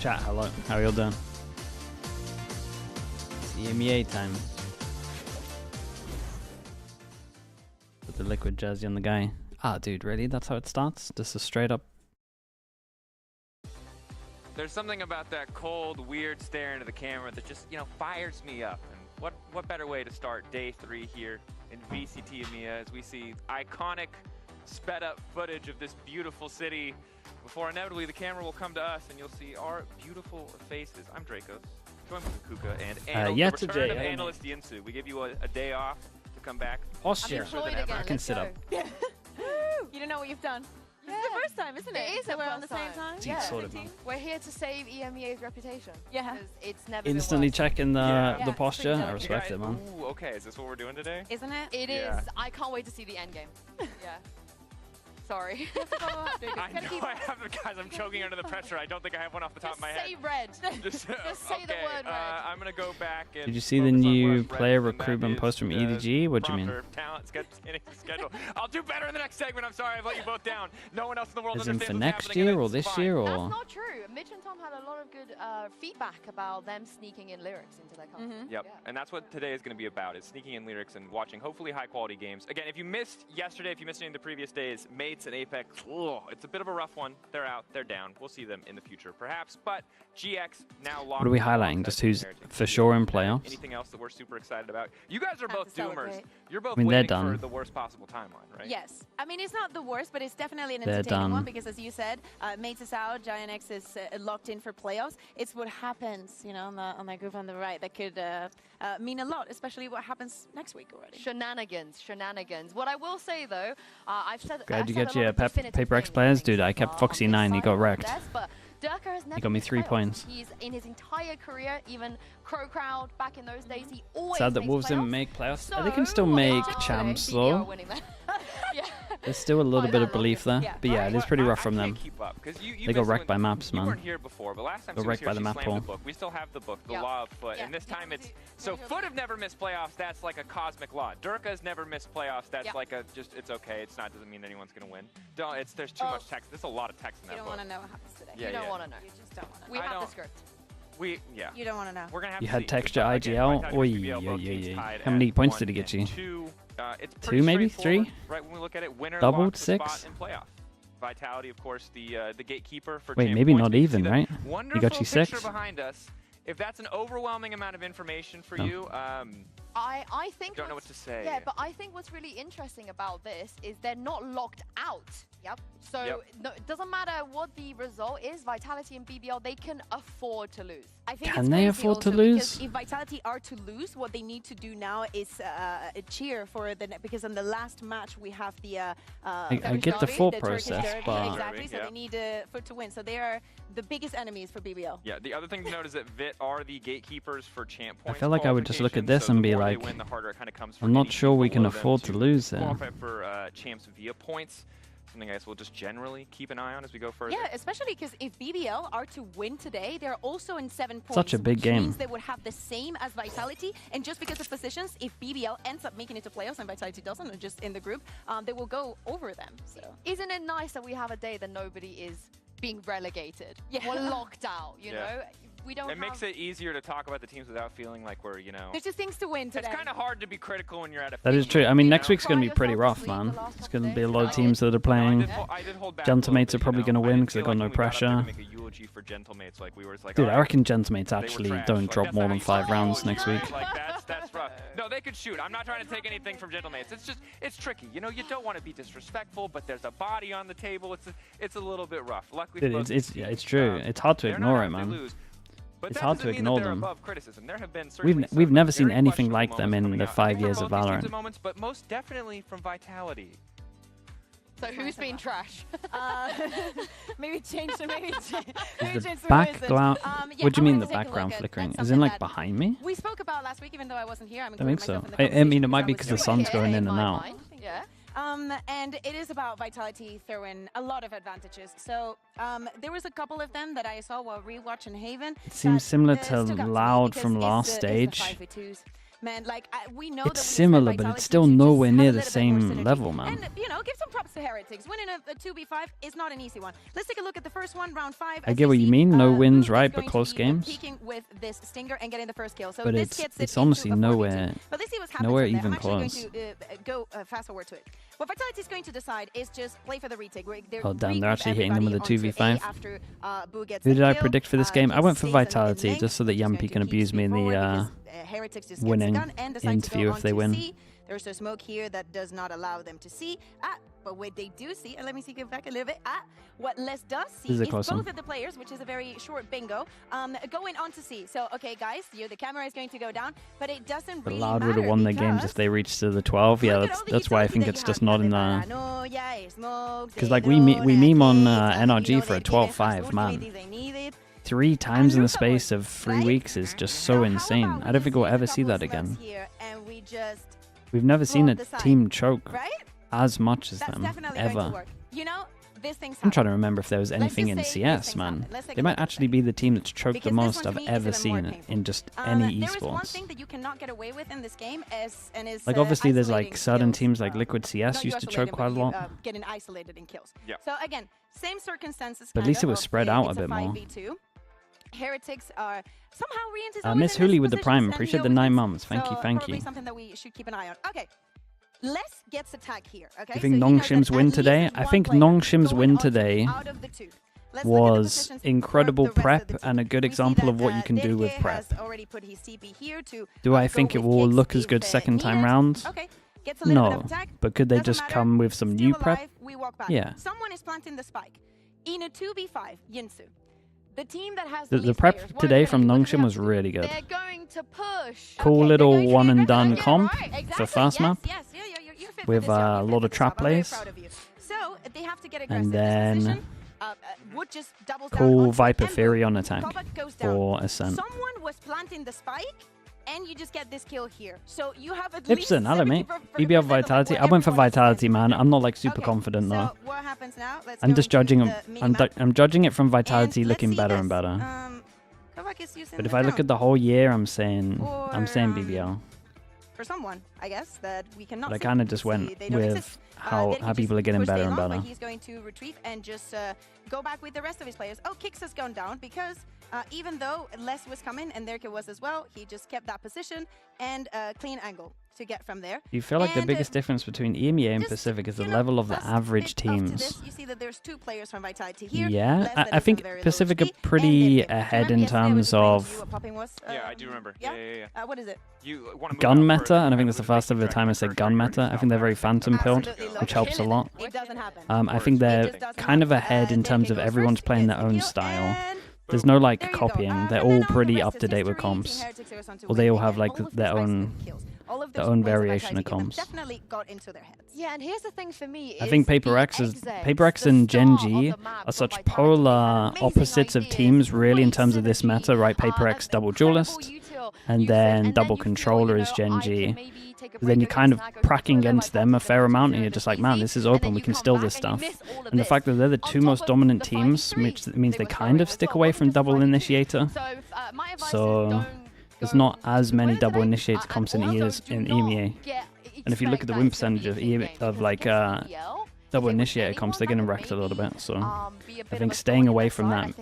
Chat, hello. How are you all doing? It's the EMEA time. Put the liquid jersey on the guy. Ah, dude, really? That's how it starts? Just a straight up. There's something about that cold, weird stare into the camera that just, you know, fires me up. And what better way to start day 3 here in VCT EMEA as we see iconic, sped up footage of this beautiful city before inevitably the camera will come to us and you'll see our beautiful faces. I'm Dracos, joined with Kuka and the return of analyst Yinsu. We give you a day off to come back. Posture. I can sit up. You don't know what you've done. This is the first time, isn't it? It is. That we're on the same time. Yeah, sort of. We're here to save EMEA's reputation. Yeah. It's never Instantly been worse. checking the posture. Yeah. I respect it, man. Ooh, okay, is this what we're doing today? Isn't it? It Yeah. is. I can't wait to see the end game. Yeah. Sorry. I know I have the guys. I'm choking under the pressure. I don't think I have one off the top of my head. Say red. Just say okay, the word red. I'm gonna go back and. Did you see the focus on new what's red, player and that recruitment is, post from EDG? What do you mean? prompter, Talent, schedule. I'll do better in the next segment. I'm sorry, I've let you both down. No one else in the world Is in understands for what's next happening, year and or it's this fine. year or? That's not true. Mitch and Tom had a lot of good feedback about them sneaking in lyrics into their content. Yep, Yeah. and that's what today is going to be about, is sneaking in lyrics and watching hopefully high-quality games. Again, if you missed yesterday, if you missed any of the previous days, Mates and Apex, it's a bit of a rough one. They're out, they're down. We'll see them in the future, perhaps. But GX now locked. What are we in highlighting? on Just that who's narrative. for sure in playoffs? Anything else that we're super excited about? You guys are Time both to celebrate. doomers. You're both I mean, they're waiting done. for the worst possible timeline, right? Yes. I mean, it's not the worst, but it's definitely an They're entertaining done. one because, as you said, Mates is out, Giant X is locked in for playoffs. It's what happens, you know, on that group on the right that could mean a lot, especially what happens next week already. Shenanigans. What I will say though, I've said. Glad I've you said get a lot your of definitive Paper X things, players, I think, dude. I so kept far Foxy on this 9. He side got of the wrecked. desk, but Durka has never got me missed 3 playoffs. points. He's in his entire career, even Crow Crowd back in those days. He always Sad that makes Wolves didn't playoffs. make playoffs. So, They can still make BBL champs winning though. that. Yeah. There's still a little bit of belief there. Yeah. But yeah, it is pretty rough from them. Keep up, 'cause you They got missed wrecked by when- maps, You man. weren't here before, but last time Got she was wrecked here, by the she map slammed pool. the book. We still have the book, the Yeah. Law of Foot, Yeah. and this time it's so Yeah. Foot have never missed playoffs. That's like a cosmic law. Durka's never missed playoffs. That's Yeah. like a just it's okay. It's not doesn't mean anyone's gonna win. Don't. There's too much text. There's a lot of text in You that don't book. want to know what happens today. Yeah, You don't yeah. want to know. You just don't want to We I have the don't- script. Yeah. You don't want to know. We're gonna have You to had see. texture But again, IGL? Vitality Oi, versus BBL, both oi, teams oi, oi. tied How many at points 1 did it get and you? 2. It's 2 maybe? straightforward, 3? Right when we look at it, winner Double? locks the spot 6? in playoff. Vitality, of course, the gatekeeper for Wait, champ maybe points. not But you even, see right? that He Wonderful got you 6? picture behind us. If that's an overwhelming amount of information for No. you, I think don't know what what's- to say. Yeah, but I think what's really interesting about this is they're not locked out. Yep. So Yep. no, it doesn't matter what the result is, Vitality and BBL, they can afford to lose. I think Can it's they crazy afford to also lose? because if Vitality are to lose, what they need to do now is cheer for the because in the last match we have the I Turkish get the derby, thought Turkish process, derby, but- exactly. So Yeah. they need Foot to win. So they are the biggest enemies for BBL. Yeah, the other thing to note is that VIT are the gatekeepers for champ points. feel like I would just look at qualification, this so and the be more they like, win, the harder it kind of comes for I'm not any sure team we can below them afford to lose there. Qualify for champs via points. Something I guess we'll just generally keep an eye on as we go further. Yeah, especially because if BBL are to win today, they're also in 7 points. Such a big which game. means they would have the same as Vitality. And just because of positions, if BBL ends up making it to playoffs and Vitality doesn't, or just in the group, they will go over them. So Isn't it nice that we have a day that nobody is being relegated? Yeah. We're locked out, you Yeah. know? We don't It makes it easier to talk about the teams without feeling like we're, there's just things to win today. It's kind of hard to be critical when you're at a That is FNC, true. I mean, you next know? week's going to be pretty rough, man. It's going to be a lot of teams that are playing. I did hold back Gentlemates a little are bit, probably you going to know? I win did 'cause they've feel got like no when we got up there to pressure. make a eulogy for Gentlemates, like we were like, Dude, I alright, reckon Gentlemates they were actually trash. don't Like, drop that's more not than how 5 you rounds shoot, next right? week. Like that's rough. No, they could shoot. I'm not trying to take anything from Gentlemates. It's just it's tricky. You know, you don't want to be disrespectful, but there's a body on the table. It's a little bit rough. Luckily, Dude, for both it's these yeah, it's teams, true. It's hard to they're ignore not it, out if they man. lose. But It's that hard to doesn't mean that ignore they're them. above criticism. There have been certainly We've some never seen very anything questionable like them moments in coming the out. I 5 think years from of both these teams Valorant. at moments, but most definitely from Vitality. So who's been trash? Maybe change the Is change the the background? yeah, What do you I mean wanted the to take a background look at- flickering? that's Is it something like that behind me? we spoke about last week, even though I wasn't here. I'm I think including so. myself in the I mean, it conversation might be because because the I was sun's here. going in my and out. mind. Yeah. And it is about Vitality throwing a lot of advantages. So there was a couple of them that I saw while rewatching Haven. It seems similar to stuck out me Loud because from it's last the stage. 5v2s. man. Like we know It's that similar, but it's still nowhere near the same level, man. And you know, give some props to Heretics. Winning a 2v5 is not an easy one. Let's take a look at the first one, round 5. I get what you mean. No wins, right? But close games. Peaking with this stinger and getting the first kill. So But this gets it's honestly nowhere. But let's see what's happening. Nowhere from there. even I'm actually close. going to go fast forward to it. What Vitality is going to decide is just play for the retake. Oh damn, they're actually hitting them with a 2v5. After, Who did I predict for this game? I went for Vitality just so that Yampi can abuse me in the winning interview if they win. There's a smoke here that does not allow them to see. But what they do see, and let me see, go back a little bit. What Les does see is both of the players, which is a very short bingo, going on to see. So, okay, guys, the camera is going to go down, but it doesn't really matter. Loud would have won their games if they reached to the 12. Yeah, that's why I think it's just not in the... Because, like, we meme on NRG for a 12-5, man. 3 times in the space of 3 weeks is just so insane. I don't think we'll ever see that again. We've never seen a team choke as much as them, ever. You know, this thing's I'm trying to remember if there was anything in CS, man. They might actually be the team that's choked the most I've ever seen in just any esports. One thing that you cannot get away with in this game is like obviously there's like certain teams like Liquid CS used to choke quite a lot. Getting isolated in kills. So again, same circumstances. But at least it was spread out a bit more. Heretics are somehow re-entered. Miss Hooley with the Prime. Appreciate the 9 months. Thank you, thank you. Something that we should keep an eye on. Okay. Les gets attack here, okay? You think Nongshim's win today? I think Nongshim's win today was incredible prep and a good example of what you can do with prep. Do I think it will look as good second time round? No, but could they just come with some new prep? Yeah. Someone is planting the spike. In a 2v5, Yinsu. The team that has the prep today from Nongshim was really good. They're going to push. Cool little one and done comp for fast map. Yes, with a lot of trap plays. So they have to get and then cool Viper Fury on attack for Ascent. Someone was planting the spike, and you just get this kill here. So you have at least hello, mate. BBL Vitality. I went for Vitality, man. I'm not like super confident though. So what happens now? I'm just judging them. I'm judging it from Vitality looking better and better. But if I look at the whole year, I'm saying BBL. For someone, I guess, that we cannot. But I kind of just went with how people are getting better and better. He's going to retrieve and just go back with the rest of his players. Oh, Kix has gone down because even though Les was coming and Nerke was as well, he just kept that position and clean angle to get from there. You feel like the biggest difference between EMEA and Pacific is the level of the average teams. You see that there's 2 players from Vitality here. Yeah, I think Pacific are pretty ahead in terms of... Yeah, I do remember. Yeah. What is it? Gun meta, and I think that's the first ever time I said gun meta. I think they're very phantom pilled, which helps a lot. It doesn't happen. I think they're kind of ahead in terms of everyone's playing their own style. There's no like copying. They're all pretty up to date with comps. Or they all have like their own variation of comps. Yeah, and here's the thing for me. I think Paper X and Genji are such polar opposites of teams, really, in terms of this meta, right? Paper X double duelist, and then double controller is Genji. Then you're kind of pracking against them a fair amount, and you're just like, man, this is open, we can steal this stuff. And the fact that they're the 2 most dominant teams, which means they kind of stick away from double initiator. So there's not as many double initiator comps in EMEA. And if you look at the win percentage of like double initiator comps, they're getting wrecked a little bit. So I think staying away from that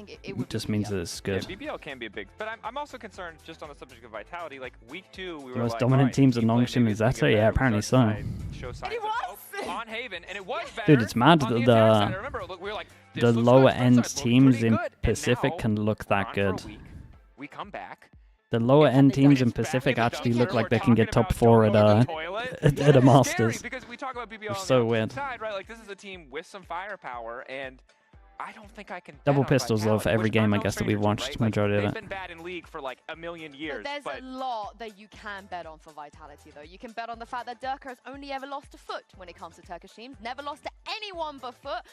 just means that it's good. Yeah, BBL can be a big, but I'm also concerned just on the subject of Vitality. Like week 2, we were the most dominant teams of Nongshim is Zeta. Yeah, apparently so. On Haven, and it was better. Dude, it's mad that the lower end teams in Pacific can look that good. We come back. The lower end teams in Pacific actually look like they can get top 4 at a Masters. It's so weird. Like this is a team with some firepower, and I don't think I can. Double pistols though for every game I guess that we've watched, majority of it. They've been bad in League for like a million years. But there's a lot that you can bet on for Vitality though. You can bet on the fact that Durka has only ever lost to Foot when it comes to Turkish teams. Never lost to anyone but Foot.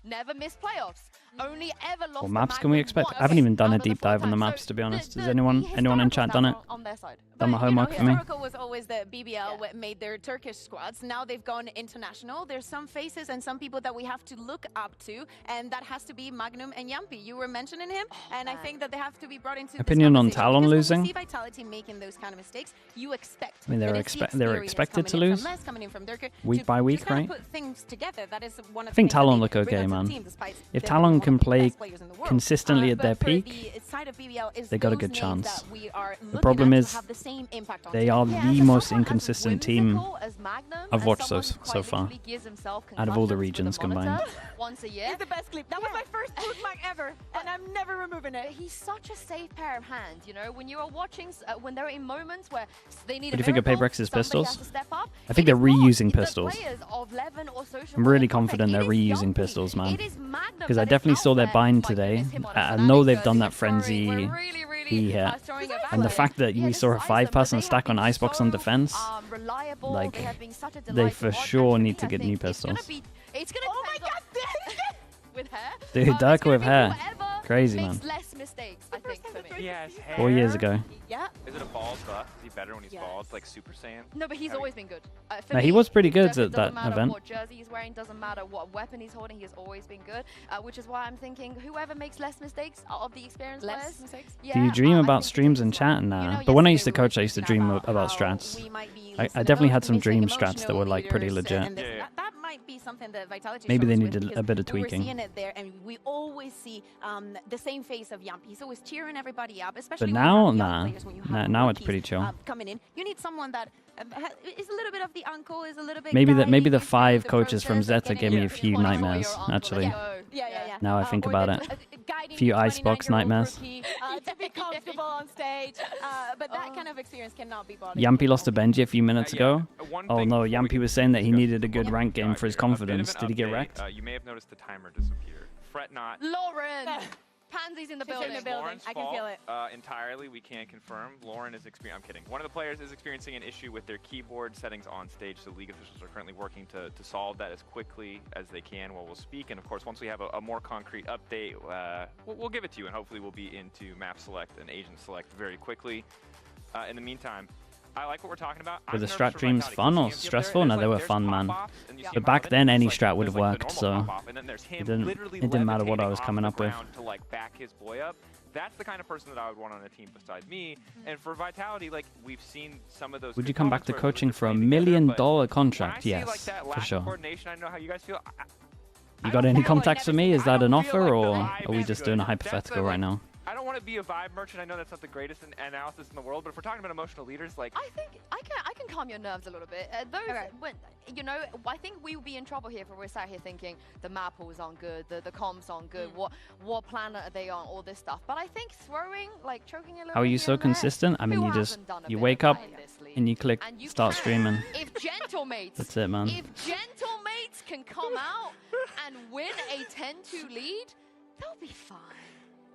Never missed playoffs. Only ever lost. What maps can we expect? I haven't even done a deep dive on the maps, to be honest. Has anyone in chat done it? On their side. Done my homework for me? always that BBL made their Turkish squads. Now they've gone international. There's some faces and some people that we have to look up to, and that has to be Magnum and Jumpy. You were mentioning him, and I think that they have to be brought into opinion on Talon losing. When we see Vitality making those kind of mistakes, you expect. I mean, they're expected to lose week by week, right? Put things together. That is one of I think Talon look okay, man. If Talon can play consistently at their peak, they got a good chance. The problem is they are the most inconsistent team I've watched so far, out of all the regions combined. Once a year. It's the best clip. That was my first boost mic ever, and I'm never removing it. He's such a safe pair of hands, you know, when you are watching, when they're in moments where they need What do you think of PaperX's pistols? Up, I think they're reusing pistols. I'm really confident they're reusing pistols, man. Because I definitely saw their bind today. I know they've done that frenzy here. And the fact that we saw a 5-person stack on Icebox on defense, like, they for sure need to get new pistols. It's gonna oh my god! With hair? Dude, Dirk with hair. Crazy, man. Less mistakes, I think, for me. He has hair. 4 years ago. Yeah. Is it a bald buff? Is he better when he's bald, like Super Saiyan? No, but he's always been good. No, he was pretty good at that event. Doesn't matter what jersey he's wearing, doesn't matter what weapon he's holding, he's always been good. Which is why I'm thinking, whoever makes less mistakes out of the experienced players. Yeah, do you dream about streams and chat now? But when I used to coach, I used to dream about strats. I definitely had some dream strats that were like pretty legit. That might be something that Vitality maybe they needed a bit of tweaking. We're seeing it there, and we always see the same face of Jumpy. He's always cheering everybody up, especially but now, now it's pretty chill. Coming in, you need someone that is a little bit of the uncle, is a little bit. Maybe the 5 coaches from Zeta gave me a few nightmares. Actually, now I think about it, a few Icebox nightmares. To be comfortable on stage, but that kind of experience cannot be bought. Jumpy lost to Benji a few minutes ago. Oh no, Jumpy was saying that he needed a good rank game for his confidence. Did he get wrecked? You may have noticed the timer disappear. Fret not. Lauren! Pansy's in the building. I can feel it. Entirely, we can't confirm. Lauren is experiencing. I'm kidding. One of the players is experiencing an issue with their keyboard settings on stage, so league officials are currently working to solve that as quickly as they can while we'll speak. And of course, once we have a more concrete update, we'll give it to you, and hopefully we'll be into map select and agent select very quickly. In the meantime, I like what we're talking about. Were the strat dreams fun or stressful? No, they were fun, man. But back then, any strat would have worked, so it didn't matter what I was coming up with. To like back his boy up. That's the kind of person that I would want on a team besides me. And for Vitality, like we've seen some of those. Would you come back to coaching for $1 million contract? Yes, for sure. Coordination, I know how you guys feel. You got any contacts for me? Is that an offer, or are we just doing a hypothetical right now? I don't want to be a vibe merchant. I know that's not the greatest analysis in the world, but if we're talking about emotional leaders, like I think I can calm your nerves a little bit. When you know, I think we will be in trouble here if we're sat here thinking the map pools aren't good, the comps aren't good, what planet are they on, all this stuff. But I think choking a little. How are you so consistent? I mean, you wake up and you click start streaming. If Gentlemates, that's it, man. If Gentlemates can come out and win a 10-2 lead, they'll be fine.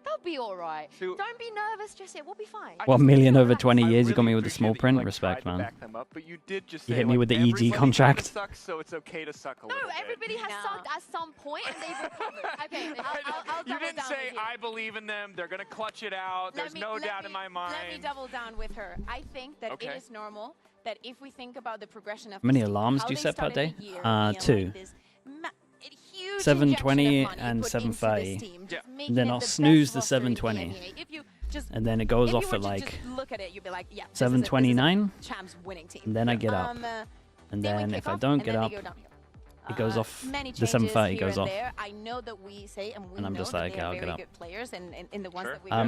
They'll be all right. So, don't be nervous just yet. We'll be fine. 1 million over 20 years. You got me with the small print. Respect, man. But you did just hit me with the EG contract. Sucks, so it's okay to suck a little bit. Everybody has sucked at some point, and they've recovered. Okay, I'll you didn't say I believe in them. They're gonna clutch it out. There's no doubt in my mind. Let me double down with her. I think that it is normal that if we think about the progression of how many alarms do you set per day? 2. 720 and 730. And then I'll snooze the 720. And then it goes off at like 729. And then I get up. And then if I don't get up, it goes off. The 730 goes off. And I'm just like, I'll get up.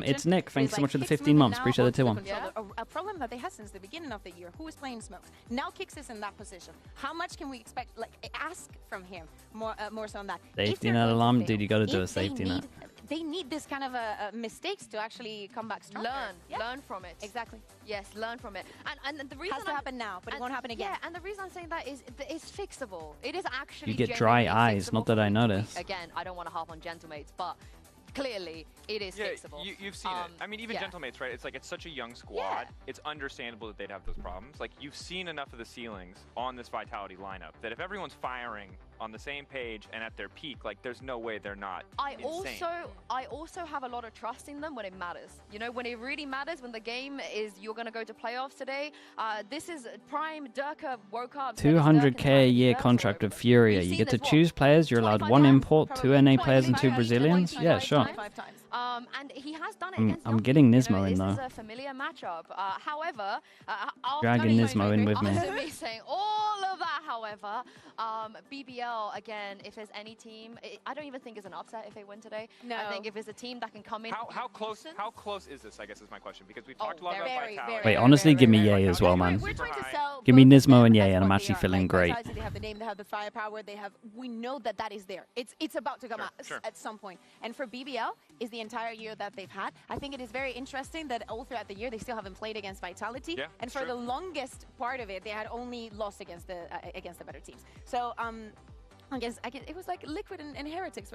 It's Nick. Thanks so much for the 15 months. Appreciate the 2-1. A problem that they had since the beginning of the year. Who is playing smokes? Now Kix is in that position. How much can we expect? Like, ask from him more so on that. Safety net alarm, dude. You got to do a safety net. They need this kind of mistakes to actually come back stronger. Learn from it. Exactly. Yes, learn from it. And the reason has to happen now, but it won't happen again. Yeah, and the reason I'm saying that is it's fixable. It is actually. You get dry eyes. Not that I notice. Again, I don't want to harp on Gentlemates, but clearly it is fixable. You've seen it. I mean, even Gentlemates, right? It's like it's such a young squad. It's understandable that they'd have those problems. Like you've seen enough of the ceilings on this Vitality lineup that if everyone's firing on the same page and at their peak, like there's no way they're not insane. I also have a lot of trust in them when it matters. You know, when it really matters, when the game is you're going to go to playoffs today. This is prime. Durka woke up. 200k a year contract with Furia. You get to choose players. You're allowed 1 import, 2 NA players, and 2 Brazilians. Yeah, sure. And he has done it against I'm getting Nismo in though. This is a familiar matchup. However, dragging Nismo in with me. After me saying all of that, however, BBL again. If there's any team, I don't even think it's an upset if they win today. No. I think if it's a team that can come in. How close is this? I guess is my question, because we've talked a lot about Vitality. Wait, honestly, give me Ye as well, man. Give me Nismo and Ye, and I'm actually feeling great. They have the name, they have the firepower, they have. We know that that is there. It's about to come out at some point. And for BBL, is the entire year that they've had. I think it is very interesting that all throughout the year they still haven't played against Vitality. Yeah, and for the longest part of it, they had only lost against the better teams. So I guess it was like Liquid and Heretics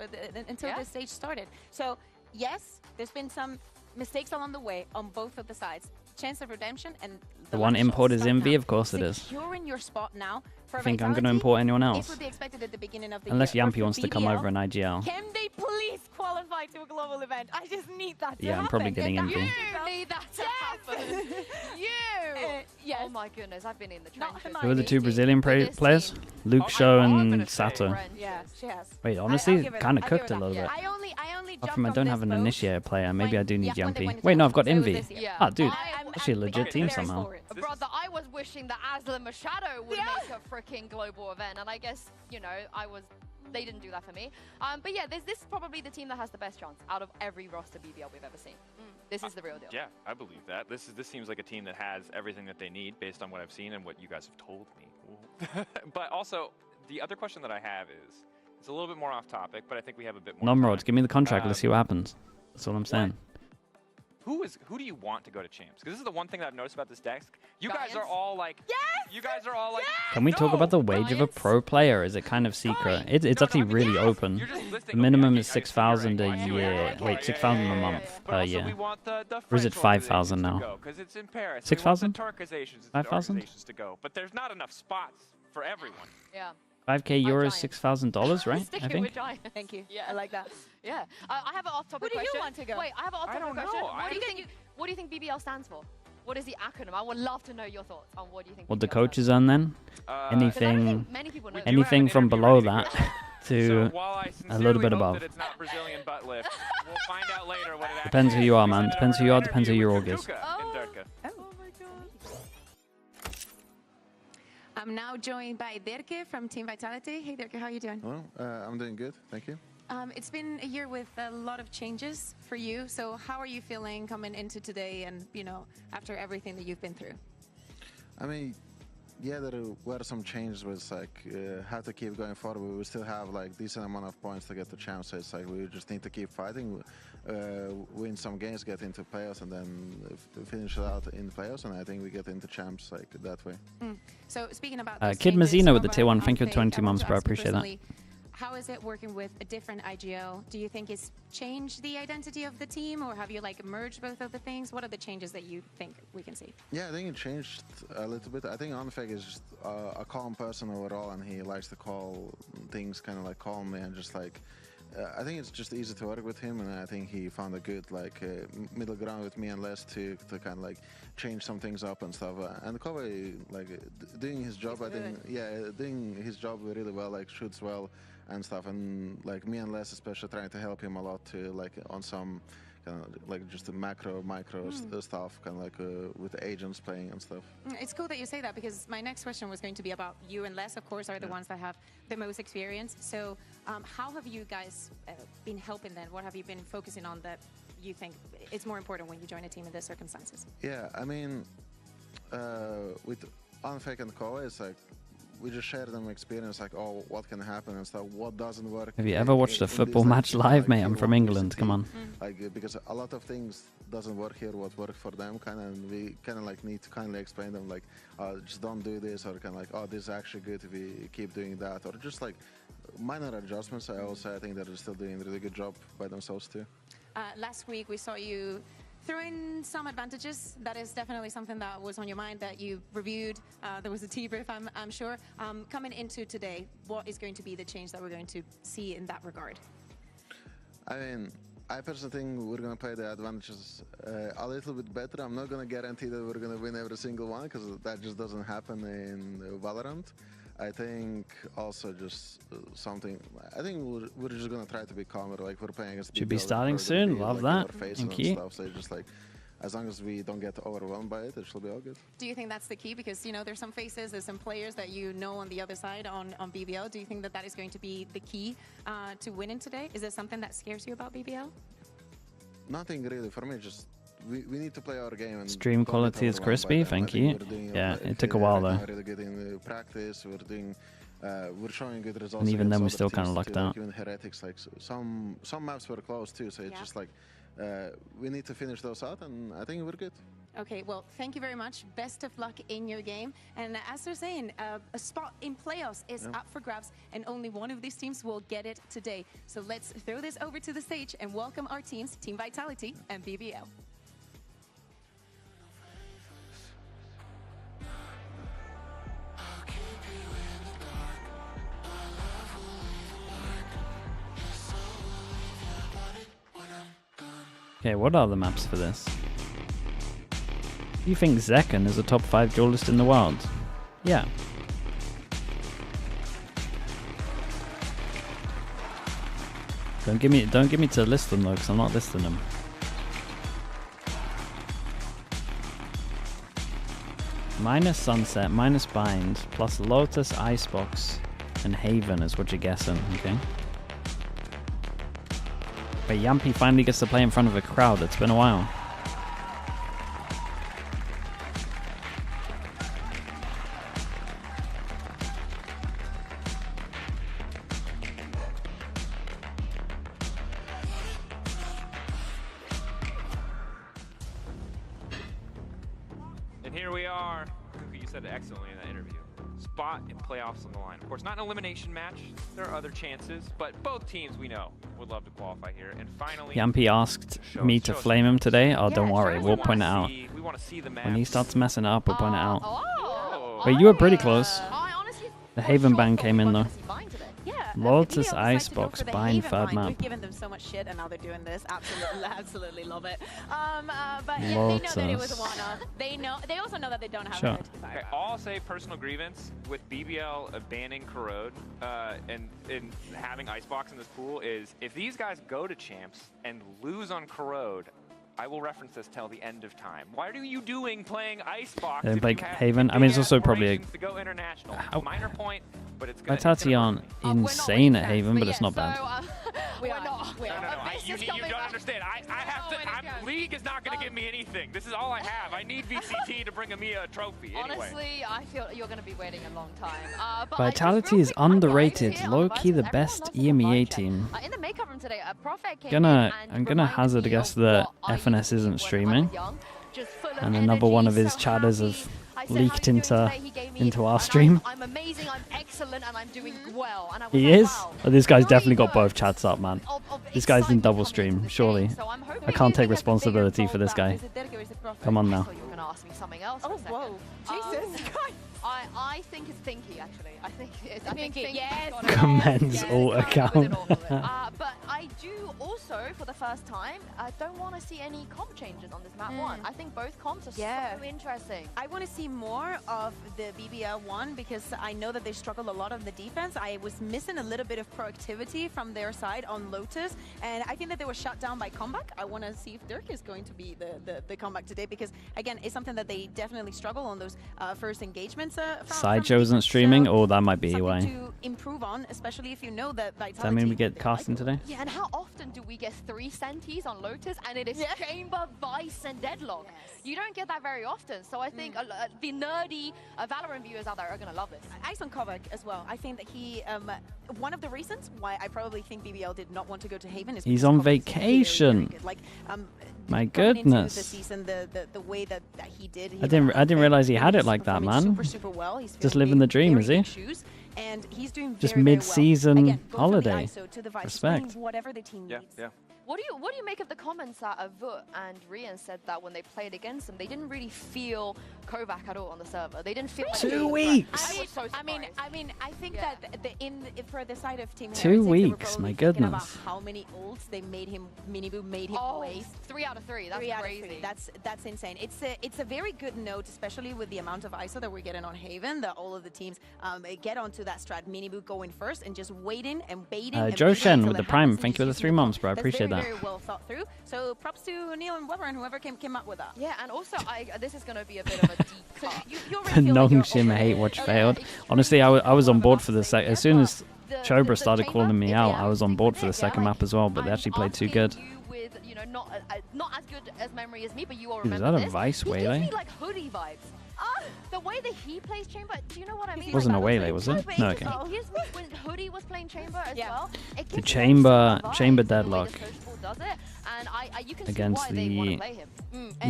until this stage started. So yes, there's been some mistakes along the way on both of the sides. Chance of redemption and the one import is Envy, of course it is. Securing your spot now. I think I'm going to import anyone else. It would be expected at the beginning of the Unless year. Yampy wants to come over in IGL. Can they please qualify to a global event? I just need that to happen. I'm probably getting Envy. You need that to happen. Yes. Oh my goodness, I've been in the trenches. Who are the 2 Brazilian players? Luke Show and Sato. Yeah, she has. Wait, honestly, kind of cooked a little bit. I only Apart from I don't have an initiator player, maybe I do need Yampy. Wait, no, I've got Envy. Ah, dude, actually a legit team somehow. Brother, I was wishing that Aslan Machado would make a freaking global event, and I guess, you know, they didn't do that for me. But yeah, this is probably the team that has the best chance out of every roster BBL we've ever seen. This is the real deal. Yeah, I believe that. This seems like a team that has everything that they need based on what I've seen and what you guys have told me. But also, the other question that I have is, it's a little bit more off topic, but I think we have a bit more. Nomrods, give me the contract. Let's see what happens. That's all I'm saying. Who do you want to go to champs? Because this is the one thing that I've noticed about this desk. You guys are all like, you guys are all like. Can we talk about the wage of a pro player? Is it kind of secret? It's actually really open. The minimum is 6,000 a year. Wait, 6,000 a month per year. Or is it 5,000 now? Because it's in Paris. 6,000? 5,000 to go. But there's not enough spots for everyone. Yeah. 5k euros, $6,000, right? I think. Thank you. Yeah, I like that. Yeah. I have an off-topic question. Who do you want to go? Wait, I have an off-topic question. What do you think BBL stands for? What is the acronym? I would love to know your thoughts on what do you think. What the coaches earn then? Anything from below that to a little bit above. Depends who you are, man. Depends who you are. Depends who your org is. I'm now joined by Dirke from Team Vitality. Hey Dirke, how are you doing? Well, I'm doing good, thank you. It's been a year with a lot of changes for you. So how are you feeling coming into today and, you know, after everything that you've been through? I mean, yeah, there were some changes with like how to keep going forward. We will still have like decent amount of points to get the champs. So it's like we just need to keep fighting, win some games, get into playoffs, and then finish it out in the playoffs. And I think we get into champs like that way. So speaking about Kid Mazzino with the tier 1. Thank you for 22 months, bro. I appreciate that. How is it working with a different IGL? Do you think it's changed the identity of the team, or have you like merged both of the things? What are the changes that you think we can see? Yeah, I think it changed a little bit. I think Onfeg is just a calm person overall, and he likes to call things kind of like calmly and just like. I think it's just easy to work with him, and I think he found a good like middle ground with me and Les to kind of like change some things up and stuff. And Kobe like doing his job, I think, doing his job really well, like shoots well and stuff. And like me and Les especially trying to help him a lot to like on some kind of like just the micro stuff, kind of like with the agents playing and stuff. It's cool that you say that, because my next question was going to be about you and Les, of course, are the ones that have the most experience. So how have you guys been helping then? What have you been focusing on that you think it's more important when you join a team in these circumstances? Yeah, I mean, with Unfake and Koa, it's like we just share them experience, like, oh, what can happen and stuff, what doesn't work. Have you ever watched a football match live, mate? I'm from England, come on. Like, because a lot of things doesn't work here, what works for them, kind of, and we kind of like need to kindly explain them, like, just don't do this, or kind of like, oh, this is actually good if we keep doing that, or just like minor adjustments. I think that they're still doing a really good job by themselves too. Last week we saw you throw in some advantages. That is definitely something that was on your mind that you reviewed. There was a debrief, I'm sure. Coming into today, what is going to be the change that we're going to see in that regard? I mean, I personally think we're going to play the advantages a little bit better. I'm not going to guarantee that we're going to win every single one, because that just doesn't happen in Valorant. I think also just something. I think we're just gonna try to be calmer. Like, we're playing against. Should be starting soon. Love that. Thank you. Stuff. So just like, as long as we don't get overwhelmed by it, it should be all good. Do you think that's the key? Because you know, there's some faces, there's some players that you know on the other side on BBL. Do you think that that is going to be the key to winning today? Is there something that scares you about BBL? Nothing really for me. Just. We need to play our game. And stream quality is crispy, thank you. Yeah, it took a while though. Really good in practice. We're showing good results. And even then, we still kind of lucked out. Like even Heretics, like some maps were close too. So it's just like we need to finish those out, and I think we're good. Okay, well, thank you very much. Best of luck in your game. And as they're saying, a spot in playoffs is up for grabs, and only one of these teams will get it today. So let's throw this over to the stage and welcome our teams, Team Vitality and BBL. Okay, what are the maps for this? You think Zekken is a top 5 duelist in the world? Yeah. Don't give me to list them though, because I'm not listing them. Minus Sunset, minus Bind, plus Lotus, Icebox, and Haven is what you're guessing, okay? But Yampy finally gets to play in front of a crowd. It's been a while. And here we are. You said it excellently in that interview. Spot in playoffs on the line. Of course, not an elimination match. There are other chances, but both teams we know would love to qualify here. And finally, Yampy asked me to flame him today. Oh, don't worry, we'll point it out. We want to see the When he starts messing it up, we'll point it out. Oh. But you were pretty close. The Haven ban came in though. Lotus, Icebox, Bind, third map. We've given them so much shit, and now they're doing this. Absolutely, absolutely love it. But yeah, Lotus. they know that it was a one-off. They also know that they don't have Sure. Okay, I'll say personal grievance with BBL banning Corrode and having Icebox in this pool is if these guys go to champs and lose on Corrode, I will reference this till the end of time. What are you doing playing Icebox? Like Haven. I mean, it's also probably a to go international. Minor point, but it's good. Vitality aren't insane at Haven, but it's not bad. We're not. No. You don't understand. I have to. League is not going to give me anything. This is all I have. I need VCT to bring EMEA a trophy. Anyway. Honestly, I feel you're going to be waiting a long time. Vitality is underrated. Low-key the best EMEA team. In the makeup room today, Prophet came I'm gonna hazard a guess that FNC isn't streaming, and another one of his chatters have leaked into our stream. I'm amazing, I'm excellent, and I'm doing well. And He is? Oh, this guy's definitely got both chats up, man. This guy's in double stream, surely. I can't take responsibility for this guy. Come on now. You were going to ask me something else. Oh, whoa. Jesus. I think it's Thinky, actually. I think Thinky, yes. Commends all account. But I do also, for the first time, don't want to see any comp changes on this map one. I think both comps are so interesting. I want to see more of the BBL one because I know that they struggle a lot on the defense. I was missing a little bit of proactivity from their side on Lotus, and I think that they were shut down by comeback. I want to see if Dirk is going to be the comeback today because, again, it's something that they definitely struggle on those first engagements. Sideshow isn't streaming? Oh, that might be EY. To improve on, especially if you know that Vitality. Does that mean we get casting today? Yeah, and how often do we get 3 centis on Lotus and it is Chamber, Vice, and Deadlock? You don't get that very often, so I think the nerdy Valorant viewers out there are going to love this. Ice on Kovac as well. I think that he, one of the reasons why I probably think BBL did not want to go to Haven is he's on vacation. Very like, my goodness. The season, the way that he did. I didn't realize he had it like that, man. Super well. He's just living the dream, is he? And he's doing just very, mid-season well. Again, holiday. To the Vice, respect. Whatever the team needs. Yeah. What do you make of the comments that VIT and Rian said that when they played against them, they didn't really feel Kovac at all on the server. They didn't feel like 2 weeks. I mean, I think that for the side of Team 2 weeks, my goodness. About how many ults they made him, Miniboo made him waste. 3 out of 3. That's crazy. That's insane. It's a very good note, especially with the amount of ISO that we're getting on Haven. That all of the teams get onto that strat. Miniboo going first and just waiting and baiting. Joe Shen with the Prime. Thank you for the 3 months, bro. I appreciate that. Very well thought through. So props to Neil and Weber and whoever came up with that. Yeah, and also this is going to be a bit of a deep cut. Nongshim hate watch failed. Honestly, I was on board for the second. As soon as Chobra started calling me out, I was on board for the second map as well. But they actually played too good. With, you know, not as good as memory as me, but you all Is remember that a Vice Waylay? He gives me like hoodie vibes. The way that he plays Chamber, do you know what I mean? It wasn't a Waylay, was it? No, okay. When Hoodie was playing Chamber as well. The Chamber deadlock. Does it, and you can against the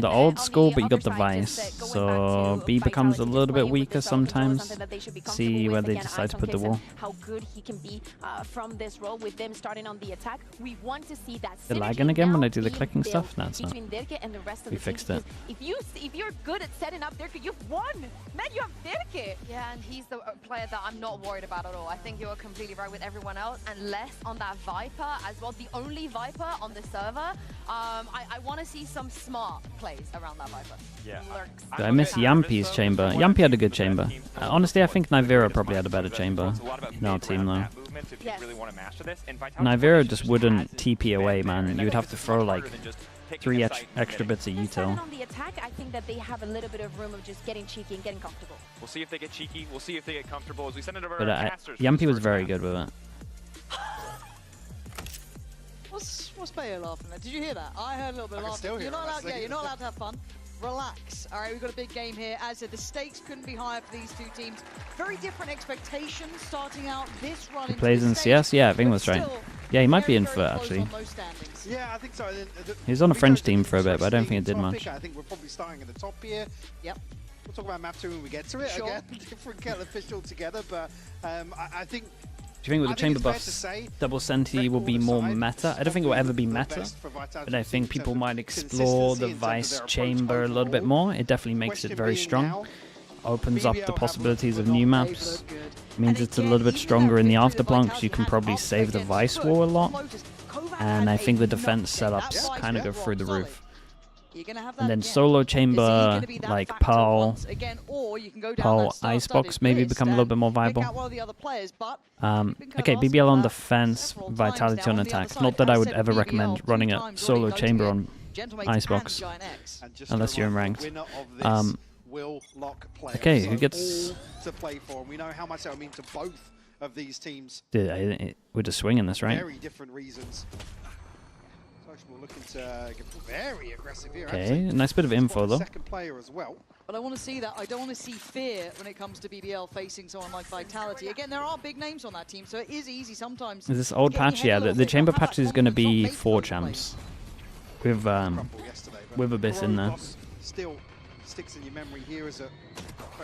old school, but you got the Vice, so B becomes a little bit weaker sometimes. See where they decide to put the wall. How good he can be from this role with them starting on the attack. We want to see that. Is it lagging again when I do the clicking stuff? No, it's not. We fixed it. If you're good at setting up Dirk, you've won. Man, you have Dirk. Yeah, and he's the player that I'm not worried about at all. I think you're completely right with everyone else, and less on that Viper as well. The only Viper on the server. I want to see some smart plays around that Viper. Yeah. I miss Yampi's chamber. Yampy had a good chamber. Honestly, I think Nivera probably had a better chamber in our team though. Yes. Nivera just wouldn't TP away, man. You'd have to throw like 3 extra bits of util. On the attack, I think that they have a little bit of room of just getting cheeky and getting comfortable. We'll see if they get cheeky. We'll see if they get comfortable as we send it over. But Yampy was very good with it. What's Bayo laughing at? Did you hear that? I heard a little bit of laughing. You're not allowed. Yeah, you're not allowed to have fun. Relax. All right, we've got a big game here. As I said, the stakes couldn't be higher for these two teams. Very different expectations starting out this run. He plays in CS? Yeah, I think that's right. Yeah, he might be in for it, actually. Yeah, I think so. He was on a French team for a bit, but I don't think it did much. I think we're probably starting at the top here. Yep. We'll talk about map 2 when we get to it. Sure. Again, different kettle of fish altogether, but I think... Do you think with the chamber buffs, double Senti will be more meta? I don't think it will ever be meta, but I think people might explore the Vice chamber a little bit more. It definitely makes it very strong. Opens up the possibilities of new maps. Means it's a little bit stronger in the afterplunks. You can probably save the Vice wall a lot. And I think the defense setups kind of go through the roof. And then solo chamber, like Pearl Icebox maybe become a little bit more viable. Okay, BBL on defense, Vitality on attack. Not that I would ever recommend running a solo chamber on Icebox, unless you're in ranked. Okay, who gets... to play for? We know how much that would mean to both of these teams. We're just swinging this, right? Very different reasons. Looking to get very aggressive here. Okay, a nice bit of info though. Second player as well. But I want to see that. I don't want to see fear when it comes to BBL facing someone like Vitality. Again, there are big names on that team, so it is easy sometimes. Is this old patch? Yeah, the chamber patch is going to be 4 champs with Abyss in there. Still sticks in your memory here as a...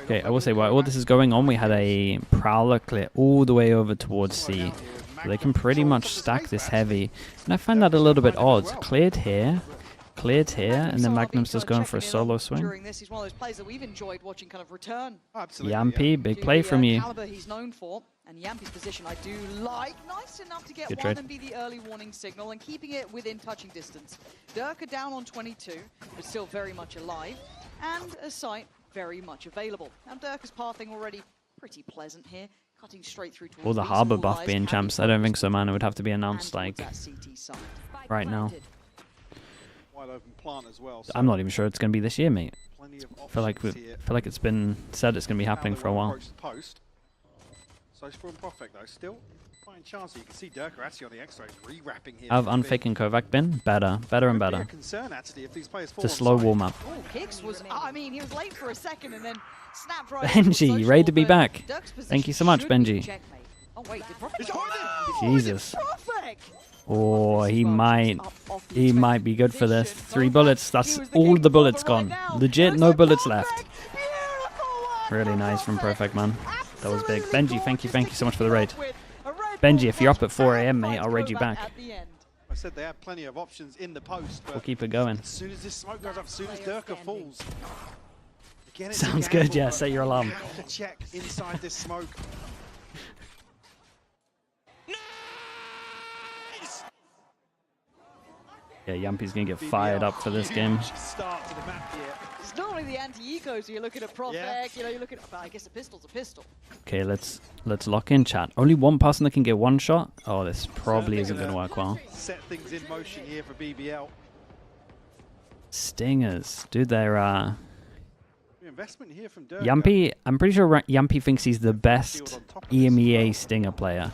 Okay, I will say while all this is going on, we had a Prowler clear all the way over towards C. So they can pretty much stack this heavy. And I find that a little bit odd. Cleared here, and then Magnum's just going for a solo swing. Yampy, big play from you. He's known for, and Yampy's position I do like. Nice enough to get Good one trade. and be the early warning signal and keeping it within touching distance. Durka down on 22, but still very much alive, and a site very much available. And Durka's pathing already pretty pleasant here. Cutting straight through All the Harbor buff being champs, I don't think so, man. It would have to be announced like right now. Wide open plant as well, so I'm not even sure it's going to be this year, mate. I feel like it's been said it's going to be happening for a while. So for Profek though, still fine chance. You can see Durka actually on the X-rays re-wrapping here. How have Unfake and Kovac been? Better and better. Concern actually if these players fall It's a slow warm up. Oh, Kicks was, I mean, he was late for a second and then snapped right. Benji, ready to be back. Thank you so much, Benji. Oh wait, did Profek... Jesus. Oh, he might be good for this. 3 bullets. That's all the bullets gone. Legit, no bullets left. Really nice from Perfect, man. That was big. Benji, thank you so much for the raid. Benji, if you're up at 4 AM, mate, I'll raid you back. I said they have plenty of options in the post, but we'll keep it going. as soon as this smoke goes up, as soon as Durka falls. Again, it's Sounds good, yeah, set your alarm. You have to check inside this smoke. Yeah, Yampi's gonna get fired up for this game. Start to the map here. It's not only the anti-ecos, you're looking at Profec, you know, you're looking at, I guess a pistol's a pistol. Okay, let's lock in, chat. Only one person that can get one shot? Oh, this probably isn't gonna work well. Set things in motion here for BBL. Stingers. Dude, they're Investment here from Durka. Yampy, I'm pretty sure Yampy thinks he's the best EMEA Stinger player.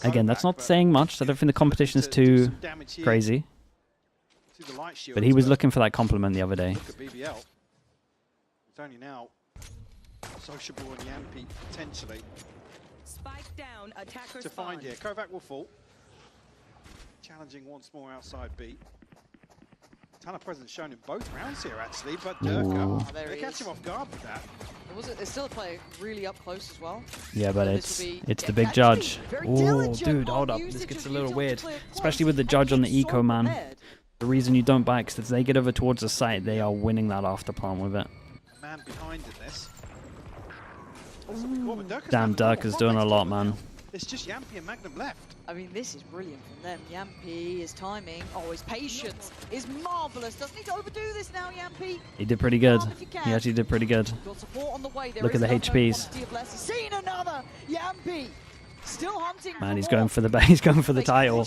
Again, that's not saying much. I don't think the competition is too crazy. But he was looking for that compliment the other day. Look at BBL. It's only now sociable and Yampy potentially Spike down, attackers to find here. Kovac will fall. Challenging once more outside B. Ton of presence shown in both rounds here actually, but Durka, they catch him off guard with that. It's still a play really up close as well. Yeah, but it's the big judge. Oh, dude, hold up. This gets a little weird. Especially with the judge on the eco, man. The reason you don't buy it is if they get over towards the site, they are winning that after plant with it. Man behind in this. Damn, Durka's doing a lot, man. It's just Yampy and Magnum left. I mean, this is brilliant from them. Yampy, his timing, his patience is marvelous. Doesn't need to overdo this now, Yampy. He did pretty good. He actually did pretty good. Look at the HPs. Seen another Yampy. Still hunting. Man, he's going for the title.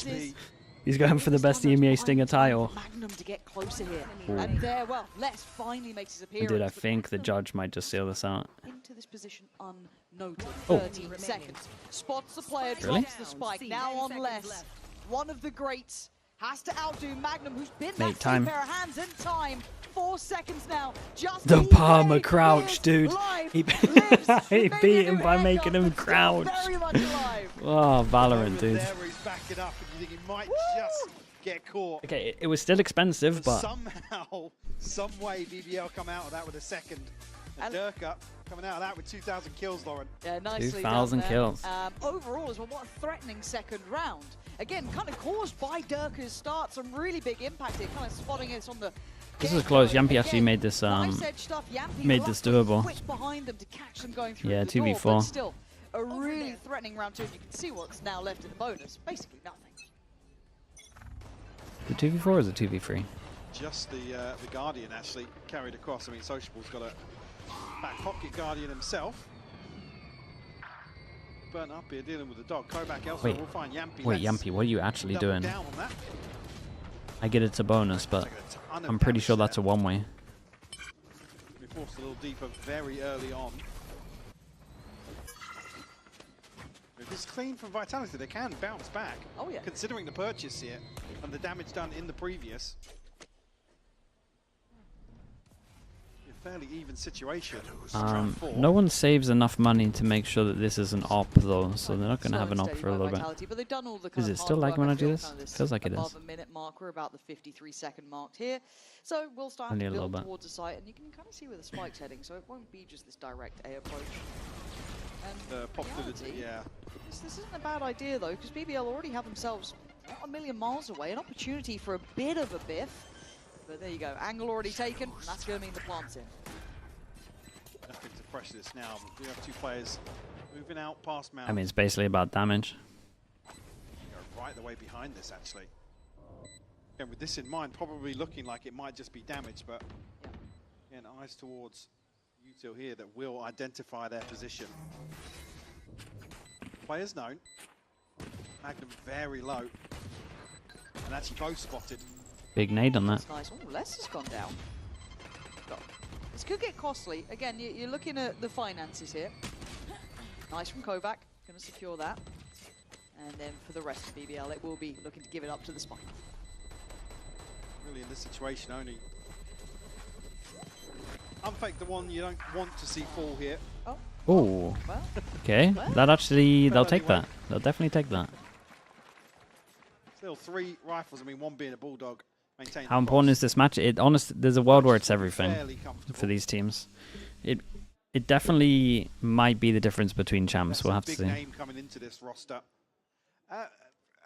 He's going for the best EMEA Stinger title. Magnum to get closer here. And there, well, Les finally makes his appearance. Dude, I think the judge might just seal this out. Into this position unnoted. 13 seconds. Spots the player, drops the spike. Now on Les. One of the greats has to outdo Magnum, who's been that same pair of hands in time. 4 seconds now. Just the Palmer crouch, dude. He beat him by making him crouch. Oh, Valorant, dude. Back it up and you think he might just get caught. Okay, it was still expensive, but somehow, some way BBL come out of that with a second. And Durka coming out of that with 2,000 kills, Lauren. Yeah, nicely 2,000 done kills. Overall as well, what a threatening second round. Again, kind of caused by Durka's start, some really big impact here, kind of spotting us on the... This is close. Yampy actually made this doable. Yeah, 2v4. Still, a really threatening round two. You can see what's now left in the bonus. Basically nothing. The 2v4 or is it 2v3? Just the Guardian actually carried across. I mean, Sociable's got a back pocket Guardian himself. Burnt up here dealing with the dog. Kovac elsewhere. We'll find Yampy. Wait, Yampy, what are you actually doing? I get it's a bonus, but I'm pretty sure that's a one-way. We forced a little deeper very early on. If it's clean from Vitality, they can bounce back. Oh yeah. Considering the purchase here and the damage done in the previous. A fairly even situation. No one saves enough money to make sure that this is an op though, so they're not going to have an op for a little bit. Is it still like when I do this? Feels like it is. Above a minute mark, we're about the 53-second mark here. So we'll start to build towards the site, and you can kind of see where the spike's heading, so it won't be just this direct A approach. And yeah. This isn't a bad idea though, because BBL already have themselves not a million miles away, an opportunity for a bit of a biff. But there you go, angle already taken, and that's going to mean the plant's in. Nothing to pressure this now, but we have two players moving out past Mount. I mean, it's basically about damage. Go right the way behind this, actually. And with this in mind, probably looking like it might just be damage, but again, eyes towards Util here that will identify their position. Players known. Magnum very low. And actually both spotted. Big nade on that. Nice. Oh, Les has gone down. This could get costly. Again, you're looking at the finances here. Nice from Kovac. Going to secure that. And then for the rest of BBL, it will be looking to give it up to the spike. Really in this situation, only Unfake the one you don't want to see fall here. Oh. Well, Okay. That actually, they'll take that. They'll definitely take that. Still 3 rifles. I mean, one being a bulldog. How important is this match? There's a world where it's everything for these teams. It definitely might be the difference between champs. We'll have to see. Big name coming into this roster.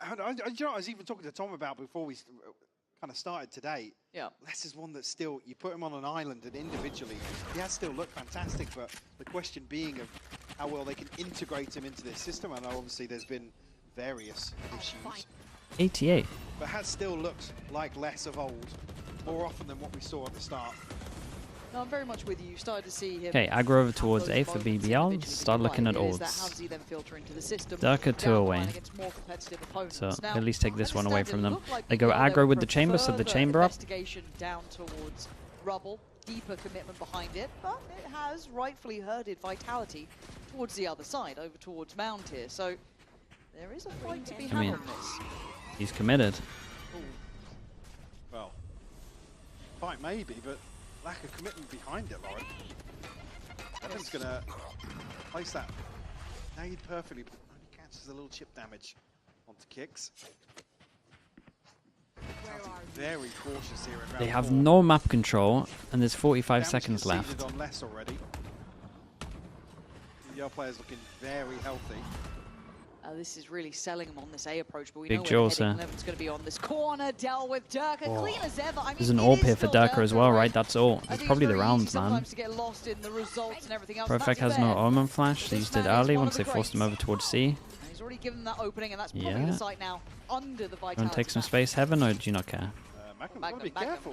you know, I was even talking to Tom about before we kind of started today. Yeah. Les is one that still, you put him on an island and individually, he has still looked fantastic, but the question being of how well they can integrate him into their system. I know obviously there's been various issues. 88. But has still looked like Les of old, more often than what we saw at the start. No, I'm very much with you. You started to see him. Okay, aggro over towards A for BBL. Start looking at odds. Durka 2 away. So at least take this one away from them. They go aggro with the chamber, so the chamber up. Down towards Rubble, deeper commitment behind it, but it has rightfully herded Vitality towards the other side, over towards Mount here. So there is a fight to be had on this. He's committed. Ooh. Well, fight maybe, but lack of commitment behind it, Lauren. Evan's going to place that nade perfectly, but only catches a little chip damage onto kicks. Very cautious here. They have no map control, and there's 45 seconds left. On less already. The other players looking very healthy. This is really selling him on this A approach, but we Big know Jaws where the heading 11's going to be on this corner. Del with Durka, clean as ever. I mean, there's an AWP here for Durka as well, right? That's all. It's probably the rounds, man. Perfect has no Omen flash. They used it early once they forced him over towards C. He's already given that opening, and that's probably the site now under the Vitality. Want to take some space, Heaven, or do you not care?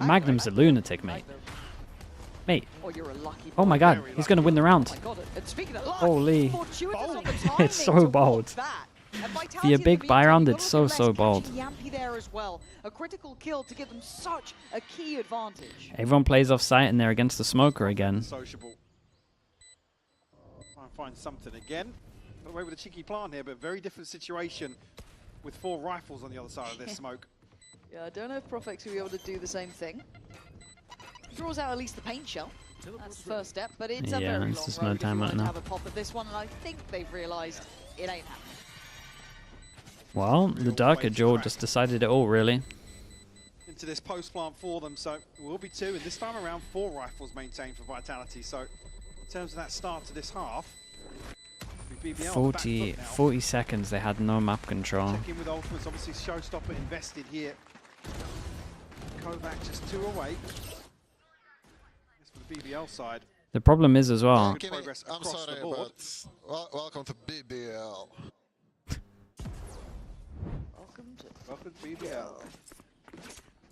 Magnum's a lunatic, mate. Mate. Oh, you're a lucky Oh my god, he's going to win the round. Holy. It's so bold. For your big buy round, it's so bold. Yampy there as well. A critical kill to give them such a key advantage. Everyone plays off site and they're against the smoker again. Sociable. Try and find something again. Got away with a cheeky plant here, but very different situation with 4 rifles on the other side of this smoke. Yeah, I don't know if Profex will be able to do the same thing. Draws out at least the paint shell. That's the first step, but it's a very long it's road no if you time want right to now. have a pop at this one, and I think they've realised it ain't happening. Well, the Durka Jaw just decided it all, really. Into this post plant for them, so it will be 2, and this time around 4 rifles maintained for Vitality. So in terms of that start to this half, BBL 40 seconds, they had no map control. Check in with ultimates, obviously Showstopper invested here. Kovac just 2 away. That's for the BBL side. The problem is as well. I'm sorry, but welcome to BBL. Welcome to BBL.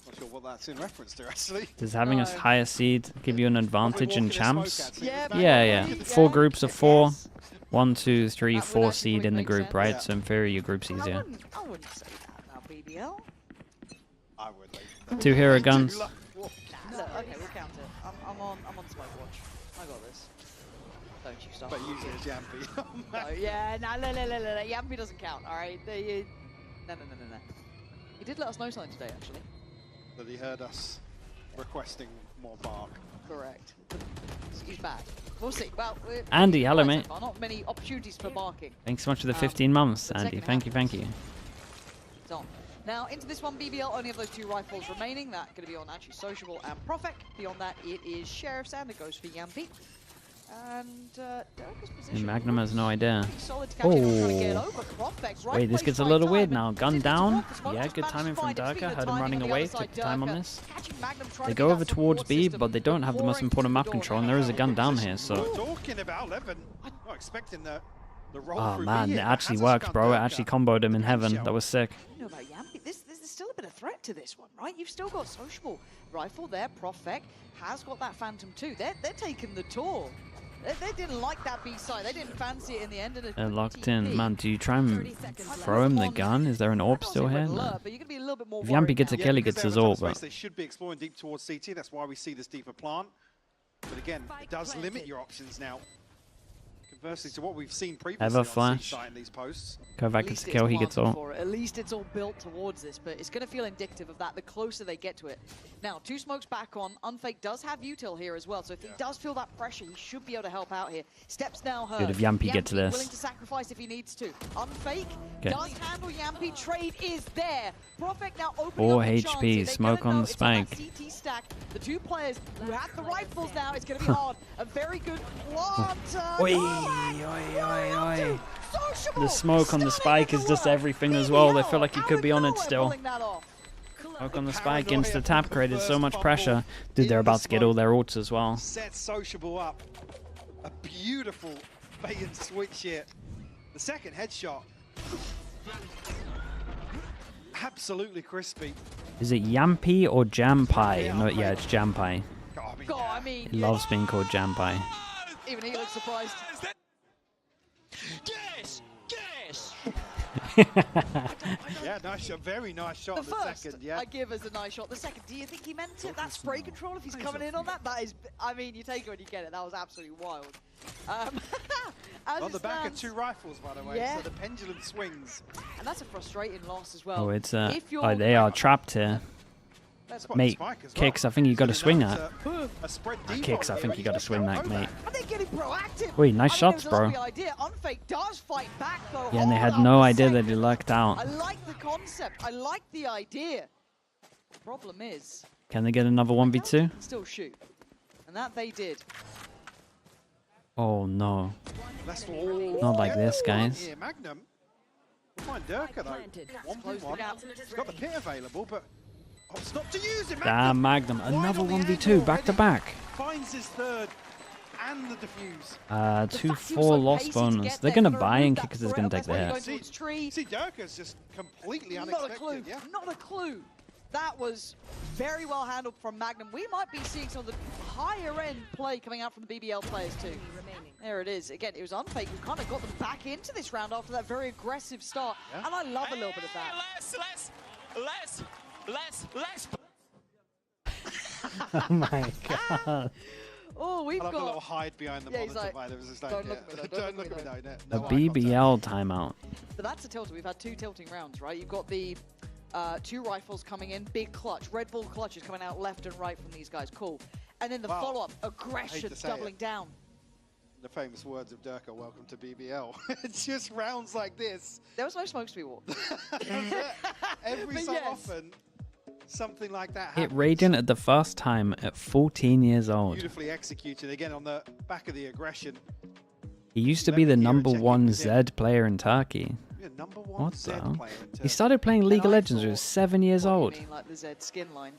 Not sure what that's in reference to, actually. Does having a higher seed give you an advantage in champs? Yeah. 4 groups of 4. 1, 2, 3, 4 seed in the group, right? So in theory, your group's easier. I wouldn't say that about BBL. I would. 2 hero guns. Look, okay, we'll count it. I'm on Smoke Watch. I got this. Don't you stop. But use it as Yampy. No, yeah, no. Yampy doesn't count, alright? No. He did let us know something today, actually. That he heard us requesting more bark. Correct. He's back. We'll see. Well, Andy, hello, mate. Not many opportunities for barking. Thanks so much for the 15 months, Andy. Thank you. It's on. Now, into this one, BBL only have those 2 rifles remaining. That's going to be on actually Sociable and Profek. Beyond that, it is Sheriff's, and it goes for Yampy. And Durka's position. Magnum has no idea. Oh. Wait, this gets a little weird now. Gun down. Yeah, good timing from Durka. Heard him running away. Took the time on this. They go over towards B, but they don't have the most important map control, and there is a gun down here, so. Talking about 11. I'm not expecting the roll Oh through man, B it here. actually worked, bro. It actually comboed him in heaven. That was sick. You know about Yampy, there's still a bit of threat to this one, right? You've still got Sociable rifle there. Profek has got that Phantom too. They're taking the tour. They didn't like that B side. They didn't fancy it in the end. They're locked in. Man, do you try and throw him the gun? Is there an AWP still here? No. If Yampy gets a kill, he gets his AWP. But they should be exploring deep towards CT. That's why we see this deeper plant. But again, it does limit your options now. Conversely to what we've seen previously Ever on flash. C-side in these posts. Kovac gets a kill, he gets all. At least it's all built towards this, but it's going to feel indicative of that the closer they get to it. Now, 2 smokes back on. Unfake does have util here as well, so if he does feel that pressure, he should be able to help out here. Steps now heard. Good if Yampy gets this. Willing to sacrifice if he needs to. Unfake does handle Yampy. Trade is there. Profek now opening 4 up the HP, chance. smoke on the spike. CT stack. The 2 players who have the rifles now, it's going to be hard. A very good plant. Oi. The smoke on the spike is just everything as well. They feel like he could be on it still. Smoke on the spike against the tap created so much pressure. Dude, they're about to get all their ults as well. Set Sociable up. A beautiful bait and switch here. The second headshot. Absolutely crispy. Is it Yampi or Jampai? No, yeah, it's Jampai. God, I mean, He loves being called Jampai. even he looks surprised. Yes! Yes! Yeah, nice shot. Very nice shot on the second. Yeah. I give us a nice shot. The second, do you think he meant it? That spray control, if he's coming in on that, that is, I mean, you take it when you get it. That was absolutely wild. On the back of 2 rifles, by the way, yeah. so the pendulum swings. And that's a frustrating loss as well. Oh, it's oh, they are trapped here. Mate, Kicks, I think you got to swing that. Kicks, I think you got to swing that, mate. Wait, nice shots, bro. Yeah, and they had no idea that he lucked out. I like the concept. I like the idea. The problem is, can they get another 1v2? Still shoot, and that they did. Oh no, not like this, guys. Yeah, Magnum. We'll find Durka though. 1v1. He's got the pit available, but opts not to use it. Damn, Magnum, another 1v2 back to back. Finds his third and the defuse. 2-4 loss bonus. They're gonna buy and Kickers is gonna take the hit. See, Durka's just completely unexpected. Not a clue. Yeah? Not a clue. That was very well handled from Magnum. We might be seeing some of the higher end play coming out from the BBL players too. There it is. Again, it was Unfake who kind of got them back into this round after that very aggressive start. Yeah. And I love a little bit of that. Less. Oh my god. Oh, we've got a little hide behind the monitor. Like, there was just like, don't look at me. A BBL timeout. But that's a tilter. We've had 2 tilting rounds, right? You've got the 2 rifles coming in, big clutch. Red Bull clutches coming out left and right from these guys. Cool. And then the follow-up, aggression, doubling down. The famous words of Durka, welcome to BBL. It's just rounds like this. There was no smokes to be walked. Every so often, something like that happens. Hit Radiant at the first time at 14 years old. Beautifully executed, again on the back of the aggression. He used to be the #1 Zed player in Turkey. Yeah, #1 what the Zed hell? player in Turkey. He started playing League of Legends when he was 7 years old. You mean like the Zed skin line?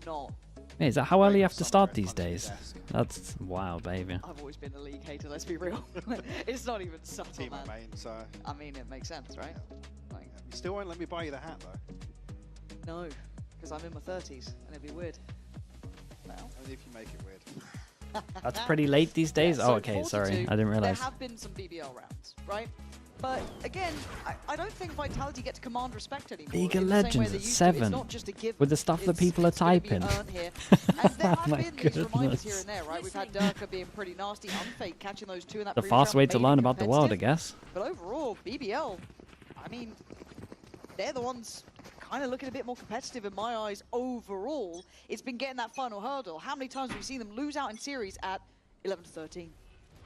Not. Hey, is that how early you have to start these days? That's wild behavior. I've always been a League hater, let's be real. It's not even subtle, man. Main, so. I mean, it makes sense, right? Like, you still won't let me buy you the hat, though? No, because I'm in my 30s, and it'd be weird. Well, only if you make it weird. That's pretty late these days? Yeah, so oh, okay, 42, sorry. I didn't realize. There have been some BBL rounds, right? But again, I don't think Vitality get to command respect anymore. League of Legends at 7. With the stuff that people are typing. And there have been these reminders here and there, right? We've had Durka being pretty nasty, Unfake catching those 2 in that The fast way to learn about the world, I guess. But overall, BBL, I mean, they're the ones kind of looking a bit more competitive in my eyes overall. It's been getting that final hurdle. How many times have we seen them lose out in series at 11-13?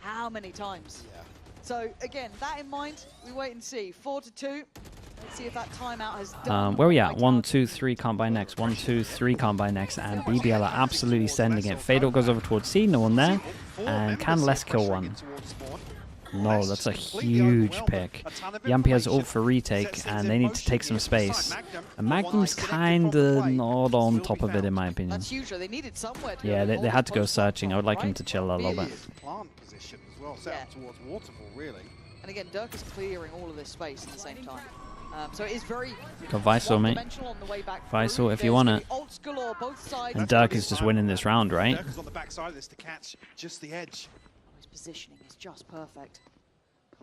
How many times? Yeah. So again, that in mind, we wait and see. 4-2. Let's see if that timeout has done. Where are we at? 1, 2, 3 can't buy next. 1, 2, 3 can't buy next. And BBL are absolutely sending it. Fatal goes over towards C, no one there. And can less kill one. No, that's a huge pick. Yampi has ult for retake, and they need to take some space. And Magnum's kinda not on top of it, in my opinion. That's huge. They needed somewhere to yeah, they had to go searching. I would like him to chill a little bit. Plant position as well, set up towards Waterfall, really. And again, Dirk is clearing all of this space at the same time. So it is very got Visor, mate. Visor if you want it. And Dirk is just winning this round, right? Dirk is on the backside of this to catch just the edge. His positioning is just perfect.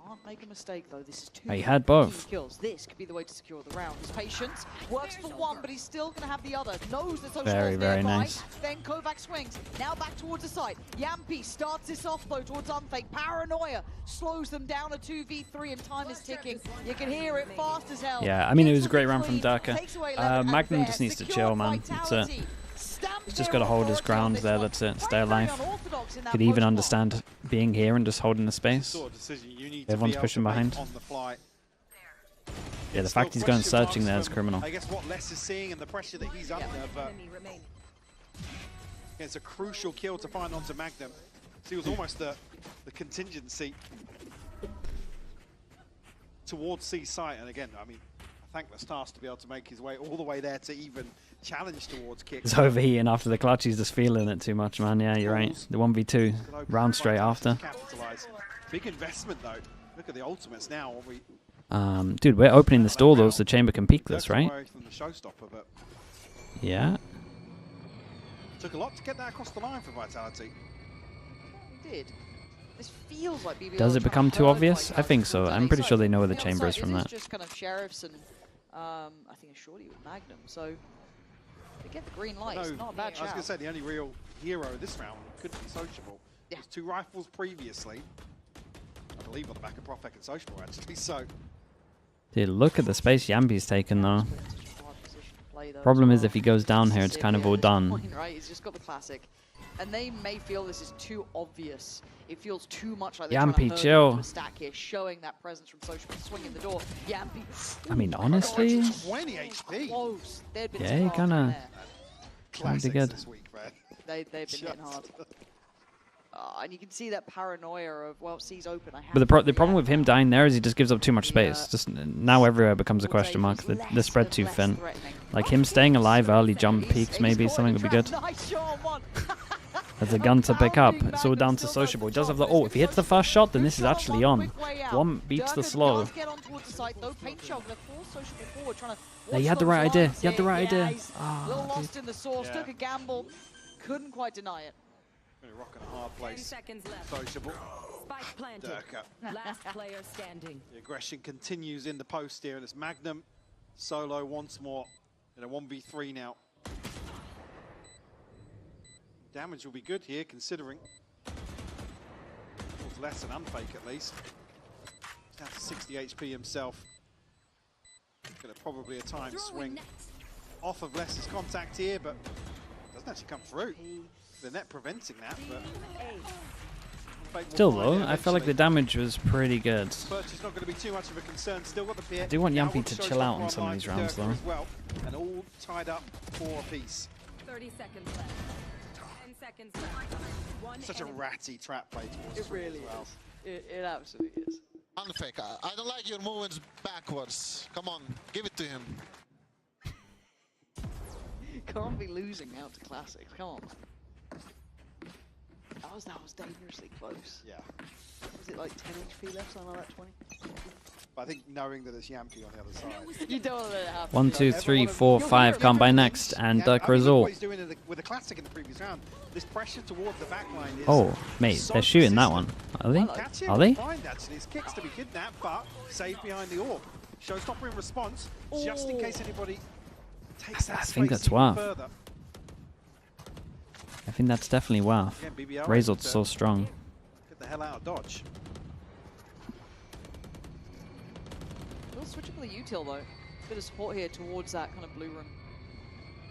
Can't make a mistake though. This is 2 he had both kills. This could be the way to secure the round. His patience works for 1, but he's still going to have the other. Knows that very nice. Then Kovac swings. Now back towards the side. Yampi starts this off though towards Unfake. Paranoia slows them down a 2v3 and time is ticking. You can hear it fast as hell. Yeah, I mean it was a great round from Durka. Magnum just needs to chill, man. That's it. He's just got to hold his ground there, that's it. Stay alive. Could even understand being here and just holding the space. Everyone's pushing behind. Yeah, the fact he's going searching there is criminal. I guess what Les is seeing and the pressure that he's under, but it's a crucial kill to find onto Magnum. So he was almost the contingency. towards C site. And again, I mean, I thank the stars to be able to make his way all the way there to even challenge towards kick. He's overheating after the clutch. He's just feeling it too much, man. Yeah, you're right. The 1v2 round straight after. Big investment though. Look at the ultimates now. Dude, we're opening this door though, so Chamber can peek this, right? From the showstopper, but yeah. Took a lot to get that across the line for Vitality. It did. This feels like BBL. Does it become too obvious? I think so. I'm pretty sure they know where the chamber is from that. It's just kind of Sheriffs and I think a shorty with Magnum. So they get the green light. It's not a bad shout. I was going to say the only real hero this round could be Sociable. Yeah. There's 2 rifles previously. I believe on the back of Profek and Sociable actually. So. Dude, look at the space Yampi's taken though. Problem is if he goes down here, it's kind of all done. Right, he's just got the classic. And they may feel this is too obvious. It feels too much like they're Yampy, chill. Stack here, showing that presence from Social, swinging the door. Yampy. I mean, honestly, 20 HP. Close. Yeah, he kind of did good. They've been hitting hard. And you can see that paranoia of, well, C's open. But the problem with him dying there is he just gives up too much space. Just now everywhere becomes a question mark. The spread too thin. Like him staying alive early, jump peaks maybe, something would be good. There's a gun to pick up. It's all down to Sociable. He does have the ult. If he hits the first shot, then this is actually on. One beats the slow. Yeah, you had the right idea. You had the right idea. Little lost in the source, took a gamble, couldn't quite deny it. Rocking a hard place. 10 seconds left. Sociable. Spike planted. Last player standing. The aggression continues in the post here, and it's Magnum solo once more in a 1v3 now. Damage will be good here, considering. It's less than unfake at least. He's down to 60 HP himself. Gonna probably a time swing off of Less's contact here, but doesn't actually come through. The net preventing that, but still though, I felt like the damage was pretty good. It's not going to be too much of a concern. Still got the beer. I do want Yampy to chill out on some of these rounds though. Well, and all tied up for a piece. 30 seconds left. 10 seconds left. Such a ratty trap play towards it really is. It absolutely is. Unfake. I don't like your movements backwards. Come on, give it to him. Can't be losing out to classics. Come on. That was dangerously close. Yeah. Was it like 10 HP left, something like that, 20? But I think knowing that it's Yampy on the other side. You don't let it happen. 1, 2, 3, 4, 5 come by next, and Dirk result. What he's doing with the classic in the previous round, this pressure towards the back line is oh, mate, they're shooting that one. Are they? Are they? Actually, his kicks to be kidnapped, but saved behind the orb. Showstopper in response, just in case anybody takes that space. I think that's worth. Further. I think that's definitely worth. Razor's so strong. Get the hell out of dodge. Little switchable util though. Bit of support here towards that kind of blue room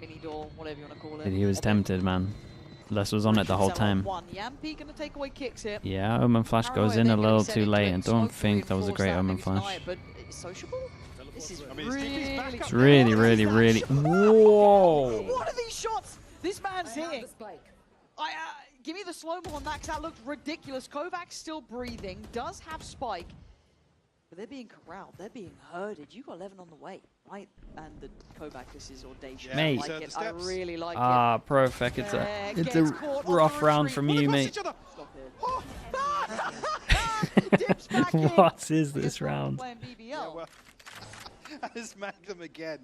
mini door, whatever you want to call it. He was tempted, man. Les was on it the whole time. Yampy gonna take away kicks here. Yeah, Omen Flash goes in a little too late. I don't think that was a great Omen Flash. But sociable? This is really, really. Whoa! What are these shots this man's hitting? Give me the slow-mo on that, because that looked ridiculous. Kovac's still breathing, does have Spike, but they're being corralled, they're being herded. You got 11 on the way, right? And the Kovac, this is audacious. Mate. I like it. I really like it. Perfect. It's a rough round from you, mate. What is this round? Yeah, well, it's Magnum again.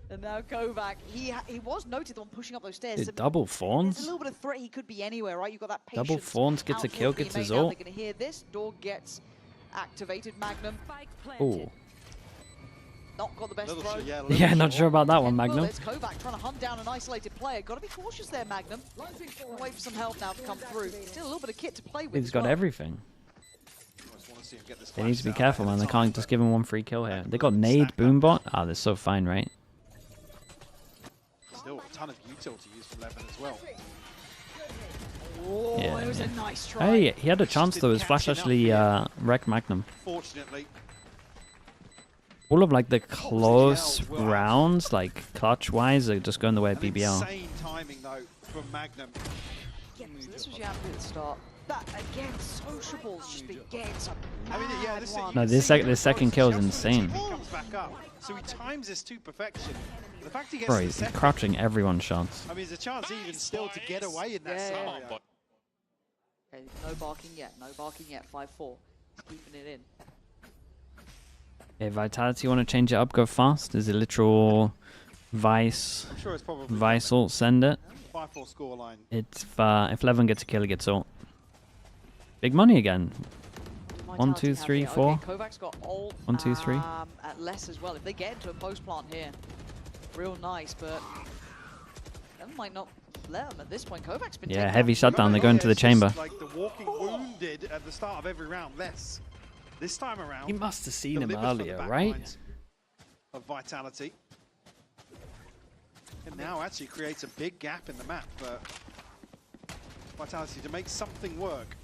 And now Kovac, he was noted on pushing up those stairs. Double Fawns? There's a little bit of threat he could be anywhere, right? You've got that patience. Double Fawns gets a kill, gets his ult. They're going to hear this. Door gets activated. Magnum. Ooh. Not got the best throw. Yeah, not sure about that one, Magnum. It's Kovac trying to hunt down an isolated player. Got to be cautious there, Magnum. Wait for some help now to come through. Still a little bit of kit to play with. He's got everything. They need to be careful, man. They can't just give him one free kill here. They got nade, boombot. Ah, they're so fine, right? Still a ton of util to use from Levin as well. Oh, yeah, it was a nice try. Hey, he had a chance though. His flash actually wrecked Magnum. Fortunately. All of like the close rounds, like clutch-wise, are just going the way of BBL. Insane timing though from Magnum. This was Yampy at the start. That again, Sociable's just been getting some No, this second kill is insane. Comes back up, so he times this to perfection. The fact he gets Bro, he's crouching everyone's shots. I mean, there's a chance even still to get away in that scenario. Okay, no barking yet, no barking yet. 5-4, keeping it in. Okay, Vitality, want to change it up, go fast? Is it literal Vice? I'm sure it's probably Vice ult, send it. 5-4 scoreline. It's if Levin gets a kill, he gets ult. Big money again. 1, 2, 3, 4. Okay, Kovac's got ult, 1, 2, 3. at less as well. If they get into a post plant here, real nice, but that might not let them at this point. Kovac's been Heavy shutdown. They go into the chamber. Like the walking wounded at the start of every round, less. This time around, He must have seen him earlier, right? Of Vitality. And now actually creates a big gap in the map for Vitality to make something work.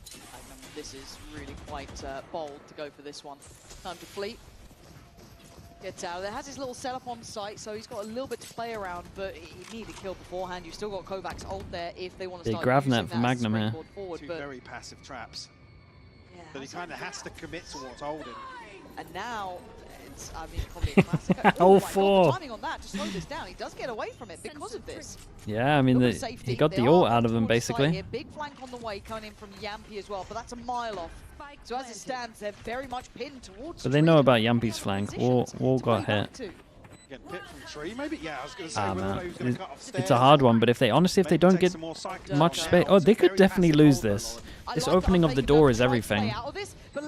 This is really quite bold to go for this one. Time to fleet. Gets out of there. Has his little setup on site, so he's got a little bit to play around, but he needed a kill beforehand. You've still got Kovac's ult there if they want to start using that for Magnum here. Forward, Two but very passive traps. yeah, But he kind of has to commit to what's holding. and now, it's, I mean, probably a classic. All my God, four. the timing on that to slow this down. He does get away from it because of this. Yeah, I mean, he got the ult out of them, basically. Big flank on the way coming in from Yampy as well, but that's a mile off. So as it stands, they're very much pinned towards. But they know about Yampy's flank. Wall got hit. Again, pit from tree, maybe? Yeah, I was going to say whether or not he was going to cut off stairs. It's a hard one, but if they don't get much space, oh, they could definitely lose this. This opening of the door is everything.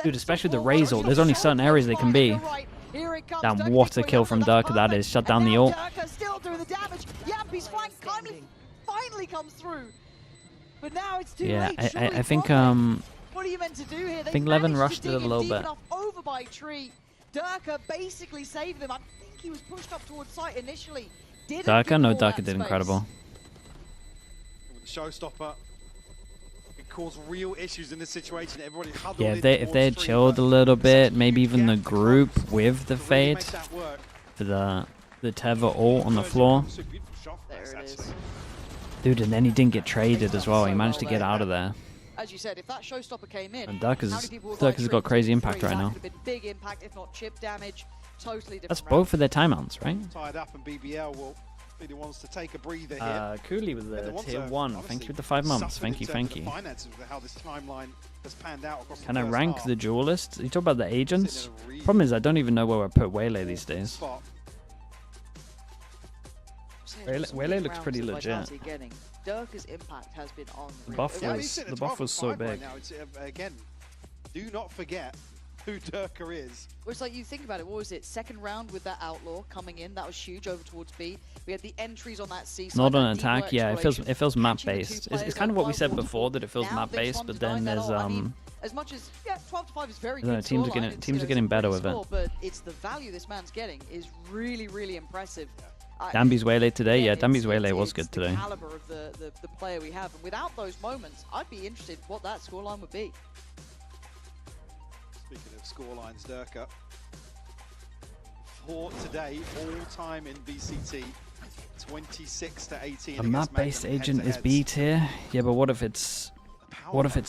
Dude, especially the Raze ult. There's only certain areas they can be. Damn, what a kill from Durka that is. Shut down the ult. Still doing the damage. Yampy's flank finally comes through. But now it's too late. I think what are you meant to do here? I think Levin rushed it a little bit. Over by tree. Durka basically saved them. I think he was pushed up towards site initially. Durka? No, Durka did incredible. With the showstopper, it caused real issues in this situation. Everybody huddled Yeah, in if they had towards chilled a little bit, maybe even the group with the Really fade make that work. for the Teva ult on the floor. So beautiful shot There there, it is. actually. Dude, and then he didn't get traded as well. He managed to get out of there. As you said, if that showstopper came in, And Durka's got crazy impact right now. Big impact, if not chip damage. Totally different. That's both of their timeouts, right? Tied up, and BBL will be the ones to take a breather here. Cooley with the tier 1. Thank you with the 5 months. Thank you, thank you. Finances with how this timeline has panned out across Can the I first rank half. the duelists? You talk about the agents? Sitting in a really Problem is, I don't even know where I put Waylay these days. spot. Waylay looks pretty legit. Durka's impact has been on. The buff Yeah, was- he's sitting at the buff 12 was so and 5 right big. now. It's, again, do not forget who Durka is. Well, it's like you think about it, what was it? Second round with that Outlaw coming in, that was huge over towards B. We had the entries on that C side. Not on that deeper attack, yeah. It feels exploration, map catching the two based. players It's kind of on what we one said wall. before, that it feels Now map they've based, gone but to then deny that there's all. I mean, as much as 12 to 5 is very No, good. teams are scoreline, getting- it's, teams are it's getting a better great with it. score, but it's the value this man's getting is really, really impressive. Dambi's Waylay today. Yeah, it's- Dambi's Waylay it's- was it's good the today. caliber of the player we have, and without those moments, I'd be interested in what that scoreline would be. Speaking of scorelines, Durka. For today, all time in VCT, 26 to 18. A map-based agent is B tier. Yeah, but what if it's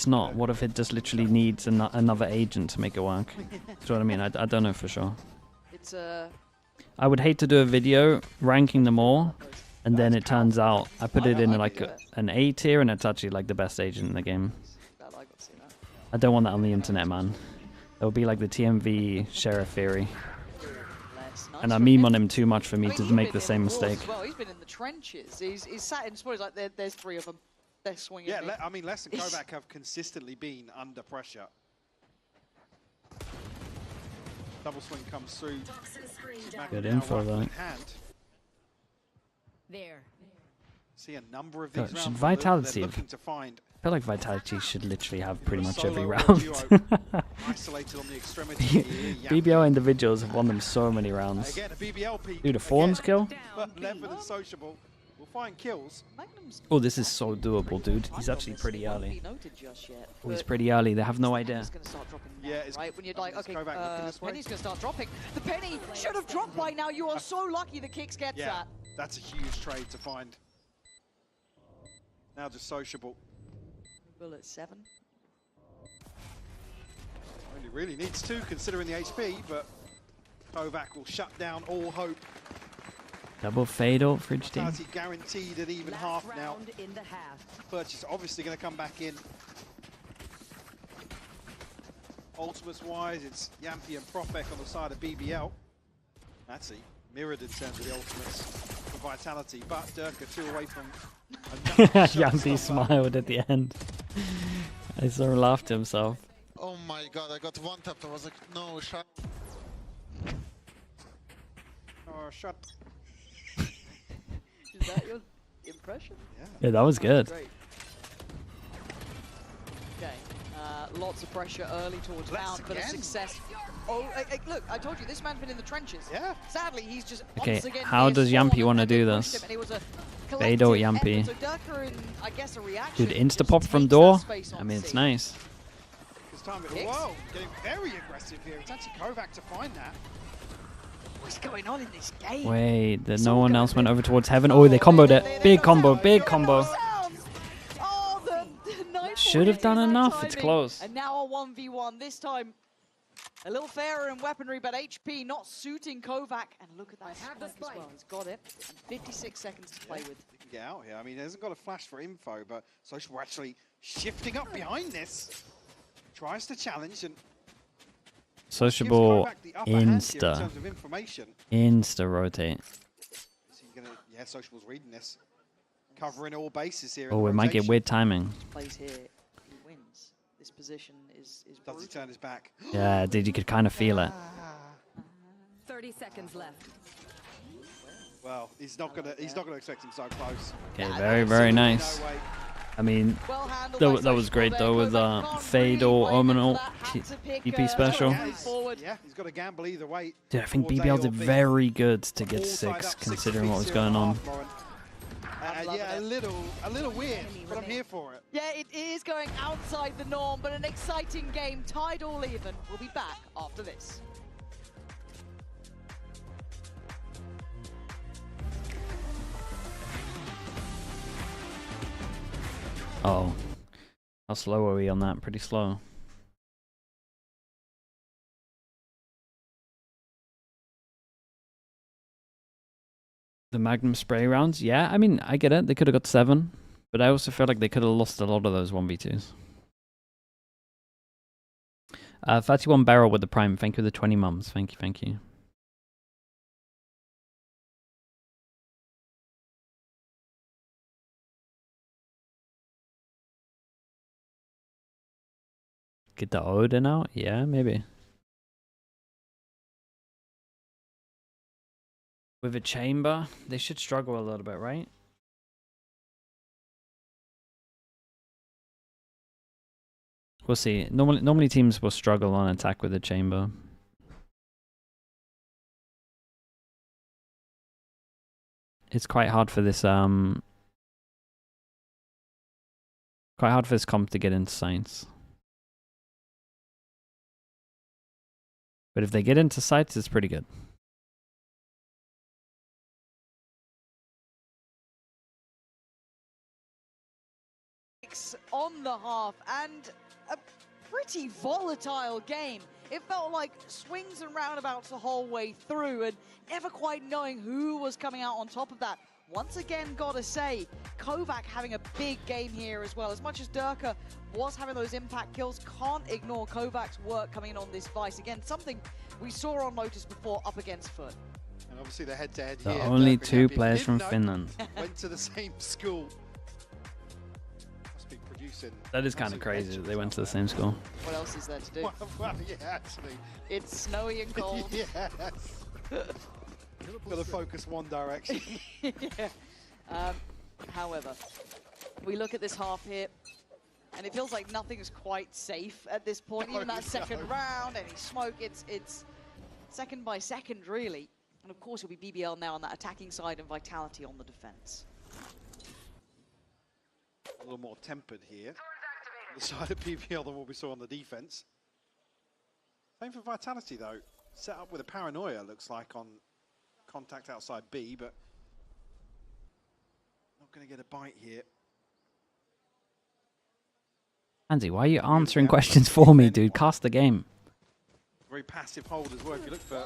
not? What if it just literally needs another agent to make it work? Do you know what I mean? I don't know for sure. It's I would hate to do a video ranking them all, and then it turns out I put it in like an A tier, and it's actually like the best agent in the game. I don't want that on the internet, man. That would be like the TMV Sheriff theory. And I meme on him too much for me to make the same mistake. Well, he's been in the trenches. He's sat in spots like there's 3 of them. They're swinging. Yeah, I mean, Les and Kovac have consistently been under pressure. Double swing comes through. Good info though. There. See a number of these Should rounds Vitality they're have? looking to find. I feel like Vitality should literally have pretty much every Solo round. duo isolated on the extremity here. BBL individuals have won them so many rounds. Again, a BBL peak. Dude, a Fawn's kill? But Levin and Sociable will find kills. Oh, this is so doable, dude. He's actually pretty early. Oh, he's pretty early. They have no idea. Yeah, it's right when you're like, okay, Kovac looking this way. Penny's gonna start dropping. The penny should have dropped by now. You are so lucky the kicks gets Yeah, that. that's a huge trade to find. Now just Sociable. Bullet 7. really needs to, considering the HP, but Kovac will shut down all hope. Double fatal for each team. Vitality guaranteed at even half now. Purchase obviously going to come back in. Ultimates-wise, it's Yampy and Propek on the side of BBL. That's it. Mirrored in terms of the ultimates for Vitality, but Durka 2 away from Yampy smiled at the end. I saw him laugh to himself. Oh my god, I got one tap. I was like, no, shut. Oh, shut. Is that your impression? Yeah, that was good. Great. Okay, lots of pressure early towards Pound, but a success. Oh, look, I told you, this man's been in the trenches. Yeah. Sadly, he's just Okay, once again how does Yampy want to do this? Fade out Yampy. So Durka in, I guess, a reaction. Dude, insta-pop from door? I mean, it's nice. Whoa, getting very aggressive here. It's actually Kovac to find that. What's going on in this game? Wait, no one else went over towards heaven. Oh, they comboed it. Big combo, big combo. Oh, the Should have done enough. It's close. And now a 1v1. This time, a little fairer in weaponry, but HP not suiting Kovac. And look at that spike as well. He's got it. And 56 seconds to play with. He can get out here. I mean, he hasn't got a flash for info, but Social actually shifting up behind this. Tries to challenge and Sociable insta rotate. Yeah, Sociable's reading this, covering all bases here. Oh, we might get weird timing. Plays here, he wins. This position is does he turn his back? Yeah, dude, you could kind of feel it. 30 seconds left. Well, he's not gonna expect him so close. Okay, very, very nice. I mean, that was great though with Fade or Ominal EP special. Yeah, he's got to gamble either way. Dude, I think BBL did very good to get 6 considering what was going on. Yeah, a little weird, but I'm here for it. Yeah, it is going outside the norm, but an exciting game, tied all even. We'll be back after this. Oh, how slow are we on that? Pretty slow. The Magnum spray rounds? Yeah, I mean, I get it. They could have got 7, but I also feel like they could have lost a lot of those 1v2s. 31 barrel with the prime. Thank you for the 20 mums. Thank you, thank you. Get the Odin out? Yeah, maybe. With a chamber, they should struggle a little bit, right? We'll see. Normally teams will struggle on attack with a chamber. It's quite hard for this comp to get into science. But if they get into sites, it's pretty good. On the half, and a pretty volatile game. It felt like swings and roundabouts the whole way through, and never quite knowing who was coming out on top of that. Once again, gotta say, Kovac having a big game here as well. As much as Durka was having those impact kills, can't ignore Kovac's work coming in on this Vice. Again, something we saw on Lotus before up against Foot. And obviously the head-to-head here. The only 2 players from Finland. Went to the same school. Must be producing. That is kind of crazy that they went to the same school. What else is there to do? Well, yeah, actually. It's snowy and cold. Yes. Got to focus one direction. Yeah. However, we look at this half here, and it feels like nothing is quite safe at this point. Even that second round, any smoke, it's second by second, really. And of course, it'll be BBL now on that attacking side and Vitality on the defense. A little more tempered here on the side of BBL than what we saw on the defense. Same for Vitality, though. Set up with a paranoia, looks like, on contact outside B, but not going to get a bite here. Andy, why are you answering questions for me, dude? Cast the game. very passive hold as well. If you look for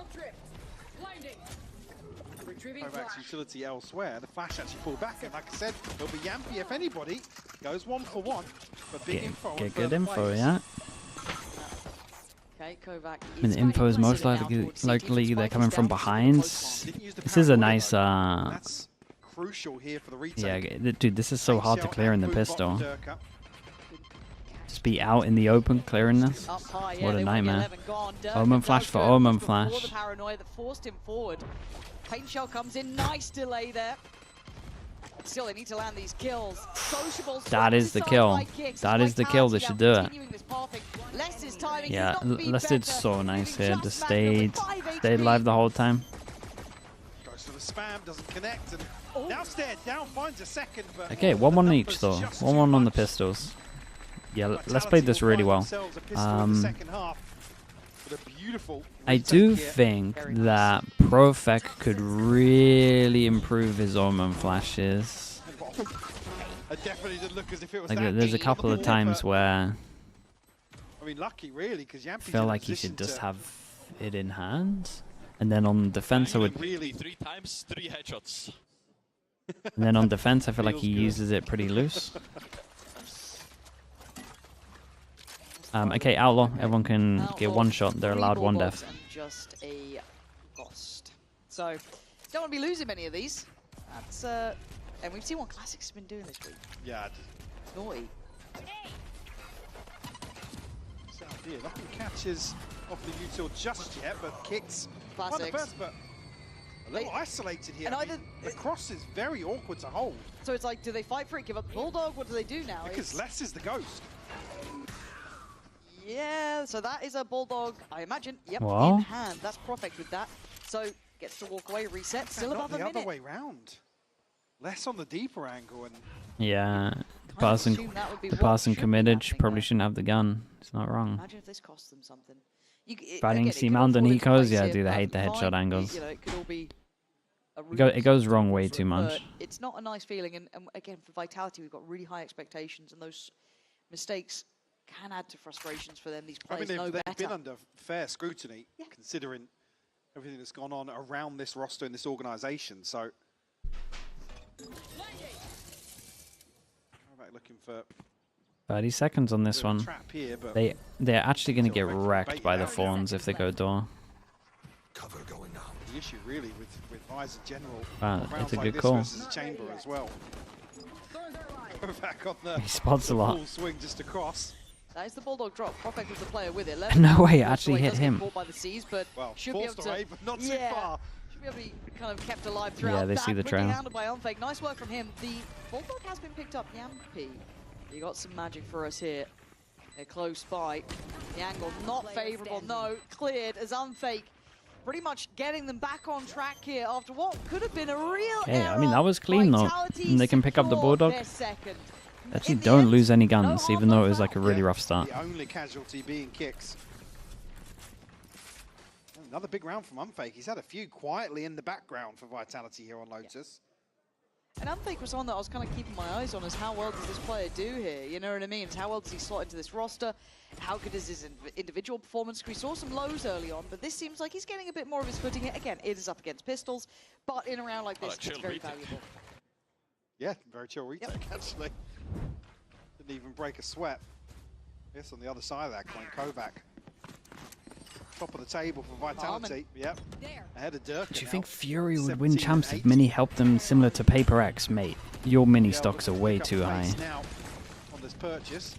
Kovac's utility elsewhere, the flash actually pulled back, and like I said, it'll be Yampy if anybody goes 1-for-1. But big info. Get good info, yeah. Okay, Kovac. I mean, the info is most likely they're coming from behind. This is a nice. That's crucial here for the retake. Yeah, dude, this is so hard to clear in the pistol. Just be out in the open clearing this. What a nightmare. Omen flash for Omen flash. The paranoia that forced him forward. Paint shell comes in, nice delay there. Still, they need to land these kills. That is the kill. That is the kill that should do it. Yeah, Les did so nice here. Just stayed live the whole time. Goes for the spam, doesn't connect, and now stared down, finds a second. But Okay, 1-1 each though. 1-1 on the pistols. Yeah, let's play this really well. I do think that Profec could really improve his Omen flashes. Like, there's a couple of times where I mean, lucky really, because Yampy's I feel like he should just have it in hand, and then on defense I would. Really, 3 times 3 headshots. And then on defense, I feel like he uses it pretty loose. Okay, Outlaw. Everyone can get 1 shot. They're allowed 1 death. Just a lost. So, don't want to be losing many of these. That's and we've seen what Classics have been doing this week. Yeah. Naughty. Nothing catches off the util just yet, but kicks. Classics. Not the best, but a little isolated here. I mean, the cross is very awkward to hold. So it's like, do they fight for it, give up the Bulldog? What do they do now? Because Les is the ghost. Yeah, so that is a Bulldog, I imagine. Yep, well, in hand. That's perfect with that. So gets to walk away, reset. Still about a minute. The other way round. Less on the deeper angle. And yeah, the person committed probably shouldn't have the gun. It's not wrong. Imagine if this costs them something. Fighting C-Mount and Ecos, yeah, do the hate the headshot angles. You know, it could all be it goes wrong way too much. It's not a nice feeling, and again, for Vitality, we've got really high expectations, and those mistakes can add to frustrations for them. These players know better. They've been under fair scrutiny, considering everything that's gone on around this roster and this organisation. So, looking for 30 seconds on this one. Here, they're actually going to get wrecked by the Fawns if they go door. Cover going on. The issue really with Eyes in general. It's a like good call. Chamber as well. Back on the he spots a lot. Full swing just across. That is the Bulldog drop. Profec was the player with it. No way, it actually hit him. Caught by the seas, but should be able to. Away, but not too far. Should be able to be kind of kept alive throughout. Yeah, they see the trail. Handled by Unfake. Nice work from him. The Bulldog has been picked up. Yampy, you got some magic for us here. They're close by. The angle not favourable. No, cleared as Unfake. Pretty much getting them back on track here after what could have been a real error. I mean, that was clean though. And they can pick up the Bulldog. Actually, don't lose any guns, even though it was like a really rough start. The only casualty being kicks. Another big round from Unfake. He's had a few quietly in the background for Vitality here on Lotus. And Unfake was one that I was kind of keeping my eyes on, as how well does this player do here? You know what I mean? It's how well does he slot into this roster? How good is his individual performance? We saw some lows early on, but this seems like he's getting a bit more of his footing here. Again, it is up against pistols, but in a round like this, it's very valuable. Yeah, very chill retake, actually. Didn't even break a sweat. Yes, on the other side of that coin, Kovac. Top of the table for Vitality. Yep. Ahead of Dirk. Do you think Fury would win champs if Mini helped them similar to Paper X, mate? Your Mini stocks are way too high. Now on this purchase.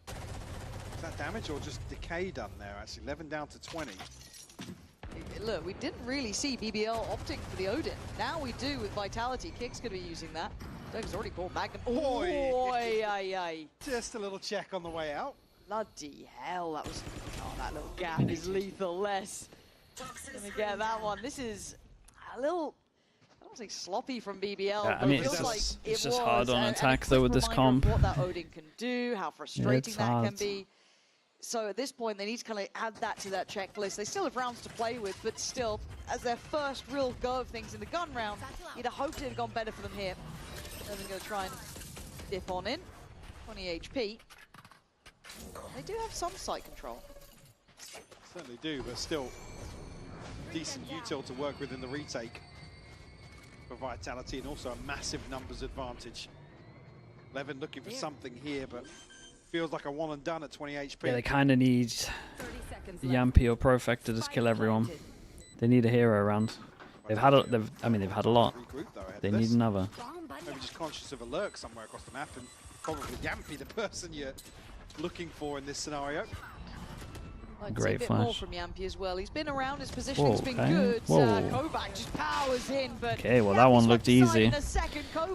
Is that damage or just decay done there? Actually, 11 down to 20. Look, we didn't really see BBL opting for the Odin. Now we do with Vitality. Kick's going to be using that. Dirk has already bought Magnum. Just a little check on the way out. Bloody hell, that was... Oh, that little gap is lethal. Less. Gonna get that one. This is a little... I don't want to say sloppy from BBL, yeah, but I mean, it feels like it's just hard on attack, though, with this comp. What that Odin can do, how frustrating that can be. So at this point, they need to kind of add that to that checklist. They still have rounds to play with, but still, as their first real go of things in the gun round, you'd have hoped it had gone better for them here. They're going to try and dip on in. 20 HP. They do have some site control. Certainly do, but still decent util to work with in the retake for Vitality, and also a massive numbers advantage. Levin looking for something here, but feels like a one and done at 20 HP. Yeah, they kind of need Yampy or Profect to just kill everyone. They need a hero around. They've had a lot. They need another. Maybe just conscious of a lurk somewhere across the map, and probably Yampy the person you're looking for in this scenario. Great flash. More from Yampy as well. He's been around, his positioning's been good. Kovac just powers in, but okay, well that one looked easy. It's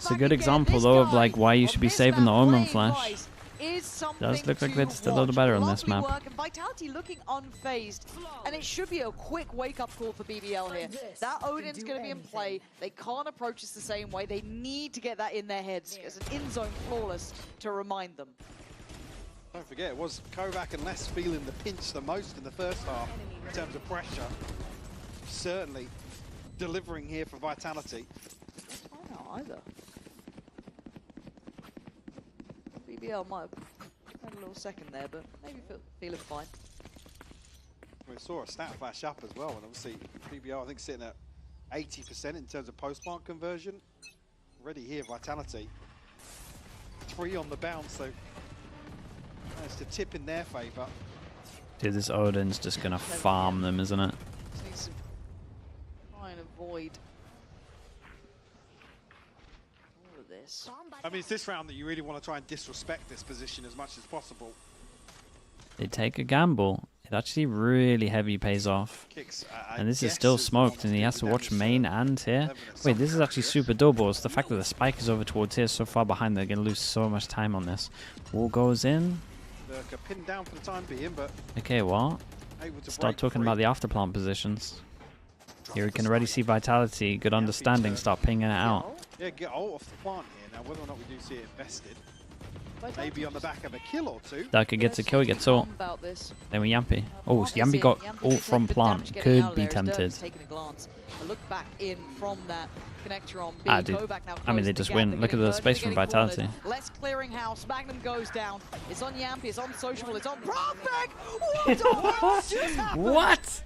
a good example though of like why you should be saving the Omen flash. Does look like they're just a little better on this map. And Vitality looking unfazed, and it should be a quick wake-up call for BBL here. That Odin's going to be in play. They can't approach this the same way. They need to get that in their heads as an in-zone flawless to remind them. Don't forget, it was Kovac and Les feeling the pinch the most in the first half in terms of pressure. Certainly delivering here for Vitality. Oh, no, either. BBL might have had a little second there, but maybe feeling fine. We saw a stat flash up as well, and obviously BBL I think sitting at 80% in terms of post-plant conversion. Already here, Vitality. 3 on the bounce, so it's to tip in their favour. Dude, this Odin's just gonna farm them, isn't it? Just needs to try and avoid all of this. I mean, it's this round that you really want to try and disrespect this position as much as possible. They take a gamble. It actually really heavy pays off. And this is still smoked, and he has to watch main and here. Wait, this is actually super double. It's the fact that the spike is over towards here, so far behind, they're going to lose so much time on this. Wall goes in. Pinned down for the time being, but okay, what? Start talking about the afterplant positions. Here we can already see Vitality. Good understanding. Start pinging it out. Yeah, get ult off the plant here. Now, whether or not we do see it invested, maybe on the back of a kill or two. Darker gets a kill, he gets ult. Then we Yampy. Oh, so Yampy got ult from plant. Could be tempted. Look back in from that connector on B. Dude. I mean, they just win. Look at the space from Vitality. Let's clearing house. Magnum goes down. It's on Yampy. It's on Sociable. It's on Profect. What just happened? What?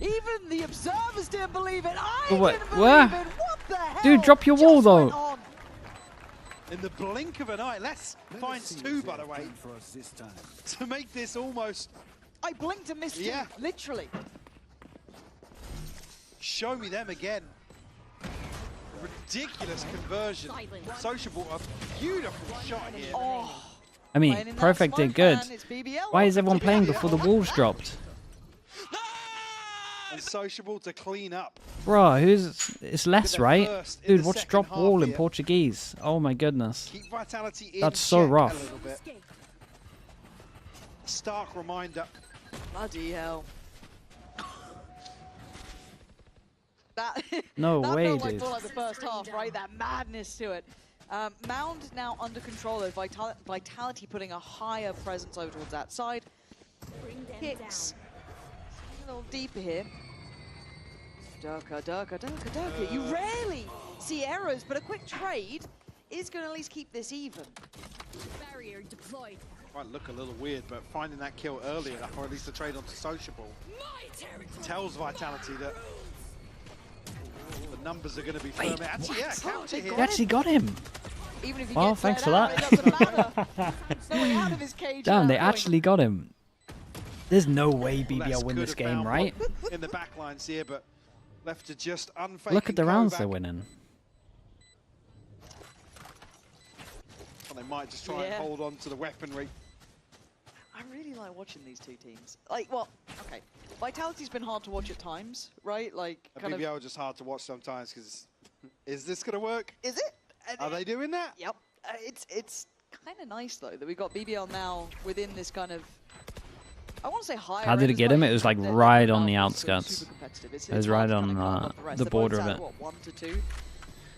Even the observers didn't believe it. I What? didn't believe it. What the hell? Dude, drop your wall though. In the blink of an eye, Les finds 2, by the way, to make this almost... I blinked and missed 2, literally. Show me them again. Ridiculous conversion. Sociable, a beautiful shot here. Oh. I mean, Perfect did good. Why is everyone playing before the walls dropped? And Sociable to clean up. Bro, it's less, right? Dude, watch drop wall in Portuguese. Oh my goodness. Keep Vitality in That's so rough. a little bit. Stark reminder. Bloody hell. That, no that way, felt dude. Like the first half, right? That madness to it. Mound now under control, though. Vitality putting a higher presence over towards that side. Hicks. A little deeper here. Durka. You rarely see errors, but a quick trade is going to at least keep this even. Barrier deployed. Might look a little weird, but finding that kill earlier, or at least the trade onto Sociable, tells Vitality that the numbers are going to be firm. Actually, yeah, counter here. They actually got him. Even if he well, gets thanks for out, that. it doesn't matter. So we're out of his cage. Damn, they actually got him. There's no way BBL win this game, right? In the back lines here, but left to just unfake. Look at the rounds they're winning. Well, they might just try and hold on to the weaponry. I really like watching these two teams. Like, well, okay. Vitality's been hard to watch at times, right? Like, kind of. BBL just hard to watch sometimes because is this going to work? Is it? Are they doing that? Yep. It's kind of nice, though, that we got BBL now within this kind of. I want to say higher. How did it get him? It was like right on the outskirts. It was right on the border of it. What, 1 to 2?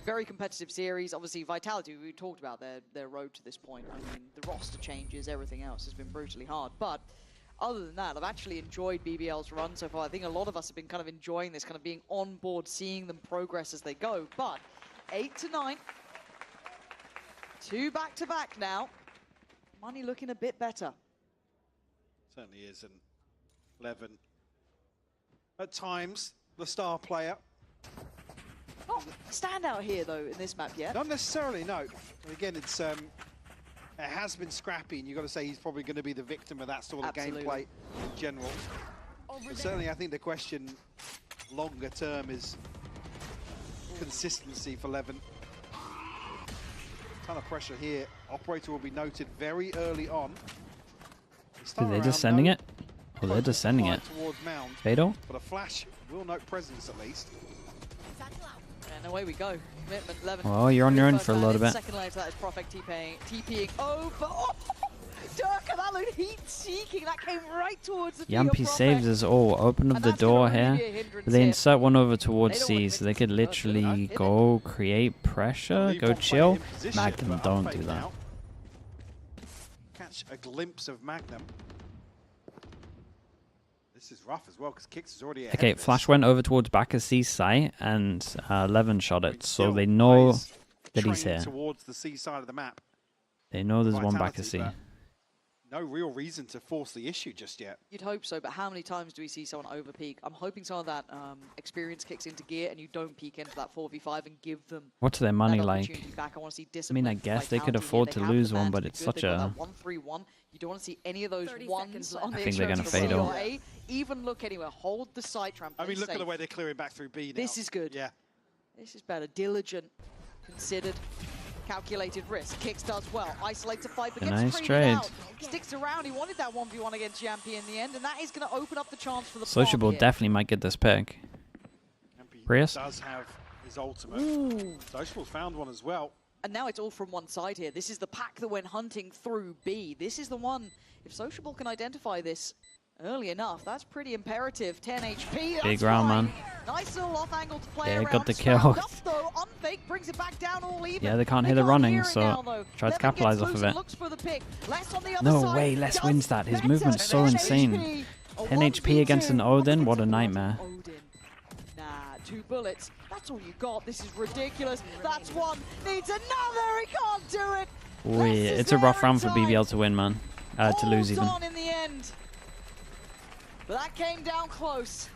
Very competitive series. Obviously, Vitality, we talked about their road to this point. I mean, the roster changes, everything else has been brutally hard. But other than that, I've actually enjoyed BBL's run so far. I think a lot of us have been kind of enjoying this, kind of being on board, seeing them progress as they go. But 8 to 9, 2 back-to-back now. Money looking a bit better. Certainly is, and Levin at times, the star player. Not standout here though in this map yet. Not necessarily, no. And again, it's it has been scrappy, and you've got to say he's probably going to be the victim of that sort of gameplay in general. But certainly, I think the question longer term is consistency for Levin. Ton of pressure here. Operator will be noted very early on. Are they just sending it? Oh, they're just sending it. Fatal? But a flash will note presence at least. And away we go. Commitment, Levin. Oh, you're on your own for a little bit. Second layer to that is Prophet TPing over. Oh, Durka, that looked heat-seeking. That came right towards the Yampy saves us all. Open up the door here. They insert one over towards C, so they could literally go create pressure, go chill. Magnum, don't do that. Catch a glimpse of Magnum. This is rough as well because Kicks is already ahead. Okay, Flash went over towards back of C site and Levin shot it, so they know that he's here. Towards the C side of the map. They know there's one back of C. No real reason to force the issue just yet. You'd hope so, but how many times do we see someone over peak? I'm hoping some of that experience kicks into gear and you don't peek into that 4v5 and give them. What's their money like? Back. I want to see I mean, I guess they could afford to lose one, but it's such a... 1-3-1. You don't want to see any of those ones on the I think they're going to fade out. Even look anywhere. Hold the side tramp. I mean, look at the way they're clearing back through B now. This is good. Yeah. This is better. Diligent, considered, calculated risk. Kicks does well. Isolates a fight, but gets nice trade. Out. Sticks around. He wanted that 1v1 against Yampy in the end, and that is going to open up the chance for the Sociable definitely might get this pick. Prius does have his ultimate. Ooh. Sociable's found one as well. And now it's all from one side here. This is the pack that went hunting through B. This is the one. If Sociable can identify this early enough, that's pretty imperative. 10 HP. Big round, man. Nice little off angle to play yeah, around. Got the kill. Though, unfake, brings it back down all even. Yeah, they can't hear the running, so try to capitalize off of it. No way, Les wins that. His movement's so insane. 10 HP against an Odin, what a nightmare. Nah, 2 bullets. That's all you got. This is ridiculous. That's one. Needs another. He can't do it. It's a rough round for BBL to win, man. To lose even. In the end. But that came down close.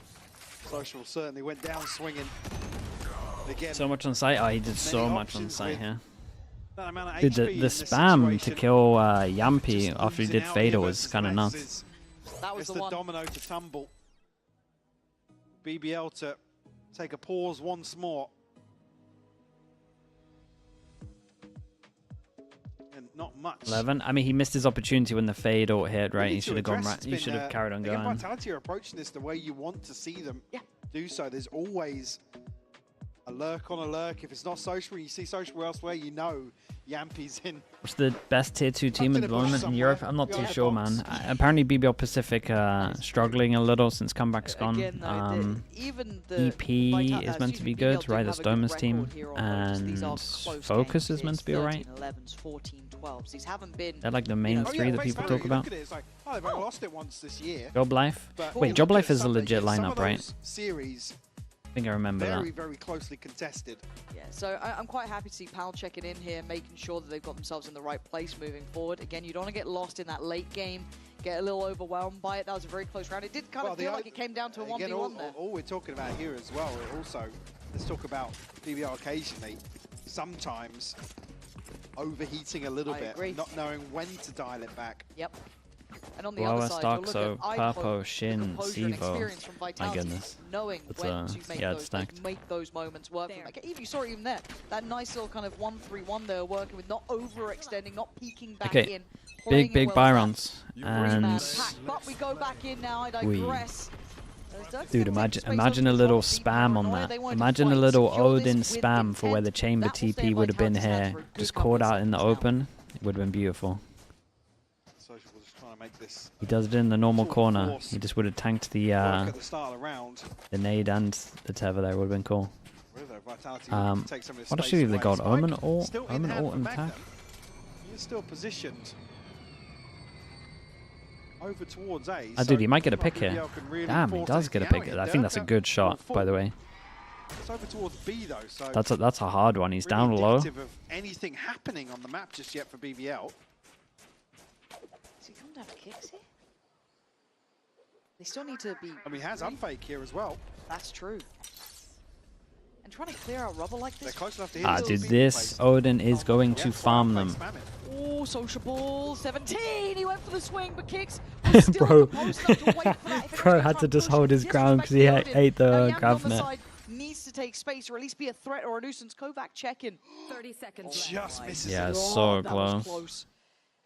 Social certainly went down swinging. Again, so much on site. Oh, he did so much on site here. Dude, the spam to kill Yampy after he did Fatal was kind of nuts. That was the domino to tumble. BBL to take a pause once more. And not much. 11. I mean, he missed his opportunity when the Fatal hit, right? He should have gone right. He should have carried on going. Vitality are approaching this the way you want to see them do so. There's always a lurk on a lurk. If it's not Social, you see Social elsewhere, you know Yampy's in. What's the best tier 2 team at the moment in Europe? I'm not too sure, man. Apparently BBL Pacific struggling a little since comeback's gone. EP is meant to be good, right? That's Doma's team. And Focus is meant to be alright. They're like the main 3 that people talk about. They've only lost it once this year. Job Life? Wait, Job Life is a legit lineup, right? Series. I think I remember that. Very closely contested. Yeah, so I'm quite happy to see Pal checking in here, making sure that they've got themselves in the right place moving forward. Again, you don't want to get lost in that late game, get a little overwhelmed by it. That was a very close round. It did kind of feel like it came down to a 1v1 there. All we're talking about here as well, also, let's talk about BBL occasionally, sometimes overheating a little bit, not knowing when to dial it back. Yep. And on the other side, so Purpo, Shin, Sivo. My goodness. Knowing when to make those moments work. You saw it even there. That nice little kind of 1-3-1 they were working with, not overextending, not peeking back in. Big buy rounds. And but we go back in now, I digress. Dude, imagine a little spam on that. Imagine a little Odin spam for where the chamber TP would have been here. Just caught out in the open. It would have been beautiful. He does it in the normal corner. He just would have tanked the nade and the tether there. Would have been cool. What else have they got? Omen ult and attack? He's still positioned over towards A. Dude, he might get a pick here. Damn, he does get a pick. I think that's a good shot, by the way. It's over towards B though, so that's a hard one. He's down low. Of anything happening on the map just yet for BBL. Is he coming down to kicks here? They still need to be... I mean, he has Unfake here as well. That's true. And trying to clear out rubble like this... They're close enough to hit Dude, this Odin is going to farm them. Oh, sociable 17. He went for the swing, but kicks. Bro, bro had to just hold his ground because he ate the grav net. Needs to take space or at least be a threat or a nuisance. Kovac checking. 30 seconds Just left. misses. Yeah, it. so That was close. close.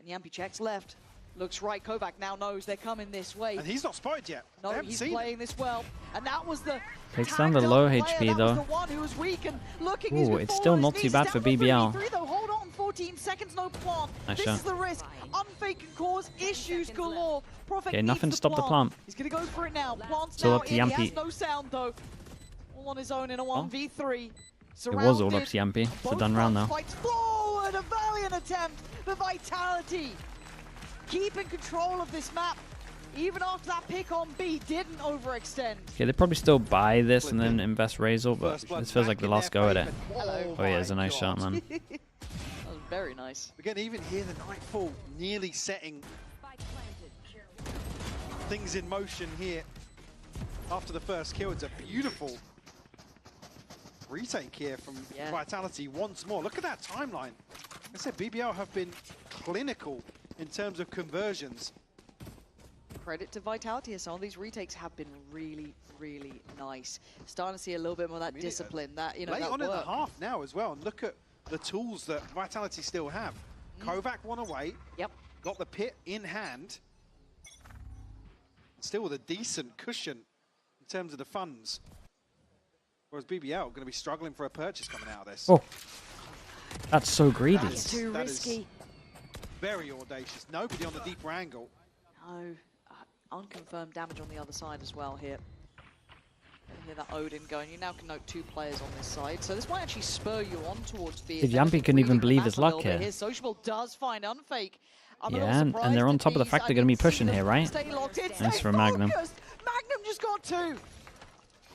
And Yampy checks left. Looks right. Kovac now knows they're coming this way. And he's not spotted yet. No, he's playing this well. And that was the... Takes down the low HP though. Ooh, it's still not too bad for BBL. Hold on, 14 seconds, no plant. Nice This shot. is the risk. Unfake can cause issues galore. Okay, nothing to stop the plant. He's gonna go for it now. Plant's Still now up to in. He Yampy. has no sound though. All on his own in a 1v3. It was all up to Yampy. It's a done round now. Fights forward, a valiant attempt. The Vitality keeping control of this map. Even after that pick on B didn't overextend. Okay, they probably still buy this and then invest Razor, but this feels like the last go at it. Hello. Oh yeah, it's a nice shot, man. That was very nice. Again, even here, the Nightfall nearly setting things in motion here. After the first kill, it's a beautiful retake here from Vitality once more. Look at that timeline. Like I said, BBL have been clinical in terms of conversions. Credit to Vitality, some of these retakes have been really, really nice. Starting to see a little bit more of that discipline, that, you know, late that on work. in the half now as well, and look at the tools that Vitality still have. Kovac won away. Yep. Got the pit in hand. Still with a decent cushion in terms of the funds. Whereas BBL going to be struggling for a purchase coming out of this. Oh, that's so greedy. It's too risky. Very audacious. Nobody on the deeper angle. No, unconfirmed damage on the other side as well here. You hear that Odin going. You now can note 2 players on this side, so this might actually spur you on towards B. If Yampy couldn't even believe his luck here. Sociable does find Unfake. Yeah, and they're on top of the fact they're going to be pushing here, right? Nice for Magnum. Magnum just got 2.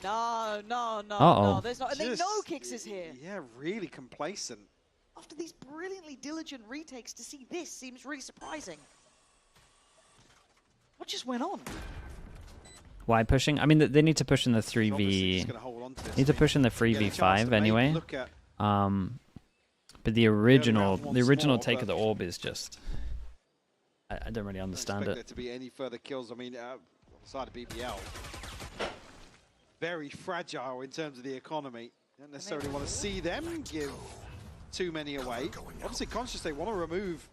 No, Uh-oh. there's not. And they know Kicks is here. Yeah, really complacent. After these brilliantly diligent retakes, to see this seems really surprising. What just went on? Why pushing? I mean, they need to push in the 3v. Need to push in the 3v5 anyway. But the original take of the orb is just. I don't really understand it. it. To be any further kills? I mean, outside of BBL, very fragile in terms of the economy. Don't necessarily want to see them give too many away. Obviously, conscious they want to remove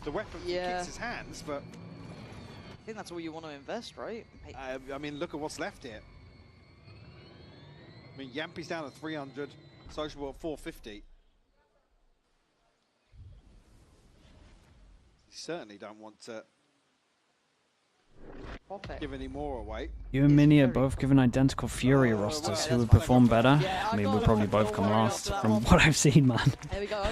the weapon from Kicks' hands, but. I think that's all you want to invest, right? I mean, look at what's left here. I mean, Yampy's down at 300, Sociable at 450. You certainly don't want to give any more away. You and Mini are both given identical Fury rosters. Who would perform better? I mean, we'll probably both come last from what I've seen, man.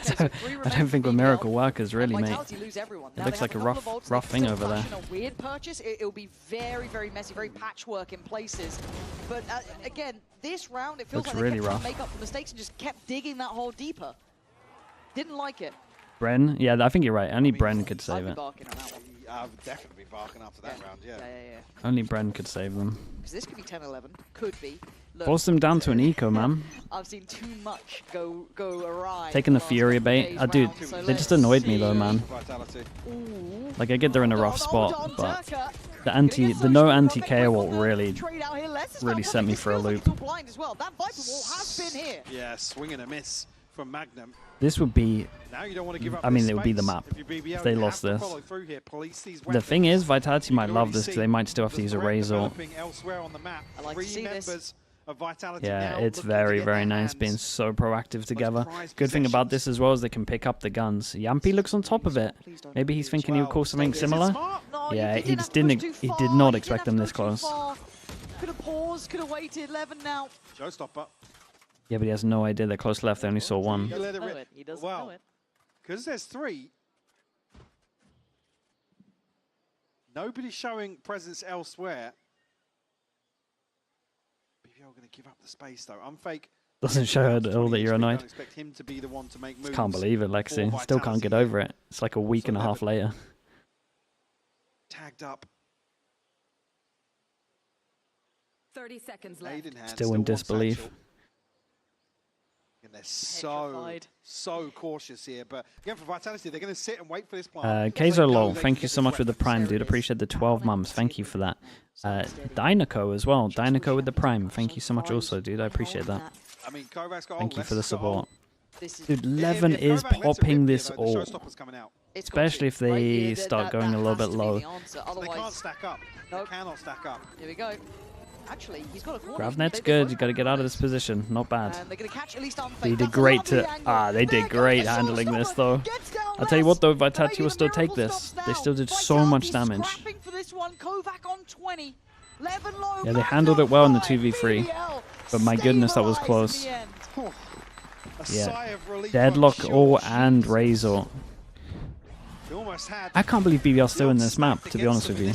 So, I don't think we're miracle workers, really, mate. It looks like a rough thing over there. A weird purchase. It'll be very, very messy, very patchwork in places. But again, this round, it feels like they kept trying to make up for mistakes and just kept digging that hole deeper. Didn't like it. Bren? Yeah, I think you're right. Only Bren could save it. I've definitely been barking after that round, yeah. Only Bren could save them. Because this could be 10-11. Could be. Force them down to an eco, man. I've seen too much go awry. Taking the Fury bait. Dude, they just annoyed me though, man. Like, I get they're in a rough spot, but the no anti-KO ult really sent me for a loop. Yeah, swing and a miss from Magnum. This would be, now you don't want to give up I mean, it would be the map if they lost this. The thing is, Vitality might love this because they might still have to use a Razor. I like to see this. Yeah, it's very, very nice being so proactive together. Good thing about this as well is they can pick up the guns. Yampy looks on top of it. Maybe he's thinking he would call something similar. Yeah, he did not expect them this close. Could have paused, could have waited. 11 now. Showstopper. Yeah, but he has no idea they're close left. They only saw 1. He doesn't know it. He doesn't know it. Because there's 3. Nobody's showing presence elsewhere. BBL going to give up the space though. Unfake doesn't show at all that you're annoyed. Expect him to be the one to make moves. Can't believe it, Lexi. Still can't get over it. It's like a week and a half later. Tagged up. 30 seconds left. Still in disbelief. And they're so cautious here. But again, for Vitality, they're going to sit and wait for this plant. Kaiser Lol, thank you so much for the Prime, dude. Appreciate the 12 months. Thank you for that. Dynaco as well. Dynaco with the Prime. Thank you so much also, dude. I appreciate that. I mean, Kovac's got Thank you for the support. Dude, Levin is popping this all. Especially if they start going a little bit low. They can't stack up. They cannot stack up. Here we go. Actually, he's got a corner. Gravnet's good. You got to get out of this position. Not bad. They're going to catch at least They did great to. They did great handling this though. I'll tell you what though, Vitality will still take this. They still did so much damage. Yeah, they handled it well in the 2v3. But my goodness, that was close. Yeah. Deadlock all and Razor. I can't believe BBL's still in this map, to be honest with you.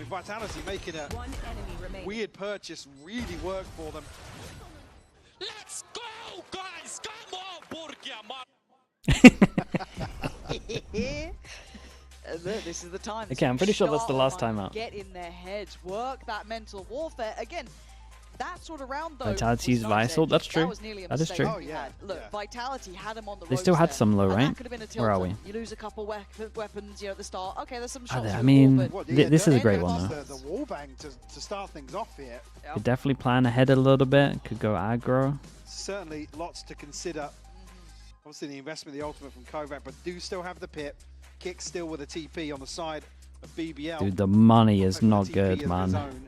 Vitality making a weird purchase really work for them. Let's go, guys! Come on, Look, this is the time. Okay, I'm pretty sure that's the last time out. Get in their heads, work that mental warfare again. That sort of round though. Vitality's Visal, that's true. That is true. Oh, yeah. Look, Vitality had him on the They still had some low, right? Where are we? You lose a couple weapons, you know, at the start. Okay, there's some shots. I mean, this is a great one though. The wall bang to start things off here. Could definitely plan ahead a little bit. Could go aggro. Certainly lots to consider. Obviously the investment, the ultimate from Kovac, but do still have the pit. Kick still with a TP on the side of BBL. Dude, the money is not good, man.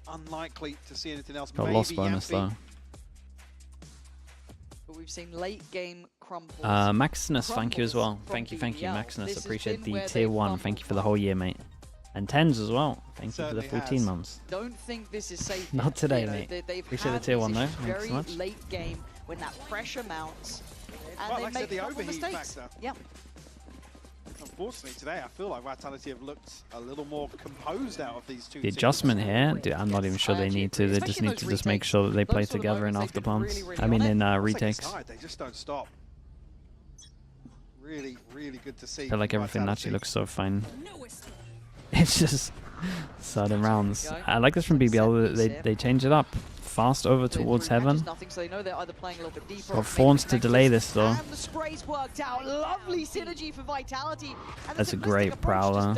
Unlikely to see anything else. Got lost bonus though. But we've seen late game crumbles. Maximus, thank you as well. Thank you, Maximus. Appreciate the tier 1. Thank you for the whole year, mate. And 10s as well. Thank you for the 14 months. Don't think this is safe. Not today, mate. Appreciate the tier 1 though. Thank you so much. Late game when that pressure mounts and well, they like make the couple overheat mistakes. Factor. Yep. Unfortunately, today I feel like Vitality have looked a little more composed out of these two The teams. adjustment here, dude, I'm not even sure they need to. They just need to just make sure that they play together in after plants. I mean, in retakes. They just don't stop. Really, really good to see. I feel like everything actually looks so fine. It's just sudden rounds. I like this from BBL. They change it up. Fast over towards heaven. Got Fawns to delay this though. That's a great Prowler.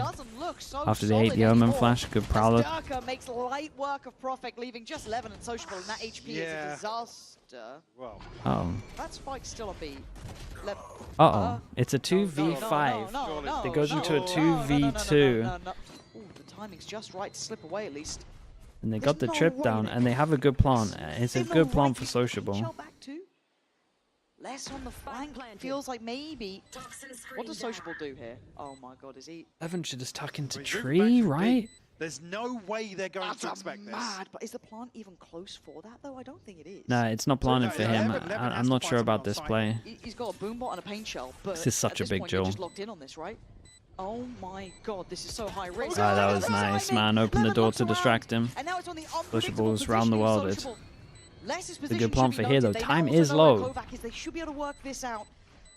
After the 8 Yeoman flash, good Prowler. Makes light work of Profek, leaving just 11 and Sociable, and that HP is a disaster. Oh. That spike's still a beat. Uh-oh. It's a 2v5. It goes into a 2v2. Ooh, the timing's just right to slip away at least. And they got the trip down, and they have a good plant. It's a good plant for Sociable. Less on the flank. Feels like maybe. What does Sociable do here? Oh my god, is he? Evan should just tuck into tree, right? There's no way they're going to expect this. But is the plant even close for that though? I don't think it is. No, it's not planted for him. I'm not sure about this play. He's got a boombot and a paint shell, but this is such a big jewel. jewel. Just locked in on this, right? Oh my god, this is so high risk. Ah, that was nice, man. Open the door to distract him. Sociables round the world. It's a good plant for here, though. Time is low. They should be able to work this out.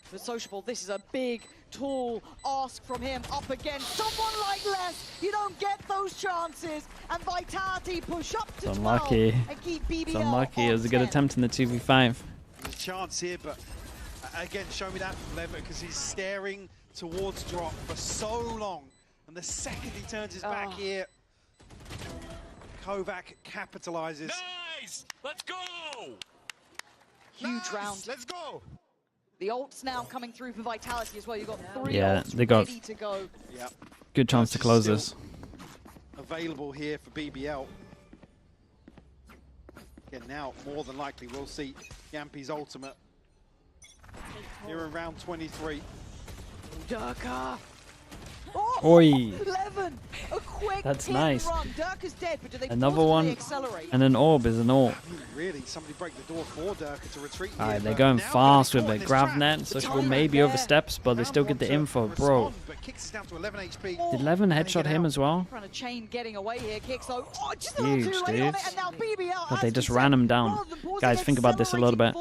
For Sociable, this is a big, tall ask from him up against someone like Les. You don't get those chances. And Vitality push up to 12 and keep BBL It's unlucky. It was a good attempt in the 2v5. There's a chance here, but again, show me that from Levin because he's staring towards drop for so long, and the second he turns his back here, Kovac capitalizes. Nice! Let's go! Huge round. Let's go! The ult's now coming through for Vitality as well. You've got 3 ults they got ready to go. Yep. Good chance to close this. Available here for BBL. Again, now more than likely we'll see Yampi's ultimate here in round 23. Durka! Oi! 11! A quick That's nice. Run. Durka's dead, but do they Another one, accelerate? and an orb is an orb. I mean, really, somebody break the door for Durka to retreat. Alright, they're going fast with it. Gravnet, Sociable maybe oversteps, but they still get the info, bro. Did 11 headshot him as well? Huge, dude. But they just ran him down. Guys, think about this a little bit.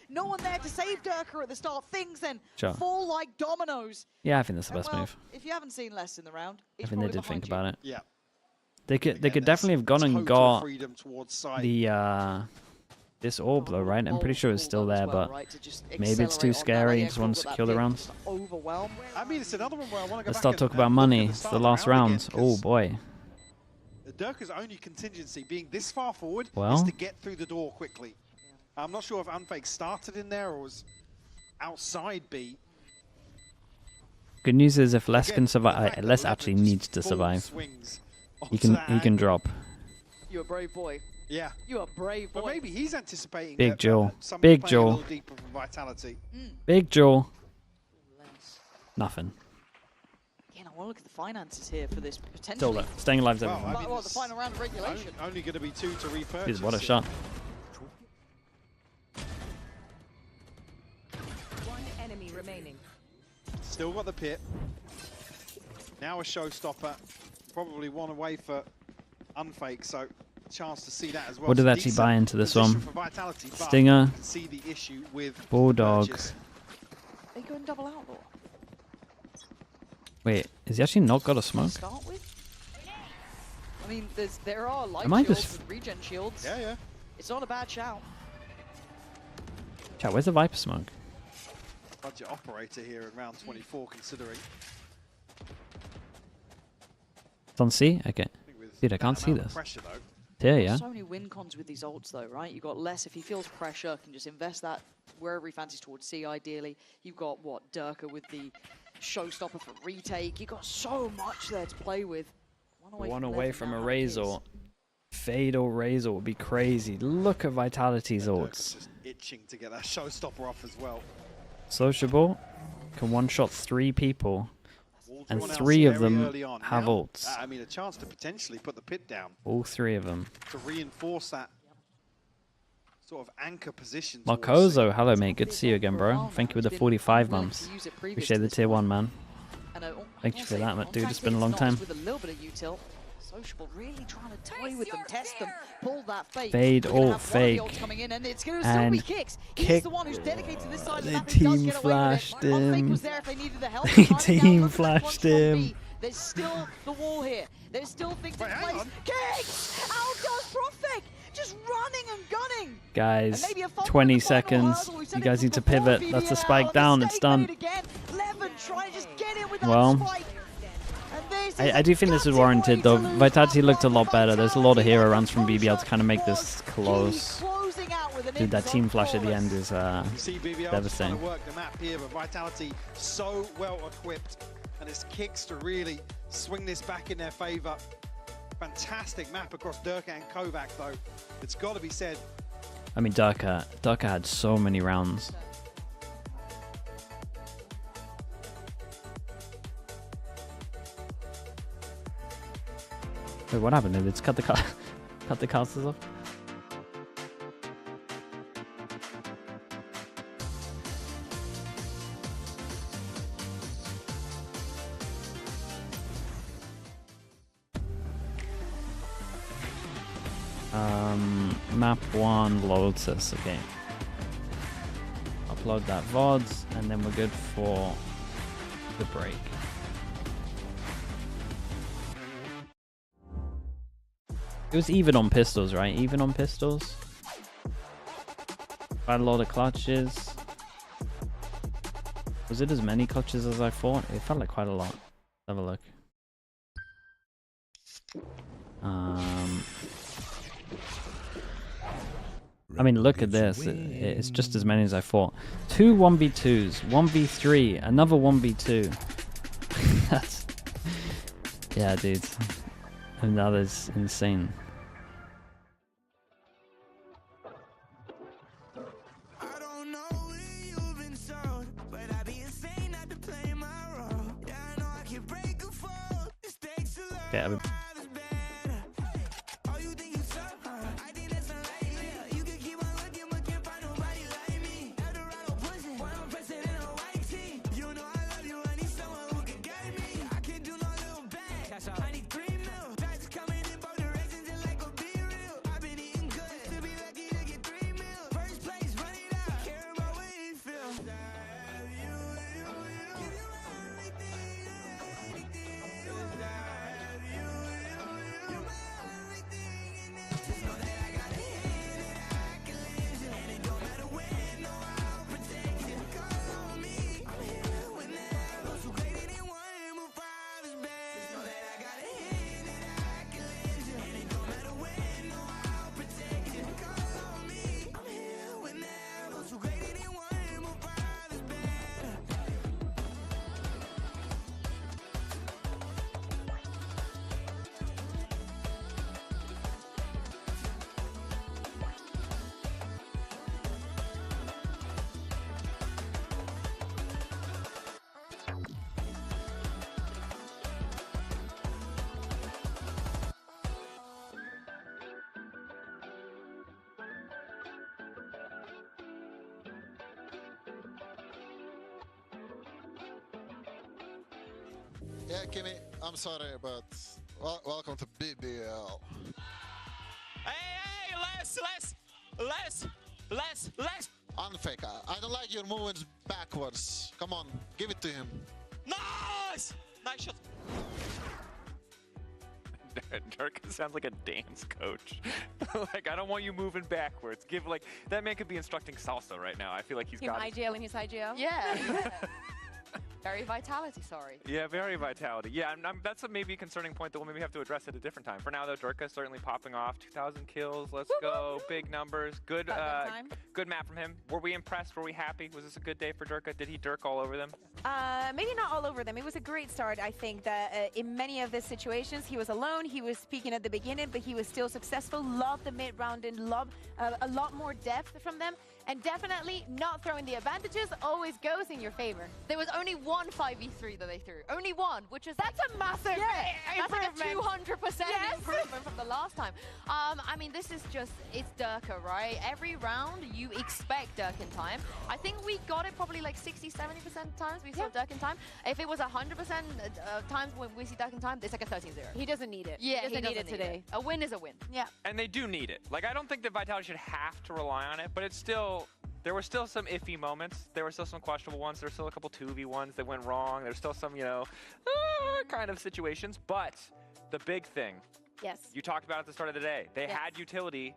No one there to save Durka at the start. Things then fall like dominoes. Yeah, I think that's the best move. If you haven't seen less in the round, I think they did think about it. Yeah. They could definitely have gone and got the this orb though, right? I'm pretty sure it's still there, but maybe it's too scary. Just want to secure the rounds. I mean, it's another one where I want to go Let's start talking about money. It's the last round. Oh boy. Durka's only contingency being this far forward Well, is to get through the door quickly. I'm not sure if Unfake started in there or was outside B. Good news is if Les can survive, Les actually needs to survive. He can drop. You're a brave boy. Yeah. You're a brave boy. But maybe he's anticipating Big Joel. Big Big Joel. Deeper for Vitality. Big Joel. Nothing. Again, I want to look at the finances here for this potentially. Still though, staying alive is Well, everything. I mean, Well, the final round of regulation. Only going to be 2 to repurchase. Jeez, what a shot. One enemy remaining. Still got the pit. Now a showstopper. Probably one away for Unfake, so chance to see that as well. What did actually buy into this one? Stinger. See the issue with Bulldog. They go and double outlaw. Wait, has he actually not got a smoke? Start with? I mean, there are light Am I shields just... and regen shields. Yeah, yeah. It's not a bad shout. Chat, where's the Viper smoke? Budget operator here in round 24, considering. It's on C? Okay. Dude, I can't see this. Pressure, though. Here, yeah. So many win cons with these ults, though, right? You've got less if he feels pressure, can just invest that wherever he fancies towards C, ideally. You've got, what, Durka with the showstopper for retake. You've got so much there to play with. One away from a Razor. Fatal Razor would be crazy. Look at Vitality's ults. Just itching to get that showstopper off as well. Sociable can one-shot 3 people. And 3 of them have ults. I mean, a chance to potentially put the pit down. All 3 of them. To reinforce that sort of anchor position. Marcozo, hello mate, good to see you again, bro. Thank you for the 45 months. Appreciate the tier 1, man. Thank you for that, man. Dude, it's been a long time. Sociable really trying to toy with them, test them, pull that fake. Fade ult fake. And it's going And to Kicks. He's the one who's dedicated to this side of the map. team flashed him. Was there if they needed the help. Team flashed him. There's still the wall here. There's still things in place. Kicks! Outdoes Profig! Just running and gunning. Guys, 20 seconds. You guys need to pivot. That's a spike down. It's done. Well, I do think this is warranted, though. Vitality looked a lot better. There's a lot of hero runs from BBL to kind of make this close. Dude, that team flash at the end is devastating. Work the map here, but Vitality so well equipped, and it's Kicks to really swing this back in their favor. Fantastic map across Durka and Kovac, though. It's got to be said. I mean, Durka had so many rounds. Wait, what happened? Did it cut the casters off? Map 1 Lotus, okay. Upload that VODs and then we're good for the break. It was even on pistols, right? Even on pistols. Quite a lot of clutches. Was it as many clutches as I thought? It felt like quite a lot. Let's have a look. I mean, look at this. It's just as many as I thought. 2 1v2s, 1v3, another 1v2. That's... Yeah, dude. And that is insane. Okay, Yeah, Kimmy, I'm sorry, but welcome to BBL. Hey, less. Unfake, I don't like your movements backwards. Come on, give it to him. Nice shot. Durka sounds like a dance coach. Like, I don't want you moving backwards. Give, like, that man could be instructing salsa right now. I feel like he's got IGL in his IGL. Yeah. Very Vitality, sorry. Yeah, very Vitality. Yeah, that's a maybe concerning point that we'll maybe have to address at a different time. For now, though, Durka certainly popping off. 2,000 kills. Let's go. Big numbers. Good good map from him. Were we impressed? Were we happy? Was this a good day for Durka? Did he Dirk all over them? Maybe not all over them. It was a great start. I think that in many of these situations, he was alone. He was speaking at the beginning, but he was still successful. Loved the mid-round and loved a lot more depth from them. And definitely not throwing the advantages always goes in your favor. There was only one 5v3 that they threw. Only one, which is that's a massive that's like a improvement. 200% improvement from the last time. I mean, this is just, it's Durka, right? Every round you expect Durk in time. I think we got it probably like 60-70% times we saw Durk in time. If it was 100% times when we see Durk in time, it's like a 13-0. He doesn't need it. Yeah, he doesn't need it today. A win is a win. Yeah. And they do need it. Like, I don't think that Vitality should have to rely on it, but it's still, there were still some iffy moments. There were still some questionable ones. There were still a couple 2v1s that went wrong. There's still some, you know, kind of situations. But the big thing, you talked about at the start of the day, they had utility.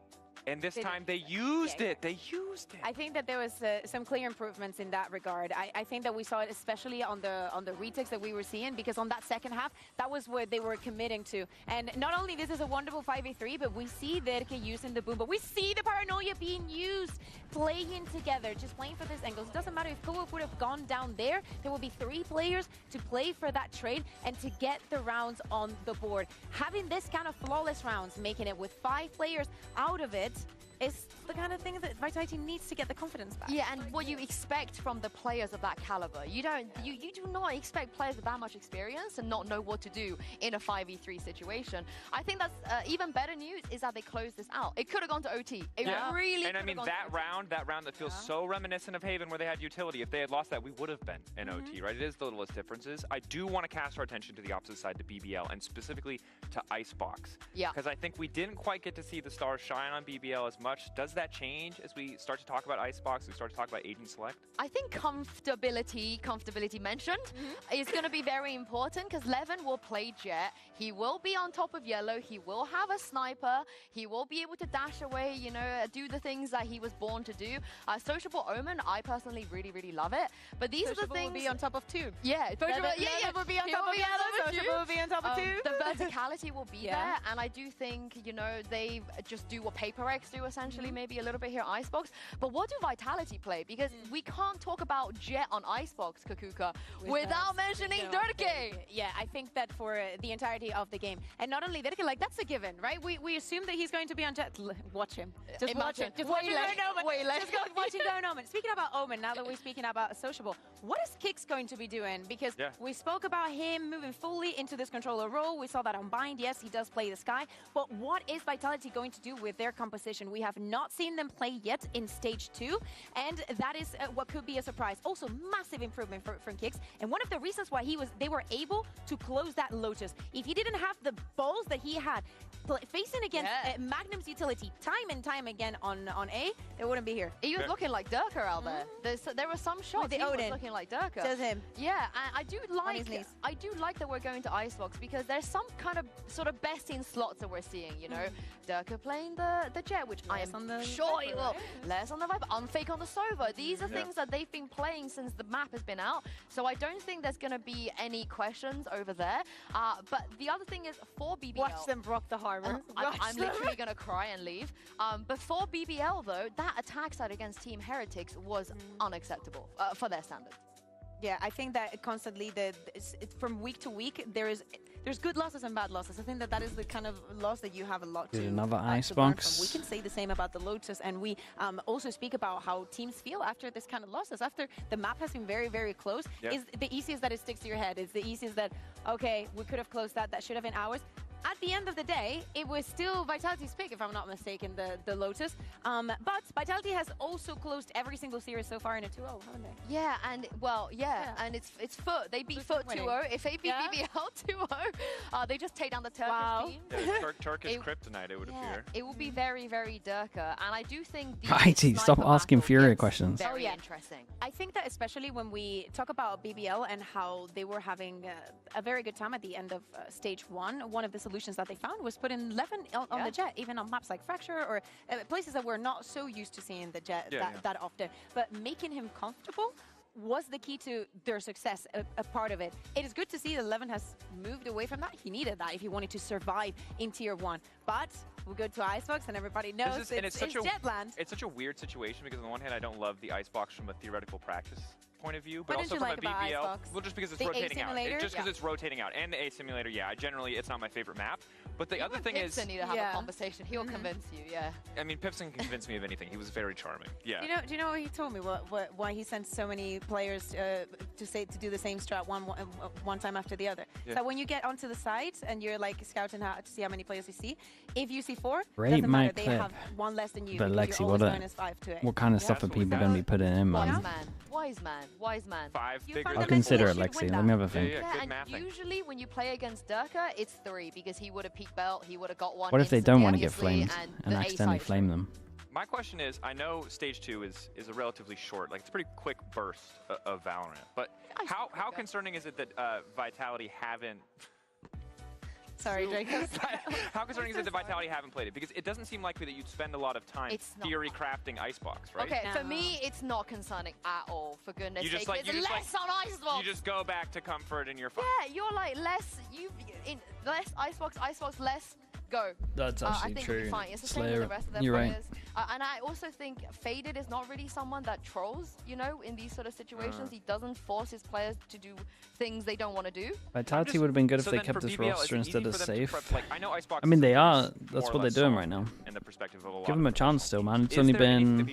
And this time they used it. They used it. I think that there was some clear improvements in that regard. I think that we saw it especially on the retakes that we were seeing, because on that second half, that was what they were committing to. And not only this is a wonderful 5v3, but we see Verke using the boom, but we see the paranoia being used, playing together, just playing for these angles. It doesn't matter if Koa would have gone down there, there will be 3 players to play for that trade and to get the rounds on the board. Having this kind of flawless rounds, making it with 5 players out of it, is the kind of thing that Vitality needs to get the confidence back. Yeah, and what you expect from the players of that caliber. You do not expect players with that much experience and not know what to do in a 5v3 situation. I think that's even better news is that they closed this out. It could have gone to OT. It really and I mean, that round that feels so reminiscent of Haven where they had utility. If they had lost that, we would have been in OT, right? It is the littlest differences. I do want to cast our attention to the opposite side, to BBL, and specifically to Icebox. Yeah. Because I think we didn't quite get to see the stars shine on BBL as much. Does that change as we start to talk about Icebox, we start to talk about Agent Select? I think comfortability mentioned is going to be very important, because Levin will play Jet. He will be on top of Yellow. He will have a sniper. He will be able to dash away, you know, do the things that he was born to do. Sociable Omen, I personally really love it. But these are the things. Will be on top of 2. Yeah, Sociable will be on top of Yellow. Sociable will be on top of 2. The verticality will be there, and I do think, you know, they just do what PaperX do essentially, maybe a little bit here at Icebox. But what do Vitality play? Because we can't talk about Jet on Icebox, Kakuka, without mentioning Durke. Yeah, I think that for the entirety of the game, and not only Durke, like, that's a given, right? We assume that he's going to be on Jet. Watch him. Just watch him. Just watch him. Just go watching Down Omen. Speaking about Omen, now that we're speaking about Sociable, what is Kix going to be doing? Because we spoke about him moving fully into this controller role. We saw that on Bind. Yes, he does play the Sky. But what is Vitality going to do with their composition? We have not seen them play yet in stage 2, and that is what could be a surprise. Also, massive improvement from Kix, and one of the reasons why they were able to close that Lotus. If he didn't have the balls that he had facing against Magnum's utility time and time again on A, they wouldn't be here. He was looking like Durka out there. There were some shots he was looking like Durka. Says him. Yeah, and I do like that we're going to Icebox, because there's some kind of sort of best in slots that we're seeing, you know. Durka playing the Jet, which I am sure he will. Less on the Viper, Unfake on the Sova. These are things that they've been playing since the map has been out. So I don't think there's going to be any questions over there. But the other thing is, for BBL... Watch them rock the harbor. I'm literally going to cry and leave. Before BBL, though, that attack side against Team Heretics was unacceptable for their standards. Yeah, I think that constantly, from week to week, there's good losses and bad losses. I think that is the kind of loss that you have a lot to another learn Icebox. from. We can say the same about the Lotus, and we also speak about how teams feel after this kind of losses. After the map has been very close, is the easiest that it sticks to your head. It's the easiest that, okay, we could have closed that should have been ours. at the end of the day, it was still Vitality's pick, if I'm not mistaken, the Lotus. But Vitality has also closed every single series so far in a 2-0, haven't they? Yeah, and well, and it's Foot. They beat Foot 2-0. If they beat BBL 2-0, they just take down the Turkish team. Yeah, Turkish kryptonite, it would appear. It will be very, very Durka, and I do think the Righty, stop asking Furia questions. Very interesting. I think that especially when we talk about BBL and how they were having a very good time at the end of stage 1, one of the solutions that they found was putting Levin on the Jet, even on maps like Fracture or places that we're not so used to seeing the Jet that often. But making him comfortable was the key to their success, a part of it. It is good to see that Levin has moved away from that. He needed that if he wanted to survive in Tier 1. But we'll go to Icebox, and everybody knows it's Jetland. It's such a weird situation because on the one hand, I don't love the Icebox from a theoretical practice point of view, but what also did from you like a BBL. about Well, just because it's the rotating out. Just because yeah. it's rotating out. And the A simulator, yeah. Generally, it's not my favorite map. But the other thing is, Pipson need to have a conversation. He'll convince you. Yeah. I mean, Pipson can convince me of anything. He was very charming. Yeah. Do you know what he told me? Why he sent so many players to do the same strat one time after the other? Yeah. So when you get onto the site and you're like scouting to see how many players you see, if you see 4, Great doesn't matter. They clip. have one less than you. But because Lexi, you're always -5 to it. what kind of stuff are people going to be putting in, man? Wise man. 5 bigger. I'll consider it, Lexi. Let me have a think. Yeah, and usually when you play against Durka, it's 3 because he would have peaked belt, he would have got one. What if they don't want to get obviously, flamed and accidentally flame them? My question is, I know stage 2 is a relatively short, like it's a pretty quick burst of Valorant, but how concerning is it that Vitality haven't... Sorry, Jacob. How concerning is it that Vitality haven't played it? Because it doesn't seem likely that you'd spend a lot of time theory crafting Icebox, right? Okay, for me, it's not concerning at all, for goodness sake. It's less on Icebox. You just go back to comfort and you're fine. Yeah, you're like less Icebox, less go. That's actually I think true. it'll be fine. It's the same with the rest of their players. And I also think Faded is not really someone that trolls, you know, in these sort of situations. He doesn't force his players to do things they don't want to do. Vitality would have been good if they kept this roster instead of safe. I mean, they are. That's what they're doing right now. In the perspective of a lot Give them a chance still, man. It's only been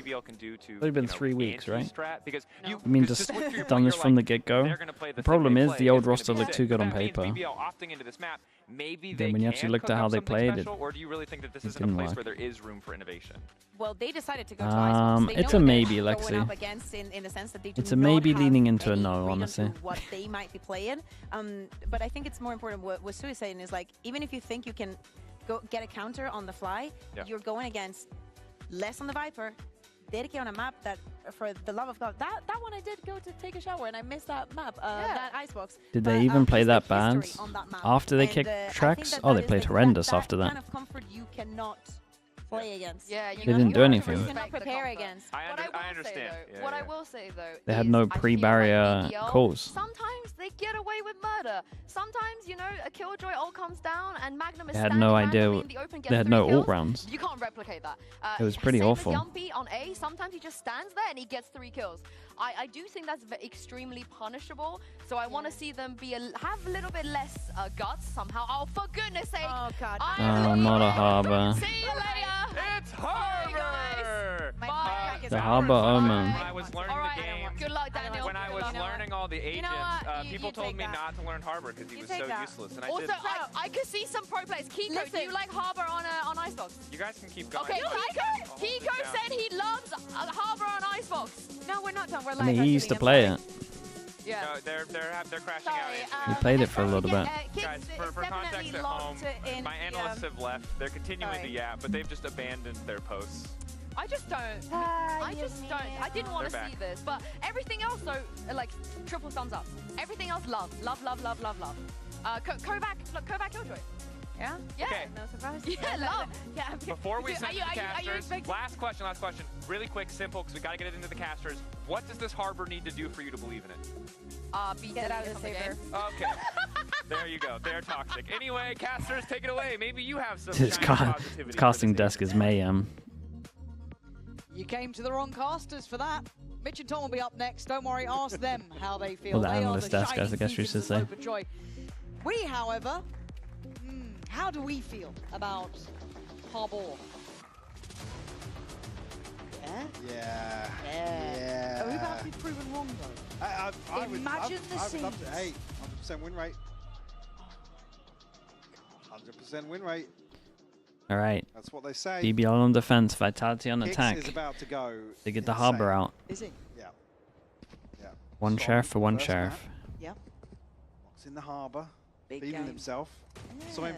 3 weeks, right? Because I mean, just done this from the get-go. The problem is the old roster looked too good on paper. Then when you actually looked at how they played, it or do you really think that this is a place where there is room for innovation? Well, they decided to go to Icebox. It's a maybe, Lexi. In the sense that they do it's a maybe leaning into a no, read honestly. What they might be playing. But I think it's more important what Sue is saying is like, even if you think you can go get a counter on the fly, you're going against less on the Viper, Dedicate on a map that, for the love of God, that one I did go to take a shower and I missed that map, that Icebox. Did they even play that bad after they kicked tracks? Oh, they played horrendous after that. Kind of comfort you cannot play against. Yeah, they didn't do anything. You cannot prepare against. I understand. What I will say though, they had no pre-barrier calls. Sometimes they get away with murder. Sometimes, you know, a Killjoy ult comes down and Magnum is they had no idea. They had no ult rounds. You can't replicate that. It was pretty awful. Yumpy on A, sometimes he just stands there and he gets 3 kills. I do think that's extremely punishable. So I want to see them have a little bit less guts somehow. Oh, for goodness sake! Oh God! Not a harbor. See you later. It's Harbor. The Harbor Omen. When I was learning the game, good luck, Daniel. when I was learning all the agents, people told me not to learn Harbor because he was so useless, and I also, did. I could see some pro players. Kiko, do you like Harbor on Icebox? You guys can keep going. Okay, Kiko said he loves Harbor on Icebox. No, we're not done. We're I mean, he used to play it. Yeah. No, they're crashing out. He played it for a little bit. Guys, for context at home, my analysts have left. They're continuing to yap, but they've just abandoned their posts. I just don't. I didn't want to see this, but everything else though, like triple thumbs up. Everything else, love. Kovac Killjoy. Yeah? Yeah. Okay. No surprise. Yeah, love. Yeah. Before we send to the casters, last question. Really quick, simple, because we got to get it into the casters. What does this Harbor need to do for you to believe in it? Be Get out of the saver. Okay. There you go. They're toxic. Anyway, casters, take it away. Maybe you have some His positivity. casting desk is mayhem. You came to the wrong casters for that. Mitch and Tom will be up next. Don't worry, ask them how they feel. Well, the they analyst are the desk, I guess we should say. Joy. We, however, how do we feel about Harbor? Yeah. Are we about to be proven wrong, though? Imagine the scenes. Hey, 100% win rate. 100%. 50% win rate. All right. That's what they say. BBL on defense, Vitality on Kicks attack. is about to go. They get the insane. Harbor out. Is he? Yeah. Yeah. One Strong sheriff for one first sheriff. map. Yep. Locks in the Harbor. Big Feeling game. himself. Saw him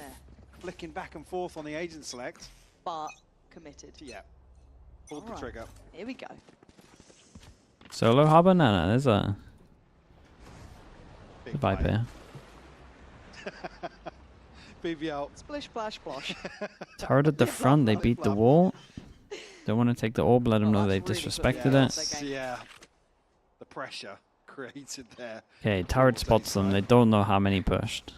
flicking back and forth on the agent select. But committed. Yeah. Pulled the Alright. trigger. Here we go. Solo Harbor? No, there's a Big Viper. play. BBL. Splish, splash, splosh. Turret at the front, they beat the wall. Don't want to take the orb, let them know they've disrespected it. Yeah. The pressure created there. Okay, turret spots them, they don't know how many pushed.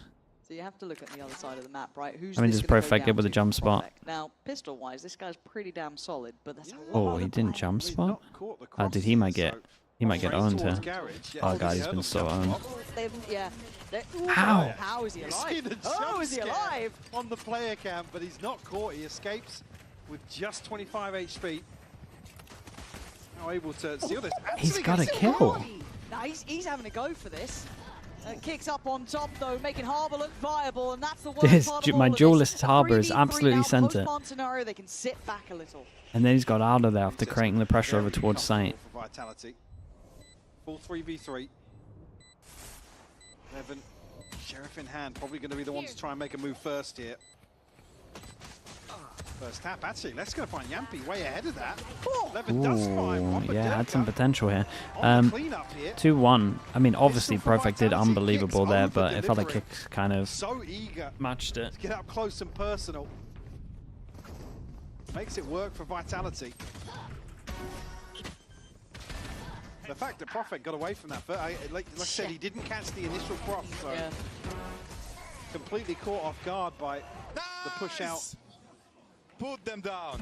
So you have to look at the other side of the map, right? Who's I mean, this just gonna go perfect down it with a to? jump spot. Perfect. Now, pistol-wise, this guy's pretty damn solid, but that's a lot Oh, of he didn't play. jump He's spot? not caught the Oh, dude, he might crosses, get so he might get straight owned towards here. Garage. Yeah, Oh god, he's heard been of so jump owned. spot. Yeah. How? How is he You see alive? the Oh, jump is he scare alive? on the player cam, but he's not caught. He escapes with just 25 HP. Now able to steal this. He's Actually got a gets it kill. wrong. Nah, he's having a go for this. Kicks up on top though, making Harbor look viable, and that's the worst This part of my all of this. duelist A Harbor is 3v3 absolutely now, sent it. post-spawn scenario, they can sit back a little. And then he's got out of there after creating the pressure over Very towards site. comfortable for Vitality. Full 3v3. 11. Sheriff in hand, probably going to be the one to try and make a move first here. First tap, actually, let's go find Yampi way ahead of that. 11 does find Ooh, one, but yeah, had some Durka potential here. on the cleanup here. 2-1. I mean, obviously, Pistol from Perfect did Vitality, unbelievable kicks there, over but if other delivery. kicks kind of So eager matched it. to get up close and personal. Makes it work for Vitality. The fact that Prophet got away from that, but like I said, he didn't catch the initial cross, so Yeah. completely caught off guard by the push out. Put them down.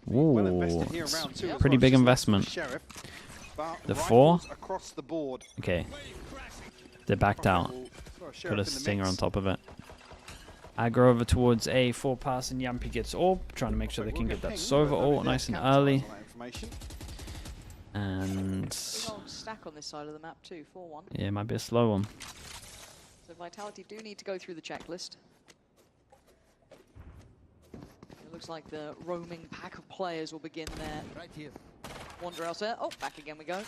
Well Ooh, invested here in it's round two as pretty well. big Just investment. Sheriff, but The rifles 4? across the board. Okay. They backed out. Will throw a Put Sheriff a in the stinger mix. on top of it. Aggro over towards a 4-pass and Yampi gets orb, trying to make sure they can get that Sova ult nice and early. And Big old stack on this side of the map too, 4-1. yeah, it might be a slow one. So Vitality do need to go through the checklist. It looks like the roaming pack of players will begin their wander elsewhere. Oh, back again we go.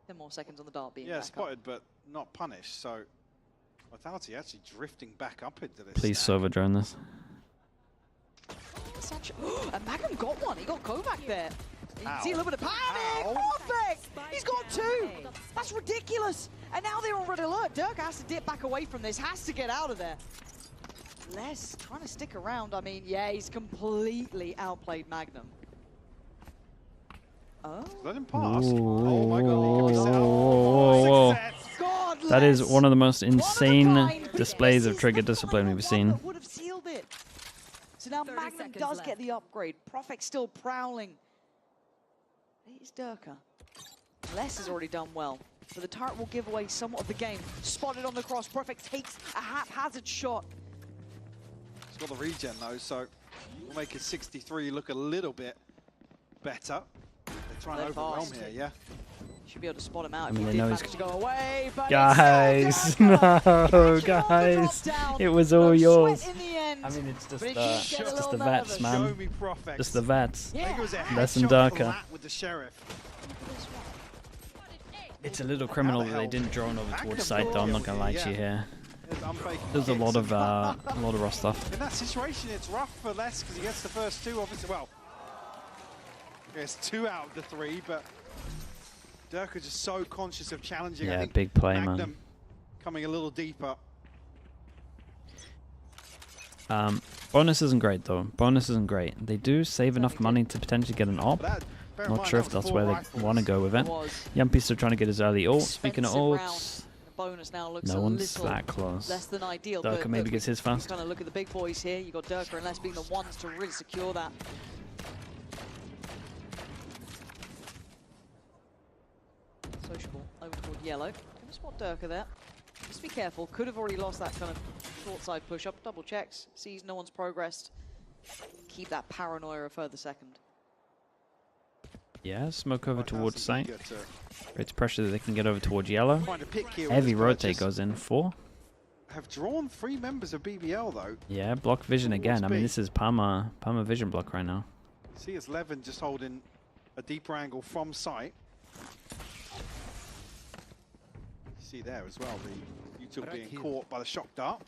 10 more seconds on the dart beam. Yeah, back spotted, but not punished. So Vitality actually drifting back up into this. Please stack. Sova drone this. And Magnum got one. He got Kovac there. You can Ow. see a little bit of panic. Ow. Perfect. He's got 2. That's ridiculous. And now they're on red alert. Dirk has to dip back away from this. Has to get out of there. Les trying to stick around. I mean, yeah, he's completely outplayed Magnum. Oh. Let him pass. Ooh. Oh my god. Whoa. Success. God, That is Les. one of the most One of a insane kind, but displays this of is trigger the discipline kind we've of seen. one that would have sealed it. So now 30 Magnum seconds does left. get the upgrade. Profec's still prowling. He's Durka. Les has already done well. So the turret will give away somewhat of the game. Spotted on the cross. Perfect takes a haphazard shot. He's got the regen though, so we'll make his 63 look a little bit better. They're trying to They're overwhelm fast. here, yeah. Should be able to spot him out. I mean, if they he know did he's manage to go away, but Guys, it's still Durka. no, Catching him on the guys. drop down. It was No all sweat yours. in the end. I mean, it's just But it the, did it's get a just little the vets, nervous. Show man. me Prophet. Just the vets. I think it was a Less than headshot Durka. flat with the Sheriff. It's a little criminal that they didn't drone over towards site, though. I'm not gonna lie to you here. There's a lot of raw stuff. In that situation, it's rough for Les because he gets the first 2, obviously. Well, gets 2 out of the 3, but Durka just so conscious of challenging. I Yeah, think big play, Magnum man. coming a little deeper. Bonus isn't great, though. Bonus isn't great. They do save enough money to potentially get an op. But bear in Not mind, sure that if was that's 4 where rifles. they want to go with it. Was. Yampi's still trying to get his early ult. Speaking of Expensive ults, round. The bonus now looks no a one's little that close. less than ideal. Durka but maybe look, gets his fast. Kind of look at the big boys here. You got Durka and Les being the ones to really secure that. Sociable over toward yellow. Can we spot Durka there? Just be careful. Could have already lost that kind of short side push up. Double checks. Sees no one's progressed. Keep that paranoia a further second. Yeah, smoke over towards site. Creates pressure that they can get over towards yellow. Heavy rotate goes in. 4. Have drawn 3 members of BBL though. Yeah, block vision again. I mean, this is Parma vision block right now. See as Levin just holding a deeper angle from site. See there as well, the YouTube being caught by the shock dart.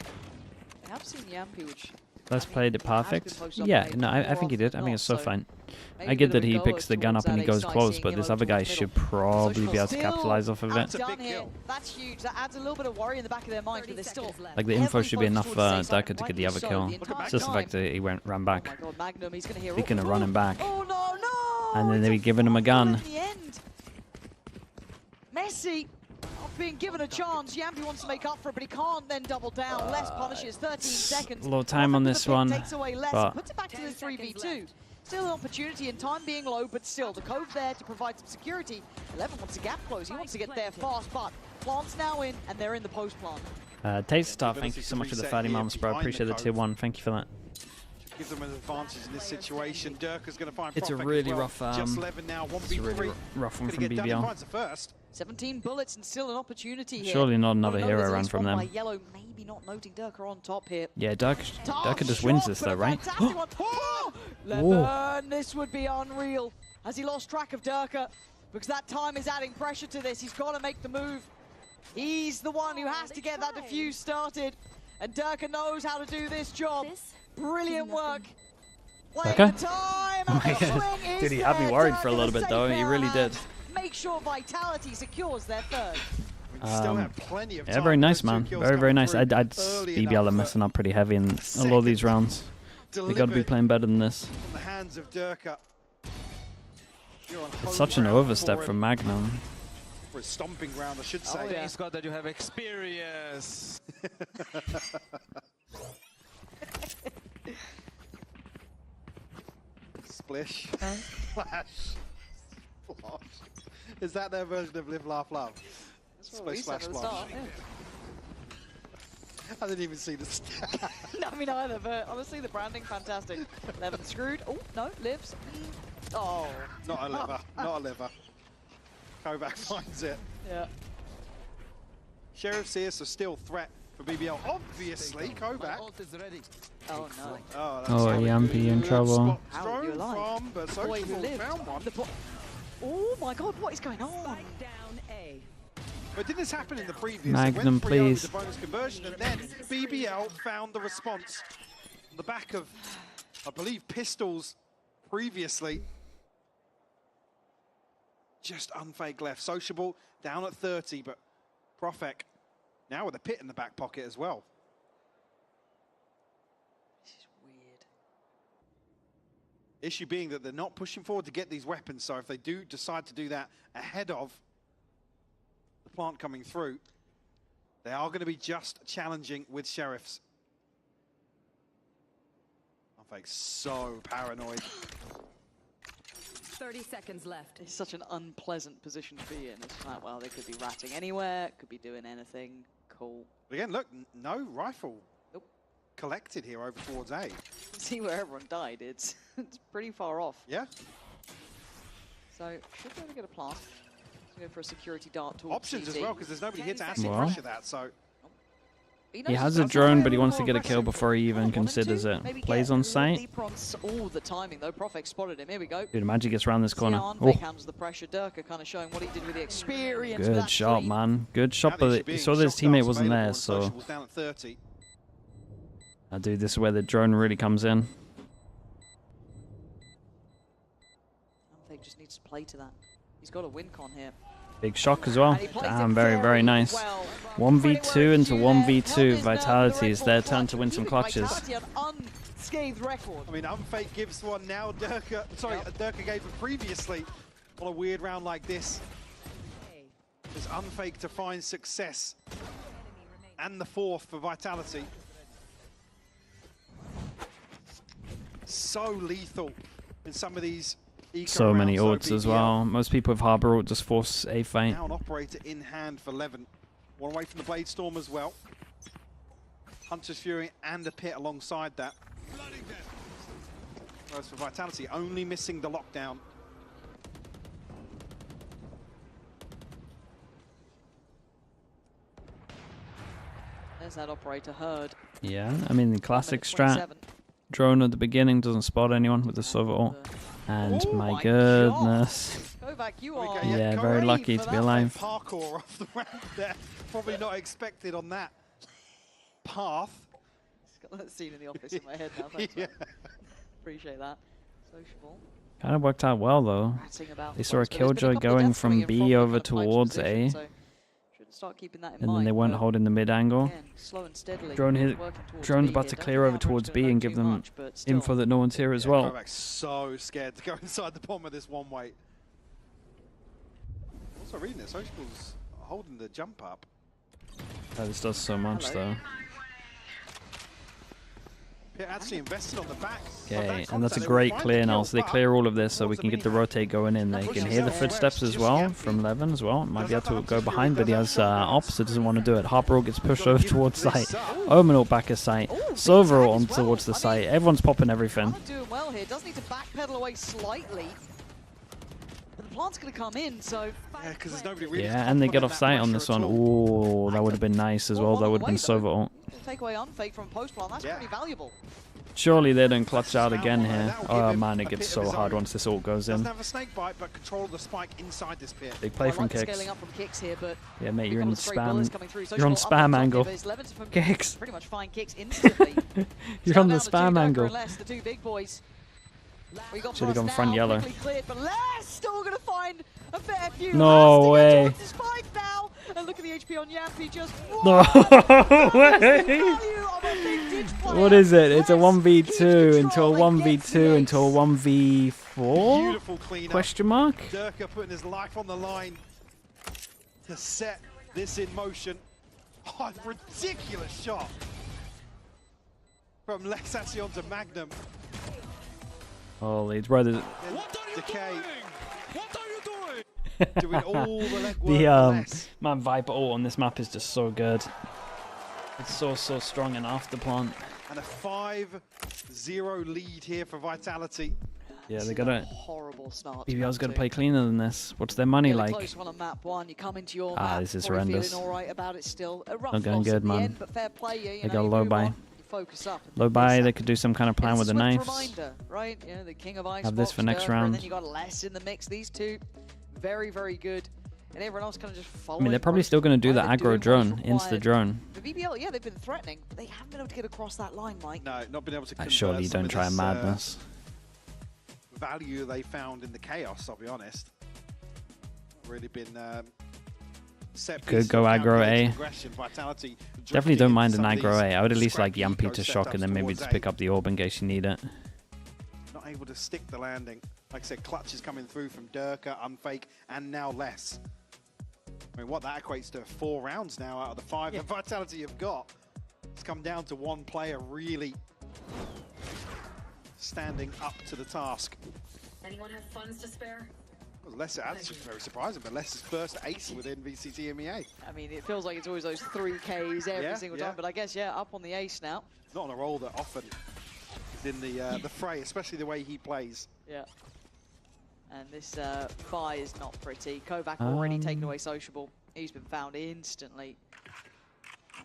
I have seen Yampi, which Let's played it perfect. Yeah, no, I think he did. I think it's so fine. I get that he picks the gun up and he goes close, but this other guy should probably be able to capitalize off of it. That's huge. That adds a little bit of worry in the back of their minds, but they're still like the info should be enough for Durka to get the other kill. It's just the fact that he ran back. He can run him back. And then they're giving him a gun. Messi being given a chance. Yampi wants to make up for it, but he can't then double down. Less punishes, 13 seconds. A little time on this one, takes away less, but puts it back to the 3v2. Still an opportunity and time being low, but still the cove there to provide some security. 11 wants to gap close. He wants to get there fast, but plant's now in, and they're in the post plant. Taster, thank you so much for the 30 months, bro. I appreciate the tier 1. Thank you for that. Gives them an advantage in this situation. Durka's going to find it's a really rough Just 11 now, 1v3. It's a really rough one from BBL. 17 bullets and still an opportunity here. Surely not another hero run from them. Yellow, maybe not noting Durka on top here. Yeah, Durka just wins this though, right? Levin, this would be unreal. Has he lost track of Durka? Because that time is adding pressure to this. He's got to make the move. He's the one who has to get that defuse started. And Durka knows how to do this job. Brilliant work. Okay. Oh my god. Dude, he had me worried for a little bit though. He really did. Make sure Vitality secures their third. Yeah, very nice, man. Very, very nice. BBL are messing up pretty heavy in a lot of these rounds. They got to be playing better than this. The hands of Durka. It's such an overstep from Magnum. For a stomping ground, I should say. Oh, yeah. Scott, that you have experience. Splish. Flash. Splash. Is that their version of Live, Laugh, Love? Splish, splash, splash. Yeah. I didn't even see the stat. No, me neither, but honestly, the branding, fantastic. Levin screwed. Oh, no, lives. Oh. Not a liver. Not a liver. Kovac finds it. Yeah. Sheriff's here, so still threat for BBL. Obviously, Kovac. Oh, no. Oh, Yampi in trouble. Thrown from, but Sociable found one. Oh my god, what is going on? But did this happen in the previous? Magnum, please. The bonus conversion, and then BBL found the response on the back of, I believe, pistols previously. Just unfake left. Sociable down at 30, but Profek now with a pit in the back pocket as well. This is weird. Issue being that they're not pushing forward to get these weapons, so if they do decide to do that ahead of the plant coming through, they are going to be just challenging with Sheriffs. Unfake so paranoid. 30 seconds left. It's such an unpleasant position to be in. It's like, well, they could be ratting anywhere, could be doing anything. Cool. But again, look, no rifle Nope. collected here over towards A. See where everyone died. It's pretty far off. Yeah. So should be able to get a plant. Go for a security dart towards Options CT. as well, because there's nobody here to actually Well. pressure that. So He has a drone, but he wants to get a kill before he even considers it. Plays on site. Oh, the timing though. Profek spotted him. Here we go. Dude, Magic gets around this corner. Big handles the pressure. Durka kind of showing what he did with the experience. Good shot, man. Good shot, but he saw that his teammate wasn't there, so. Down at 30. Dude, this is where the drone really comes in. Unfake just needs to play to that. He's got a win con here. Big shock as well. Damn, very, very nice. 1v2 into 1v2. Vitality is their turn to win some clutches. Unscathed record. I mean, Unfake gives one now. Durka, sorry, Durka gave it previously on a weird round like this. It's Unfake to find success. And the fourth for Vitality. So lethal in some of these eco So many rounds, ults as well. Most people with Harbor ult just force a fight. Now an operator in hand for Levin. One away from the Blade Storm as well. Hunter's Fury and a pit alongside that. Whereas for Vitality, only missing the lockdown. There's that operator heard. Yeah, I mean the classic strat. Drone at the beginning doesn't spot anyone with the Sova ult. And my goodness. Kovac, you are yeah, very lucky to be alive. Parkour off the ramp there. Probably not expected on that path. Just got that scene in the office in my head now. Thanks, yeah. Appreciate that. Sociable. Kind of worked out well though. They saw a Killjoy going from B over towards A. Start keeping that in and mind, then they weren't holding the mid angle. Again, slow and steadily, Drone's about to clear over towards B and give them info that no one's here as well. Kovac's so scared to go inside the bomb of this one way. Also reading it, Sociable's holding the jump up. Oh, this does so much though. Actually invested on the back. Okay, and that's a great clear now. So they clear all of this so we can get the rotate going in. They can hear the footsteps as well from Levin as well. Might be able to go behind, but he has opposite, doesn't want to do it. Harper gets pushed over towards site. Omen ult back his site. Sova on towards the site. Everyone's popping everything. Doing well here. Does need to backpedal away slightly. But the plant's going to come in, so... Yeah, because there's nobody really... Yeah, and they get off site on this one. Ooh, that would have been nice as well. That would have been Sova ult. Take away unfake from post plant. That's pretty valuable. Surely they don't clutch out again here. Oh man, it gets so hard once this ult goes in. Doesn't have a snake bite, but control the spike inside this pit. Big play from Kicks. Scaling up from Kicks here, but yeah, mate, you're in spam. You're on spam angle. Kicks. Pretty much find Kicks instantly. You're on the spam angle. The two big boys. Should have gone front yellow. Cleared, but Les still going to find a fair few. No way. Now. And look at the HP on Yampy just. No way. What is it? It's a 1v2 into a 1v2 into a 1v4? Beautiful cleanup. Question mark? Durka putting his life on the line to set this in motion. Oh, ridiculous shot from Lex actually onto Magnum. Holy brothers. What are you doing? What are you doing? Doing all the legwork. Man, Viper ult on this map is just so good. It's so strong and after plant. And a 5-0 lead here for Vitality. Yeah, they got a horrible start. BBL's got to play cleaner than this. What's their money like? Close one on map 1. You come into your map, this is horrendous. All right about it still. A rough Not going good, man. End, but fair play, they got a low buy. Focus up. Low buy, they could do some kind of plan with the knives. Reminder, right? Yeah, the king of Icebox. Have this for next round. And then you got less in the mix. These two, very, very good. And everyone else kind of just following. I mean, they're probably still going to do the aggro drone, insta drone. The BBL, yeah, they've been threatening, but they haven't been able to get across that line, Mike. No, not been able to. Surely don't try a madness. Value they found in the chaos, I'll be honest. Really been set. Could go aggro A. Vitality definitely don't mind an aggro A. I would at least like Yampy to shock and then maybe just pick up the orb in case you need it. Not able to stick the landing. Like I said, clutch is coming through from Durka, Unfake, and now Less. I mean, what that equates to 4 rounds now out of the 5 that Vitality have got. It's come down to one player really standing up to the task. Anyone have funds to spare? Well, Less, that's just very surprising, but Less's first ace within VCT EMEA. I mean, it feels like it's always those 3Ks every single time, but I guess, up on the ace now. Not on a role that often is in the fray, especially the way he plays. Yeah. And this buy is not pretty. Kovac already taken away Sociable. He's been found instantly.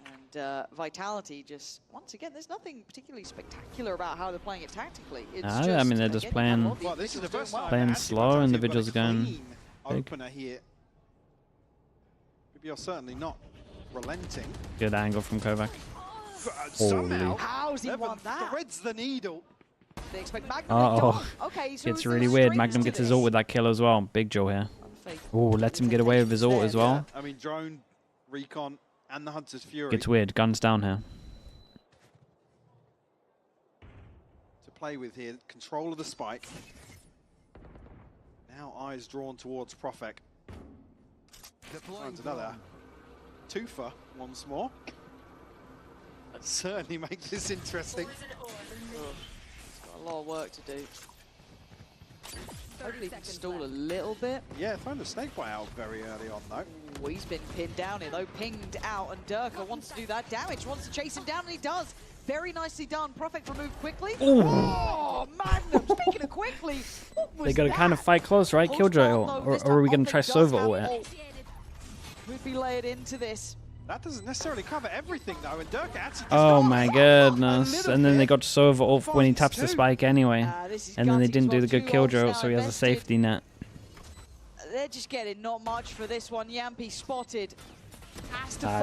And Vitality just, once again, there's nothing particularly spectacular about how they're playing it tactically. It's just, I mean, they're just playing slow, individuals going opener here. BBL certainly not relenting. Good angle from Kovac. Somehow, how's he won that? Threads the needle. They expect Magnum. Okay, so it's really weird. Magnum gets his ult with that kill as well. Big Joe here. Oh, lets him get away with his ult as well. I mean, drone, recon, and the Hunter's Fury. Gets weird. Guns down here. To play with here. Control of the spike. Now eyes drawn towards Profek. Finds another twofer once more. That certainly makes this interesting. A lot of work to do. Hopefully can stall a little bit. Yeah, found the snake bite out very early on though. Ooh, he's been pinned down here though, pinged out, and Durka wants to do that damage, wants to chase him down, and he does. Very nicely done. Profek removed quickly. Ooh. Oh, Magnum, speaking of quickly, they got to kind of fight close, right? Killjoy, or are we going to try Sova ult? Would be layered into this. That doesn't necessarily cover everything, though, and Durka actually Oh my goodness. And then they got Sova off when he taps the spike anyway. And then they didn't do the good kill drill, so he has a safety net. They're just getting not much for this one. Yampi spotted.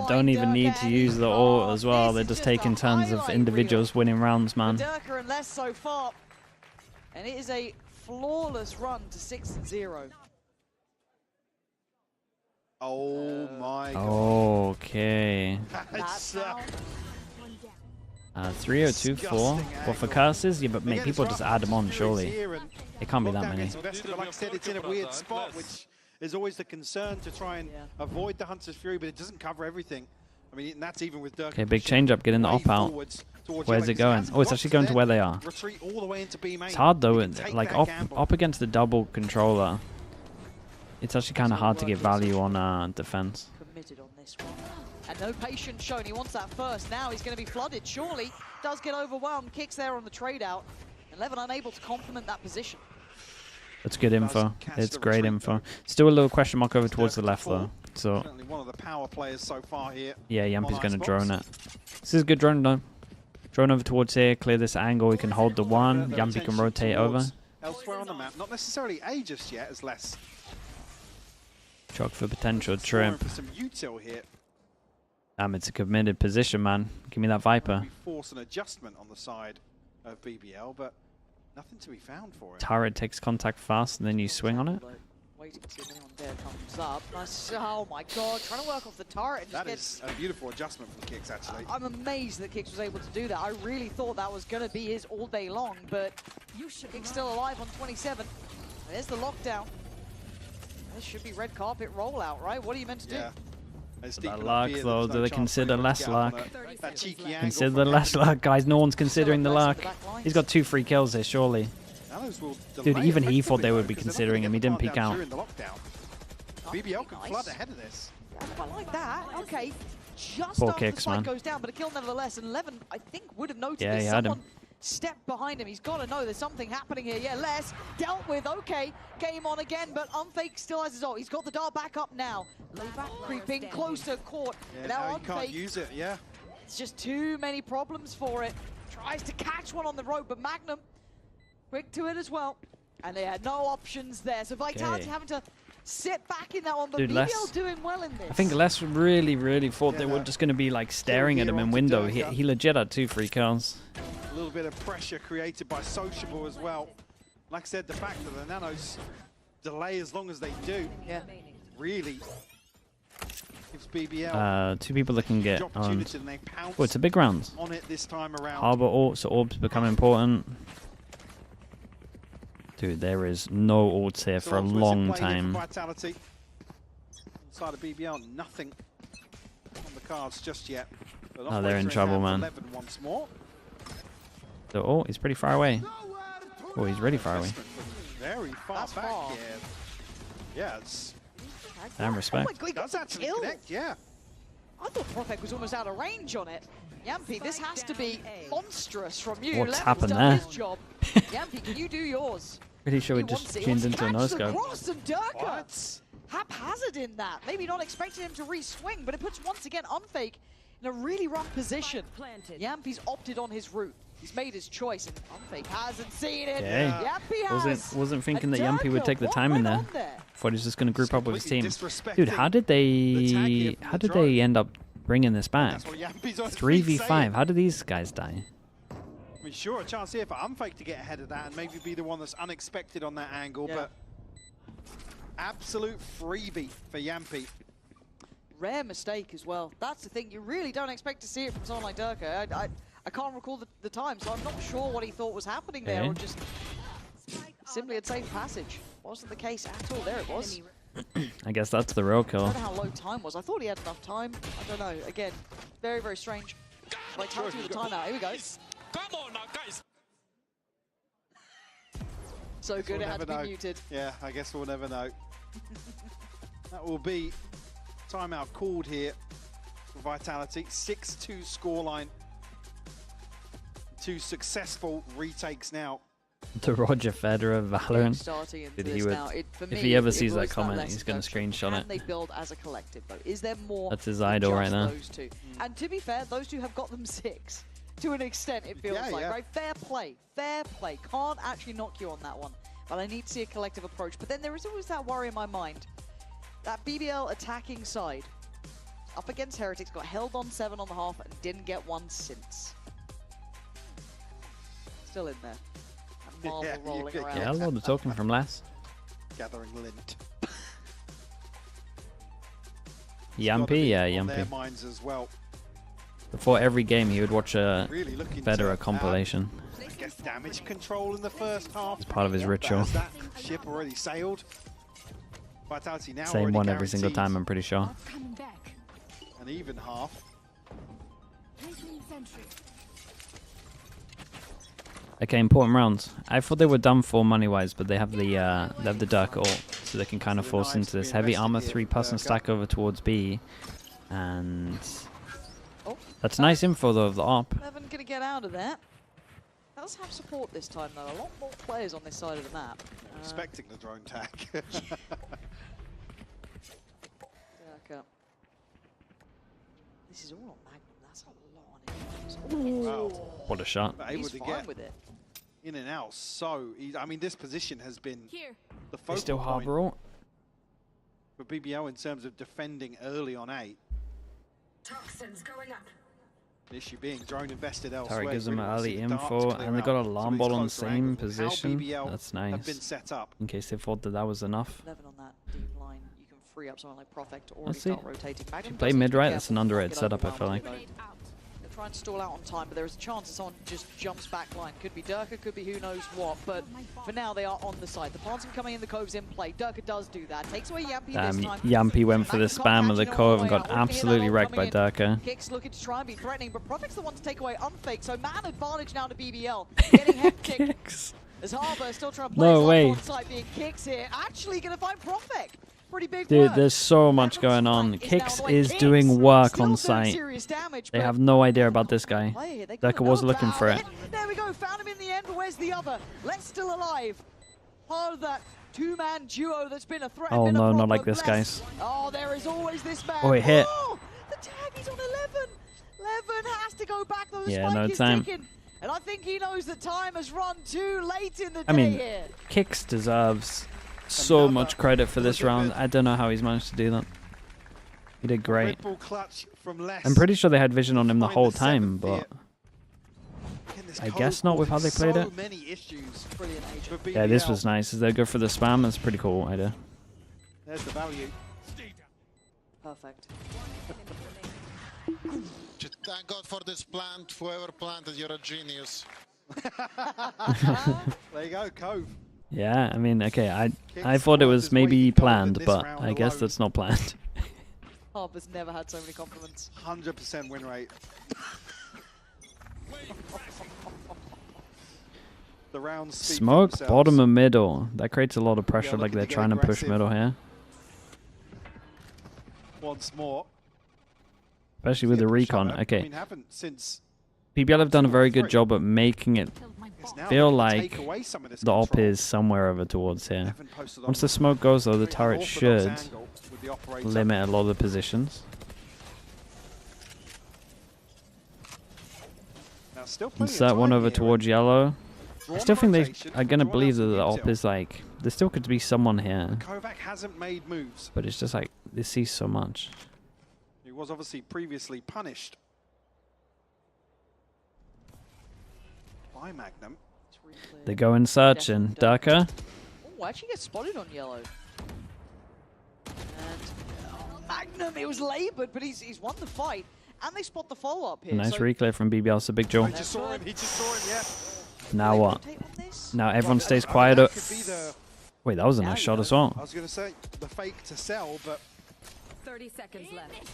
Don't even need to use the ult as well. They're just taking turns of individuals winning rounds, man. Durka and less so far. And it is a flawless run to 6-0. Oh my god. Okay. That's 3024. Well, for curses, yeah, but mate, people just add them on, surely. It can't be that many. But like I said, it's in a weird spot, which is always the concern to try and avoid the Hunter's Fury, but it doesn't cover everything. I mean, that's even with Durka. Okay, big change up, getting the op out. Where's it going? Oh, it's actually going to where they are. It's hard though, like up against the double controller. It's actually kind of hard to get value on defense. Committed on this one. And no patience shown. He wants that first. Now he's going to be flooded. Surely does get overwhelmed. Kicks there on the trade out. 11 unable to complement that position. That's good info. It's great info. Still a little question mark over towards the left though. So one of the power players so far here. Yeah, Yampi's going to drone it. This is a good drone though. Drone over towards here. Clear this angle. He can hold the one. Yampi can rotate over. Elsewhere on the map, not necessarily A just yet, as less. Choke for potential trip. For some util here. Damn, it's a committed position, man. Give me that Viper. Force an adjustment on the side of BBL, but nothing to be found for it. Turret takes contact fast, and then you swing on it. Waiting to see if anyone there comes up. Nice. Oh my god, trying to work off the turret. And that is a beautiful adjustment from Kix, actually. I'm amazed that Kix was able to do that. I really thought that was going to be his all day long, but Kix still alive on 27. There's the lockdown. This should be red carpet rollout, right? What are you meant to do? That luck, though. Do they consider less luck? Consider less luck, guys. No one's considering the luck. He's got 2 free kills here, surely. Dude, even he thought they would be considering him. He didn't peek out. BBL can flood ahead of this. I quite like that. Okay. Just Poor after Kix, the spike man. goes down, but a kill nevertheless. And 11, I think, would have noticed Yeah, this. he had him. Someone stepped behind him. He's got to know there's something happening here. Yeah, Les dealt with. Okay, game on again, but Unfake still has his ult. He's got the dart back up now. Layback creeping closer, caught. Yeah, now you Unfake. can't use it, yeah. It's just too many problems for it. Tries to catch one on the road, but Magnum quick to it as well. And they had no options there. So Vitality having to sit back in that one, but Dude, BBL doing well in this. I think Les really thought they were just going to be like staring at him in window. He legit had 2 free kills. A little bit of pressure created by Sociable as well. Like I said, the fact that the Nanos delay as long as they do, really gives BBL 2 people that can get on. Oh, it's a big round. On it this time around. Harbor ult, so orbs become important. Dude, there is no ults here for a long time. Vitality. Inside of BBL, nothing on the cards just yet. Oh, they're in trouble, man. 11 once more. So, oh, he's pretty far away. Oh, he's really far away. Very far back. Yeah, it's. Damn respect. Oh my god, he does actually connect, yeah. I thought Profek was almost out of range on it. Yampi, this has to be monstrous from you. What's happened done there? his job. Yampi, can you do yours? Pretty sure he just tuned into a no-scope. Durka. Haphazard in that. Maybe not expecting him to re-swing, but it puts once again Unfake in a really rough position. Yampi's opted on his route. He's made his choice, and Unfake hasn't seen it. Okay. Yampi has. Wasn't thinking that Yampi would take the time in there. Thought he was just going to group up with his team. Dude, how did they end up bringing this back? 3v5. How did these guys die? I mean, sure, a chance here for Unfake to get ahead of that and maybe be the one that's unexpected on that angle, but absolute freebie for Yampi. Rare mistake as well. That's the thing. You really don't expect to see it from someone like Durka. I can't recall the time, so I'm not sure what he thought was happening there, or just simply a safe passage. Wasn't the case at all. There it was. I guess that's the real kill. I don't know how low time was. I thought he had enough time. I don't know. Again, very strange. Vitality with the timeout. Here we go. Come on now, guys. So good it had to be muted. Yeah, I guess we'll never know. That will be timeout called here for Vitality. 6-2 scoreline. 2 successful retakes now To Roger Federer of Valorant. Starting into Dude, this now. if he ever sees that comment, he's going to screenshot it. They build as a collective, though. Is there more? That's his idol right now. Those two? And to be fair, those two have got them 6 to an extent. It feels like right. Fair play, fair play. Can't actually knock you on that one. But I need to see a collective approach. But then there is always that worry in my mind. That BBL attacking side up against Heretics got held on 7 on the half and didn't get one since. Still in there. Marble rolling around. Yeah, a lot of talking from Les. Gathering lint. Yampy, yeah, on Yampy. their minds as well. Before every game, he would watch a Really looking Federer to, compilation. I guess damage control in the first half. It's part of his ritual. Has that ship already sailed? Vitality now Same already one every single guaranteed time, I'm pretty sure. an even half. Okay, important rounds. I thought they were done for money-wise, but they have the Dirk ult, so they can kind of force into this heavy armor 3-person stack over towards B, and that's nice info though of the op. 11 gonna get out of that. Does have support this time though. A lot more players on this side of the map. Expecting the drone tag. This is all on Magnum. That's a lot on it. Wow. What a shot! But able He's to fine get with it. in and out. So I mean, this position has been the They focal still point harbor ult. for BBL in terms of defending early on A. Toxins going up. The issue being drone invested elsewhere. Tarek gives them Really early wants the info, dart to clear and they out got a some of alarm these ball on the closer same angles. How position. BBL That's have been nice. set up. In case they thought that was enough. 11 on that deep line. You can free up someone like Profect to already Let's see. start rotating. If you play mid right, that's an underrated setup, I feel like. They're trying to stall out on time, but there is a chance that someone just jumps back line. Could be Durka, could be who knows what, but for now they are on the side. The plants coming in, the cove's in play. Durka does do that. Takes away Yampy this time. Yampy went for the spam of the cove and got absolutely wrecked by Durka. Kicks looking to try and be threatening, but Profect's the one to take away Unfake, so man advantage now to BBL. Getting hectic. As Harbour still trying to play No way. on side being Kicks here. Actually going to find Profect. Pretty big Dude, work. there's so much going on. Kicks is doing work on site. They have no idea about this guy. Durka was looking for it. There we go, found him in the end, but where's the other? Let's still alive. Part of that two-man duo that's been a threat. Oh no, not like this, guys. Oh, there is always this man. Oh, it hit. Oh, the tag is on 11. 11 has to go back though. The Yeah, spike no is time. ticking. And I think he knows that time has run too late in the day I mean, here. Kicks deserves so much credit for this round. I don't know how he's managed to do that. He did great. I'm pretty sure they had vision on him the whole time, but I guess not with how they played it. Yeah, this was nice. As they go for the spam, that's a pretty cool idea. There's the value. Perfect. Thank God for this plant. Whoever planted, you're a genius. There you go, Cove. Yeah, I mean, okay, I thought it was maybe planned, but I guess that's not planned. Harper's never had so many compliments. 100% win rate. The rounds speak for Smoke themselves. bottom and middle. That creates a lot of pressure, like they're trying to push middle here. Once more. Especially with the recon. I Okay. mean, haven't since PBL have done a very good job at making it now feel they like take away some of this the op control. is somewhere over towards here. Haven't posted on Once the smoke goes though, the turret orthodox should angle with the operator. limit a lot of the positions. Now still plenty of Insert one time over here. towards yellow. I Drawn still think they rotation, are going to drawn believe out that from the op util. is like, there still could be someone here. Kovac hasn't made moves. But it's just like, they see so much. He was obviously previously punished by Magnum. They go in search and Durka. Oh, actually gets spotted on yellow. And Magnum, it was laboured, but he's won the fight. And they spot the follow-up here. Nice so reclear from BBL, so big jaw. He just saw him, yeah. Now what? rotate on this? Now everyone stays I mean, quiet. that could be the, Wait, that was a nice shot as well. I was going to say, the fake to sell, but 30 seconds left.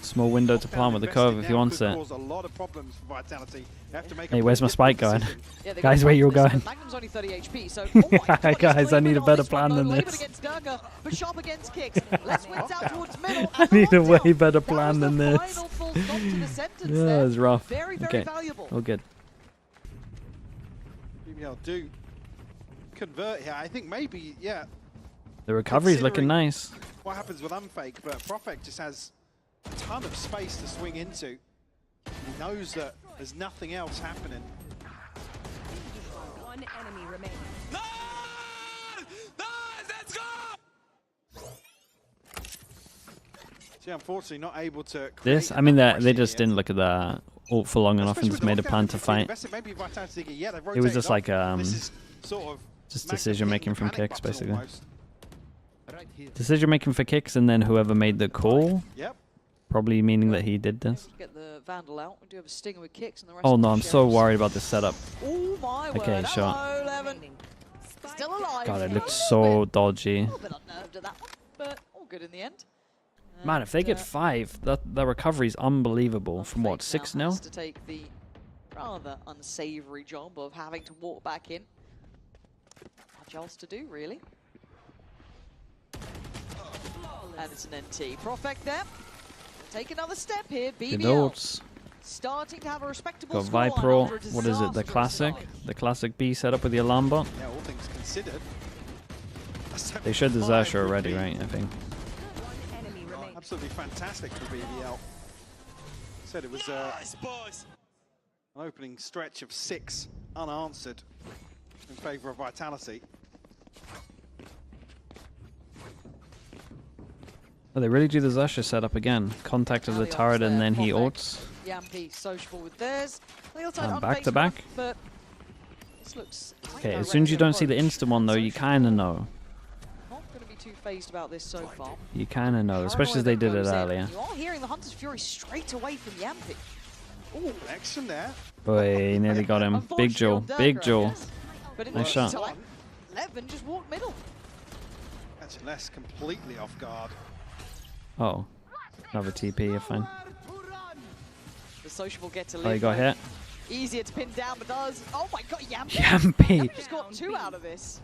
Small window to plant with the cove if he wants it. Cause a lot of problems for Vitality. They have to make Hey, a where's my difficult spike going? decision. Yeah, they Guys, got where you all this, going? but Magnum's only 30 HP, so Guys, I need a better plan than Laboured this. against Durka, but sharp against Kicks. Let's wins out towards middle. I need a way better plan than That was this. the final full stop to the sentence Yeah, there. it's rough. Very, very Okay, valuable. all good. BBL do convert here. I think maybe, yeah. The recovery's looking nice. What happens with Unfake, but Profek just has a ton of space to swing into. He knows that there's nothing else happening. One enemy remaining. Let's go! See, unfortunately, not able to. This, I mean, they just didn't look at the ult for long enough and just made a plan to fight. It was just like just decision making from kicks, basically. Decision making for kicks, and then whoever made the call. Yep. Probably meaning that he did this. Get the Vandal out. We do have a stinger with kicks, and the rest Oh no, I'm so worried about this setup. Oh my word. Okay, sure. Still alive. God, it looked so dodgy. A little bit unnerved at that one, but all good in the end. Man, if they get 5, the recovery's unbelievable. From what, 6-0? To take the rather unsavory job of having to walk back in. Much else to do, really. And it's an NT. Profek there. Take another step here. BBL starting to have a respectable got Viper. What is it? The classic? The classic B setup with the alarm bot? Yeah, all things considered. They showed the Xerxes already, right? I think. Absolutely fantastic for BBL. Said it was an opening stretch of 6 unanswered in favour of Vitality. Oh, they really do the Xerxes setup again. Contact of the turret and then he ults. Yampy sociable with theirs. Back to back. But this looks okay, as soon as you don't see the instant one though, you kind of know. Not going to be too phased about this so far. You kind of know, especially as they did it earlier. You are hearing the Hunter's Fury straight away from Yampy. Ooh, action there. Boy, nearly got him. Big Jewel, big Jewel. Nice shot. Levin just walked middle. Catching less completely off guard. Oh, another TP, you're fine. The social will get to Oh, live. you got hit. Easier to pin down, but does. Oh my god, Yampy! Yampy! Just got 2 out of this.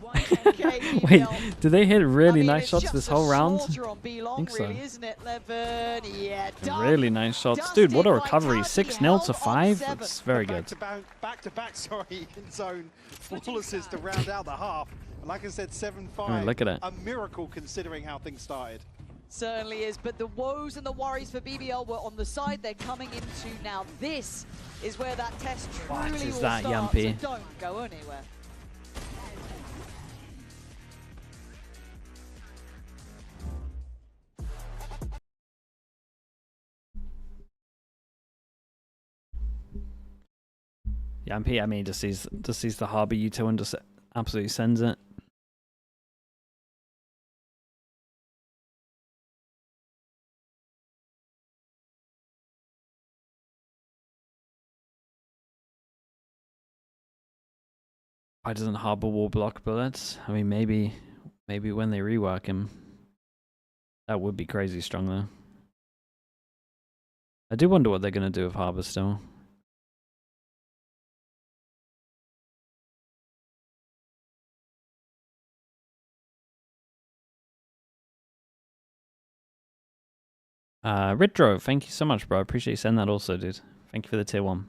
Wait, did they hit really nice shots this whole round? I think so. Really, isn't it, Levin? Yeah, really nice shots. Dude, what a recovery. 6-0 to 5. That's very good. Back to back, sorry, in zone. Flawlesses to round out the half. And like I said, 7-5. Look at it. A miracle considering how things started. Certainly is, but the woes and the worries for BBL were on the side they're coming into now. This is where that test truly will start, Yampy? so don't go anywhere. Yampy, I mean, just sees the Harbor util and just absolutely sends it. Why doesn't Harbor wall block bullets? I mean, maybe when they rework him, that would be crazy strong though. I do wonder what they're gonna do with Harbor still. Ritdro, thank you so much, bro. I appreciate you sending that also, dude. Thank you for the tier 1.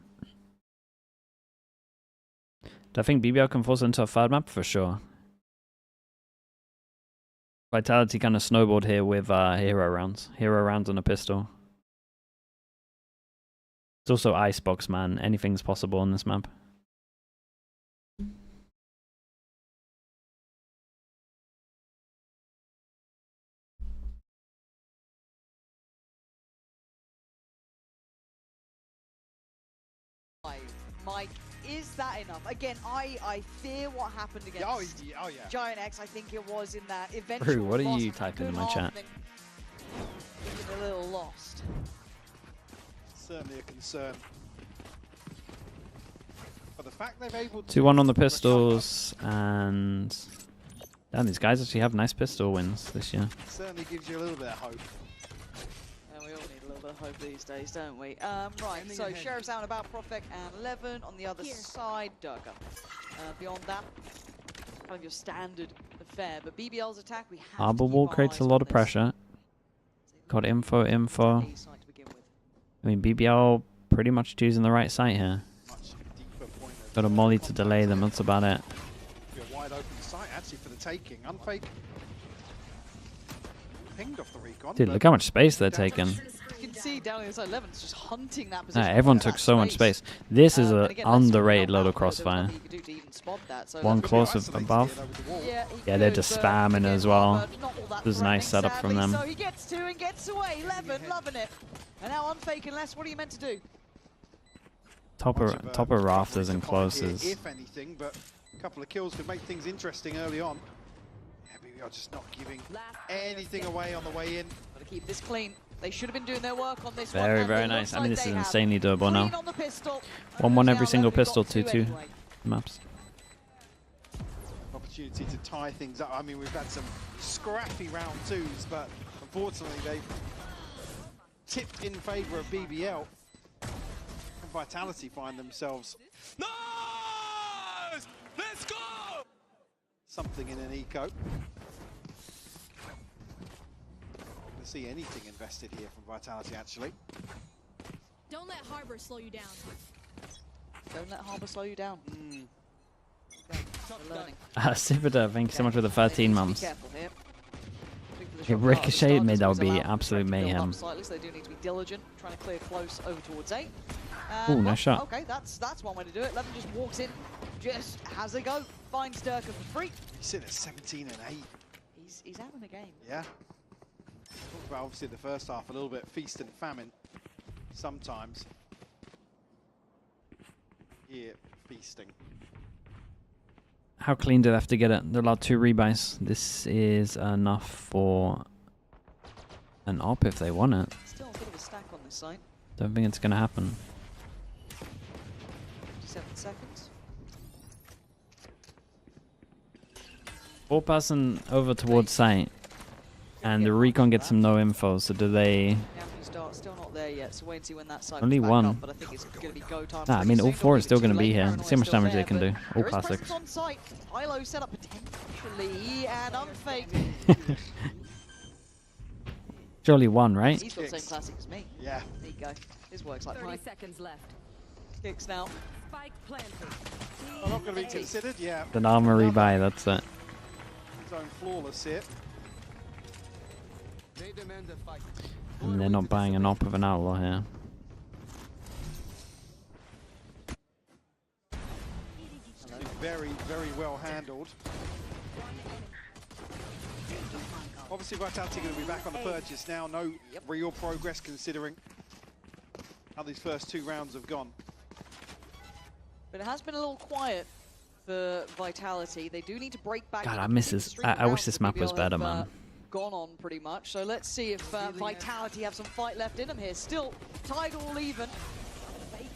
Do I think BBL can force into a 3rd map? For sure. Vitality kind of snowballed here with hero rounds. Hero rounds and a pistol. It's also Icebox, man. Anything's possible on this map. Mike, is that enough? Again, I fear what happened against Giant X. I think it was in that eventual Brew, what are loss. you typing in my chat? A little lost. Certainly a concern. But the fact they've able to 2-1 on the pistols, and damn, these guys actually have nice pistol wins this year. Certainly gives you a little bit of hope. And we all need a little bit of hope these days, don't we? Right, so Sheriff's out about Profek and 11 on the other side, Durga. Beyond that, kind of your standard affair. But BBL's attack, we have Harbor wall creates a lot of pressure. Got info. I mean, BBL pretty much choosing the right site here. Got a molly to delay them, that's about it. Be a wide open site actually for the taking. Unfake pinged off the recon. Dude, look how much space they're taking. You can see down inside 11, it's just hunting that position. Everyone took so much space. This is an underrated load of crossfire. One close above. Yeah, they're just spamming as well. This is a nice setup from them. So he gets two and gets away. 11, loving it. And now Unfake and less, what are you meant to do? Top of rafters and closes. If anything, but a couple of kills could make things interesting early on. Yeah, BBL just not giving anything away on the way in. Got to keep this clean. They should have been doing their work on this Very, one. very nice. I mean, this is insanely doable now. 1-1 every single pistol, 2-2 maps. Opportunity to tie things up. I mean, we've had some scrappy round twos, but unfortunately they've tipped in favour of BBL. And Vitality find themselves Nice! Let's go! something in an eco. See anything invested here from Vitality, actually. Don't let Harbor slow you down. Don't let Harbor slow you down. Sivida, thank you so much for the 13 months. Careful here. If Ricochet made, that would be absolute mayhem. They do need to be diligent, trying to clear close over towards A. Ooh, nice shot. Okay, that's one way to do it. Levin just walks in, just has a go, finds Durka for free. He's sitting at 17 and 8. He's out in the game. Yeah. Talked about obviously the first half a little bit feast and famine sometimes. Here, feasting. How clean do they have to get it? They're allowed 2 rebuys. This is enough for an op if they want it. Still a bit of a stack on this side. Don't think it's going to happen. 57 seconds. 4-person over towards site. And the recon gets some no info, so do they... Still not there yet, so wait and see when that side Only one. up, but I think it's going to be go time. Nah, I mean, all 4 is still going to be here. See how much damage they can do. All classics. On site. Hilo set up potentially, and Unfake. Surely 1, right? He's got the same classic as me. Yeah. There you go. His works like 30 mine. seconds left. Kicks now. Spike planted. Well, not going to be considered, yeah. An armory buy, that's it. Zone flawless here. And they're not buying an op of an outlaw here. Very, very well handled. Obviously, Vitality going to be back on the purchase now. No real progress considering how these first 2 rounds have gone. But it has been a little quiet for Vitality. They do need to break back. God, I miss this. I wish this map was better, man. Gone on pretty much. So let's see if Vitality have some fight left in them here. Still tied all even. Fake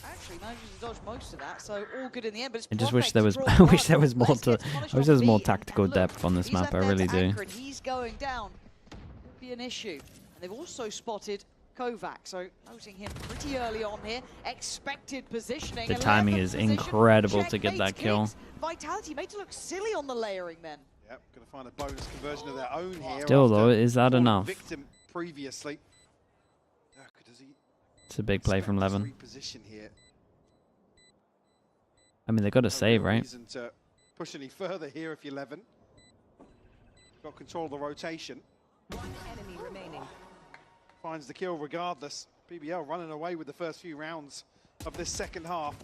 actually manages to dodge most of that, so all good in the end. But it's I just wish there was. I wish there was more to. I wish there was more tactical depth on this map. I really do. He's going down. Could be an issue. And they've also spotted Kovac, so noting him pretty early on here. Expected positioning. The timing is incredible to get that kill. Vitality made to look silly on the layering then. Yep, going to find a bonus conversion of their own here. Still though, is that enough? Victim previously. It's a big play from Levin. Position here. I mean, they got to save, right? Reason to push any further here if you're Levin. Got control of the rotation. One enemy remaining. Finds the kill regardless. BBL running away with the first few rounds of this second half.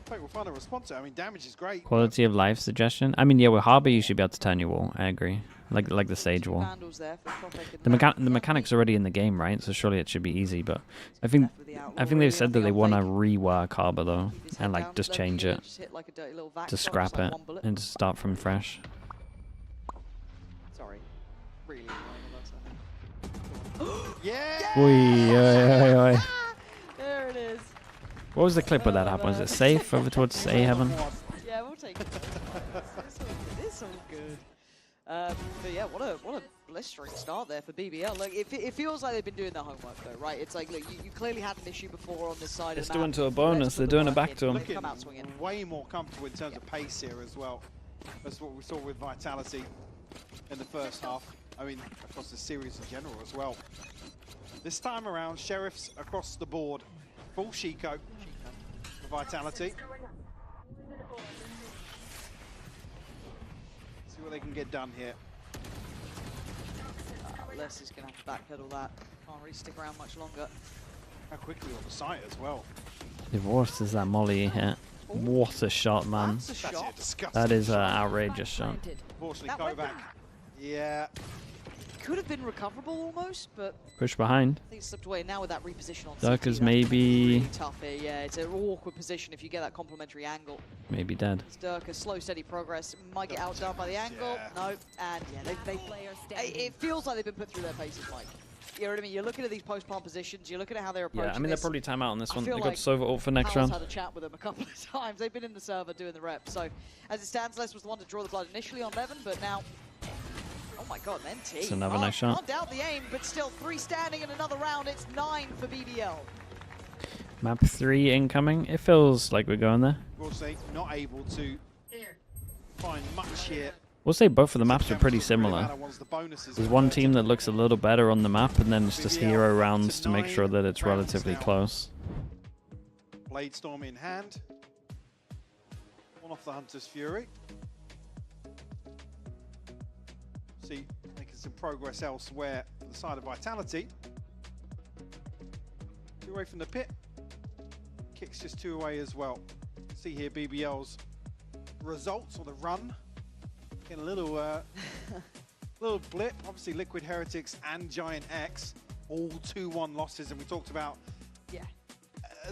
I think we'll find a response. I mean, damage is great. Quality of life suggestion. I mean, yeah, with Harbor, you should be able to turn your wall. I agree. Like the Sage wall. The mechanics are already in the game, right? So surely it should be easy. But I think they've said that they want to rework Harbor though, and like just change it, to scrap it, and to start from fresh. Sorry. Really. Yeah. Oi. There it is. What was the clip where that happened? Was it safe over towards A heaven? Yeah, we'll take it. It's all good. But yeah, what a blistering start there for BBL. Like, it feels like they've been doing their homework though, right? It's like, look, you clearly had an issue before on this side. It's of the map. doing to a bonus. They're doing it back to them. Looking way more comfortable in terms of pace here as well. That's what we saw with Vitality in the first half. I mean, across the series in general as well. This time around, Sheriffs across the board. Full Shiko. Vitality. See what they can get done here. Les is going to have to backpedal that. Can't really stick around much longer. How quickly on the site as well. What is that Molly hit? What a shot, man. That's a shot. That is an outrageous shot. Unfortunately, Kovac. Yeah. Could have been recoverable almost, but Push behind. I think it slipped away. Now with that reposition on Durka's CT, maybe... really tough here. Yeah, it's an awkward position if you get that complementary angle. Maybe dead. It's Durka, slow, steady progress. Might get outdone by the angle. Yeah. No, and yeah, it feels like they've been put through their paces, Mike. You know what I mean? You're looking at these post-plant positions. You're looking at how they're approaching. Yeah, I mean, they'll this. probably time out on this one. They feel got like Sova ult for next Powell's round. had a chat with them a couple of times. They've been in the server doing the reps. So as it stands, Les was the one to draw the blood initially on Levin, but now, oh my God, NT. It's another nice shot. Can't doubt the aim, but still 3 standing in another round. It's 9 for BBL. Map 3 incoming. It feels like we're going there. Unfortunately, not able to find much here. We'll say both of the maps are pretty similar. There's one team that looks a little better on the map, and then it's just hero rounds to make sure that it's relatively close. Blade Storm in hand. One off the Hunter's Fury. See, making some progress elsewhere for the side of Vitality. 2 away from the pit. Kicks just 2 away as well. See here BBL's results or the run. Getting a little little blip. Obviously Liquid Heretics and Giant X, all 2-1 losses, and we talked about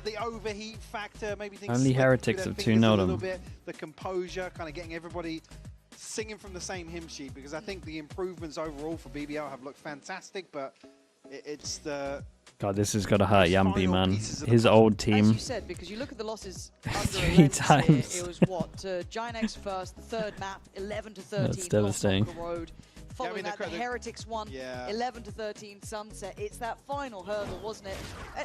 the overheat factor, maybe things Only Heretics have 2-0'd them. Bit, the composure, kind of getting everybody singing from the same hymn sheet, because I think the improvements overall for BBL have looked fantastic, but it's the... God, this has got to hurt Yampi, man. His old team. As you said, because you look at the losses under 3 times. Here, it was what? Giant X first, the 3rd map, 11-13. That's devastating. Road. Following that, the Heretics won, 11-13 Sunset. It's that final hurdle, wasn't it?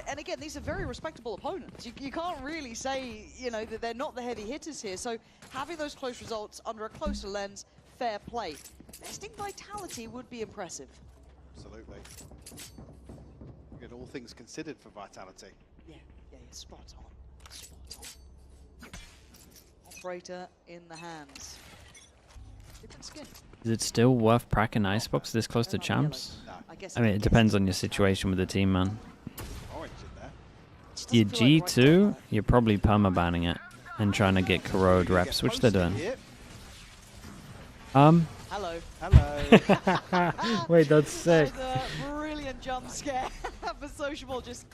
And again, these are very respectable opponents. You can't really say, you know, that they're not the heavy hitters here. So having those close results under a closer lens, fair play. Besting Vitality would be impressive. Absolutely. Good, all things considered for Vitality. Yeah, spot on. Spot on. Operator in the hands. Different skin. Is it still worth pracking Icebox this close to champs? I mean, it depends on your situation with the team, man. Your G2, you're probably perma-banning it and trying to get corrode reps, which they're doing. Hello. Wait, that's sick. That was a brilliant jump scare for Sociable, just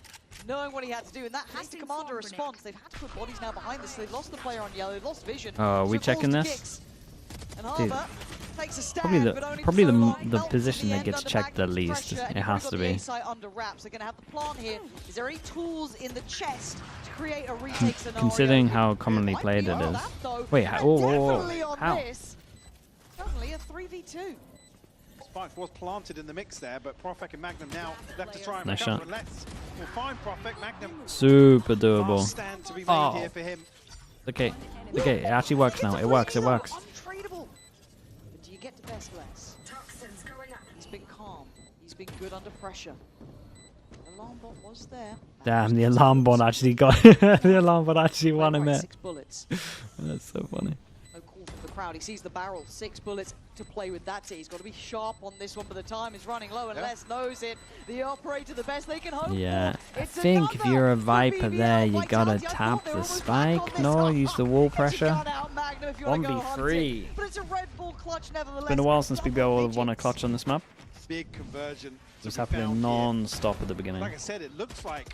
knowing what he had to do, and that has to command a response. They've had to put bodies now behind this, so they've lost the player on yellow, they've lost vision. Oh, are we checking this? Dude, probably the position that gets checked the least. It has to be. Under wraps. They're going to have the plan here. Is there any tools in the chest to create a retake scenario? Considering how commonly played it is. Wait, how? Suddenly a 3v2. Spike was planted in the mix there, but Profek and Magnum now left to try and nice recover. shot. We'll find Profek. Magnum. Super doable. Stand to be made here for him. Okay, it actually works now. It works. Untradeable. But do you get to best less? He's been calm. He's been good under pressure. The alarm bot was there. Damn, the alarm bot actually got the alarm bot actually won him it. 6 bullets. That's so funny. No call from the crowd. He sees the barrel. 6 bullets to play with. That's it. He's got to be sharp on this one, but the time is running low and Les knows it. The operator, the best they can hope Yeah, for. I think if you're a Viper there, you gotta tap the spike. No, use the wall pressure. 1v3. But it's a Red Bull clutch nevertheless. It's been a while since BBL have won a clutch on this map. Big conversion. It was happening non-stop at the beginning. Like I said, it looks like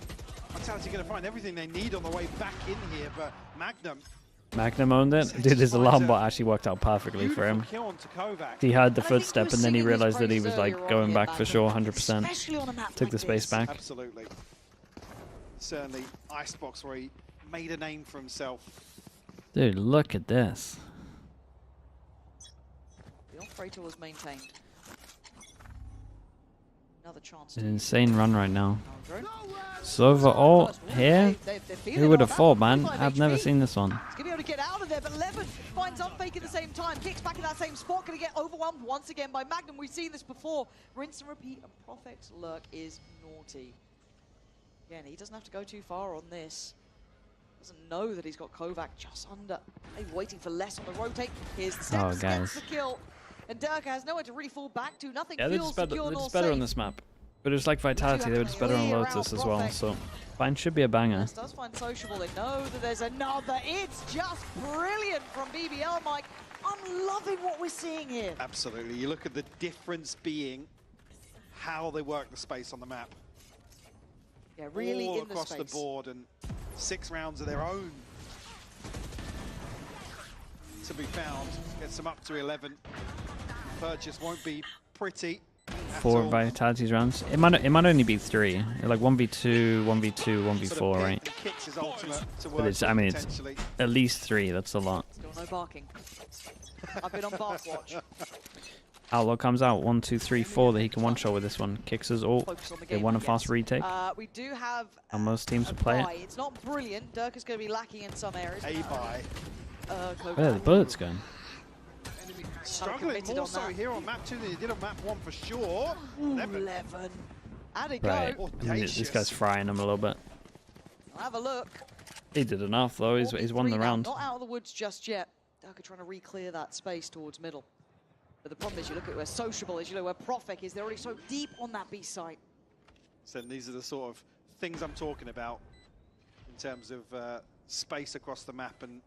Vitality going to find everything they need on the way back in here, but Magnum owned it. Dude, his alarm bot actually worked out perfectly for him. He heard the footstep and then he realized that he was like going back for sure, 100%. Took the space back. Absolutely. Certainly, Icebox where he made a name for himself. Dude, look at this. The operator was maintained. Another chance. An insane run right now. Sova ult here? Who would have thought, man? I've never seen this one. He's going to be able to get out of there, but Levin finds Unfake at the same time. Kicks back in that same spot. Going to get overwhelmed once again by Magnum. We've seen this before. Rinse and repeat, and Profek's lurk is naughty. Again, he doesn't have to go too far on this. Doesn't know that he's got Kovac just under. Maybe waiting for less on the rotate. Here's the step, Oh, guys. gets the kill. And Durka has nowhere to really fall back to. Nothing Yeah, they're feels just better, secure they're nor just better on safe. this map. But it was like Vitality, they were just better on Lotus as well, so Fine should be a banger. This does find sociable. They know that there's another. It's just brilliant from BBL, Mike. I'm loving what we're seeing here. Absolutely. You look at the difference being how they work the space on the map. Yeah, really all in across the the board, and 6 rounds of their own to be found. Gets them up to 11. Purchase won't be pretty. 4 Vitality's rounds. It might only be 3. Like 1v2, 1v2, 1v4, right? Kicks his ultimate to But work it's, I mean, it's at least 3. That's a lot. Still no barking. I've been on bark watch. Outlaw comes out 1, 2, 3, 4 that he can one-shot with this one. Kicks his ult. They want a fast retake. We do have And most teams will play it. It's not brilliant. Dirk is going to be lacking in some areas. A buy. Where are the bullets going? Struggling more so here on map 2 than he did on map 1 for sure. 11. How'd it Right. go? I mean, this guy's frying him a little bit. I'll have a look. He did enough though. He's won the 4v3 now, round. Not out of the woods just yet. Dirk are trying to re-clear that space towards middle. But the problem is, you look at where Sociable is, you know, where Profek is, they're already so deep on that B site. So these are the sort of things I'm talking about in terms of space across the map and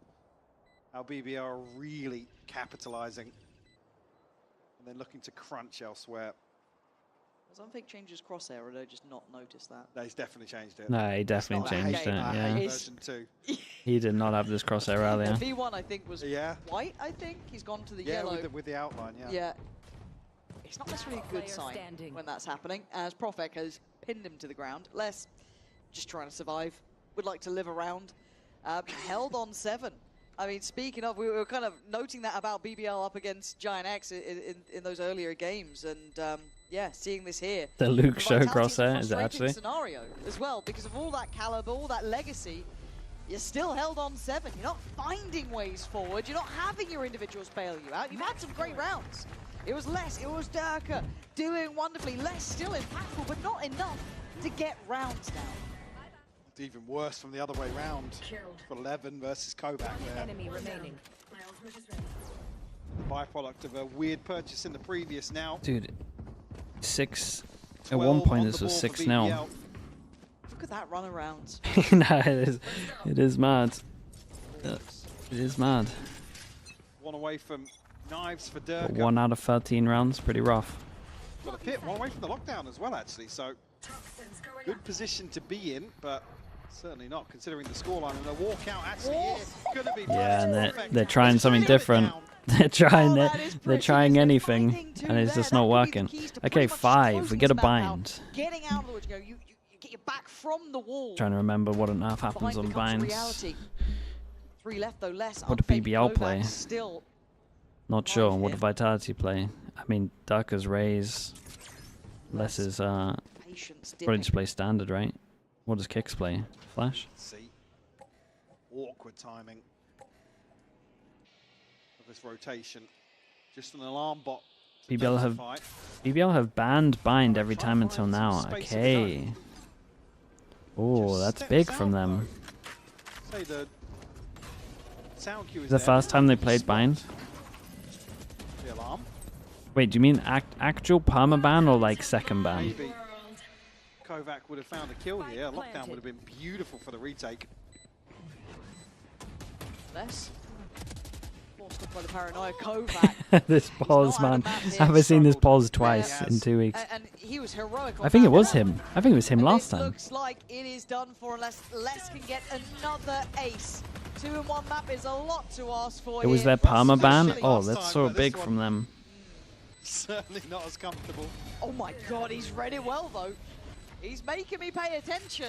how BBL are really capitalizing and then looking to crunch elsewhere. Does Unfake change his crosshair, or did I just not notice that? No, he's definitely changed it. No, he definitely changed it. Yeah, version 2. he did not have this crosshair earlier. V1, I think, was white. I think he's gone to the yellow. With the outline. Yeah. It's not necessarily a good sign when that's happening, as Profek has pinned him to the ground. Les, just trying to survive, would like to live around. Held on 7. I mean, speaking of, we were kind of noting that about BBL up against Giant X in those earlier games, and yeah, seeing this here. The Luke show Vitality's a crosshair, is it frustrating actually? Scenario as well, because of all that caliber, all that legacy, you're still held on 7. You're not finding ways forward. You're not having your individuals bail you out. You've had some great rounds. It was Les, it was Durka doing wonderfully. Les still impactful, but not enough to get rounds now. It's even worse from the other way round. For 11 versus Kovac there. Enemy remaining. Byproduct of a weird purchase in the previous now. Dude, 6. At one point, this was 6-0. Look at that run around. No, it is mad. It is mad. One away from knives for Durka. But 1 out of 13 rounds, pretty rough. Got a pit, 1 away from the lockdown as well, actually. So good position to be in, but certainly not considering the scoreline. And a walkout actually is going to be. Yeah, and they're trying something different. They're trying anything, and it's just not working. Okay, 5. We get a bind. Getting out of the woods, you get your back from the wall. Trying to remember what on earth happens on binds. Reality. 3 left though, less. What do BBL play? Still Not sure. What do Vitality play? I mean, Durka's raise. Less is probably just play standard, right? What does Kicks play? Flash? See, awkward timing of this rotation. Just an alarm bot. BBL have banned bind every time until now. Okay. Oh, that's big from them. Say the sound cue is the first time they played bind. The alarm. Wait, do you mean actual permaban or like second ban? Maybe Kovac would have found a kill here. Lockdown would have been beautiful for the retake. Less. Forced up by the paranoia. Kovac. This pause, man. Have I seen this pause twice in 2 weeks? And he was heroic. I think it was him. I think it was him last time. Looks like it is done for unless Les can get another ace. 2-in-1 map is a lot to ask for. It was their permaban. Oh, that's so big from them. Certainly not as comfortable. Oh my god, he's read it well though. He's making me pay attention.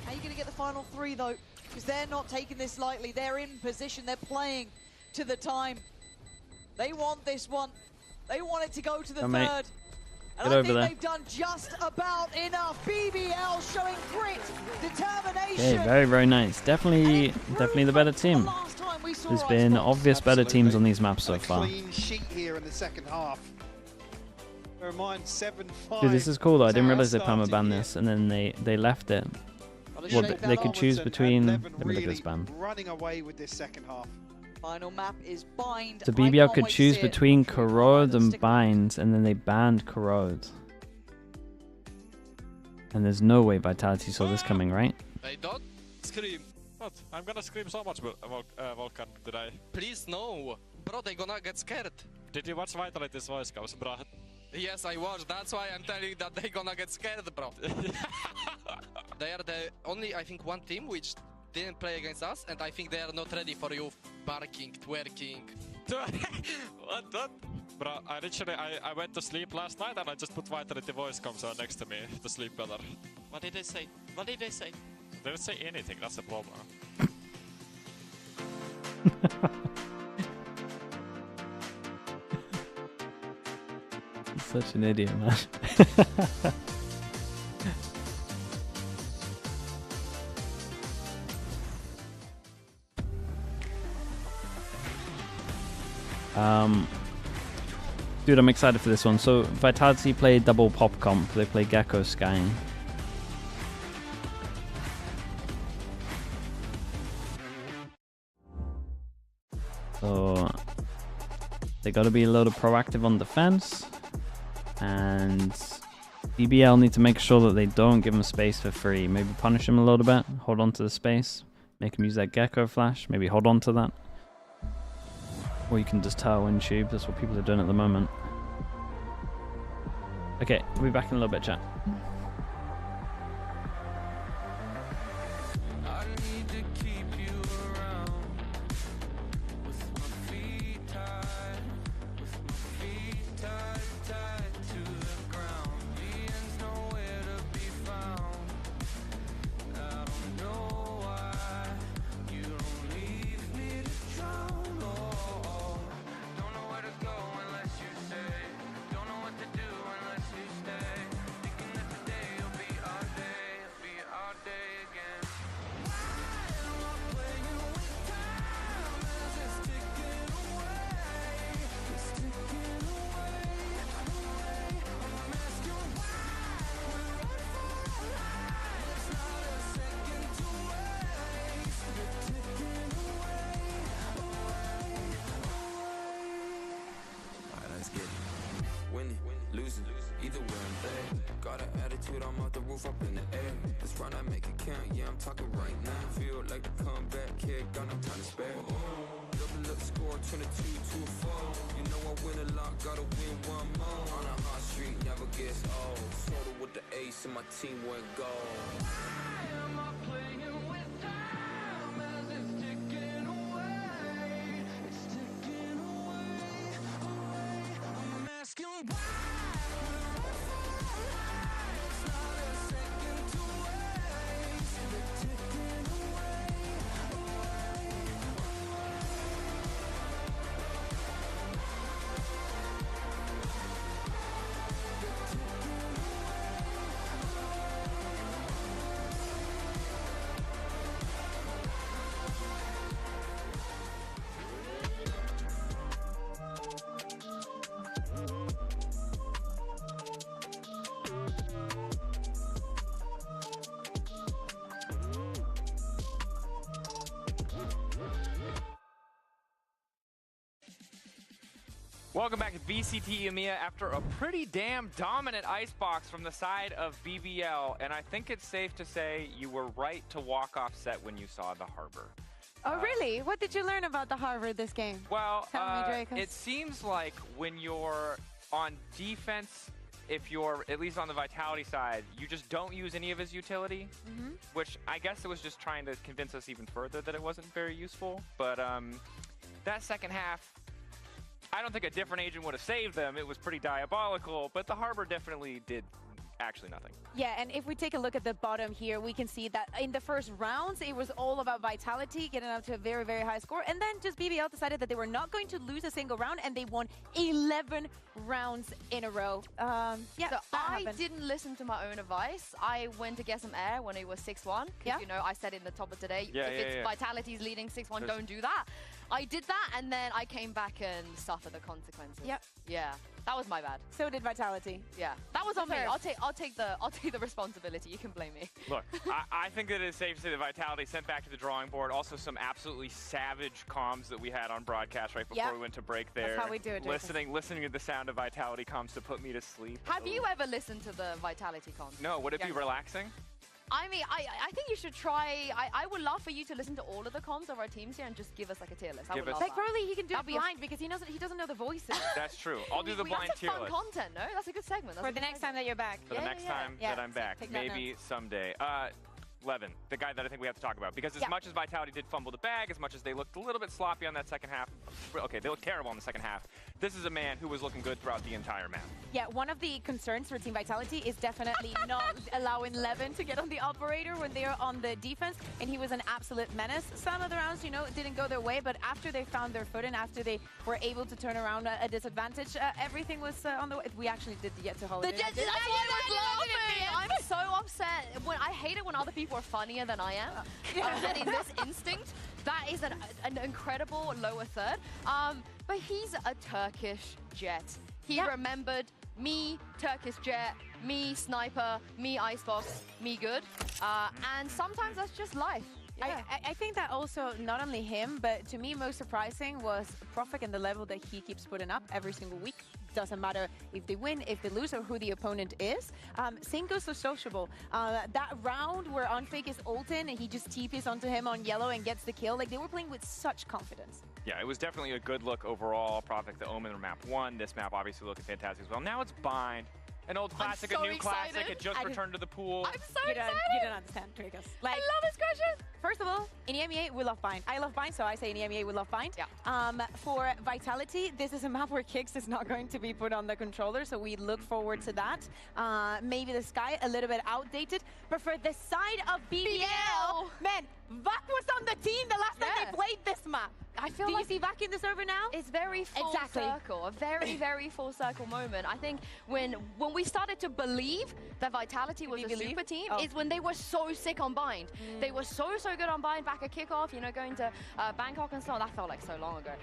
How are you going to get the final 3 though? Because they're not taking this lightly. They're in position. They're playing to the time. They want this one. They want it to go to the third. And I think they've done just about enough. BBL showing grit, determination. Okay, very, very nice. Definitely the better team. There's been obvious better teams on these maps so far. Clean sheet here in the second half. Bear in mind, 7-5. Dude, this is cool though. I didn't realize they perma banned this, and then they left it. Well, they could choose between. Let me look at this ban. Running away with this second half. Final map is Bind. So BBL could choose between Corrode and Bind, and then they banned Corrode. And there's no way Vitality saw this coming, right? They don't scream. What? I'm gonna scream so much, Volkan, today. Please no. Bro, they gonna get scared. Did you watch Vitality's voice comes, bro? Yes, I watched. That's why I'm telling you that they gonna get scared, bro. They are the only, I think, one team which didn't play against us, and I think they are not ready for you barking, twerking. What? Bro, I went to sleep last night and I just put Vitality voice comes on next to me to sleep better. What did they say? What did they say? They didn't say anything, that's the problem. Such an idiot, man. Dude, I'm excited for this one. So Vitality play double pop comp. They play Gecko Sky. So they got to be a little proactive on defense, and BBL need to make sure that they don't give him space for free. Maybe punish him a little bit, hold on to the space, make him use that Gecko flash, maybe hold on to that. Or you can just tower wind tube. That's what people are doing at the moment. Okay, we'll be back in a little bit, chat. Welcome back to VCT EMEA after a pretty damn dominant Icebox from the side of BBL, and I think it's safe to say you were right to walk off set when you saw the Harbor. Oh, really? What did you learn about the Harbor this game? Well, it seems like when you're on defense, if you're at least on the Vitality side, you just don't use any of his utility, which I guess it was just trying to convince us even further that it wasn't very useful. But that second half, I don't think a different agent would have saved them. It was pretty diabolical, but the Harbor definitely did actually nothing. Yeah, and if we take a look at the bottom here, we can see that in the first rounds, it was all about Vitality, getting up to a very, very high score. And then just BBL decided that they were not going to lose a single round, and they won 11 rounds in a row. Yeah, so I didn't listen to my own advice. I went to get some air when it was 6-1. Yeah. You know, I said in the top of today, if it's Vitality's leading 6-1, don't do that. I did that, and then I came back and suffered the consequences. Yep. Yeah. That was my bad. So did Vitality. Yeah, that was on me. I'll take the responsibility. You can blame me. Look, I think that it is safe to say that Vitality sent back to the drawing board. Also, some absolutely savage comms that we had on broadcast right before we went to break there. That's how we do it. Listening to the sound of Vitality comms to put me to sleep. Have you ever listened to the Vitality comms? No. Would it be relaxing? I mean, I think you should try. I would love for you to listen to all of the comms of our teams here and just give us like a tier list. Like probably he can do it blind because he doesn't know the voices. That's true. I'll do the blind tier list. That's fun content, no? That's a good segment. For the next time that you're back. For the next time that I'm back. Maybe someday. Levin, the guy that I think we have to talk about. Because as much as Vitality did fumble the bag, as much as they looked a little bit sloppy on that second half, okay, they looked terrible in the second half, this is a man who was looking good throughout the entire map. Yeah, one of the concerns for Team Vitality is definitely not allowing Levin to get on the operator when they're on the defense, and he was an absolute menace. Some of the rounds, you know, didn't go their way, but after they found their foot and after they were able to turn around a disadvantage, everything was on the way. We actually did the Yet to Holiday. That's why I was laughing. I'm so upset. I hate it when other people are funnier than I am. And in this instinct, that is an incredible lower third. But he's a Turkish Jet. He remembered me, Turkish Jet, me, Sniper, me, Icebox, me, good. And sometimes that's just life. Yeah. I think that also, not only him, but to me most surprising was Profik and the level that he keeps putting up every single week. Doesn't matter if they win, if they lose, or who the opponent is. Same goes to Sociable. That round where Unfake is ulting and he just TPs onto him on yellow and gets the kill, like they were playing with such confidence. Yeah, it was definitely a good look overall. Profik, the Omen map 1. This map obviously looking fantastic as well. Now it's Bind. An old classic, so a new excited. classic. It just returned to the pool. I'm so excited. You don't understand, Trickus. Like, I love this question. First of all, in EMEA, we love Bind. I love Bind, so I say in EMEA, we love Bind. Yeah. For Vitality, this is a map where Kicks is not going to be put on the controller, so we look forward to that. Maybe the Sky, a little bit outdated. But for the side of BBL, man, VAC was on the team the last time they played this map. I feel Do like you see VAC in the server now? It's very full circle, a very, very full circle moment. I think when we started to believe that Vitality was a super team is when they were so sick on Bind. They were so good on Bind back at kickoff, you know, going to Bangkok and so on. That felt like so long ago.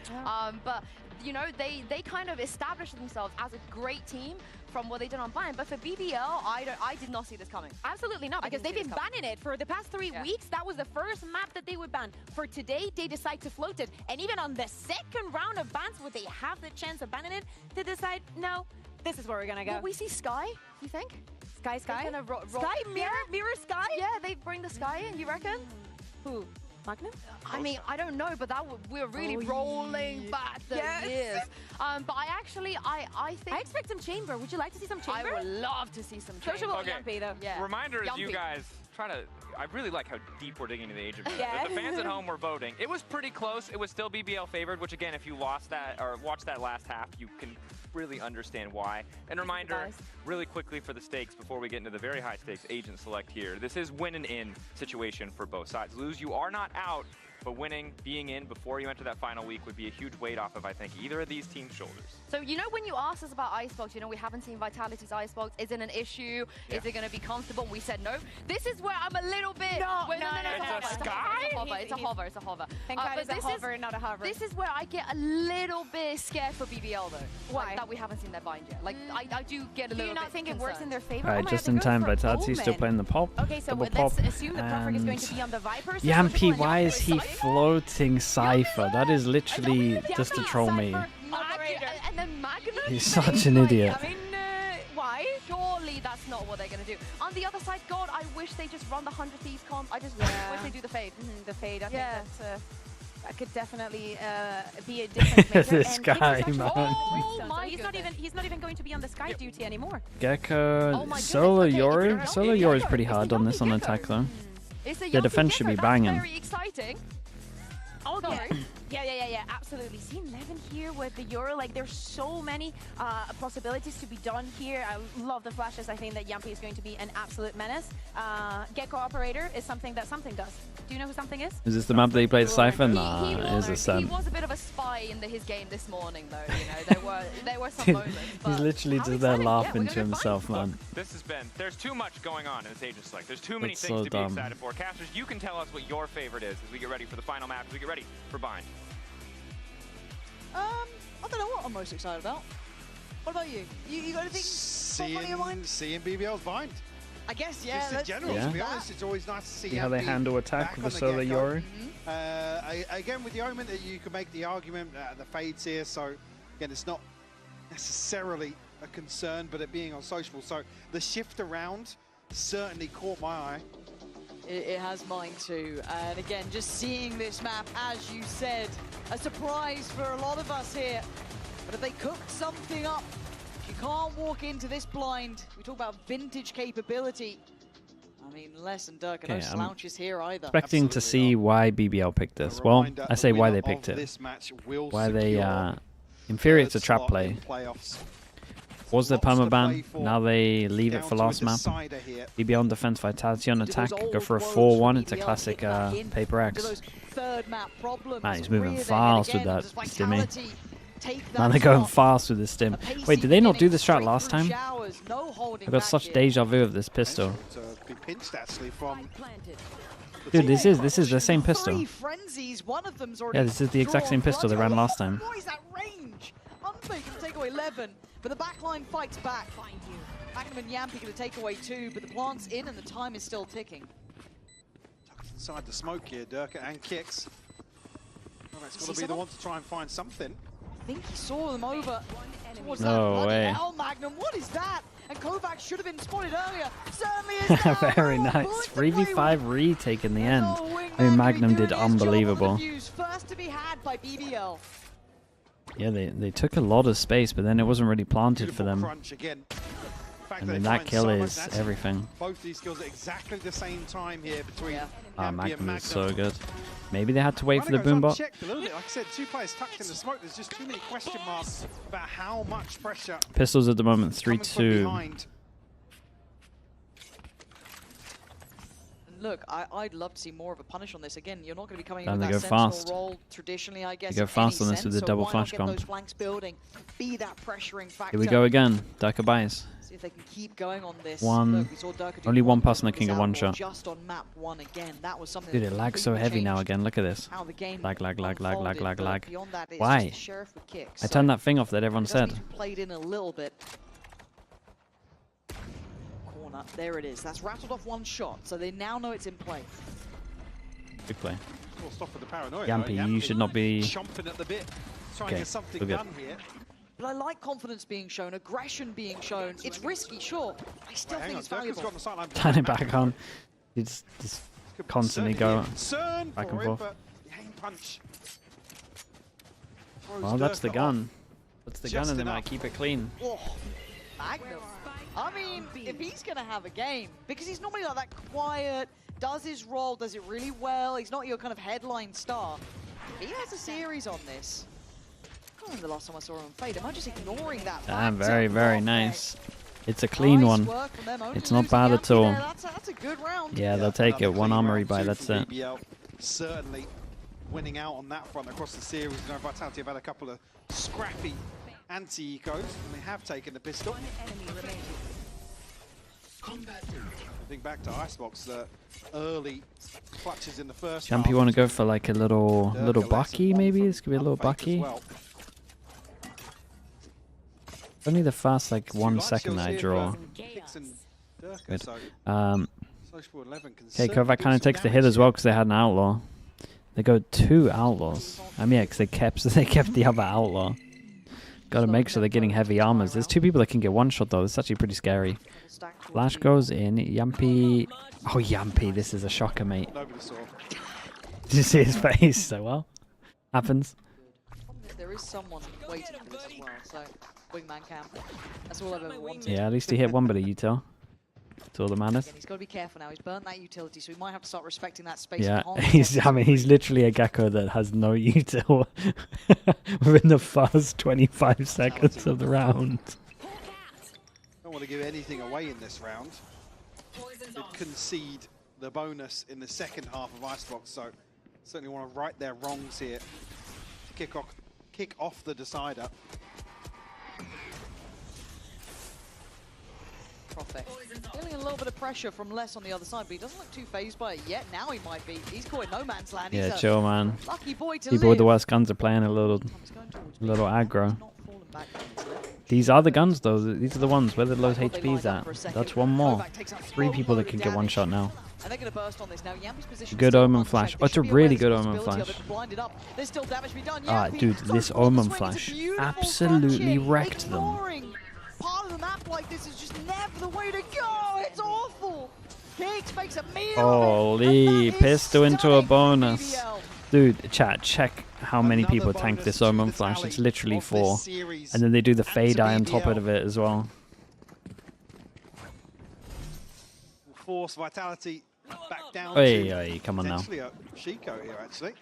But, you know, they kind of established themselves as a great team from what they did on Bind. But for BBL, I did not see this coming. Absolutely not, because they've been banning it for the past 3 weeks. That was the first map that they would ban. For today, they decide to float it. And even on the second round of bans, where they have the chance of banning it, they decide, no, this is where we're gonna go. Will we see Sky, you think? Sky? Sky, Mirror Sky? Yeah, they bring the Sky in, you reckon? Who? Magnum? I mean, I don't know, but we're really rolling back the years. But I think I expect some Chamber. Would you like to see some Chamber? I would love to see some Chamber. Yumpy, though. Yeah. Reminder is you guys I really like how deep we're digging into the age of it. Yeah. The fans at home were voting. It was pretty close. It was still BBL favored, which again, if you lost that or watched that last half, you can really understand why. And reminder, really quickly for the stakes before we get into the very high stakes agent select here. This is win and in situation for both sides. Lose, you are not out, but winning, being in before you enter that final week would be a huge weight off of, I think, either of these teams' shoulders. So, you know, when you asked us about Icebox, you know, we haven't seen Vitality's Icebox. Is it an issue? Is it going to be comfortable? We said no. This is where I'm a little bit... No, It's a Sky? It's a hover. Thank God it's a hover, not a hover. This is where I get a little bit scared for BBL, though. Why? Like, that we haven't seen their bind yet. Like, I do get a little bit Do you not think it works in their favor? Alright, just in time, Vitality still playing the pop. Okay, so let's assume that Profik is going to be on the Viper. Yampy, why is he floating Cypher? That is literally just to troll me. And then Magnum? He's such an idiot. I mean, why? Surely that's not what they're going to do. On the other side, God, I wish they just run the 100 Thieves comp. I just wish they do the fade. The fade, I think that could definitely be a different flavor. This guy, man. Oh my he's not even going to be on the Sky duty anymore. Gecko, Solo Yori. Solo Yori's pretty hard on this on attack though. The defense should be banging. Very exciting. Oh, yeah, absolutely. Seeing Levin here with the Euro, like there's so many possibilities to be done here. I love the flashes. I think that Yampy is going to be an absolute menace. Gecko Operator is something that Something does. Do you know who Something is? Is this the map that he played Cypher? Nah, it is a Sam. He was a bit of a spy in his game this morning, though. You know, there were some moments. He's literally just there laughing to himself, man. This has been. There's too much going on in this agent select. There's too many things to be excited for. Casters, you can tell us what your favorite is as we get ready for the final map. As we get ready for Bind. I don't know what I'm most excited about. What about you? You got anything on your mind? Seeing BBL's bind. I guess, yeah. Just in general, to be honest, it's always nice to see how they handle attack with the solo Yoru. Again, with the Omen, that you can make the argument the Fade's here, so again, it's not necessarily a concern, but it being on social. So the shift around certainly caught my eye. It has mine too. And again, just seeing this map, as you said, a surprise for a lot of us here. But if they cook something up, you can't walk into this blind. We talk about vintage capability. I mean, Les and Dirk are no slouches here either. Expecting to see why BBL picked this. Well, I say why they picked it. Why they inferior to trap play. Was their permaban, now they leave it for last map. BBL on defense, Vitality on attack, go for a 4-1, it's a classic Paper X. Man, he's moving fast with that stimmy. Now they're going fast with this stim. Wait, did they not do this strat last time? I got such deja vu of this pistol. Dude, this is the same pistol. Yeah, this is the exact same pistol they ran last time. Unfake can take away 11, but the backline fights back. Magnum and Yampy going to take away 2, but the plant's in and the time is still ticking. Inside the smoke here, Durka and Kicks. Well, it's got to be the one to try and find something. I think he saw them over. No way. Hell, Magnum, what is that? And Kovac should have been spotted earlier. Certainly is now. Very nice. 3v5 retake in the end. I mean, Magnum did unbelievable. First to be had by BBL. Yeah, they took a lot of space, but then it wasn't really planted for them. And then that kill is everything. Both these kills at exactly the same time here between Magnum is so good. Maybe they had to wait for the boombot. Like I said, 2 players tucked in the smoke. There's just too many question marks about how much pressure. Pistols at the moment 3-2. Look, I'd love to see more of a punish on this. Again, you're not going to be coming in with that sentinel role traditionally, I guess. They go fast on this with the double flash comp. Those flanks building, be that pressuring factor. Here we go again. Durka buys. See if they can keep going on this. Only one person that can get one shot. Just on map 1 again. That was something. Dude, it lags so heavy now again. Look at this. Lag. Why? I turned that thing off that everyone said. Played in a little bit. There it is. That's rattled off 1 shot, so they now know it's in play. Good play. Stop with the paranoia, Yampy, you should not be chomping at the bit, trying to get something done here. But I like confidence being shown, aggression being shown. It's risky, sure. I still think it's valuable. Turn it back on. You just constantly go back and forth. Well, that's the gun. That's the gun, and they might keep it clean. Magnum. I mean, if he's going to have a game, because he's normally like that quiet, does his role, does it really well, he's not your kind of headline star. If he has a series on this, I can't remember the last time I saw him on Fade. Am I just ignoring that? Damn, very nice. It's a clean one. It's not bad at all. That's a good round. Yeah, they'll take it. 1 armory buy, that's it. Certainly winning out on that front across the series. You know, Vitality have had a couple of scrappy anti-ecos, and they have taken the pistol. I think back to Icebox, the early clutches in the first half. Jumpy want to go for like a little Bucky, maybe? This could be a little Bucky. Only the first like 1 second that I draw. Good. Okay, Kovac kind of takes the hit as well because they had an outlaw. They go 2 outlaws. I mean, yeah, because they kept the other outlaw. Got to make sure they're getting heavy armors. There's 2 people that can get 1 shot though. It's actually pretty scary. Flash goes in. Yampy. Oh, Yampy. This is a shocker, mate. Did you see his face? So well. Happens. There is someone waiting for this as well. So, wingman camp. That's all I've ever wanted. Yeah, at least he hit 1 bit of util. That's all that matters. Again, he's got to be careful now. He's burnt that utility, so he might have to start respecting that space. Yeah, he's literally a gecko that has no util within the first 25 seconds of the round. Don't want to give anything away in this round. Did concede the bonus in the second half of Icebox, so certainly want to right their wrongs here. Kick off the decider. Feeling a little bit of pressure from Les on the other side, but he doesn't look too phased by it yet. Now he might be. He's caught in no man's land. Yeah, chill, man. Lucky boy to People with the worst guns are playing a little aggro. These are the guns, though. These are the ones where the low HP's at. That's one more. 3 people that can get one shot now. And they're going to burst on this now. Yampi's position Good still Omen unchecked. flash. They Oh, it's a should be aware really of the good Omen possibility of flash. it, blinded up. There's still damage to be done. Ah, Yampi dude, goes this for the Omen swing. It's a flash beautiful front absolutely kick. wrecked them. Ignoring part of the map like this is just never the way to go. It's awful. Kicks makes a meal of it, Holy, and that is pistol into a stunning bonus. BBL. Dude, chat, check how many people tank this Omen flash. It's literally 4. And then they do the fade eye on top of it as well. Force Vitality back down Hey, come on now. potentially a Chico here, actually.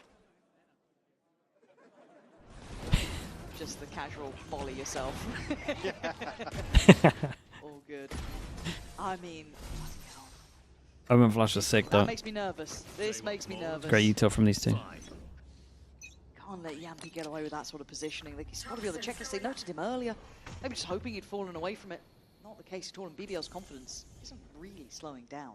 Just the casual volley yourself. All good. I mean, Omen flash is sick, though. that makes me nervous. This makes me nervous. Great util from these two. Can't let Yampi get away with that sort of positioning. Like, he's got to be on the checklist. They noted him earlier. Maybe just hoping he'd fallen away from it. Not the case at all. And BBL's confidence isn't really slowing down.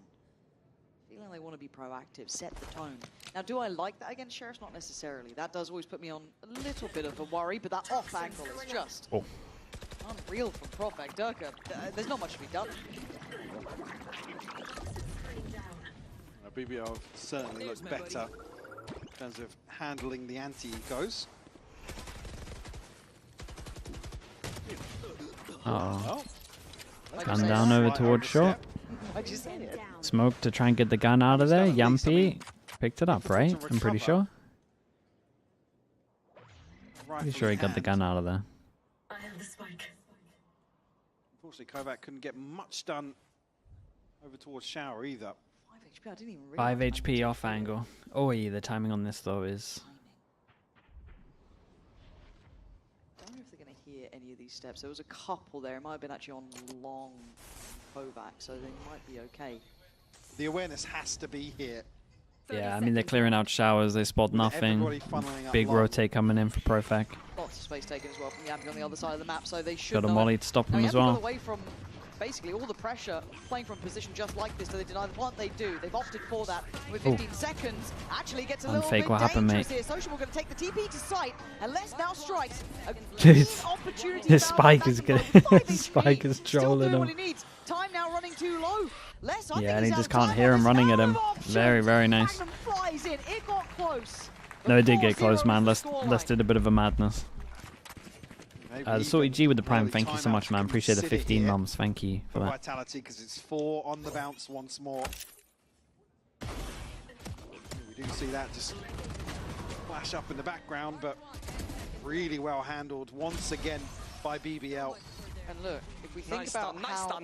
Feeling they want to be proactive, set the tone. Now, do I like that against Sheriffs? Not necessarily. That does always put me on a little bit of a worry, but that off angle is just unreal from Profek. Durka, there's not much to be done. BBL certainly looks better in terms of handling the anti-ecos. Uh-oh. Gun down over towards short. Smoke to try and get the gun out of there. Yampi picked it up, right? I'm pretty sure. Pretty sure he got the gun out of there. Unfortunately, Kovac couldn't get much done over towards Shower either. 5 HP, I didn't even realize 5 HP off angle. Oh, yeah, the timing on this, though, is... I don't know if they're going to hear any of these steps. There was a couple there. It might have been actually on long Kovac, so they might be okay. The awareness has to be here. Yeah, I mean, they're clearing out showers. They spot nothing. Big rotate coming in for Profek. Lots of space taken as well from Yampi on the other side of the map, so they should Got a molly to stop him as well. Got away from basically all the pressure, playing from a position just like this, so they deny the what they do. They've opted for that with 15 seconds. Actually gets a little bit what happened, dangerous mate? here. Sociable going to take the TP to sight, and Les now strikes. His spike is good. His spike is trolling him. What he needs. Time now running too low. Les, I Yeah, think and he he's just out of can't time hear on him this. running at Out him. of options. Very, very nice. Magnum flies in. It got close. No, it did get 4-0 close, man. is the Les scoreline. did a bit of a madness. The Salty G with the Prime, thank you so much, man. Appreciate the 15 months. Thank you for that. Vitality, because it's 4 on the bounce once more. We do see that just flash up in the background, but really well handled once again by BBL. And look, if we think about how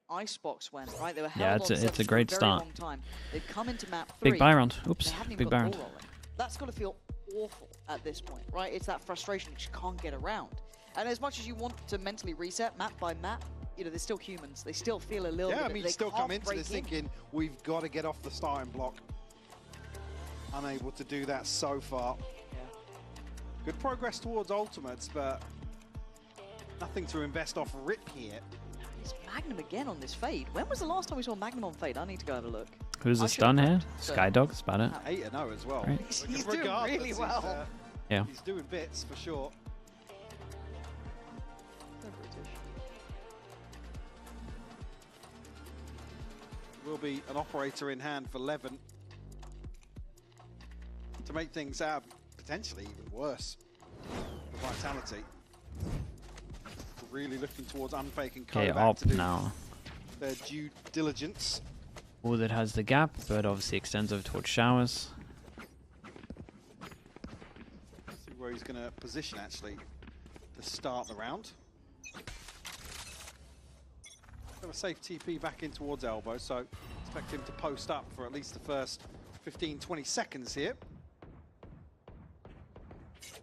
Icebox went, right? They were held on it's a sets great for a very start. long time. They've come into map 3. Big buy round. They Oops, haven't even big got buy the round. ball rolling. That's got to feel awful at this point, right? It's that frustration that you can't get around. And as much as you want to mentally reset map by map, you know, they're still humans. They still feel a little bit. Yeah, I mean, they still can't come into break this in. thinking we've got to get off the starting block. Unable to do that so far. Yeah. Good progress towards ultimates, but nothing to invest off rip here. It's Magnum again on this fade. When was the last time we saw Magnum on fade? I need to go have a look. Who's the I should stun have here? looked, so- Skydog, that's about it. 8-0 as well. Right. He's doing really well. Yeah. He's doing bits for sure. They're British. Will be an operator in hand for Levin to make things potentially even worse for Vitality. We're really looking towards Unfake and Okay, Kovac up to do now. their due diligence. All that has the gap, but obviously extends over towards showers. See where he's going to position actually to start the round. Have a safe TP back in towards elbow, so expect him to post up for at least the first 15-20 seconds here.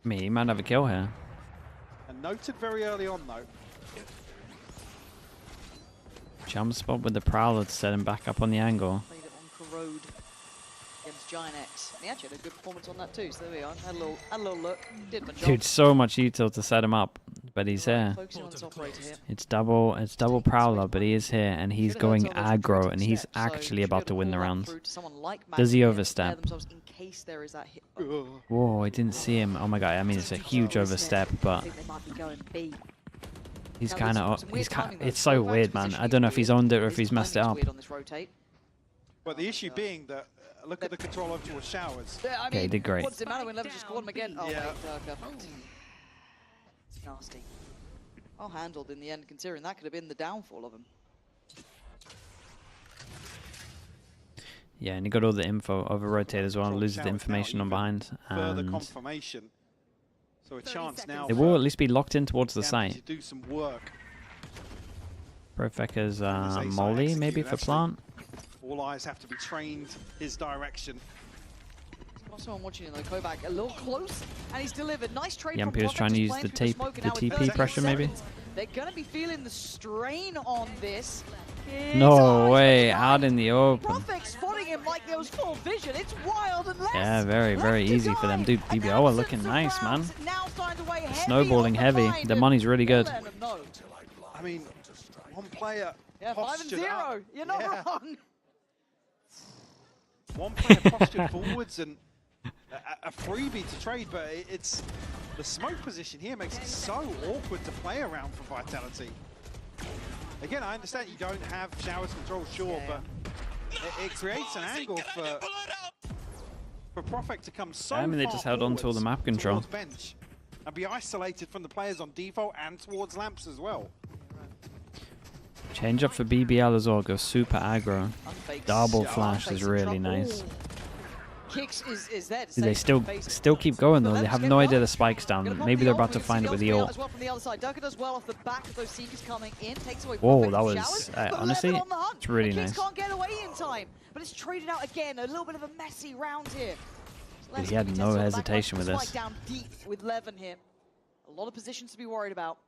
He might have a kill here. And noted very early on though. Jump spot with the Prowler to set him back up on the angle. Played it on Corrode against Giant X. And he actually had a good performance on that too, so there we are. Had a little look. Did my job. Dude, so much util to set him up, but he's here. Focusing on this operator here. It's double Prowler, but he is here, and he's going aggro, and he's actually about to win the round. Does he overstep? Whoa, I didn't see him. Oh my god, I mean, it's a huge overstep, but he's kind of, it's so weird, man. I don't know if he's owned it or if he's messed it up. But the issue being that, look at the control over towards Showers. Okay, he did great. What's it matter when Lev just caught him again? Oh, yeah. It's nasty. Well handled in the end, considering that could have been the downfall of him. Yeah, and he got all the info over rotate as well, loses the information on behind. Further And confirmation. So a chance now. they will at least be locked in towards the site. To do some work. Profeca's Molly, maybe, for plant. All eyes have to be trained his direction. Also, I'm watching though, Kovac a little close, and he's delivered. Nice trade. Yampier's trying to use the TP pressure, maybe. They're gonna be feeling the strain on this. No way, out in the open. Profec spotting him like there was full vision. It's wild and Yeah, very easy for them. Dude, BBL are looking nice, man. Snowballing heavy. The money's really good. I mean, one player. Yeah, 5-0. You're not wrong. One player postured forwards and a freebie to trade, but it's the smoke position here makes it so awkward to play around for Vitality. Again, I understand you don't have Showers control, sure, but it creates an angle for Profec to come so I mean, they just held on to all the map control. Bench and be isolated from the players on default and towards lamps as well. Change up for BBL as well, go super aggro. Double flash is really nice. Kicks is there to They still keep going though. They have no idea the spike's down. Maybe they're about to find it with the ult. Whoa, that was honestly, it's really nice. Can't get away in time, but it's traded out again. A little bit of a messy round here. Dude, he had no hesitation with this. Down deep with Levin here. A lot of positions to be worried about.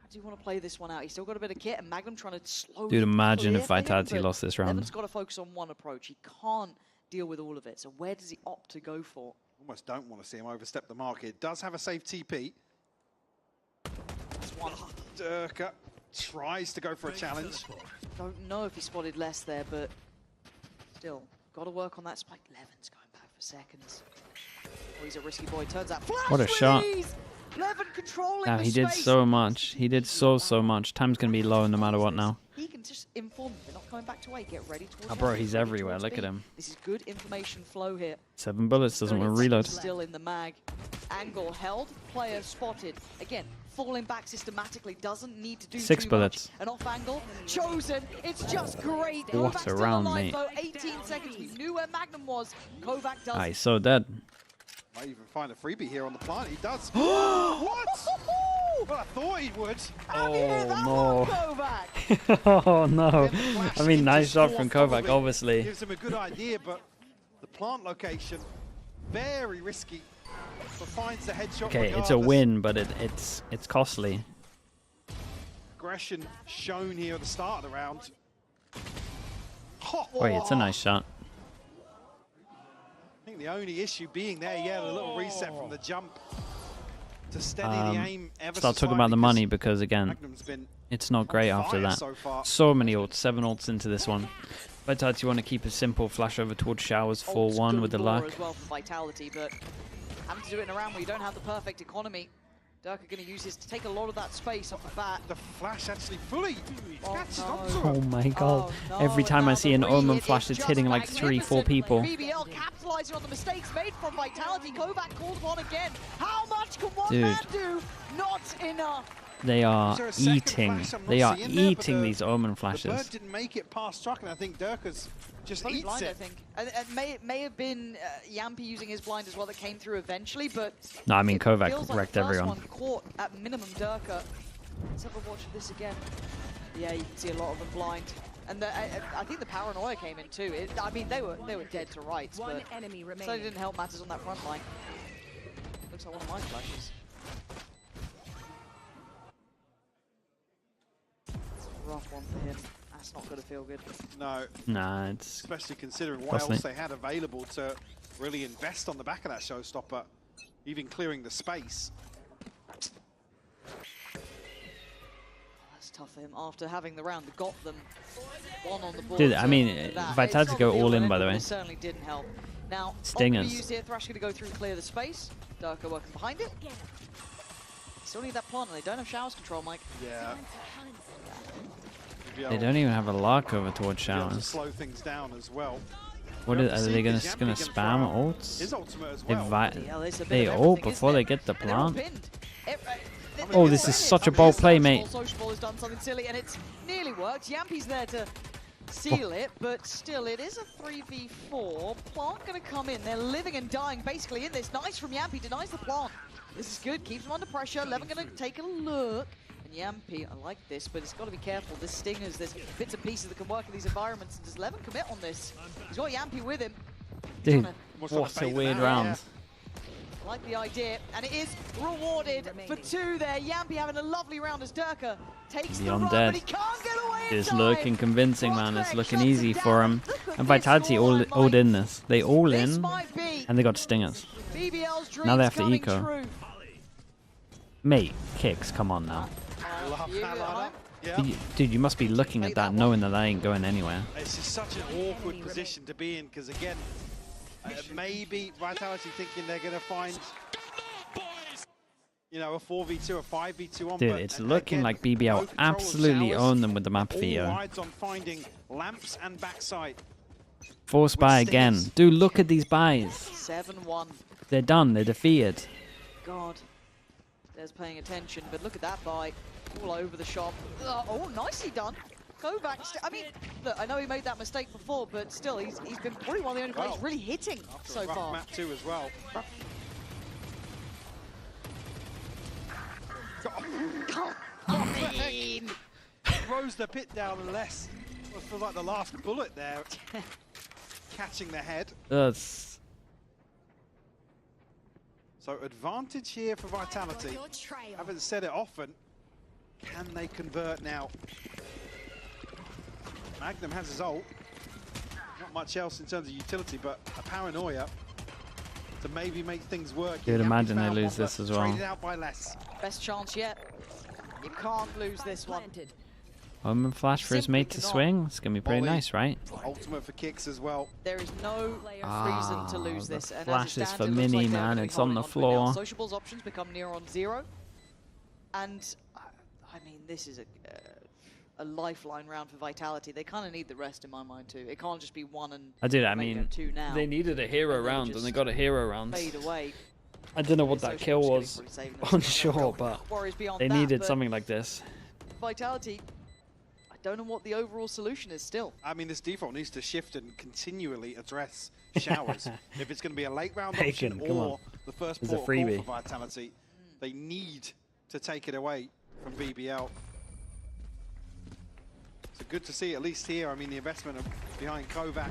How do you want to play this one out? He's still got a bit of kit, and Magnum trying to slow. Dude, imagine if Vitality lost this round. Levin's got to focus on one approach. He can't deal with all of it. So where does he opt to go for? Almost don't want to see him overstep the mark. It does have a safe TP. That's one. Durka tries to go for a challenge. Don't know if he spotted less there, but still, got to work on that spike. Levin's going back for seconds. Oh, he's a risky boy. Turns out flash what a shot. Levin controlling Now he did so much. He did so much. Time's going to be low no matter what now. He can just inform them they're not coming back to A. Get ready towards Oh, bro, he's everywhere. Look at him. This is good information flow here. 7 bullets, doesn't want to reload. Still in the mag. Angle held, player spotted. Again, falling back systematically, doesn't need to do 6 bullets. An off angle, chosen. It's just great. What a round, mate. 18 seconds. We knew where Magnum was. Kovac does. He's so dead. Might even find a freebie here on the plant. He does. What? Well, I thought he would. Oh no. Oh no. I mean, nice shot from Kovac, obviously. Gives him a good idea, but the plant location, very risky. But finds the headshot. Okay, regardless. it's a win, but it's costly. Aggression shown here at the start of the round. Wait, it's a nice shot. I think the only issue being there, the little reset from the jump to steady the aim ever Start talking about the money because, again, it's not great after that. So many ults, 7 ults into this one. Vitality want to keep a simple flash over towards Showers 4-1 with the luck. As well for Vitality, but having to do it in a round where you don't have the perfect economy. Durka going to use his to take a lot of that space off the bat. The flash actually fully catches onto him. Oh my god. Every time I see an Omen flash, it's hitting like 3-4 people. BBL capitalizing on the mistakes made from Vitality. Kovac called upon again. How much can one man do? Not enough. They are eating. They are eating these Omen flashes. The bird didn't make it past Struck, and I think Durka's just eats blind, it. I think. It may have been Yampy using his blind as well that came through eventually, but no, I mean Kovac like wrecked the first everyone. One caught at minimum Durka. Let's have a watch of this again. Yeah, you can see a lot of them blind, and I think the paranoia came in too. I mean, they were dead to rights, but so it didn't help matters on that front line. Looks like one of my flashes. Rough one for him That's not going to feel good. No. Nah, it's... Especially considering what else they had available to really invest on the back of that showstopper. Even clearing the space. That's tough for him after having the round that got them one on the board. Dude, I mean, Vitality go all in, by the way. It certainly didn't help. Now, Stingers. used here, Thrash going to go through and clear the space. Durka working behind it. Still need that plant, and they don't have showers control, Mike. Yeah. They don't even have a lock over towards showers. To slow things down as well. What are they gonna spam ults? His ultimate as well. They ult before they get the plant. Oh, this is such a bold play, mate. Sociable has done something silly, and it's nearly worked. Yampy's there to seal it, but still, it is a 3v4. Plant going to come in. They're living and dying basically in this. Nice from Yampy, denies the plant. This is good, keeps them under pressure. Levin going to take a look. And Yampy, I like this, but it's got to be careful. There's stingers, there's bits and pieces that can work in these environments. And does Levin commit on this? He's got Yampy with him. Dude, what a weird round. Yeah. I like the idea, and it is rewarded for 2 there. Yampy having a lovely round as Durka takes the run, but he can't get away in It's time. looking convincing, man. It's looking easy for him. And Vitality all in this. They all in, and they got stingers. Now they have to eco. True. Mate, kicks, come on now. Dude, you must be looking at that knowing that ain't going anywhere. It's just such an awkward position to be in, because again, maybe Vitality thinking they're going to find, you know, a 4v2, a 5v2 on. Dude, it's looking like BBL absolutely own them with the map veto. All rides on finding lamps and backside. Force buy again. Dude, look at these buys. 7-1. They're done. They're defeated. God. There's paying attention, but look at that buy. All over the shop. Oh, nicely done. Kovac, I mean, look, I know he made that mistake before, but still, he's been probably one of the only players really hitting so far. Map 2 as well. Throws the pit down unless it feels like the last bullet there, catching the head. That's... So advantage here for Vitality. Haven't said it often. Can they convert now? Magnum has his ult. Not much else in terms of utility, but a paranoia to maybe make things work. Dude, imagine they lose this as well. Traded out by less. Best chance yet. You can't lose this one. Omen flash for his mate to swing. It's going to be pretty nice, right? Ultimate for kicks as well. There is no reason to lose this. The and flash is for it Mini, like man. It's on the floor. Sociable's options become near on 0. And, I mean, this is a lifeline round for Vitality. They kind of need the rest in my mind too. It can't just be 1 and I mean, 2 now. they needed a hero round and they got a hero round. Fade away. I don't know what that kill was on shore, but they needed something like this. Vitality, I don't know what the overall solution is still. I mean, this default needs to shift and continually address showers. If it's going to be a late round option or the first port call for Vitality, they need to take it away from BBL. So good to see, at least here, I mean, the investment behind Kovac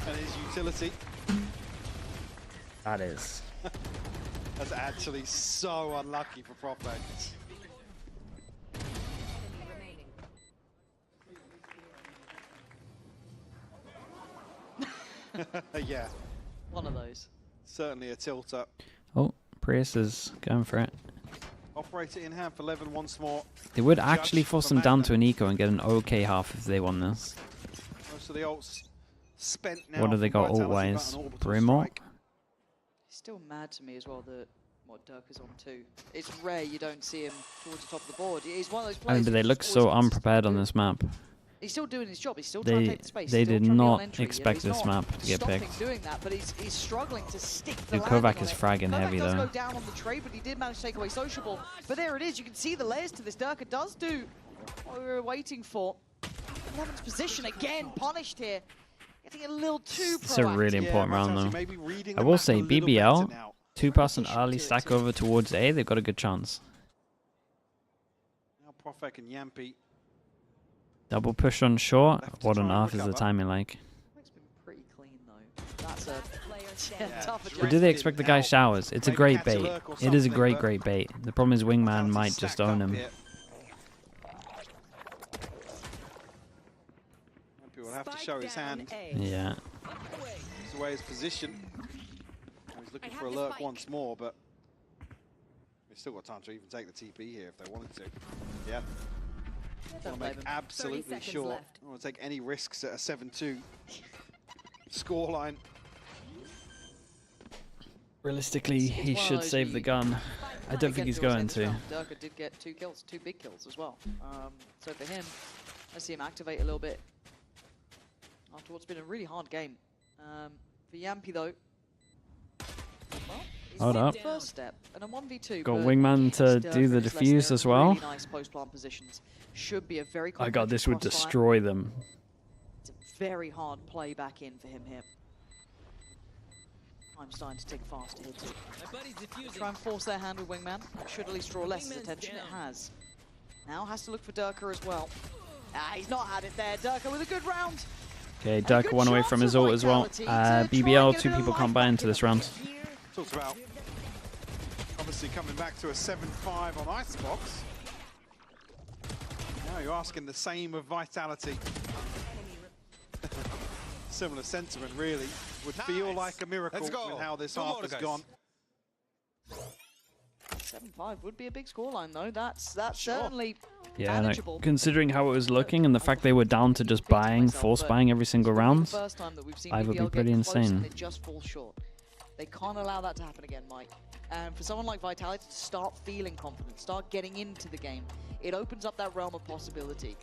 and his utility. That is. That's actually so unlucky for Prophet. Yeah. One of those. Certainly a tilter. Oh, Prius is going for it. Operator in hand for Levin once more. They would actually force them down to an eco and get an okay half if they won this. Most of the ults spent now. What do they got ult-wise? Brimor? It's still mad to me as well that what Durka's on 2. It's rare you don't see him towards the top of the board. He's one of those players. I mean, but they look so unprepared on this map. He's still doing his job. He's still trying to take the space. They did not expect this map to get picked. Doing that, but he's struggling to stick the Dude, Kovac is fragging heavy does though. go down on the trade, but he did manage to take away Sociable. But there it is. You can see the layers to this. Durka does do what we were waiting for. 11's position again punished here. Getting a little too proactive. It's a really important round though. I will say BBL, 2-person early stack over towards A. They've got a good chance. Now Profek and Yampy. Double push on short. What on earth is the timing like? It's been pretty clean though. That's a tough Or do they expect the guy showers? It's a great bait. It is a great bait. The problem is Wingman might just own him. have to show his hand. Yeah. He's away his position. He's looking for a lurk once more, but we've still got time to even take the TP here if they wanted to. Yeah. Want to make absolutely sure. I don't want to take any risks at a 7-2 scoreline. Realistically, he should save the gun. I don't think he's going to. Durka did get 2 kills, 2 big kills as well. So for him, let's see him activate a little bit after what's been a really hard game. For Yampy though, well, hold up. First step and a 1v2. Got Wingman to do the defuse as well. Really nice post-plant positions. Should be a very. I got this would destroy them. It's a very hard play back in for him here. I'm starting to tick faster here too. Try and force their hand with Wingman. Should at least draw less attention. It has. Now has to look for Durka as well. He's not had it there. Durka with a good round. Okay, Durka one away from his ult as well. BBL, 2 people can't buy into this round. Talks about obviously coming back to a 7-5 on Icebox. Now you're asking the same of Vitality. Similar sentiment, really. Would feel like a miracle with how this half has gone. 7-5 would be a big scoreline, though. That's certainly manageable. No, considering how it was looking and the fact they were down to just buying, force buying every single round, 5 would be pretty insane. It just falls short. They can't allow that to happen again, Mike. And for someone like Vitality to start feeling confident, start getting into the game, it opens up that realm of possibility.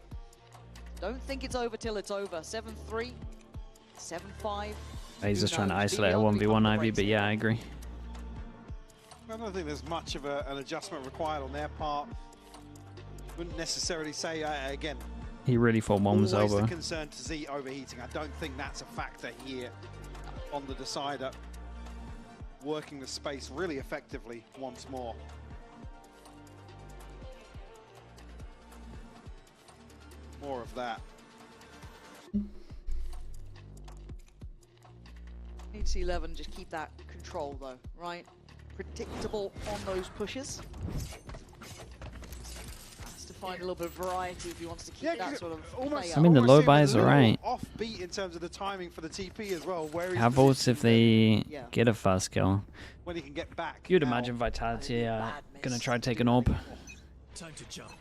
Don't think it's over till it's over. 7-3. 7-5. He's just trying to isolate a 1v1 Ivy, but yeah, I agree. I don't think there's much of an adjustment required on their part. Wouldn't necessarily say, again, he really thought one was over. The concern to Z overheating. I don't think that's a factor here on the decider. Working the space really effectively once more. More of that. Need to see 11 just keep that control though, right? Predictable on those pushes. Has to find a little bit of variety if he wants to keep that sort of play I mean, the low buy is alright. Offbeat in terms of the timing for the TP as well. Where have ults if they get a fast kill. When he can get back. You'd imagine Vitality gonna try to take an orb. Time to jump.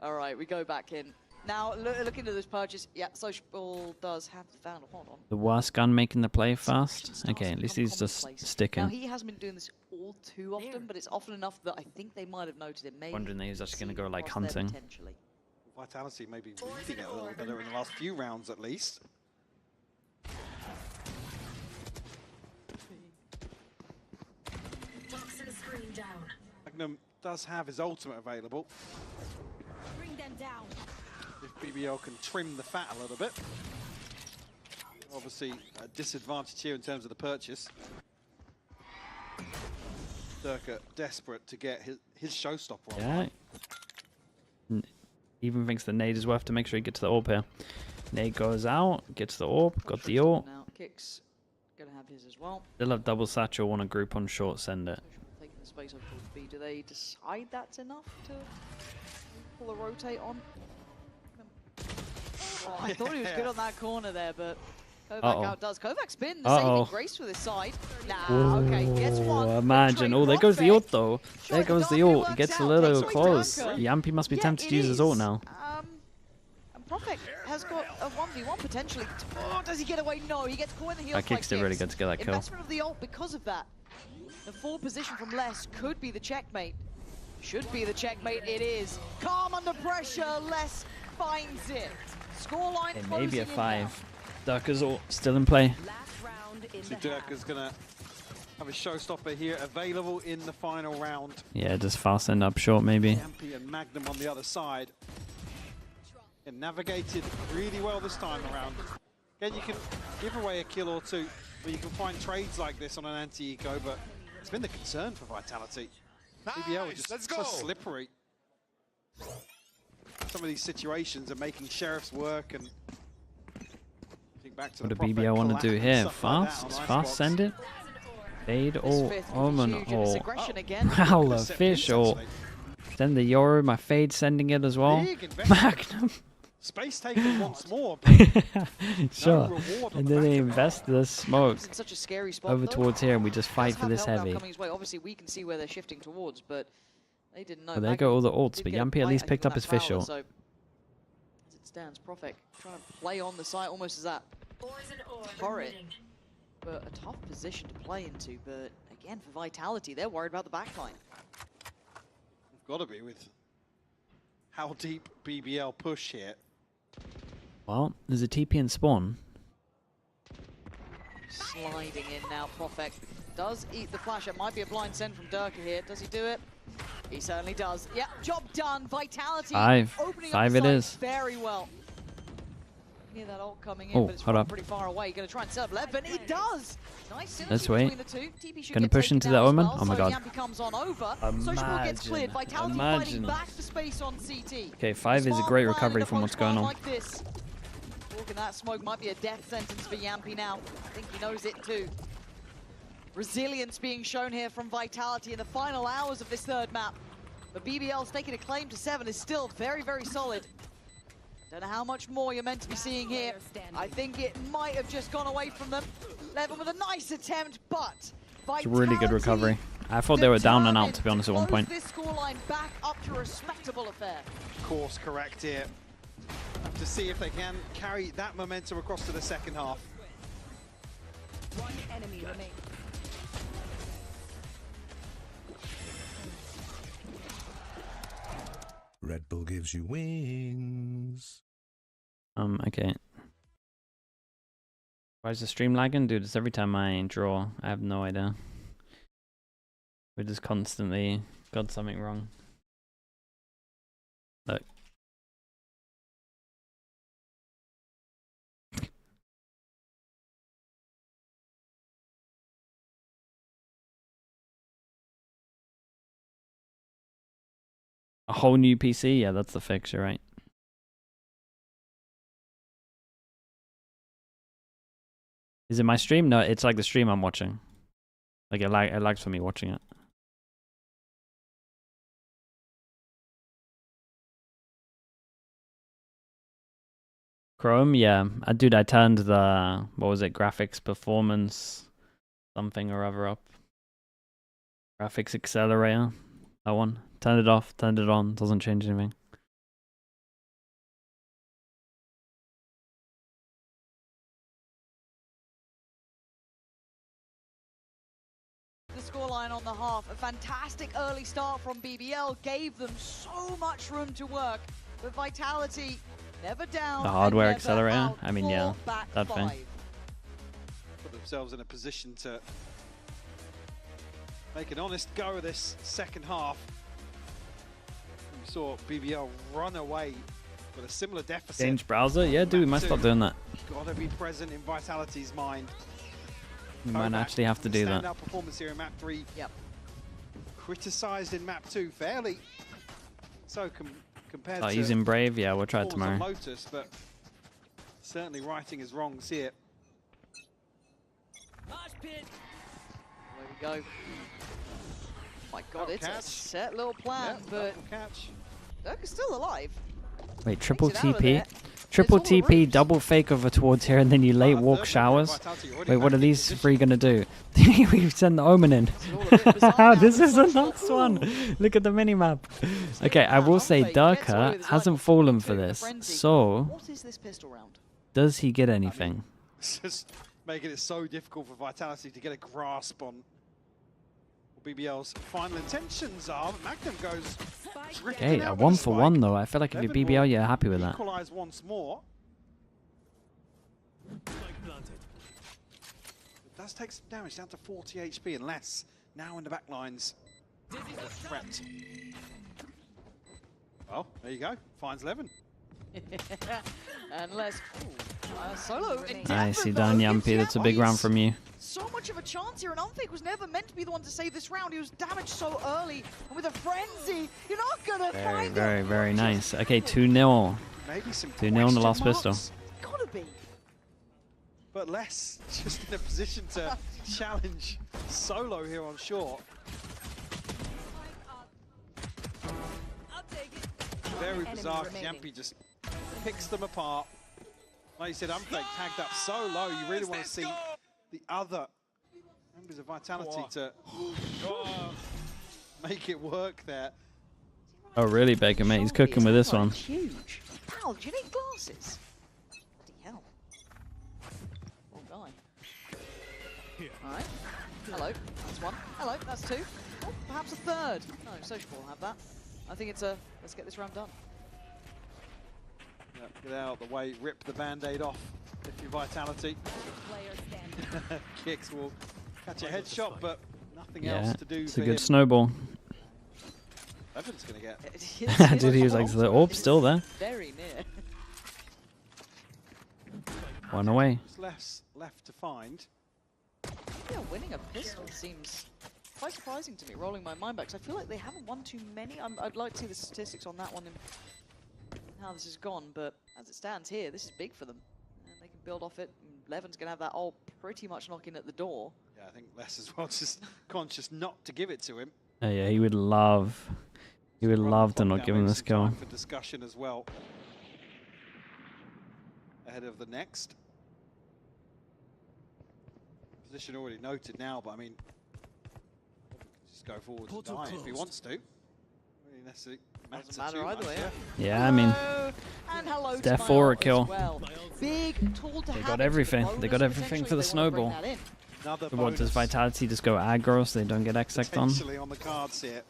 All right, we go back in. Now, look into this purchase. Yeah, Social does have the Vandal. Hold on. The worst gun making the play fast. Okay, at least he's just sticking. Now, he hasn't been doing this all too often, but it's often enough that I think they might have noted it. Maybe wondering that he's actually going to go like hunting. Vitality maybe reading it a little better in the last few rounds at least. Magnum does have his ultimate available. Bring them down. If BBL can trim the fat a little bit. Obviously a disadvantage here in terms of the purchase. Durka desperate to get his showstopper on. Yeah. Even thinks the nade is worth to make sure he gets the orb here. Nade goes out, gets the orb, got the ult. Now Kicks gonna have his as well. They'll have double satchel, want a group on short, send it. Taking the space over towards B. Do they decide that's enough to pull a rotate on? Oh, I thought he was good on that corner there, but Kovac outdoes. Kovac spin the saving grace with his side. Nah, okay, gets one. Imagine. Oh, there goes the ult though. There goes the ult. It gets a little close. Yampy must be tempted to use his ult now. And Profek has got a 1v1 potentially. Oh, does he get away? No, he gets caught in the heels. That Kicks did really good to get that kill. Investment of the ult because of that. The forward position from Les could be the checkmate. Should be the checkmate. It is. Calm under pressure. Les finds it. Scoreline it may be a 5. Durka's ult still in play. So Durka's gonna have a showstopper here available in the final round. Yeah, just fast end up short maybe. Yampy and Magnum on the other side. And navigated really well this time around. Again, you can give away a kill or two, but you can find trades like this on an anti-eco, but it's been the concern for Vitality. BBL is just so slippery. Some of these situations are making Sheriff's work and back to what do BBL want to do here? Fast? Fast send it? Fade or Omen or Howler Fish or send the Yoru, my Fade sending it as well. Magnum. Space taken once more. Sure. No And then they invest the smoke It's in such a scary spot, over though. towards here, and we just fight Does for have this help now heavy. coming his way. Obviously, we can see where they're shifting towards, but they didn't know. Well, there go all the ults, Did but get a Yampy at bite, least I think, picked on up his that fish Fowler, ult. so as it stands, Profek trying to play on the site almost as that turret. But a tough position to play into, but again, for Vitality, they're worried about the backline. We've got to be with how deep BBL push here. Well, there's a TP in spawn. Sliding in now, Profek does eat the flash. It might be a blind send from Durka here. Does he do it? He certainly does. Yeah, job done. Vitality opening up the it site is. very well. Hear that ult coming in, Oh, but it's hold from up. pretty far away. Going to try and set up left, and he does. Nice synergy Let's wait. between the two. TP should Gonna get push taken into down the as Omen? well, Oh my so god. Yampy comes on over. Social gets cleared. Vitality Imagine. fighting back for space on CT. Okay, 5 is a Smart great plan recovery in a from what's going on. like this. Talking that smoke might be a death sentence for Yampy now. I think he knows it too. Resilience being shown here from Vitality in the final hours of this third map. But BBL's taking a claim to 7 is still very, very solid. Don't know how much more you're meant to be seeing here. I think it might have just gone away from them. Levin with a nice attempt, but It's a really good recovery. I thought they were down and out, to be honest, at one point. This scoreline back up to a respectable affair. Course correct here. To see if they can carry that momentum across to the second half. One enemy remaining. Red Bull gives you wings. Okay. Why is the stream lagging? Dude, it's every time I draw. I have no idea. We just constantly got something wrong. Look. A whole new PC? Yeah, that's the fix, you're right. Is it my stream? No, it's like the stream I'm watching. Like it lags for me watching it. Chrome, yeah. Dude, I turned the, what was it, graphics performance something or other up. Graphics accelerator, that one. Turned it off, turned it on, doesn't change anything. The scoreline on the half, a fantastic early start from BBL, gave them so much room to work, but Vitality never down. The hardware never accelerator? out. I mean, 4 yeah, back that 5. thing. Put themselves in a position to make an honest go of this second half. We saw BBL run away with a similar deficit. Change browser? Yeah, dude, we might stop doing that. Gotta be present in Vitality's mind. We might actually have to do that. Standout performance here in map 3. Yep. Criticised in map 2 fairly. So compared Oh, to using Brave? Yeah, we'll try it performance tomorrow. on Lotus, but certainly righting his wrongs here. There we go. My God, it's a set little plan, but catch. Dirk is still alive. Wait, triple Takes it out of TP? there. Triple It's all the TP, roofs. double fake over towards here, and then you late walk showers. Wait, what are these three gonna do? We've sent the Omen in. This is a nuts one. Look at the minimap. Okay, I will say Durka hasn't fallen for this. So, What is this pistol round? does he get anything? It's just making it so difficult for Vitality to get a grasp on what BBL's final intentions are. Magnum goes. Okay, a 1-for-1 though. I feel like if you're BBL, you're happy with that. Equalize once more. It does take some damage, down to 40 HP and less. Now in the back lines. Threat. Well, there you go. Finds 11. Unless Solo. Nice, you done, Yampy. That's a big round from you. So much of a chance here, and Unfake was never meant to be the one to save this round. He was damaged so early, and with a frenzy, you're not gonna Very, find very, him. very nice. Okay, 2-0. Maybe some 2-0 on the last question pistol. marks, Gotta be. but less just in a position to challenge Solo here on short. Very bizarre. Yampy just picks them apart. Like you said, Unfake tagged up so low, you really want to see the other members of Vitality to make it work there. Oh, really, Baker, mate? He's cooking with this one. Huge. How? Do you need glasses? Bloody hell. Oh, guy. Alright. Hello. That's one. Hello. That's two. Oh, perhaps a third. No, Sociable will have that. I think it's a let's get this round done. Yep, get out of the way, rip the band-aid off if you're Vitality. Kicks will catch a headshot, but nothing else to do. It's a good snowball. Evan's going to get. Dude, he was like, the orb's still there. Very near. One away. There's less left to find. Yeah, winning a pistol seems quite surprising to me, rolling my mind back. 'Cause I feel like they haven't won too many. I'd like to see the statistics on that one and how this has gone, but as it stands here, this is big for them. And they can build off it. Levin's going to have that ult pretty much knocking at the door. Yeah, I think Les as well, just conscious not to give it to him. Oh, yeah, he would love to not give him this kill. For discussion as well. Ahead of the next. Position already noted now, but I mean, he can just go forward and die if he wants to. Really necessarily doesn't matter either way. Yeah, I mean, and hello they're for a kill. Well. Big tool to They got everything. They got everything for the snowball. So what, does Vitality just go aggro so they don't get X-Sect on? Potentially on the cards here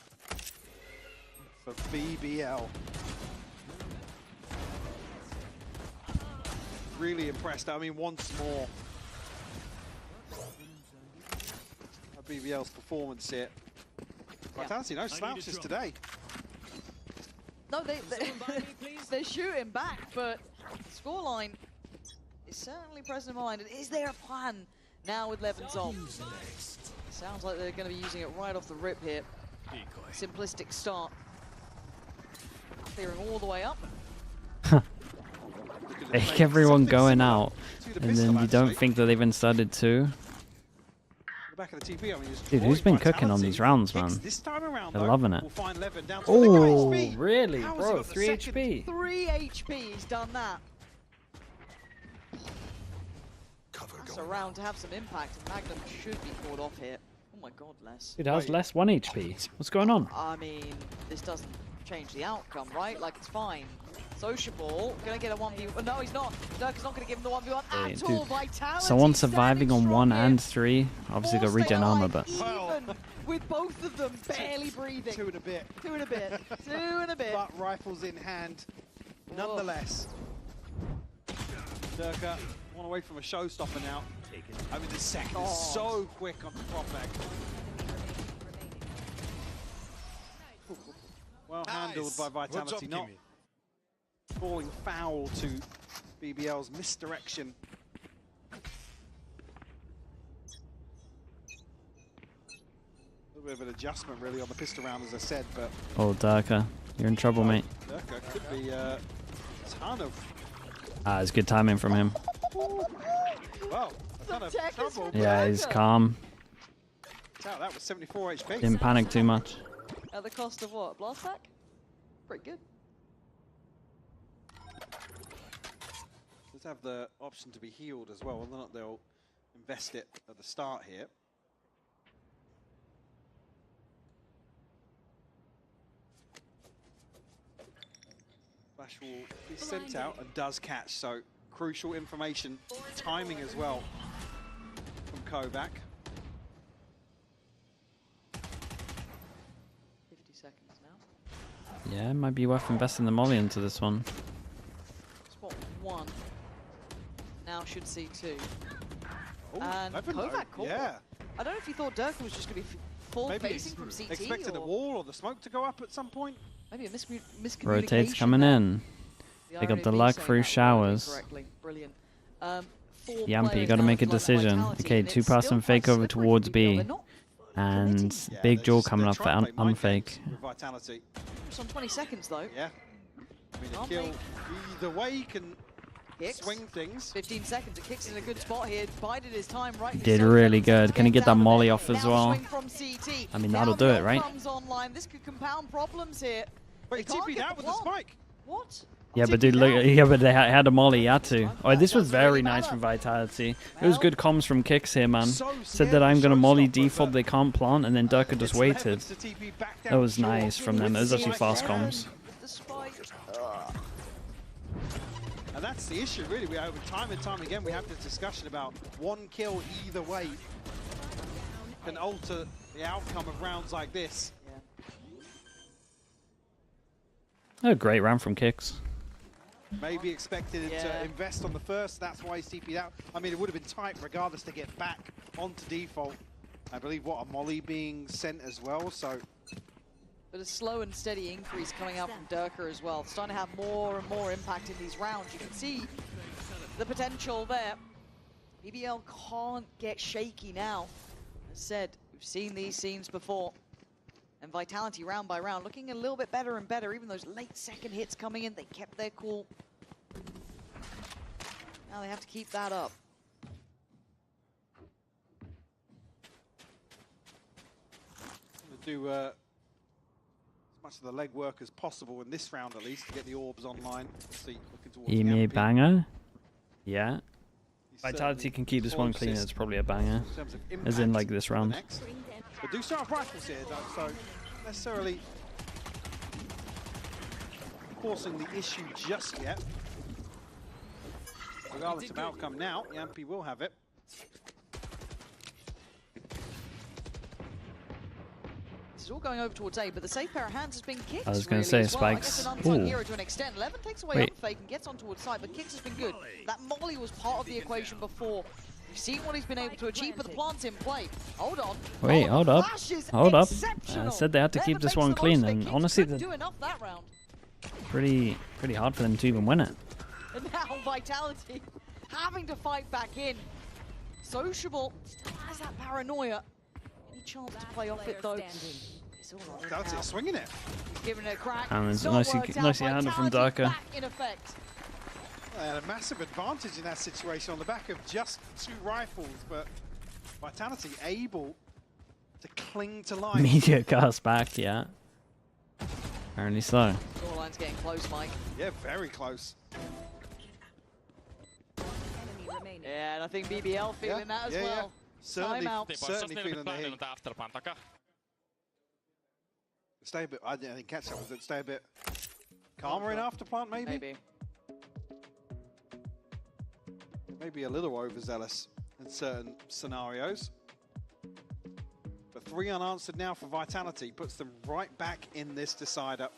for BBL. Really impressed. I mean, once more, BBL's performance here. Vitality, no slouches today. No, they're shooting back, but scoreline is certainly present in mind. And is there a plan now with Levin's ult? Sounds like they're going to be using it right off the rip here. Simplistic start. Clearing all the way up. Make everyone going out, and then you don't think that they've even started to. Back of the TP, I mean, dude, who's been cooking on these rounds, man? This time around, they're loving it. Oh, really, bro? 3 HP. 3 HP. He's done that. That's a round to have some impact. Magnum should be caught off here. Oh my god, Les. Dude, how's Les 1 HP? What's going on? I mean, this doesn't change the outcome, right? Like, it's fine. Sociable, gonna get a 1v1. No, he's not. Dirk is not gonna give him the 1v1 at all. Vitality. Someone surviving on 1 and 3. Obviously got regen armor, but. Even with both of them barely breathing. 2 and a bit. 2 and a bit. 2 and a bit. But rifles in hand, nonetheless. Durka, one away from a showstopper now. I mean, the second is so quick on the prop back. Well handled by Vitality, not falling foul to BBL's misdirection. A little bit of an adjustment really on the pistol round, as I said, but... Oh, Durka, you're in trouble, mate. Durka could be a ton of... Ah, it's good timing from him. Well, a ton of trouble. Yeah, he's calm. That was 74 HP. Didn't panic too much. At the cost of what? Blast pack? Pretty good. Does have the option to be healed as well. Whether or not they'll invest it at the start here. Flash will be sent out and does catch, so crucial information, timing as well from Kovac. 50 seconds now. Yeah, it might be worth investing the molly into this one. Spot 1. Now should see 2. Ooh, and Kovac caught. Yeah. I don't know if you thought Durka was just going to be full facing from CT. Expected the wall or the smoke to go up at some point. Maybe a miscommunication. Rotates coming in. They got the luck through showers. Brilliant. Yampy, you got to make a decision. Okay, 2-person fake over towards B. And big jaw coming up for unfake. Just on 20 seconds though. Yeah. I mean, a kill either way can swing things. 15 seconds. It kicks in a good spot here. Bided his time right. Did really good. Can he get that molly off as well? I mean, that'll do it, right? This could compound problems here. Wait, TP'd out with the spike. What? Yeah, but dude, look, yeah, but they had a molly, he had to. Oh, this was very nice from Vitality. It was good comms from Kicks here, man. Said that I'm gonna molly default, they can't plant, and then Durka just waited. That was nice from them. It was actually fast comms. And that's the issue, really. We over time and time again, we have this discussion about one kill either way can alter the outcome of rounds like this. Oh, great round from Kicks. Maybe expected him to invest on the first, that's why he's TP'd out. I mean, it would have been tight regardless to get back onto default. I believe, what, a molly being sent as well, so... But a slow and steady increase coming out from Durka as well. Starting to have more and more impact in these rounds. You can see the potential there. BBL can't get shaky now. As said, we've seen these scenes before. And Vitality round by round looking a little bit better and better. Even those late second hits coming in, they kept their cool. Now they have to keep that up. Do as much of the legwork as possible in this round, at least, to get the orbs online. See, looking towards EMEA banger. Yeah. Vitality can keep this one clean. It's probably a banger. As in, like, this round. But do start rifles here, though, so necessarily forcing the issue just yet. Regardless of outcome now, Yampi will have it. This is all going over towards A, but the safe pair of hands has been Kicks. I was going to say, Spikes. I guess an unsung hero to an extent. 11 takes away Unfake and gets on towards side, but Kicks has been good. That molly was part of the equation before. We've seen what he's been able to achieve, but the plant's in play. Hold on. Wait, hold up. Hold up. I said they had to keep this one clean, and honestly, pretty hard for them to even win it. And now Vitality having to fight back in. Sociable still has that paranoia. Any chance to play off it though? Vitality swinging it. He's giving it a crack. And it's nicely handled from Durka. In effect. They had a massive advantage in that situation on the back of just 2 rifles, but Vitality able to cling to life. Media cast back, yeah. Apparently so. Scoreline's getting close, Mike. Yeah, very close. Yeah, and I think BBL feeling that as well. Certainly feeling the heat. Stay a bit, I didn't catch that, was it stay a bit calmer in afterplant, maybe? Maybe a little overzealous in certain scenarios. But 3 unanswered now for Vitality, puts them right back in this decider.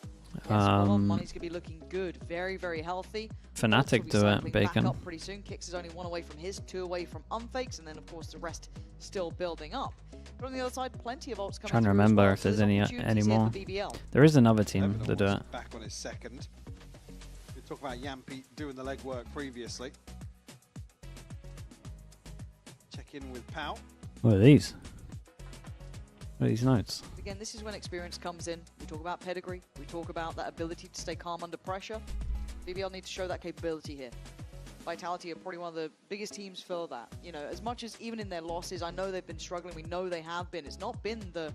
Money's gonna be looking good, very, very healthy. Fnatic do it, Bacon. Back up pretty soon. Kicks is only 1 away from his, 2 away from Unfakes, and then of course the rest still building up. But on the other side, plenty of ults coming. Trying to remember if there's any more. There is another team that do it. Back on his second. We talked about Yampi doing the legwork previously. Check in with Pau. What are these? What are these notes? Again, this is when experience comes in. We talk about pedigree. We talk about that ability to stay calm under pressure. BBL needs to show that capability here. Vitality are probably one of the biggest teams for that. You know, as much as even in their losses, I know they've been struggling. We know they have been. It's not been the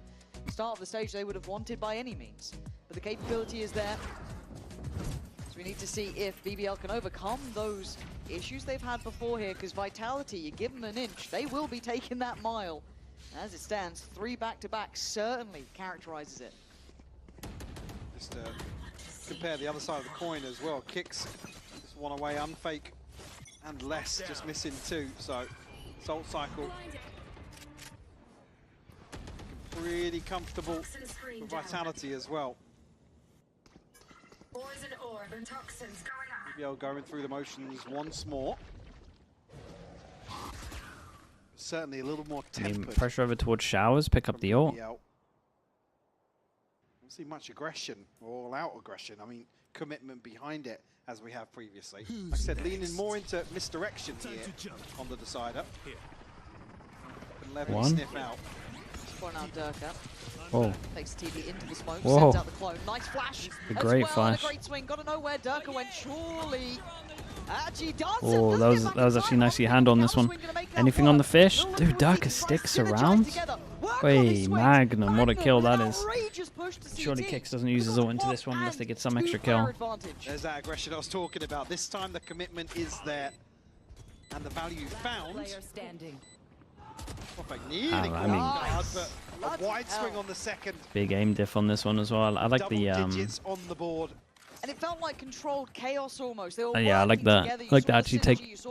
start of the stage they would have wanted by any means. But the capability is there. So we need to see if BBL can overcome those issues they've had before here, because Vitality, you give them an inch, they will be taking that mile. As it stands, 3 back-to-back certainly characterizes it. Just compare the other side of the coin as well. Kicks just 1 away, Unfake, and less just missing 2. So Salt Cycle pretty comfortable for Vitality as well. BBL going through the motions once more. Certainly a little more tempered. Pressure over towards Showers, pick up the ult. Don't see much aggression, or all-out aggression. I mean, commitment behind it, as we have previously. Like I said, leaning more into misdirection here on the decider. And Levin sniff out. Point out Durka. Oh. Takes the TV into the smoke, Whoa. sends out the clone. Nice flash. A great flash. A great swing. Gotta know where Durka went. Surely. Actually does. Oh, that was actually nicely handled on this one. Anything on the fish? Dude, Durka sticks around? Wait, Magnum, what a kill that is. Surely Kix doesn't use his ult into this one unless they get some extra kill. There's that aggression I was talking about. This time the commitment is there. And the value found. Perfect. Nearly guard, but a wide swing on the second. Big aim diff on this one as well. I like the digits on the board. And it felt like controlled chaos almost. They were yeah, I like that. together. Like that actually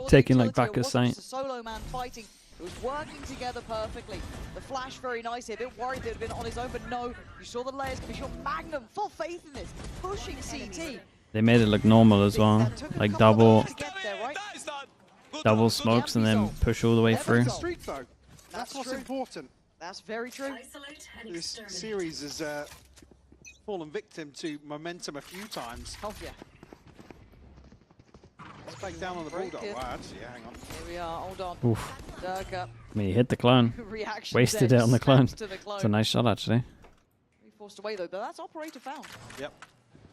taking like back a sight. The solo man fighting. It was working together perfectly. The flash very nice here. A bit worried they'd been on his own, but no. You saw the layers. You saw Magnum, full faith in this, pushing CT. They made it look normal as well. Like double smokes and then push all the way through. That's what's important. That's very true. This series has fallen victim to momentum a few times. Oh, yeah. Let's back down on the bulldog. Wow, actually, yeah, hang on. Here we are, hold on. Oof. Durka. I mean, he hit the clone. Wasted it on the clone. It's a nice shot, actually. Forced away, though, but that's operator found. Yep.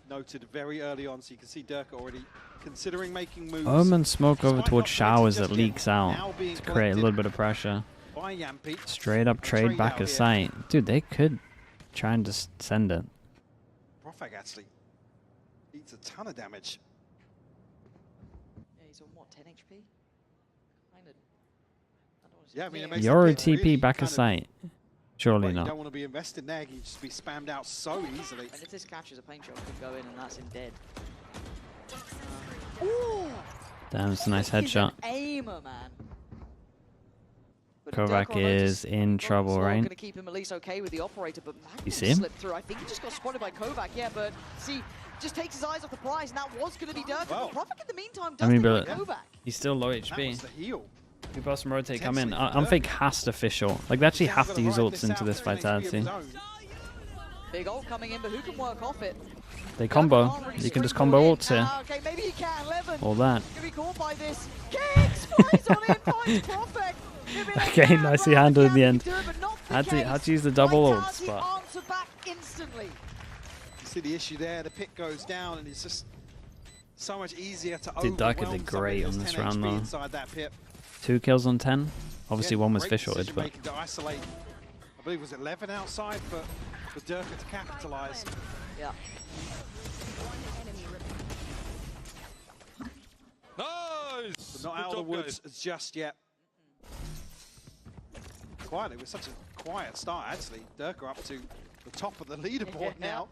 Noted very early on, so you can see Durka already considering making moves. Omen smoke over towards showers that leaks out to create a little bit of pressure. Straight up trade back a sight. Dude, they could try and just send it. Profag actually eats a ton of damage. Yeah, he's on what, 10 HP? Yeah, I mean, it makes Yoru it really TP back a sight. Surely not. You don't want to be invested there. You just be spammed out so easily. And if this catches a paint shot, could go in, and that's him dead. Damn, it's a nice headshot. Aimer, man. Kovac is in trouble, right? Going to keep him at least okay with the operator, but you see him? Slipped through. I think he just got spotted by Kovac, yeah, but see, just takes his eyes off the prize, and that was going to be Durka. But Profik in the meantime does Kovac. He's still low HP. That was the heal. Who boss and rotate come in? Unfake has to official. Like, they actually have to use ults into this Vitality. Big ult coming in, but who can work off it? They combo. You can just combo ults here. Okay, maybe he can. Levin. All that. Gonna be caught by this. Kicks flies on in, finds Profik. Okay, nicely handled in the end. Had to use the double ults, but answer back instantly. You see the issue there. The pick goes down, and it's just so much easier to Durka did great on this round though. Inside that pit. 2 kills on 10. Obviously, one was fish shorted, but to isolate. I believe it was 11 outside, but for Durka to capitalize. Yeah. Nice! But not out of the woods just yet. Quietly, with such a quiet start, actually. Durka up to the top of the leaderboard now.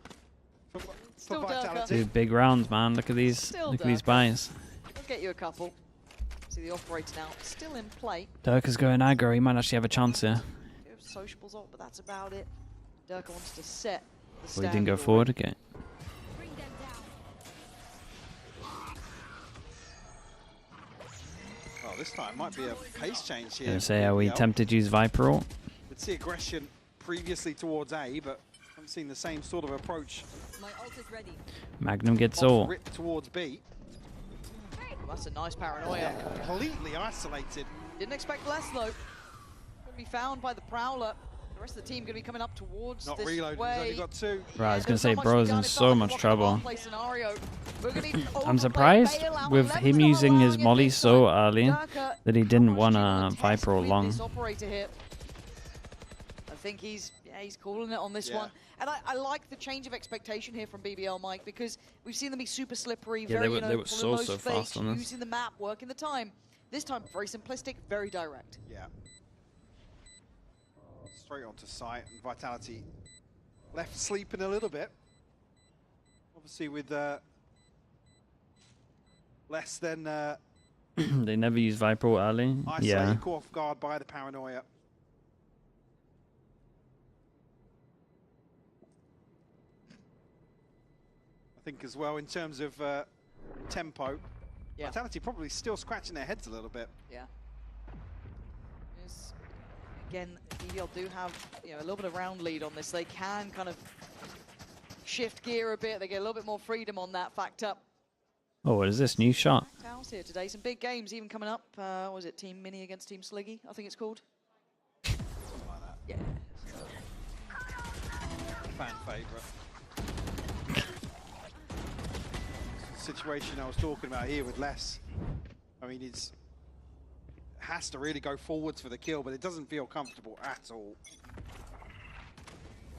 For Vitality. 2 big rounds, man. Look at these. Look at these buys. I'll get you a couple. See the operator now still in play. Durka's going aggro. He might actually have a chance here. Sociables up, but that's about it. Durka wants to set the Well, he didn't go forward. Okay. Oh, this time might be a pace change here. Gonna say, are we tempted to use Viper ult? We'd see aggression previously towards A, but haven't seen the same sort of approach. My ult is ready. Magnum gets ult. Rip towards B. Well, that's a nice paranoia. Completely isolated. Didn't expect less though. Going to be found by the Prowler. The rest of the team going to be coming up towards Not this reloading, way. He's only got 2. Right, I was going to say, bro's in so much trouble. I'm surprised with him using his molly so early that he didn't want a Viper ult long. I think he's calling it on this one. And I like the change of expectation here from BBL, Mike, because we've seen them be super slippery, very, they were so fast on this. Using the map, working the time. This time, very simplistic, very direct. Yeah. Straight onto site, and Vitality left sleeping a little bit. Obviously with less than... They never use Viper ult early. Yeah. Caught off guard by the paranoia. I think as well, in terms of tempo, Vitality probably still scratching their heads a little bit. Yeah. Again, BBL do have a little bit of round lead on this. They can kind of shift gear a bit. They get a little bit more freedom on that factor. Oh, what is this? New shot. House here today. Some big games even coming up. What was it? Team Mini against Team Sliggy, I think it's called. Something like that. Yeah. Fan favourite. Situation I was talking about here with Les. I mean, it's has to really go forwards for the kill, but it doesn't feel comfortable at all.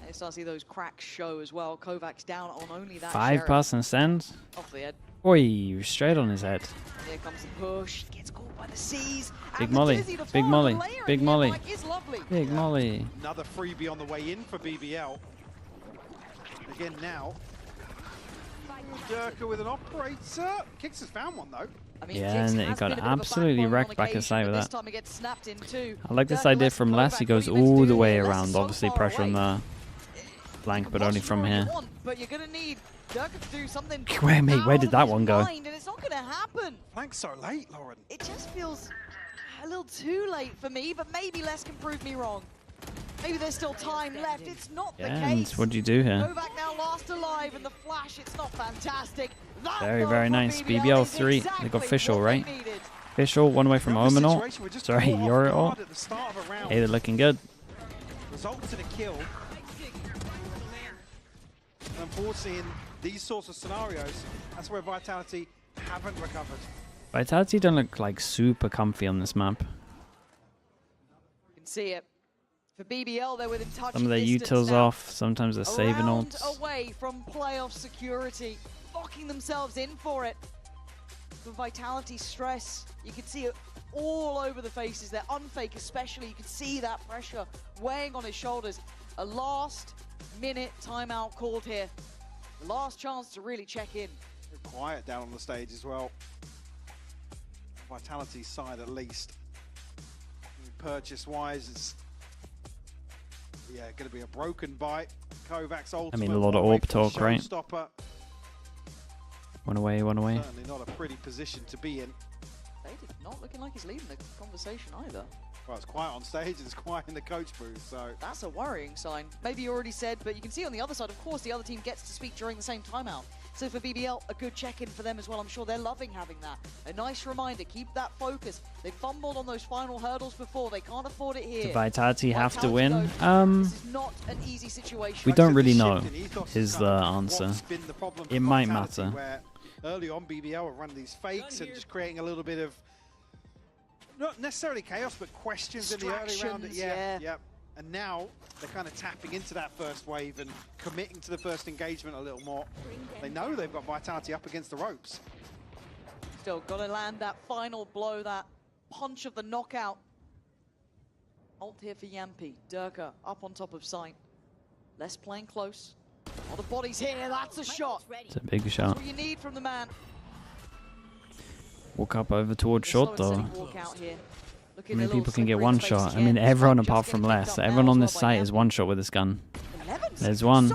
You start to see those cracks show as well. Kovac's down on only that 5% send. off the head. Oi, straight on his head. Here comes the push. Gets caught by the C's. Big molly, big molly, big molly, big molly. Another freebie on the way in for BBL. Again now. Durka with an operator. Kicks has found one though. I mean, Yeah, and he got absolutely wrecked back aside with that. Time it gets snapped in too. I like this idea from Les. He goes all the way around. Obviously pressure on the flank, but only from here. But you're gonna need Durka to do something. Where did that one go? And it's not gonna happen. Flank's so late, Lauren. It just feels a little too late for me, but maybe Les can prove me wrong. Maybe there's still time left. It's not the case. And what do you do here? Kovac now last alive, and the flash, it's not fantastic. Very, very nice. BBL 3. They got Fischl, right? Fischl, one away from Omenor. Sorry, Yorior. Hey, they're looking good. Results in a kill. And unfortunately, in these sorts of scenarios, that's where Vitality haven't recovered. Vitality don't look like super comfy on this map. You can see it. For BBL, they're within touch Some of their utils off, sometimes they're saving ults. Away from playoff security, locking themselves in for it. The Vitality stress, you can see it all over the faces. They're unfake, especially. You can see that pressure weighing on his shoulders. A last-minute timeout called here. The last chance to really check in. They're quiet down on the stage as well. Vitality's side, at least. Purchase-wise, it's going to be a broken bite. Kovac's ultimate. I mean, a lot of AWP talk, right? Stopper. One away, one away. Certainly not a pretty position to be in. David not looking like he's leading the conversation either. Well, it's quiet on stage, it's quiet in the coach booth, so... That's a worrying sign. Maybe you already said, but you can see on the other side, of course, the other team gets to speak during the same timeout. So for BBL, a good check-in for them as well. I'm sure they're loving having that. A nice reminder, keep that focus. They fumbled on those final hurdles before. They can't afford it here. Do Vitality have to win? This is not an easy situation. We don't really know, is the answer. It might matter. Early on, BBL were running these fakes and just creating a little bit of, not necessarily chaos, but questions in the early round. Yeah. And now they're kind of tapping into that first wave and committing to the first engagement a little more. They know they've got Vitality up against the ropes. Still got to land that final blow, that punch of the knockout. Ult here for Yampi. Durka up on top of site. Les playing close. All the bodies here, that's a shot. It's a big shot. That's what you need from the man. Walk up over towards short though. How many people can get one shot? I Again. mean, everyone apart from Les. Everyone on this site is one shot with this gun. There's one.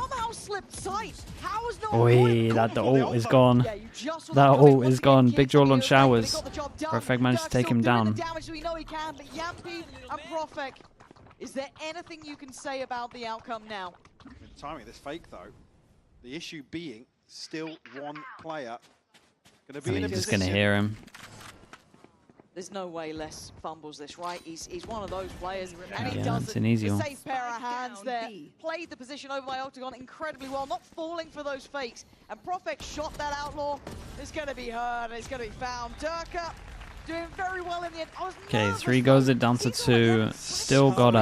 Oi, that ult is gone. That ult is gone. Big draw on showers. Perfect managed to take him down. Is there anything you can say about the outcome now? The timing of this fake though, the issue being still one player. I mean, just gonna hear him. There's no way Les fumbles this, right? He's one of those players, and he Yeah, it's an easy one. Safe pair of hands there. Played the position over by Octagon incredibly well, not falling for those fakes. And Profek shot that outlaw. It's going to be heard, and it's going to be found. Durka doing very well in the end. Okay, 3 goes it down to 2. Still got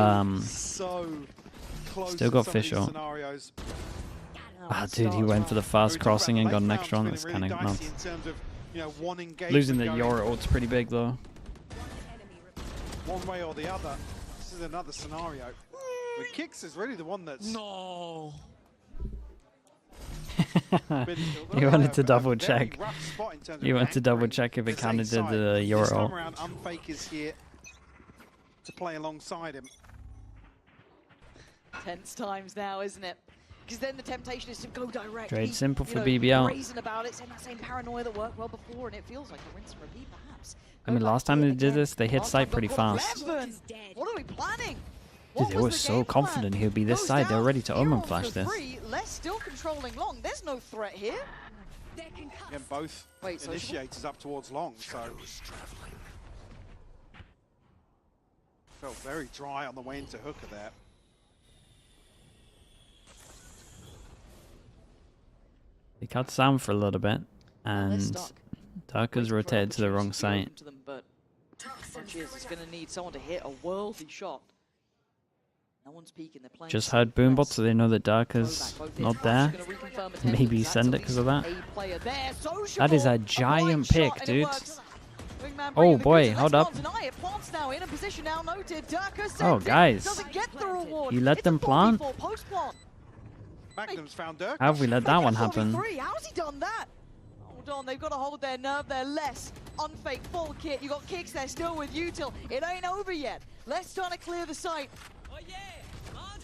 still got Fischl. Ah, dude, he went for the fast crossing and got an extra on. That's kind of nuts. Losing the Yora ult's pretty big though. One way or the other. This is another scenario. The Kicks is really the one that's... No! He wanted to double check. He wanted to double check if it counted the Yora ult. Unfake is here to play alongside him. Tense times now, isn't it? Because then the temptation is to go direct. Trade simple for BBL. Brazen about it, saying that same paranoia that worked well before, and it feels like a rinse and repeat, perhaps. I mean, last time they did this, they hit site pretty fast. What are we planning? Dude, they were so confident he would be this side. They were ready to Omen flash this. Les still controlling long. There's no threat here. Again, both initiators up towards long, so felt very dry on the way into hooker there. He cut sound for a little bit, and Durka's rotated to the wrong side. But is going to need someone to hit a worldly shot. No one's peeking. They're playing Just heard Boombot, so they know that Darker's not there. Maybe send it because of that. That is a giant pick, dude. Oh boy, hold up. Oh guys, you let them plant? How have we let that one happen? How's he done that? Hold on, they've got to hold their nerve. They're less. Unfake, full kit. You got Kicks there still with Util. It ain't over yet. Let's try to clear the site.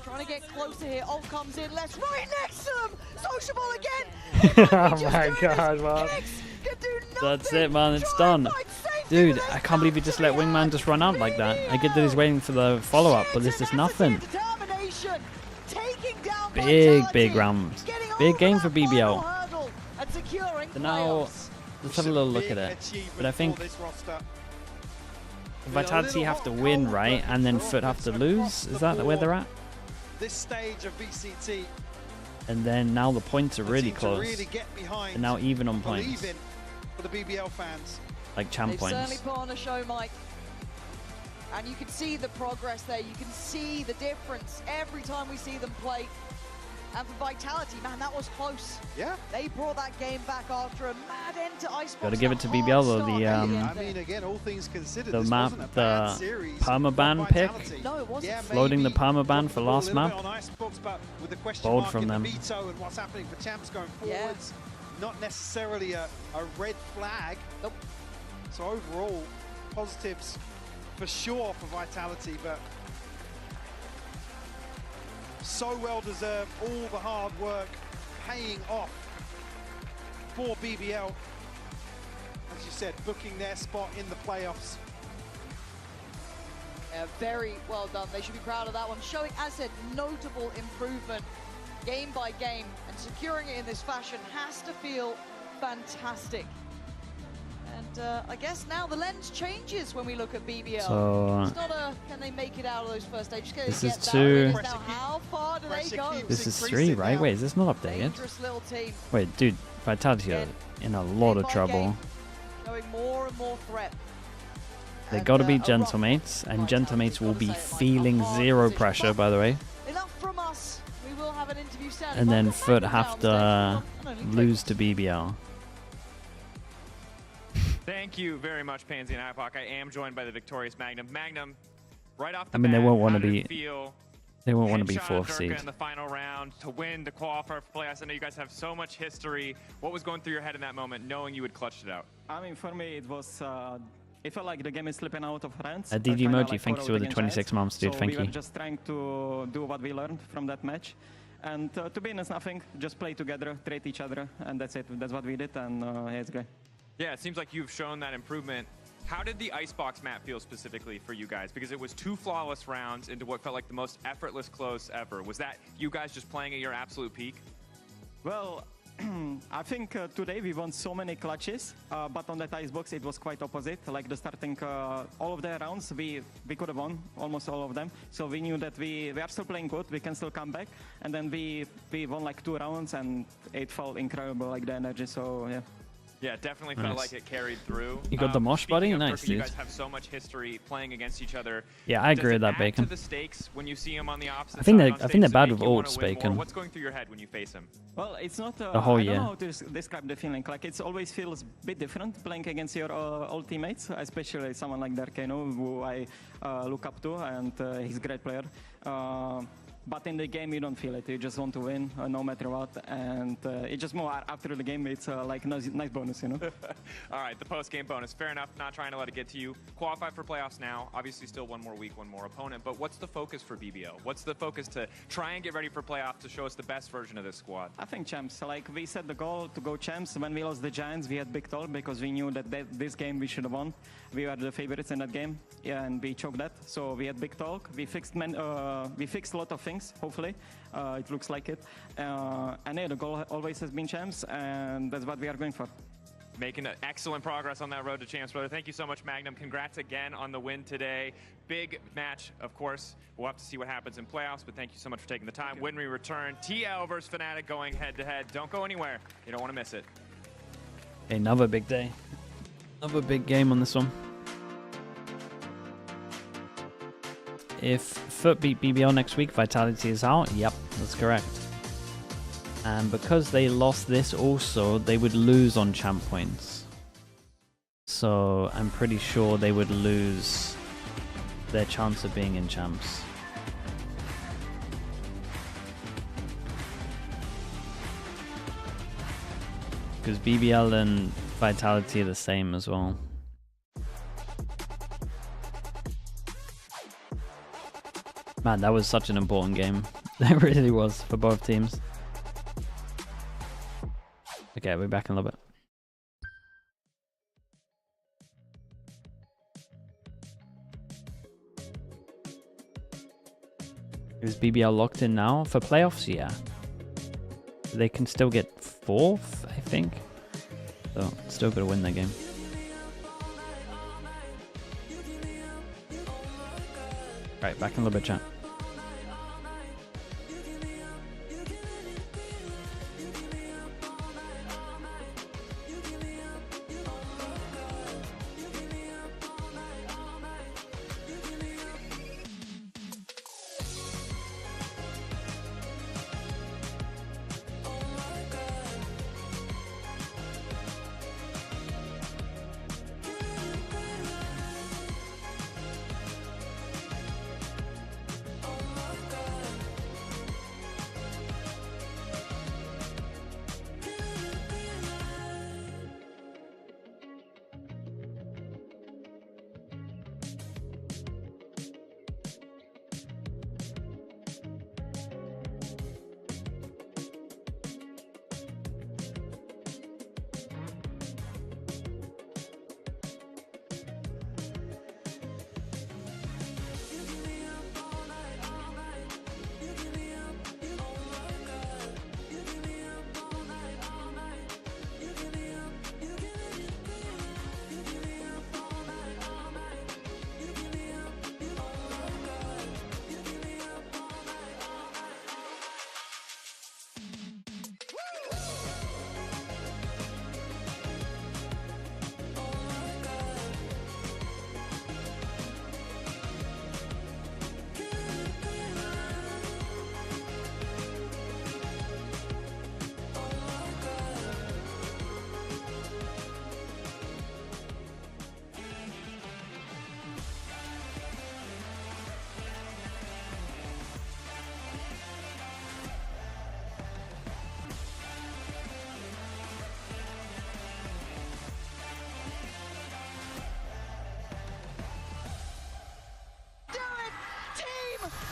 Trying to get closer here. Ult comes in. Let's right next to them. Sociable again. Oh my god, man. That's it, man. It's done. Dude, I can't believe he just let Wingman just run out like that. I get that he's waiting for the follow-up, but there's just nothing. Big round. Big game for BBL. So now, let's have a little look at it. But I think Vitality have to win, right? And then FUT have to lose? Is that where they're at? This stage of VCT. And then now the points are really close. And now even on points. For the BBL fans. Like champ points. Certainly put on a show, Mike. And you can see the progress there. You can see the difference every time we see them play. And for Vitality, man, that was close. Yeah. They brought that game back after a mad end to Icebox. Got to give it to BBL though. The I mean, again, all things considered, the map, the permaban pick, no, it wasn't. floating the permaban for last map. Bold from them. Veto and what's happening for champs going forwards, not necessarily a red flag. Nope. So overall, positives for sure for Vitality, but so well deserved. All the hard work paying off for BBL. As you said, booking their spot in the playoffs. Very well done. They should be proud of that one. Showing, as I said, notable improvement game by game, and securing it in this fashion has to feel fantastic. And I guess now the lens changes when we look at BBL. So it's not a can they make it out of those first stages? this is 2. Now how far do they go? This is 3, right? Wait, is this not updated? Wait, dude, Vitality are in a lot of trouble. Showing more and more threat. They got to beat Gentlemates, and Gentlemates will be feeling 0 pressure, by the way. Enough from us. We will have an interview sound. And then FUT have to lose to BBL. Thank you very much, Pansy and IPOC. I am joined by the victorious Magnum. Magnum, right off the I mean, they bat, won't want how to did be. it feel? They won't want to be Headshot 4th seed. Durka in the final round to win, to qualify for playoffs. I know you guys have so much history. What was going through your head in that moment, knowing you had clutched it out? I mean, for me, it was. It felt like the game is slipping out of hands. DG Emoji, thank you for the 26 months, dude. Thank you. We were just trying to do what we learned from that match. And to be honest, nothing. Just play together, treat each other, and that's it. That's what we did, and it's great. Yeah, it seems like you've shown that improvement. How did the Icebox map feel specifically for you guys? Because it was 2 flawless rounds into what felt like the most effortless close ever. Was that you guys just playing at your absolute peak? Well, I think today we won so many clutches, but on that Icebox it was quite opposite. Like the starting, all of the rounds we could have won, almost all of them. So we knew that we are still playing good, we can still come back. And then we won like 2 rounds and it felt incredible, like the energy, so yeah. Yeah, it definitely felt like it carried through. You got the mosh buddy? Nice, dude. You guys have so much history playing against each other. Yeah, I agree with that, Bacon. To the stakes when you see him on the opposite I think they're side bad with ults, Bacon. What's going through your head when you face him? Well, it's not. The whole year. I don't know how to describe the feeling. Like it always feels a bit different playing against your old teammates, especially someone like Darkano, who I look up to, and he's a great player. But in the game, you don't feel it. You just want to win, no matter what. And it's just more after the game, it's like nice bonus, you know? All right, the post-game bonus. Fair enough, not trying to let it get to you. Qualify for playoffs now. Obviously, still 1 more week, 1 more opponent. But what's the focus for BBL? What's the focus to try and get ready for playoffs to show us the best version of this squad? I think champs. Like, we set the goal to go champs. When we lost the Giants, we had big talk because we knew that this game we should have won. We were the favorites in that game, yeah, and we choked that. So we had big talk. We fixed a lot of things, hopefully. It looks like it. And yeah, the goal always has been champs, and that's what we are going for. Making excellent progress on that road to champs, brother. Thank you so much, Magnum. Congrats again on the win today. Big match, of course. We'll have to see what happens in playoffs, but thank you so much for taking the time. When we return, TL versus Fnatic going head-to-head. Don't go anywhere. You don't want to miss it. Another big day. Another big game on this one. if FUT beat BBL next week, Vitality is out. Yep, that's correct. And because they lost this also, they would lose on champ points. So I'm pretty sure they would lose their chance of being in champs. Because BBL and Vitality are the same as well. Man, that was such an important game. It really was for both teams. Okay, we're back in a little bit. Is BBL locked in now for playoffs? Yeah. They can still get 4th, I think. So, still got to win that game. Right, back in a little bit, chat.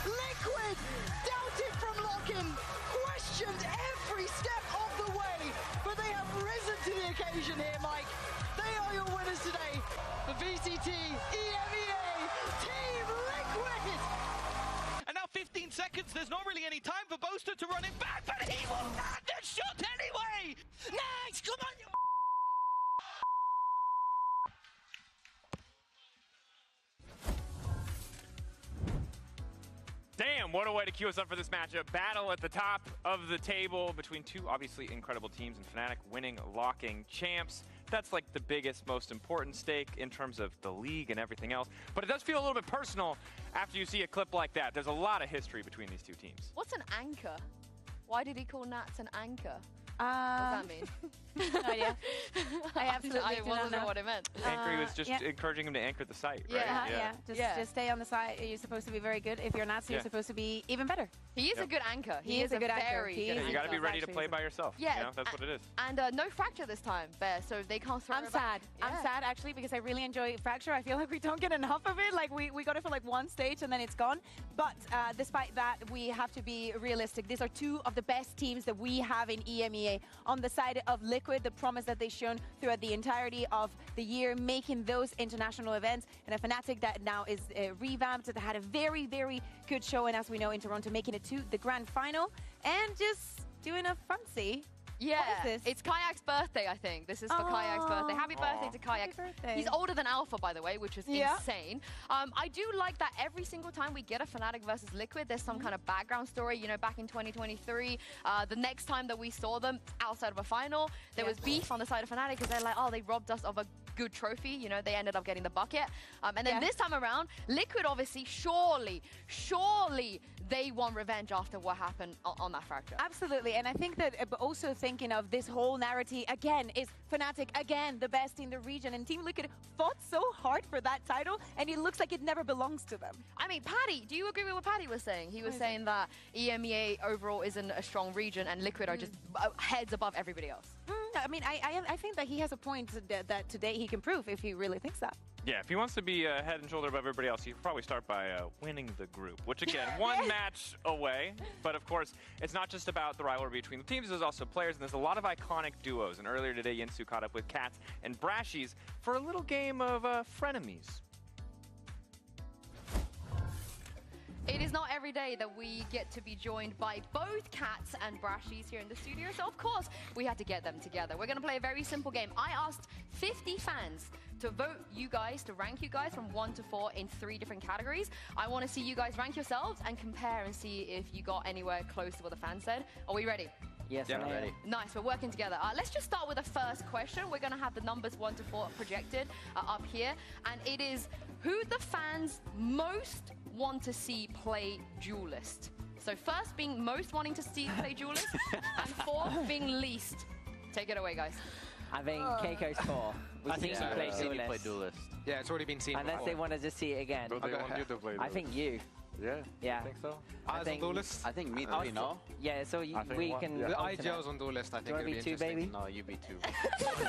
Liquid doubted from lock-in, questioned every step of the way, but they have risen to the occasion here, Mike. They are your winners today. The VCT EMEA Team Liquid. And now 15 seconds, there's not really any time for Boaster to run it back, but he will land the shot anyway! Nice, come on, you... Damn, what a way to queue us up for this matchup. Battle at the top of the table between two obviously incredible teams, and Fnatic winning, locking champs. That's like the biggest, most important stake in terms of the league and everything else. But it does feel a little bit personal after you see a clip like that. There's a lot of history between these two teams. What's an anchor? Why did he call Nats an anchor? What does that mean? No idea. I absolutely do not know what it meant. Anchor was just encouraging him to anchor the site, right? Just stay on the site. You're supposed to be very good. If you're not, you're supposed to be even better. He is a good anchor. He is a good anchor. You got to be ready to play by yourself. Yeah, you know, that's what it is. And no Fracture this time, Bear, so they can't throw I'm sad. I'm sad, actually, because I really enjoy Fracture. I feel like we don't get enough of it. Like, we got it for like one stage and then it's gone. But despite that, we have to be realistic. These are two of the best teams that we have in EMEA. On the side of Liquid, the promise that they've shown throughout the entirety of the year, making those international events, and a Fnatic that now is revamped, that had a very, very good showing, as we know, in Toronto, making it to the grand final, and just doing a fancy. Yeah, what is this? It's Kayak's birthday, I think. This is for Kayak's birthday. Happy birthday to Kayak. He's older than Alpha, by the way, which is insane. I do like that every single time we get a Fnatic versus Liquid, there's some kind of background story. You know, back in 2023, the next time that we saw them outside of a final, there was beef on the side of Fnatic because they're like, oh, they robbed us of a good trophy. You know, they ended up getting the bucket. And then this time around, Liquid obviously, surely they want revenge after what happened on that fracture. Absolutely, and I think that also thinking of this whole narrative again is Fnatic again the best in the region, and Team Liquid fought so hard for that title, and it looks like it never belongs to them. I mean, Paddy, do you agree with what Paddy was saying? He was saying that EMEA overall isn't a strong region, and Liquid are just heads above everybody else. I mean, I think that he has a point that today he can prove if he really thinks that. Yeah, if he wants to be head and shoulder above everybody else, he should probably start by winning the group, which again, one match away. But of course, it's not just about the rivalry between the teams, there's also players, and there's a lot of iconic duos. And earlier today, Yinsu caught up with Cats and Brashies for a little game of frenemies. It is not every day that we get to be joined by both Cats and Brashies here in the studio, so of course we had to get them together. We're going to play a very simple game. I asked 50 fans to vote you guys, to rank you guys from 1 to 4 in 3 different categories. I want to see you guys rank yourselves and compare and see if you got anywhere close to what the fans said. Are we ready? Yes, I'm ready. Nice, we're working together. Let's just start with the first question. We're going to have the numbers 1 to 4 projected up here. And it is who the fans most want to see play Duelist. So first being most wanting to see play Duelist, and 4th being least. Take it away, guys. I think Keiko's 4. We've seen him play Duelist. Yeah, it's already been seen Unless before. they want to just see it again. Do they want you to play I think you. Yeah? Yeah. I think so? I think me three, no? Yeah, so we can... The IGLs on Duelist, I think it'll be interesting. Baby? No, you be 2. You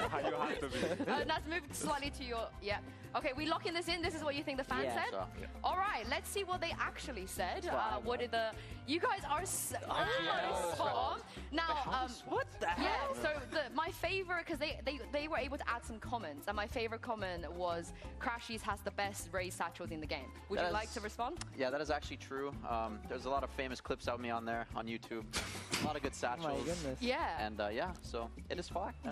have to be. Let's move slightly to your... Yeah. Okay, we locking this in. This is what you think the fans said? So, All right, let's see what they actually said. What did the... You guys are so spot on. Now, what the hell? Yeah, so my favorite, because they were able to add some comments, and my favorite comment was Crashies has the best raised satchels in the game. Would you like to respond? Yeah, that is actually true. There's a lot of famous clips of me on there on YouTube. A lot of good satchels. Oh my goodness. Yeah. And yeah, so it is fact.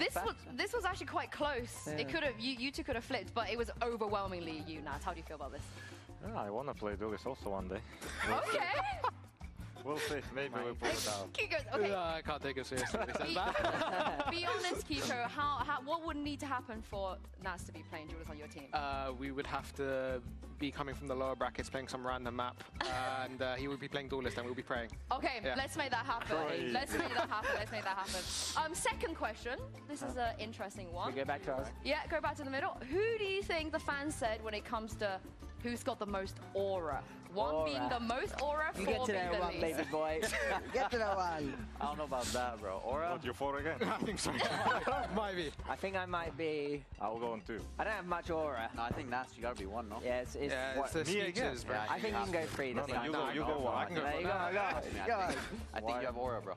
This was actually quite close. Yeah. It could have you two could have flipped, but it was overwhelmingly you, Nat. How do you feel about this? Yeah, I want to play Duelist also one day. Okay. We'll see. Maybe we'll pull it out. Kiko, okay. I can't take it seriously. Be honest, Kiko. What would need to happen for Nats to be playing Duelist on your team? We would have to be coming from the lower brackets, playing some random map, and he would be playing Duelist, and we'll be praying. Okay, let's make that happen. Crazy. Let's make that happen. Second question. This is an interesting one. We go back to us. Yeah, go back to the middle. Who do you think the fans said when it comes to who's got the most aura? One being the most aura, 4 you get to being that the one, least. baby boy. Get to that one. I don't know about that, bro. Aura? What, you 4 again? I think so. Might be. I think I might be... I'll go on 2. I don't have much aura. No, I think Nats, you gotta be 1, no? Yeah, it's the speeches, bro. Yeah, I think you can go 3. No, you go 1. I can go There you go. I think you have aura, bro.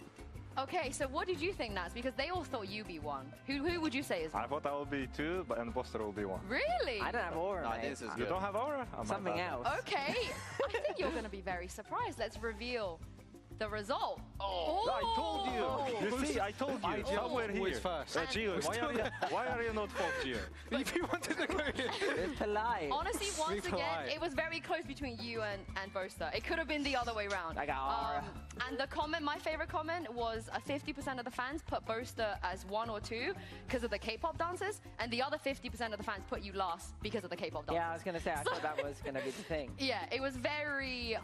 Okay, so what did you think, Nats? Because they all thought you'd be 1. Who would you say is 1? I thought I would be 2, but and Buster will be 1. Really? I don't have aura, No, mate. this is You good. don't have aura? Something else. Okay, I think you're going to be very surprised. Let's reveal the result. I told you. You see, I told you. Somewhere here. First. Gio, why are you not 4th, Gio? If you wanted to go here. It's polite. Honestly, once again, polite. it was very close between you and Boaster. It could have been the other way around. I got aura. And the comment, my favorite comment, was 50% of the fans put Boaster as 1 or 2 because of the K-pop dances, and the other 50% of the fans put you last because of the K-pop dances. Yeah, I was going to say, I thought that was going to be the thing. Yeah, it was very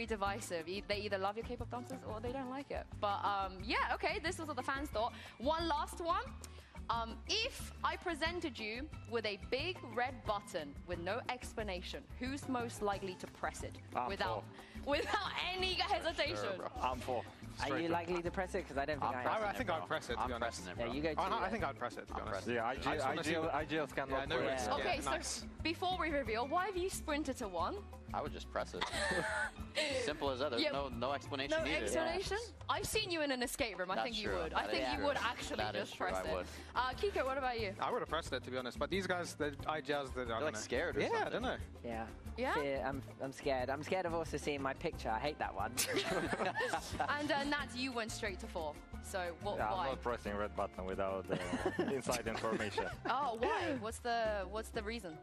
divisive. They either love your K-pop dancers or they don't like it. But yeah, okay, this was what the fans thought. One last one. If I presented you with a big red button with no explanation, who's most likely to press it without any hesitation? Sure, I'm 4. Are you likely to press it? Because I don't think I think I'd press it, to be honest. Yeah, you go 2. I think I'd press it, to be honest. Yeah, I just cannot no play. risk. Okay, Yeah, nice. so before we reveal, why have you sprinted to 1? I would just press it. Simple as that. There's no explanation No needed. explanation? I've seen you in an escape room. I think you would. I think you would actually just press it. Kiko, what about you? I would have pressed it, to be honest. But these guys, the IGLs, they're like scared or something. I don't know. Yeah. Yeah? I'm scared. I'm scared of also seeing my picture. I hate that one. And Nat, you went straight to 4. So why? I'm not pressing red button without inside information. Oh, why? What's the reason?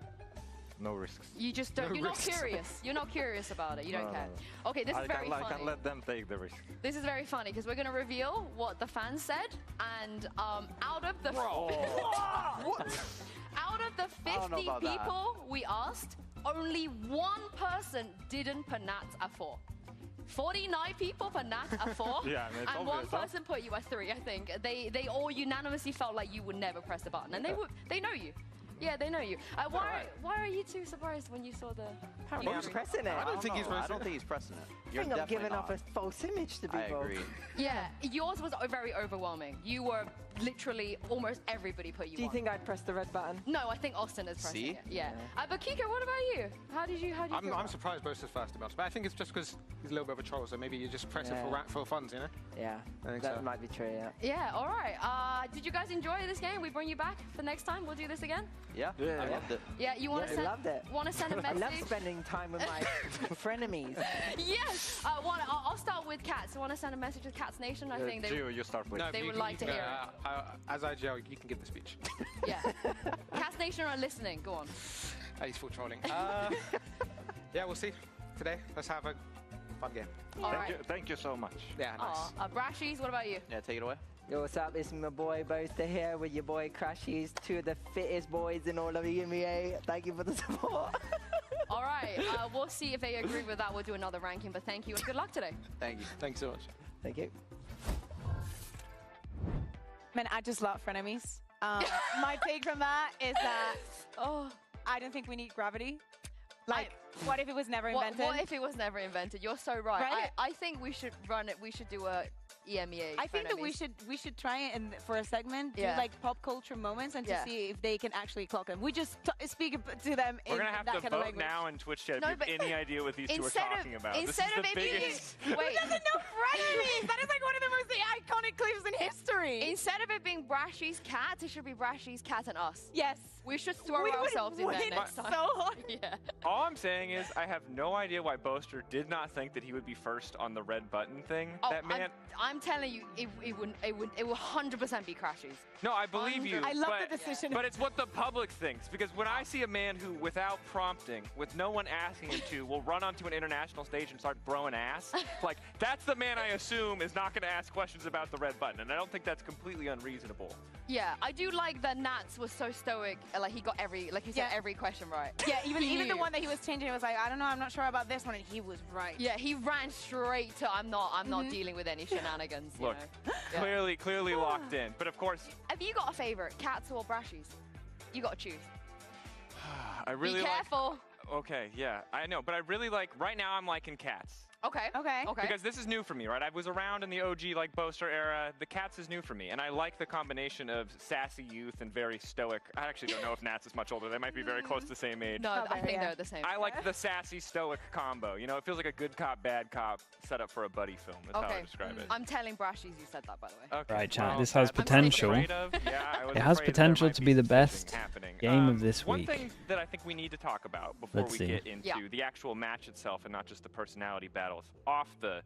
No risks. You just don't. You're not curious. You're not curious about it. You don't care. Okay, this is very funny. I can let them take the risk. This is very funny because we're going to reveal what the fans said, and out of the Out of the 50 people we asked, only one person didn't put Nats at 4. 49 people put Nats at 4, Yeah, I mean, and one person put you at 3, I think. They all unanimously felt like you would never press the button, and they know you. Yeah, they know you. Why are you two surprised when you saw the... He's pressing it. I don't think he's pressing it. I think I'm giving off a false image to people. I agree. Yeah, yours was very overwhelming. You were literally almost everybody put you. Do you think I'd press the red button? No, I think Austin is pressing it. Yeah. But Kiko, what about you? How did you feel I'm surprised Boaster's first, to be honest. But I think it's just because he's a little bit of a troll, so maybe you just press it for funds, you know? Yeah, I think that so. might be true, yeah. Yeah, all right. Did you guys enjoy this game? We bring you back for next time? We'll do this again? Yeah, I loved it. Yeah, you want to send a message? I love spending time with my frenemies. Yes! I'll start with Cats. I want to send a message to Cats Nation. I think you start with. they would like to hear it. As IGL, you can give the speech. Yeah. Cats Nation are listening. Go on. He's full trolling. Yeah, we'll see today. Let's have a fun game. Thank you so much. Yeah, nice. Brashies, what about you? Yeah, take it away. Yo, what's up? It's my boy Boaster here with your boy Crashies, two of the fittest boys in all of the EMEA. Thank you for the support. All right, we'll see if they agree with that. We'll do another ranking, but thank you and good luck today. Thank you. Thanks so much. Thank you. Man, I just love frenemies. My take from that is that I don't think we need gravity. Like, what if it was never invented? What if it was never invented? You're so right. I think we should run it. We should do a EMEA. I think that we should try it for a segment, do like pop culture moments, and to see if they can actually clock them. We just speak to them. We're gonna have that to kind vote of language. now in Twitch chat. If you have any idea what these two are talking about? Instead This is of the biggest. Who doesn't know frenemies? That is like one of the most iconic clips in history. Instead of it being Brashies Cats, it should be Brashies Cat and us. Yes. We should throw ourselves in there next time. So hard. Yeah. All I'm saying is I have no idea why Boaster did not think that he would be first on the red button thing. That man. I'm telling you, it would 100% be Crashies. No, I believe you. I love the decision. But it's what the public thinks, because when I see a man who, without prompting, with no one asking him to, will run onto an international stage and start throwing ass, like, that's the man I assume is not going to ask questions about the red button, and I don't think that's completely unreasonable. Yeah, I do like that Nats was so stoic, like he got every question right. Yeah, even the one that he was changing, it was like, I don't know, I'm not sure about this one, and he was right. Yeah, he ran straight to I'm not dealing with any shenanigans. Look, clearly locked in, but of course. Have you got a favorite, Cats or Brashies? You got to choose. I really Be careful. Okay, yeah, I know, but I really like. Right now, I'm liking Cats. Okay. Because this is new for me, right? I was around in the OG like Boaster era. The Cats is new for me, and I like the combination of sassy youth and very stoic. I actually don't know if Nats is much older. They might be very close to the same age. No, I think they're the same. I like the sassy stoic combo. You know, it feels like a good cop, bad cop set up for a buddy film. That's how I describe it. I'm telling Brashies you said that, by the way. Okay. Right, chat. This has potential. It has potential to be the best game of this week. One thing that I think we need to talk about before we get into the actual match itself and not just the personality battles off the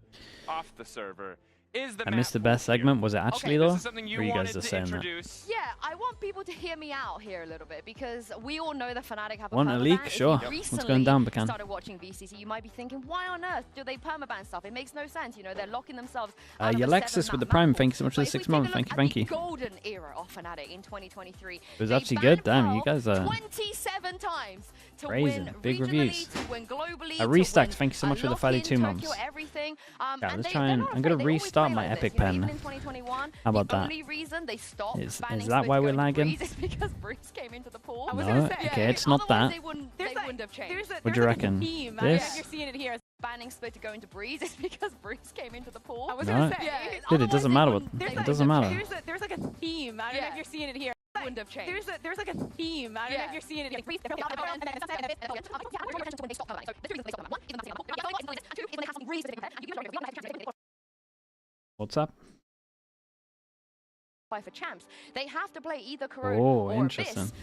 server is the I missed the best segment. Was it actually though? Or you guys are saying that? Yeah, I want people to hear me out here a little bit because we all know the Fnatic have a Want a leak? permaban. Sure. What's going down, Bacan? Started watching VCT, you might be thinking, why on earth do they permaban stuff? It makes no sense. You know, they're locking themselves. Alexis with the Prime. Thank you so much for the 6 months. Thank you. Golden era of Fnatic in 2023. It was actually good. Damn, you guys are 27 times to crazy. win Big reviews. to win globally. Restacked. Thank you so much for the 32 months. Everything. Yeah, let's try and I'm gonna restart my Epic Pen. How about that? Is that why we're lagging? Is because Bruce came into the pool. No, okay, it's not that. They wouldn't have changed. What do you reckon? This? You're seeing it here. Banning split to go into Breeze is because Bruce came into the pool. No, dude, it doesn't matter. It doesn't matter. There's like a theme. I don't know if you're seeing it here. Wouldn't have changed. There's like a theme. I don't know if you're seeing it here. What's up? For champs, they have to play either Corona or interesting. Abyss.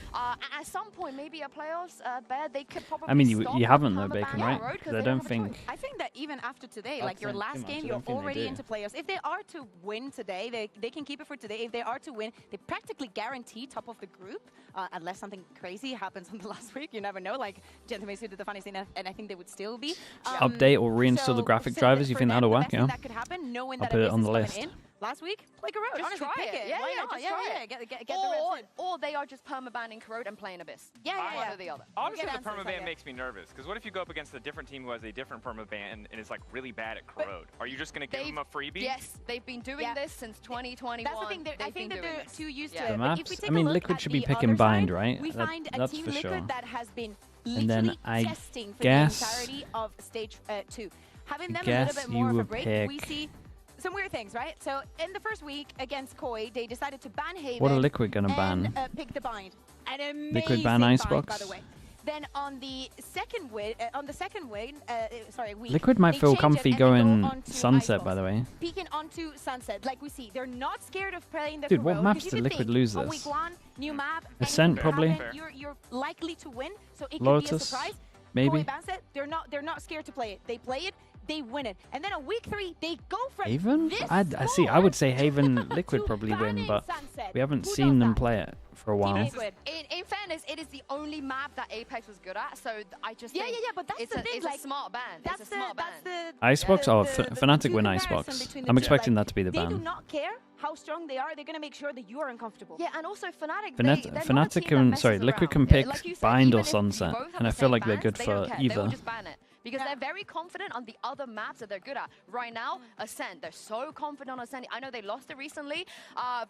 At some point, maybe a playoffs, Bear, they could probably. I mean, you haven't though, Bacon, right? Because I don't think. I think that even after today, like your last game, you're already into playoffs. If they are to win today, they can keep it for today. If they are to win, they practically guarantee top of the group, unless something crazy happens on the last week. You never know. Like Gentlemen did the funny thing, and I think they would still be. Update or reinstall the graphic drivers. You think that'll work? Yeah. That could happen. Knowing I'll that put it on the list. last week, play Corrode. Just Honestly, try pick it. it. Yeah, Why yeah, not? just Yeah, try yeah, it. Get the red sin. Or they are just perma-banning Corrode and playing Abyss. Yeah. One or the other. Honestly, the answers, permaban yeah. makes me nervous, because what if you go up against a different team who has a different permaban and is like really bad at Corrode? Are you just going to give them a freebie? Yes, they've been doing this since 2021. That's the thing. I think that they're too used to The it. maps? But if we take I mean, a look Liquid at should be the picking other Bind, side, right? We find a That's team for Liquid sure. that has been And then literally I testing for guess- the entirety of stage 2. Having them a guess little bit you more of a would break, pick- we see some weird things, right? So in the first week against Koi, they decided to ban Haven. What are Liquid gonna and, ban? pick the Bind. An amazing Liquid ban bind, Icebox? by the way. Then on the second week, week, Liquid might they feel change it comfy and they going go onto Sunset, Icebox. by the way. Peeking onto Sunset, like we see, they're not scared of playing the Dude, what Corrode, maps 'cause you did could Liquid think lose on this? week 1, new map, Ascent, anything probably? happen, you're likely to win, so it could be a Lotus, surprise. maybe? Koi bans it, they're not scared to play it. They play it, they win it, and then on week 3, they go from Haven? this I see. I would say Haven Liquid probably win, but Sunset. we haven't Who seen does them that? play it for a while. In fairness, it is the only map that Apex was good at, so I just think but that's it's the a, thing, it's like, a smart ban. That's It's a smart ban. Icebox? Oh, the Fnatic two win comparison Icebox. between the I'm two. expecting Like, that to be the They do ban. not care how strong they are. They're going to make sure that you are uncomfortable. Yeah, and also Fnatic, Fnatic can, sorry, Liquid can pick Bind or Sunset, and I feel like they're good for They will either. just ban it. Because they're very confident on the other maps that they're good at. Right now, Ascent, they're so confident on Ascent. I know they lost it recently,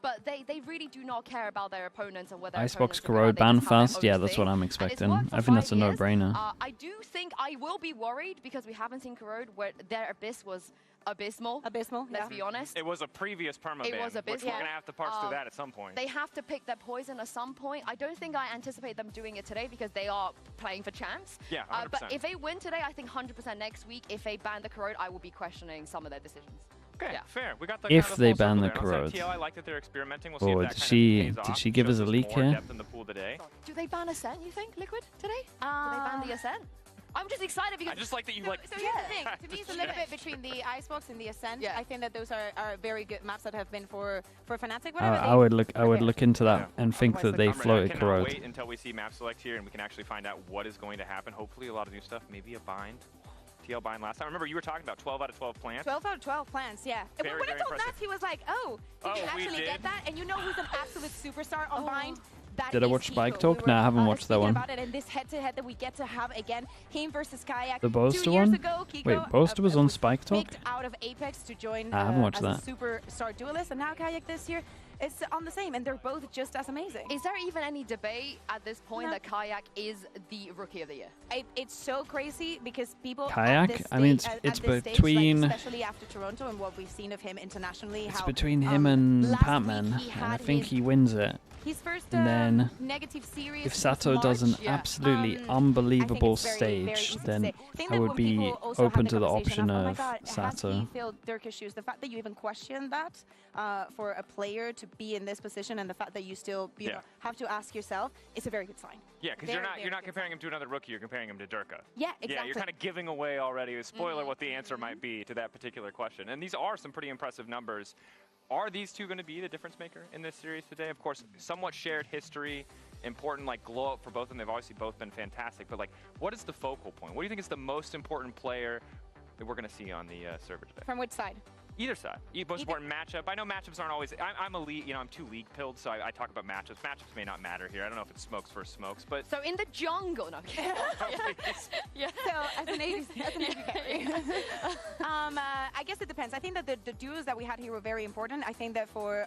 but they really do not care about their opponents and whether Icebox Corrode ban fast? Yeah, that's what I'm expecting. I think that's a no-brainer. I do think I will be worried because we haven't seen Corrode where their Abyss was abysmal. Let's be honest. It was a previous permaban, It was which we're abysmal. going to have to parse through that at some point. They have to pick their poison at some point. I don't think I anticipate them doing it today because they are playing for champs. Yeah, 100%. But if they win today, I think 100% next week, if they ban the Corrode, I will be questioning some of their decisions. Okay, fair. We got the If kind of they full ban circle the there. And also Corrode. TL, I like that they're experimenting. We'll see Oh, if that did kind she of pays off. she give us Shows a leak more here? depth in the pool today. Do they ban Ascent, you think, Liquid, today? Do they ban the Ascent? I'm just excited because I just like that you like. So here's the thing. To me, it's a little bit between the Icebox and the Ascent. I think that those are very good maps that have been for Fnatic. I would look into that and think that they floated I cannot Corrode. wait until we see map select here and we can actually find out what is going to happen. Hopefully a lot of new stuff, maybe a bind. TL bind last time. Remember you were talking about 12 out of 12 plants? 12 out of 12 plants, yeah. Very, When I very told impressive. Nats, he was like, oh, you can we actually did? get that? And you know who's an absolute superstar on Bind? That Did I is watch Spike Eco. Talk? We No, I were, haven't watched that speaking one. about it, and this head-to-head that we get to have again, him versus Kayak. The 2 Boaster years one? ago, Kiko, Wait, Boaster was on Spike Talk? picked out of Apex to join I haven't watched as that. a superstar duelist, and now Kayak this year is on the same, and they're both just as amazing. Is there even any debate at this point No. that Kayak is the Rookie of the Year? It's so crazy because people Kayak? at this I mean, stage- it's at this stage, between- like, especially after Toronto and what we've seen of him internationally. It's how, between him and last Patman, week he and I had think his- he wins it. His first And then negative series if since Sato does an March. absolutely I think unbelievable it's very, very easy stage, to then say. think I that would when be people also have open to the conversation option oh my of God, has Sato. he filled Dirk's shoes? The fact that you even question that for a player to be in this position, and the fact that you still you know, have to ask yourself, is a very good sign. Yeah, because Very, you're very not good comparing him to another rookie, you're comparing him to Durka. Yeah, Yeah, exactly. you're kind of giving away already a spoiler what the answer might be to that particular question. And these are some pretty impressive numbers. Are these two going to be the difference maker in this series today? Of course, somewhat shared history, important like glow up for both of them. They've obviously both been fantastic, but like, what is the focal point? What do you think is the most important player that we're going to see on the server today? From which side? Either side. Most important matchup. I know matchups aren't always. I'm a league. You know, I'm too league pilled, so I talk about matchups. Matchups may not matter here. I don't know if it's smokes versus smokes, but. So in the jungle, no. Yeah. So as an AD carry, I guess it depends. I think that the duos that we had here were very important. I think that for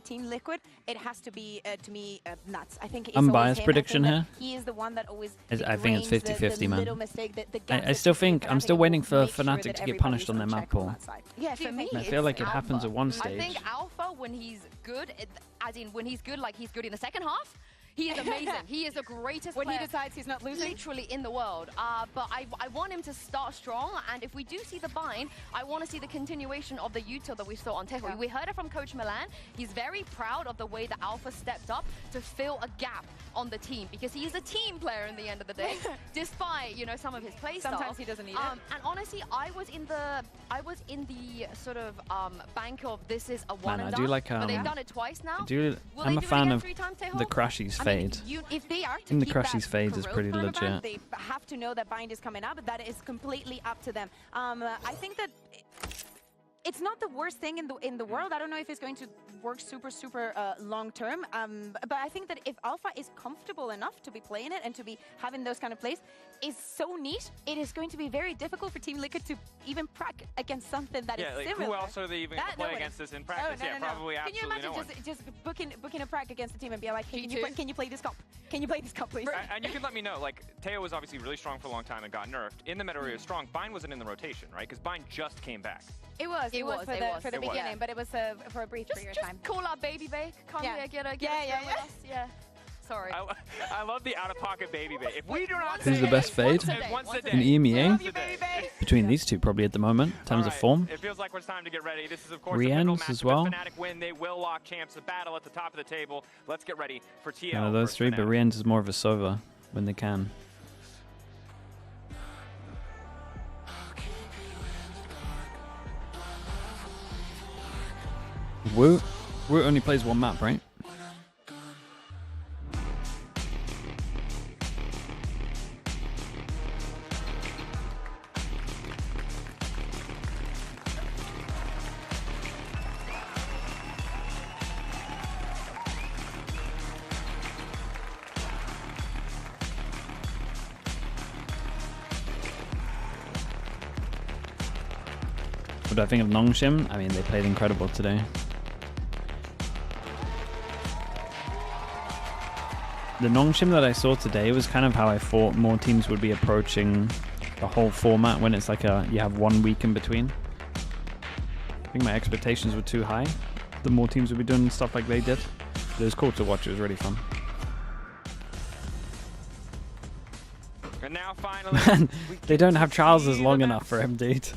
Team Liquid, it has to be to me nuts. I think it's Unbiased always him. prediction I here? think that he is the one that always. I think it's 50-50, man. Little mistake, the I still think I'm still waiting for Fnatic to get punished on their map pool. Yeah, for me, I feel like it it's happens Alpha. at one I stage. think Alpha, when he's good, as in when he's good, like he's good in the second half, he is amazing. He is the greatest When player he decides he's not losing? literally in the world. But I want him to start strong, and if we do see the bind, I want to see the continuation of the util that we saw on Tejo. Yeah. We heard it from Coach Milan. He's very proud of the way that Alpha stepped up to fill a gap on the team, because he is a team player in the end of the day, despite, you know, some of his play style. Sometimes he doesn't need it. And honestly, I was in the sort of bank of this is a one Man, and I do done, like, but they've done it twice now. I'm a Will they do it fan again of 3 times, Tejo? the Crashies I mean, fade. if they are to I think the keep that Crashies fades is Corrode pretty permaban, legit. they have to know that bind is coming up. That is completely up to them. I think that it's not the worst thing in the world. I don't know if it's going to work super long term. But I think that if Alpha is comfortable enough to be playing it and to be having those kind of plays, is so neat. It is going to be very difficult for Team Liquid to even prac against something that is similar. Who else are they even going to play against this in practice? Probably absolutely no one. Can you imagine just booking a prac against the team and be like, hey, can you play this comp? Can you play this comp, please? And you can let me know. Like, Teo was obviously really strong for a long time and got nerfed. In the meta area strong, Bind wasn't in the rotation, right? Because Bind just came back. It was for the beginning, but it was for a brief period of time. Just call out Baby Bay. Come here, get a yeah. Sorry. I love the out-of-pocket Baby Bay. If we do not Who's the best fade in EMEA? Between these two, probably at the moment, in terms of form. It feels like it's time to get ready. This is, of course, Riens as well. Fnatic win. They will lock champs. The battle at the top of the table. Let's get ready for TL. Out of those three, but Riens is more of a Sova when they can. Wu only plays one map, right? What do I think of Nongshim? I mean, they played incredible today. The Nongshim that I saw today was kind of how I thought more teams would be approaching the whole format when it's like you have 1 week in between. I think my expectations were too high. The more teams would be doing stuff like they did. But it was cool to watch. It was really fun. And now finally, man, they don't have trousers long enough for him, dude.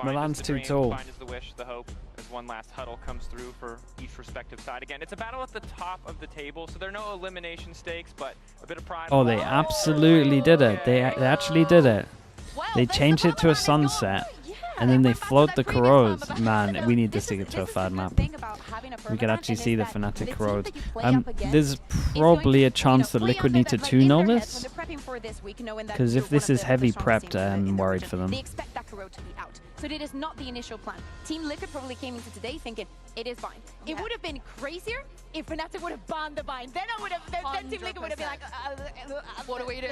Milan's too tall. Bind is the wish, the hope, as one last huddle comes through for each respective side. Again, it's a battle at the top of the table, so there are no elimination stakes, but a bit of pride. Oh, they absolutely did it. They actually did it. They changed it to a sunset, and then they float the corrodes. Man, we need this to get to a third map. We could actually see the Fnatic corrodes. There's probably a chance that Liquid need to 2-0 this, because if this is heavy prepped, I'm worried for them. So it is not the initial plan. Team Liquid probably came into today thinking it is Bind. It would have been crazier if Fnatic would have banned the Bind. Then I would have. Then Team Liquid would have been like, what do we do?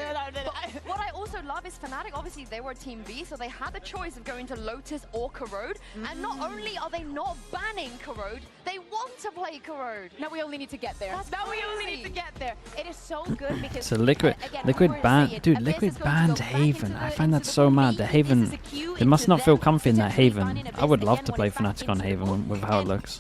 What I also love is Fnatic. Obviously, they were Team B, so they had the choice of going to Lotus or Corrode. And not only are they not banning Corrode, they want to play Corrode. Now we only need to get there. Now we only need to get there. It is so good because. So Liquid banned, dude. Liquid banned Haven. I find that so mad. The Haven, they must not feel comfy in that Haven. I would love to play Fnatic on Haven with how it looks.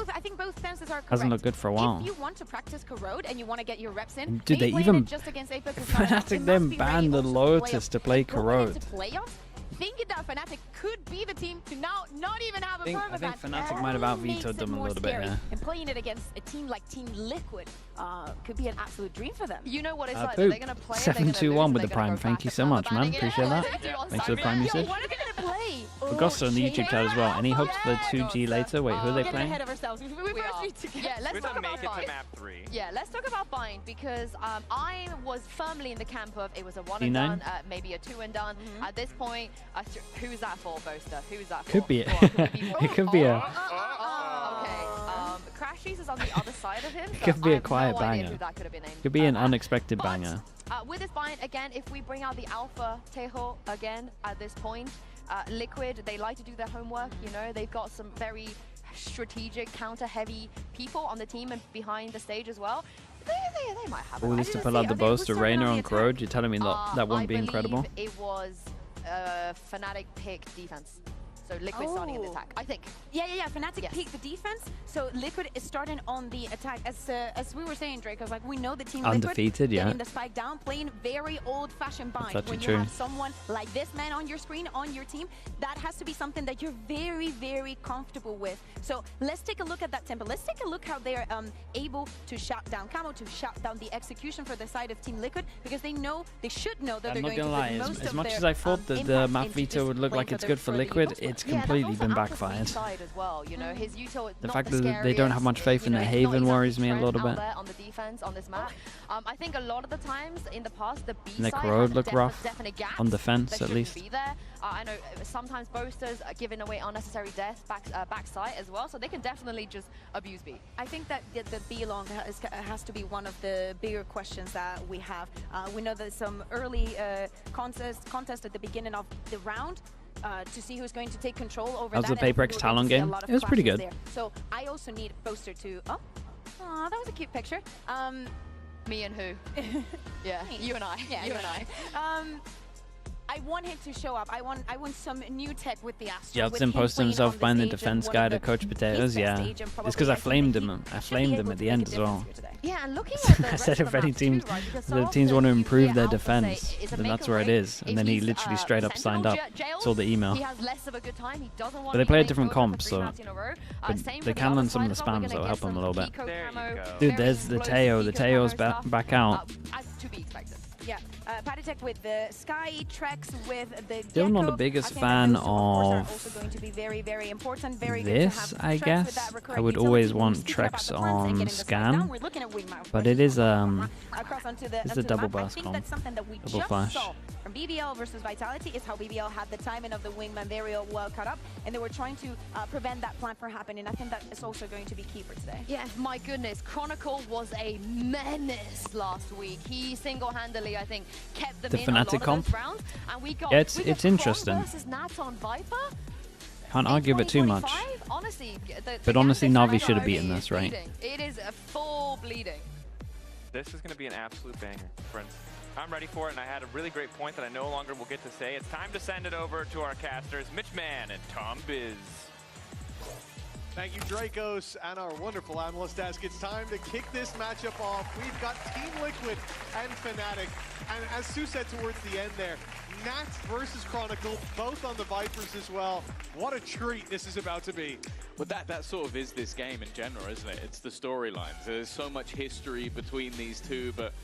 I think both stances are correct. Hasn't looked good for a while. If you want to practice Corrode and you want to get your reps in, dude, they even Fnatic then banned the Lotus to play Corrode. Thinking that Fnatic could be the team to now not even have a permaban. I think Fnatic might have out-vetoed them a little bit here. And playing it against a team like Team Liquid could be an absolute dream for them. You know what it's like. They're going to play 7-2-1 with the Prime. Thank you so much, man. Appreciate that. Thanks for the Prime usage. What are they going to play? Augusta on the YouTube chat as well. Any hopes for the 2G later? Wait, who are they playing? Ahead of ourselves. Yeah, let's talk about Bind. Yeah, let's talk about Bind because I was firmly in the camp of it was a 1 and done, maybe a 2 and done. At this point, who's that for, Boaster? Who's that for? Could be it. It could be a. Okay. Crashies is on the other side of him. It could be a quiet banger. Could be an unexpected banger. With this Bind, again, if we bring out the Alpha Tejo again at this point, Liquid, they like to do their homework. You know, they've got some very strategic, counter-heavy people on the team and behind the stage as well. They might have. All this to pull out the Boaster Rainer on Corrode. You're telling me that won't be incredible? It was Fnatic pick defense. So Liquid starting in the attack, I think. Yeah. Fnatic picked the defense, so Liquid is starting on the attack. As we were saying, Drake, I was like, we know the team undefeated, Liquid getting the spike down, playing very old-fashioned Bind. When you have someone like this man on your screen, on your team, that has to be something that you're very, very comfortable with. So let's take a look at that tempo. Let's take a look how they're able to shut down Camo, to shut down the execution for the side of Team Liquid, because they should know that they're going to put most of their as much as I thought that the map veto would look like it's good for Liquid, it's completely been backfired. The fact that they don't have much faith in their Haven worries me a little bit. On the defense on this map, I think a lot of the times in the past the B side has look rough definite gaps on defense at least. I know sometimes boasters are giving away unnecessary deaths backside as well, so they can definitely just abuse B. I think that the B long has to be one of the bigger questions that we have. We know there's some early contest at the beginning of the round. To see who's going to take control over that. That was the Paper X Talon game. It was pretty good. There. So I also need Boaster to... Oh, that was a cute picture. Me and who? Yeah, you and I. Yeah, you and I. I want him to show up. I want some new tech with the Astra. Yeltsin posted himself behind the defense guy to coach Potatoes. Yeah, it's because I flamed him. I flamed him at the end as well. Yeah, and looking at the I said if any teams, the teams want to improve their defense, then that's where it is. And then he literally straight up signed up. Saw the email. He has less of a good time. He doesn't want but they play a different comp, so but they can learn some of the spams that'll help them a little bit. Dude, there's the Teo. The Teo's back out. To be expected. Yeah, Patitech with the Sky, Trex with the Still not the biggest fan of also going to be very, very important. Very this, I guess. I would always want Trex on scan, but it is it's a double burst comp, double flash. From BBL versus Vitality is how BBL had the timing of the Wingman very well cut up, and they were trying to prevent that plan from happening. I think that is also going to be key for today. Yes, my goodness, Chronicle was a menace last week. He single-handedly, I think, kept them in Fnatic a lot of those rounds, and we got it's interesting. Can't argue with it too much. Honestly, but honestly, Na'Vi should have beaten this, right? It is a full bleeding. This is going to be an absolute banger, friends. I'm ready for it, and I had a really great point that I no longer will get to say. It's time to send it over to our casters, Mitch Mann and Tom Biz. Thank you, Dracos, and our wonderful analyst desk. It's time to kick this matchup off. We've got Team Liquid and Fnatic, and as Sue said towards the end there, Nats versus Chronicle, both on the Vipers as well. What a treat this is about to be. Well, that sort of is this game in general, isn't it? It's the storylines. There's so much history between these two, but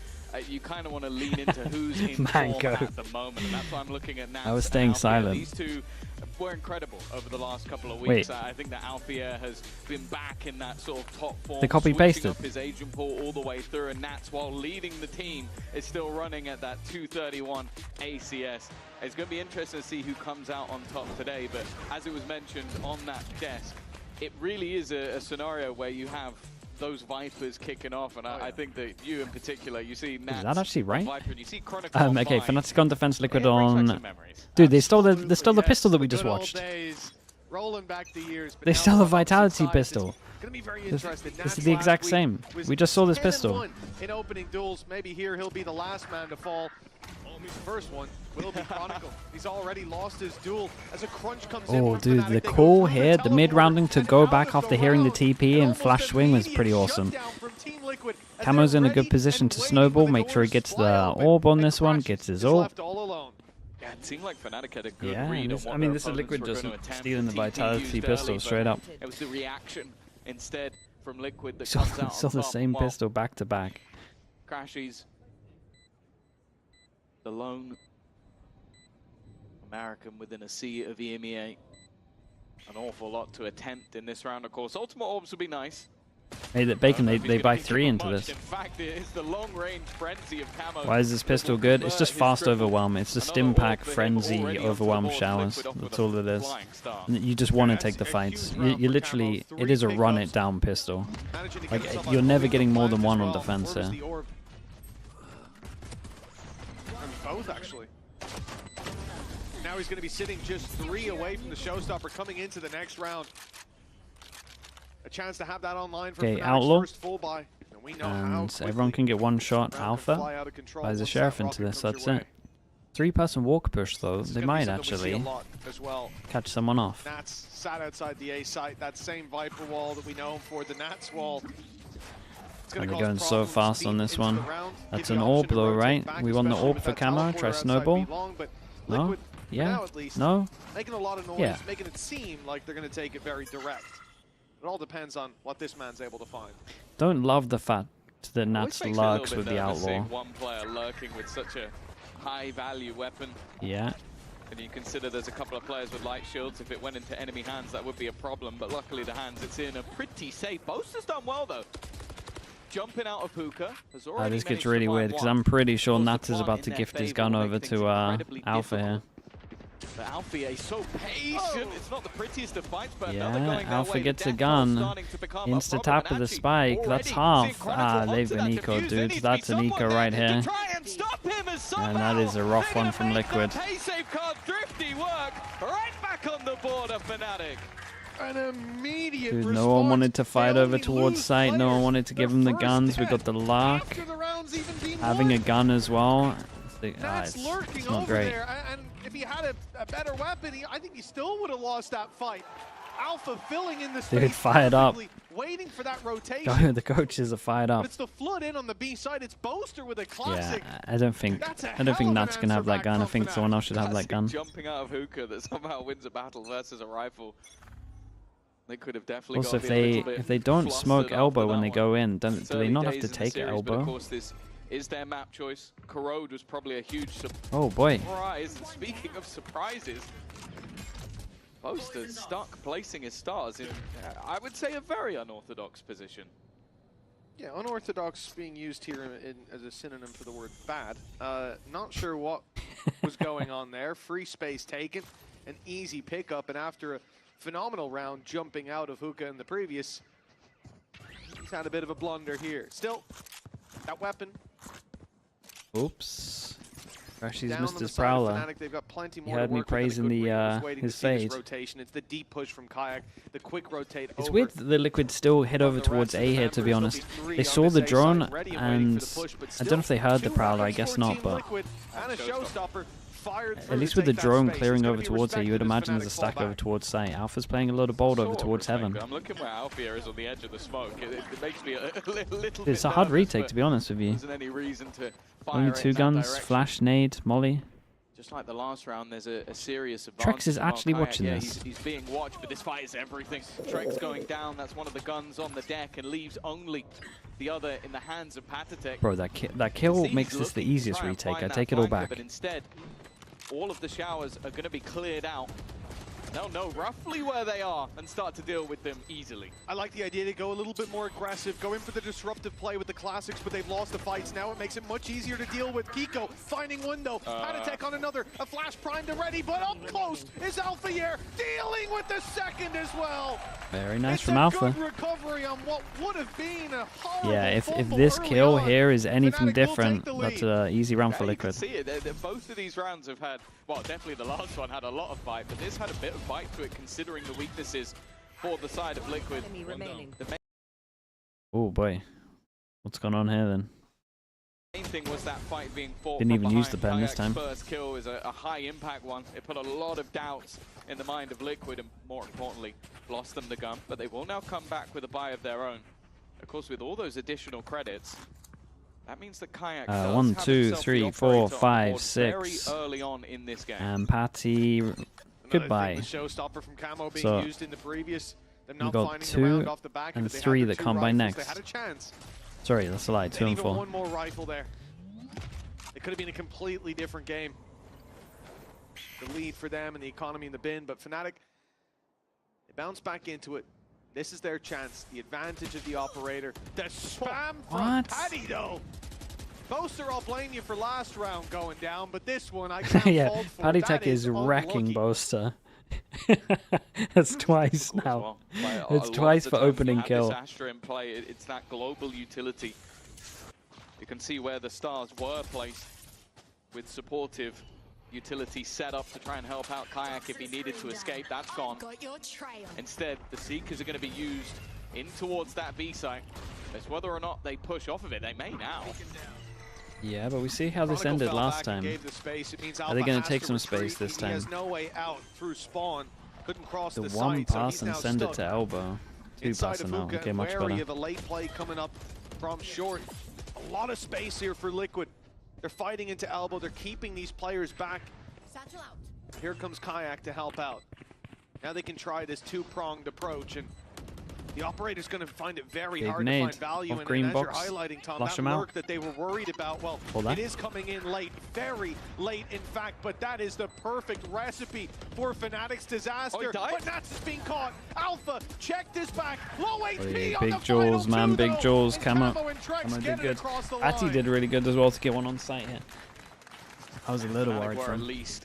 you kind of want to lean into who's in form at the moment, and that's why I'm looking at Nats. I was staying silent. These two were incredible over the last couple of weeks. I think that Alfia has been back in that sort of top form. They copy-pasted. Up his agent pool all the way through, and Nats, while leading the team, is still running at that 231 ACS. It's going to be interesting to see who comes out on top today, but as it was mentioned on that desk, it really is a scenario where you have those Vipers kicking off, and I think that you in particular, you see Nats, is that actually right? Viper, and you see Chronicle okay, Fnatic on defense, Liquid on. Dude, they stole the pistol that we just watched. Rolling back the years, they stole the Vitality pistol. This is the exact same. We just saw this pistol. In opening duels, maybe here he'll be the last man to fall. First one will be Chronicle. He's already lost his duel as a crunch comes in. Oh, dude, the call here, the mid-rounding to go back after hearing the TP and flash swing was pretty awesome. Camo's in a good position to snowball, make sure he gets the orb on this one, gets his orb. Yeah, it seemed like Fnatic had a good read on what I mean, this is Liquid just stealing the Vitality pistol straight up. It was the reaction instead from Liquid that comes out saw the same pistol back to back. Crashies. The lone American within a sea of EMEA. An awful lot to attempt in this round, of course. Ultimate orbs would be nice. Hey, that Bacon, they buy 3 into this. In fact, it is the long-range frenzy of Camo. Why is this pistol good? It's just fast overwhelm. It's the stim pack frenzy overwhelm showers. That's all it is. You just want to take the fights. You literally, it is a run it down pistol. Like, you're never getting more than one on defense here. Both, actually. Now he's going to be sitting just 3 away from the showstopper coming into the next round. A chance to have that online for Outlaw. First full buy. And we know and everyone can get one shot alpha. Buys the sheriff into this, that's it. 3-person walk push though, they might actually catch someone off. Nats sat outside the A site, that same Viper wall that we know him for, the Nats wall. And they're going so fast on this one. That's an orb though, right? We want the orb for Camo, try snowball. No? Yeah? No? Making a lot of noise, making it seem like they're going to take it very direct. It all depends on what this man's able to find. Don't love the fact that Nats lurks with the Outlaw. One player lurking with such a high value weapon. Yeah. And you consider there's a couple of players with light shields. If it went into enemy hands, that would be a problem. But luckily the hands it's in are pretty safe. Boaster's done well though. Jumping out of hookah. This gets really weird because I'm pretty sure Nats is about to gift his gun over to Alpha here. But Alpha is so patient. It's not the prettiest of fights, but another Yeah, going their Alpha way. gets The a death gun. starting to become a Insta problem, tap and with the actually spike. That's already half. seeing Ah, Chronicle they've onto been that eco, defuse. There dudes. needs That's to an be eco someone right there to here. try and stop him, and And that is a rough one from make the Liquid. pay safeguard thrifty work. Right back on the board of Fnatic. An immediate Dude, no one wanted to fight over towards site. No one wanted to give him the guns. We got the luck. Having a gun as well. That's lurking it's not over great. there, and if he had a better weapon, I think he still would have lost that fight. Alpha filling in the space, Dude, fired up. waiting for that rotation. The coaches are fired up. But it's the flood in on the B side. It's Boaster with a classic. Yeah, I don't think Nats can have that gun. I think someone else should have that gun. Jumping out of hookah that somehow wins a battle versus a rifle. They could have definitely Also, got if they don't smoke elbow when they go in, do they not have to take elbow? Of course, this is their map choice. Corrode was probably a huge Oh boy. surprise. And speaking of surprises, Boaster stuck placing his stars in, I would say, a very unorthodox position. Yeah, unorthodox being used here as a synonym for the word bad. Not sure what was going on there. Free space taken, an easy pickup, and after a phenomenal round jumping out of hookah in the previous, he's had a bit of a blunder here. Still, that weapon. Oops. Crashy's Down missed on the his side of prowler. Fnatic, they've got plenty He more heard to me work with, and praising a good win. the Just waiting his to see this fade. rotation. It's the deep push from Kayak, the quick rotate It's over. weird that the Liquid still head over towards A here, to be honest. They saw the drone, and I don't know if they heard the prowler, I guess not, but And a showstopper fired at through least to with the take that drone space. clearing It's gonna over be towards it, you would respected as imagine there's a Fnatic stack fall over back. towards site. Alpha's playing a load of bold over towards heaven. I'm looking where Alfia is on the edge of the smoke. It makes me a little bit It's a hard nervous, retake, but to be honest with you. there isn't any reason to fire Only it 2 in that guns, direction. flash, nade, molly. Just like the last round, there's a serious advantage. Trex is on actually Kayak. watching Yeah, this. He's being watched, but this fight is everything. Trex going down, that's one of the guns on the deck, and leaves only the other in the hands of Patatek. Bro, that kill makes this the easiest retake. I take it all back. But instead, all of the showers are going to be cleared out. They'll know roughly where they are and start to deal with them easily. I like the idea to go a little bit more aggressive, go in for the disruptive play with the classics, but they've lost the fights. Now it makes it much easier to deal with. Kiko finding window, Patatek on another, a flash primed and ready, but up close is Alphayer dealing with the second as well. Very nice It's from a Alpha. good recovery on what would have been a horrible Yeah, if fumble this early kill on. here is anything Fnatic will different, take the that's lead. an easy round for You can Liquid. see it. Both of these rounds have had, well, definitely the last one had a lot of fight, but this had a bit of fight to it considering the weaknesses for the side of Liquid. The Oh boy. What's going on here then? main thing was that fight being fought Didn't from even use the behind. pen this Kayak's time. first kill is a high impact one. It put a lot of doubts in the mind of Liquid and more importantly, lost them the gun. But they will now come back with a buy of their own. Of course, with all those additional credits, that means that Kayak does 1, have 2, himself the 3, 4, operator on 5, board 6. very early on in this game. And Patty, goodbye. The showstopper from Camo being So, used in the previous. Them we not got finding the round 2 off the back and of it. They had 3 their that 2 come by rifles. next. They had a chance. Sorry, that's a lie. 2 and even 4. one more rifle there. It could have been a completely different game. The lead for them and the economy in the bin, but Fnatic, they bounce back into it. This is their chance. The advantage of the operator. The spam from Paddy, though. Boaster, I'll blame you for last round going down, but this one I can't Yeah, fault for. Patty That Tech is wrecking unlucky. Boaster. That's twice now. It's twice for opening kill. This Astra in play, it's that global utility. You can see where the stars were placed with supportive utility set up to try and help out Kayak if he needed to escape. That's gone. Instead, the Seekers are going to be used in towards that B site. It's whether or not they push off of it. They may now. Yeah, but we see how this Chronicle ended fell last back and time. gave the space. It means Are they Alpha going has to take to some retreat. space this He has time? no way out through spawn. Couldn't cross The the one site, so pass he's and now send it stuck. to elbow. 2 Inside passes of now. Hookah, Okay, much wary better. of a late play coming up from short. A lot of space here for Liquid. They're fighting into elbow. They're keeping these players back. Here comes Kayak to help out. Now they can try this 2-pronged approach, and the operator's going to find it very Big hard nade to find value off in. green And as you're box. highlighting, Tom, Flush that him out. lurk that they were worried about, well, Hold that. it is coming in late, very late, in fact, but that is the perfect recipe for Fnatic's disaster. But Nats is being caught. Alpha, check this back. Low HP on the Big Jaws, final man. two, Big though. Jaws. And Camo. Camo and Trex Camo get did it good. across the Atty line. did really good as well to get one on site here. I was a little Fnatic worried were for at him. least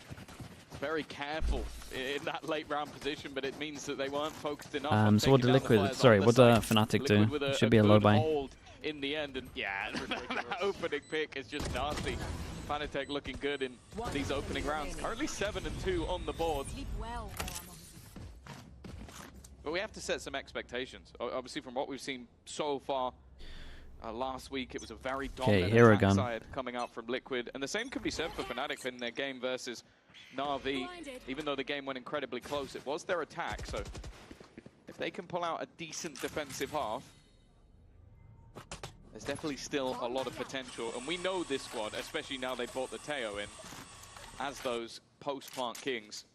very careful in that late round position, but it means that they weren't focused enough. So what did Liquid? Sorry, what did Fnatic do? Should be a low buy. In the end, and yeah, that opening pick is just nasty. Fnatic looking good in these opening rounds. Currently 7-2 on the board. But we have to set some expectations. Obviously, from what we've seen so far, last week it was a very dominant attack side coming out from Liquid, and the same could be said for Fnatic in their game versus Na'Vi. Even though the game went incredibly close, it was their attack. So if they can pull out a decent defensive half, there's definitely still a lot of potential, and we know this squad, especially now they brought the Teo in, as those post-plant kings.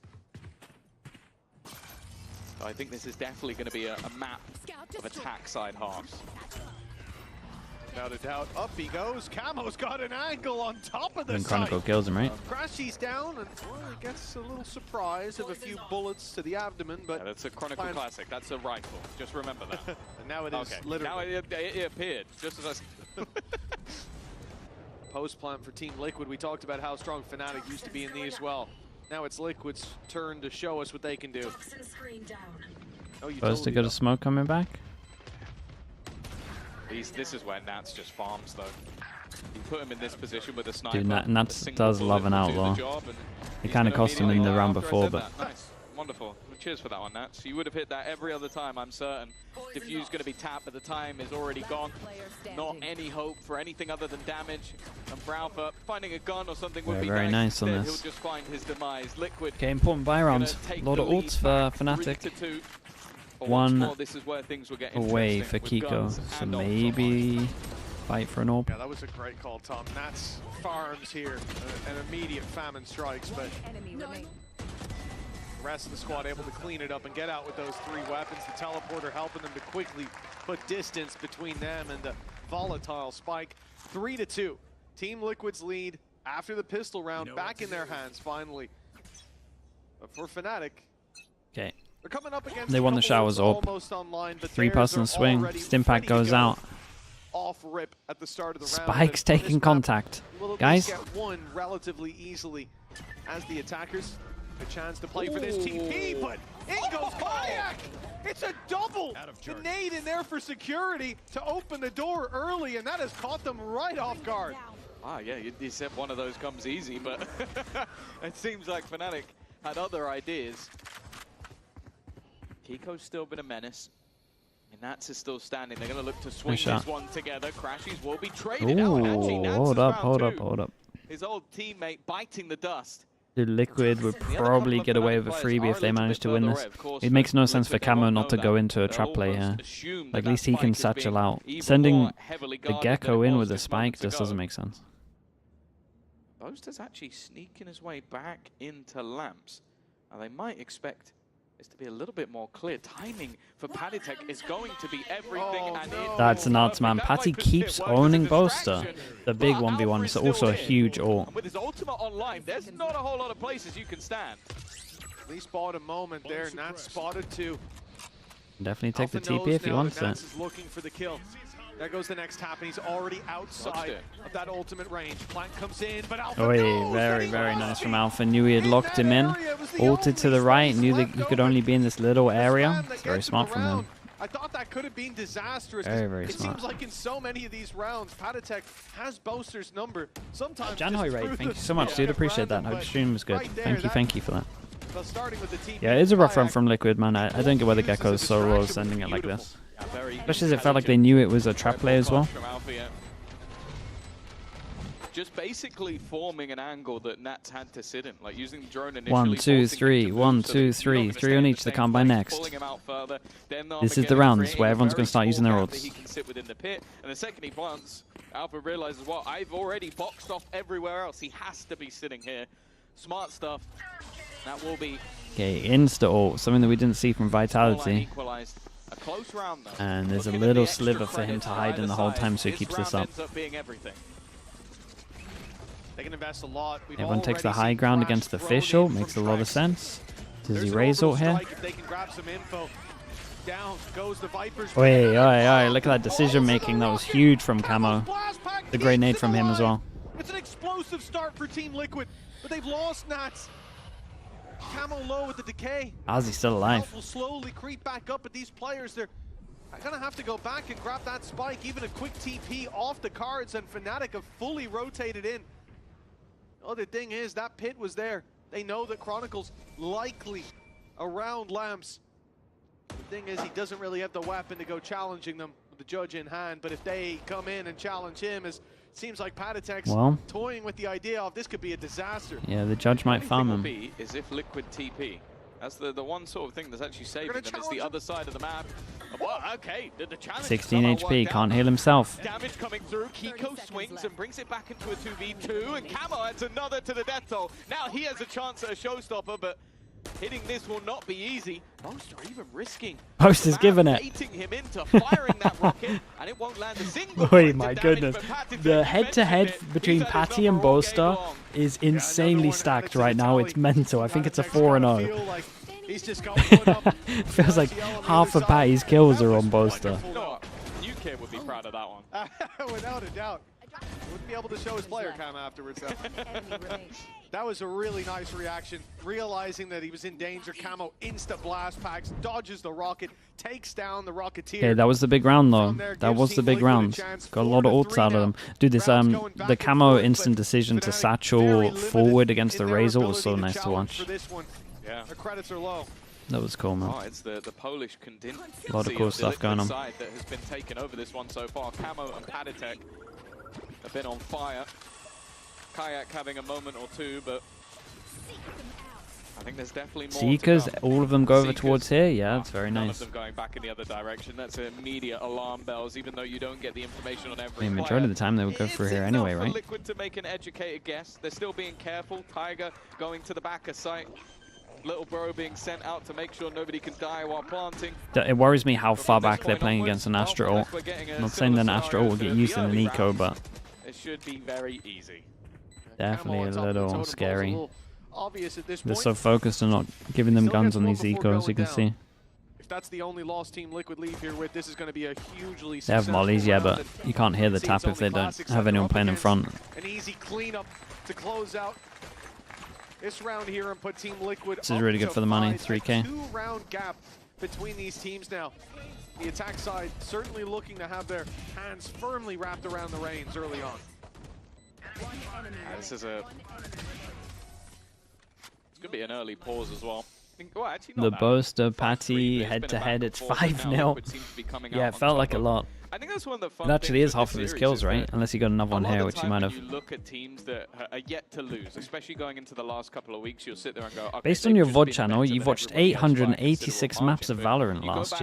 So I think this is definitely going to be a map of attack side halves. Without a doubt, up he goes. Camo's got an angle on top of the And Chronicle kills him, right? Crashy's down, and well, he gets a little surprise of a few bullets to the abdomen, but yeah, that's a Chronicle classic. That's a rifle. Just remember that. And now it is literally. Now it appeared, just as I Post plant for Team Liquid. We talked about how strong Fnatic used to be in these as well. Now it's Liquid's turn to show us what they can do. First to go to smoke coming back. This is where Nats just farms, though. You put him in this position with a sniper. Dude, Nats does love an outlaw. It kind of cost him in the round before, but... Nice. Wonderful. Cheers for that one, Nats. You would have hit that every other time, I'm certain. Diffuse going to be tapped, but the time is already gone. Not any hope for anything other than damage. And for Alpha, finding a gun or something would be very nice on He'll this. just find his demise. Liquid. Okay, important buy round. A lot of ults for Fnatic. One away for Kiko, so maybe fight for an orb. Yeah, that was a great call, Tom. Nats farms here, an immediate famine strikes, but the rest of the squad able to clean it up and get out with those 3 weapons. The teleporter helping them to quickly put distance between them and the volatile Spike. 3-2. Team Liquid's lead after the pistol round back in their hands finally. But for Fnatic, okay. they're coming up against They won the showers orb. 3-person swing. Stimpack goes out. Off rip at the start of the Spike's taking contact. Guys. Get one relatively easily as the attackers a chance to play for this TP, but in goes Kayak! It's a double! The nade in there for security to open the door early, and that has caught them right off guard. Ah, yeah, you said one of those comes easy, but it seems like Fnatic had other ideas. Kiko's still been a menace. And Nats is still standing. They're going to look to swing this one together. Crashies will be traded out. And actually, Nats hold up. His old teammate biting the dust. The Liquid would probably get away with a freebie if they manage to win this. It makes no sense for Camo not to go into a trap play here. Like, at least he can satchel out. Sending the Gecko in with a spike just doesn't make sense. Boaster's actually sneaking his way back into Lamps. Now, they might expect this to be a little bit more clear. Timing for Paditek is going to be everything. That's nuts, man. Patty keeps owning Boaster. The big 1v1 is also a huge ult. And with his ultimate online, there's not a whole lot of places you can stand. At least bought a moment there. Nats spotted 2. Definitely take the TP if he wants it. Nats is looking for the kill. There goes the next tap, and he's already outside of that ultimate range. Plant comes in, but Alpha knows very nice from Alpha. Knew he had locked him in. Ulted to the right, knew that he could only be in this little area. It's very smart from him. I thought that could have been disastrous. Very it smart. Seems like in so many of these rounds, Paditek has Boaster's number. Sometimes Janhoy Raid, thank you so much, dude. Appreciate that. Hope the stream was good. Thank you for that. Yeah, it is a rough run from Liquid, man. I don't get why the Gecko is so low sending it like this. Especially as it felt like they knew it was a trap play as well. Just basically forming an angle that Nats had to sit in, like using the drone initially. 1, 2, 3, 1, 2, 3, 3 on each. They can't buy next. This is the rounds where everyone's going to start using their ults. He can sit within the pit, and the second he plants, Alpha realizes, well, I've already boxed off everywhere else. He has to be sitting here. Smart stuff. That will be. Okay, insta ult, something that we didn't see from Vitality. A close round, though. And there's a little sliver for him to hide in the whole time, so he keeps this up. They can invest a lot. Everyone takes the high ground against the fish ult, makes a lot of sense. Does he raise ult here? Down goes the Vipers. Oi, look at that decision making. That was huge from Camo. The great nade from him as well. It's an explosive start for Team Liquid, but they've lost Nats. Camo low with the decay. Ozzy's still alive. Will slowly creep back up, but these players, they're gonna have to go back and grab that spike. Even a quick TP off the cards, and Fnatic have fully rotated in. The other thing is that pit was there. They know that Chronicle's likely around Lamps. The thing is, he doesn't really have the weapon to go challenging them with the judge in hand, but if they come in and challenge him, it seems like Patatek's toying with the idea of this could be a disaster. Yeah, the judge might farm him. Be is if Liquid TP. That's the one sort of thing that's actually saving them. It's the other side of the map. Well, okay, the challenge 16 HP, can't heal himself. Damage coming through. Kiko swings and brings it back into a 2v2, and Camo adds another to the death toll. Now he has a chance at a showstopper, but hitting this will not be easy. Boaster even risking. Boaster's giving it. Him into firing that rocket, and it won't land a single. Oh my goodness. The head-to-head between Patty and Boaster is insanely stacked right now. It's mental. I think it's a 4-0. He's just got one up. Feels like half of Patty's kills are on Boaster. New kid would be proud of that one. Without a doubt. Wouldn't be able to show his player cam afterwards, though. That was a really nice reaction. Realizing that he was in danger, Camo insta-blast packs, dodges the rocket, takes down the Rocketeer. Okay, that was the big round, though. That was the big round. Got a lot of ults out of them. Dude, this the Camo instant decision to satchel forward against the Razor was so nice to watch. Yeah. The credits are low. That was cool, man. Oh, it's the Polish contingency. A lot of cool stuff going on. Side that has been taken over this one so far. Camo and Patatek have been on fire. Kayak having a moment or two, but I think there's definitely more. Seekers, all of them go over towards here. Yeah, it's very nice. None of them going back in the other direction. That's immediate alarm bells, even though you don't get the information on every. I mean, majority of the time they would go through here anyway, right? Liquid to make an educated guess. They're still being careful. Tiger going to the back of site. Little bro being sent out to make sure nobody can die while planting. It worries me how far back they're playing against an Astra ult. I'm not saying that an Astra ult will get used in an eco, but it should be very easy. Definitely a little scary. They're so focused on not giving them guns on these ecos, you can see. If that's the only lost team Liquid leave here with, this is going to be a hugely They have mollies, yeah, but you can't hear the tap if they don't have anyone playing in front. An easy cleanup to close out this round here and put Team Liquid. This is really good for the money, 3K. 2-round gap between these teams now. The attack side certainly looking to have their hands firmly wrapped around the reins early on. This is it's gonna be an early pause as well. Well, actually not the Boaster Patty head-to-head, it's 5-0. Yeah, it felt like a lot. I think that's one of the fun It actually is half of his kills, right? Unless you got another one here, which you might have. You look at teams that are yet to lose, especially going into the last couple of weeks, you'll sit there and go, okay, based on your VOD channel, you've watched 886 maps of Valorant last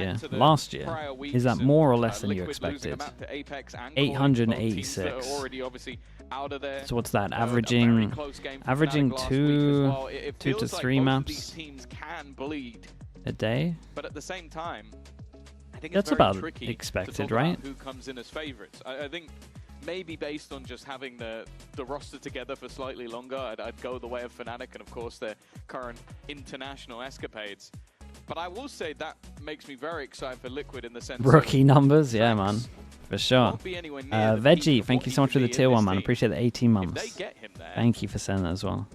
year. Is that more or less than you expected? 886. So what's that? Averaging 2 to 3 maps a day? But at the same time, I think that's about expected, right? Who comes in as favorites? I think maybe based on just having the roster together for slightly longer, I'd go the way of Fnatic and of course their current international escapades. But I will say that makes me very excited for Liquid in the sense rookie numbers, yeah, man, for sure. Veggie, thank you so much for the tier 1, man. Appreciate the 18 months. Thank you for sending that as well.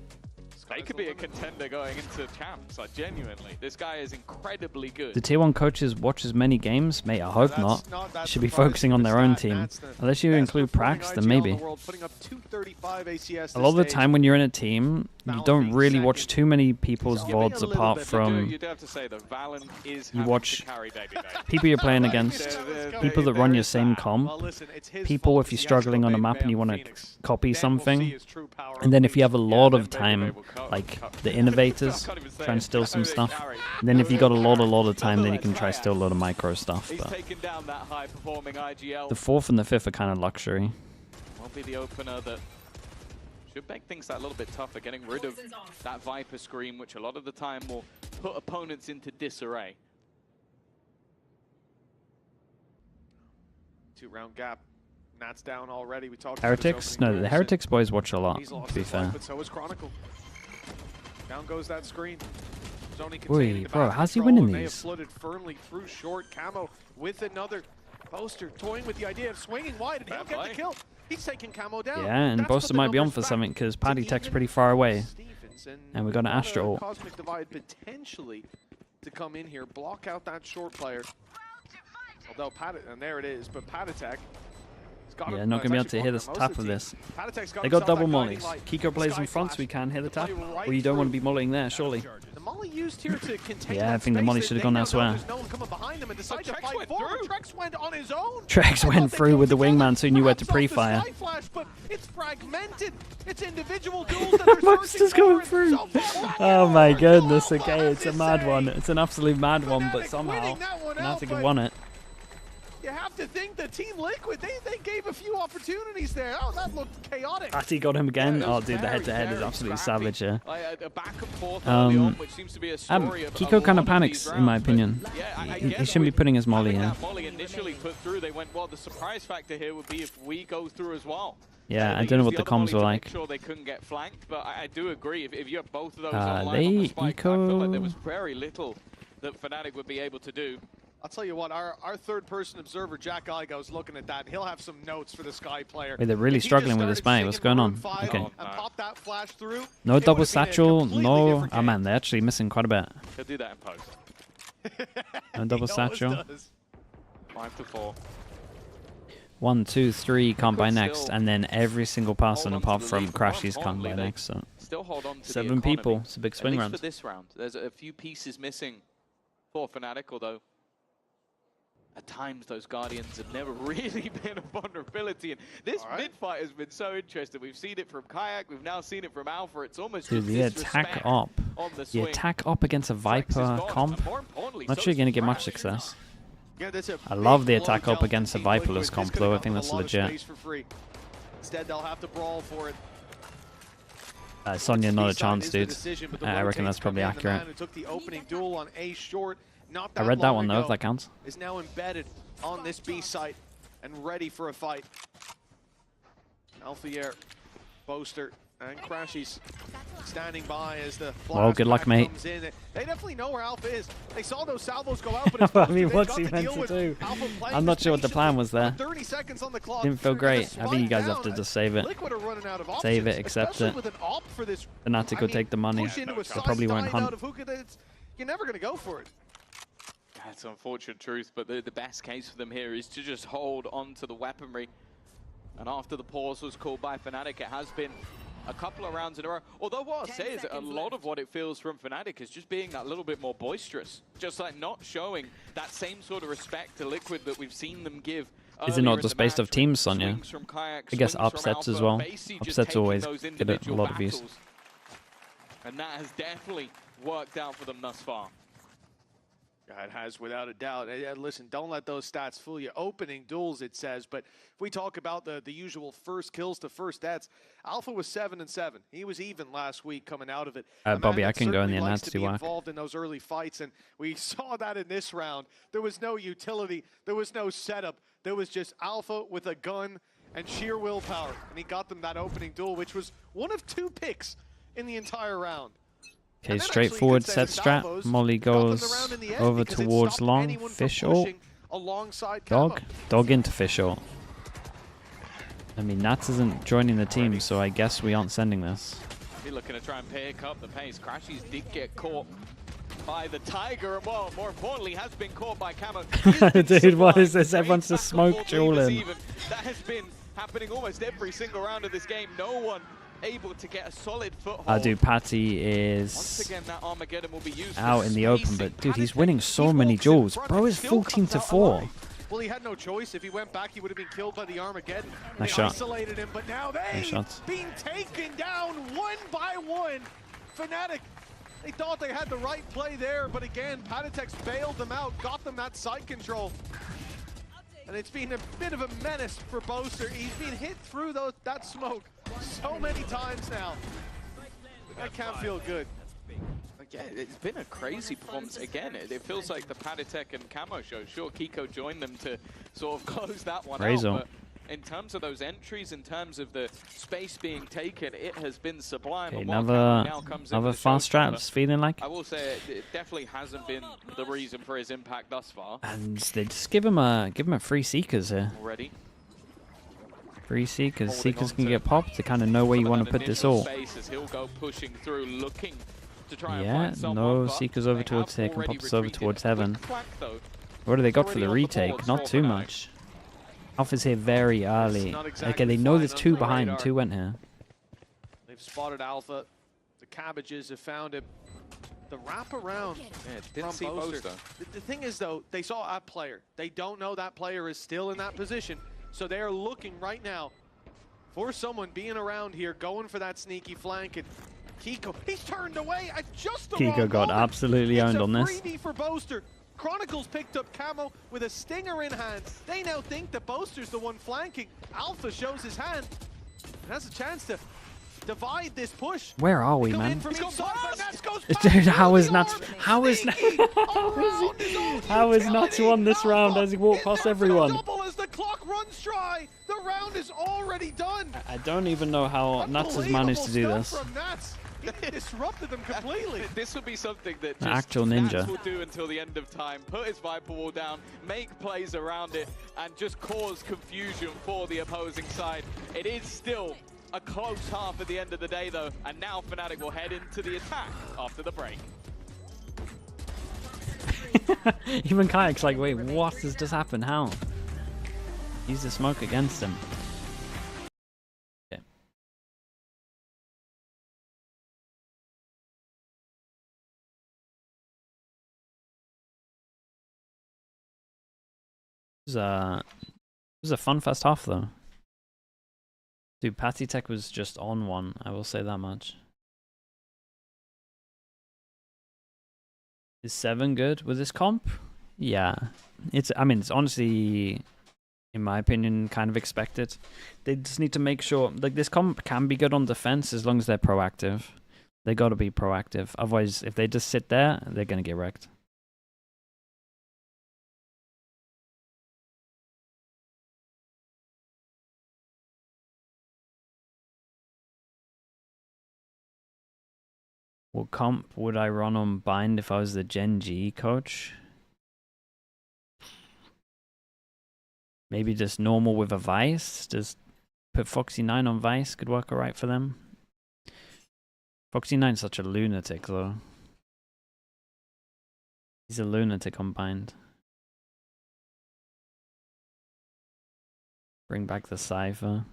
They could be a contender going into champs, like genuinely. This guy is incredibly good. The tier 1 coaches watch as many games? Mate, I hope not. Should be focusing on their own team. Unless you include Prax, then maybe. A lot of the time when you're in a team, you don't really watch too many people's VODs apart from... You do have to say that Valen is you watch people you're playing against, people that run your same comp, people if you're struggling on a map and you want to copy something, and then if you have a lot of time, like the innovators, try and steal some stuff. And then if you got a lot of time, then you can try steal a lot of micro stuff. But the 4th and the 5th are kind of luxury. Won't be the opener that should make things that little bit tougher, getting rid of that Viper scream, which a lot of the time will put opponents into disarray. 2-round gap. Nat's down already. We talked Heretics? No, the Heretics boys watch a lot, to be fair. But so is Chronicle. Down goes that screen. Wait, bro, how's he winning these? Flooded firmly through short. Camo with another Boaster toying with the idea of swinging wide, and he'll get the kill. He's taking Camo down. Yeah, and Boaster might be on for something because Patty Tech's pretty far away. seconds. And we got an Astra ult. Cosmic Divide potentially to come in here, block out that short player. Although and there it is, but Patatek. Yeah, not going to be able to hear the tap of this. They got double mollies. Kiko plays in front so we can hear the tap. Well, you don't want to be mollying there, surely. The molly used here to contain yeah, I think the molly should have gone elsewhere. There's no one coming behind them and decided to fight forward. Trex went on his own. Trex went through with the wingman so he knew where to pre-fire. But it's fragmented. It's individual duels that Monster's going through. Oh my goodness, okay, it's a mad one. It's an absolute mad one, but somehow Fnatic have won it. You have to think that Team Liquid, they gave a few opportunities there. Oh, that looked chaotic. Patty got him again. Oh, dude, the head-to-head is absolutely savage here. Kiko kind of panics, in my opinion. He shouldn't be putting his molly here. Molly initially put through, they went, well, the surprise factor here would be if we go through as well. Yeah, I don't know what the comms were like. Sure they couldn't get flanked, but I do agree. If you have both of those online on the spike, I feel like there was very little that Fnatic would be able to do. I'll tell you what, our third-person observer, Jack Igo, is looking at that. He'll have some notes for the Sky player. Wait, they're really struggling with this buy. What's going on? Okay. And pop that flash through, no double satchel, no... Oh man, they're actually missing quite a bit. He'll do that in post. No double satchel. 5-4. 1, 2, 3 can't buy next, and then every single person apart from Crashies can't buy next. So still hold on to 7 people. It's a big swing round. For this round, there's a few pieces missing for Fnatic, although at times those Guardians have never really been a vulnerability. And this mid-fight has been so interesting. We've seen it from Kayak, we've now seen it from Alpha. It's almost the attack op. The attack op against a Viper comp. Not sure you're going to get much success. Yeah, I love the attack up against a Viperless comp though. I think that's legit. Instead, they'll have to brawl for it. Sonya, not a chance, dude. I reckon that's probably accurate. I read that one though, if that counts. Is now embedded on this B site and ready for a fight. Alphier, Boaster, and Crashies standing by as the well, good luck, mate. Comes in. They definitely know where Alpha is. They saw those salvos go out, but I mean, what's he meant to do? I'm not sure what the plan was there. 30 seconds on the clock. Didn't feel great. I think you guys have to just save it. Save it, accept it. Fnatic will take the money. They probably won't hunt. You're never going to go for it. That's unfortunate truth, but the best case for them here is to just hold on to the weaponry. And after the pause was called by Fnatic, it has been a couple of rounds in a row. Although what I'll say is a lot of what it feels from Fnatic is just being that little bit more boisterous. Just like not showing that same sort of respect to Liquid that we've seen them give. Is it not just based off teams, Sonya? I guess upsets as well. Upsets always get a lot of views. And that has definitely worked out for them thus far. It has, without a doubt. Listen, don't let those stats fool you. Opening duels, it says, but if we talk about the usual first kills to first deaths, Alpha was 7-7. He was even last week coming out of it. Bobby, I can go in the announced to work. Involved in those early fights, and we saw that in this round. There was no utility. There was no setup. There was just Alpha with a gun and sheer willpower, and he got them that opening duel, which was one of 2 picks in the entire round. Okay, straightforward set strat. Molly goes over towards long. Fish ult. Dog into fish ult. I mean, Nats isn't joining the team, so I guess we aren't sending this. Be looking to try and pick up the pace. Crashies did get caught by the Tiger, and well, more importantly, has been caught by Camo. Dude, what is this? Everyone's just smoke dueling. That has been happening almost every single round of this game. No one able to get a solid foothold. Dude, Patty is once again, that Armageddon will be used out in the open, but dude, he's winning so many duels. Bro is 14-4. Well, he had no choice. If he went back, he would have been killed by the Armageddon. Nice shot. Isolated him, but now they've been taken down one by one. Fnatic, they thought they had the right play there, but again, Patatex bailed them out, got them that side control. And it's been a bit of a menace for Boaster. He's been hit through that smoke so many times now. That can't feel good. Yeah, it's been a crazy performance again. It feels like the Patatek and Camo show. Sure, Kiko joined them to sort of close that one out, but in terms of those entries, in terms of the space being taken, it has been sublime. Okay, another fast strat, feeling like. I will say it definitely hasn't been the reason for his impact thus far. And they just give him a free Seekers here. Already. Free Seekers. Seekers can get popped to kind of know where you want to put this all. He'll go pushing through, looking to try and Yeah, find someone, no but Seekers over they towards have here, can pop already us over retreated. towards A Heaven. quick quack, though. What do they got for the Already on the retake? board, Not for too Fnatic. much. Alpha's here very early. not exactly Okay, they know there's flying two under the behind. radar. Two went here. They've spotted Alpha. The Cabbages have found him. The wraparound didn't see from Boaster. Boaster. The thing is, though, they saw a player. They don't know that player is still in that position. So they are looking right now for someone being around here, going for that sneaky flank. And Kiko, he's turned away at just the Kiko wrong got moment. absolutely owned on this. It's a freebie for Boaster. Chronicles picked up Camo with a stinger in hand. They now think that Boaster's the one flanking. Alpha shows his hand and has a chance to divide this push. Where are we, Come in man? from inside, but Nats goes Dude, how is Nuts? How is how is Nuts won this round as he walked past everyone? double as the clock runs dry. The round is already done. I don't even know how Nuts has managed to do Unbelievable this. stuff from Nats. He disrupted them completely. This would be something that An just actual Nats ninja. will do until the end of time. Put his Viper wall down, make plays around it, and just cause confusion for the opposing side. It is still a close half at the end of the day, though, and now Fnatic will head into the attack after the break. Even Kayak's like, wait, what has just happened? How? Use the smoke against him. Okay. It was a fun first half, though. Dude, Patty Tech was just on one, I will say that much. Is 7 good with this comp? Yeah. I mean, it's honestly, in my opinion, kind of expected. They just need to make sure, like, this comp can be good on defense as long as they're proactive. They gotta be proactive. Otherwise, if they just sit there, they're gonna get wrecked. What comp would I run on Bind if I was the Gen G coach? Maybe just normal with a Vice. Just put Foxy9 on Vice. Could work alright for them. Foxy9's such a lunatic, though. He's a lunatic on Bind. Bring back the Cypher.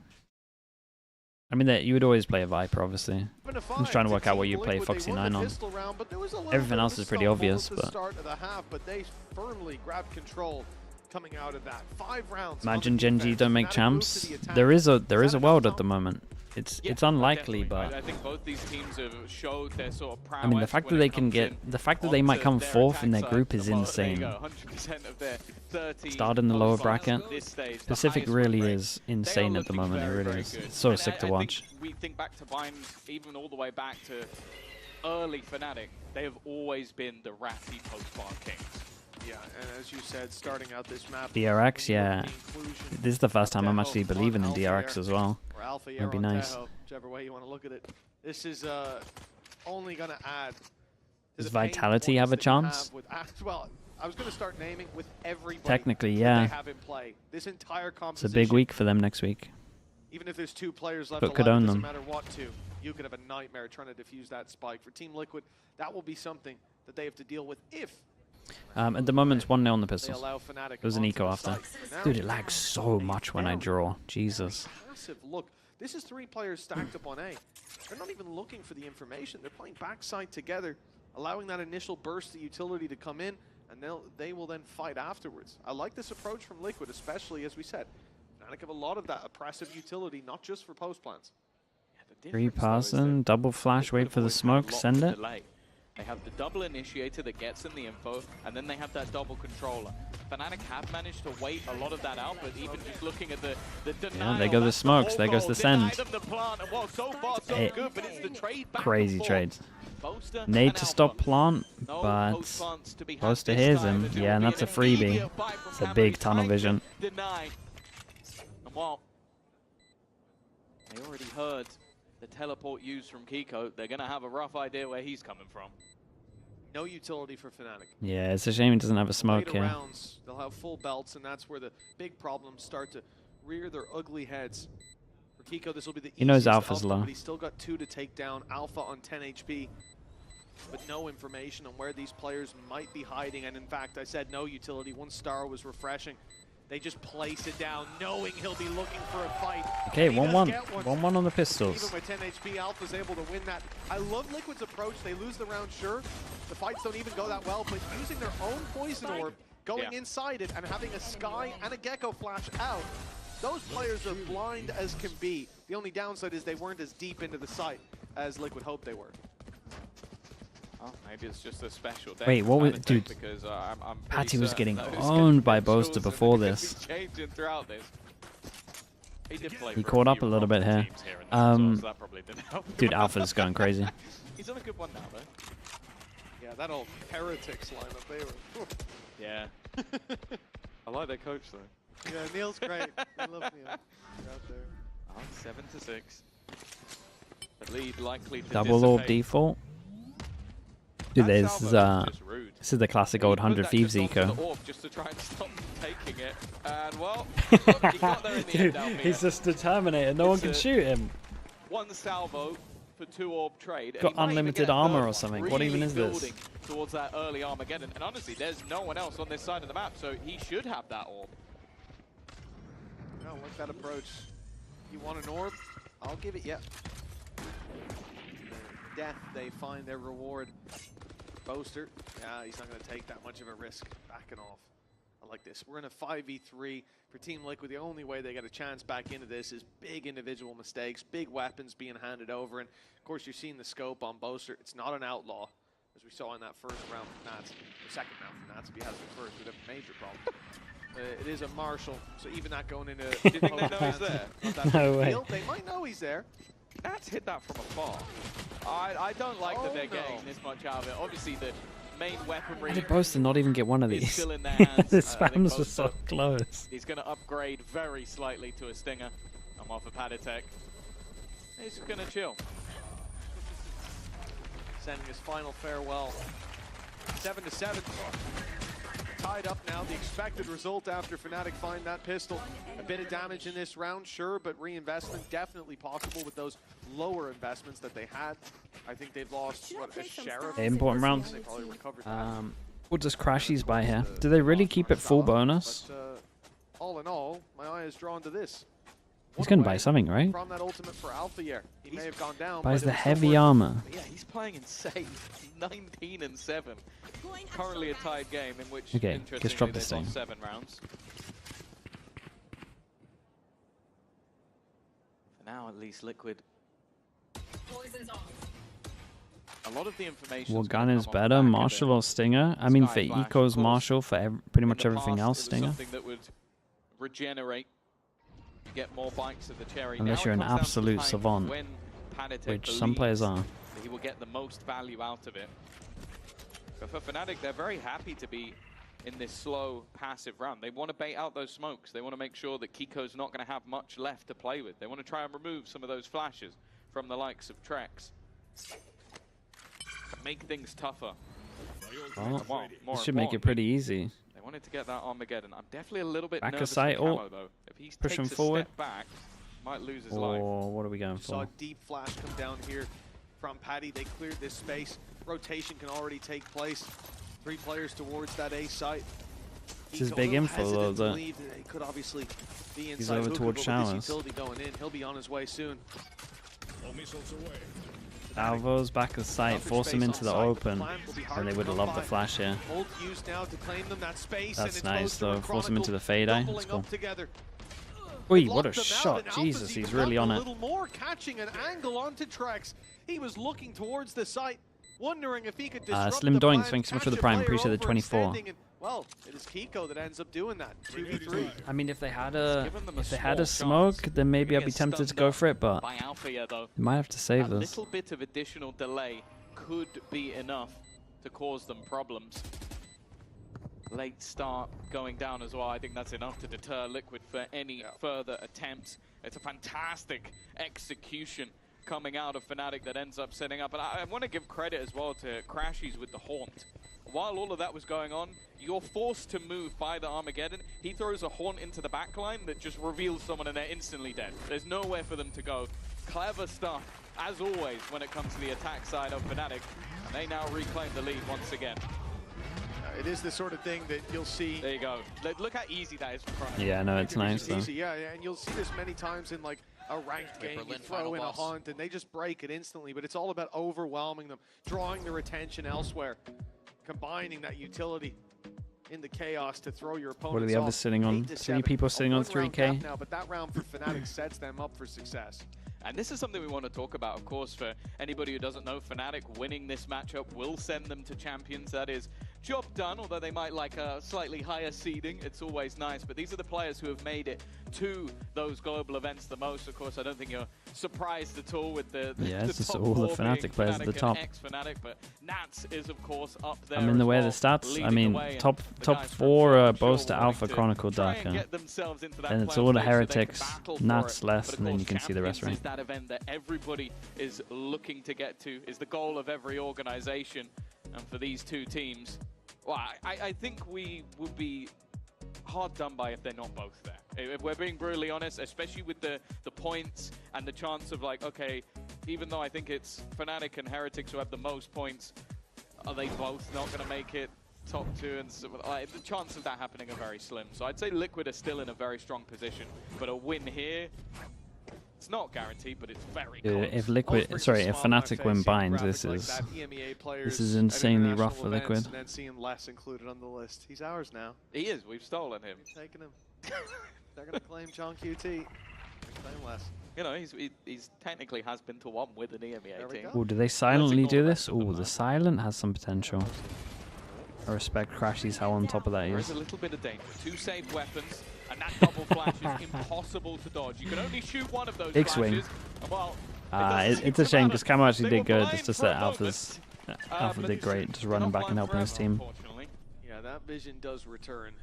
I mean, you would always play a Viper, obviously. I'm just trying to work out what you play Foxy9 on. Everything else is pretty obvious, but they firmly grabbed control coming out of that. 5 rounds. Imagine Gen G don't make champs. There is a world at the moment. It's unlikely, but I think both these teams have showed their sort of prowess. I mean, the fact that they can get, the fact that they might come 4th in their group is insane. 100% of their 13 Start in the lower bracket. this stage, the Pacific highest really win rate. is They are insane at the looking moment. It very, really very is. good. It's so And sick to I watch. think we think back to Bind, even all the way back to early Fnatic. They have always been the ratty post-farm kings. Yeah, and as you said, starting out this map. DRX, yeah. This is the first time I'm actually believing in DRX as well. Or Alpha That'd be nice. Tejo, whichever way you want to look at it. This is only going to add. Does Vitality have a chance? Well, I was going to start naming with everybody. Technically, that yeah. They have in play. This entire It's a composition. big week for them next week. Even if there's 2 players left But alive, could it own doesn't them. matter what 2. You could have a nightmare trying to defuse that spike. For Team Liquid, that will be something that they have to deal with if. At the moment, it's 1-0 on the They pistols. allow Fnatic It was an onto eco the after. site. Dude, it lags so much when I draw. Jesus. Massive look. This is 3 players stacked up on A. They're not even looking for the information. They're playing backside together, allowing that initial burst of utility to come in, and they will then fight afterwards. I like this approach from Liquid, especially, as we said. Fnatic have a lot of that oppressive utility, not just for post plants. 3 passing, double flash, wait for the smoke, send it. They have the double initiator that gets in the info, and then they have that double controller. Fnatic have managed to wait a lot of that out, but even just looking at the denial, Yeah, there go the smokes, there goes the send. Crazy trades. Nade to stop plant, but Boaster hears him. Yeah, and that's a freebie. It's a big tunnel vision. And while they already heard the teleport used from Kiko, they're going to have a rough idea where he's coming from. No utility for Fnatic. Yeah, it's a shame he doesn't have a smoke Later here. rounds, they'll have full belts, and that's where the big problems start to rear their ugly heads. For Kiko, this will be the He knows easiest Alpha's of them, low. but he's still got 2 to take down. Alpha on 10 HP, but no information on where these players might be hiding. And in fact, I said no utility. 1 star was refreshing. They just place it down, knowing he'll be looking for a fight. Okay, 1-1. 1-1 on the pistols. Even with 10 HP, Alpha's able to win that. I love Liquid's approach. They lose the round, sure. The fights don't even go that well, but using their own poison orb, going inside it, and having a Sky and a Gecko flash out, those players are blind as can be. The only downside is they weren't as deep into the site as Liquid hoped they were. Oh, maybe it's just a special day. Wait, what was, dude? Because I'm Patty was getting owned by Boaster before this. Changing throughout this. He caught up a little bit here. Dude, Alpha's going crazy. He's on a good one now, though. Yeah, that old Heretics lineup, they were. Yeah. I like their coach, though. Yeah, Neil's great. I love Neil. You're out there. Oh, 7-6. The lead likely to Double orb default. Dude, this is the classic old 100 Thieves eco. Just to try and stop taking it. And well, he got there in the Dude, end, he's just a Terminator. No one can shoot him. 1 salvo for 2 orb trade. Got unlimited armor or something. What even is this? Towards that early Armageddon. And honestly, there's no one else on this side of the map, so he should have that orb. I like that approach. You want an orb? I'll give it, yeah. Death, they find their reward. Boaster, yeah, he's not going to take that much of a risk. Backing off. I like this. We're in a 5v3 for Team Liquid. The only way they get a chance back into this is big individual mistakes, big weapons being handed over. And of course, you're seeing the scope on Boaster. It's not an outlaw, as we saw in that first round from Nats, or second round from Nats. If he has the first, we'd have a major problem. It is a Marshall, so even that going into... Do you think they know he's there? No way. They might know he's there. Nats hit that from afar. I don't like that they're getting this much out of it. Obviously, the main weaponry... How did Boaster not even get one of these? Still in their hands. The spams were so close. He's going to upgrade very slightly to a Stinger. I'm off of Padatek. He's going to chill. Sending his final farewell. 7-7. Tied up now. The expected result after Fnatic find that pistol. A bit of damage in this round, sure, but reinvestment definitely possible with those lower investments that they had. I think they've lost, what, a sheriff? Important rounds. They probably recovered that. We'll just Crashies by here. Do they really keep it full bonus? But, all in all, my eye is drawn to this. He's going to buy something, right? From that ultimate for Alpha here. He may have gone down. Buys the heavy armor. Yeah, he's playing insane. 19-7. Currently a tied game in which, okay, just drop this thing. 7 rounds. For now, at least Liquid. A lot of the information. What gun is better, Marshall or Stinger? I mean, for Eco's Marshall, for pretty much everything else, Stinger. Something that would regenerate, get more bites of the cherry. Unless you're an absolute savant, which some players are. He will get the most value out of it. But for Fnatic, they're very happy to be in this slow, passive round. They want to bait out those smokes. They want to make sure that Kiko's not going to have much left to play with. They want to try and remove some of those flashes from the likes of Trex. Make things tougher. Well, this should make it pretty easy. They wanted to get that Armageddon. I'm definitely a little bit Back nervous a sight, for Camo, though. If he push him takes forward. A step back, might lose his life. Or what are we going for? Saw a deep flash come down here from Paddy. They cleared this space. Rotation can already take place. 3 players towards that A site. This is big info, though. He could obviously be inside. He's over towards Showers. Going in. He'll be on his way soon. Alvo's back of sight, force him into the open, and they would have loved the flash here. That's nice though, force him into the fade eye, that's cool. Oi, what a shot, Jesus, he's really on it. A little more, catching an angle onto Trex. He was looking towards the site, wondering if he could disrupt Slim the Doinks, plan, thanks so much for catch the a prime, player appreciate the 24. overextending, and, well, it is Kiko that ends up doing that, 2v3. I mean, if they had a smoke, then maybe I'd be tempted to go for it, but you might have to save this. A little bit of additional delay could be enough to cause them problems. Late start going down as well. I think that's enough to deter Liquid for any further attempts. It's a fantastic execution coming out of Fnatic that ends up setting up. And I want to give credit as well to Crashies with the Haunt. While all of that was going on, you're forced to move by the Armageddon. He throws a Haunt into the backline that just reveals someone and they're instantly dead. There's nowhere for them to go. Clever stuff, as always, when it comes to the attack side of Fnatic. And they now reclaim the lead once again. It is the sort of thing that you'll see. There you go. Look how easy that is for Crashies. Yeah, no, it's nice though. Easy, yeah, and you'll see this many times in like a ranked game. You throw in a Haunt and they just break it instantly, but it's all about overwhelming them, drawing their attention elsewhere, combining that utility in the chaos to throw your opponents. What are the others sitting on? 3 people sitting on 3K. Now, but that round for Fnatic sets them up for success. And this is something we want to talk about, of course, for anybody who doesn't know. Fnatic winning this matchup will send them to Champions. That is job done, although they might like a slightly higher seeding. It's always nice. But these are the players who have made it to those global events the most. Of course, I don't think you're surprised at all with the yeah, it's just top all the 4 Fnatic players at the top. Ex-Fnatic, but Nats is, of course, up there. I'm in the way of the stats. I mean, top 4 are Boaster, Alpha, Chronicle, Darker. Then it's all the Heretics, Nats less, and then you can see the rest rank. That event that everybody is looking to get to, is the goal of every organization. And for these two teams, well, I think we would be hard done by if they're not both there. If we're being brutally honest, especially with the points and the chance of like, okay, even though I think it's Fnatic and Heretics who have the most points, are they both not going to make it top 2? And so, the chances of that happening are very slim. So I'd say Liquid are still in a very strong position, but a win here, it's not guaranteed, but it's very close. If Liquid, sorry, if Fnatic win binds, this is insanely rough for Liquid. And then seeing less included on the list. He's ours now. He is. We've stolen him. We've taken him. They're going to claim John QT. They claim less. You know, he's technically has been to 1 with an EMEA team. Oh, do they silently do this? Oh, the silent has some potential. I respect Crashies how on top of that he is. There's a little bit of danger. 2 safe weapons, and that double flash is impossible to dodge. You can only shoot one of those Big flashes. swing. Well, it's a shame because Camo actually did good. It's just that Alpha did great, just running back and helping his team. Yeah, that vision does return.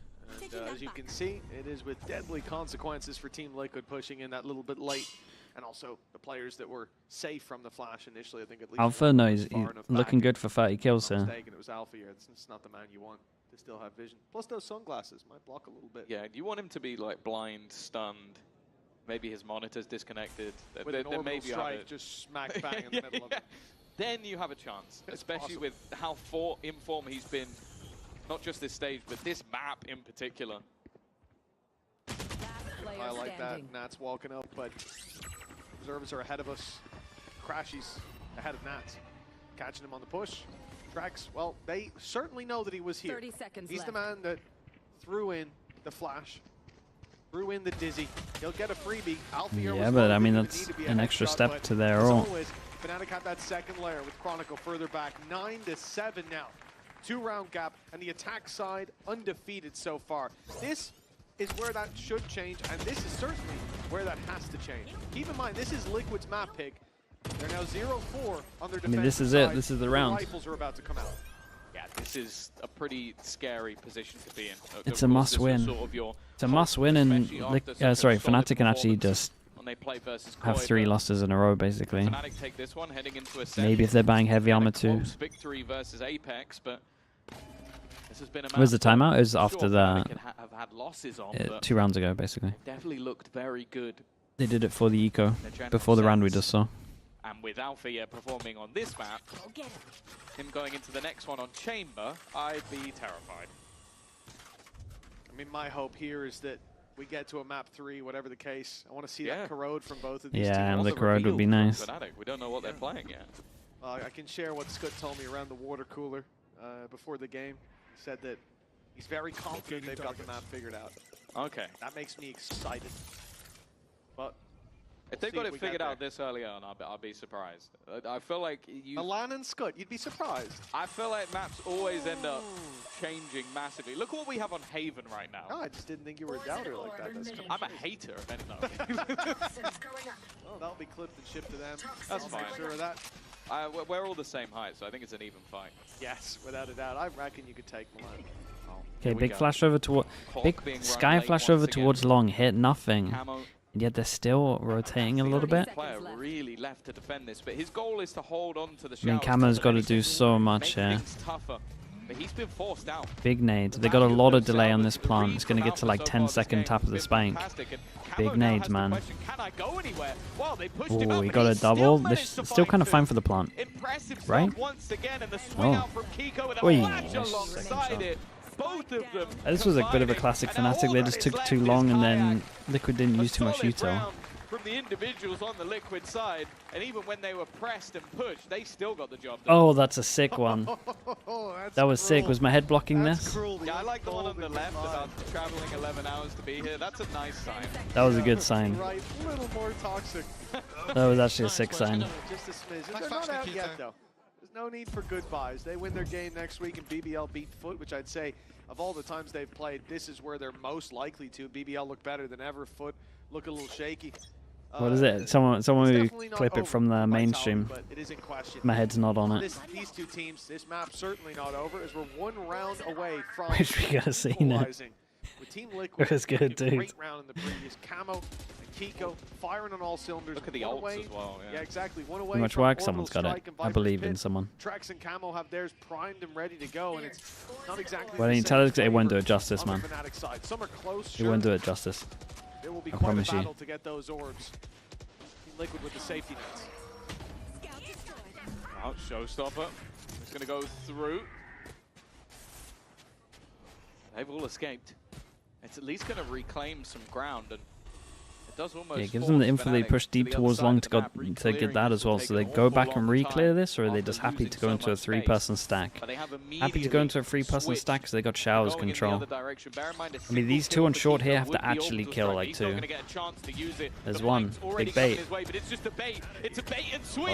And as you can see, it is with deadly consequences for Team Liquid pushing in that little bit late. And also the players that were safe from the flash initially, I think at least. Alpha, no, he's looking good for 30 kills here. It was Alpha here. It's not the man you want to still have vision. Plus those sunglasses might block a little bit. Yeah, you want him to be like blind, stunned. Maybe his monitor's disconnected. With an orbital strike just smack bang in the middle of it. Then you have a chance, especially with how in form he's been. Not just this stage, but this map in particular. I like that. Nats walking up, but observers are ahead of us. Crashies ahead of Nats. Catching him on the push. Tracks, well, they certainly know that he was here. 30 seconds He's left. the man that threw in the flash, threw in the dizzy. He'll get a freebie. Alpha Yeah, but I mean, that's an extra step to their ult. Fnatic had that second layer with Chronicle further back. 9-7 now. 2-round gap, and the attack side undefeated so far. This is where that should change, and this is certainly where that has to change. Keep in mind, this is Liquid's map pick. They're now 0-4 on their defense. I mean, this is it. This is the round. Rifles are about to come out. Yeah, this is a pretty scary position to be in. It's a must-win. Sort of it's a must-win, and Fnatic can actually just have 3 losses in a row, basically. Fnatic take this one, heading into a Maybe if they're buying heavy armor too. Victory versus Apex, but this has been a Where's the timeout? It was after that. Have had losses on, 2 rounds ago, basically. Definitely looked very good. They did it for the eco before the round we just saw. And with Alpha performing on this map, him going into the next one on Chamber, I'd be terrified. I mean, my hope here is that we get to a map 3, whatever the case. I want to see that corrode from both of these teams. Yeah, and the corrode would be nice. We don't know what they're playing yet. I can share what Scott told me around the water cooler before the game. He said that he's very confident they've got the map figured out. Okay. That makes me excited. But if they got it figured out this early on, I'll be surprised. I feel like Alan and Scott, you'd be surprised. I feel like maps always end up changing massively. Look what we have on Haven right now. No, I just didn't think you were a doubter like that. I'm a hater of anything. Well, that'll be clipped and shipped to them. That's fine. Sure of that. We're all the same height, so I think it's an even fight. Yes, without a doubt. I reckon you could take Milan. Okay, big flash over toward Sky flash over towards long, hit nothing. And yet they're still rotating a little bit. Player really left to defend this, but his goal is to hold on to the I mean, Camo's got to do so much here. Tougher, but he's been forced out. Big nades. They got a lot of delay on this plant. It's going to get to like 10-second tap of the spank. Big nades, man. Oh, he got a double. This is still kind of fine for the plant, right? Oh. Both of them. This was a bit of a classic Fnatic. They just took too long, and then Liquid didn't use too much util. From the individuals on the Liquid side, and even when they were pressed and pushed, they still got the job done. Oh, that's a sick one. That was sick. Was my head blocking this? Yeah, I like the one on the left about traveling 11 hours to be here. That's a nice sign. That was a good sign. Right, a little more toxic. That was actually a sick sign. Just a smidge. They're not out yet, though. There's no need for goodbyes. They win their game next week, and BBL beat Foot, which I'd say, of all the times they've played, this is where they're most likely to. BBL look better than ever. Foot look a little shaky. What is it? Someone who clip it from the mainstream. But it is in question. My head's not on it. These two teams, this map's certainly not over, as we're one round away from Wish we could have seen it. With Team Liquid, it was good, dude. Great round in the previous. Camo and Kiko firing on all cylinders. Look at the ults as well. Yeah, exactly. One away. Too much work. Someone's got it. I believe in someone. Trex and Camo have theirs primed and ready to go, and it's not exactly. Well, you tell us it won't do it justice, man. Some are close. It won't do it justice. There will be I quite promise a battle you. to get those orbs. Team Liquid with the safety nets. Oh, showstopper. It's going to go through. They've all escaped. It's at least going to reclaim some ground, and it does almost. Yeah, it gives them the info they push deep towards long to get that as well. So they go back and re-clear this, or are they just happy to go into a 3-person stack? Happy to go into a 3-person stack because they got showers control. I mean, these two on short here have to actually kill like 2. There's one. Big bait. Oh,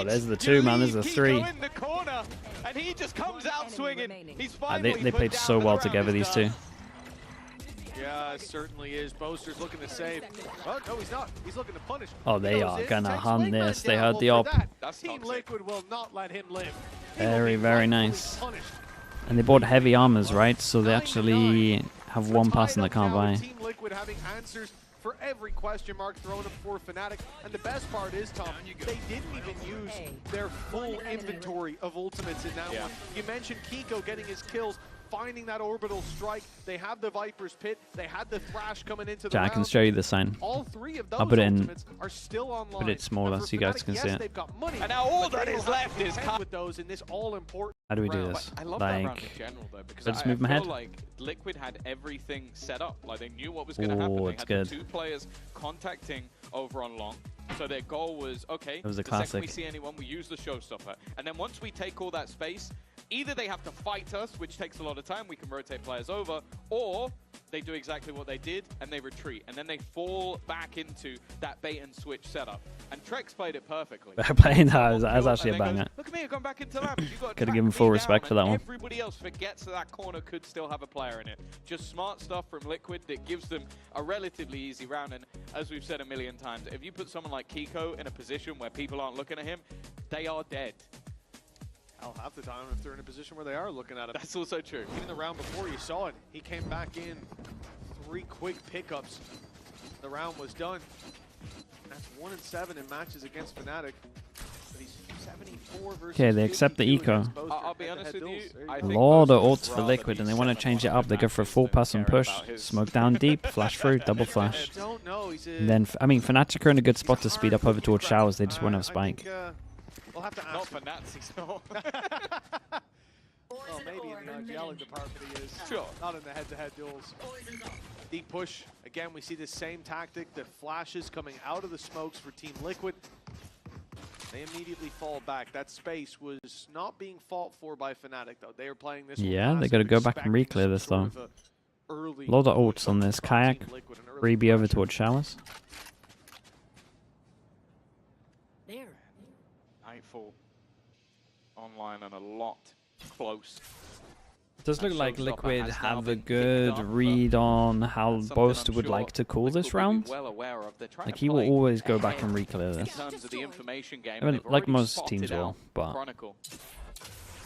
there's the 2, man. There's the 3. They played so well together, these two. Yeah, it certainly is. Boaster's looking to save. Oh, no, he's not. He's looking to punish. Oh, they are gonna hunt this. They heard the op. Team Liquid will not let him live. Very, very nice. And they bought heavy armors, right? So they actually have one person that can't buy. Team Liquid having answers for every question mark thrown up for Fnatic. And the best part is, Tom, they didn't even use their full inventory of ultimates in that one. You mentioned Kiko getting his kills, finding that orbital strike. They had the Viper's Pit. They had the Thrash coming into the I can show you the sign. All 3 of those I'll put it in. ultimates are still online. Put it smaller so you guys can see it. They've got money, and now all that is left is with those in this all important. How do we do this? I love like, that round in general, though, because let's I move my feel head. like Liquid had everything set up. Like they knew what was going to happen. They had good. The 2 players contacting over on long. So their goal was, okay, it was a the second classic. we see anyone, we use the showstopper. And then once we take all that space, either they have to fight us, which takes a lot of time, we can rotate players over, or they do exactly what they did and they retreat. And then they fall back into that bait and switch setup. And Trex played it perfectly. Playing that was actually a banger. Look at me, I've gone back into lab. Could have given full respect for that one. Everybody else forgets that corner could still have a player in it. Just smart stuff from Liquid that gives them a relatively easy round. And as we've said a million times, if you put someone like Kiko in a position where people aren't looking at him, they are dead. Hell, half the time if they're in a position where they are looking at him. That's also true. Even the round before you saw it, he came back in, 3 quick pickups. The round was done. That's 1-7 in matches against Fnatic. But he's 74 versus Okay, they accept the eco. I'll be honest with you. A lot of ults for Liquid, and they want to change it up. They go for a 4-person push. Smoke down deep, flash through, double flash. And then, I mean, Fnatic are in a good spot to speed up over towards showers. They just won't have spike. We'll have to ask. Not for Nazis, no. Well, maybe in the angelic department he is. Sure. Not in the head-to-head duels. Deep push. Again, we see the same tactic. The flashes coming out of the smokes for Team Liquid. They immediately fall back. That space was not being fought for by Fnatic, though. They are playing this. Yeah, they got to go back and re-clear this, though. A lot of ults on this. Kayak, freebie over towards showers. Nightfall online and a lot close. Does look like Liquid have a good read on how Boaster would like to call this round. Like he will always go back and re-clear this. I mean, like most teams will, but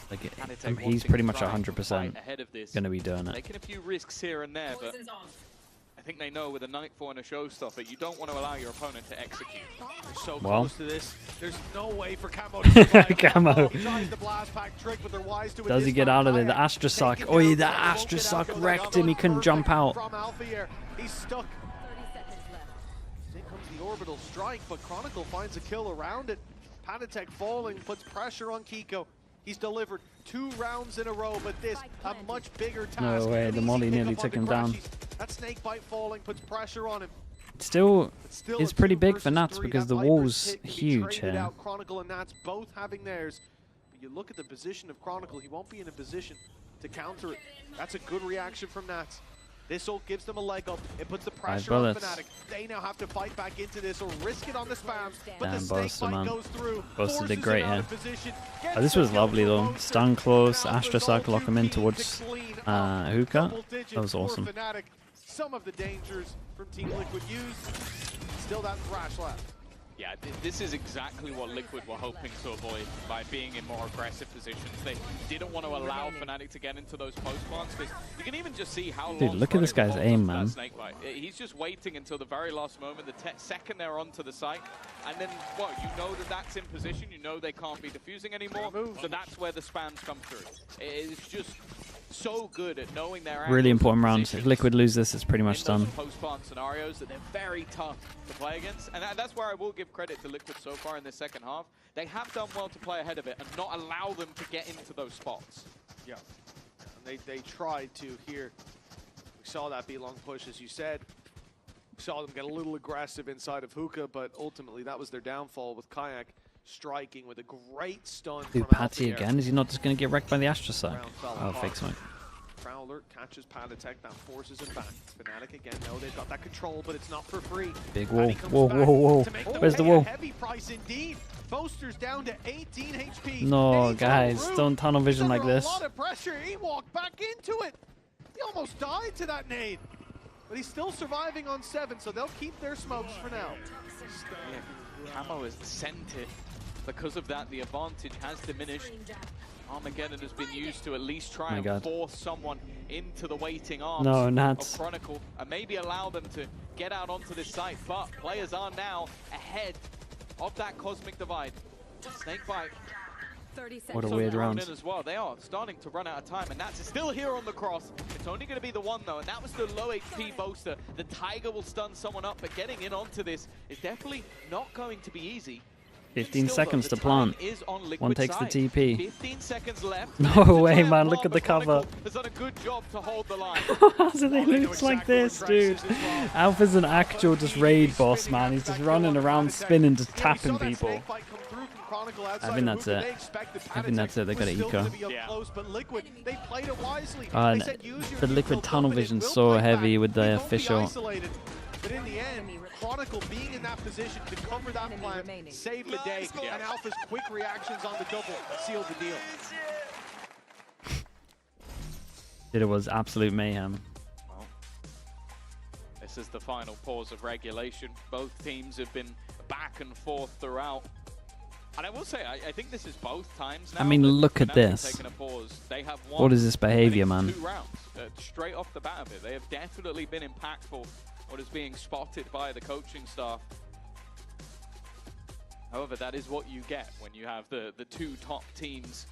like he's pretty much 100% going to be doing it. Making a few risks here and there, but I think they know with a Nightfall and a Showstopper, you don't want to allow your opponent to execute. They're so Well. close to this. There's no way for Camo to survive. Camo. Tries the blast pack trick, but they're wise to it. Does he get out of there? The Astra Suck. Oh, yeah, the Astra Suck wrecked him. He couldn't jump out. From Alpha here. He's stuck. In comes the orbital strike, but Chronicle finds a kill around it. Panatek falling, puts pressure on Kiko. He's delivered 2 rounds in a row, but this a much bigger task. No way, the molly nearly took him down. That snake bite falling puts pressure on him. Still is pretty big for Nats because the wall's huge here. Chronicle and Nats both having theirs. But you look at the position of Chronicle, he won't be in a position to counter it. That's a good reaction from Nats. This ult gives them a leg up. It puts the pressure on Fnatic. They now have to fight back into this or risk it on the spams. But the snake bite goes through. Boaster did great here. Oh, this was lovely though. Stun close, Astra Suck lock him in towards Hookah. That was awesome. Some of the dangers from Team Liquid used. Still that Thrash left. Yeah, this is exactly what Liquid were hoping to avoid by being in more aggressive positions. They didn't want to allow Fnatic to get into those post-plants because you can even just see how long... Dude, look at this guy's aim, man. He's just waiting until the very last moment, the second they're onto the site, and then, well, you know that that's in position, you know they can't be defusing anymore, so that's where the spams come through. It's just so good at knowing their really important round. If Liquid lose this, it's pretty much done. Post-plant scenarios that they're very tough to play against, and that's where I will give credit to Liquid so far in the second half. They have done well to play ahead of it and not allow them to get into those spots. Yeah, and they tried to here. We saw that be long push, as you said. We saw them get a little aggressive inside of Hookah, but ultimately that was their downfall with Kayak striking with a great stun. Dude, Patty again? Is he not just going to get wrecked by the Astra Suck? Oh, fake smoke. Prowler catches Panatek, that forces him back. Fnatic again, no, they've got that control, but it's not for free. Big wall. Whoa, whoa, whoa. Where's the wall? Heavy price indeed. Boaster's down to 18 HP. No, guys, don't tunnel vision like this. A lot of pressure. He walked back into it. He almost died to that nade. But he's still surviving on 7, so they'll keep their smokes for now. Yeah, Camo has sent it. Because of that, the advantage has diminished. Armageddon has been used to at least try and force someone into the waiting arms of Chronicle and maybe allow them to get out onto this site. But players are now ahead of that Cosmic Divide. Snakebite. What a weird round. As well. They are starting to run out of time, and Nats is still here on the cross. It's only going to be the one, though, and that was the low HP Boaster. The Tiger will stun someone up, but getting in onto this is definitely not going to be easy. 15 seconds to plant. One takes the TP. 15 seconds left. No way, man. Look at the cover. Has done a good job to hold the line. How do they lose like this, dude? Alpha's an actual just raid boss, man. He's just running around spinning, just tapping people. I think that's it. I think that's it. They got an eco. The Liquid tunnel vision's so heavy with the official. But in the end, Chronicle being in that position to cover that plan, saved the day, and Alpha's quick reactions on the double sealed the deal. It was absolute mayhem. Well, this is the final pause of regulation. Both teams have been back and forth throughout. And I will say, I think this is both times now. I mean, look at this. They have won what is this behavior, man? 2 rounds, straight off the bat of it. They have definitely been impactful. What is being spotted by the coaching staff. However, that is what you get when you have the 2 top teams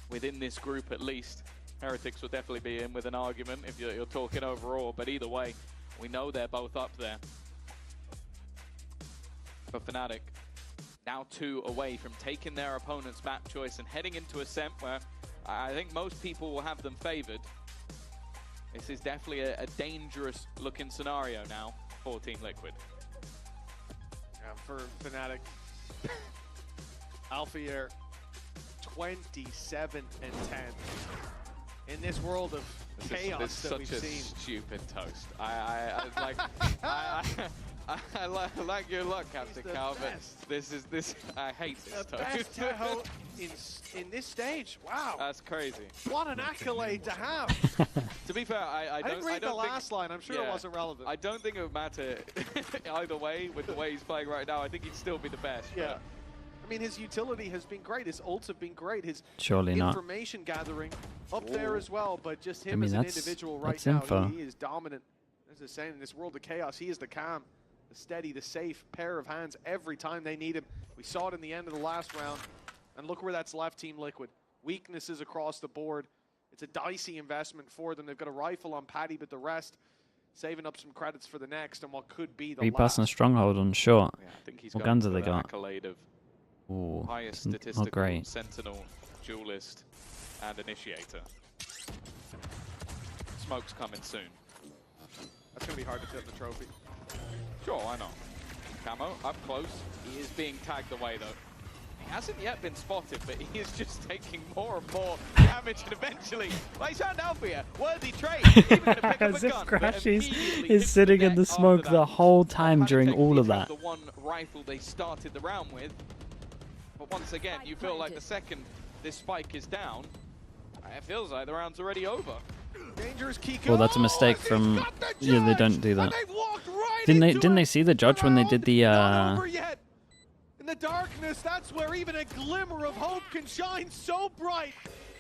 within this group, at least. Heretics will definitely be in with an argument if you're talking overall, but either way, we know they're both up there. For Fnatic, now 2 away from taking their opponent's map choice and heading into a SEMP where I think most people will have them favored. This is definitely a dangerous looking scenario now for Team Liquid. Yeah, for Fnatic, Alpha Air 27-10. In this world of chaos that we've seen. This is such a stupid toast. I like your luck, Captain Cal, but I hate this toast. Best Tahoe in this stage. Wow. That's crazy. What an accolade to have. To be fair, I didn't read the last line. I'm sure it wasn't relevant. I don't think it would matter either way with the way he's playing right now. I think he'd still be the best. Yeah. I mean, his utility has been great. His ults have been great. His information gathering up there as well. But just him as an individual right now, he is dominant. As I was saying, in this world of chaos, he is the calm, the steady, the safe pair of hands every time they need him. We saw it in the end of the last round, and look where that's left Team Liquid. Weaknesses across the board. It's a dicey investment for them. They've got a rifle on Paddy, but the rest saving up some credits for the next and what could be the Repassing a stronghold on short. Yeah, I think he's what guns have they the got? accolade of Ooh, highest not statistical great. sentinel, duelist, and initiator. Smoke's coming soon. That's going to be hard to fit in the trophy. Sure, why not? Camo, up close. He is being tagged away, though. He hasn't yet been spotted, but he is just taking more and more damage, and eventually, well, he's found out for you. Worthy trade. Even gonna pick up As a if gun, Crashies is sitting in the smoke the whole time during all of that. The one rifle they started the round with. But once again, you feel like the second this spike is down, it feels like the round's already over. Dangerous Kiko. Well, that's a mistake from. Yeah, they don't do that. Didn't they see the judge when they did the? In the darkness, that's where even a glimmer of hope can shine so bright.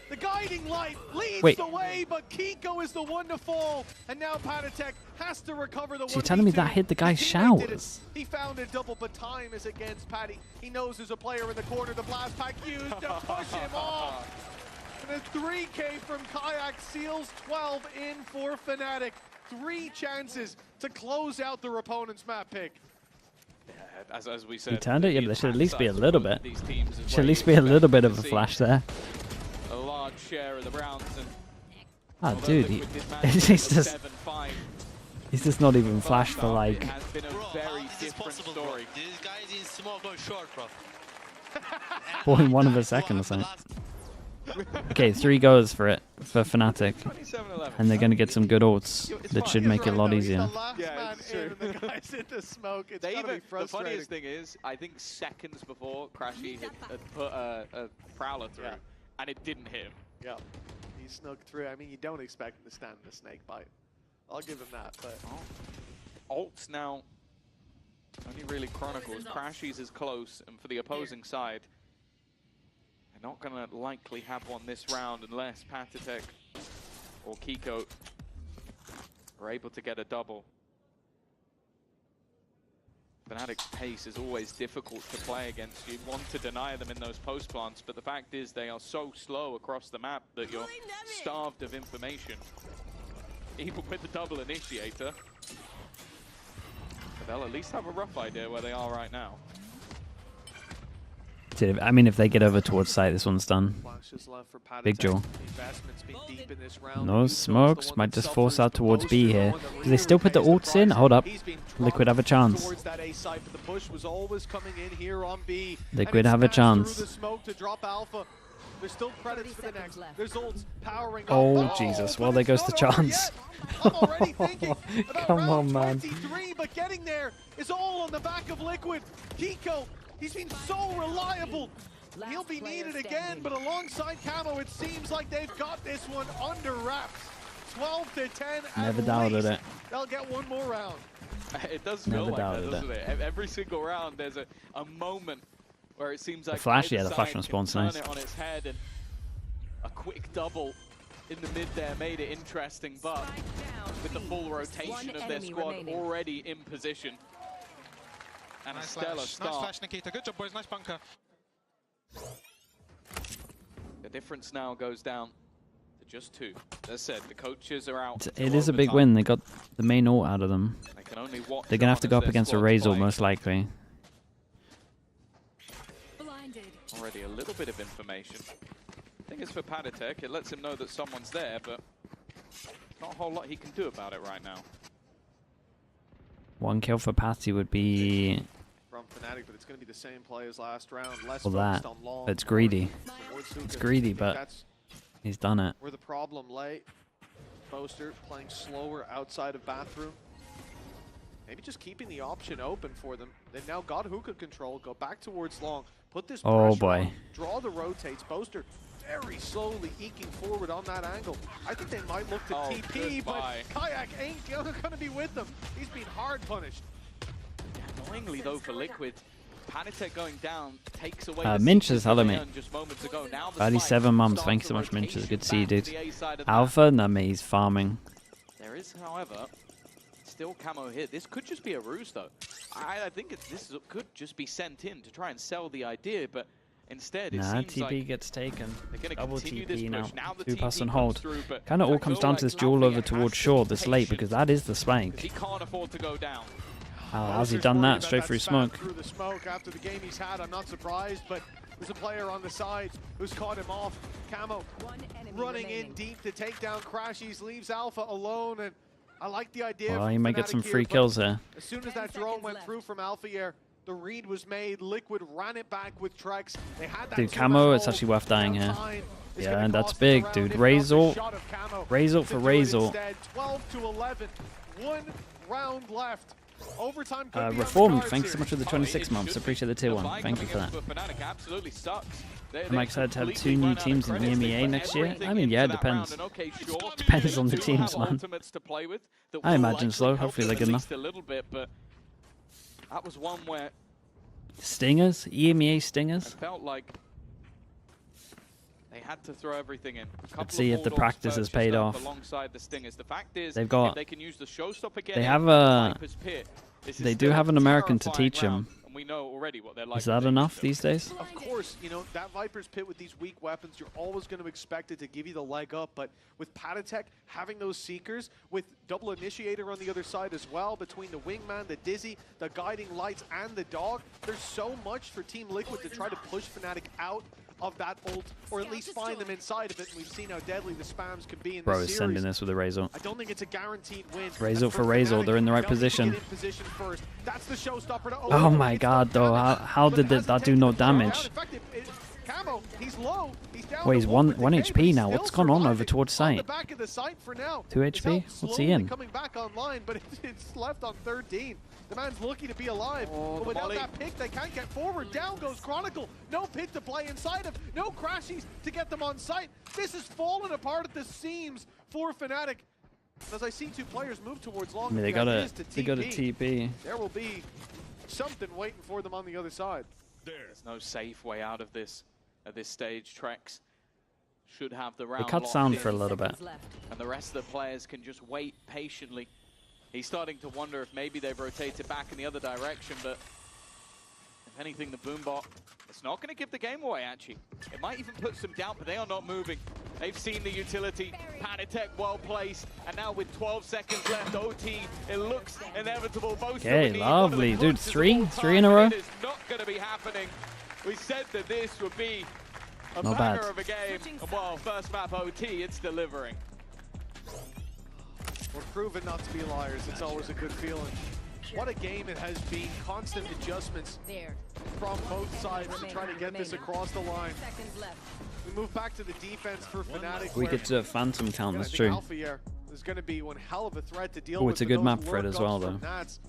The guiding light leads the way, but Kiko is the one to fall, and now Panatek has to recover the one. So you're telling me that hit the guy's showers? He found it double, but time is against Paddy. He knows there's a player in the corner. The blast pack used to push him off. And a 3K from Kayak seals 12 in for Fnatic. 3 chances to close out their opponent's map pick. Yeah, as we said, He turned it. Yeah, but there should at least be a little bit. Should at least be a little bit of a flash there. A large share of the rounds. And ah, dude, he's just not even flashed for like. It has been a very different story. These guys in smoke go short, bro. 0.1 of a second or something. Okay, 3 goes for it for Fnatic, and they're going to get some good ults that should make it a lot easier. Yeah, it's true. The guys in the smoke. It's gotta be frustrating. The funniest thing is, I think seconds before Crashy had put a Prowler through, and it didn't hit him. Yeah, he snuck through. I mean, you don't expect him to stand in a snake bite. I'll give him that. But Ults now only really Chronicles. Crashy's is close, and for the opposing side, they're not going to likely have one this round unless Patatek or Kiko are able to get a double. Fnatic's pace is always difficult to play against. You want to deny them in those post plants, but the fact is they are so slow across the map that you're starved of information. Even with the double initiator, but they'll at least have a rough idea where they are right now. I mean, if they get over towards site, this one's done. Big jaw. No smokes. Might just force out towards B here. Do they still put the ults in? Hold up. Liquid have a chance. Liquid have a chance. There's still credits for the next. There's ults powering up. Oh, Jesus. Well, there goes the chance. Come on, man. But getting there is all on the back of Liquid. Kiko, he's been so reliable. He'll be needed again, but alongside Camo, it seems like they've got this one under wraps. 12 to 10. Never doubted it. They'll get one more round. It does feel like that, doesn't it? Every single round, there's a moment where it seems like the flash, yeah, the flash response, nice. It on its head, and a quick double in the mid there made it interesting, but with the full rotation of their squad already in position. And a stellar start. Nice flash, Nikita. Good job, boys. Nice bunker. The difference now goes down to just 2. As I said, the coaches are out. It is a big win. They got the main ult out of them. They can only watch. They're going to have to go up against a Razor, most likely. Already a little bit of information. I think it's for Patatek. It lets him know that someone's there, but not a whole lot he can do about it right now. 1 kill for Patty would be from Fnatic, but it's going to be the same play as last round. Less well, that. On long. It's greedy. It's greedy, but he's done it. Where the problem lay. Boaster playing slower outside of bathroom. Maybe just keeping the option open for them. They've now got hookah control. Go back towards long. Put this pressure on, draw the rotates. Boaster very slowly eking forward on that angle. I think they might look to TP, but Kayak ain't going to be with them. He's been hard punished. Annoyingly though for Liquid, Panatek going down takes away Minches, hello mate. just moments ago. Now 37 mums, thank you so much Minches, good to see you dude. Alpha, no mate, he's farming. There is, however, still camo here. This could just be a ruse, though. I think this could just be sent in to try and sell the idea, but instead it seems TP like gets taken. Double TP now. the 2-person TP hold. through, Kind of all comes down to this duel over towards short this late, because that is the spike. He can't afford to go down. Has he done that? Straight through smoke. Through the smoke after the game he's had, I'm not surprised, but there's a player on the side who's caught him off. Camo running in deep to take down Crashies, leaves Alpha alone, and I like the idea. Well, he might get some free kills here. As soon as that drone went through from Alpha here, the read was made. Liquid ran it back with Trex. They had that Dude, Camo, it's actually worth dying here. Yeah, and that's big, dude. Razor for Razor. 12 to 11, 1 round left. Overtime. Reformed, thanks so much for the 26 months. Appreciate the tier 1. Thank you for that. Fnatic absolutely sucks. Am I excited to have 2 new teams in EMEA next year? I mean, yeah, it depends. Depends on the teams, man. I imagine so. Hopefully they're good enough. A little bit, but that was one where Stingers? EMEA Stingers? felt like they had to throw everything in. Let's see if the practice has paid off. Alongside the Stingers. The fact is, They've got. if they can use the showstopper again, They have a. They do have an American to teach them. And we know already what they're like. Is that enough these days? Of course, you know, that Viper's Pit with these weak weapons, you're always going to expect it to give you the leg up, but with Patatek having those Seekers, with double Initiator on the other side as well, between the Wingman, the Dizzy, the Guiding Lights, and the Dog, there's so much for Team Liquid to try to push Fnatic out of that ult, or at least find them inside of it. And we've seen how deadly the spams can be in Bro this is series. sending this with a Razor. I don't think it's a guaranteed win. Razor for Razor, they're in the right position. That's the showstopper to Oh my god, though. How did that do no damage? Camo, he's low. He's down. Wait, he's 1 HP now. What's gone on over towards site? 2 It's HP? What's he in? Coming back online, but it's left on 13. The man's lucky to be alive, but without that pick, they can't get forward. Down goes Chronicle. No pick to play inside of. No Crashies to get them on site. This is falling apart at the seams for Fnatic. As I see 2 players move towards long, I mean, they got a TP. There will be something waiting for them on the other side. There's no safe way out of this at this stage. Trex should have the round. They cut sound for a little bit. And the rest of the players can just wait patiently. He's starting to wonder if maybe they've rotated back in the other direction, but if anything, the Boombot, it's not going to give the game away, actually. It might even put some doubt, but they are not moving. They've seen the utility. Patatek well placed, and now with 12 seconds left, OT, it looks inevitable. Okay, lovely. Dude, 3 in a row? It is not going to be happening. We said that this would be a Not banger bad. of a game. And well, first map OT, it's delivering. We're proven not to be liars. It's always a good feeling. What a game it has been. Constant adjustments from both sides to try to get this across the line. We move back to the defense for Fnatic. We get to Phantom count, that's I think true. Alpha here is going to be one hell of a threat to deal Oh, with. it's a but good those map for it lurk as well, ups from though. Nats.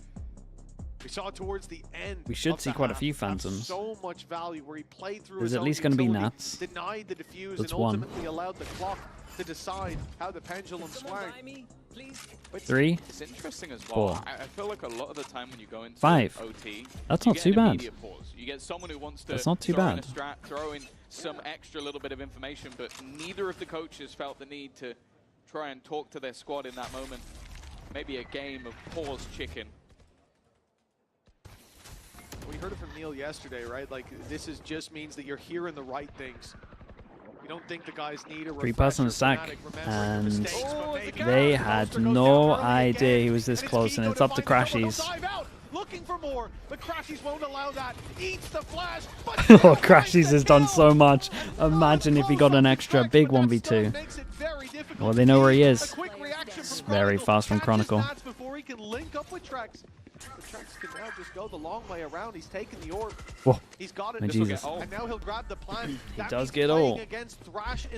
We saw towards the end. We should of see the quite a half few have Phantoms. So much value where he played through There's his at own least going to be utility, Nats. denied the defuse, That's and 1. ultimately allowed the clock to decide how the pendulum swung. 3. It's interesting as well. 4. I feel like a lot of the time when you go into 5. OT, That's you not get too an bad. immediate pause. You get someone who wants to That's not too throw in bad. a strat, throw in some extra little bit of information, but neither of the coaches felt the need to try and talk to their squad in that moment. Maybe a game of pause chicken. We heard it from Neil yesterday, right? Like, this is just means that you're hearing the right things. We don't think the guys need a 3-person sack, and they had no idea he was this close, and it's up to Crashies. Looking for more, but Crashies won't allow that. Eats the flash, but Oh, Crashies has done so much. Imagine if he got an extra big 1v2. Well, they know where he is. It's very fast from Chronicle. Before he can link up with Trex. Trex can now just go the long way around. He's taken the orb. Whoa. He's got it. My Jesus. And now he'll grab the plant. He does get ult,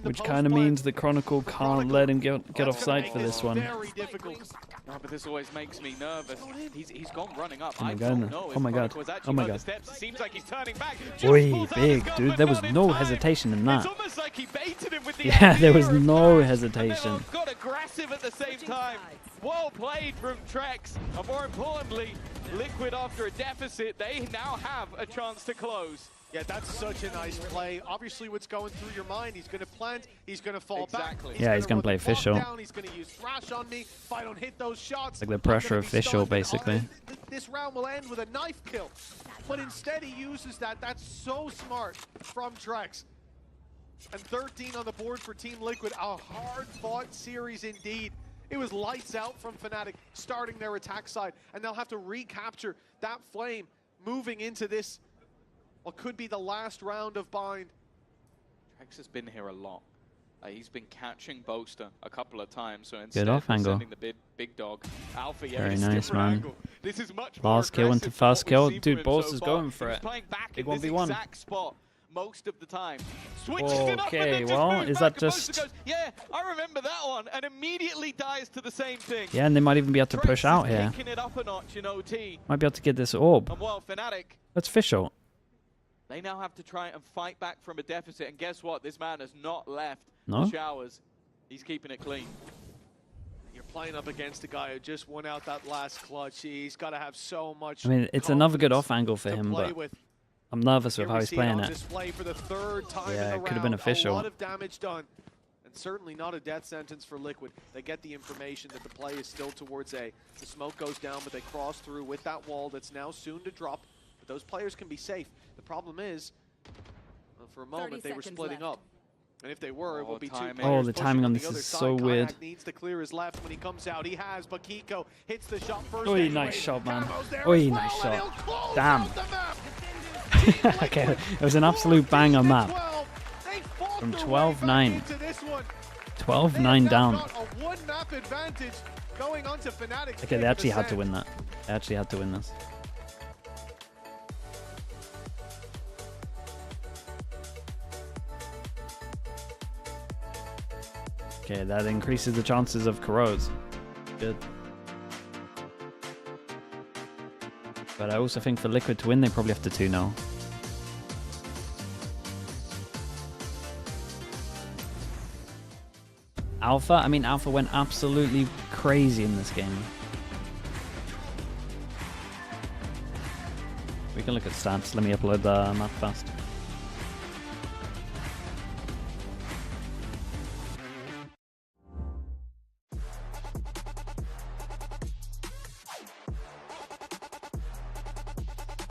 which kind of means that Chronicle can't let him get off site for this one. Very difficult. No, but this always makes me nervous. He's gone running up. Oh my I god. don't know if Oh my god. Chronicle has Oh actually my got the god. steps. It seems like he's turning back. Just Oi, pulls out big, his dude. gun, There but was not in no time. hesitation in It's that. almost like he baited him with the Yeah, there was idea no and hesitation. then got aggressive at the same time. Well played from Trex. And more importantly, Liquid after a deficit, they now have a chance to close. Yeah, that's such a nice play. Obviously, what's going through your mind, he's going to plant, he's going to fall back. Yeah, he's going to play official. He's going to use thrash on me. If I don't hit those shots, like the pressure official, basically. This round will end with a knife kill. But instead, he uses that. That's so smart from Trex. And 13 on the board for Team Liquid. A hard-fought series indeed. It was lights out from Fnatic starting their attack side. And they'll have to recapture that flame moving into this, what could be the last round of Bind. Trex has been here a lot. He's been catching Boaster a couple of times, so instead good off of angle. sending the big dog, Alpha, Very nice, man. Angle. This is much last kill into first kill. Dude, Boaster's so going for it. Big 1v1. Exact spot most of the time. Okay, well, is that just... Goes, yeah, I remember that one, and immediately dies to the same thing. Yeah, and they might even be able to push out here. It up a notch in OT. Might be able to get this orb. And well, Fnatic, that's official. They now have to try and fight back from a deficit, and guess what? This man has not left the showers. He's keeping it clean. You're playing up against a guy who just won out that last clutch. He's got to have so much. I mean, it's another good off angle for him, but I'm nervous with how he's playing it. Display for the third time in Yeah, the it could have been official. A lot of damage done, and certainly not a death sentence for Liquid. They get the information that the play is still towards A. The smoke goes down, but they cross through with that wall that's now soon to drop. But those players can be safe. The problem is, well, for a moment they were splitting up. And if they were, it will be two players. Oh, the timing on this is so weird. Kayak needs to clear his left when he comes out. He has, but Kiko hits the shot first. Oi, nice shot, man. Oi, nice shot. Damn. Okay, it was an absolute banger map. From 12-9. 12-9 down. Okay, they actually had to win that. They actually had to win this. Okay, that increases the chances of corrodes. Good. But I also think for Liquid to win, they probably have to 2-0. Alpha? I mean, Alpha went absolutely crazy in this game. We can look at stats. Let me upload the map fast.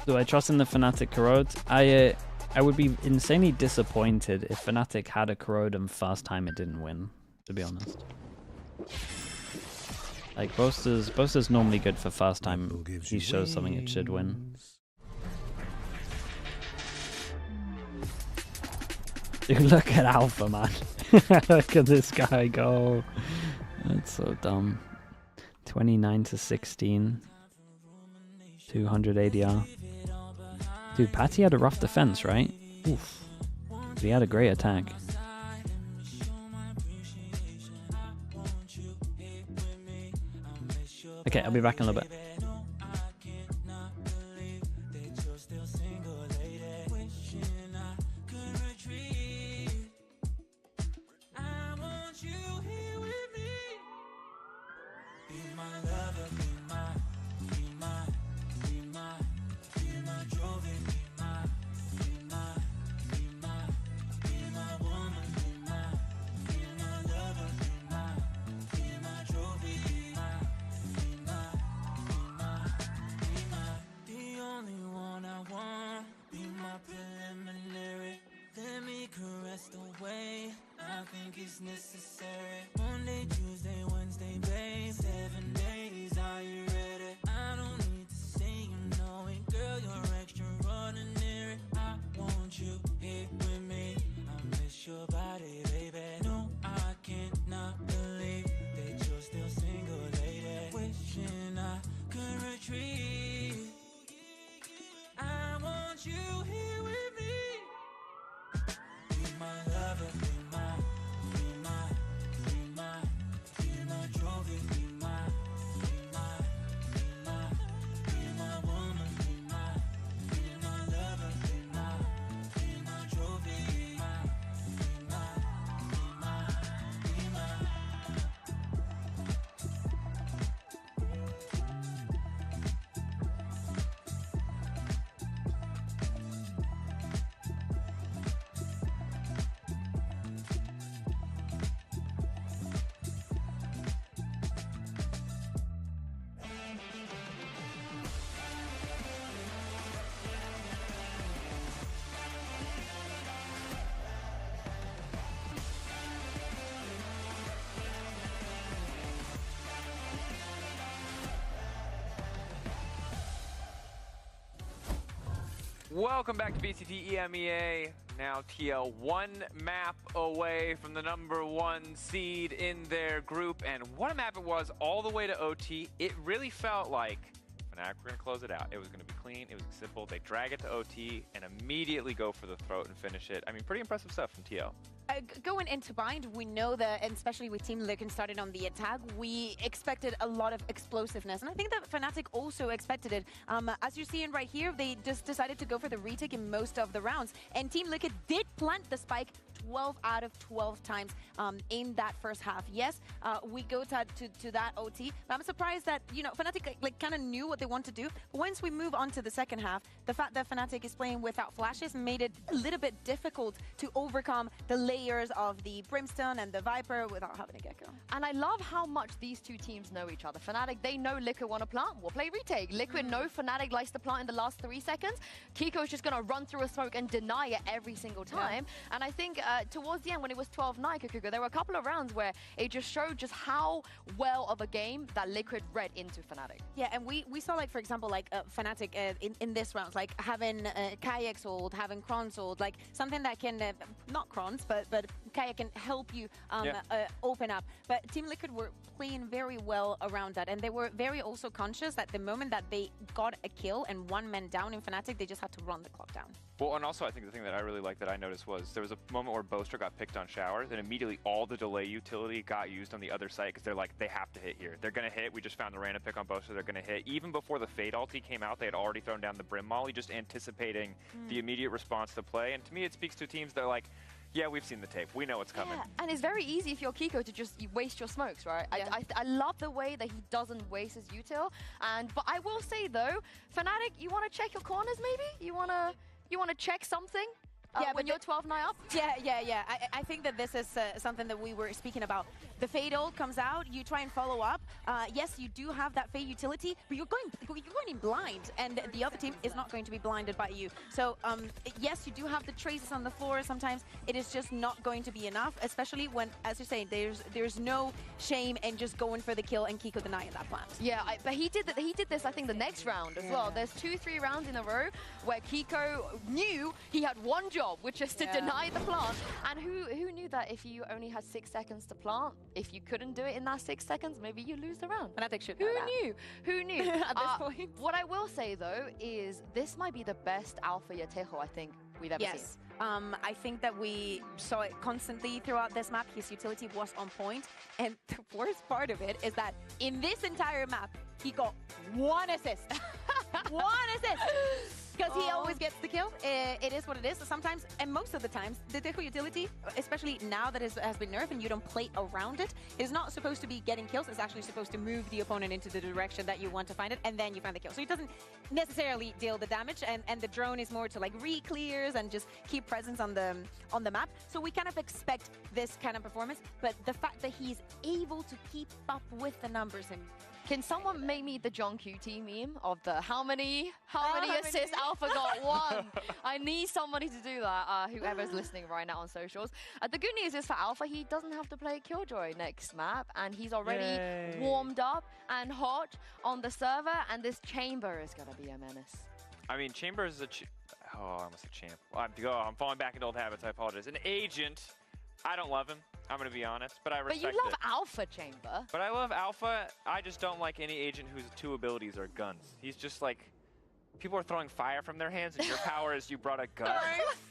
Do I trust in the Fnatic corrode? I would be insanely disappointed if Fnatic had a corrode and first time it didn't win, to be honest. Like, Boaster's normally good for first time he shows something it should win. Dude, look at Alpha, man. Look at this guy go. That's so dumb. 29-16. 200 ADR. Dude, Patty had a rough defense, right? Oof. He had a great attack. Okay, I'll be back in a little bit. Necessary. Monday, Tuesday, Wednesday, babe. 7 days, are you ready? I don't need to say you know it, girl. You're extraordinary. I want you here with me. I miss your body, baby. No, I cannot believe that you're still single, lady. Wishing I could retreat. I want you here with me. Be my lover, be my Welcome back to VCT EMEA. Now TL 1 map away from the #1 seed in their group, and what a map it was all the way to OT. It really felt like Fnatic were going to close it out. It was going to be clean, it was simple. They drag it to OT and immediately go for the throat and finish it. I mean, pretty impressive stuff from TL. Going into Bind, we know that, and especially with Team Liquid started on the attack, we expected a lot of explosiveness. And I think that Fnatic also expected it. As you're seeing right here, they just decided to go for the retake in most of the rounds. And Team Liquid did plant the spike 12 out of 12 times in that first half. Yes, we go to that OT. But I'm surprised that, you know, Fnatic kind of knew what they want to do. But once we move on to the second half, the fact that Fnatic is playing without flashes made it a little bit difficult to overcome the layers of the Brimstone and the Viper without having a Gecko. And I love how much these two teams know each other. Fnatic, they know Liquid want to plant, we'll play retake. Liquid know Fnatic likes to plant in the last 3 seconds. Kiko's just going to run through a smoke and deny it every single time. Yeah. And I think towards the end, when it was 12-9, Kukuga, there were a couple of rounds where it just showed just how well of a game that Liquid read into Fnatic. Yeah, and we saw, like, for example, like Fnatic in this round, like having Kayak ult, having Kron's ult, like something that can, not Kron's, but Kayak can help you open up. But Team Liquid were playing very well around that, and they were very also conscious that the moment that they got a kill and 1 man down in Fnatic, they just had to run the clock down. Well, and also I think the thing that I really liked that I noticed was there was a moment where Boaster got picked on showers, and immediately all the delay utility got used on the other side because they're like, they have to hit here. They're going to hit. We just found the random pick on Boaster. They're going to hit. Even before the Fade ulti came out, they had already thrown down the Brim Molly, just anticipating the immediate response to play. And to me, it speaks to teams that are like, yeah, we've seen the tape. We know what's coming. Yeah, and it's very easy if you're Kiko to just waste your smokes, right? Yeah. I love the way that he doesn't waste his util. But I will say though, Fnatic, you want to check your corners maybe? You want to check something? When you're 12-9 up? Yeah. I think that this is something that we were speaking about. The Fade ult comes out, you try and follow up. Yes, you do have that Fade utility, but you're going in blind, and the other team is not going to be blinded by you. So, yes, you do have the traces on the floor. Sometimes it is just not going to be enough, especially when, as you're saying, there's no shame in just going for the kill and Kiko denying that plant. Yeah, but he did this, I think, the next round as well. There's 2-3 rounds in a row where Kiko knew he had one job, which is to deny the plant. And who knew that if you only had 6 seconds to plant, if you couldn't do it in that 6 seconds, maybe you lose the round. And I think Who knew? At this point. What I will say though is this might be the best Alpha Yatejo I think we've ever seen. I think that we saw it constantly throughout this map. His utility was on point. And the worst part of it is that in this entire map, he got 1 assist. 1 assist! Because he always gets the kill. It is what it is. So sometimes, and most of the times, the Tejo utility, especially now that it has been nerfed and you don't play around it, is not supposed to be getting kills. It's actually supposed to move the opponent into the direction that you want to find it, and then you find the kill. So it doesn't necessarily deal the damage, and the drone is more to like re-clears and just keep presence on the map. So we kind of expect this kind of performance, but the fact that he's able to keep up with the numbers and can someone make me the John QT meme of the how many assists Alpha got? 1. I need somebody to do that, whoever's listening right now on socials. The good news is for Alpha, he doesn't have to play Killjoy next map, and he's already warmed up and hot on the server, and this Chamber is going to be a menace. I mean, Chamber is I almost said champ. I'm falling back into old habits, I apologize. An agent, I don't love him. I'm going to be honest, but I respect it. But you love Alpha Chamber. But I love Alpha. I just don't like any agent whose 2 abilities are guns. He's just like, people are throwing fire from their hands, and your power is you brought a gun.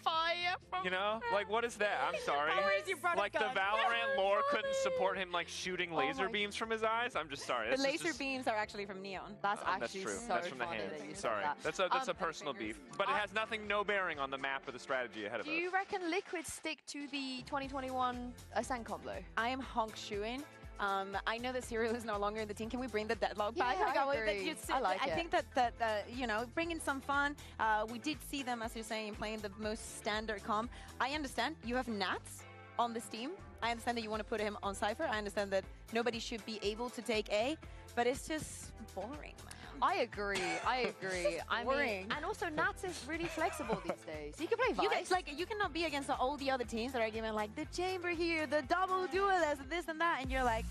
Fire from You know? Like, what is that? I'm sorry. You brought like, a gun. the Valorant lore couldn't support him, like, shooting laser beams from his eyes? I'm just sorry. The laser beams are actually from Neon. That's that's actually true. so That's from the funny hand. that you said Sorry. that. That's a personal beef. But it has no bearing on the map or the strategy ahead of us. Do you reckon Liquid stick to the 2021 Ascent combo? I am honk shoeing. I know that Serial is no longer in the team. Can we bring the deadlock back? Yeah, I agree. I think that you know, bringing some fun. We did see them, as you're saying, playing the most standard comp. I understand you have Nats on this team. I understand that you want to put him on Cypher. I understand that nobody should be able to take A, but it's just boring, man. I agree. I mean, and also Nats is really flexible these days. He can play Vice. You cannot be against all the other teams that are giving like the Chamber here, the double duelist, this and that, and you're like,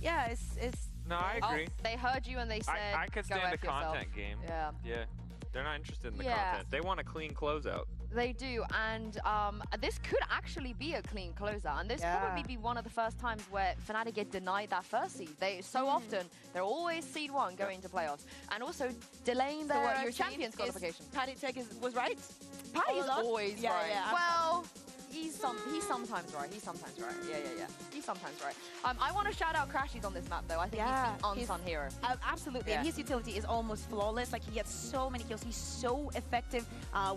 yeah, it's. No, I agree. They heard you and they said, I could stand a content game. Yeah. Yeah. They're not interested in the content. They want a clean closeout. They do, and this could actually be a clean closeout, and this probably be one of the first times where Fnatic get denied that first seed. So often, they're always seed 1 going into playoffs, and also delaying their champions qualification. Fnatic was right? Patty is always right. Yeah. Well, he's sometimes right. He's sometimes right. Yeah. He's sometimes right. I want to shout out Crashies on this map, though. I think he's the unsung hero. Absolutely. And his utility is almost flawless. Like, he gets so many kills. He's so effective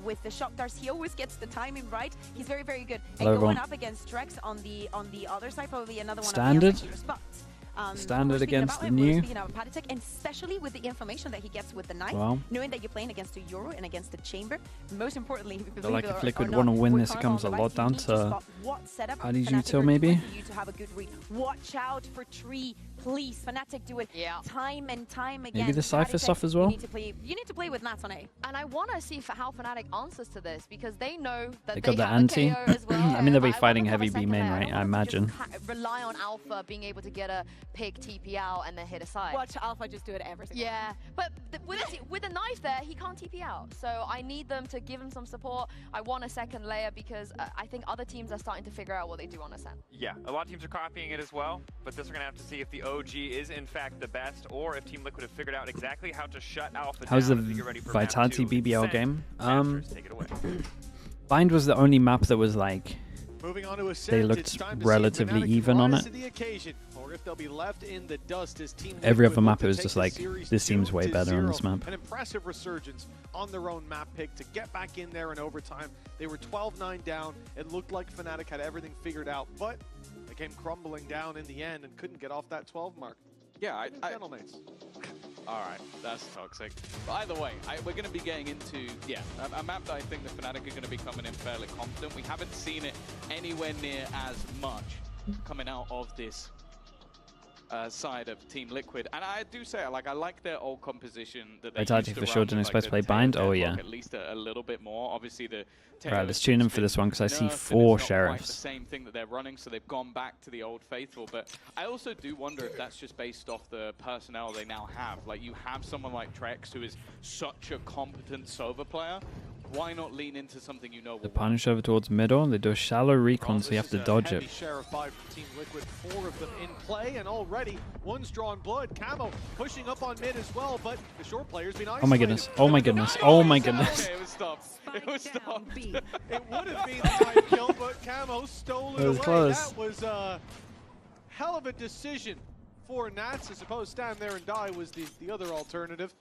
with the shock darts. He always gets the timing right. He's very, very good. Hello, and going everyone. up against Drex on the other side, probably another one Standard. of the spots. Standard against the new. And especially with the information that he gets with the knife, Wow. knowing that you're playing against the Euro and against the Chamber. Most importantly, I feel like if Liquid want to win this, it comes a lot down to Paddy's util, maybe. You to have a good read. Watch out for tree, please. Fnatic do it time and time again. Maybe the Cypher stuff as well. You need to play with Nats on A. And I want to see how Fnatic answers to this, because they know that They got the have anti. a KO as well. I mean, they'll be fighting heavy B main, right? I imagine. Rely on Alpha being able to get a pick, TP out, and then hit a side. Watch Alpha just do it every single time. But with a knife there, he can't TP out. So I need them to give him some support. I want a second layer, because I think other teams are starting to figure out what they do on Ascent. Yeah, a lot of teams are copying it as well, but this we're going to have to see if the OG is in fact the best, or if Team Liquid have figured out exactly how to shut Alpha How's the down as they get ready for Vitality map 2. BBL game? Masters, take it away. Bind was the only map that was like, Moving on to they looked relatively even on it. Every other map it was just like, this seems way better on this map. An impressive resurgence on their own map pick to get back in there in overtime. They were 12-9 down. It looked like Fnatic had everything figured out, but they came crumbling down in the end and couldn't get off that 12 mark. Yeah, Gentlemates. All right, that's toxic. But either way, we're going to be getting into, a map that I think the Fnatic are going to be coming in fairly confident. We haven't seen it anywhere near as much coming out of this side of Team Liquid. And I do say, I like their old composition that they Vitality used for to sure run didn't with, expect to play Bind? Oh yeah. At least a little bit more. Obviously, the Right, let's tune in for this one, because I see 4 it's not quite the sheriffs. same thing that they're running, so they've gone back to the old faithful. But I also do wonder if that's just based off the personnel they now have. Like, you have someone like Trex, who is such a competent Sova player. Why not lean into something you know? The punish over towards middle. They do a shallow recon, so you have to dodge it. Sheriff by Team Liquid, 4 of them in play, and already one's drawn blood. Camo pushing up on mid as well, but the short player's been isolated. Oh my goodness. Oh my goodness. Oh my goodness. Okay, it was stopped. It was stopped. It would have been the type kill, but Camo stole it That was away. close. That was a hell of a decision for Nats. I suppose stand there and die was the other alternative.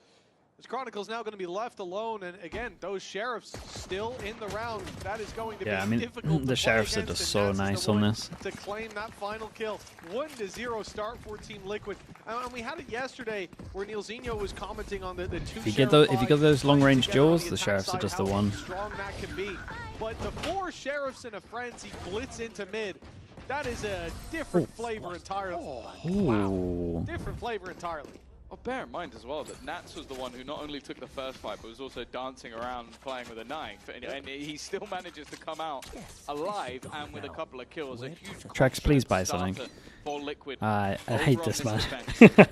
This Chronicle's now going to be left alone, and again, those Sheriffs still in the round. That is going to be difficult. The Sheriffs are just so nice on this. To claim that final kill. 1-0 start for Team Liquid. And we had it yesterday where Neilzinho was commenting on the 2 If you get those long-range duels, the Sheriffs are just the one. Strong that can be. But the 4 Sheriffs in a frenzy blitz into mid. That is a different flavor entirely. Ooh. Different flavor entirely. Well, bear in mind as well that Nats was the one who not only took the first fight, but was also dancing around playing with a knife. And he still manages to come out alive and with a couple of kills. A huge Trex, please buy something. For Liquid. I hate this, man.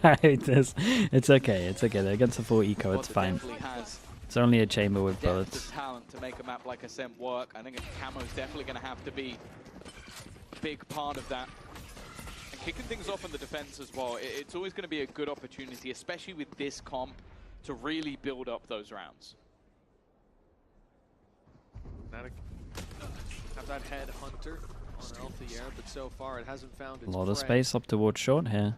I hate this. It's okay. It's okay. They're against the full eco. It's fine. It's only a chamber with bullets. The talent to make a map like Ascent work. I think Camo's definitely going to have to be a big part of that. Kicking things off in the defense as well, it's always going to be a good opportunity, especially with this comp, to really build up those rounds. Fnatic have that head hunter on Alpha Air, but so far it hasn't found its A lot of prey. space up towards short here.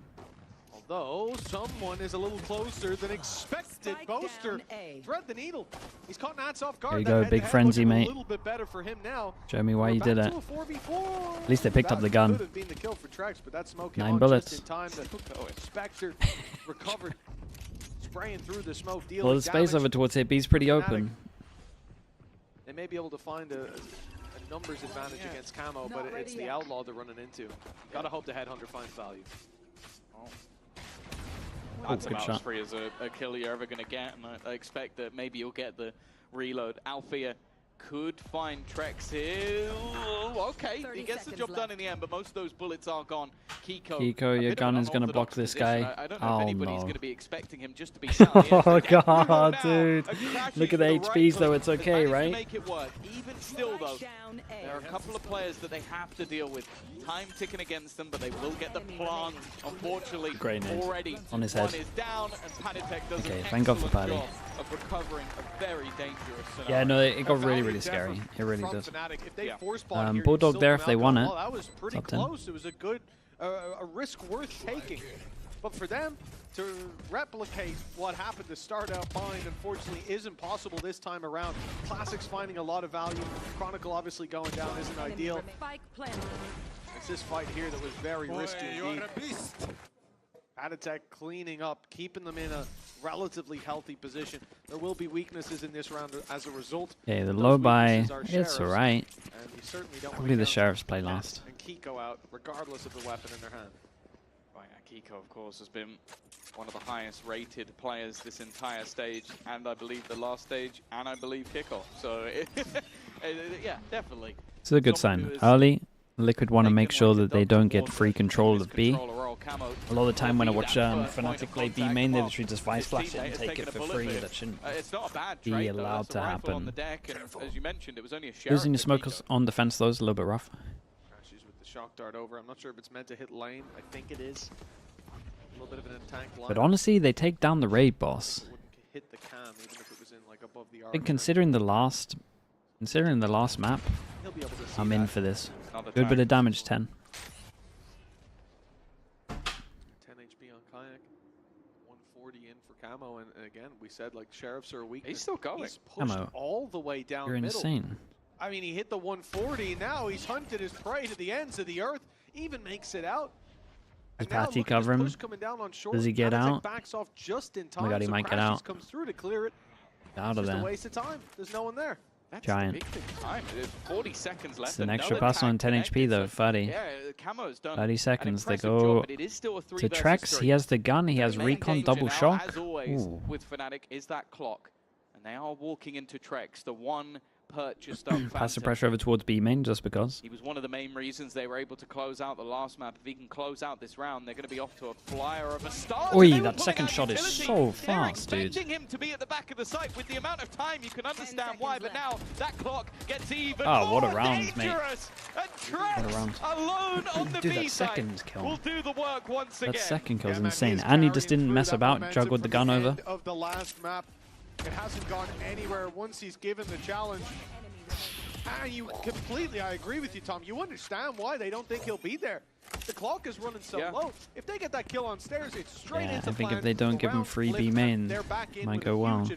Although someone is a little closer than expected. Boaster thread the needle. He's caught Nats off guard. There you go, big frenzy, mate. A little bit better for him now. Show me why you did it. 4v4. At least they picked up the gun. Could have been the kill for Trex, but that smoke 9 bullets. just in time. The Spectre recovered, spraying through the smoke. A lot of space over towards here. B's pretty open. They may be able to find a numbers advantage against Camo, but it's the Outlaw they're running into. Gotta hope the Headhunter finds value. That's good about shot. as free as a kill you're ever going to get, and I expect that maybe you'll get the reload. Althea could find Trex here. Ooh, okay, he gets the job done in the end, but most of those bullets are gone. Kiko, your gun is going to block this guy. I don't know if anybody's going to be expecting him just to be Oh god, dude. Look at the HPs though, it's okay, right? Make it work. Even still though, there are a couple of players that they have to deal with. Time ticking against them, but they will get the plant. Unfortunately, already on his head. One is down, and Panitek does okay, an thank God for excellent Paddy. job of recovering a very dangerous scenario. Yeah, no, it got really scary. It really does. Yeah. Bulldog there if they want it. That was pretty close. It was a good, a risk worth taking. But for them to replicate what happened to start out Bind, unfortunately, isn't possible this time around. Classic's finding a lot of value. Chronicle obviously going down isn't ideal. It's this fight here that was very risky indeed. Panitek cleaning up, keeping them in a relatively healthy position. There will be weaknesses in this round as a result. Yeah, the low buy, it's alright. Probably the Sheriffs play last. And Kiko out, regardless of the weapon in their hand. Right, Kiko, of course, has been one of the highest rated players this entire stage, and I believe the last stage, and I believe kickoff. So, yeah, definitely. It's a good sign. Early, Liquid want to make sure that they don't get free control of B. A lot of the time when I watch Fnatic play B main, they literally just vice flash it and take it for free. That shouldn't be allowed to happen. Losing the smokers on defense though is a little bit rough. Crashes with the shock dart over. I'm not sure if it's meant to hit lane. I think it is. A little bit of an intact line. But honestly, they take down the raid boss. Hit the cam even if it was in like above the arc. I think considering the last map, I'm in for this. Good bit of damage, 10. 10 HP on Kayak. 140 in for Camo, and again, we said like Sheriffs are a weakness. He's still going. He's pushed all the way down You're middle. insane. I mean, he hit the 140. Now he's hunted his prey to the ends of the earth. Even makes it out. Does Patty cover him? Does he get out? Backs off just in Oh my god, he might get out. Comes through to clear it. Out of Just there. a waste of time. There's no one there. That's Giant. Time. There's 40 seconds left. It's an extra pass on 10 HP though, 30. Yeah, Camo's done 30 seconds. They go job, but it is still a 3 to Trex. He has the gun. He has recon, double shock. As always, Ooh. with Fnatic, is that clock, and they are walking into Trex, the one purchased up. Pass the pressure over towards B main just because. He was one of the main reasons they were able to close out the last map. If he can close out this round, they're going to be off to a flyer of a start. Oi, that second shot is so fast, dude. Expecting him to be at the back of the site with the amount of time. You can understand why, but now that clock gets even what a more round, mate. dangerous. And Trex, What a round. alone on the Dude, B that side, second kill. will do the work once again. That second kill is insane. And he just didn't mess about, juggled the gun over. Of the last map, it hasn't gone anywhere once he's given the challenge. And you completely, I agree with you, Tom. You understand why they don't think he'll be there. The clock is running so low. If they get that kill on stairs, it's straight into I think plan. if they don't give him free B main, might go well.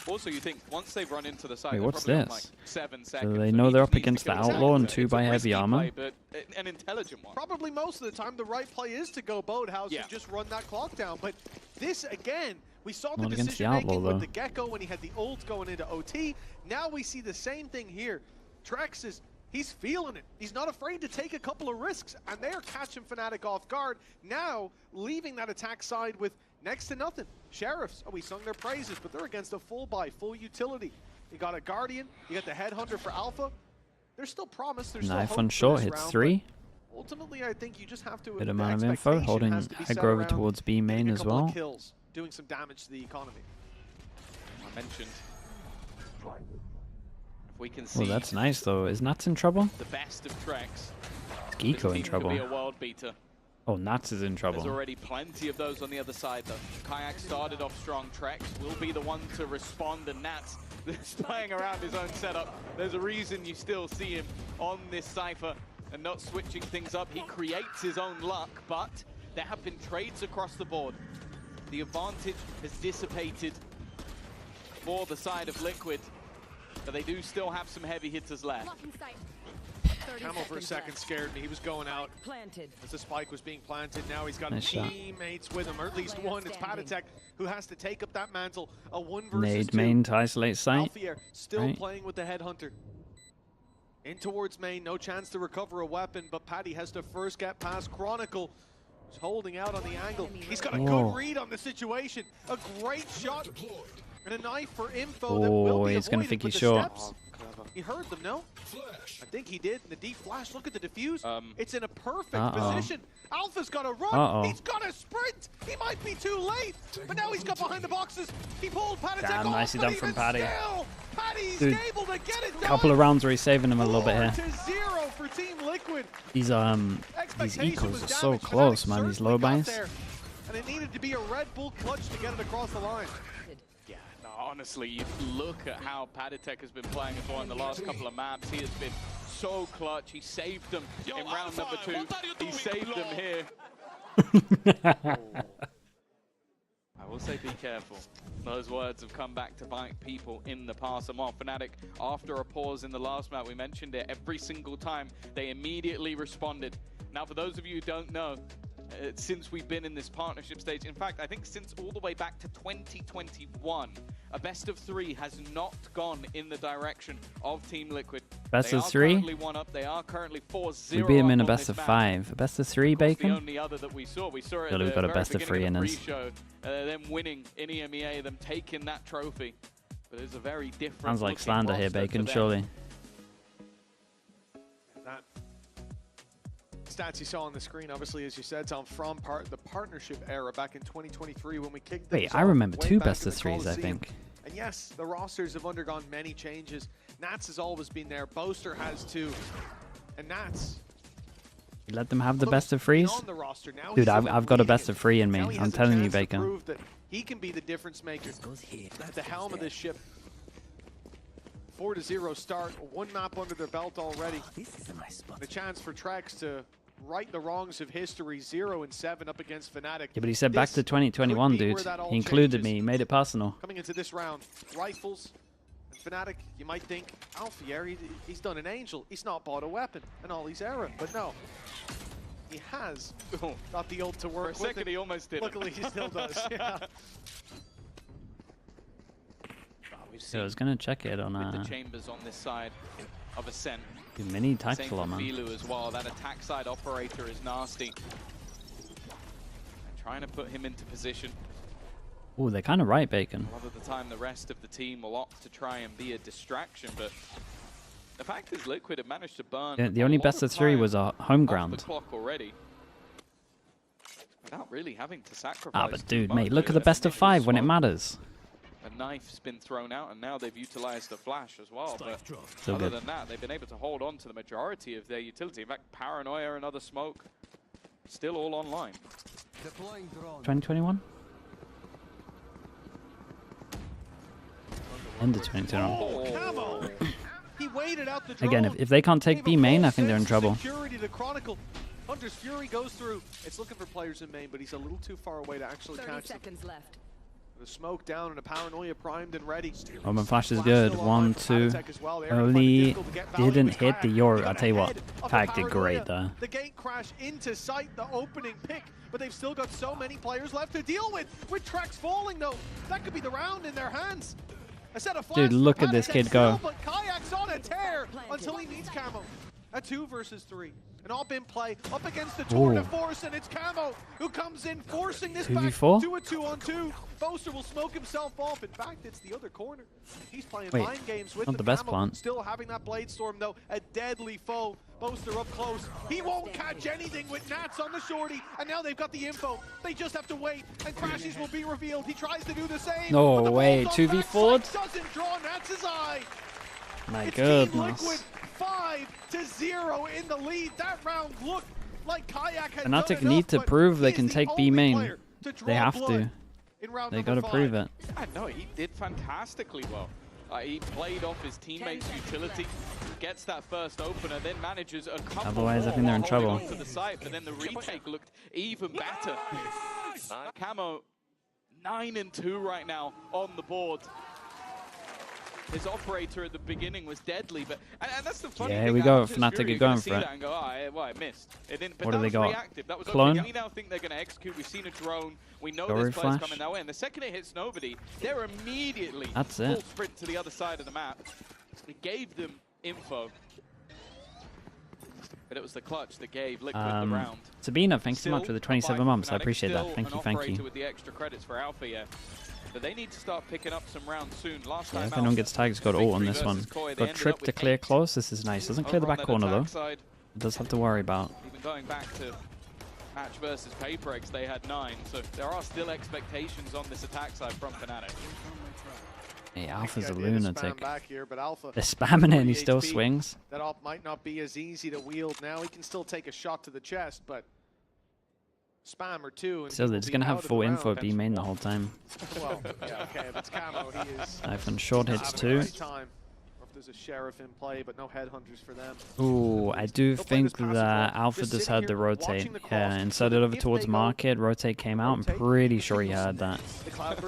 Also, you think once they've run into the site, Wait, they're what's probably on, this? like 7 So seconds. they know they're up against the Outlaw and 2 by heavy armor. Play, but an intelligent one. Probably most of the time, the right play is to go Boathouse and just run that clock down. But this, again, we saw the decision-making with the Gecko when he had the ult going into OT. Now we see the same thing here. Trex is, he's feeling it. He's not afraid to take a couple of risks, and they are catching Fnatic off guard. Now, leaving that attack side with next to nothing. Sheriffs, we sung their praises, but they're against a full buy, full utility. You got a Guardian, you got the Headhunter for Alpha. There's still promise, there's Knife still on hope short, for this hits round, 3. Ultimately, I think you just have to... Good amount of info, holding aggro over towards B main as well. Kills, doing some damage to the economy. I mentioned... We can see that's nice though. Is Nats in trouble? The best of Trex. Is Geeko in trouble? Could be a world beater. Oh, Nats is in trouble. There's already plenty of those on the other side though. Kayak started off strong. Trex will be the one to respond, and Nats is playing around his own setup. There's a reason you still see him on this Cypher and not switching things up. He creates his own luck, but there have been trades across the board. The advantage has dissipated for the side of Liquid. But they do still have some heavy hitters left. Camel for a second scared me. He was going out as the spike was being planted. Now he's got teammates with him, or at least one. It's Panitek who has to take up that mantle. A 1 versus 2. Nade main to isolate site. Alfier still playing with the Headhunter. In towards main, no chance to recover a weapon, but Paddy has to first get past Chronicle. He's holding out on the angle. He's got a good read on the situation. A great shot. And a knife for info that will be he's going to think he's short. He heard them, no? I think he did. The deep flash, look at the diffuse. It's in a perfect position. Alpha's got to run. He's got to sprint. He might be too late. But now he's got behind the boxes. He pulled Patatek off. Damn, nicely done from Patty. Patty's Dude, able to get it a done. couple of rounds where he's saving him a little bit here. 4-0 for Team Liquid. These ecos are so close, man. These low buys. And it needed to be a Red Bull clutch to get it across the line. Yeah, no, honestly, you look at how Patatek has been playing as well in the last couple of maps. He has been so clutch. He saved them in round number 2. He saved them here. I will say be careful. Those words have come back to bite people in the past. And while Fnatic, after a pause in the last map, we mentioned it every single time, they immediately responded. Now, for those of you who don't know, since we've been in this partnership stage, in fact, I think since all the way back to 2021, a best of 3 has not gone in the direction of Team Liquid. Best of 3? They are currently 1-up. They are currently 4-0. We beat him in a best of 5. A best of 3, Bacon? The only other that we saw it Really, we've got a best of 3 in us. Them winning in EMEA, them taking that trophy. But it's a very different. Sounds like slander here, Bacon, surely. That stats you saw on the screen, obviously, as you said, Tom, from the partnership era back in 2023 when we kicked. Wait, I remember 2 best of 3s, I think. And yes, the rosters have undergone many changes. Nats has always been there. Boaster has too. And Nats, You let them have the best of 3s? Dude, I've got a best of 3 in me. I'm telling you, Bacon. That he can be the difference maker at the helm of this ship. 4-0 start, 1 map under their belt already. This is a nice spot. The chance for Trex to right the wrongs of history, 0-7 up against Fnatic. Yeah, but he said back to 2021, dude. He included me. He made it personal. Coming into this round, Rifles and Fnatic, you might think, Alfieri, he's done an angel. He's not bought a weapon in all his era. But no, he has got the ult to work For a second, he almost did. Luckily, he still does. Yeah. So I was gonna check it on the chambers on this side of Ascent. Mini tactical, Same for man. Filu as well. That attack side operator is nasty. And trying to put him into position. Oh, they're kind of right, Bacon. A lot of the time, the rest of the team will opt to try and be a distraction, but the fact is, Liquid have managed to burn. Yeah, the only best of 3 was a home ground. The clock already, without really having to sacrifice. Ah, but dude, mate, look at the best of 5 when it matters. A knife's been thrown out, and now they've utilized the flash as well. But So other good. than that, they've been able to hold on to the majority of their utility. In fact, Paranoia and other smoke still all online. 2021? End of 2021. Camo. He waited out the Again, if they can't take B main, I think they're in trouble. Security to Chronicle. Hunter's Fury goes through. It's looking for players in main, but he's a little too far away to actually catch them. 30 seconds left. The smoke down and a Paranoia primed and ready. Roman Flash is good. 1, 2. Only didn't hit the Yoru. I'll tell you what, Pack did great there. The gate crash into sight, the opening pick, but they've still got so many players left to deal with. With Trex falling though, that could be the round in their hands. A set of Dude, look at this kid go. But Kayak's on a tear until he meets Camo. A 2 versus 3. An all-in play up against the Tour de Force, and it's Camo who comes in, forcing this back to a 2-on-2. Boaster will smoke himself off. In fact, it's the other corner. He's playing mind games with the best Camo. plant. Still having that Blade Storm, though, a deadly foe. Boaster up close. He won't catch anything with Nats on the shorty, and now they've got the info. They just have to wait, and Crashes will be revealed. He tries to do the same. No way, 2v4? Doesn't draw Nats' eye. My It's goodness. Team Liquid 5-0 in the lead. That round looked like Kayak had Fnatic done enough, need to but prove they he's can the take only B main. player to They draw have blood to. in round They number gotta 5. prove it. Yeah, no, he did fantastically well. He played off his teammates' utility, gets that first opener, then manages a couple Otherwise, I more think they're in while trouble. holding onto the site, but then the retake looked even better. Camo, 9-2 right now on the board. His operator at the beginning was deadly, but and that's the funny thing. Here we go. Hunter's Fnatic Fury, are going you're for gonna it. see that and go, I missed. It didn't. But What do that they was got? reactive. That was Clone? okay. We now think they're going to execute. We've seen a drone. We know Dory there's players flash. coming that way. And the second it hits nobody, they're immediately That's full it. sprint to the other side of the map. It gave them info. But it was the clutch that gave Liquid the round. Sabina, thanks so much Still for the a 27 buy for months. I Fnatic, appreciate that. still Thank an you, thank operator you. with the extra credits for Alpha, yeah. but they need to start picking up some rounds soon. Last Yeah, time if anyone gets tagged, it's got ult on this one. Got Trip to clear close. This is nice. Doesn't clear the back corner though. Side. It does have to worry about. Even going back to match versus PaperX, they had 9, so there are still expectations on this attack side from Fnatic. Hey, Alpha's a lunatic. Back here, but Alpha, they're spamming it and he still swings. That op might not be as easy to wield now. He can still take a shot to the chest, but spam or two. And Still, they're just going to have full info at B main the whole time. Well, yeah, okay, if it's Camo, he is. Iphone short hits too. Or if there's a Sheriff in play, but no headhunters for them. Ooh, I do think that Alpha just heard the rotate. Yeah, inserted over towards market, rotate came out. I'm pretty sure he heard that.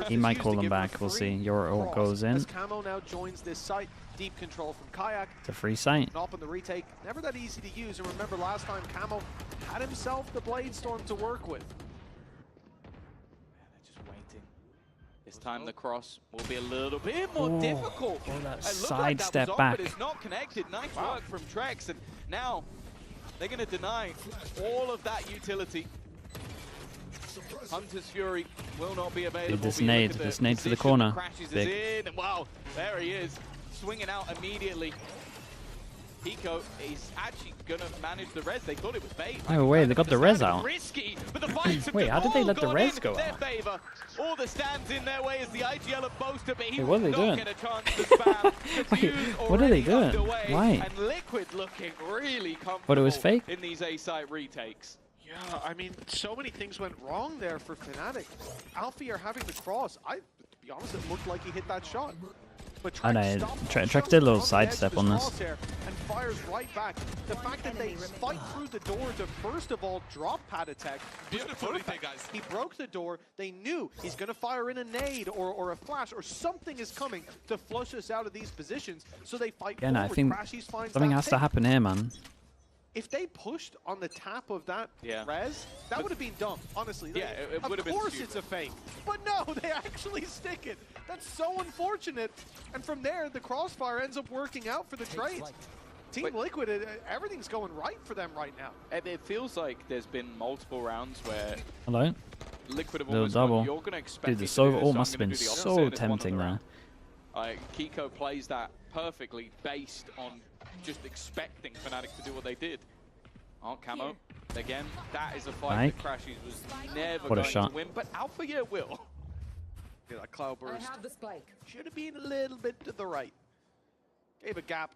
He might call them back, we'll see. Your ult goes in. Camo now joins this site. Deep control from Kayak. It's a free site. Up on the retake, never that easy to use. And remember last time Camo had himself the Blade Storm to work with. They're just waiting. This time the cross will be a little bit more difficult. Oh, that it looked side like that step was on, back. but it's not connected. Nice work from Trex, and now they're going to deny all of that utility. Hunter's Fury will not be available. Dude, this nade for the corner. Big. In, and wow, there he is, swinging out immediately. Pico is actually going to manage the res. They thought it was bait. Oh wait, they got the res out. Risky, but the fights have Wait, how did they let the res go their out? favor. All the stands in their way is the IGL of Boaster, but he Wait, what are they will doing? not get a chance to spam. Wait, what are they doing? Underway, Why? And Liquid looking really comfortable But it was fake? in these A-site retakes. Yeah, I mean, so many things went wrong there for Fnatic. Alfie are having the cross. To be honest, it looked like he hit that shot. But I know, Trex did a little sidestep on this. And fires right back. The fact that they fight through the door to first of all drop pad attack. Beautiful retake, guys. He broke the door. They knew he's going to fire in a nade or a flash or something is coming to flush us out of these positions. So they fight Again, I think Crashies finds something that has to pick. happen here, man. If they pushed on the tap of that res, that would have been dumb, honestly. Yeah, it would have been Of course stupid. it's a fake. But no, they actually stick it. That's so unfortunate. And from there, the crossfire ends up working out for the trades. Team Liquid, everything's going right for them right now. It feels like there's been multiple rounds where Hello? Liquid have Little almost gone, double. you're going to expect Dude, me the to do Sova this, ult so must I'm have gonna been do the opposite, so and it's one tempting of the there. round. Kiko plays that perfectly based on just expecting Fnatic to do what they did. Oh, Camo. Again, that is a fight that Crashies was never What a going shot. to win, but Alpha Year will. Yeah, that cloudburst. I have the spike. Should have been a little bit to the right. Gave a gap.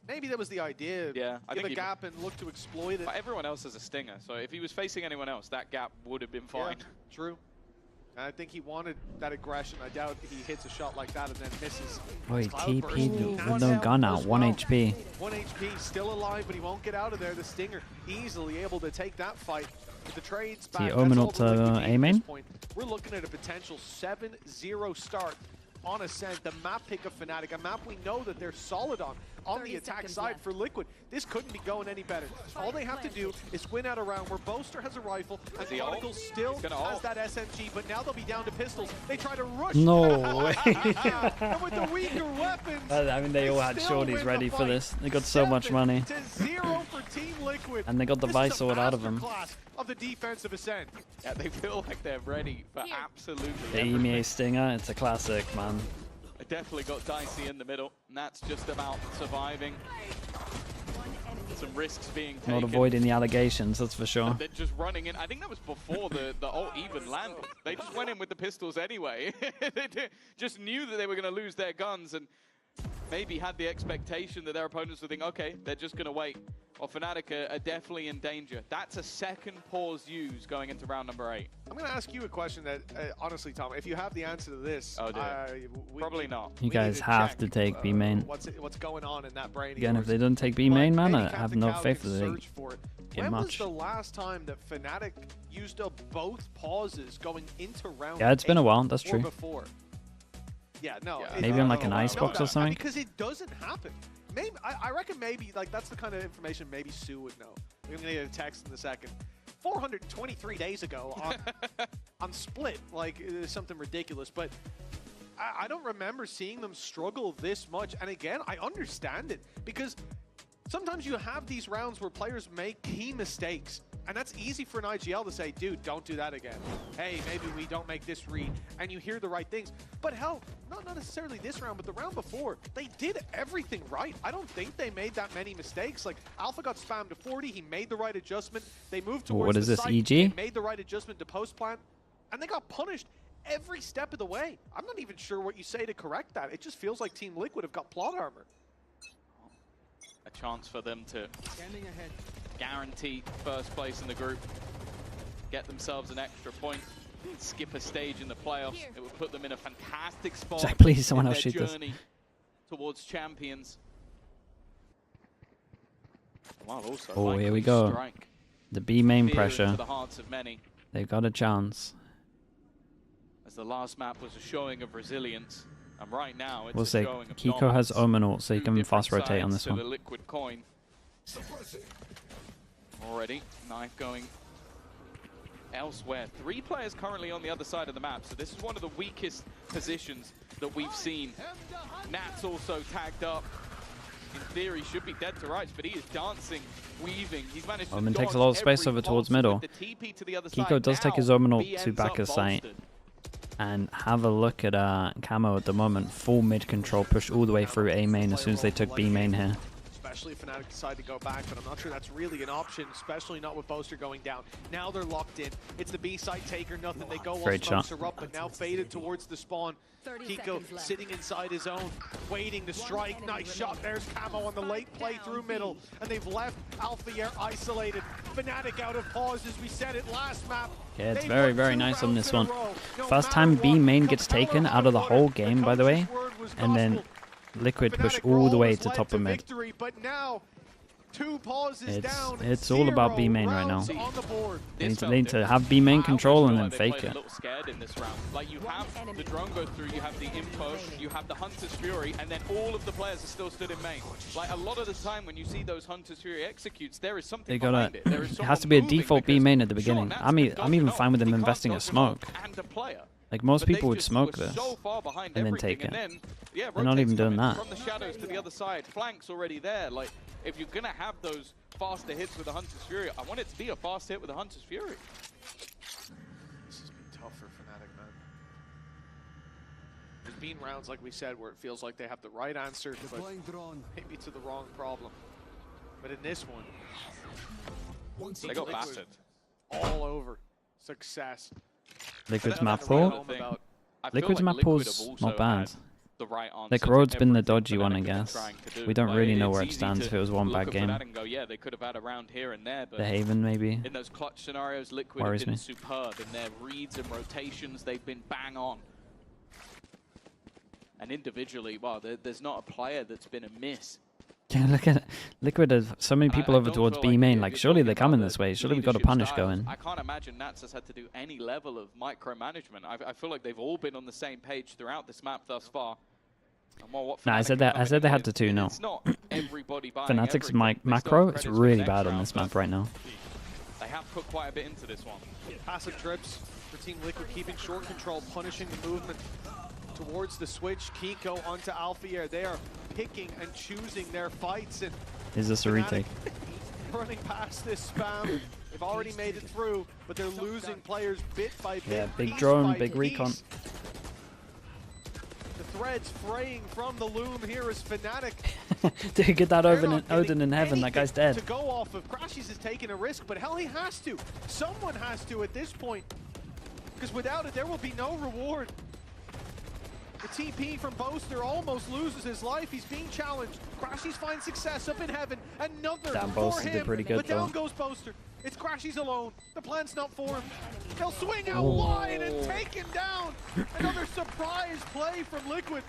Maybe that was the idea. Yeah, I Give think a gap and look to exploit it. But everyone else has a stinger, so if he was facing anyone else, that gap would have been fine. Yeah, true. And I think he wanted that aggression. I doubt he hits a shot like that and then misses. Oh, he Cloudburst. TP'd with no gun out, 1 HP. 1 HP, still alive, but he won't get out of there. The Stinger easily able to take that fight. With the trades back, Omen that's ult all the Liquid need at A main? this point. We're looking at a potential 7-0 start on Ascent. The map pick of Fnatic, a map we know that they're solid on the attack side for Liquid. This couldn't be going any better. All they have to do is win out a round where Boaster has a rifle and Chronicles still has that SMG, but now they'll be down to pistols. They try to rush. No way. And with the weaker weapons, I mean, they all had still shorties win ready the for fight. this. They got so much money. 7-0 for Team Liquid. And they got the This is Vice a sword out of them. masterclass of the defensive Ascent. Yeah, they feel like they're ready for absolutely The everything. EMEA Stinger, it's a classic, man. It definitely got dicey in the middle, and that's just about surviving. Some risks being taken. Not avoiding the allegations, that's for sure. And then just running in. I think that was before the ult even landed. They just went in with the pistols anyway. They just knew that they were going to lose their guns and maybe had the expectation that their opponents would think, okay, they're just going to wait. Well, Fnatic are definitely in danger. That's a second pause used going into round number 8. I'm going to ask you a question that, honestly, Tom, if you have the answer to this, probably not. You guys have to take B main. What's going on in that brain? Again, if they don't take B main, man, I have no faith that they get When much. was the last time that Fnatic used up both pauses going into round Yeah, it's been a 8 while, that's or true. Before? Yeah, no. Maybe on like an Icebox or something? Because it doesn't happen. Maybe I reckon maybe like that's the kind of information maybe Sue would know. I'm gonna get a text in a second. 423 days ago on Split, like something ridiculous, but I don't remember seeing them struggle this much. And again, I understand it because sometimes you have these rounds where players make key mistakes And that's easy for an IGL to say, dude, don't do that again. Hey, maybe we don't make this read, and you hear the right things. But hell, not necessarily this round, but the round before, they did everything right. I don't think they made that many mistakes. Like, Alpha got spammed to 40, he made the right adjustment. They moved towards what is the this, site, EG? they made the right adjustment to post-plant, and they got punished every step of the way. I'm not even sure what you say to correct that. It just feels like Team Liquid have got plot armor. A chance for them to guarantee first place in the group, get themselves an extra point, skip a stage in the playoffs. It would put them in a fantastic spot. Jack, please, someone in else their shoot this. journey towards champions. While also Oh, here we likely go. strike The B main fear pressure. into the hearts of many. They've got a chance. As the last map was a showing of resilience, and right now it's We'll a see. showing of Kiko has dominance. Omen ult, so he Two can different fast rotate on sides this to one. the Liquid coin. Already, Knife going elsewhere. 3 players currently on the other side of the map, so this is one of the weakest positions that we've seen. Nat's also tagged up. In theory, should be dead to rights, but he is dancing, weaving. He's managed to Omen takes a dodge lot of space every over towards pulse middle. with the TP to the other Kiko side. does take Now, his Omen ult B to ends back up his site. bolstered. And have a look at Camo at the moment. Full mid control, push all the way through A main as soon as they took B main here. Especially if Fnatic decide to go back, but I'm not sure that's really an option, especially not with Boaster going down. Now they're locked in. It's the B side taker, nothing. They go Great all shot. smokes are up, but now faded towards the spawn. Kiko sitting inside his own, waiting to strike. Nice shot. There's Camo on the late play through middle, and they've left Alpha isolated. Fnatic out of pause, as we said it last map. Yeah, it's very, very nice on this one. First time B main gets taken out of the whole game, by the way. And then Liquid push all the way to top of mid. But now, 2 pauses down, It's all about B main right now. rounds on the board. They need to have B main control and then They fake played it. a little scared in this round. Like, you have the drone go through, you have the impush, you have the Hunter's Fury, and then all of the players are still stood in main. Like, a lot of the time when you see those Hunter's Fury executes, there is something They gotta. behind it. There is It has to be a default B main at the beginning. I'm even fine with them investing a smoke. Like most people would smoke this and then take it. They're not even doing that. From the shadows to the other side, flanks already there. Like, if you're gonna have those faster hits with the Hunter's Fury, I want it to be a fast hit with the Hunter's Fury. This has been tough for Fnatic, man. There's been rounds, like we said, where it feels like they have the right answer, but maybe to the wrong problem. But in this one, They got battered. all over. Success. Liquid's That's map the pool. realm about- Liquid's map pool's not bad. The right answer Like to Road's been the everything dodgy one, I Fnatic have been guess. trying to do. We don't Like, really know it's where it easy stands to if it was one look bad at game. Fnatic and go, yeah, they could have had a round here and there, but The Haven maybe. in those clutch scenarios, Liquid Worries have been me. superb in their reads and rotations. They've been bang on. And individually, well, there's not a player that's been a miss. Yeah, look at it. Liquid has so many people over towards B main. Like surely they're coming this way. Surely we've got a punish going. I can't imagine Nats has had to do any level of micromanagement. I feel like they've all been on the same page throughout this map thus far. And what No, I Fnatic said are that. I coming said they in had with, to too. No. It's not everybody buying Fnatic's everything. They still macro have is credits for really next bad on round, this but map right now. They have put quite a bit into this one. Passive trips for Team Liquid, keeping short control, punishing the movement towards the switch. Kiko onto Alpha. They are picking and choosing their fights. And Is this a retake? running past this spam. They've already made it through, but they're losing players bit by bit. Yeah, big piece drone, by big recon. piece. The threads fraying from the loom here is Fnatic. Dude, get that Odin in heaven. That guy's dead. To go off of Crashies is taking a risk, but hell, he has to. Someone has to at this point, because without it, there will be no reward. The TP from Boaster almost loses his life. He's being challenged. Crashies finds success up in heaven. Another Damn, for Boaster did him. pretty good, But down though. goes Boaster. It's Crashies alone. The plan's not for him. They'll swing out Oh. wide and take him down. Another surprise play from Liquid.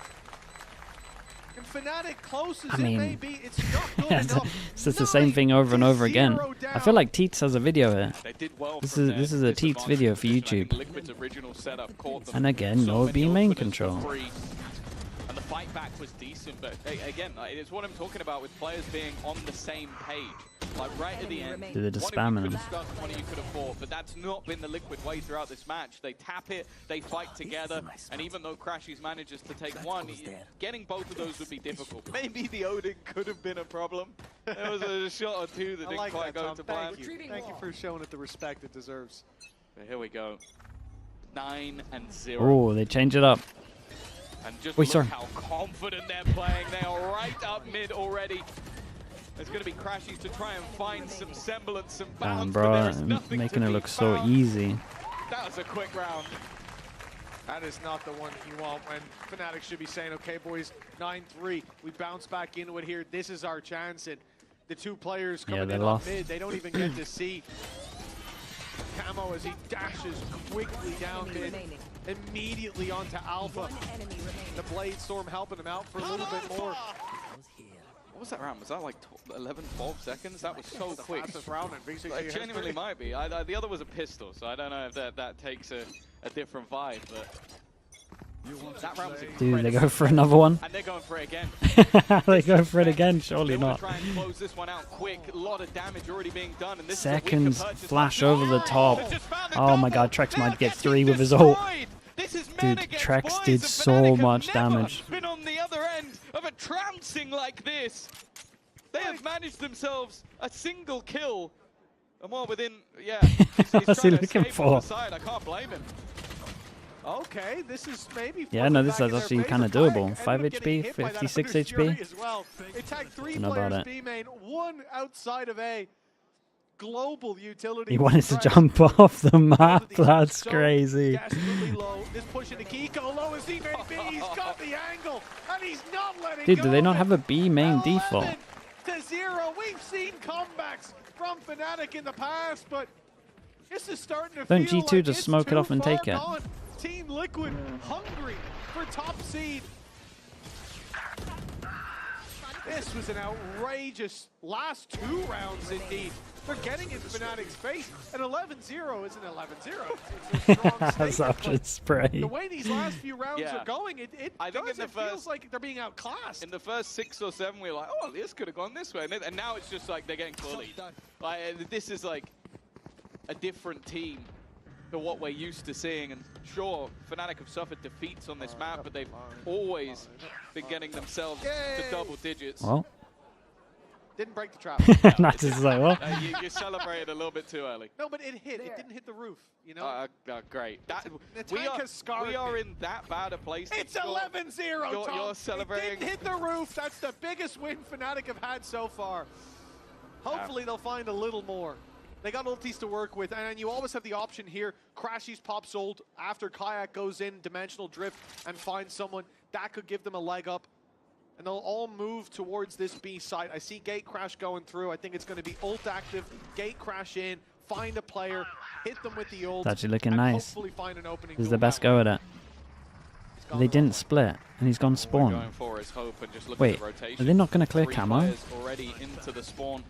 And Fnatic, close as I mean, it may be, it's not good enough. it's just the same thing over and over again. I feel like Teats has a video here. They did well This from is their a Teats video for disadvantaged position. I think YouTube. Liquid's original setup caught them And again, so no many B main ultimates for control. free. And the fight fight back was decent, but again, it's what I'm talking about with players being on the same page. Like right at the end, Dude, they're just one of spamming you could him. have stuck, one of you could have fought, but that's not been the Liquid way throughout this match. They tap it, they fight together, and even though Crashies manages to take one, getting both of those would be difficult. Maybe the Odin could have been a problem. There was a shot or two that didn't quite go to plan. Thank you for showing it the respect it deserves. But here we go. 9-0. Oh, they change it up. And just Wait, look sorry. how confident they're playing. They are right up mid already. There's going to be Crashies to try and find some semblance, some Damn, balance, but there bro, is nothing making to it be look so found. easy. That was a quick round. That is not the one you want when Fnatic should be saying, okay, boys, 9-3. We bounce back into it here. This is our chance. And the two players coming in on mid, they don't even get to see Camo as he dashes quickly down mid, immediately onto Alpha. The Blade Storm helping him out for a little bit more. What was that round? Was that like 11, 12 seconds? That was so quick. Fastest round in VCT It genuinely history. might be. The other was a pistol, so I don't know if that takes a different vibe, but that round was incredible. Dude, they go for another one. And they're going for it again. They go for it again, surely They want not. to try and close this one out quick. A lot of damage already being done, and this Seconds is a weaker purchase. flash over the top. Oh my god, Trex might get 3 with his ult. Dude, Trex did so much damage. Been on the other end of a trouncing like this. They have managed themselves a single kill. And while within, yeah, he's What's he trying to looking escape on the for? side. I can't blame him. Okay, this is maybe. Yeah, no, this back is in their actually favor. kind of Kayak doable. ended 5 up getting HP, hit by that 56 Hunter's Fury HP. as well. They tagged 3 Don't know about players it. B main, 1 outside of A. Global utility. He wanted to jump off the map. That's crazy. Desperately low. This push into Kiko, low as he may be. He's got the angle, and he's not letting Dude, go. do they not have a B main default? 11-0. We've seen comebacks from Fnatic in the past, but this is starting to Don't feel G2 like just it's smoke it too off and far take it? gone. Team Liquid hungry for top seed. This was an outrageous last 2 rounds indeed. They're getting in Fnatic's face. An 11-0 isn't 11-0. It's a strong statement, Such a but spray. the way these last few rounds Yeah. are going, it I think in the feels first- like they're being outclassed. In the first 6 or 7, we were like, oh, this could have gone this way. And now it's just like they're getting bullied. Like, this is like a different team to what we're used to seeing. And sure, Fnatic have suffered defeats on this map, but they've always been getting themselves to double digits. Well, Didn't break the trap. Natus is like, well. You celebrated a little bit too early. No, but it hit. It didn't hit the roof, you know? Great. That, The tank has scarred we are me. in that bad a place. that It's 11-0, Tom. You're celebrating. It didn't hit the roof. That's the biggest win Fnatic have had so far. Hopefully they'll find a little more. They got ultis to work with, and you always have the option here. Crashies pops ult after Kayak goes in, Dimensional Drift, and finds someone. That could give them a leg up. And they'll all move towards this B site. I see Gate Crash going through. I think it's going to be ult active, Gate Crash in, find a player, hit them with the ult. It's actually looking and nice. hopefully find an opening. This is to the best go at it. They didn't split, and he's gone What we're spawn. going for is hope and just look Wait, at the rotation. are they not going to clear 3 camo? players already into the spawn.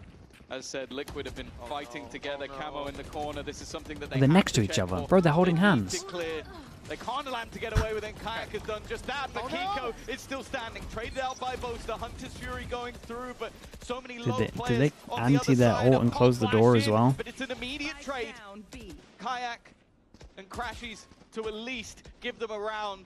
As said, Liquid have been fighting together. Camo in the corner. This is something that they They're have next to check each other. for. Bro, they're holding They need hands. to clear. They can't land to get away with it. Kayak has done just that, but Kiko is still standing. Traded out by Boaster. Hunter's Fury going through, but so many low Do players they on the anti other their side. ult and A close the pop door flash as in, well? But it's an immediate trade. Kayak and Crashies to at least give them a round.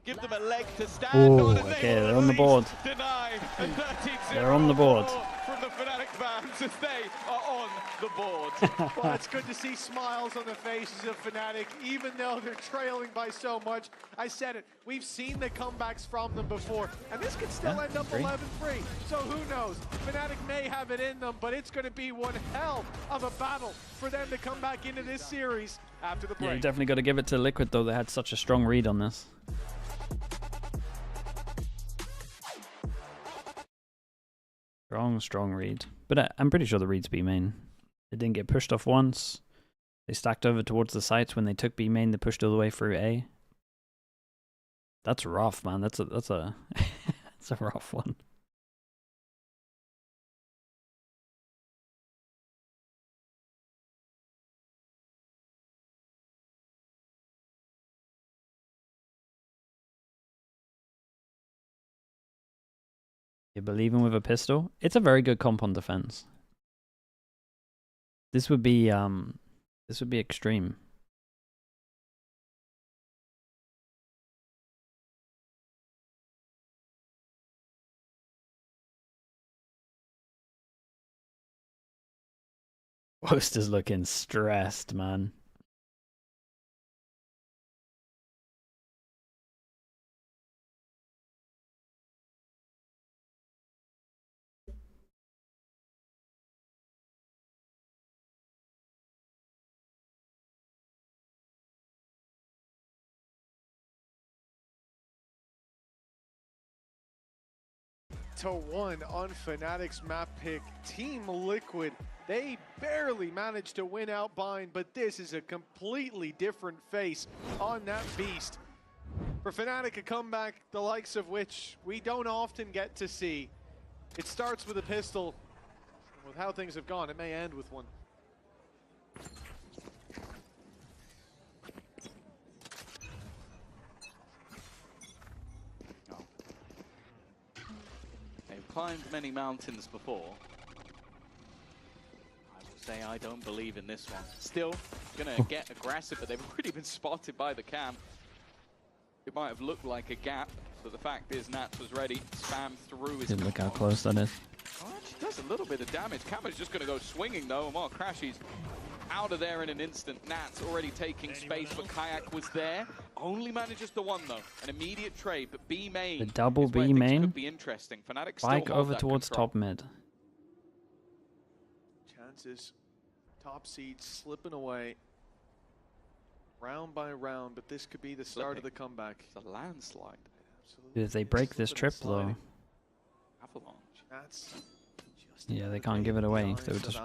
Give them a leg to stand Ooh, on. and they okay, will they're at on the board. least deny a 13-0 They're on the board. from the Fnatic fans as they are on the board. Well, it's good to see smiles on the faces of Fnatic, even though they're trailing by so much. I said it. We've seen the comebacks from them before, and this could still end up agree. 11-3. So who knows? Fnatic may have it in them, but it's going to be one hell of a battle for them to come back into this series after the break. Yeah, you definitely got to give it to Liquid, though. They had such a strong read on this. Strong read. But I'm pretty sure the read's B main. They didn't get pushed off once. They stacked over towards the sites. When they took B main, they pushed all the way through A. That's rough, man. That's a that's a rough one. You believe him with a pistol? It's a very good comp on defense. This would be extreme. Poster's looking stressed, man. To 1 on Fnatic's map pick. Team Liquid, they barely managed to win out Bind, but this is a completely different face on that beast. For Fnatic, a comeback the likes of which we don't often get to see. It starts with a pistol. With how things have gone, it may end with one. Climbed many mountains before. I will say I don't believe in this one. Still gonna get aggressive, but they've already been spotted by the cam. It might have looked like a gap, but the fact is Nats was ready, spammed through his. Look how close that is. Oh, actually does a little bit of damage. Camera's just gonna go swinging though, and while Crashy's out of there in an instant. Nats already taking space, but Kayak was there. Only manages the one though. An immediate trade, but B main. The double B main. Could be interesting. Fnatic Spike over towards control. top mid. Chances, top seed slipping away, round by round. But this could be the start of the comeback. It's a landslide. Absolutely. If they break this trip though. Avalanche. That's yeah, they can't give it away. They would just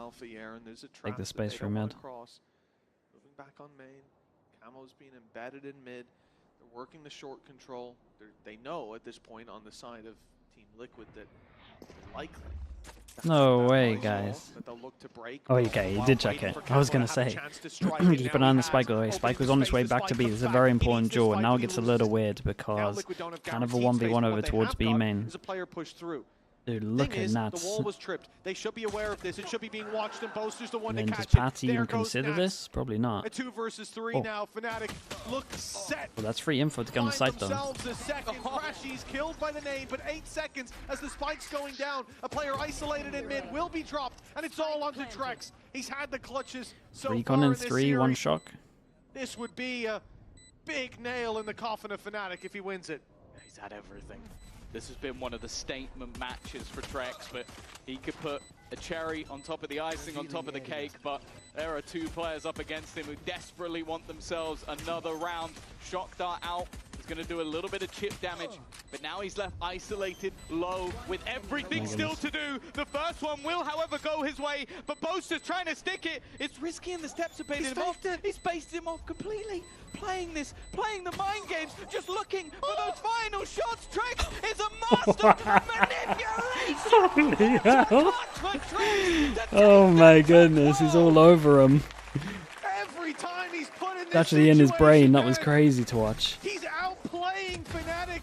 take the the space for mid. Moving back on main. Camo's being embedded in mid. They're working the short control. They know at this point on the side of Team Liquid that likely. No way, guys. Oh, okay, he did check it. I was going to say. Keep an eye on the Spike, by the way. Spike was on his way back to B. This is a very important duel. And now it gets a little weird because kind of a 1v1 over towards B main. There's a player pushed through. Dude, look at Nats. The wall was tripped. They should be aware of this. It should be being watched, and Boaster's the one and to then catch does Patty it. even consider this? Probably not. A 2 versus 3 now. Fnatic look set. Well, that's free info to get on the site though. Themselves a second. Crashy's killed by the nade, but 8 seconds as the spike's going down. A player isolated in mid will be dropped, and it's all onto Trex. He's had the clutches so Recon far in in this 3, series. 1 shock. This would be a big nail in the coffin of Fnatic if he wins it. He's had everything. This has been one of the statement matches for Trex, but he could put a cherry on top of the icing, on top of the cake, but there are 2 players up against him who desperately want themselves another round. Shock Dart out. He's going to do a little bit of chip damage, but now he's left isolated, low, with everything still to do. The first one will, however, go his way, but Boaster's trying to stick it. It's risky, and the steps are baited him off. He's based him off completely. Playing the mind games, just looking for those final shots. Trex is a master of manipulation. Oh my goodness, he's all over him. Every time he's put in this Actually in his brain, that was there, crazy to watch. He's outplaying Fnatic.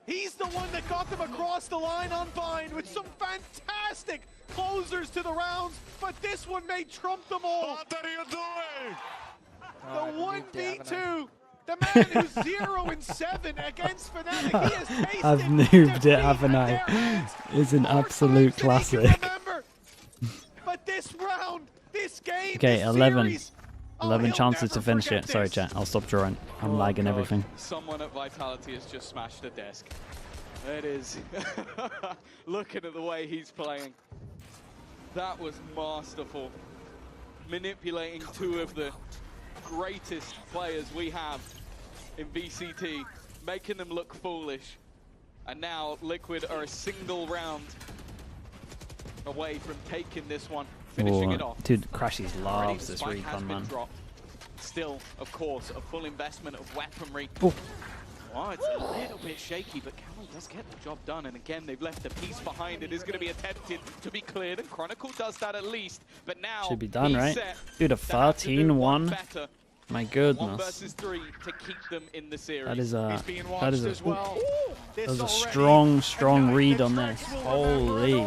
He's the one that got them across the line on Bind with some fantastic closers to the rounds, but this one may trump them all. What are you doing? The 1v2, the man who's 0-7 against Fnatic, he has tasted I've noobed it, haven't I? It's an absolute classic. But this round, this game, Okay, this 11. series, 11 chances to finish it. Sorry, chat. I'll stop drawing. I'm lagging everything. Someone at Vitality has just smashed a desk. It is. Looking at the way he's playing. That was masterful. Manipulating 2 of the greatest players we have in VCT, making them look foolish. And now Liquid are a single round away from taking this one, finishing it off. Dude, Crashies loves this recon, man. Still, of course, a full investment of weaponry. Oh. Well, it's a little bit shaky, but Camo does get the job done. And again, they've left a piece behind. It is going to be attempted to be cleared, and Chronicle does that at least. But now should be done, right? Set Dude, a 13-1. My goodness. 1 versus 3 to keep them in the series. That is a well. that was a strong read on this. Holy.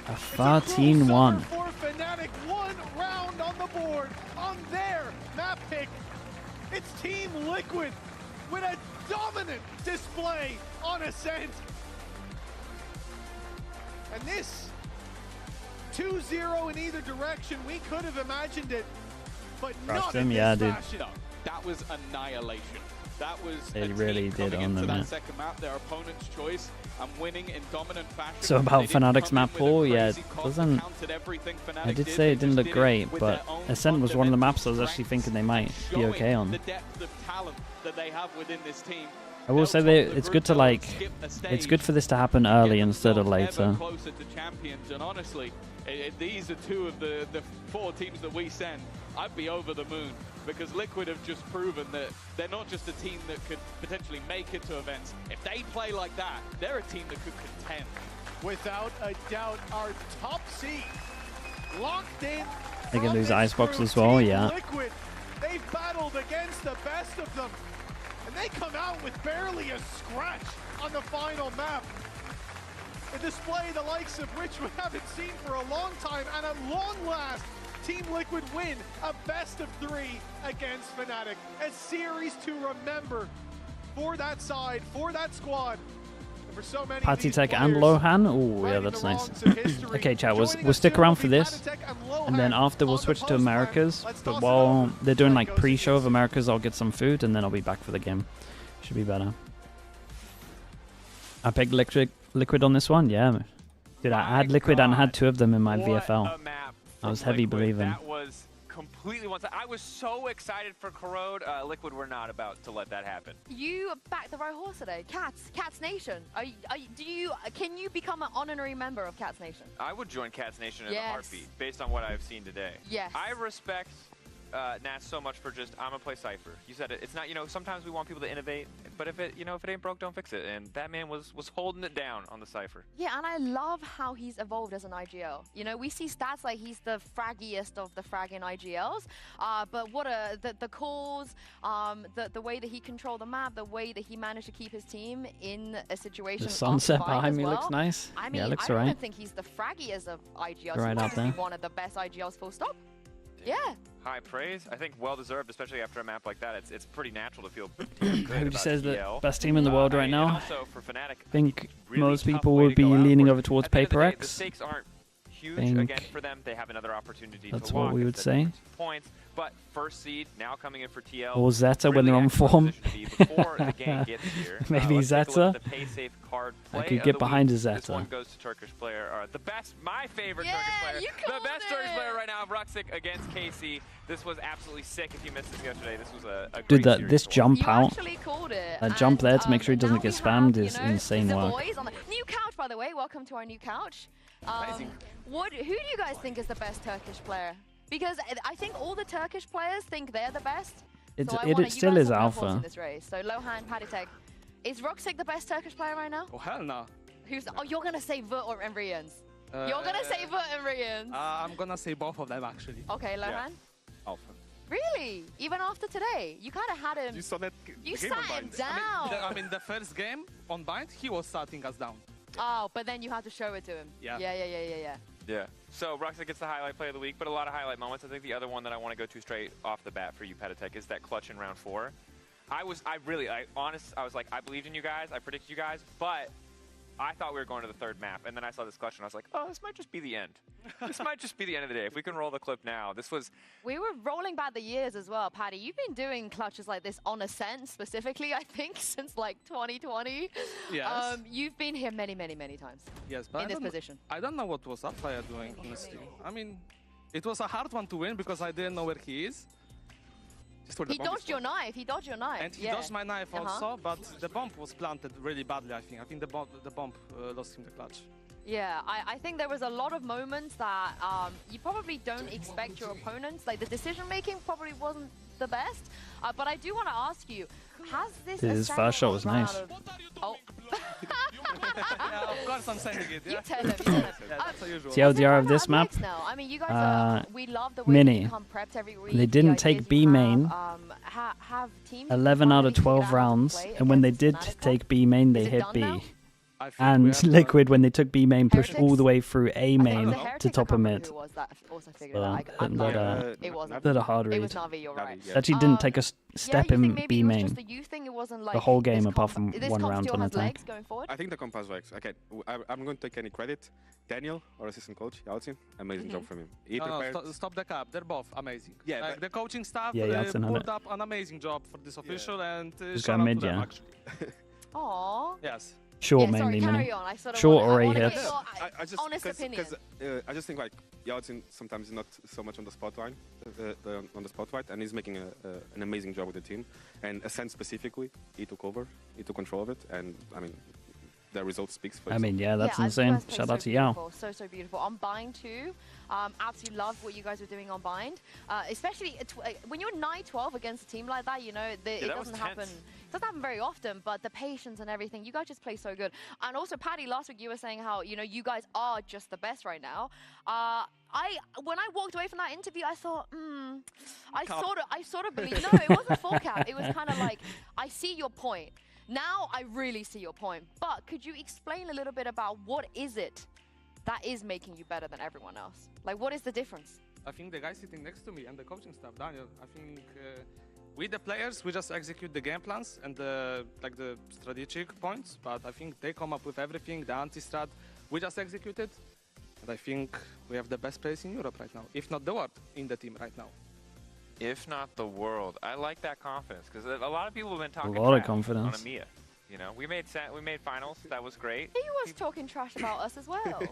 A 13-1. For Fnatic, 1 round on the board on their map pick. It's Team Liquid with a dominant display on Ascent. And this 2-0 in either direction, we could have imagined it, but not in this fashion. No, that was annihilation. That was They really did on them. that second map, their opponent's choice, and winning in dominant fashion. So about Fnatic's map pool, yeah, it doesn't. I did say it didn't look great, but Ascent was one of the maps I was actually thinking they might be okay on. The depth of talent that they have within this team. I will say that it's good to it's good for this to happen early instead of later. Closer to champions, and honestly, these are 2 of the 4 teams that we send. I'd be over the moon because Liquid have just proven that they're not just a team that could potentially make it to events. If they play like that, they're a team that could contend. Without a doubt, our top seed locked in. They can lose Icebox as well, yeah. Liquid, they've battled against the best of them, and they come out with barely a scratch on the final map. A display the likes of which we haven't seen for a long time, and at long last, Team Liquid win a best of 3 against Fnatic. A series to remember for that side, for that squad, and for so many PartyTech and Lohan. Oh yeah, that's nice. Okay, chat, we'll stick around for this, and then after we'll switch to Americas. But while they're doing like pre-show of Americas, I'll get some food, and then I'll be back for the game. Should be better. I picked Liquid on this one, yeah. Dude, I had Liquid and had 2 of them in my VFL. I was heavy believing. That was completely one-sided. I was so excited for Corrode. Liquid were not about to let that happen. You backed the right horse today. Cats Nation. Can you become an honorary member of Cats Nation? I would join Cats Nation in a heartbeat based on what I've seen today. Yes. I respect Nats so much for just, I'm gonna play Cypher. You said it. It's not, sometimes we want people to innovate, but if it ain't broke, don't fix it. And that man was holding it down on the Cypher. Yeah, and I love how he's evolved as an IGL. We see stats like he's the fraggiest of the fragging IGLs, but what the calls, the way that he controlled the map, the way that he managed to keep his team in a situation. The sunset behind me looks nice. I mean, yeah, it looks I alright. don't think he's the fraggiest of IGLs. Right he's out there. one of the best IGLs, full stop. Yeah. High praise. I think well-deserved, especially after a map like that. It's pretty natural to feel good Who about says TL. the best team in the world right now? Also for Fnatic, I think really most tough people way would to be go out leaning for it. over towards At the end of the day, Paper the X. stakes aren't huge Think again for them. They have another opportunity that's to what walk we would instead say. of points. But first seed now coming in for TL. Or Zeta really when they're on form. before the game gets here. Maybe Let's take a look Zeta. at the pay safe card I play could of get the behind week. a Zeta. This one goes to Turkish player. My favorite Turkish player. The best Turkish player right now, Ruxic against KC. This was absolutely sick. If you missed this yesterday, this was a Dude, great this jump out, it, jump there to make sure he doesn't get spammed is you know, insane the work. boys on the new couch, by the way. Welcome to our new couch. Who do you guys think is the best Turkish player? Because I think all the Turkish players think they're the best. It you still guys is have been alpha. in this race. So Lohan, PartyTech. Is Ruxic the best Turkish player right now? Oh, hell no. Oh, you're going to say VIT or Rians? You're going to say VIT and Rians? I'm going to say both of them, actually. Okay, Lohan? Yeah. Alpha. Really? Even after today? You kind of had him... You saw that You game sat on him Bind. down. I mean, the first game on Bind, he was starting us down. Oh, but then you had to show it to him. Yeah. Yeah. So Ruxic gets the highlight play of the week, but a lot of highlight moments. I think the other one that I want to go to straight off the bat for you, PartyTech, is that clutch in round 4. I was like, I believed in you guys, I predicted you guys, but I thought we were going to the 3rd map, and then I saw this clutch, and I was like, oh, this might just be the end. This might just be the end of the day. If we can roll the clip now, this was... We were rolling back the years as well, Paddy. You've been doing clutches like this on Ascent specifically, I think, since like 2020. Yes. You've been here many, many, many times. Yes, but in this position. I don't know what was that player doing, honestly. I mean, it was a hard one to win because I didn't know where he is. He dodged your knife. He dodged your knife. And he dodged my knife also, but the bomb was planted really badly, I think. I think the bomb lost him the clutch. Yeah, I think there was a lot of moments that you probably don't expect your opponents. Like, the decision-making probably wasn't the best. But I do want to ask you, has this... His first shot was nice. Oh. Yeah, of course I'm saying it. Yeah. You tell him, you tell him. That's usual. TLDR of this map, I mean, you guys we love the way Mini. you come prepped every week. They didn't take B main. Have teams 11 out of 12 rounds, and when they did take B main, they hit B. And Liquid, when they took B main, pushed all the way through A main to top of mid. That a hard read. It was Navi, you're right. Actually didn't take a step in B main. The whole game apart from one round on attack. I think the comp has legs. Okay, I'm going to take any credit. Daniel, our assistant coach, Yalcin, amazing job from him. He Stop the cap. They're both amazing. Yeah, like the coaching staff pulled up an amazing job for this official, and shout out to them, actually. Aww. Yes. Short mainly, Mini. Short or A hits. Honest opinion. I just think like Yalcin sometimes is not so much on the spotlight, and he's making an amazing job with the team. And Ascent specifically, he took over, he took control of it, and I mean, the result speaks for itself. I mean, yeah, that's insane. Shout out to Yao. So beautiful. On Bind too, absolutely love what you guys were doing on Bind. Especially when you're 9-12 against a team like that, you know, it doesn't happen. It doesn't happen very often, but the patience and everything, you guys just play so good. And also, Patty, last week you were saying how, you know, you guys are just the best right now. When I walked away from that interview, I thought, I sort of believe. No, it wasn't full cap. It was kind of like, I see your point. Now I really see your point. But could you explain a little bit about what is it that is making you better than everyone else? Like, what is the difference? I think the guy sitting next to me and the coaching staff, Daniel, I think we the players, we just execute the game plans and the strategic points, but I think they come up with everything, the anti-strat, we just execute it, and I think we have the best players in Europe right now, if not the world, in the team right now. If not the world. I like that confidence, because a lot of people have been talking a lot of trash confidence on EMEA. You know, we made finals. That was great. He was talking trash about us as well.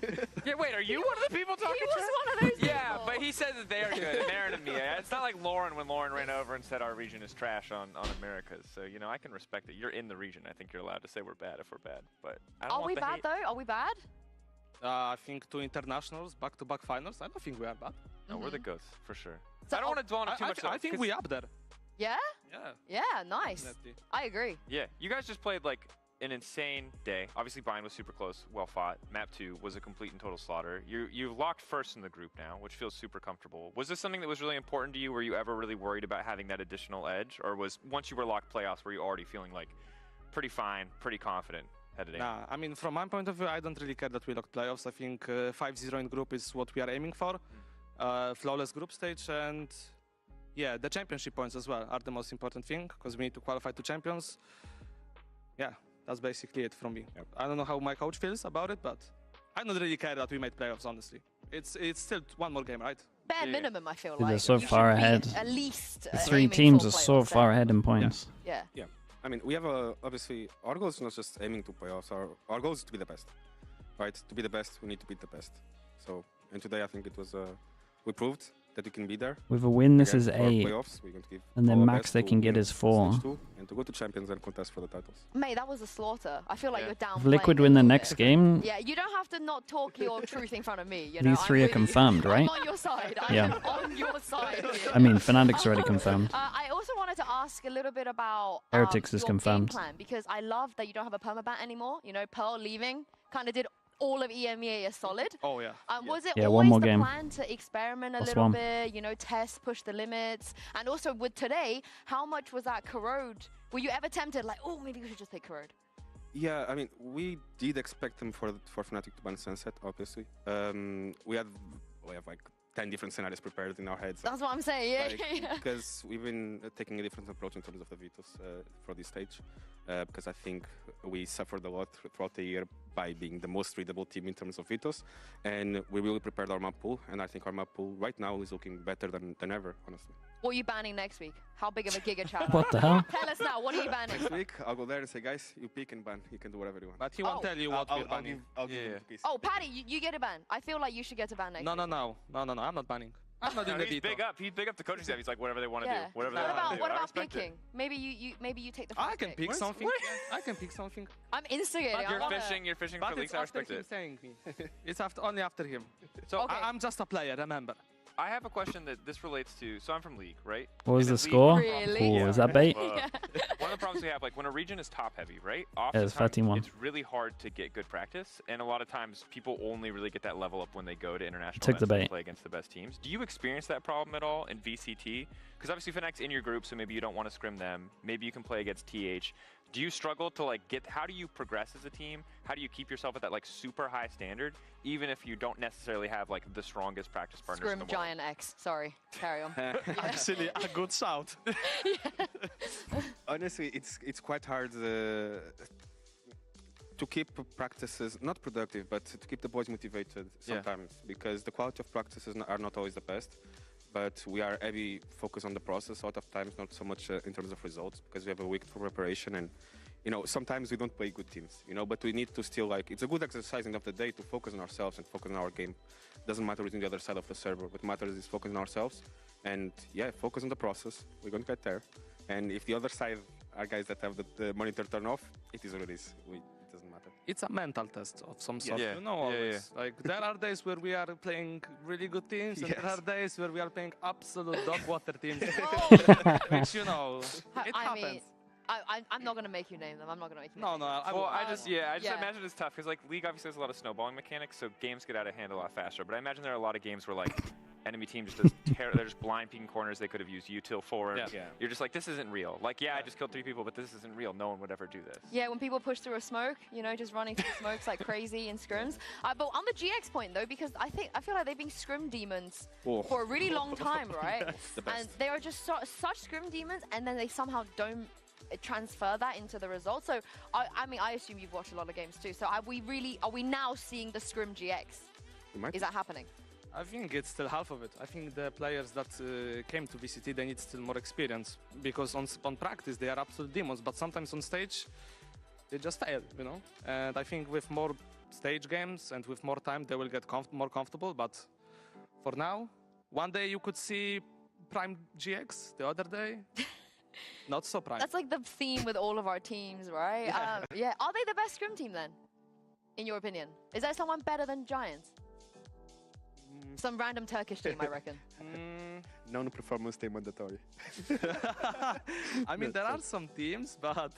Yeah, wait, are you one of the people talking trash? He was one of those people. Yeah, but he said that they're good and they're in EMEA. It's not like Lauren when Lauren ran over and said our region is trash on Americas. So, you know, I can respect it. You're in the region. I think you're allowed to say we're bad if we're bad. But I don't Are we bad though? Are we bad? I think 2 internationals, back-to-back finals. I don't think we are bad. No, we're the ghosts for sure. So I don't want to dwell on it too much. I think we up there. Yeah? Yeah. Yeah, nice. Definitely. I agree. Yeah, you guys just played like an insane day. Obviously, Bind was super close, well fought. Map 2 was a complete and total slaughter. You've locked first in the group now, which feels super comfortable. Was this something that was really important to you? Were you ever really worried about having that additional edge? Or was, once you were locked playoffs, were you already feeling like pretty fine, pretty confident headed in? Nah, I mean, from my point of view, I don't really care that we locked playoffs. I think 5-0 in group is what we are aiming for. Flawless group stage, and yeah, the championship points as well are the most important thing, because we need to qualify to champions. Yeah, that's basically it from me. Yep. I don't know how my coach feels about it, but I don't really care that we made playoffs, honestly. It's still one more game, right? Bare minimum, I feel like. They're so far ahead. At least the 3 teams are so far ahead in points. Yeah. Yeah. I mean, we have obviously, our goal is not just aiming to playoffs. Our goal is to be the best, right? To be the best, we need to beat the best. So, and today I think it was, we proved that we can be there. With a win, this is 8. Playoffs, we're going to give and then max they can get is 4. And to go to champions and contest for the titles. Mate, that was a slaughter. I feel like you're down. If Liquid win the next game. Yeah, you don't have to not talk your truth in front of me. You know? These 3 are confirmed, right? I'm on your side. I'm on your side. I mean, Fnatic's already confirmed. I also wanted to ask a little bit about Heretics is your confirmed. Game plan, because I love that you don't have a permaban anymore. You know, Pearl leaving kind of did all of EMEA a solid. Oh, yeah. Was it one always more the game. plan to experiment a little bit, you know, test, push the limits? And also with today, how much was that Corrode? Were you ever tempted, like, oh, maybe we should just play Corrode? Yeah, I mean, we did expect them for Fnatic to ban Sunset, obviously. We have like 10 different scenarios prepared in our heads. That's what I'm saying, yeah. Because we've been taking a different approach in terms of the Vitos for this stage. Because I think we suffered a lot throughout the year by being the most readable team in terms of Vitos. And we really prepared our map pool. And I think our map pool right now is looking better than ever, honestly. What are you banning next week? How big of a giga chat? What the hell? Tell us now, what are you banning? Next week, I'll go there and say, guys, you pick and ban. You can do whatever you want. But he won't tell you what we're banning. I'll give him the piece. Oh, Patty, you get a ban. I feel like you should get a ban next week. No, I'm not banning. I'm not doing the he's big up. He's big up the coaching staff. He's like, whatever they want to do. Whatever they want to do. What about picking? Maybe you take the first I can pick something. I can pick something. I'm instigating. You're fishing for leaks. I respect it. Saying me. It's only after him. So okay. I'm just a player, remember. I have a question that this relates to. So I'm from League, right? What was the score? Really? Ooh, is that bait? One of the problems we have, like when a region is top heavy, right? Yeah, it's 13-1. It's really hard to get good practice, and a lot of times people only really get that level up when they go to international Took the events and bait. play against the best teams. Do you experience that problem at all in VCT? Because obviously Fnatic's in your group, so maybe you don't want to scrim them. Maybe you can play against TH. Do you struggle to like get, how do you progress as a team? How do you keep yourself at that like super high standard, even if you don't necessarily have like the strongest practice partners in the Scrim world? Giant X. Sorry, carry on. Actually, a good shout. Honestly, it's quite hard to keep practices, not productive, but to keep the boys motivated sometimes, because the quality of practices are not always the best. But we are heavy focused on the process a lot of times, not so much in terms of results, because we have a week for preparation, and you know, sometimes we don't play good teams, you know, but we need to still, like, it's a good exercise at the end of the day to focus on ourselves and focus on our game. Doesn't matter who's on the other side of the server. What matters is focus on ourselves, and yeah, focus on the process. We're going to get there. And if the other side are guys that have the monitor turned off, it is what it is. It doesn't matter. It's a mental test of some sort, you know, always. Like, there are days where we are playing really good teams, and there are days where we are playing absolute dog water teams. Which, you know, it happens. Mean, I'm not going to make you name them. I'm not going to make you No, name them. Well, I just imagine it's tough, because like League obviously has a lot of snowballing mechanics, so games get out of hand a lot faster. But I imagine there are a lot of games where like enemy team just does they're just blind peeking corners. They could have used util for. You're just like, this isn't real. Like, I just killed 3 people, but this isn't real. No one would ever do this. Yeah, when people push through a smoke, you know, just running through smokes like crazy in scrims. But on the GX point though, because I feel like they've been scrim demons for a really long time, right? And they are just such scrim demons, and then they somehow don't transfer that into the results. So I mean, I assume you've watched a lot of games too. So are we now seeing the scrim GX? Is that happening? I think it's still half of it. I think the players that came to VCT, they need still more experience, because on practice they are absolute demons, but sometimes on stage they just fail, you know. And I think with more stage games and with more time they will get more comfortable. But for now, one day you could see Prime GX, the other day not so Prime. That's like the theme with all of our teams, right? Yeah. Are they the best scrim team then, in your opinion? Is there someone better than Giants? Some random Turkish team, I reckon. Non-performance team mandatory. I mean, there are some teams, but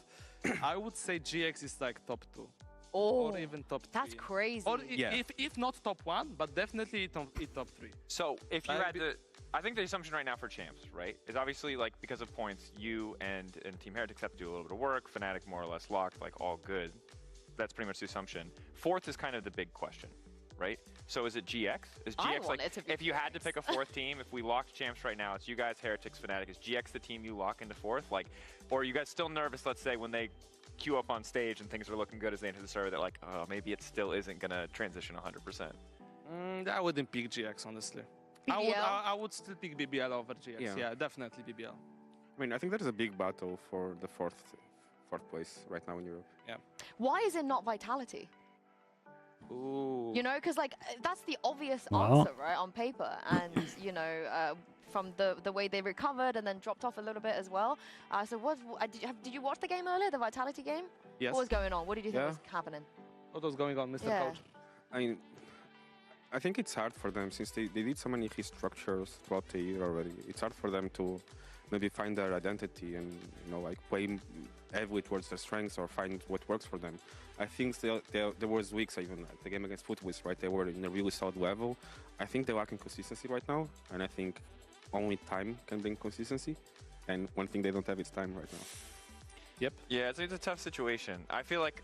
I would say GX is like top 2. Oh, or even top 3. That's crazy. Or if not top 1, but definitely top 3. So if you had to, I think the assumption right now for champs, right, is obviously like because of points, you and Team Heretics have to do a little bit of work. Fnatic more or less locked, like all good. That's pretty much the assumption. 4th is kind of the big question, right? So is it GX? Is GX like, if you had to pick a 4th team, if we locked champs right now, it's you guys, Heretics, Fnatic, is GX the team you lock into 4th? Like, or are you guys still nervous, let's say, when they queue up on stage and things are looking good as they enter the server, that like, oh, maybe it still isn't going to transition 100%? I wouldn't pick GX, honestly. I would still pick BBL over GX. Yeah, definitely BBL. I mean, I think there is a big battle for the fourth place right now in Europe. Yeah. Why is it not Vitality? Ooh. You know, because like that's the obvious answer, right, on paper, and you know, from the way they recovered and then dropped off a little bit as well. So did you watch the game earlier, the Vitality game? Yes. What was going on? What did you think was happening? What was going on, Mr. Coach? I mean, I think it's hard for them since they did so many restructures throughout the year already. It's hard for them to maybe find their identity and, you know, like play heavily towards their strengths or find what works for them. I think there was weeks, even like the game against Footwiz, right? They were in a really solid level. I think they're lacking consistency right now, and I think only time can bring consistency. And one thing they don't have is time right now. Yep. Yeah, it's a tough situation. I feel like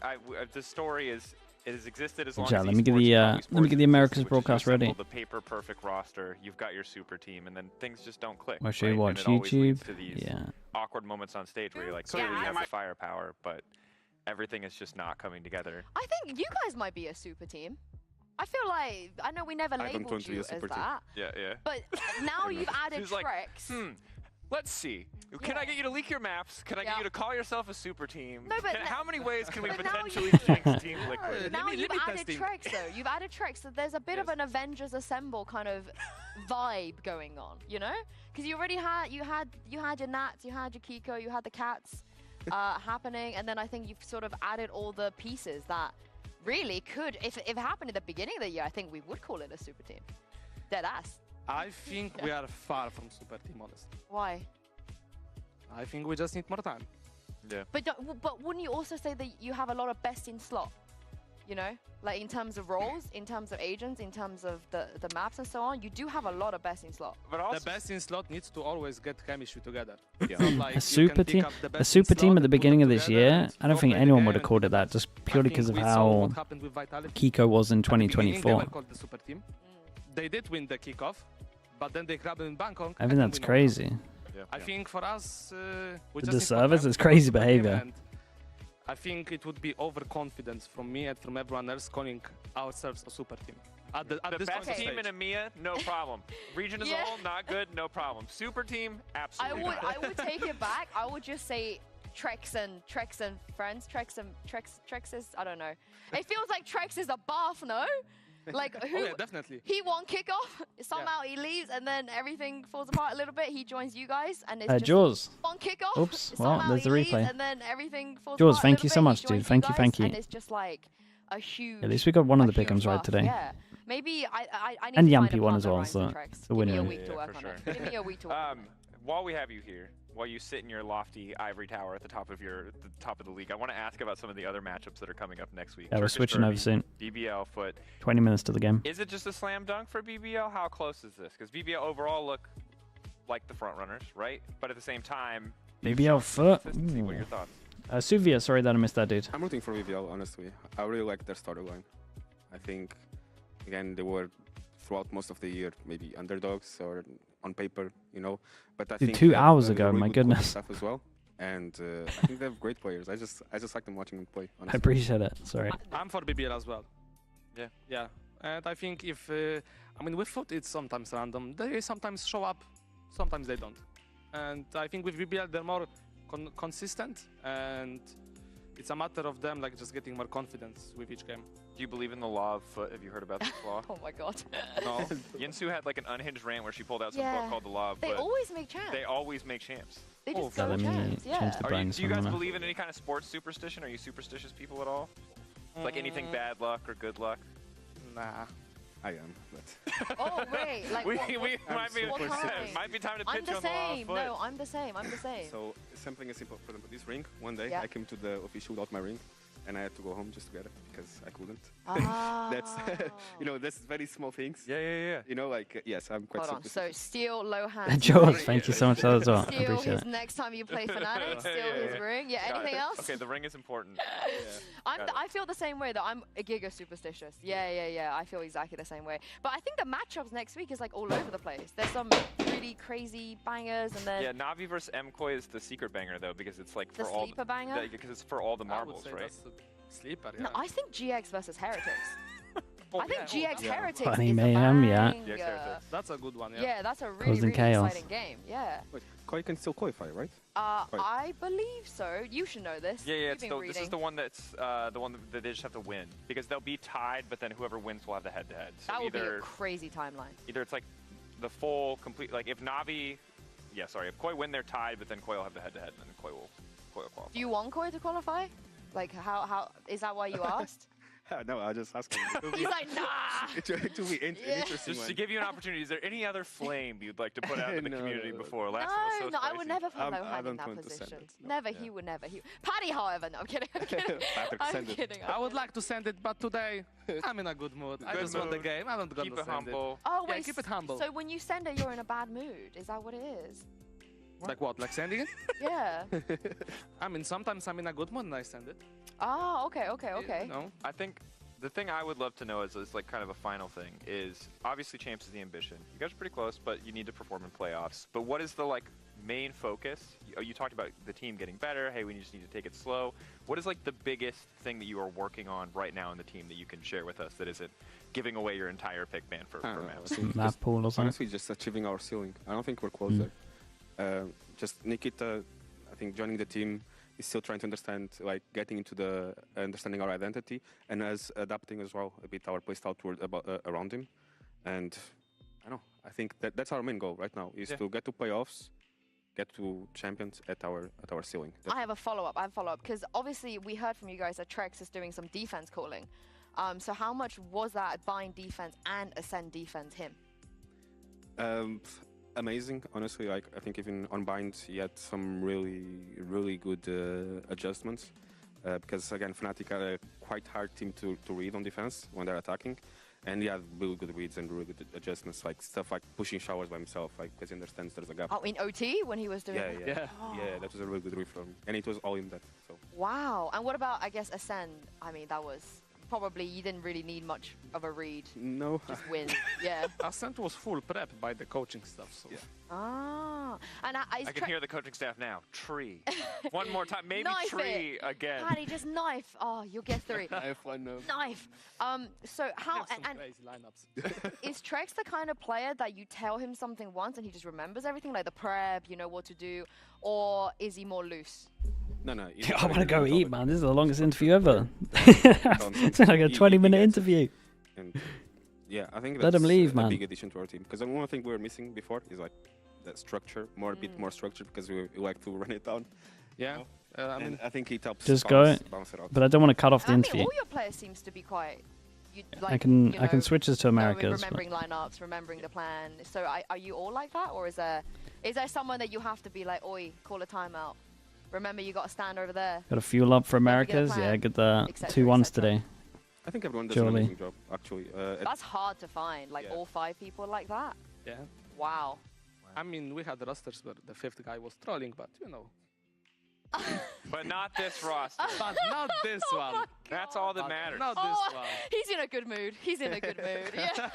the story is. It has existed as long Yeah, as let me get the Americas broadcast ready. The paper perfect roster, you've got your super team, and then things just don't click. Why should you watch and it always leads YouTube? to these awkward moments on stage where you're like, clearly you have the firepower, but everything is just not coming together. I think you guys might be a super team. I feel like, I know we never labeled you as that. Yeah. But now you've added tricks. Let's see. Can I get you to leak your maps? Can I get you to call yourself a super team? No, but how many ways can we potentially jinx Team Liquid? Now you've added tricks, though. You've added tricks, so there's a bit of an Avengers Assemble kind of vibe going on, you know? Because you already had you had your Nats, you had your Kiko, you had the Cats happening, and then I think you've sort of added all the pieces that really could, if it happened at the beginning of the year, I think we would call it a super team. Dead ass. I think we are far from super team, honestly. Why? I think we just need more time. Yeah. But wouldn't you also say that you have a lot of best in slot? You know, like in terms of roles, in terms of agents, in terms of the maps and so on, you do have a lot of best in slot. But also the best in slot needs to always get chemistry together. A super team at the beginning of this year, I don't think anyone would have called it that, just purely because of how Kiko was in 2024. Called the super team. They did win the kickoff, but then they grabbed it in Bangkok. I think that's crazy. I think for us, we the just service is crazy behavior. I think it would be overconfidence from me and from everyone else calling ourselves a super team. At the best team in EMEA, no problem. Region as a whole, not good, no problem. Super team, absolutely. I would take it back. I would just say Trex and friends. Trex is, I don't know. It feels like Trex is a bath, no? Like who? Oh, yeah, definitely. He won kickoff. Somehow he leaves, and then everything falls apart a little bit. He joins you guys, and it's just Jaws. one kickoff. Oops. Well, there's the replay. And then everything falls Jaws, apart thank a you little so bit. much, He dude. joins Thank you. And it's just like a huge. At least we got one of the pick'ems right buff. today. Yeah. Maybe I need And to find Yampy a won pun as that well, rhymes so with Trex. the winner. Give me a week to work on it. Give me a week to work on it. While we have you here, while you sit in your lofty ivory tower at the top of the league, I want to ask about some of the other matchups that are coming up next week. Yeah, we're switching over soon. BBL foot. 20 minutes to the game. Is it just a slam dunk for BBL? How close is this? Because BBL overall look like the front runners, right? But at the same time, BBL foot. What are your thoughts? Suvia, sorry that I missed that, dude. I'm rooting for BBL, honestly. I really like their starter line. I think, again, they were throughout most of the year maybe underdogs or on paper, you know. But I think 2 hours really ago, my goodness. Stuff as well. And I think they have great players. I just like them watching them play. Honestly. I appreciate it. Sorry. I'm for BBL as well. Yeah. Yeah. And I think if I mean with foot it's sometimes random. They sometimes show up, sometimes they don't. And I think with BBL they're more consistent, and it's a matter of them like just getting more confidence with each game. Do you believe in the law of foot? Have you heard about this law? Oh my god. No. Yinsu had like an unhinged rant where she pulled out some book called the law of foot. They always make champs. They always make champs. They just go champs, yeah. Do you guys believe in any kind of sports superstition? Are you superstitious people at all? Like anything bad luck or good luck? Nah. I am, but... Oh, wait. Like, we might be time to pitch on the law of foot. No, I'm the same. So, something as simple, for example, this ring, one day I came to the official without my ring, and I had to go home just to get it because I couldn't. That's, you know, that's very small things. Yeah. You know, like, yes, I'm quite Hold on. superstitious. So, steal Lohan's George, ring. thank you so much for that as well. I Steal appreciate his it. next time you play Fnatic, steal his ring. Yeah, anything else? Okay, the ring is important. I feel the same way, though. I'm a giga superstitious. Yeah. I feel exactly the same way. But I think the matchups next week is like all over the place. There's some really crazy bangers, and then... Yeah, Navi versus MKoi is the secret banger, though, because it's like the for all... sleeper banger? Because it's for all the marbles, right? Sleeper, yeah. No, I think GX versus Heretics. I think GX Heretics Funny is mayhem, a yeah. banger. That's a good one, yeah. Yeah, that's a really, Causing really chaos. exciting game. Yeah. Wait, Koi can still qualify, right? I believe so. You should know this. Yeah. You've been This is the one that's the one that they just have to win, because they'll be tied, but then whoever wins will have the head-to-head. So that would be a crazy timeline. Either it's like the full complete, like if Navi, if Koi win, they're tied, but then Koi will have the head-to-head, and then Koi will qualify. Do you want Koi to qualify? Like how is that why you asked? No, I just asking. He's like, nah! It will be interesting. Just to give you an opportunity, is there any other flame you'd like to put out in the community before? Last one was so No, I spicy. would never put I Lohan in don't that want to position. send it. Never, he would never. Patty, however, no, I'm kidding. I'm kidding. I would like to send it, but today I'm in a good mood. I just won the game. I'm not gonna Keep it send humble. Oh, Yeah, wait, keep it humble. so when you send it, you're in a bad mood. Is that what it is? Like what? Like sending it? Yeah. I mean, sometimes I'm in a good mood and I send it. Oh, okay. No. I think the thing I would love to know is like kind of a final thing is obviously champs is the ambition. You guys are pretty close, but you need to perform in playoffs. But what is the like main focus? You talked about the team getting better. Hey, we just need to take it slow. What is like the biggest thing that you are working on right now in the team that you can share with us that isn't giving away your entire pick ban for maps? Map pool or something? Honestly, just achieving our ceiling. I don't think we're close there. Just Nikita, I think joining the team is still trying to understand, like getting into the understanding our identity, and as adapting as well a bit our playstyle around him. And I think that's our main goal right now is to get to playoffs, get to champions at our ceiling. I have a follow-up. Because obviously we heard from you guys that Trex is doing some defense calling. So how much was that bind defense and ascend defense him? Amazing, honestly. Like, I think even on bind, he had some really good adjustments. Because again, Fnatic are a quite hard team to read on defense when they're attacking. And he had really good reads and really good adjustments, like stuff like pushing showers by himself, like because he understands there's a gap. Oh, in OT when he was doing it? Yeah, that was a really good read from him. And it was all in that. So. Wow. And what about, I guess, Ascend? I mean, that was probably, you didn't really need much of a read. No. Just win. Yeah. Ascent was full prep by the coaching staff. So. Yeah. Ah. And I can hear the coaching staff now. Tree. One more time. Maybe knife tree again. Paddy, just knife. Oh, you'll get 3. Knife, I know. Knife. So how, and crazy lineups. is Trex the kind of player that you tell him something once and he just remembers everything, like the prep, you know what to do, or is he more loose? No. I want to go eat, man. This is the longest interview ever. It's like a 20-minute interview. And yeah, I think Let that's him leave, a man. big addition to our team. Because the one thing we were missing before is like that structure, a bit more structure, because we like to run it down. Yeah. I mean, I think it helps Just bounce it out. but I don't want to cut off the I interview. mean, all your players seems to be quite. Like, I can switch this to Americas. Remembering lineups, remembering the plan. So are you all like that, or is there someone that you have to be like, oi, call a timeout? Remember, you got to stand over there. Got to fuel up for Americas. Yeah, get the 2 1s today. I think everyone does an amazing job, actually. That's hard to find, like all 5 people like that. Yeah. Wow. I mean, we had rosters where the 5th guy was trolling, but you know. But not this roster. But not this one. That's all that matters. Not this one. He's in a good mood. He's in a good mood. Yeah.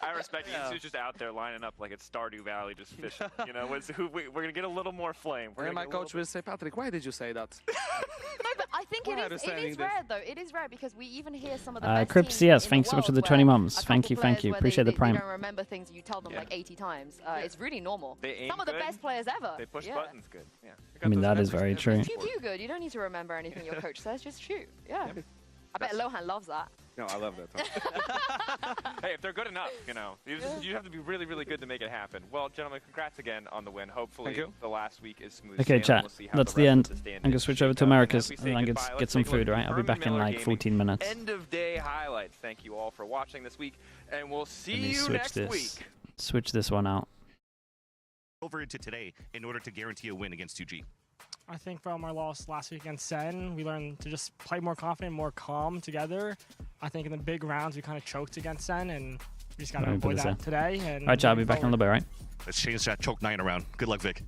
I respect it. He's just out there lining up like it's Stardew Valley, just fishing. You know, we're going to get a little more flame. And my coach will say, Patrick, why did you say that? No, but I think it is rare, though. It is rare because we even hear some of the best Crip teams CS, in thanks the so much for world the 20 where months. a Thank couple you, thank you. players where Appreciate the prime. They don't remember things you tell them like 80 times. It's really normal. Some of the best players ever. They push buttons good. Yeah. I mean, that is very true. Shoot you good. You don't need to remember anything your coach says. Just shoot. Yeah. I bet Lohan loves that. No, I love that. Hey, if they're good enough, you know, you have to be really, really good to make it happen. Well, gentlemen, congrats again on the win. Hopefully, the last week is smooth. Okay, chat. That's the end. I'm going to switch over to Americas and and then get some food, right? I'll be back in like 14 minutes. End of day highlights. Thank you all for watching this week, and we'll see you next week. Switch this one out. Over into today in order to guarantee a win against 2G. I think from our loss last week against Sen, we learned to just play more confident, more calm together. I think in the big rounds, we kind of choked against Sen, and we just got to avoid that today. And all right, chat, I'll be back in a little bit, right? Let's change that choke 9 around. Good luck, Vic.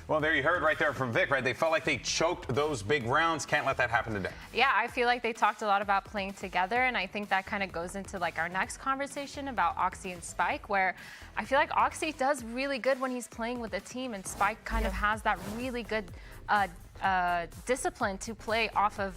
Well, there you heard right there from Vic, right? They felt like they choked those big rounds. Can't let that happen today. Yeah, I feel like they talked a lot about playing together, and I think that kind of goes into like our next conversation about Oxy and Spike, where I feel like Oxy does really good when he's playing with a team, and Spike kind of has that really good discipline to play off of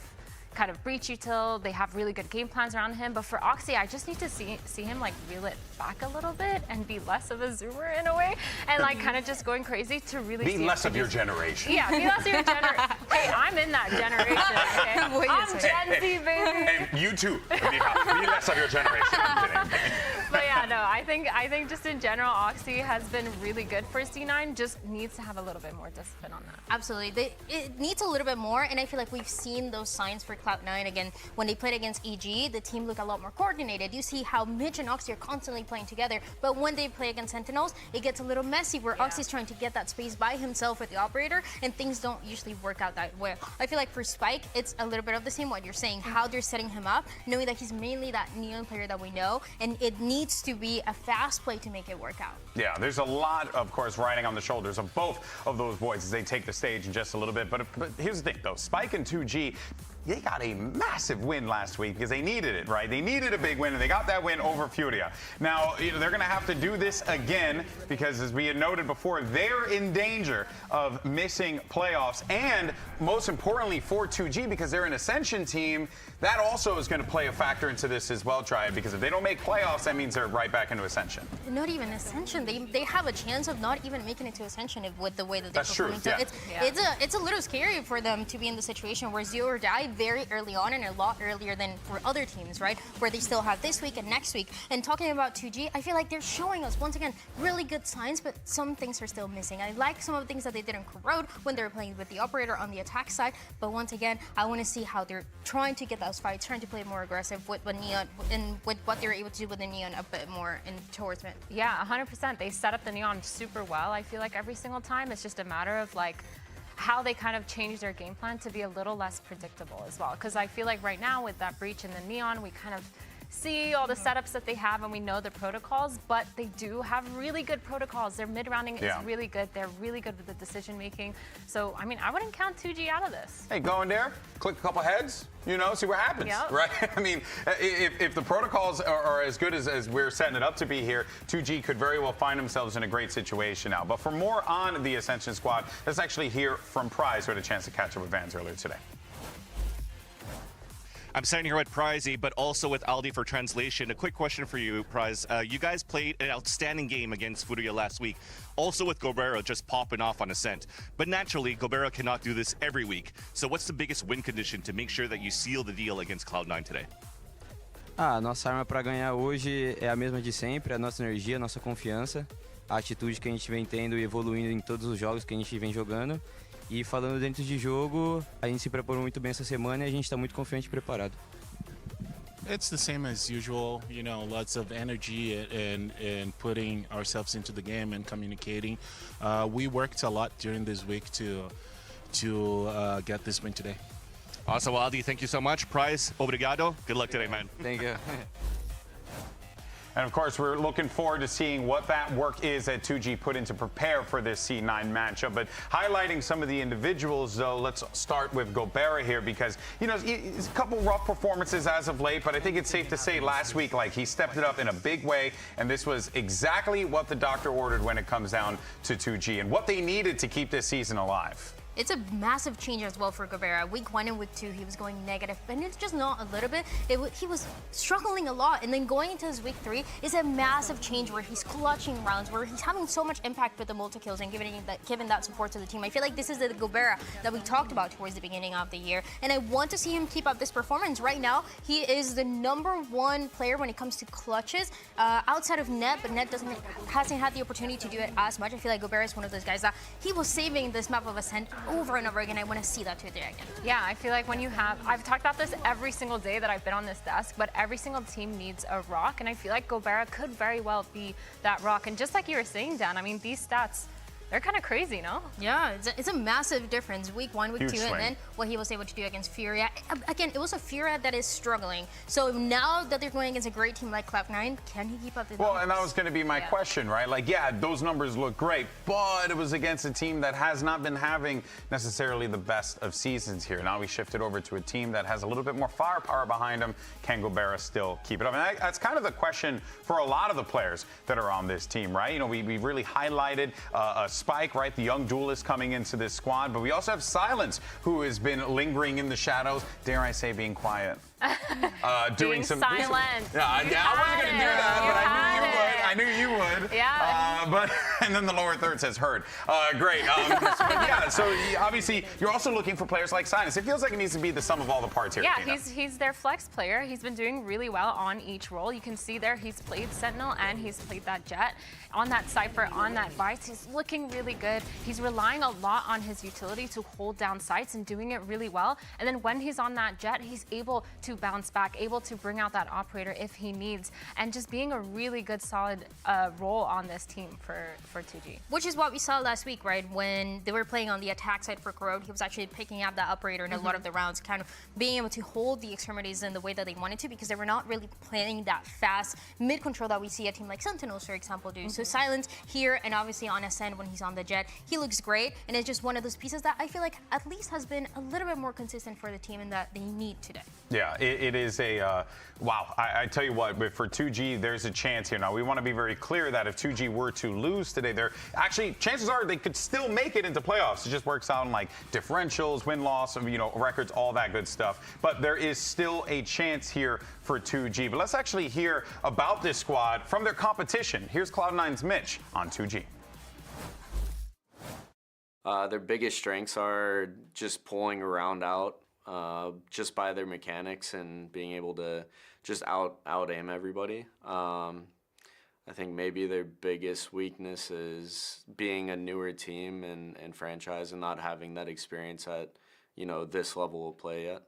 kind of breach util. They have really good game plans around him. But for Oxy, I just need to see him like reel it back a little bit and be less of a zoomer in a way, and like kind of just going crazy to really be less of your generation. Yeah, be less of your generation. Hey, I'm in that generation. Okay? I'm Gen Z, baby. And you too. Be less of your generation. I'm kidding. But yeah, no, I think just in general, Oxy has been really good for C9. Just needs to have a little bit more discipline on that. Absolutely, it needs a little bit more, and I feel like we've seen those signs for Cloud9 again. When they played against EG, the team looked a lot more coordinated. You see how Mitch and Oxy are constantly playing together, but when they play against Sentinels, it gets a little messy where Oxy's trying to get that space by himself with the operator, and things don't usually work out that way. I feel like for Spike, it's a little bit of the same what you're saying, how they're setting him up, knowing that he's mainly that Neon player that we know, and it needs to be a fast play to make it work out. Yeah, there's a lot, of course, riding on the shoulders of both of those boys as they take the stage in just a little bit. But here's the thing, though. Spike and 2G, they got a massive win last week because they needed it, right? They needed a big win, and they got that win over Furia. Now, they're going to have to do this again because, as we had noted before, they're in danger of missing playoffs. And most importantly for 2G, because they're an Ascension team, that also is going to play a factor into this as well, Triad, because if they don't make playoffs, that means they're right back into Ascension. Not even Ascension. They have a chance of not even making it to Ascension with the way that they're performing. So it's a little scary for them to be in the situation where 0 or die very early on and a lot earlier than for other teams, right? Where they still have this week and next week. And talking about 2G, I feel like they're showing us, once again, really good signs, but some things are still missing. I like some of the things that they did in Corrode when they were playing with the operator on the attack side, but once again, I want to see how they're trying to get those fights, trying to play more aggressive with Neon, and with what they're able to do with the Neon a bit more in towards mid. Yeah, 100%. They set up the Neon super well. I feel like every single time it's just a matter of like how they kind of change their game plan to be a little less predictable as well. Because I feel like right now with that breach in the Neon, we kind of see all the setups that they have and we know the protocols, but they do have really good protocols. Their mid-rounding is really good. They're really good with the decision making. So, I mean, I wouldn't count 2G out of this. Hey, go in there, click a couple heads, you know, see what happens, right? I mean, if the protocols are as good as we're setting it up to be here, 2G could very well find themselves in a great situation now. But for more on the Ascension squad, let's actually hear from Prize, who had a chance to catch up with Vans earlier today. I'm standing here with Prizey, but also with Aldi for translation. A quick question for you, Prize. You guys played an outstanding game against Furia last week, also with Gobera just popping off on Ascent. But naturally, Gobera cannot do this every week. So what's the biggest win condition to make sure that you seal the deal against Cloud9 today? Nossa arma para ganhar hoje é a mesma de sempre, a nossa energia, a nossa confiança, a atitude que a gente vem tendo e evoluindo em todos os jogos que a gente vem jogando. E falando dentro de jogo, a gente se preparou muito bem essa semana e a gente está muito confiante e preparado. It's the same as usual, you know, lots of energy and putting ourselves into the game and communicating. We worked a lot during this week to get this win today. Awesome, Aldi, thank you so much. Prize, obrigado. Good luck today, man. Thank you. And of course, we're looking forward to seeing what that work is that 2G put in to prepare for this C9 matchup. But highlighting some of the individuals, though, let's start with Gobera here because, you know, it's a couple rough performances as of late, but I think it's safe to say last week, like, he stepped it up in a big way, and this was exactly what the doctor ordered when it comes down to 2G and what they needed to keep this season alive. It's a massive change as well for Gobera. Week 1 and week 2, he was going negative, and it's just not a little bit. He was struggling a lot, and then going into his week 3 is a massive change where he's clutching rounds, where he's having so much impact with the multi-kills and giving that support to the team. I feel like this is the Gobera that we talked about towards the beginning of the year, and I want to see him keep up this performance. Right now, he is the #1 player when it comes to clutches outside of Net, but Net hasn't had the opportunity to do it as much. I feel like Gobera is one of those guys that he was saving this map of Ascent over and over again. I want to see that today again. Yeah, I feel like when you have, I've talked about this every single day that I've been on this desk, but every single team needs a rock, and I feel like Gobera could very well be that rock. And just like you were saying, Dan, I mean, these stats, they're kind of crazy, no? Yeah, it's a massive difference. Week 1, week 2, and then what he was able to do against Furia. Again, it was a Furia that is struggling. So now that they're going against a great team like Cloud9, can he keep up the numbers? And that was going to be my question, right? Like, yeah, those numbers look great, but it was against a team that has not been having necessarily the best of seasons here. Now we shifted over to a team that has a little bit more firepower behind them. Can Gobera still keep it up? And that's kind of the question for a lot of the players that are on this team, right? You know, we really highlighted Spike, right, the young duelist coming into this squad, but we also have Silence, who has been lingering in the shadows, dare I say being quiet. Doing some silent. I wasn't going to do that, but I knew you would. Yeah. But and then the lower third says heard. Great. But yeah, so obviously you're also looking for players like Silence. It feels like it needs to be the sum of all the parts here. Yeah, he's their flex player. He's been doing really well on each role. You can see there he's played Sentinel and he's played that Jet. On that Cypher, on that Vice, he's looking really good. He's relying a lot on his utility to hold down sites and doing it really well. And then when he's on that Jet, he's able to bounce back, able to bring out that operator if he needs, and just being a really good, solid role on this team for 2G. Which is what we saw last week, right? When they were playing on the attack side for Corrode, he was actually picking up that operator in a lot of the rounds, kind of being able to hold the extremities in the way that they wanted to, because they were not really playing that fast mid-control that we see a team like Sentinels, for example, do. So Silence here, and obviously on Ascend when he's on the Jet, he looks great, and it's just one of those pieces that I feel like at least has been a little bit more consistent for the team and that they need today. Yeah, it is a, wow, I tell you what, but for 2G, there's a chance here. Now, we want to be very clear that if 2G were to lose today, actually, chances are they could still make it into playoffs. It just works out in like differentials, win-loss, you know, records, all that good stuff. But there is still a chance here for 2G. But let's actually hear about this squad from their competition. Here's Cloud9's Mitch on 2G. Their biggest strengths are just pulling a round out just by their mechanics and being able to just out aim everybody. I think maybe their biggest weakness is being a newer team and franchise and not having that experience at, you know, this level of play yet.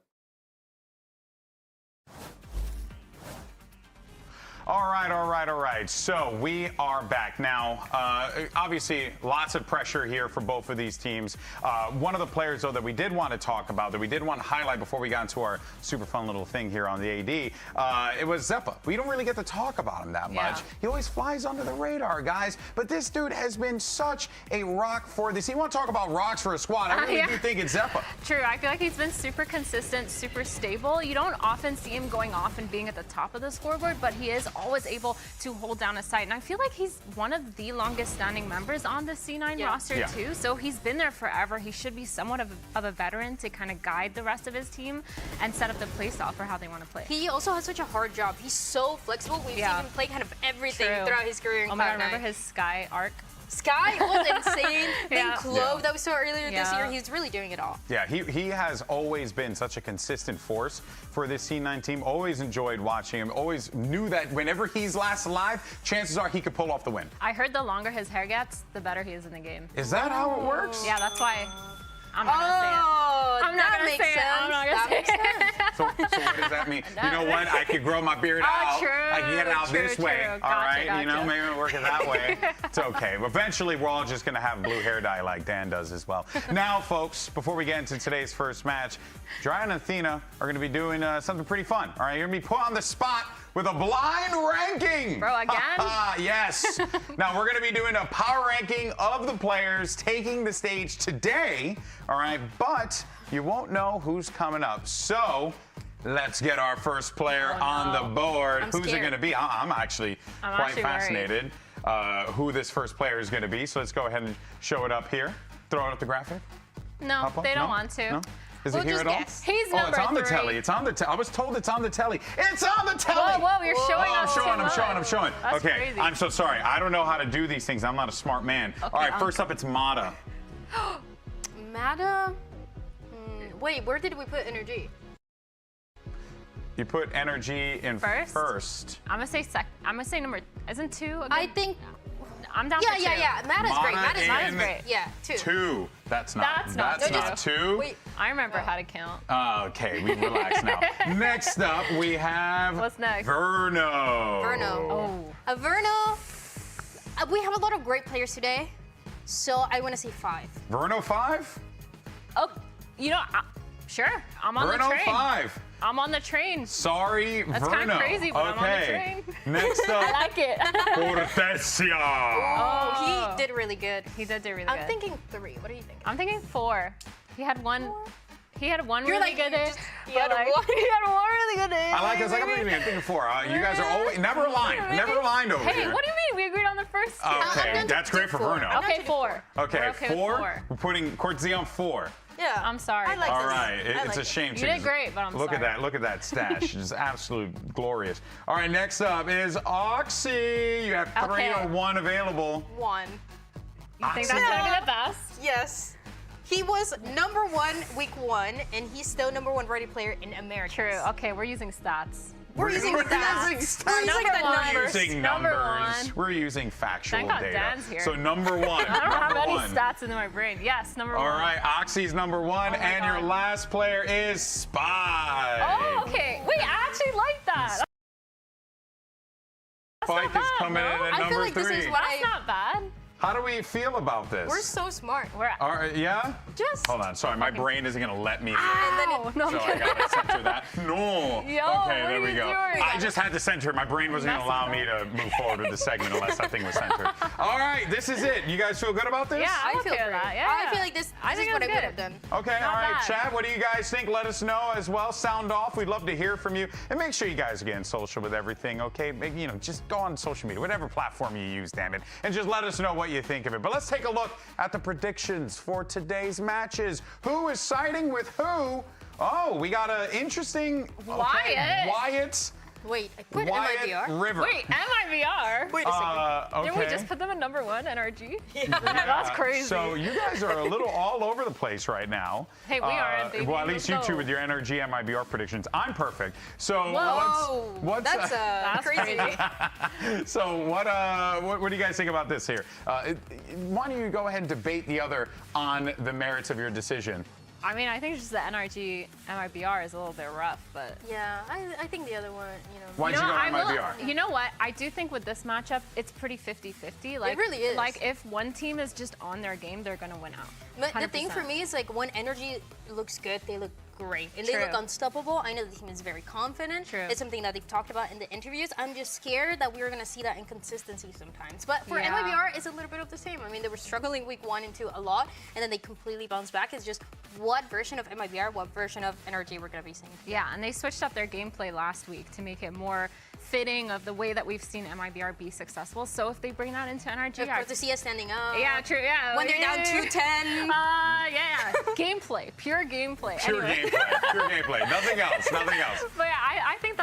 All right. So we are back now. Obviously, lots of pressure here for both of these teams. One of the players, though, that we did want to talk about, that we did want to highlight before we got into our super fun little thing here on the AD, it was Xeppaa. We don't really get to talk about him that much. He always flies under the radar, guys. But this dude has been such a rock for this. You want to talk about rocks for a squad? I really do think it's Xeppaa. True. I feel like he's been super consistent, super stable. You don't often see him going off and being at the top of the scoreboard, but he is always able to hold down a site. And I feel like he's one of the longest standing members on the C9 roster too. So he's been there forever. He should be somewhat of a veteran to kind of guide the rest of his team and set up the play style for how they want to play. He also has such a hard job. He's so flexible. We've seen him play kind of everything throughout his career in Cloud9. Oh my God, remember his Sky arc? Sky was insane. Then Clove that we saw earlier this year, he's really doing it all. Yeah, he has always been such a consistent force for this C9 team. Always enjoyed watching him. Always knew that whenever he's last alive, chances are he could pull off the win. I heard the longer his hair gets, the better he is in the game. Is that how it works? Yeah, that's why. I'm not gonna say it. I'm not gonna say it. I'm not gonna say it. So what does that mean? You know what? I could grow my beard out. True, I can get it out this way. All right, gotcha. you know, maybe we'll work it that way. It's okay. Eventually, we're all just gonna have blue hair dye like Dan does as well. Now, folks, before we get into today's first match, Dry and Athena are gonna be doing something pretty fun. All right, you're gonna be put on the spot with a blind ranking. Bro, again? Yes. Now, we're going to be doing a power ranking of the players taking the stage today, all right? But you won't know who's coming up. So let's get our first player on the board. Who's it going to be? I'm actually quite fascinated who this first player is going to be. So let's go ahead and show it up here. Throw it up the graphic. No, they don't want to. No? Is it here at all? He's number it's on the 3. telly. It's on the telly. I was told it's on the telly. It's on the telly. Whoa, you're showing us I'm showing. That's okay, crazy. I'm so sorry. I don't know how to do these things. I'm not a smart man. Okay, all right, first up, it's Mata. Mata? Wait, where did we put NRG? You put NRG in first. I'm gonna say I'm gonna say number. Isn't 2? I think. I'm down for 2. Yeah. Mata's great. Mata's great. Yeah, 2. 2. That's not 2. Wait, I remember how to count. Okay, we relax now. Next up, we have What's next? Verno. Verno. We have a lot of great players today, so I want to say 5. Verno 5? Oh, you know, sure. I'm on the train. Verno 5. I'm on the train. Sorry, That's Verno. kind of crazy, but I'm on the train. Next up, I like it. Cortesia. Oh, he did really good. He did do really good. I'm thinking 3. What do you think? I'm thinking 4. He had one. He had one You're really like, good day. He had one really good day. I like it. I'm thinking 4. You guys are always never aligned. Never aligned over Hey, here. what do you mean? We agreed on the first. Okay, that's great for Verno. Okay, 4. Okay, okay 4. We're putting Cortesia on 4. Yeah. I'm sorry. I like All this. right, it's a shame. You did great, but I'm look sorry. Look at that stash. It's absolutely glorious. All right, next up is Oxy. You have 3 or 1 available. 1. You think that's gonna be the best? Yes. He was number 1 week 1, and he's still number 1 ready player in America. True. Okay, we're using stats. We're using stats. We're using the numbers. We're using numbers. We're using factual Thank God data. Dan's here. So number 1. I don't have any one. stats in my brain. Yes, number 1. All right, Oxy's number 1, and your last player is Spy. Oh, okay. Wait, I actually like that. Spike is coming in at number 3. I feel like this is what That's not bad. How do we feel about this? We're so smart. Yeah? Just. Hold on, sorry, my brain isn't gonna let me. And then No, so I gotta center that. No. Yo, okay, what there are we you go. doing? I just had to center it. My brain wasn't gonna allow me to move forward with the segment unless that thing was centered. All right, this is it. You guys feel good about this? Yeah, I'm I feel okay with great. that. Yeah. I feel like this is what I would have done. Okay, Not all right, bad. chat. What do you guys think? Let us know as well. Sound off. We'd love to hear from you. And make sure you guys get in social with everything, okay? You know, just go on social media, whatever platform you use, damn it, and just let us know what you think of it. But let's take a look at the predictions for today's matches. Who is siding with who? Oh, we got an interesting Wyatt. Wyatt Wait, I put Wyatt MIBR. River. Wait, MIBR? Wait a second. Okay. Didn't we just put them at #1, NRG? Yeah. That's crazy. So you guys are a little all over the place right now. Hey, we aren't, baby. Well, at least you Let's two go. with your NRG MIBR predictions. I'm perfect. So Whoa, what's that's crazy. So what do you guys think about this here? Why don't you go ahead and debate the other on the merits of your decision? I mean, I think just the NRG MIBR is a little bit rough, but... Yeah, I think the other one, you know... Why'd you go MIBR? You know what? I do think with this matchup, it's pretty 50-50. Like, it really is. Like, if one team is just on their game, they're going to win out. But 100%. the thing for me is, like, when NRG looks good, they look great. And they True. look unstoppable. I know the team is very confident. True. It's something that they've talked about in the interviews. I'm just scared that we're going to see that inconsistency sometimes. But for Yeah. MIBR, it's a little bit of the same. I mean, they were struggling week 1 and 2 a lot, and then they completely bounced back. It's just what version of MIBR, what version of NRG we're going to be seeing. Yeah, and they switched up their gameplay last week to make it more fitting of the way that we've seen MIBR be successful. So if they bring that into NRG, Of course, the CS standing up. Yeah, true. Yeah, When they're down 2-10. Yeah, gameplay, pure gameplay. Pure Anyway. gameplay. Pure gameplay. Nothing else. Nothing else. But yeah, I think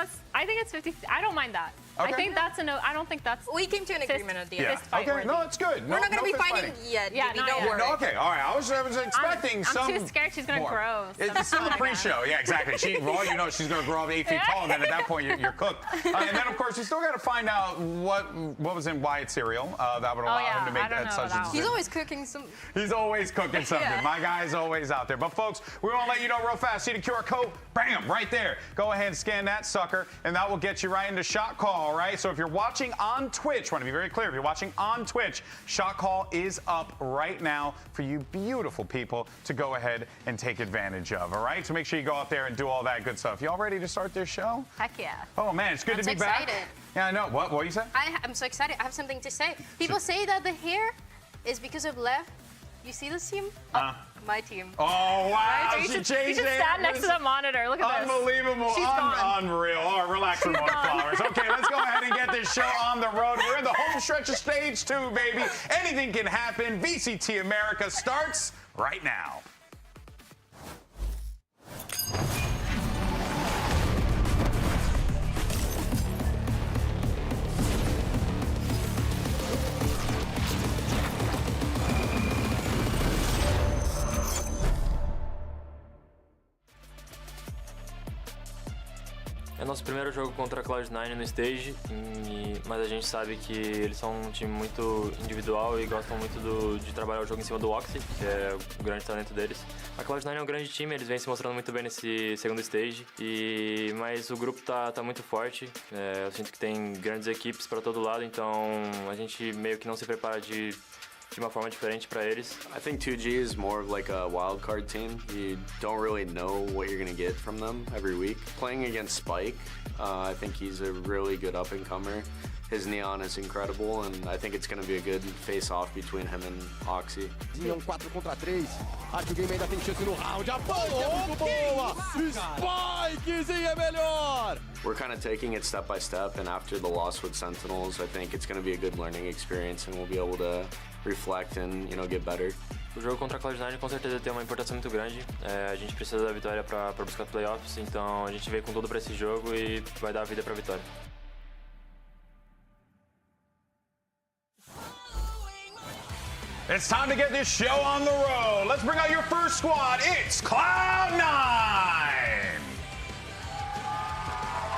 it's 50. I don't mind that. Okay. I think that's a no. I don't think that's. We came to an agreement at the end. Yeah. Okay. No, it's good. We're not going to be fist fighting yet. Yeah, Gibby, not don't yet. worry. No, okay, all right. I was expecting I'm some. too scared she's gonna more. grow. It's still the pre-show. Yeah, exactly. Well, you know she's gonna grow up 8 feet tall, and then at that point you're cooked. And then of course you still got to find out what was in Wyatt's cereal that would allow him to make that such a decision. He's always cooking some. He's always cooking something. Yeah. My guy's always out there. But folks, we want to let you know real fast. See the QR code? Bam, right there. Go ahead and scan that sucker, and that will get you right into Shot Call, all right? So if you're watching on Twitch, want to be very clear, if you're watching on Twitch, Shot Call is up right now for you beautiful people to go ahead and take advantage of, all right? So make sure you go out there and do all that good stuff. Y'all ready to start this show? Heck yeah. Oh, man, it's good to be back. excited. Yeah, I know. What you say? I'm so excited. I have something to say. People say that the hair is because of Lev. You see this team? My team. Oh, wow. Right? She You changed should it. stand next to the monitor. Look at this. Unbelievable. She's gone. Unreal. All right, relax, Ramona Flowers. Okay, let's go ahead and get this show on the road. We're in the home stretch of stage 2, baby. Anything can happen. VCT America starts right now. É nosso primeiro jogo contra a Cloud9 no stage, mas a gente sabe que eles são um time muito individual e gostam muito de trabalhar o jogo em cima do Oxy, que é o grande talento deles. A Cloud9 é um grande time, eles vêm se mostrando muito bem nesse segundo stage, mas o grupo tá muito forte. Eu sinto que tem grandes equipes para todo lado, então a gente meio que não se prepara de uma forma diferente para eles. I think 2G is more of like a wild card team. You don't really know what you're going to get from them every week. Playing against Spike, I think he's a really good up-and-comer. His neon is incredible, and I think it's going to be a good face-off between him and Oxy. 4 contra 3. Acho que o game ainda tem chance no round. A ponte é muito boa. Spikezinho é melhor. We're kind of taking it step by step, and after the loss with Sentinels, I think it's going to be a good learning experience, and we'll be able to reflect and, get better. O jogo contra a Cloud9 com certeza tem uma importância muito grande. A gente precisa da vitória para buscar playoffs, então a gente veio com tudo para esse jogo e vai dar a vida para a vitória. It's time to get this show on the road. Let's bring out your first squad. It's Cloud9.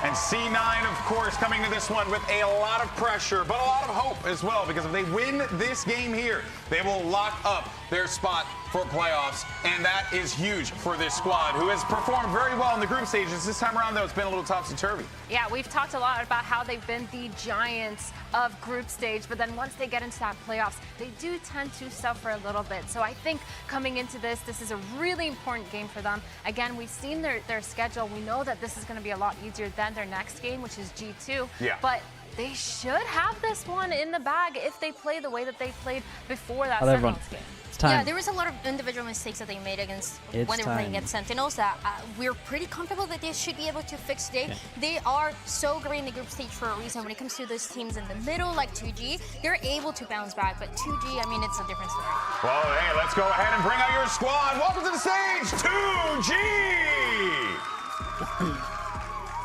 And C9, of course, coming to this one with a lot of pressure, but a lot of hope as well, because if they win this game here, they will lock up their spot for playoffs, and that is huge for this squad, who has performed very well in the group stages. This time around, though, it's been a little topsy-turvy. Yeah, we've talked a lot about how they've been the giants of group stage, but then once they get into that playoffs, they do tend to suffer a little bit. So I think coming into this is a really important game for them. Again, we've seen their schedule. We know that this is going to be a lot easier than their next game, which is G2. Yeah. But they should have this one in the bag if they play the way that they played before that Hello, Sentinels everyone. game. It's time. Yeah, there was a lot of individual mistakes that they made against when they were playing against Sentinels that we're pretty comfortable that they should be able to fix today. Yeah. They are so great in the group stage for a reason. When it comes to those teams in the middle, like 2G, they're able to bounce back. But 2G, I mean, it's a different story. Well, hey, let's go ahead and bring out your squad. Welcome to the stage, 2G!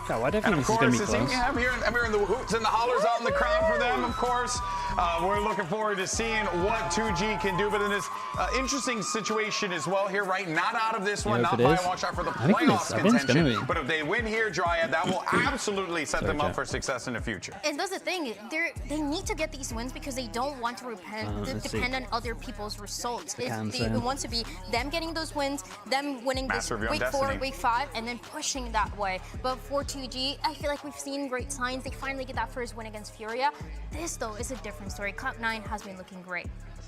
No, I don't And think of this is going course, to be close. I'm hearing the hoots and the hollers out in the crowd for them, of course. We're looking forward to seeing what 2G can do. But in this interesting situation as well here, right? Not out of this one, not by a watch out for the playoffs contention. But if they win here, Dryad, that will absolutely set them up for success in the future. And that's the thing, they need to get these wins because they don't want to depend on other people's results. It wants to be them getting those wins, them winning this week 4, week 5, and then pushing that way. But for 2G, I feel like we've seen great signs. They finally get that first win against Furia. This, though, is a different story. Cloud9 has been looking great.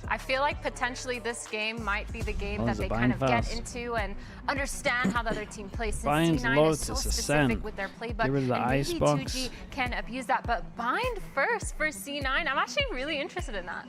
I feel like potentially this game might be the game that they kind of get into and understand how the other team plays. Since C9 is so specific with their playbook, and maybe Icebox. 2G can abuse that. But bind first for C9, I'm actually really interested in that.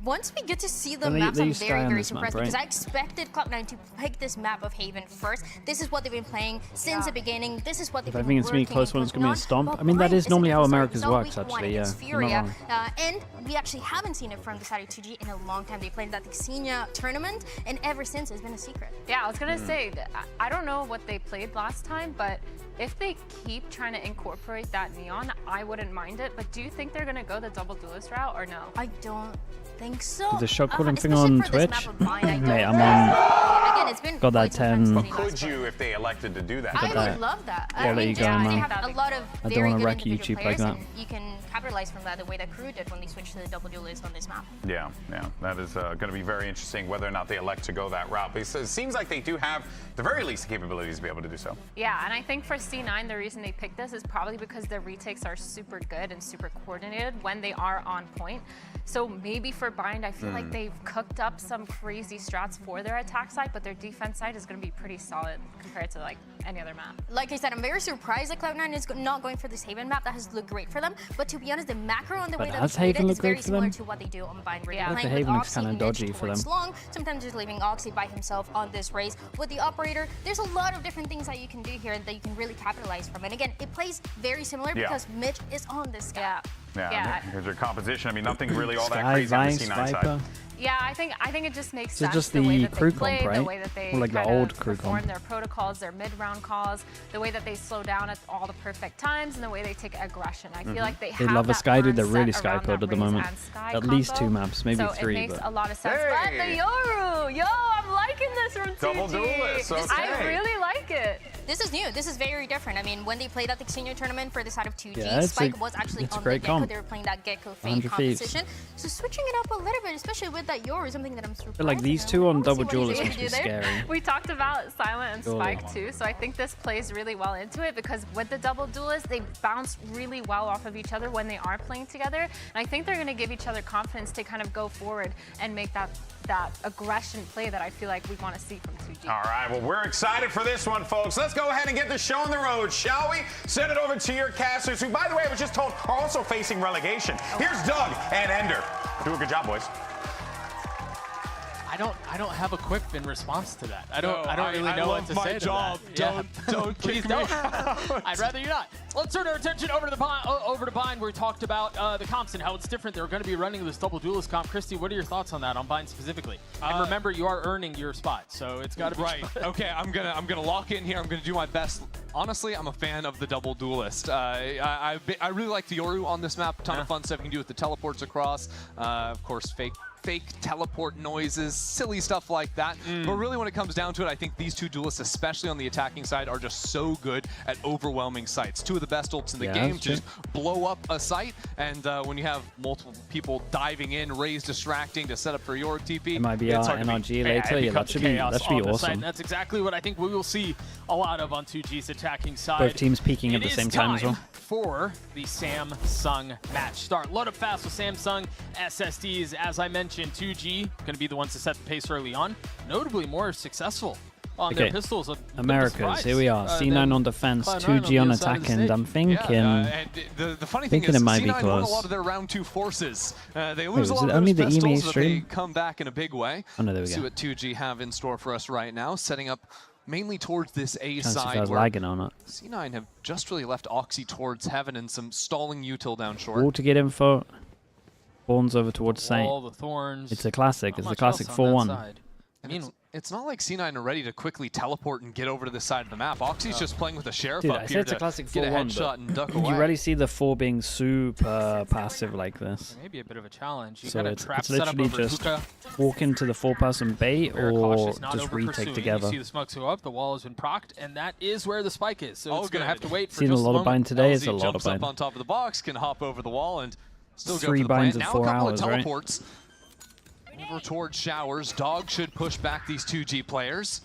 Once we get to see the maps, I'm very, very surprised because I expected Cloud9 to pick this map of Haven first. This is what they've been playing since the beginning. This is what they've been working. I think it's going to be a close one. It's going to be a stomp. I mean, that is normally how America's works, actually. Yeah. Furia, and we actually haven't seen it from the side of 2G in a long time. They played that Xenia tournament, and ever since it's been a secret. Yeah, I was going to say, I don't know what they played last time, but if they keep trying to incorporate that Neon, I wouldn't mind it. But do you think they're going to go the double duelist route or no? I don't think so. The shot calling thing on Twitch? Mate, I'm on. Again, it's been got that 10. But could you if they elected to do that? I would love that. Yeah, there you go, man. They have a lot of I don't very want to good wreck individual YouTube like players, that. and you can capitalize from that the way that Crew did when they switched to the double duelist on this map. Yeah, that is going to be very interesting whether or not they elect to go that route. But it seems like they do have, the very least, the capabilities to be able to do so. Yeah, and I think for C9, the reason they picked this is probably because their retakes are super good and super coordinated when they are on point. So maybe for Bind, I feel like they've cooked up some crazy strats for their attack side, but their defense side is going to be pretty solid compared to like any other map. Like I said, I'm very surprised that Cloud9 is not going for this Haven map. That has looked great for them. But to be honest, the macro and the way that they played it is very similar to what they do on Bind. Yeah, the Haven looks kind of dodgy for them. Long. Sometimes just leaving Oxy by himself on this race. With the operator, there's a lot of different things that you can do here that you can really capitalize from. And again, it plays very similar because Mitch is on this guy. Yeah, because your composition, I mean, nothing really all that crazy on the C9 side. Yeah, I think it just makes So sense. just the way the that crew they play, comp, right? the way that they Or like the old crew perform comp. their protocols, their mid-round calls, the way that they slow down at all the perfect times, and the way they take aggression. I feel like they have love a that Sky dude. They're mindset really Sky around code that at the Raze moment. and Sky At least combo. 2 maps, maybe so 3. It makes but a lot of sense. But the Yoru, yo, I'm liking this from 2G. Double duelist, okay. I really like it. This is new. This is very different. I mean, when they played at the Xenia tournament for the side of 2G, Yeah, Spike was actually on the Gecko. They were playing that Gecko Fade 100 Thieves. competition. So switching it up a little bit, especially with that Yoru, is something that I'm surprised. But like these two on double duelist what must he's be able to do scary. We talked about Silent and Cool. Spike too, so I think this plays really well into it because with the double duelist, they bounce really well off of each other when they are playing together. And I think they're going to give each other confidence to kind of go forward and make that aggression play that I feel like we want to see from 2G. All right, well, we're excited for this one, folks. Let's go ahead and get the show on the road, shall we? Send it over to your casters, who, by the way, I was just told are also facing relegation. Here's Doug and Ender. Do a good job, boys. I don't have a quip in response to that. I don't really know what to say to job. that. Don't Please don't. I'd rather you not. Let's turn our attention over to Bind, where we talked about the comps and how it's different. They're going to be running this double duelist comp. Christy, what are your thoughts on that on Bind specifically? And remember, you are earning your spot, so it's got to be right. Okay, I'm gonna lock in here. I'm gonna do my best. Honestly, I'm a fan of the double duelist. I really like the Yoru on this map. A ton of fun stuff you can do with the teleports across. Of course, fake teleport noises, silly stuff like that. But really, when it comes down to it, I think these two duelists, especially on the attacking side, are just so good at overwhelming sites. Two of the best ults in the game to just blow up a site. And when you have multiple people diving in, Raze distracting to set up for your TP, MIBR, NRG later, yeah, that should be awesome. That's exactly what I think we will see a lot of on 2G's attacking side. Both teams peaking at the same time as well. For the Samsung match start. Load up fast with Samsung SSDs. As I mentioned, 2G going to be the ones to set the pace early on. Notably more successful on their pistols. Americas, here we are. C9 on defense, 2G on attack, and I'm thinking, and the funny thing is, it might be C9 close. won a lot of their round 2 forces. They lose a lot of only those the pistols, EMEA but stream? they come back in a big way. Oh, no, there we See go. what 2G have in store for us right now, setting up mainly towards this A Trying to see if I side was where lagging or not. C9 have just really left Oxy towards heaven and some stalling util down short. Wall to get info. Born's over towards Saint. All the thorns. It's a classic. Not It's a much classic else on that 4-1. side. I mean, It's not like C9 are ready to quickly teleport and get over to the side of the map. Oxy's just playing with a sheriff Dude, up I say here it's a to classic get a 4-1, headshot and duck away. you rarely see the 4 being super passive like this. Maybe a bit of a challenge. You So got a it's trap set up literally over just hookah. walk into the 4-person bait Very or cautious, not just retake over-pursuing. together. You see the smokes go up, the wall has been procced, and that is where the spike is. So it's going to have to wait for Seen a just lot of bind today. It's a LZ lot of jumps up bind. on top of the box, can hop over the wall and still go 3 for the binds plant. in Now 4 a couple hours, of right? teleports over towards Showers. Dog should push back these 2G players.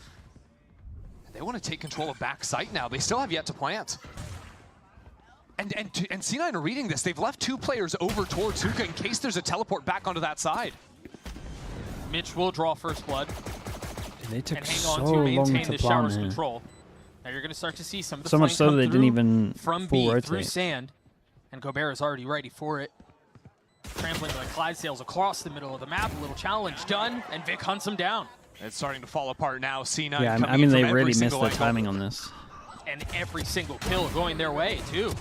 They want to take control of back site now. They still have yet to plant. And C9 are reading this. They've left 2 players over towards Hookah in case there's a teleport back onto that side. Mitch will draw first blood. They took and hang so on to long maintain to the plan Showers here. control. Now you're going to start to see some of the So much flank so come that they didn't through even from full B through rotate. sand. And Gobert is already ready for it. Trampling like Clydesdales across the middle of the map. A little challenge done, and Vic hunts him down. It's starting to fall apart now. C9 Yeah, coming I mean, in they from every really missed single the angle. timing on this. And every single kill going their way, too.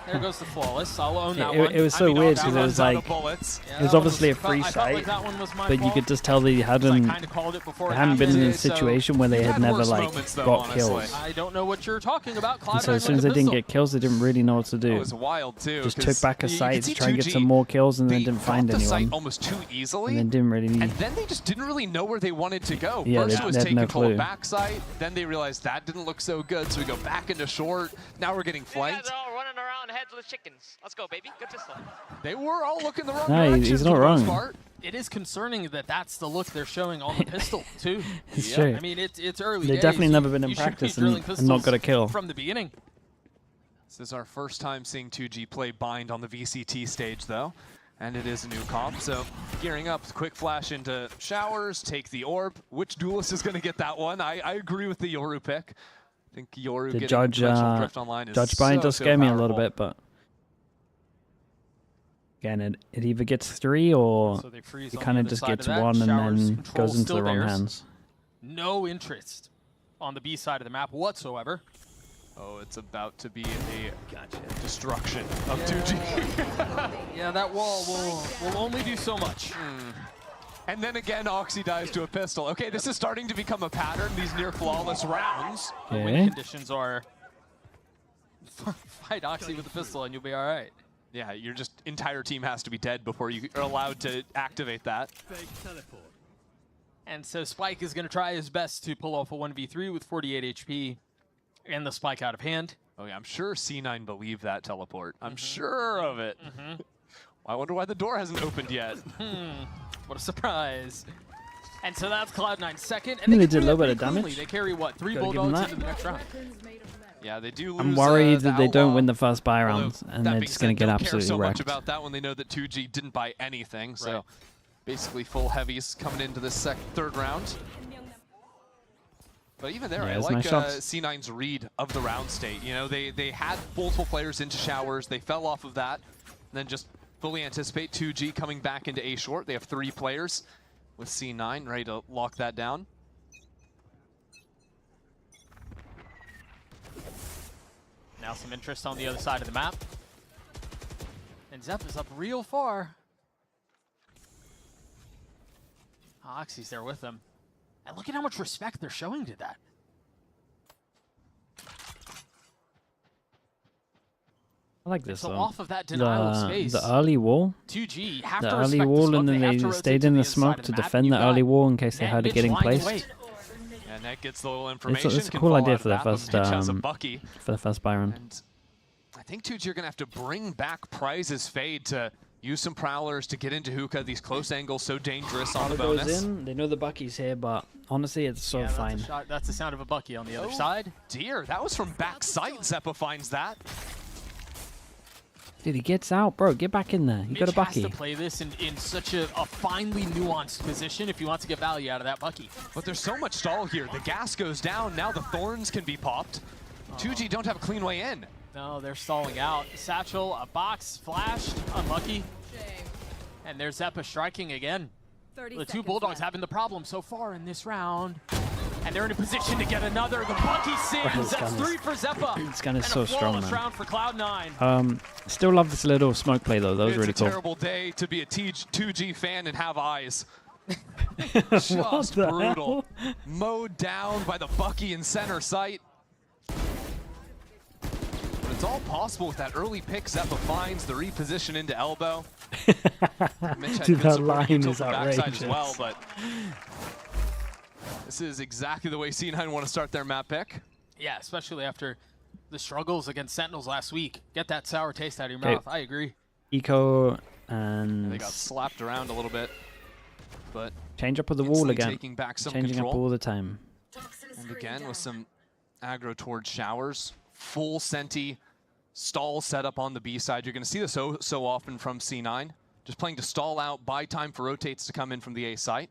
There goes the flawless. I'll own that one. It was so weird because it was like, it was obviously a free I felt site, like that one was my but you fault. could just tell they hadn't, kind of called it before they it hadn't been in a happened, so situation where they had never worse like moments, though, got honestly. kills. I don't know what you're talking about. And so Cloud9 as soon as with they a didn't pistol. get kills, they didn't really know what to do. It was wild too. Just 'cause took back a you site could to see try and get 2G, some more kills and then they didn't got find the site anyone. almost too easily. And then didn't really And then they just didn't really know where they wanted to go. Yeah, First they it was had take no control clue. of backside, then they realized that didn't look so good, so we go back into short. Now we're getting flanked. You guys are all running around headless chickens. Let's go, baby. Good pistol. They were all looking the wrong No, direction. he's for not the most wrong. part. It is concerning that that's the look they're showing on the pistol, too. It's true. I mean, it's early They've days. definitely never been in You should be practice drilling and not got a pistols kill. from the beginning. This is our first time seeing 2G play bind on the VCT stage, though. And it is a new comp, so gearing up, quick flash into Showers, take the orb. Which duelist is going to get that one? I agree with the Yoru pick. I think Yoru The getting judge, Dimensional Drift online is Judge bind does so scare me a little powerful. bit, but again, it either gets 3 or So they freeze it on kind the of other just side of gets that. 1 Showers and then control goes into still the wrong theirs. hands. No interest on the B side of the map whatsoever. Oh, it's about to be a destruction of 2G. Yeah, that wall will only do so much. And then again, Oxy dies to a pistol. Okay, this is starting to become a pattern, these near flawless rounds. The win conditions are fight Oxy with a pistol and you'll be all right. Yeah, your just entire team has to be dead before you are allowed to activate that. And so Spike is going to try his best to pull off a 1v3 with 48 HP and the Spike out of hand. Oh yeah, I'm sure C9 believed that teleport. I'm sure of it. I wonder why the door hasn't opened yet. What a surprise. And so that's Cloud9's second. I mean, And they get did a through little that bit of pretty cleanly. damage. They carry, what, 3 Gotta give 'em Bulldogs that. into the next round. Yeah, they do lose. I'm worried the that they don't Outlaw. win the first buy Although, rounds and that they're being just going said, to get don't care absolutely so wrecked. much about that when they know that 2G didn't buy anything. So basically full heavies coming into this third round. But even there, Yeah, I it's like nice shots. C9's read of the round state. You know, they had multiple players into Showers. They fell off of that. And then just fully anticipate 2G coming back into A short. They have 3 players with C9 ready to lock that down. Now some interest on the other side of the map. And Zepp is up real far. Oxy's there with them. And look at how much respect they're showing to that. I like this So though. off of that denial of space, the early wall. 2G have The to early respect the wall, smoke. and then have to they rotate stayed to in the the other side smoke of to the map. defend You've the got early wall in case they Net had it Mitch getting lying placed. away. And that gets the little information. It's a can cool fall idea out for of the that, but first Mitch has a Bucky. for the first buy round. And I think 2G are going to have to bring back Prize's Fade to use some Prowlers to get into Hookah. These close angles so dangerous on the It goes bonus. in. They know the Bucky's here, but honestly, it's so That's a fine. shot. That's the sound of a Bucky on the other Oh, side. Dear, that was from backside. Zeppa finds that. Dude, he gets out, bro. Get back in there. You got a Mitch has Bucky. to play this in such a finely nuanced position if he wants to get value out of that Bucky. But there's so much stall here. The gas goes down. Now the Thorns can be popped. 2G don't have a clean way in. No, they're stalling out. Satchel, a box, flashed, unlucky. And there's Zeppa striking again. The 2 Bulldogs having the problem so far in this round. And they're in a position to get another. The Bucky sings. This That's gun 3 is- for Zeppa. This gun is And so a strong, flawless man. round for Cloud9. Still love this little smoke play though. That was It's really a cool. terrible day to be a 2G fan and have eyes. Just brutal. Mowed down by the Bucky in center sight. But it's all possible with that early pick. Zeppa finds the reposition into elbow. Mitch had Dude, good that support line from is the backside outrageous. as well, but this is exactly the way C9 want to start their map pick. Yeah, especially after the struggles against Sentinels last week. Get that sour taste out of your Okay. mouth. I agree. Eco and They got slapped around a little bit, but change up with the wall instantly again. taking back some Changing control. up all the time. And again, with some aggro towards showers, full Senti stall setup on the B side. You're going to see this so often from C9. Just playing to stall out, buy time for rotates to come in from the A site.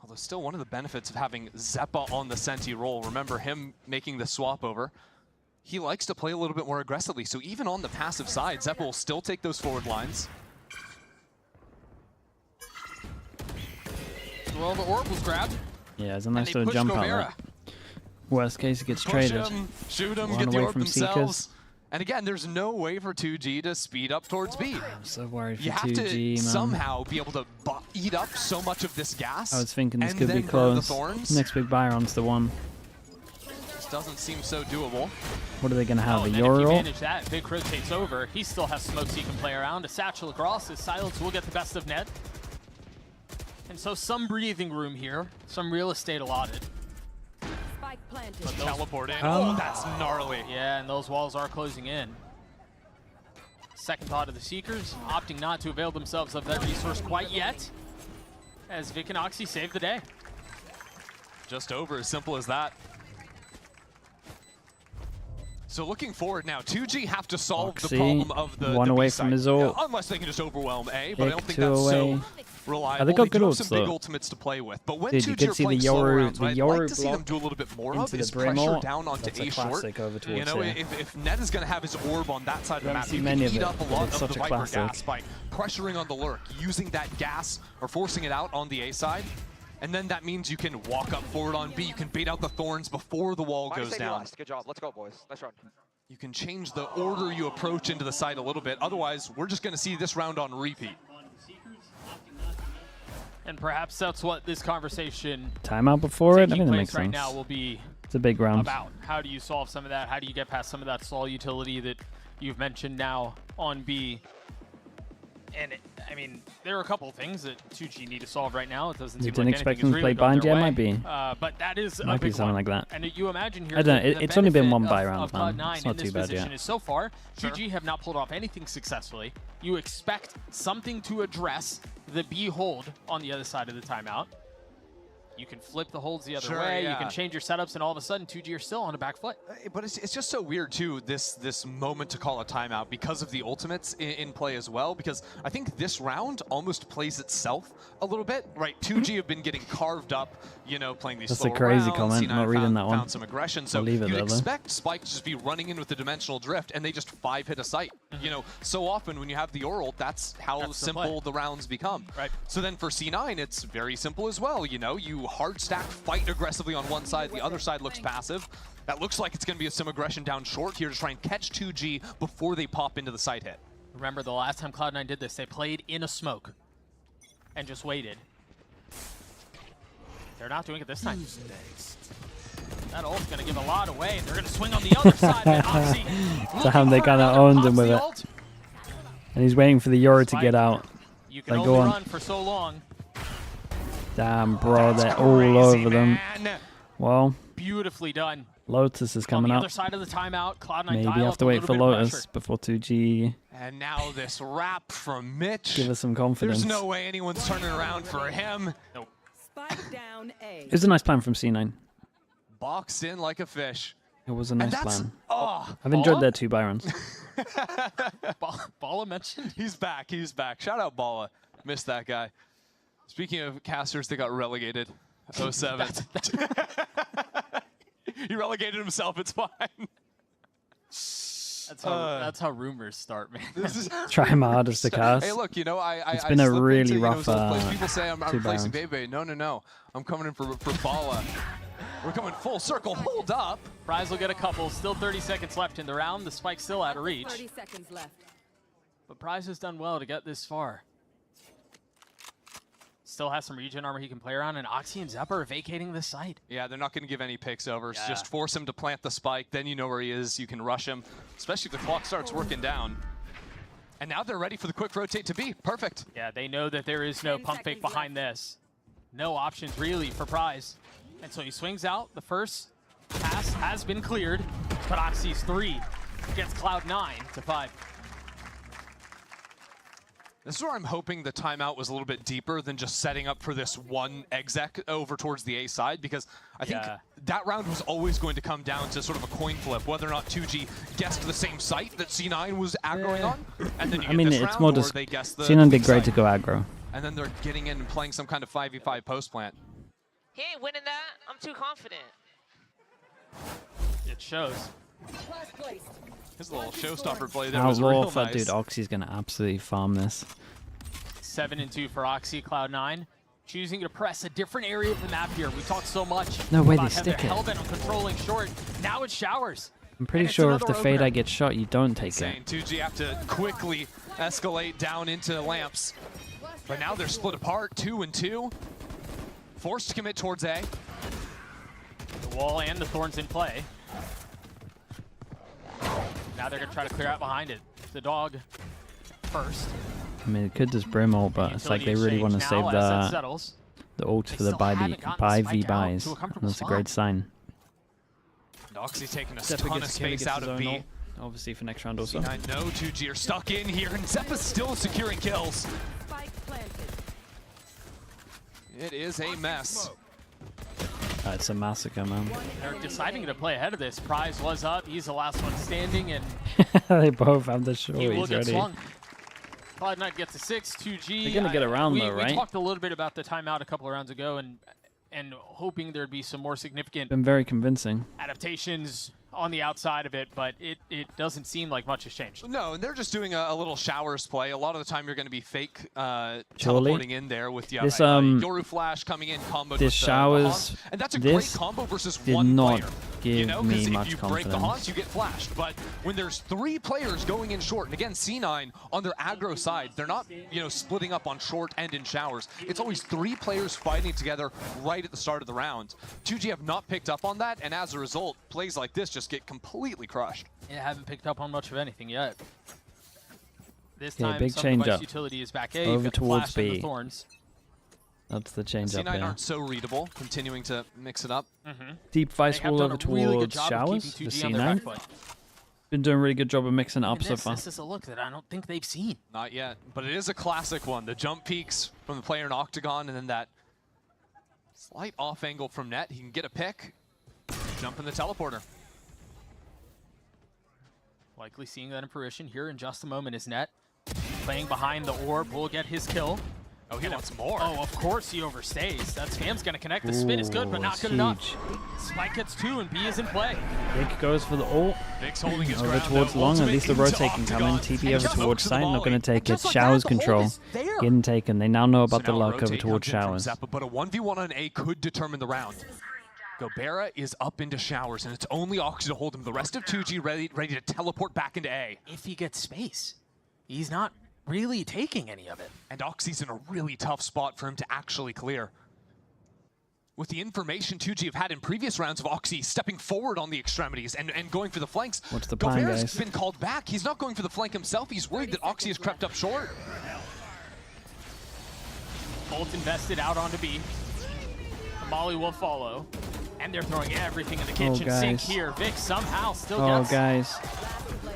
Although still one of the benefits of having Zeppa on the Senti role, remember him making the swap over, he likes to play a little bit more aggressively. So even on the passive side, Zeppa will still take those forward lines. Well, the orb was grabbed. Yeah, it's a nice they little pushed jump out Gobera. there. Worst case, it gets Push traded. him, shoot him, One get the away orb from themselves. Seekers. And again, there's no way for 2G to speed up towards B. I'm so worried for You have 2G, to man. somehow be able to eat up so much of this gas. I was thinking this and could then be burn the close. thorns. Next big Byron's the one. This doesn't seem so doable. What are they going to have? Oh, a and then if you Euro? manage that, Vic rotates over. He still has smokes he can play around. A satchel across. His silence will get the best of Ned. And so some breathing room here. Some real estate allotted. Planted. Teleporting. Oh, that's gnarly. Yeah, and those walls are closing in. Second thought of the Seekers, opting not to avail themselves of that resource quite yet, as Vic and Oxy save the day. Just over, as simple as that. So looking forward now, 2G have to solve the Oxy, problem of the one the away B from side. his ult. Unless they can just overwhelm A, but I don't Pick think two that's away. so reliable. They got good do have ults, some big though. ultimates to play with. But when Dude, you 2G could are see the playing slower Yoru- rounds, the what I'd Yoru like to see them block do a little bit more of into the is Brim pressure ult. down onto That's a A short. classic over towards You know, here. if Ned is going to have his orb on that side of the haven't map, seen he many can of eat it, up a but lot it's of the such a Viper classic. gas by pressuring on the lurk, using that gas or forcing it out on the A side. And then that means you can walk up forward on B. You can bait out the thorns before the wall goes down. Good job. Let's go, boys. Let's run. You can change the order you approach into the site a little bit. Otherwise, we're just going to see this round on repeat. And perhaps that's what this conversation Timeout before it? I taking mean, that place makes right sense. now will be It's a big round. about. How do you solve some of that? How do you get past some of that stall utility that you've mentioned now on B? And I mean, there are a couple of things that 2G need to solve right now. It doesn't You seem didn't like expect anything them is to really play going bind their yet? way. Might be. But that is a Might be big something one. like that. And you imagine here, I don't know, the it's only been benefit one buy of- round, of man. Cloud9 It's not in this too bad position yet. is so far, 2G have not pulled off anything successfully. You expect something to address the B hold on the other side of the timeout. You can flip the holds the other Sure, way. yeah. You can change your setups, and all of a sudden, 2G are still on a back foot. But it's just so weird, too, this moment to call a timeout because of the ultimates in play as well, because I think this round almost plays itself a little bit, right? 2G have been getting carved up, you know, playing these That's a slower crazy rounds. comment. C9 I'm not reading found, that one. found some aggression, so I'll leave it you'd there, though. expect Spike to just be running in with the dimensional drift, and they just 5-hit a site. You know, so often when you have the oral, that's how That's the simple play. the rounds become. Right. So then for C9, it's very simple as well. You know, you hard stack, fight aggressively on one side, the other side looks passive. That looks like it's going to be some aggression down short here to try and catch 2G before they pop into the side hit. Remember the last time Cloud9 did this, they played in a smoke and just waited. They're not doing it this time. That ult's going to give a lot away, and they're going to swing on the other side. But Oxy Damn, they kind of owned him with it. ult. And he's waiting for the Euro to get out. You can Like, only go on. run for so long. Damn, bro, they're all over them. Well, Beautifully done. Lotus is On coming the up. other side of the timeout, Cloud9 Maybe dial you up have to a wait little for bit of Lotus pressure. before 2G. And now this wrap from Mitch. Give us some confidence. There's no way anyone's turning around for him. Nope. Spike down A. It was a nice plan from C9. Boxed in like a fish. It was a nice that's- plan. Oh, I've enjoyed Balla? their 2 Byrons. Balla mentioned? He's back. He's back. Shout out Balla. Missed that guy. Speaking of casters that got relegated, 07. He relegated himself. It's fine. That's how rumors start, man. This is Try my hardest to cast. Hey, look, you know, It's been a slip really into, rough, you know, those people say I'm 2 replacing Byrons. Bebe. No. I'm coming in for Balla. We're coming full circle. Hold up. Prize will get a couple. Still 30 seconds left in the round. The spike's still out of reach. 30 seconds left. But Prize has done well to get this far. Still has some regen armor he can play around, and Oxy and Zeppa are vacating the site. Yeah, they're not going to give any picks over. Yeah. Just force him to plant the spike, then you know where he is. You can rush him, especially if the clock starts working down. And now they're ready for the quick rotate to B. Perfect. Yeah, they know that there is no pump fake behind this. No options really for Prize. And so he swings out. The first pass has been cleared, but Oxy's 3 gets Cloud9 to 5. This is where I'm hoping the timeout was a little bit deeper than just setting up for this one exec over towards the A side, because I think that round was always going to come down to sort of a coin flip, whether or not 2G guessed the same site that C9 was aggroing on, and then you get this it's round, more or just they guess the C9 did weak great site. to go aggro. And then they're getting in and playing some kind of 5v5 post plant. He ain't winning that. I'm too confident. It shows. His little showstopper play there How was real raw, nice. dude. Oxy's gonna absolutely farm this. 7-2 for Oxy, Cloud9. Choosing to press a different area of the map here. We talked so much No way about they how stick they're it. hellbent on controlling short. Now it's Showers. I'm pretty And it's sure if another the Fade opener. I get shot, you don't take it. Insane. 2G have to quickly escalate down into lamps. But now they're split apart, 2 and 2. Forced to commit towards A. The wall and the thorns in play. Now they're going to try to clear out behind it. The dog first. I mean, it could just Brim ult, but it's like they really want to save the ult for the buy V buys. And that's a great sign. Oxy taking a Zeppa ton of gets a kill, space gets out his of own B. ult, obviously for next round also. C9, no, 2G are stuck in here, and Zeppa's still securing kills. It is a mess. It's a massacre, man. They're deciding to play ahead of this. Prize was up. He's the last one standing, and They both have the he will shorties get ready. swung. Cloud9 gets a 6, 2G. They're gonna get around though, right? We talked a little bit about the timeout a couple of rounds ago, and hoping there'd be some more significant Been very convincing. adaptations on the outside of it, but it doesn't seem like much has changed. No, and they're just doing a little Showers play. A lot of the time you're going to be fake Surely. teleporting in there with This, Yoru Flash coming in comboed this with Showers, the and that's a this great combo versus did one not player. give You know, me because if much you break the confidence. haunts, you get flashed. But when there's 3 players going in short, and again, C9 on their aggro side, they're not splitting up on short and in Showers. It's always 3 players fighting together right at the start of the round. 2G have not picked up on that, and as a result, plays like this just get completely crushed. Yeah, haven't picked up on much of anything yet. This Yeah, time, big some change device up. utility is back A. Over You've got the towards Flash and the B. Thorns. That's the change up C9 here. aren't so readable, continuing to mix it up. Deep Vice They have Wall done over a really good towards job of Showers keeping for 2G on their C9. back foot. Been doing a really good job of mixing it up And so far. this is a look that I don't think they've seen. Not yet, but it is a classic one. The jump peaks from the player in Octagon, and then that slight off angle from net. He can get a pick, jump in the teleporter. Likely seeing that in fruition here in just a moment is Net. Playing behind the orb will get his kill. Oh, he wants more. Oh, of course he overstays. That spam's going to connect. The spin is good, but not it's good enough. huge. Spike gets 2, and B is in play. Big goes for the ult. Big's holding his Over ground. towards though. long, at Ultimate least the into rotate can come in. Octagon, TP and over just towards smokes the side, not volley. going to take And it. just like Showers that, the hold control. is there. Getting taken. They now know So about the now luck rotate over towards comes in from Showers. Zeppa, but a 1v1 on A could determine the round. Gobera is up into Showers, and it's only Oxy to hold him. The rest of 2G ready to teleport back into A. If he gets space, he's not really taking any of it. And Oxy's in a really tough spot for him to actually clear. With the information 2G have had in previous rounds of Oxy stepping forward on the extremities and going for the flanks, What's the plan, Gobera's guys? been called back. He's not going for the flank himself. He's worried that Oxy has crept up short. Bolt invested out onto B. Molly will follow. And they're throwing everything in the kitchen sink guys. here. Vic somehow still Oh, gets guys.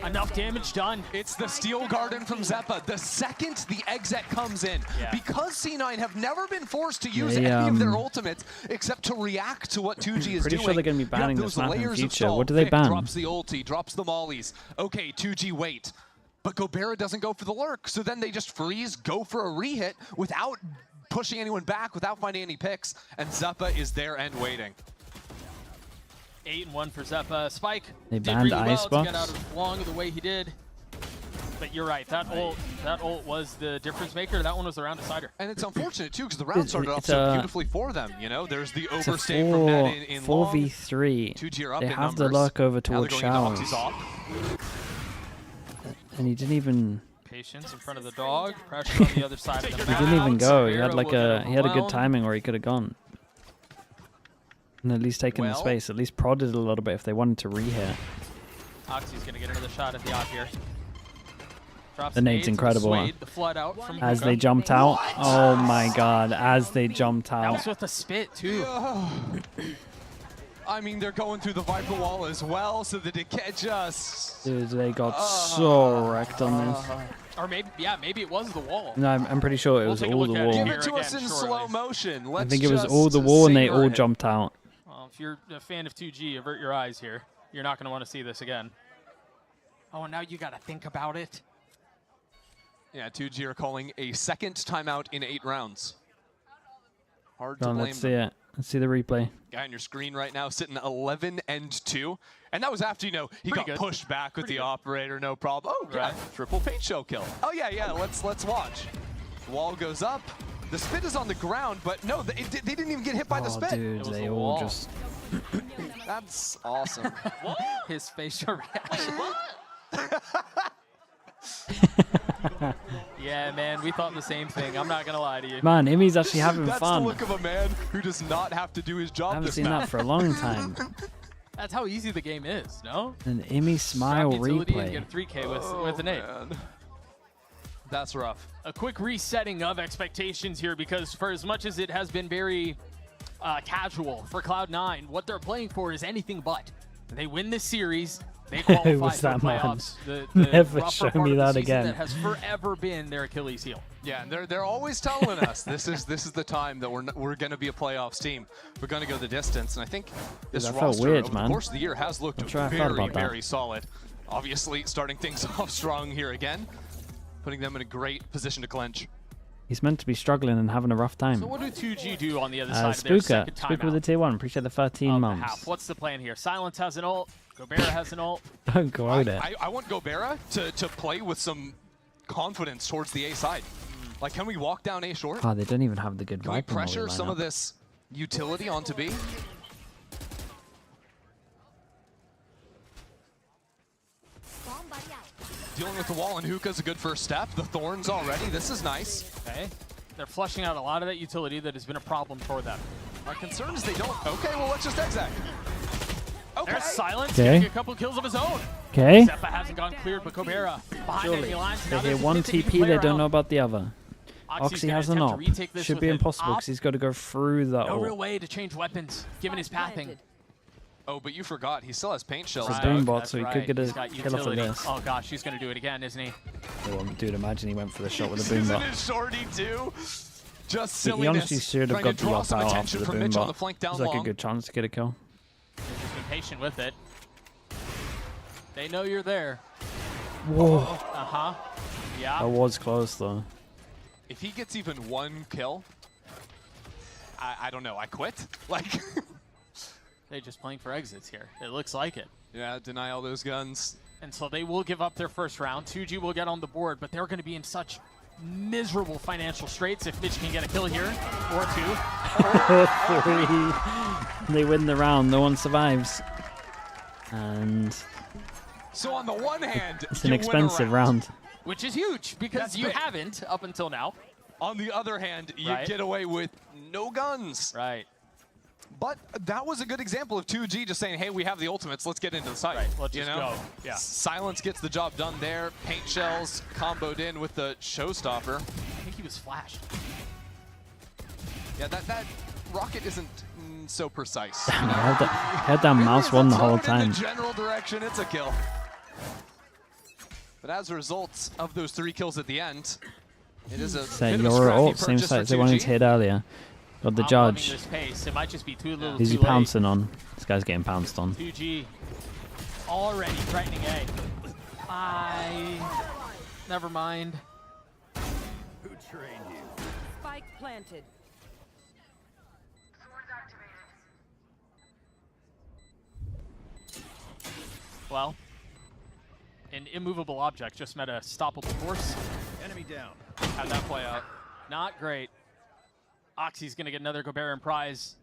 enough damage done. It's the Steel Garden from Zeppa. The second the exec comes in, because C9 have never been forced to use They, any of their ultimates except to react to what 2G is Pretty doing. sure they're gonna be You have banning those this map in layers of future. stall. What do they Vic ban? drops the ulti, drops the mollies. Okay, 2G wait. But Gobera doesn't go for the lurk, so then they just freeze, go for a rehit without pushing anyone back, without finding any picks, and Zeppa is there and waiting. 8-1 for Zeppa. Spike They did banned really well to Icebox. get out of long the way he did. But you're right, that ult was the difference maker. That one was the round decider. And it's unfortunate too, because the round started off it's so a- beautifully for them. You know, there's the It's a overstay from net in long. 4v3. 2G are up They in have the numbers. luck over Now they're towards going into Showers. Oxy's op. And he didn't even Patience in front of the dog. Pressure on the other side of the map. He didn't even go. He had Guerrero like will get he had a good overwhelmed. timing, or he could have gone. And at least taken the space. At least prodded a little bit if they wanted to re-hit. Oxy's gonna get another shot at the op here. Drops The nade's incredible. Swayed, the flood out from As Hookah. they jumped out. Oh my god. As they jumped That was out. with the spit too. I mean, they're going through the Viper wall as well, so that it can't just... Dude, they got so wrecked on this. Or maybe, yeah, maybe it was the wall. No, I'm pretty sure it was all the wall. Give it to us in slow motion. I Let's think it was just all the wall and they savor all it. jumped out. Well, if you're a fan of 2G, avert your eyes here. You're not going to want to see this again. Oh, and now you got to think about it. Yeah, 2G are calling a second timeout in 8 rounds. Hard to Go on, blame let's see them. it. Let's see the replay. Guy on your screen right now sitting 11-2. And that was after, you know, he Pretty got good. pushed back with the operator, no problem. Oh, yeah, triple paint shell kill. Oh, yeah, let's watch. The wall goes up. The spit is on the ground, but no, they didn't even get hit by the spit. Dude, they all just... That's awesome. His facial reaction. Yeah, man, we thought the same thing. I'm not going to lie to you. Man, Imi's actually having That's fun. the look of a man who does not have to do his job. I haven't this seen map. that for a long time. That's how easy the game is, no? An Imi smile Grab utility and replay. get a 3K with an 8. That's rough. A quick resetting of expectations here, because for as much as it has been very casual for Cloud9, what they're playing for is anything but. They win this series, they qualify Who was for that man? playoffs. The Never rougher show part me of the that season again. That has forever been their Achilles heel. Yeah, and they're always telling us this is the time that we're going to be a playoffs team. We're going to go the distance, and I think this that felt roster weird, over man. the course of the year has looked Not sure I thought very, about that. very solid. Obviously, starting things off strong here again, putting them in a great position to clinch. He's meant to be struggling and having a rough time. So what do 2G do on the other side of their Spooker. second Spooker timeout? with the tier 1. Appreciate the 13 of the months. half. What's the plan here? Silence has an ult. Gobert has an ult. Don't quote it. I want Gobera to play with some confidence towards the A side. Like, can we walk down A short? Oh, they don't even have the good Can we Viper Molly pressure some lineup. of this utility onto B? Dealing with the wall and Hookah's a good first step. The Thorns already. This is nice. Okay. They're flushing out a lot of that utility that has been a problem for them. My concern is they don't. Okay, well, let's just exec. Okay. There's Silence Okay. getting a couple kills of his own. Okay. Zeppa hasn't gone cleared, but Gobera behind enemy lines. They Now hear there's a one hit that he can TP, play they don't around. know about the other. Oxy's Oxy gonna has an attempt to op. retake this Should with be an impossible op. because he's got to go through the No real ult. way to change weapons, given his pathing. Oh, but you forgot. He still has paint shells. It's a boom bot, That's so he right. could get He's a got kill off of utility. this. Oh gosh, he's gonna do it again, isn't he? Oh, dude, imagine he went for the shot with a boom Isn't bot. it shorty too? Just He silliness. honestly should have Trying got to the draw op some out after attention the from boom Mitch on bot. the flank It down was like long. a good chance to get a kill. They've just been patient with it. They know you're there. Whoa. Uh-huh. Yeah. That was close, though. If he gets even one kill, I don't know. I quit. Like, They're just playing for exits here. It looks like it. yeah, deny all those guns. And so they will give up their first round. 2G will get on the board, but they're going to be in such miserable financial straits if Mitch can get a kill here, or 2. 3. They win the round. No one survives. And So on the one hand, it's an you win a expensive round. Which is huge, because That's you big. haven't up until now. On the other hand, you Right. get away with no guns. Right. But that was a good example of 2G just saying, hey, we have the ultimates, let's get into the site. Right, let's you just know? go. Yeah. Silence gets the job done there. Paint shells comboed in with the showstopper. I think he was flashed. Yeah, that rocket isn't so precise. Damn, I had that mouse one the whole In time. the general direction, it's a kill. But as a result of those 3 kills at the end, it is a Say bit of a your scrappy ult, same purchase for site as the one 2G. he hit earlier. Got the I'm loving judge. this pace. It might just be too little Who's too he late. pouncing on? This guy's getting pounced on. 2G already threatening A. Never mind. Who trained you? Spike planted. Well, an immovable object just met a stoppable force. Enemy down. How'd that play out? Not great. Oxy's going to get another Gobert prize.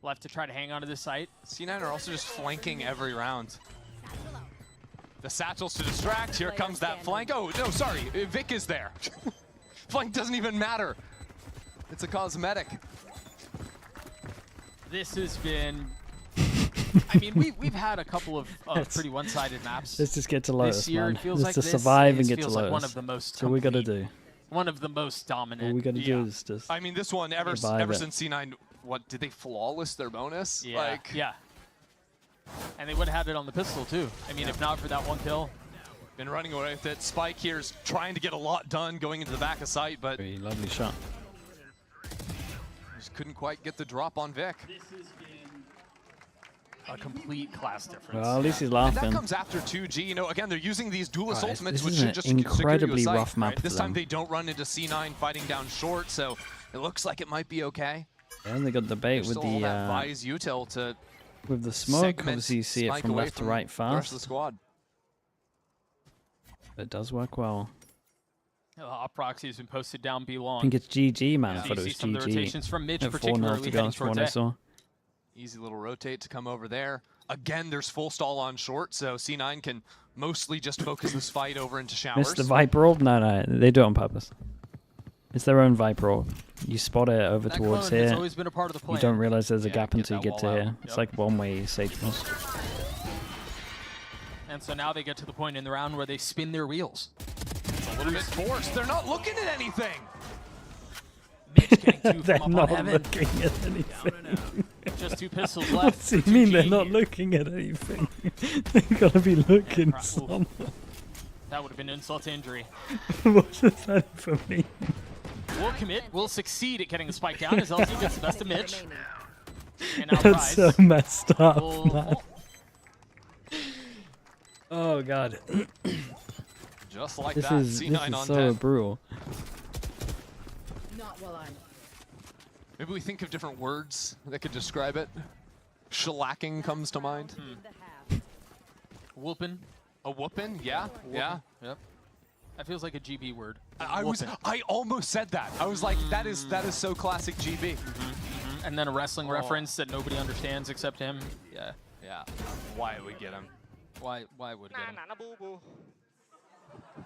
Left to try to hang on to this site. C9 are also just flanking every round. The satchels to distract. Here comes that flank. Oh, no, sorry. Vic is there. Flank doesn't even matter. It's a cosmetic. This has been... I mean, we've had a couple of pretty one-sided maps. Let's just get to Lotus, this year, man. It feels Let's like just this survive and get to feels Lotus. like one of the most That's what we got to do. One of the most dominant. All we got to do is just... I mean, this one, ever survive since C9, what, did they flawless their bonus? Yeah, Like, yeah. And they would have had it on the pistol, too. I mean, if not for that one kill. Been running away with it. Spike here's trying to get a lot done going into the back of sight, but... Very lovely shot. Just couldn't quite get the drop on Vic. A complete class difference. Well, at least he's And laughing. that comes after 2G. You know, again, they're using these duelist Right, ultimates, this which is should an just secure you a incredibly site, rough map right? This for time them. they don't run into C9 fighting down short, so it looks like it might be okay. Yeah, they got the bait There's with still all the that Vi's util to with the smoke. segment Obviously, you see it Spike from away left to right the rest of fast. the squad. It does work well. Proxy has been posted down B long. I think it's GG, man. I So thought you it see was some of the GG. rotations from Mitch, At 4-0, particularly to be honest, from what I heading saw. Easy little rotate to come over there. Again, there's full stall on short, so C9 can mostly just focus this fight over into showers. Missed the Viper orb? No, they do it on purpose. It's their own Viper orb. You spot it over That towards clone has here. always been a part of the You plan. don't realize there's a Yeah, gap get until you that get to wall out. here. It's Yep. like one-way Sage Moss. And so now they get to the point in the round where they spin their wheels. It's a little bit forced. They're not looking at anything. Mitch getting two They're from up not on heaven. looking at anything. Just two pistols left. What do you mean they're not looking at anything? They've got to be looking somewhere. That would have been insult to injury. What does that for me? Will commit, will succeed at getting the spike down as LZ gets the best of Mitch. And now That's Prize so messed up, will- man. Oh god. Just like This that, is C9 on so 10. brutal. Not while I'm. Maybe we think of different words that could describe it. Shellacking comes to mind. Whoopin'. A whoopin'? Yeah, yeah. Yep. That feels like a GB word. I almost said that. I was like, that is so classic GB. And then a wrestling reference that nobody understands except him. Yeah. Yeah. Why would get him? Why would get him?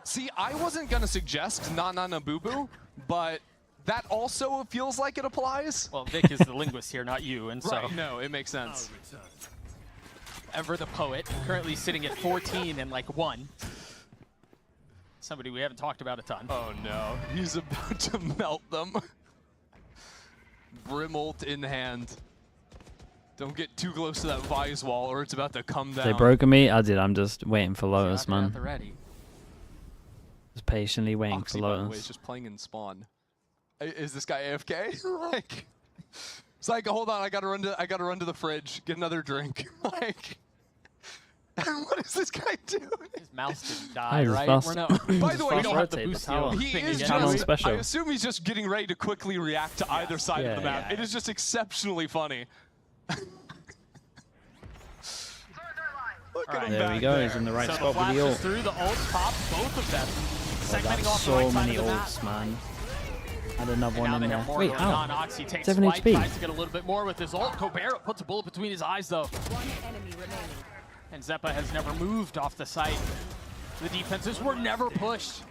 See, I wasn't gonna suggest na boo boo, but that also feels like it applies. Well, Vic is the linguist here, not you, and so Right, no, it makes sense. Ever the poet, currently sitting at 14 and like 1. Somebody we haven't talked about a ton. Oh no, he's about to melt them. Brimult in hand. Don't get too close to that Vise wall or it's about to come down. They broken me? I did. I'm just waiting for Lotus, Out there at man. the ready. Just patiently waiting Oxy, for by the way, Lotus. is just playing in spawn. Is this guy AFK? Like, it's like, hold on, I gotta run to the fridge, get another drink. Like, what is this guy doing? His mouse didn't Hi, die, this right? fast- We're not, By the way, we don't have the rotate, the boost tower. heal He thing is again. Channel just, special. I assume he's just getting ready to quickly react to either side of the Yeah, map. yeah. It is just exceptionally funny. Look at him There we back go. there. He's in the right So the spot with flash the is ult. through, the ults pop, both of them. Oh, Segmenting that's off the so right side many of the map. ults, man. Had another And one now in they there. have more Wait, going how? on. Oxy takes 7 flight, HP. tries to get a little bit more with his ult. Cobera puts a bullet between his eyes, though. One enemy remaining. And Zeppa has never moved off the site. The defenses were never pushed.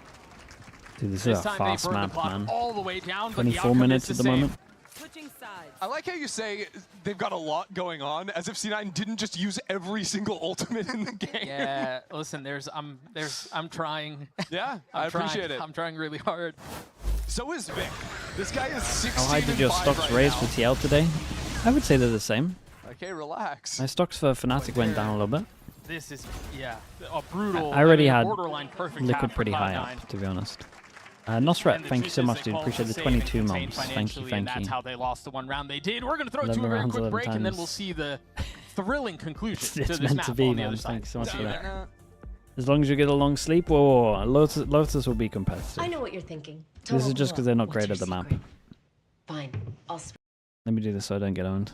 Dude, this This is a time fast they burned the map, clock man. all the way down, but the 24 outcome minutes is at the the same. moment. Switching sides. I like how you say they've got a lot going on, as if C9 didn't just use every single ultimate in the game. Yeah, listen, I'm trying. Yeah, I appreciate it. I'm trying really hard. So is Vic. This guy is 16 How high did and your 5 stocks right raise now. for TL today? I would say they're the same. Okay, relax. My stocks for Fnatic went down a little bit. This is, yeah, a brutal. I already had borderline perfect liquid half for pretty high Cloud9. up, to be honest. Nosrat, And the thank you truth so is much, they dude. called Appreciate the the same and 22 contained months. Thank you, financially, thank and that's you. how they lost the one round they did. We're going to throw it to 11 a very rounds, quick 11 break, and then times. we'll see the thrilling conclusion It's to this meant map to be, on the man. other side. Thank you so much See for you that. there. As long as you get a long sleep, whoa, Lotus will be competitive. I know what you're thinking. This is just because they're not great at the map. Fine. I'll. Let me do this so I don't get owned.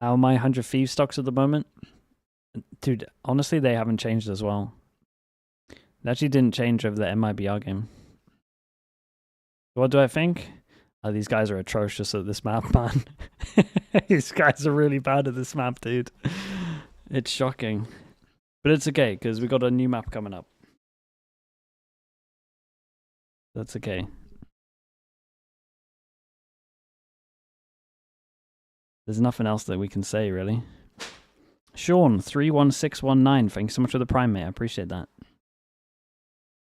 How are my 100 Thieves stocks at the moment? Dude, honestly, they haven't changed as well. They actually didn't change over the MIBR game. What do I think? These guys are atrocious at this map, man. These guys are really bad at this map, dude. It's shocking. But it's okay, because we got a new map coming up. That's okay. There's nothing else that we can say, really. Sean, 31619, thanks so much for the Prime, mate. I appreciate that.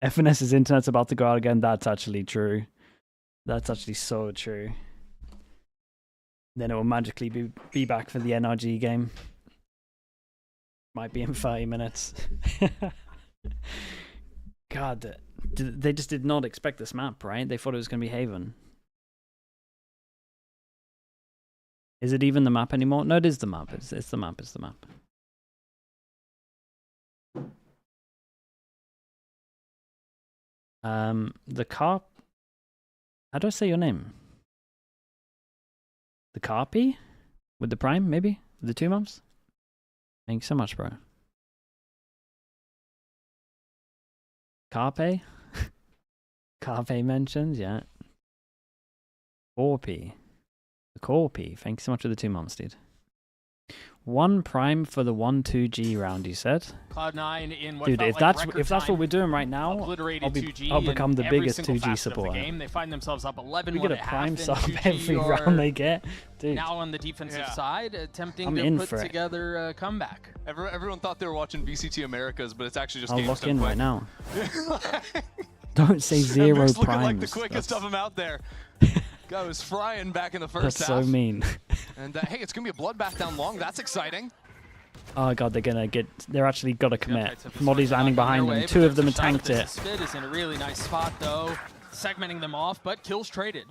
FNS's internet's about to go out again. That's actually true. That's actually so true. Then it will magically be back for the NRG game. Might be in 30 minutes. God, they just did not expect this map, right? They thought it was going to be Haven. Is it even the map anymore? No, it is the map. It's the map. It's the map. The carp. How do I say your name? The Carpy? With the Prime, maybe? The 2 months? Thanks so much, bro. Carpe? Carpe mentions, yeah. 4p. The Corpy. Thanks so much for the 2 months, dude. 1 Prime for the 1-2G round, you said? Cloud9 in what dude, felt if like that's what we're doing right now, I'll become the biggest 2G supporter. They find themselves up 11-1 We get a Prime sub every round they get. Dude. Now on the defensive side, attempting I'm to put together a comeback. Everyone thought they were watching VCT Americas, but it's actually just I'll games lock done in quick. right now. Don't say 0 Luke's primes. looking like the quickest of them out there. Guy was frying back in the first That's half. so mean. And hey, it's gonna be a bloodbath down long. That's exciting. Oh god, they're actually got to commit. Molly's landing behind them. 2 of them have tanked it. Spit is in a really nice spot though, segmenting them off, but kills traded.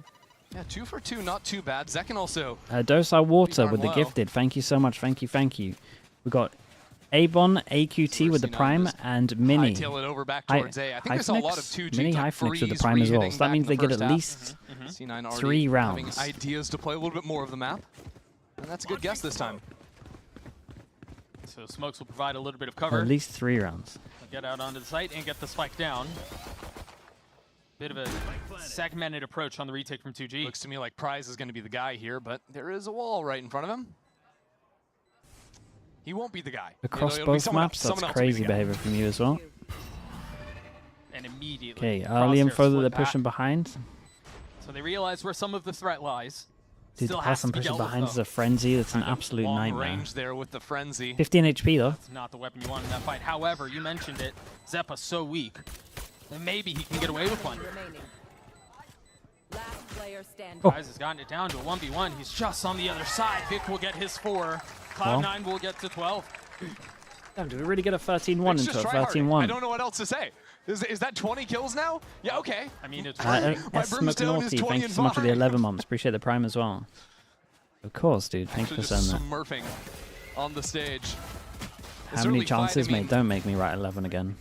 Yeah, 2 for 2, not too bad. Zekin also. Dosai Water with the low. gifted. Thank you so much. Thank you. We got Abon, AQT with the Prime, and Mini. Hightail it over back towards A. I think we saw a lot of 2G Mini Hyphenix with the Prime as well. So that means they get at least C9 3 rounds. Having ideas to play a little bit more of the map. And that's a good guess this time. So Smokes will provide a little bit of cover. At least 3 rounds. Get out onto the site and get the spike down. Bit of a segmented approach on the retake from 2G. Looks to me like Prize is going to be the guy here, but there is a wall right in front of him. He won't be the guy. Across It'll be both someone maps, else. that's crazy behavior from you as well. And immediately. Okay, early info that Crosshairs they're flip pushing back. behind. So they realize where some of the threat lies. Dude, the Still pass has I'm to be pushing dealt with, behind though. is a frenzy. That's an absolute Long nightmare. range there with the frenzy. 15 HP though. It's not the weapon you want in that fight. However, you mentioned it. Zeppa's so weak. And maybe he can get away with one. Last player standing. Prize has gotten it down to a 1v1. He's just on the other side. Vic will get his 4. Cloud9 will get to 12. Damn, did we really get a 13-1 into a 13-1? I don't know what else to say. Is that 20 kills now? Yeah, okay. I mean, it's My McNaughty, Brimstone is 20 thank you and so much for the 5. 11 months. Appreciate the Prime as well. Of course, dude. Thanks for Just sending that. smurfing on the stage. How many chances, mate? Don't make me write 11 again.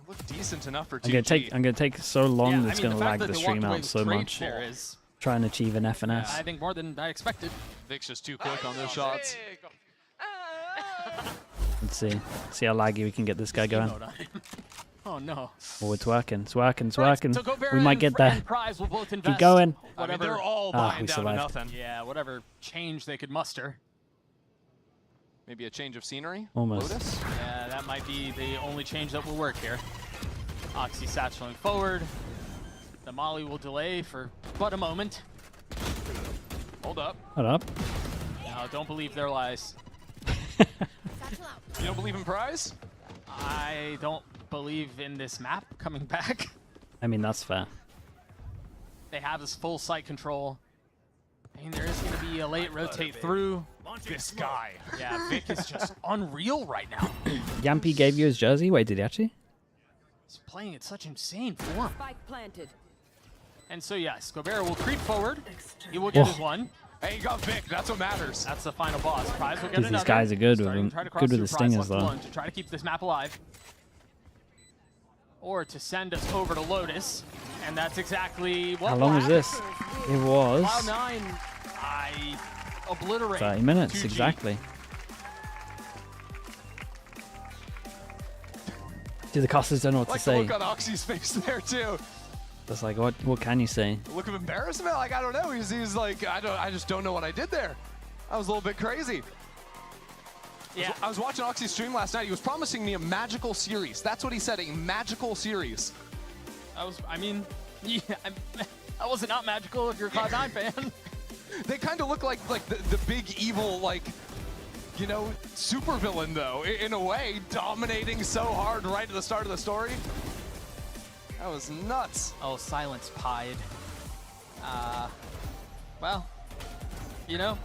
Look decent enough for 2G. I'm gonna take so long. Yeah, That's I mean, gonna the fact lag that the they stream walked away out with so trade much. there is- Try and achieve an FNS. I think more than I expected. Vic's just too quick on those shots. Let's see how laggy we can get this guy going. Oh no. Oh, it's working. It's working. It's Right, working. so Gobert We might and get there. and Prize will both invest Keep going. I mean, they're all Ah, buying we down to survived. nothing. Yeah, whatever change they could muster. Maybe a change of scenery? Almost. Lotus? Yeah, that might be the only change that will work here. Oxy satcheling forward. The Molly will delay for but a moment. Hold up. Hold up. Now, don't believe their lies. You don't believe in Prize? I don't believe in this map coming back. I mean, that's fair. They have this full site control. I mean, there is going to be a late rotate through. This guy. Yeah, Vic is just unreal right now. Yampy gave you his jersey? Wait, did he actually? He's playing at such insane form. Spike planted. And so, yes, Gobert will creep forward. He will get his one. Hey, you got Vic. That's what matters. That's the final boss. Prize will get These another. guys are good with Starting them. to try to cross Good with the through Prize stingers, left though. one to try to keep this map alive. Or to send us over to Lotus. And that's exactly what How long was will this? happen. It was Cloud9, I obliterate 30 minutes, 2G. exactly. Dude, the casters don't know what Like to the say. look on Oxy's face there, too. That's like, what can you say? Look of embarrassment? Like, I don't know. He's like, I just don't know what I did there. That was a little bit crazy. Yeah. I was watching Oxy's stream last night. He was promising me a magical series. That's what he said, a magical series. I mean, yeah, that was not magical if you're a Cloud9 fan. They kind of look like the big evil, like, you know, supervillain, though, in a way, dominating so hard right at the start of the story. That was nuts. Oh, Silence pied. Well, you know,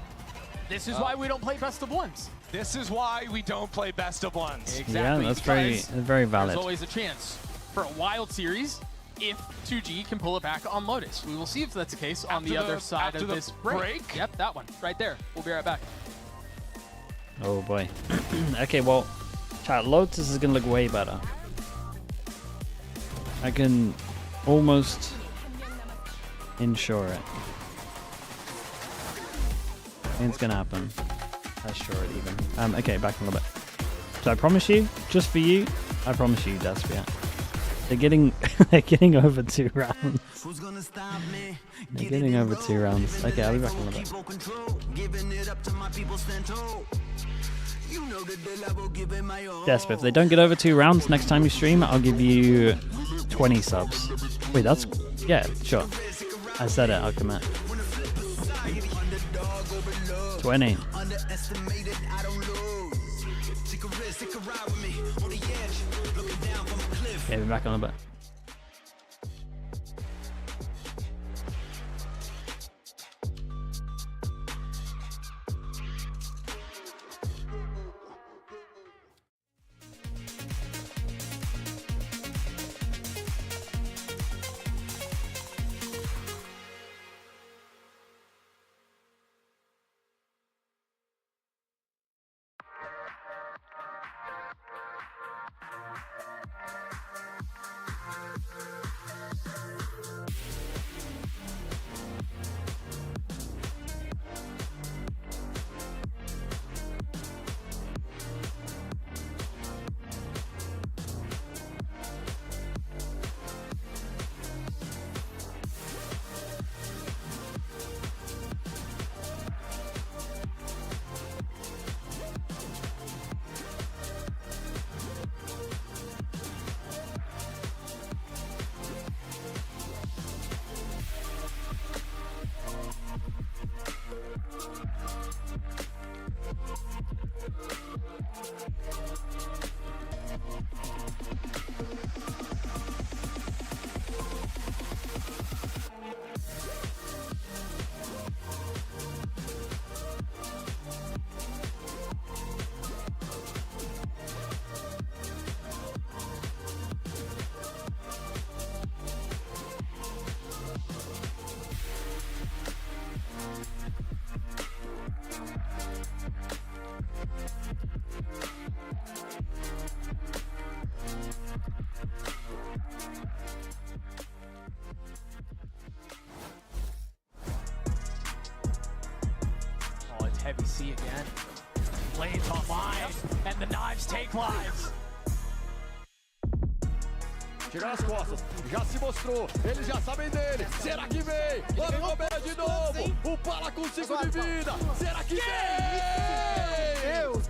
this is why we don't play best of ones. This is why we don't play best of ones. Exactly. Yeah, that's very valid. There's always a chance for a wild series if 2G can pull it back on Lotus. We will see if that's the case on the other side of this break. Yep, that one right there. We'll be right back. Oh boy. Okay, well, chat, Lotus is gonna look way better. I can almost ensure it. I think it's gonna happen. I sure it even. Okay, back in a little bit. So I promise you, just for you, I promise you, Despia. They're getting over 2 rounds. They're getting over 2 rounds. Okay, I'll be back in a little bit. Desp, if they don't get over 2 rounds next time you stream, I'll give you 20 subs. Wait, that's... Yeah, sure. I said it, I'll commit. 20. Okay, we're back on a bit. Heavy C again. Blades online, and the knives take lives. Chega nas costas, já se mostrou, eles já sabem dele. Será que vem? Lá no Gobert de novo. O Pala com 5 de vida. Será que vem? Deus!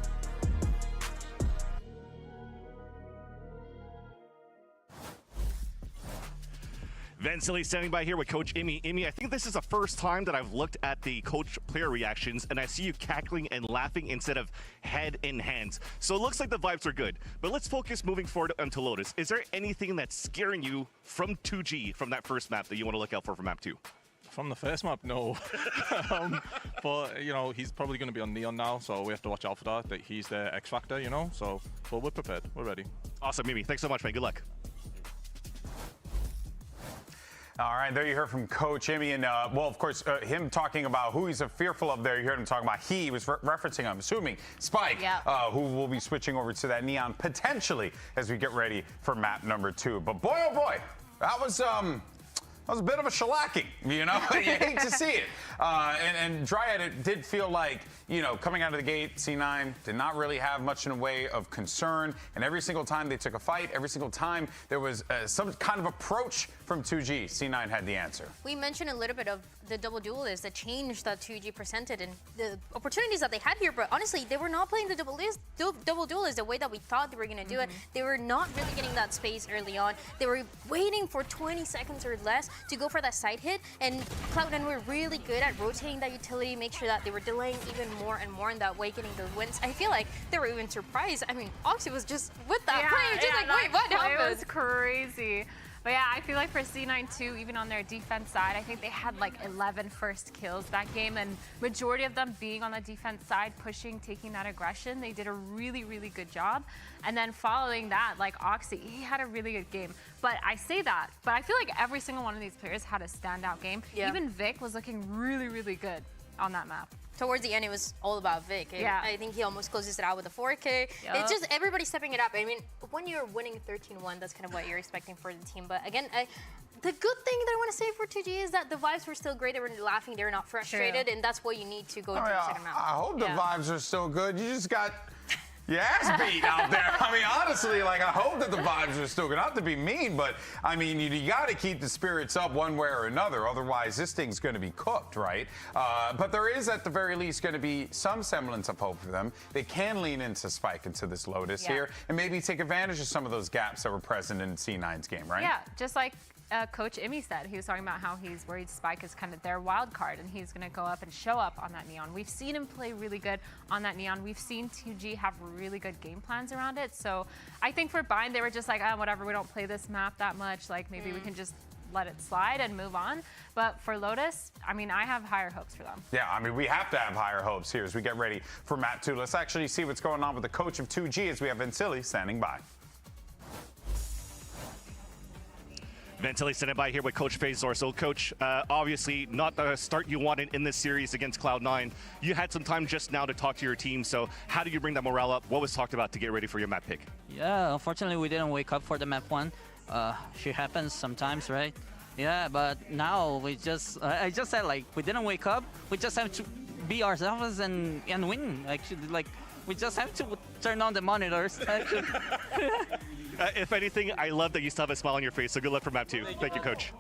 Vansilli standing by here with Coach Imi. Imi, I think this is the first time that I've looked at the coach-player reactions, and I see you cackling and laughing instead of head in hands. So it looks like the vibes are good. But let's focus moving forward onto Lotus. Is there anything that's scaring you from 2G from that first map that you want to look out for map 2? From the first map, no. But, you know, he's probably going to be on Neon now, so we have to watch out for that he's the X Factor, you know? So, but we're prepared. We're ready. Awesome, Mimi. Thanks so much, man. Good luck. All right, there you heard from Coach Imi, and well, of course, him talking about who he's fearful of there. You heard him talking about he was referencing, I'm assuming, Spike, who will be switching over to that Neon potentially as we get ready for map number 2. But boy, oh boy, that was a bit of a shellacking, you know? You hate to see it. And Dryad, it did feel like, you know, coming out of the gate, C9 did not really have much in the way of concern. And every single time they took a fight, every single time there was some kind of approach from 2G. C9 had the answer. We mentioned a little bit of the double duelist, the change that 2G presented and the opportunities that they had here, but honestly, they were not playing the double duelist the way that we thought they were going to do it. They were not really getting that space early on. They were waiting for 20 seconds or less to go for that side hit, and Cloud9 were really good at rotating that utility, make sure that they were delaying even more and more, and that way getting the wins. I feel like they were even surprised. I mean, Oxy was just with that play, just like, wait, what happened? It was crazy. But yeah, I feel like for C9 too, even on their defense side, I think they had like 11 first kills that game, and majority of them being on the defense side, pushing, taking that aggression. They did a really, really good job. And then following that, like Oxy, he had a really good game. But I say that, but I feel like every single one of these players had a standout game. Yeah. Even Vic was looking really, really good on that map. Towards the end, it was all about Vic. Yeah. I think he almost closes it out with a 4K. Yep. It's just everybody stepping it up. I mean, when you're winning 13-1, that's kind of what you're expecting for the team. But again, the good thing that I want to say for 2G is that the vibes were still great. They were laughing. They were not frustrated. And that's what you need to go into the second round. I hope the vibes are still good. You just got your ass beat out there. I mean, honestly, like, I hope that the vibes are still good. Not to be mean, but, I mean, you got to keep the spirits up one way or another. Otherwise, this thing's going to be cooked, right? But there is, at the very least, going to be some semblance of hope for them. They can lean into Spike, into this Lotus here, and maybe take advantage of some of those gaps that were present in C9's game, right? Yeah, just like Coach Imi said, he was talking about how he's worried Spike is kind of their wild card and he's going to go up and show up on that Neon. We've seen him play really good on that Neon. We've seen 2G have really good game plans around it. So I think for Bind, they were just like, whatever, we don't play this map that much. Like, maybe we can just let it slide and move on. But for Lotus, I mean, I have higher hopes for them. Yeah, I mean, we have to have higher hopes here as we get ready for map 2. Let's actually see what's going on with the coach of 2G as we have Vincili standing by. Ventili standing by here with Coach Fazor. So, Coach, obviously not the start you wanted in this series against Cloud9. You had some time just now to talk to your team. So, how do you bring that morale up? What was talked about to get ready for your map pick? Yeah, unfortunately, we didn't wake up for the map 1. Shit happens sometimes, right? Yeah, but now we just, I just said, like, we didn't wake up. We just have to be ourselves and win. Actually, like, we just have to turn on the monitors. Actually. If anything, I love that you still have a smile on your face, so good luck for map 2. Thank you, Coach.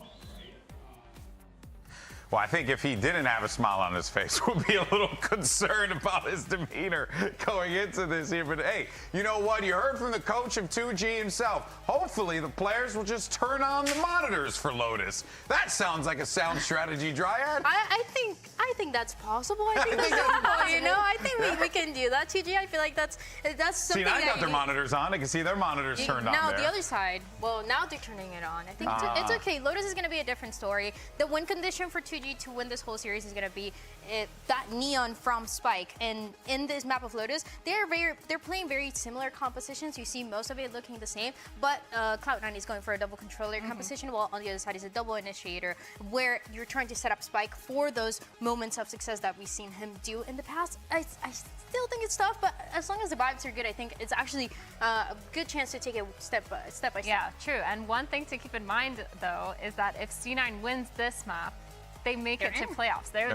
Well, I think if he didn't have a smile on his face, we'd be a little concerned about his demeanor going into this here. But hey, you know what? You heard from the coach of 2G himself. Hopefully, the players will just turn on the monitors for Lotus. That sounds like a sound strategy, Dryad. I think that's possible. I think that's possible, you know? I think we can do that. 2G, I feel like that's something See, I got their monitors on. I can see their monitors turned on now there. The other side, well, now they're turning it on. I think it's okay. Lotus is going to be a different story. The win condition for 2G to win this whole series is going to be that Neon from Spike. And in this map of Lotus, they're playing very similar compositions. You see most of it looking the same, but Cloud9 is going for a double controller composition, while on the other side is a double initiator, where you're trying to set up Spike for those moments of success that we've seen him do in the past. I still think it's tough, but as long as the vibes are good, I think it's actually a good chance to take it step by step. Yeah, true. And one thing to keep in mind, though, is that if C9 wins this map, they make it to playoffs. They're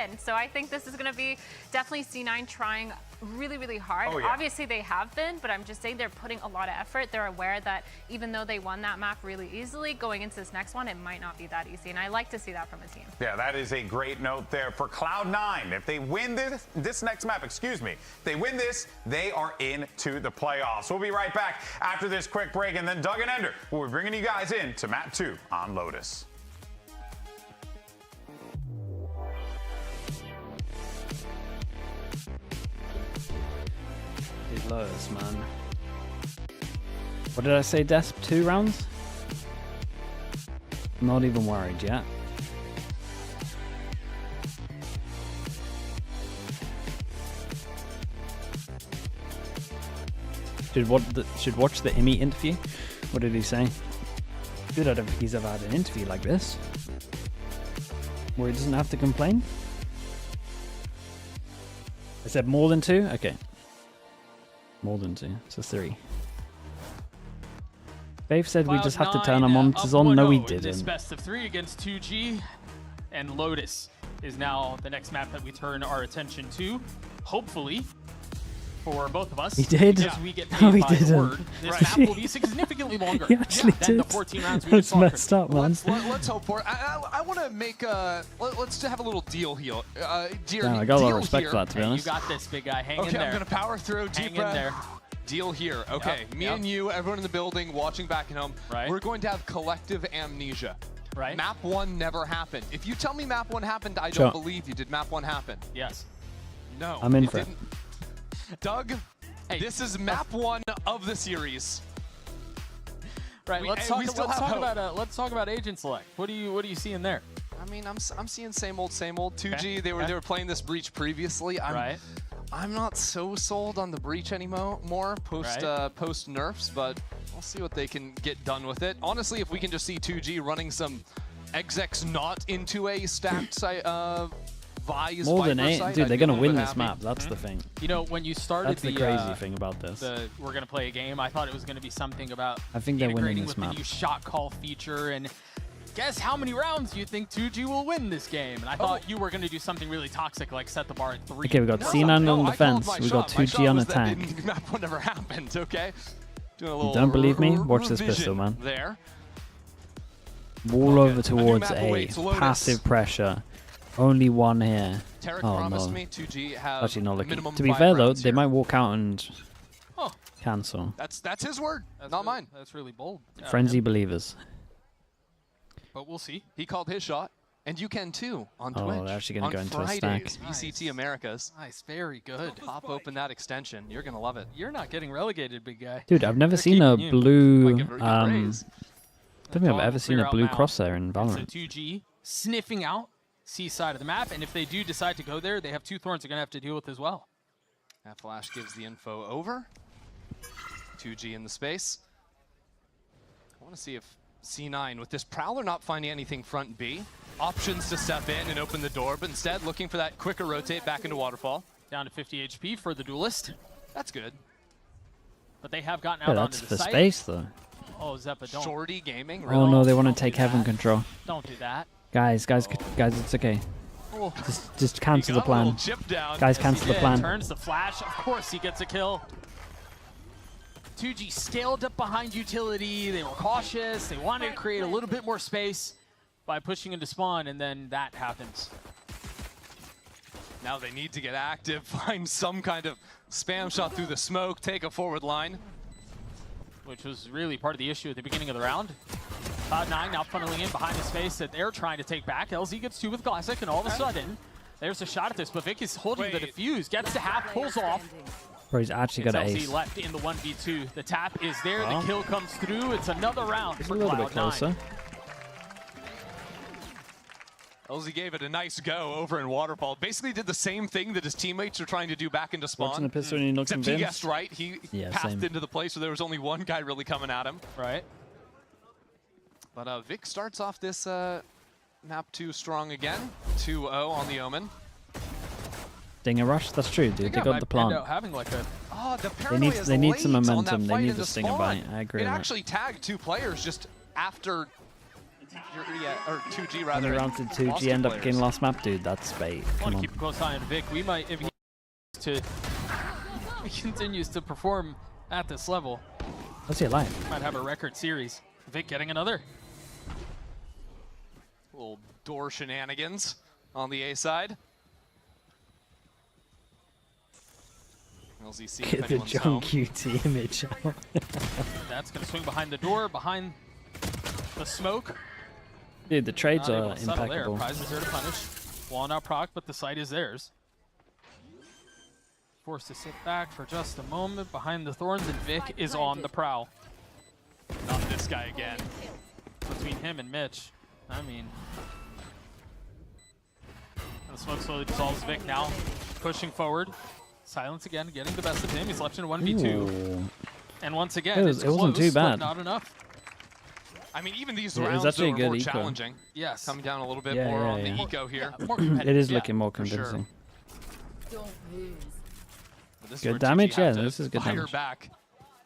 in. So I think this is going to be definitely C9 trying really, really hard. Oh, yeah. Obviously, they have been, but I'm just saying they're putting a lot of effort. They're aware that even though they won that map really easily, going into this next one, it might not be that easy. And I like to see that from a team. Yeah, that is a great note there for Cloud9. If they win this next map, they win this, they are into the playoffs. We'll be right back after this quick break, and then Doug and Ender will be bringing you guys in to map 2 on Lotus. Lotus, man. What did I say, Desp? 2 rounds? Not even worried yet. Should watch the Imi interview. What did he say? Dude, I don't think he's ever had an interview like this, where he doesn't have to complain. I said more than 2? Okay. More than 2, so 3. Dave said we just have to turn our monitors on. No, we didn't. This best of 3 against 2G, and Lotus is now the next map that we turn our attention to. Hopefully, for both of us. He did? Because we get No, paid he by the didn't. word. This map will be significantly longer He actually than the did. 14 rounds we That's just saw. messed up, man. Let's hope for it. I want to make a. Let's have a little deal here. Damn, I got a lot of respect for that, to be Hey, you honest. got this, big guy. Hang in Okay, there. I'm gonna power through. Hang Deep in breath. there. Deal here. Okay, me and you, everyone in the building, watching back at home. Right. We're going to have collective amnesia. Right. Map 1 never happened. If you tell me Map 1 happened, I Sure. don't believe you. Did Map 1 happen? Yes. No. I'm in for it. didn't. Doug, this is Map 1 of the series. Right. We- Let's and we talk, still let's have talk hope. about let's talk about agent select. What are you seeing there? I mean, I'm seeing same old, same old. 2G. Okay. They were playing this breach previously. I'm not so sold on the breach anymore. Post nerfs, but we'll see what they can get done with it. Honestly, if we can just see 2G running some execs not into a stacked Vise More than Viper 8, site, dude. I'd They're be a gonna little win bit this happy. map. That's the thing. You know, when you started That's the crazy thing about this. we're gonna play a game, I thought it was gonna be something about I think they're winning integrating this with map. the new shot call feature and guess how many rounds you think 2G will win this game? And I thought you were gonna do something really toxic, like set the bar at 3. Okay, we got C9 on defense. We got 2G on attack. Map 1 never happened. Okay. Doing a little Don't believe me? Watch this revision pistol, man. There. Wall over towards map A. awaits, Lotus. Passive pressure. Only one here. Tarek Oh promised no. me 2G have Actually not looking. minimum To be 5 fair though, rounds they here. might walk out and Oh. cancel. That's his word, not mine. That's really bold. Yeah, Frenzy man. believers. But we'll see. He called his shot, and you can too on Oh, Twitch. they're actually gonna on go into a Fridays, stack. VCT Americas. Nice, very good. Pop open that extension. You're gonna love it. You're not getting relegated, big guy. Dude, I've never They're seen a keeping you. blue. Like, give her praise. I don't think I've Dog ever will seen clear a out blue Mao. crosshair in So Valorant. 2G sniffing out C side of the map, and if they do decide to go there, they have 2 thorns they're gonna have to deal with as well. That flash gives the info over. 2G in the space. I want to see if C9, with this Prowler not finding anything front B, options to step in and open the door, but instead looking for that quicker rotate back into Waterfall. Down to 50 HP for the duelist. That's good. But they have gotten Yeah, out that's onto for the site. space though. Oh, Zeppa, don't. Shorty Gaming. Oh Really? no, they want to Don't take do heaven that. control. Don't do that. Guys, it's okay. Oh. Just cancel the got a little plan. chip down. Guys, Yes, cancel he the did. plan. Turns the flash. Of course, he gets a kill. 2G scaled up behind utility. They were cautious. They wanted to create a little bit more space by pushing into spawn, and then that happens. Now they need to get active, find some kind of spam shot through the smoke, take a forward line. Which was really part of the issue at the beginning of the round. Cloud9 now funneling in behind the space that they're trying to take back. LZ gets 2 with Classic, and all of a sudden, there's a shot at this, but Vic is holding the defuse, gets to half, pulls off. Bro, he's actually got an It's ace. LZ left in the 1v2. The tap is there, Well, the kill comes through. It's another round It's a for little bit Cloud9. closer. LZ gave it a nice go over in Waterfall. Basically did the same thing that his teammates are trying to do back into spawn. Watching the pistol and you're not Except he convinced? guessed right. He Yeah, passed same. into the place where there was only one guy really coming at him. Right. But Vic starts off this map 2 strong again. 2-0 on the Omen. Ding a rush? That's true, dude. They got the plant. Having like a Oh, the They paranoia is need some late on that momentum. They fight need into to sting a spawn. bite. I agree It with that. actually tagged 2 players just after, or 2G How rather. many rounds did 2G lost end up players. getting last map? Dude, that's bait. want Come to on. keep a close eye on Vic. We might, if he continues to perform at this level, What's he alive? might have a record series. Vic getting another. Little door shenanigans on the A side. LZ seeing if Get the anyone's John home. QT image out. That's going to swing behind the door, behind the smoke. Dude, the trades Not able are to settle impeccable. there. Prize is there to punish. Wall not proc, but the site is theirs. Forced to sit back for just a moment behind the thorns, and Vic is on the prowl. Not this guy again. Between him and Mitch, I mean, the smoke slowly dissolves. Vic now pushing forward. Silence again, getting the best of him. He's left in a 1v2. Ooh. And once again, It wasn't it's too close, but bad. not enough. I mean, even these Yeah, it was rounds actually are a good more eco. challenging. Yes. Coming down a little bit Yeah, more yeah, on yeah. the eco here. More It competitive, is yeah, looking more for sure. convincing. Don't lose. But this is Good where damage? 2G have Yeah, to this is good fire damage. back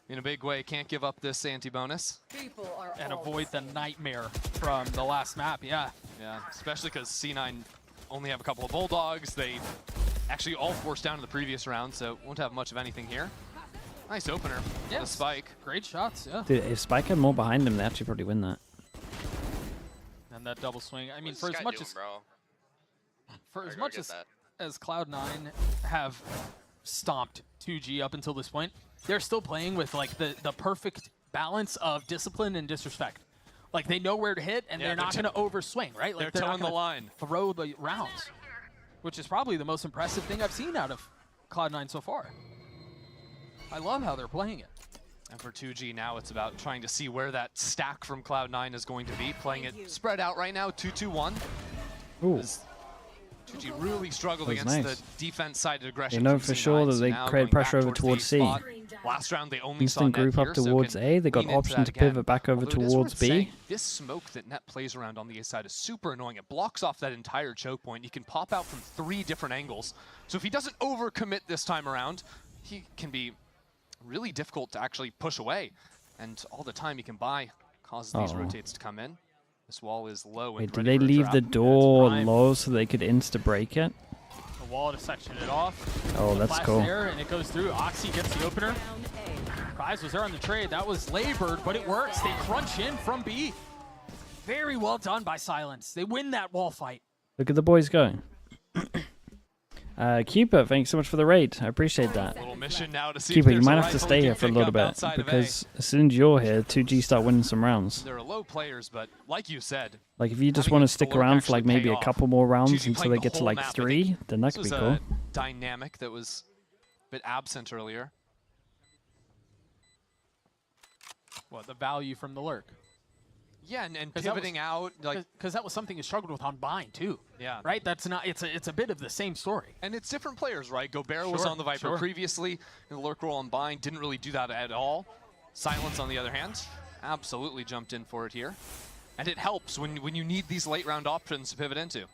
in a big way. Can't give up this anti-bonus. People are and all avoid the nightmare from the last map. Yeah. Yeah, especially because C9 only have a couple of Bulldogs. They Actually, all forced down in the previous round, so won't have much of anything here. Nice opener. Yeah, the Spike. Great shots, yeah. Dude, if Spike had more behind him, they actually probably win that. And that double swing. I mean, for as much as Cloud9 have stomped 2G up until this point, they're still playing with like the perfect balance of discipline and disrespect. Like they know where to hit, and they're not going to overswing, right? Like they're towing the line. Throw the rounds, which is probably the most impressive thing I've seen out of Cloud9 so far. I love how they're playing it. And for 2G now, it's about trying to see where that stack from Cloud9 is going to be. Playing it spread out right now, 2-2-1. Ooh. 2G really struggled against the defense-sided aggression. They know for sure that they create pressure over towards C. Last round, they only Instant group up towards A. They got option to pivot back over towards B. This smoke that Net plays around on the A side is super annoying. It blocks off that entire choke point. He can pop out from 3 different angles. So if he doesn't overcommit this time around, he can be really difficult to actually push away. And all the time he can buy causes these rotates to come in. This wall is low. Wait, did they leave the door low so they could insta-break it? The wall to section it off. Oh, that's cool. There, and it goes through. Oxy gets the opener. Prize was there on the trade. That was labored, but it works. They crunch in from B. Very well done by Silence. They win that wall fight. Look at the boys go. Keeper, thanks so much for the raid. I appreciate that. Little mission now to see Keeper, you might have to stay here for a little bit, because as soon as you're here, 2G start winning some rounds. They're low players, but like you said, like if you just want to stick around for like maybe a couple more rounds until they get to like 3, then that could be cool. A dynamic that was a bit absent earlier. What, the value from the lurk? Yeah, and pivoting out, like, because that was something you struggled with on Bind too. Yeah, right. That's not. It's a bit of the same story. And it's different players, right? Gobert was on the Viper previously, and the lurk role on Bind didn't really do that at all. Silence, on the other hand, absolutely jumped in for it here, and it helps when you need these late round options to pivot into.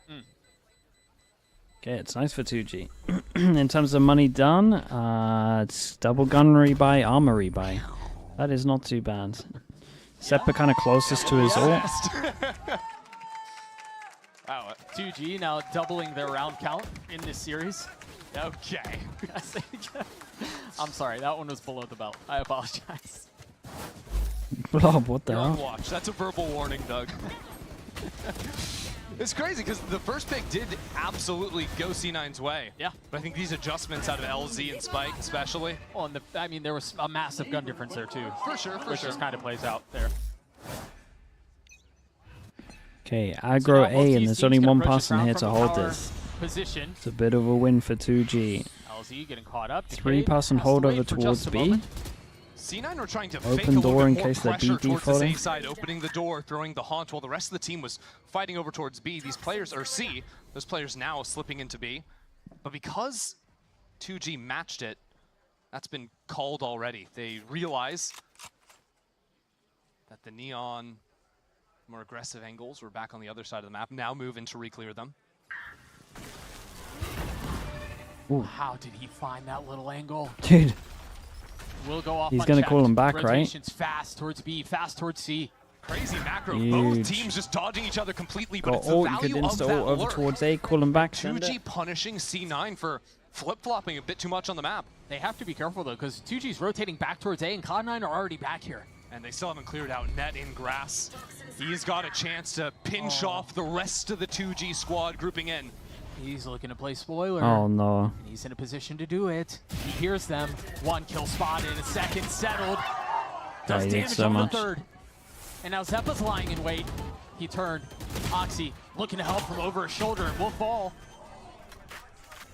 Okay, it's nice for 2G. In terms of money done, it's double gun rebuy, armor rebuy. That is not too bad. Seppa kind of closest to his ult. Wow, 2G now doubling their round count in this series. Okay. I'm sorry, that one was below the belt. I apologize. Blob, what the You're hell? on watch. That's a verbal warning, Doug. It's crazy because the first pick did absolutely go C9's way. Yeah. But I think these adjustments out of LZ and Spike especially. Well, and I mean, there was a massive gun difference there too. For sure, which just kind of plays out there. Okay, aggro A, and there's only one person here to hold this. Position. It's a bit of a win for 2G. LZ getting caught up. 3-person holdover towards B. C9 were trying to Open fake a door little in bit more case they're pressure B towards the defaulting. A side, opening the door, throwing the haunt, while the rest of the team was fighting over towards B. These players, or C, those players now slipping into B. But because 2G matched it, that's been called already. They realize that the neon, more aggressive angles were back on the other side of the map. Now move in to re-clear them. Ooh. How did he find that little angle? Dude. Will go off. He's going to call him back, Rotations fast towards B, fast towards C. Crazy macro. Huge. Both teams just dodging each other completely, but Got it's the ult, you value could of insta that ult over lurk. towards A, call him back. 2G punishing C9 for flip-flopping a bit too much on the map. They have to be careful though, because 2G's rotating back towards A, and Cloud9 are already back here. And they still haven't cleared out Net in grass. He's got a chance to pinch off the rest of the 2G squad grouping in. He's looking to play spoiler. Oh no. And he's in a position to do it. He hears them. 1 kill spotted, a second settled. Does he did damage so on much. the 3rd. And now Zeppa's lying in wait. He turned. Oxy looking to help from over his shoulder, and will fall.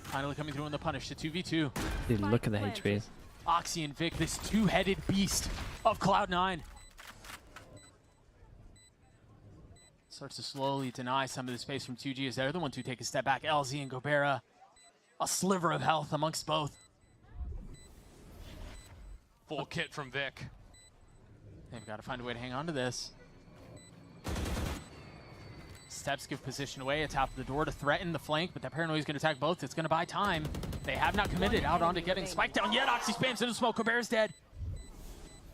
Finally coming through in the punish to 2v2. Dude, look at the HP. Oxy and Vic, this two-headed beast of Cloud9. Starts to slowly deny some of the space from 2G as they're the ones who take a step back. LZ and Gobera, a sliver of health amongst both. Full kit from Vic. They've got to find a way to hang on to this. Steps give position away at top of the door to threaten the flank, but that paranoia is going to attack both. It's going to buy time. They have not committed out onto getting spiked down yet. Oxy spams into smoke. Gobera's dead.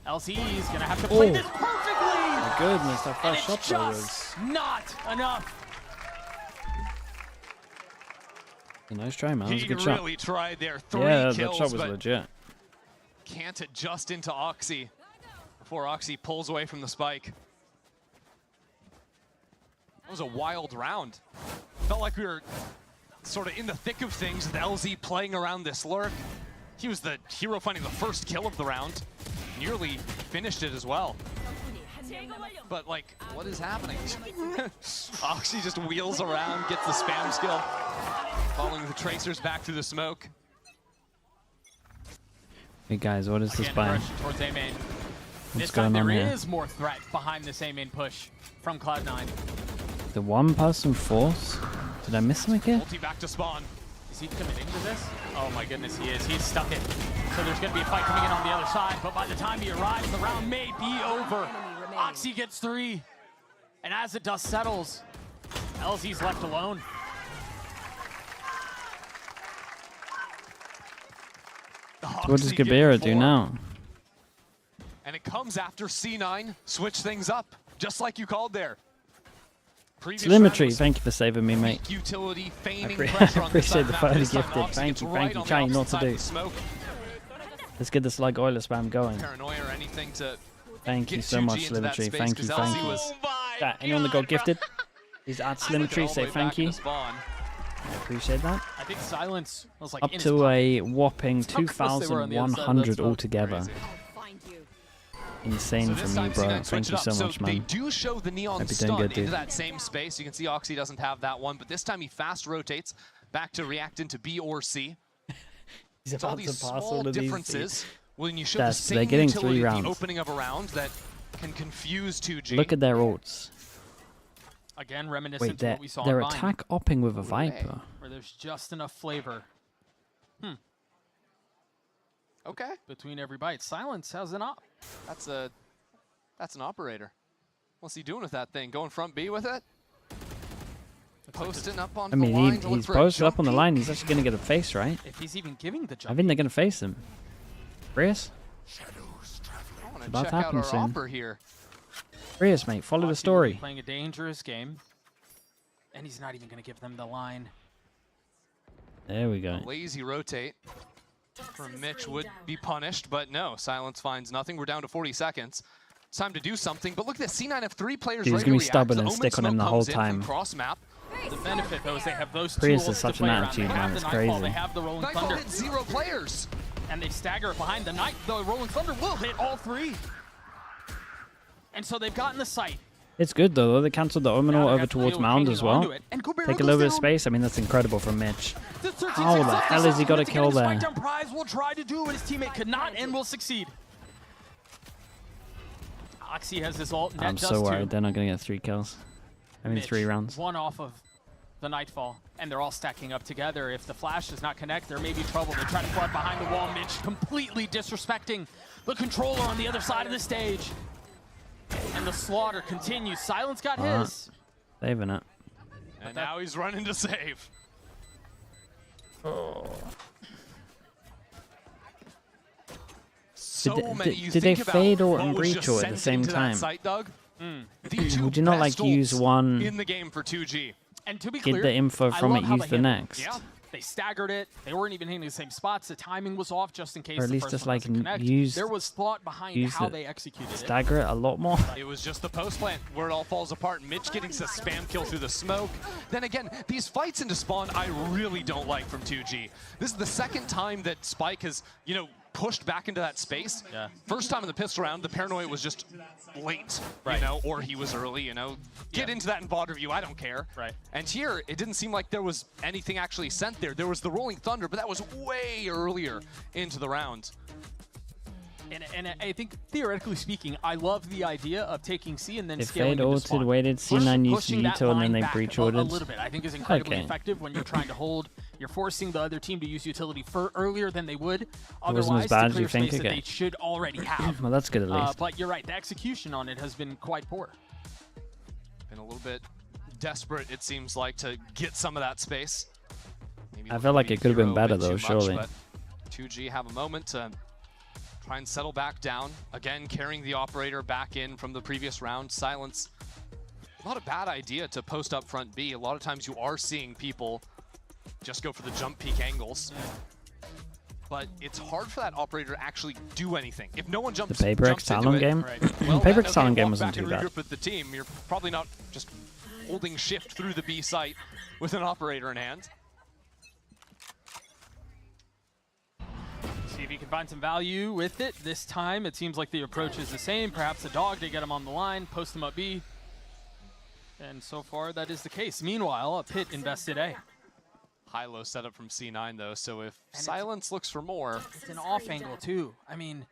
LC is going to have to play this perfectly. My goodness, that And first it's shot just was... not enough. Nice try, man. That was a good He shot. really tried there. 3 Yeah, kills, that shot was but legit. can't adjust into Oxy before Oxy pulls away from the spike. That was a wild round. Felt like we were sort of in the thick of things with LZ playing around this lurk. He was the hero finding the first kill of the round. Nearly finished it as well. But like, what is happening? Oxy just wheels around, gets the spam skill, following the tracers back through the smoke. Hey guys, what is this buy? Towards A main. What's going on There here? is more threat behind this A main push from Cloud9. The one-person force? Did I miss something here? Ulti back to spawn. Is he committing to this? Oh my goodness, he is. He's stuck it. So there's going to be a fight coming in on the other side, but by the time he arrives, the round may be over. Oxy gets 3. And as the dust settles, LZ's left alone. What does Gabera do now? And it comes after C9 switch things up, just like you called there. Telemetry, thank you for saving me, mate. Utility, I feigning appreciate pressure on the the photo this time gifted. Oxy Thank gets you, right thank you. on the Trying not opposite to side do. of the smoke. Let's get the Slug Oiler spam going. Paranoia or anything to Thank you get so 2G much, into that Slimetry. space, Thank you, 'cause thank LZ you. was Yeah, anyone that got gifted, please add Slimetry, say thank you. Spawn. I appreciate that. I think Silence was like Up in his to pocket. a whopping That's how close they were on the other side of that 2,100 smoke. altogether. Insane So from this you, time bro. C9 Thank switched you it so up. much, So they man. do show the neon Hope you're stun doing good, into dude. that same space. You can see Oxy doesn't have that one, but this time he fast rotates back to react into B or C. He's It's all about to these pass small all of these differences when you show That's- the same they're getting utility 3 at the rounds. opening of a round that can confuse 2G. Look at their ults. Again, reminiscent Wait, of they're, what we saw they're in Vine, attack opping with a Viper. where there's just enough flavor. Okay. Between every bite. Silence has an op. That's an operator. What's he doing with that thing? Going front B with it? Posting up on I mean, the line to look he's for a posted up jump on the peek? line. He's actually going to get a face, right? If he's even giving the I jump. think they're going to face him. Brius? I want to about check to out happen our soon. opper here. Brius, mate, follow the Oxy story. Playing a dangerous game. And he's not even going to give them the line. There we go. A lazy rotate from Mitch would be punished, but no, Silence finds nothing. We're down to 40 seconds. It's time to do something, but look at this. C9 have 3 players Dude, he's ready gonna to be stubborn react. and The stick on Omen him the smoke whole comes in from time. cross map. The benefit, though, is they have those 2 Prius ults is to such play an around. attitude, They have man, the it's Nightfall, crazy. They have the Rolling Nightfall Thunder. hit 0 players. And they stagger behind the Night. The Rolling Thunder will hit all 3. And so they've gotten the sight. It's good, though. They cancelled the Omen Now ult they over have to towards deal with Mound hanging as well. onto it. And Gobert Take a goes little bit of down. space. I mean, that's incredible from Mitch. The 13 How the seconds hell has he got a to kill get his fight there? down. Prize will try to do what his teammate could not and will succeed. Oxy has his ult. Net I'm does so too. worried they're not going to get 3 kills. I mean, Mitch, 3 rounds. 1 off of the Nightfall, and they're all stacking up together. If the flash does not connect, there may be trouble. They try to flood behind the wall. Mitch completely disrespecting the controller on the other side of the stage. And the slaughter continues. Silence got his. Saving it. And now he's running to save. Oh. So Did they- many. did- You did they think about fade ult what and was breach just ult at the sent same into that time? site, Doug? The Would 2 you not like best use ults one, in the game for 2G? And to be get clear, the info I from love it, how use they the handled it. next? Yeah, they staggered it. They weren't even hitting the same spots. The timing was off just in case Or at the least first just one like doesn't connect. use There was thought behind how they executed it. Stagger it a lot more. It was just the post plant where it all falls apart. Mitch getting a spam kill through the smoke. Then again, these fights into spawn I really don't like from 2G. This is the second time that Spike has, you know, pushed back into that space. Yeah. First time in the pistol round, the paranoia was just late, you know, or he was early, you know. Get into that in VOD review, I don't care. Right. And here, it didn't seem like there was anything actually sent there. There was the Rolling Thunder, but that was way earlier into the round. And I think, theoretically speaking, I love the idea of taking C and then If scaling they'd into ulted, spawn. waited, C9 used Pushing that Util, and then line they back breach a ordered. little bit, I think is incredibly Okay. effective when you're trying to hold. You're forcing the other team to use utility earlier than they would wasn't otherwise as bad to as you clear think, space that okay. they should already have. Well, that's good at least. But you're right, the execution on it has been quite poor. Been a little bit desperate, it seems like, to get some of that space. Maybe I felt like it could have been hero a better, bit too though, much, surely. but 2G have a moment to try and settle back down. Again, carrying the operator back in from the previous round. Silence. Not a bad idea to post up front B. A lot of times you are seeing people just go for the jump peek angles. But it's hard for that operator to actually do anything. If no one jumps, The PaperX Talon game? well, PaperX Talon game walk wasn't back too and bad. regroup with the team. You're probably not just holding shift through the B site with an operator in hand. See if he can find some value with it. This time, it seems like the approach is the same. Perhaps a dog to get him on the line, post him up B. And so far, that is the case. Meanwhile, a pit invested A. High-low setup from C9, though, so if Silence looks for more... It's an off angle, too. I mean,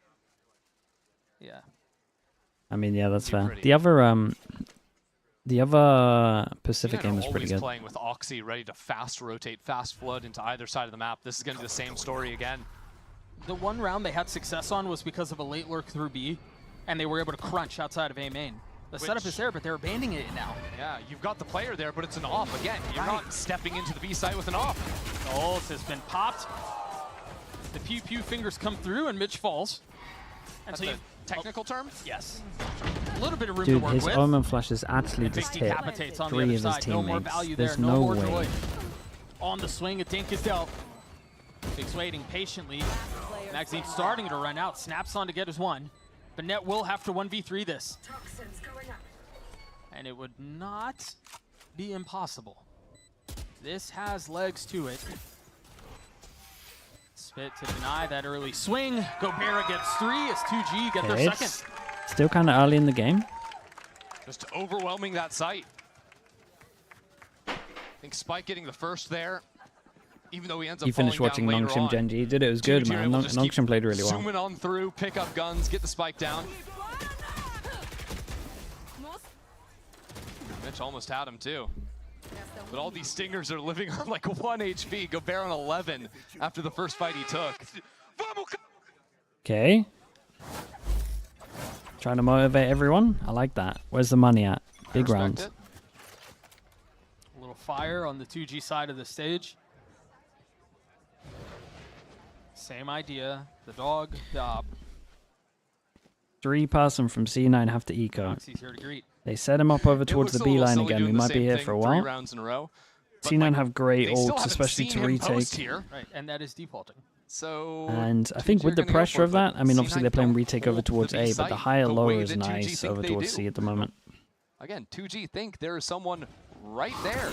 yeah. I mean, yeah, that's fair. The other Pacific game is pretty always good. Playing with Oxy, ready to fast rotate, fast flood into either side of the map. This is going to be the same story again. The one round they had success on was because of a late lurk through B, and they were able to crunch outside of A main. The setup is there, but they're abandoning it now. Yeah, you've got the player there, but it's an off. Again, you're not stepping into the B site with an off. The ult has been popped. The pew-pew fingers come through, and Mitch falls. And That's so a technical term? Yes. A little bit of room Dude, to work his with. Omen flashes actually just hit Decapitates on the 3 other of his side. No more teammates. value There's there. no more way. joy. On the swing, a dink is dealt. Big's waiting patiently. Magazine starting to run out. Snaps on to get his one. But Net will have to 1v3 this. And it would not be impossible. This has legs to it. Spit to deny that early swing. Gobera gets 3 as 2G get their Okay, second. it's still kind of early in the game. Just overwhelming that site. I think Spike getting the first there, even though he ends up You finished falling watching down later Nongshim on. Genji. He did it. It was good, 2G man. able to just keep Nongshim played really well. Zooming on through, pick up guns, get the spike down. Mitch almost had him too. But all these stingers are living on like 1 HP. Gobert on 11 after the first fight he took. Okay. Trying to motivate everyone. I like that. Where's the money at? Big rounds. A little fire on the 2G side of the stage. Same idea. The dog, the op. 3-person from C9 have to eco. Oxy's here to greet. They set him up over towards the B line again. We might be here for a while. Rounds in a row. C9 have great They still ults, haven't especially seen to him retake. post here. Right, and that is defaulting. So And I think with the pressure of that, I mean, obviously they're playing retake over towards A, but the higher low is nice over towards C at the moment. Again, 2G think there is someone right there.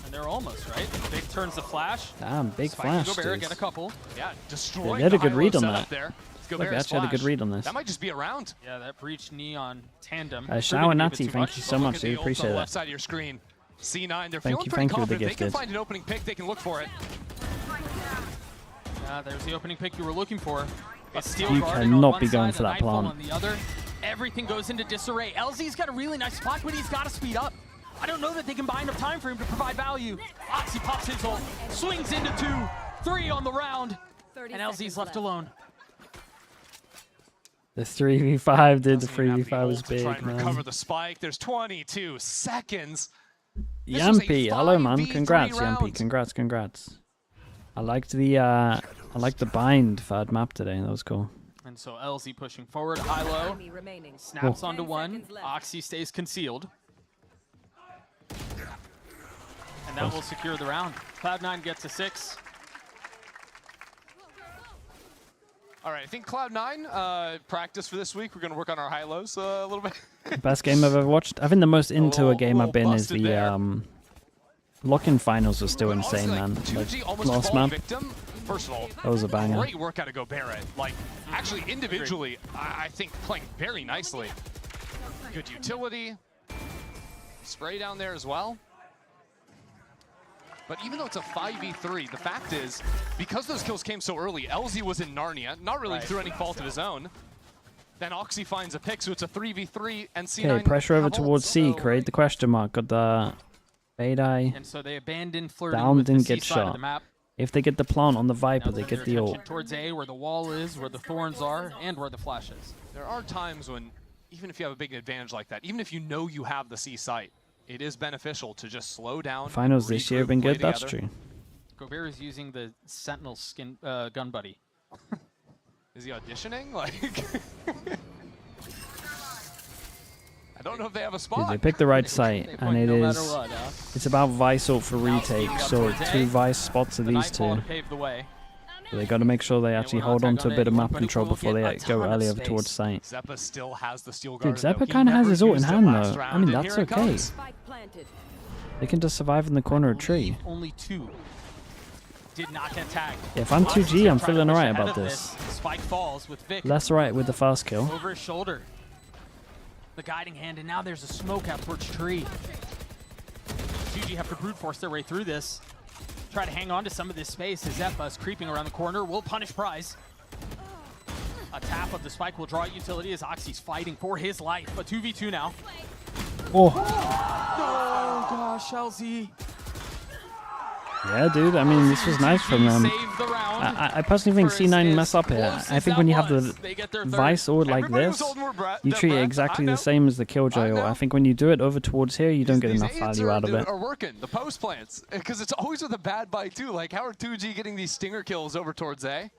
And they're almost, right? Big turns the flash. Damn, big Spike flash, and Gobera dude. get a couple. Yeah, Yeah, destroying they had a the good read high-low on setup that. there. Look, they Gobera's actually had a good flash. read on this. That might just be a round. Yeah, that breach neon tandem. Shower Couldn't give it Natty, too thank much. you so Look much, at the dude. ult Appreciate on the that. left side of your screen. C9, they're Thank feeling you pretty for the confident. They gifted. can find an opening pick. They can look for it. There's the opening pick you were looking for. A steel You guarding on cannot one be going side, for a that Nightfall plant. on the other. Everything goes into disarray. LZ's got a really nice spot, but he's got to speed up. I don't know that they can buy enough time for him to provide value. Oxy pops his ult, swings into 2, 3 on the round, and LZ's left alone. The 3v5, dude. The Doesn't even have 3v5 was ult to try big, and recover man. the spike. There's 22 seconds. This was a Yampy, hello, man. 5v3 Congrats, round. Yampy. Congrats. I liked the bind third map today. That was cool. And so LZ pushing forward, high-low, snaps onto 1, Oxy stays concealed. And that will secure the round. Cloud9 gets a 6. All right, I think Cloud9 practice for this week. We're going to work on our high-lows a little bit. Best game I've ever watched. I think the most into a game I've been is the lock-in finals was still insane, man. Like, 2G almost last fall map, victim. First of all, that was a banger. great work out of Gobera. Like, actually, individually, I think playing very nicely. Good utility. Spray down there as well. But even though it's a 5v3, the fact is, because those kills came so early, LZ was in Narnia, not really through any fault of his own. Then Oxy finds a pick, so it's a 3v3, and C9... Okay, pressure over have towards ults. C. Create the question mark. Got the Fade Eye. And so they abandoned flirting Down with the didn't C get side of shot. the map. If they get the plant on the Viper, Now they turn get their the attention ult. towards A, where the wall is, where the thorns are, and where the flash is. There are times when, even if you have a big advantage like that, even if you know you have the C site, it is beneficial to just slow down. Finals this year have been play good. That's together. true. Gobert is using the Sentinel skin gun buddy. Is he auditioning? Like, I don't know if they have a Dude, spot. they picked the right site, and it no is. matter what, It's about Vice ult for retake, so 2 Vice spots are The these Nightfall 2. to pave the way. So they got to make sure they actually hold on to a bit of map control before they go early over towards site. Zeppa still has the steel Dude, guard. Zeppa kind of has his ult in hand though. I mean, that's okay. They can just survive in the corner of a tree. Only 2 did not get tagged. Yeah, if I'm 2G, I'm feeling alright about Ahead of this. Spike falls with Vic Less right with the fast kill. over his shoulder. The guiding hand, and now there's a smoke out towards tree. 2G have to brute force their way through this. Try to hang on to some of this space as Zeppa's creeping around the corner. Will punish Prize. A tap of the spike will draw out utility as Oxy's fighting for his life. A 2v2 now. Oh. Oh gosh, LZ. Yeah, dude. I mean, this was nice from them. I personally think C9 mess up here. I think when you have the Vice ult like this, you treat it exactly the same as the Killjoy ult. I think when you do it over towards here, you don't get enough value out of it. Are working the post plants because it's always with a bad buy too. Like how are 2G getting these stinger kills over towards A?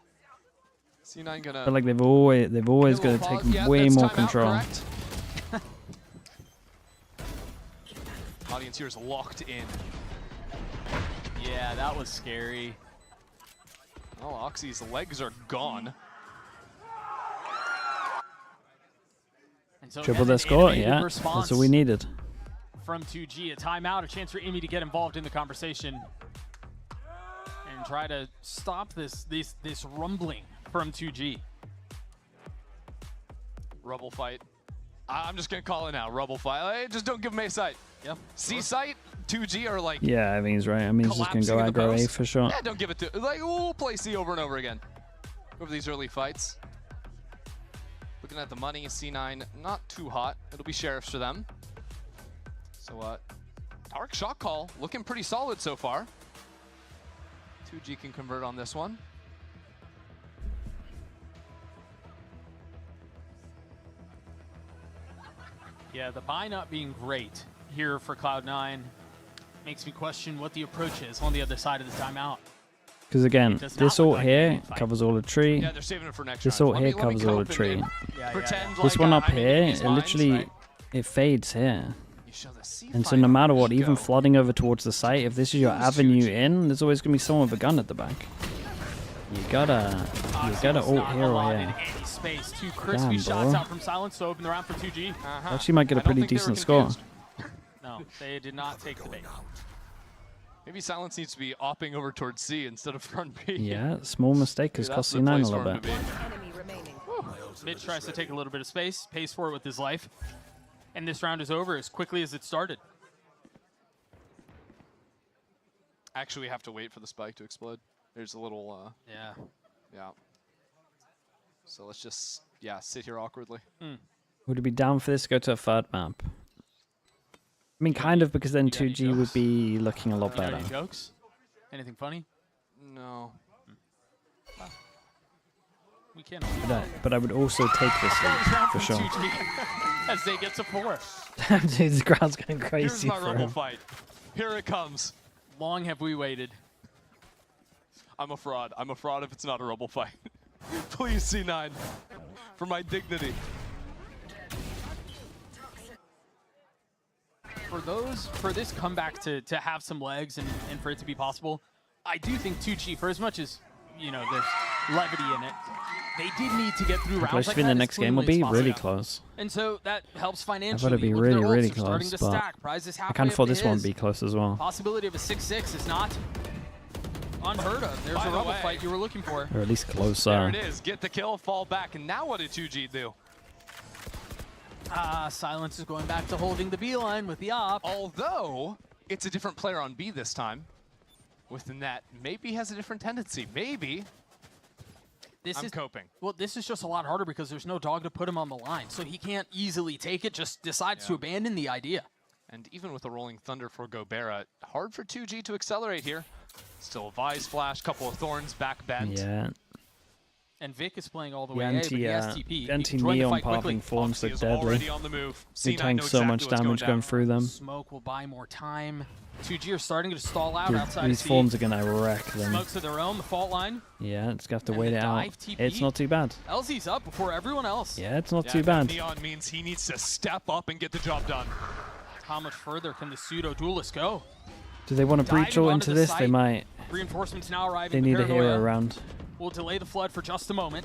C9 gonna. But like they've always got to take way more control. Audience here is locked in. Yeah, that was scary. Oh, Oxy's legs are gone. And so Triple an their score, animated yeah. response That's what we needed. from 2G. A timeout, a chance for Imi to get involved in the conversation and try to stop this rumbling from 2G. Rubble fight. I'm just gonna call it now. Rubble fight. Hey, just don't give him A site. Yep. C site. 2G are like. Yeah, I think he's right. I mean, he's just gonna go aggro A for sure. Yeah, don't give it to. Like we'll play C over and over again. Over these early fights. Looking at the money, C9 not too hot. It'll be sheriffs for them. So Dark shot call looking pretty solid so far. 2G can convert on this one. Yeah, the buy not being great here for Cloud9 makes me question what the approach is on the other side of the timeout. Because again, this ult here covers all the tree. Yeah, they're saving it for next This round. ult here covers all the tree. Pretend This like, one up I'm making here, these it lines, literally right? it fades here. And so no matter what, even flooding over towards the site, if this is your avenue in, there's always gonna be someone with a gun at the back. You gotta ult here or here. Space. 2 crispy Damn, shots bro. out from Silence to open the round for 2G. Actually might get a pretty decent score. No, they did not take the bait. Maybe Silence needs to be opping over towards C instead of front B. Yeah, small mistake has cost C9 a little bit. Mid tries to take a little bit of space, pays for it with his life, and this round is over as quickly as it started. Actually, we have to wait for the spike to explode. There's a little, yeah. So let's just, sit here awkwardly. Would it be down for this to go to a third map? I mean, kind of, because then 2G would be looking a lot better. Any jokes? Anything funny? No. We can. But I would also take this lead, for sure. As they get to 4. Dude, this crowd's going Here's crazy my for Rumble him. fight. Here it comes. Long have we waited. I'm a fraud. I'm a fraud if it's not a Rumble fight. Please, C9. For my dignity. For this comeback to have some legs and for it to be possible, I do think 2G, for as much as, you know, there's levity in it, they did need to get through rounds Close like to that the as next game will cleanly be as really possible. close. And so that helps I financially. thought it'd be Look, really, their ults really are starting close, to but stack. Prize is I halfway kind of thought up to this one would his. be close as well. Possibility of a 6-6 is not unheard of. There's a rubble fight you were looking for. Or at least There closer. it is. Get the kill, fall back, and now what did 2G do? Silence is going back to holding the B line with the op. Although, it's a different player on B this time. With the net, maybe has a different tendency. Maybe. I'm coping. Well, this is just a lot harder because there's no dog to put him on the line. So he can't easily take it, just decides to abandon the idea. And even with a Rolling Thunder for Gobera, hard for 2G to accelerate here. Still a Vise Flash, couple of Thorns, back bent. Yeah. And Vic is playing all the way A, but he has TP. He joined the anti-neon fight quickly. popping forms look is deadly. already on the move. He C9 tanked know so exactly much what's damage going going through them. Smoke will buy more time. 2G are starting to stall out Dude, outside these of C. forms are going to wreck them. Smokes of their own, the fault line. Yeah, it's going to have to And wait the it out. dive TP. It's not too bad. LZ's up before everyone else. Yeah, it's not too bad. Neon means he needs to step up and get the job done. How much further can the pseudo duelist go? Do they want to breach Diving all onto into the this? They site. might. Reinforcements now arriving. They need a hero Paranoia around. We'll delay the flood for just a moment.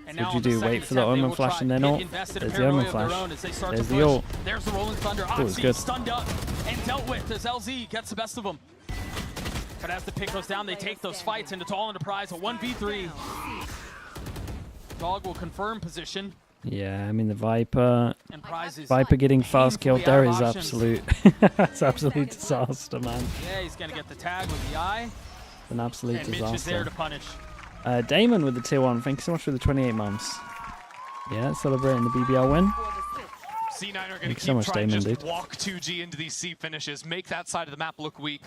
And now What on do you the do? Wait second for the attempt, they Omen will flash try and then get ult? invested There's in the Omen Paranoia of their flash. own as they start There's to the push. ult. There's the Rolling Thunder. Oh, it's Oxy good. stunned up and dealt with as LZ gets the best of them. But as the pick goes down, they take those fights, and it's all enterprise. A 1v3. Dog will confirm position. Yeah, I mean the Viper. And prizes Viper getting fast killed there is options. absolute. That's absolute disaster, man. Yeah, he's gonna get the tag with the eye. An absolute And Mitch is there disaster. to punish. Damon with the tier 1. Thank you so much for the 28 months. Yeah, celebrating the BBL win. C9 are going to Thanks keep so much, trying Damon, to just dude. walk 2G into these C finishes, make that side of the map look weak.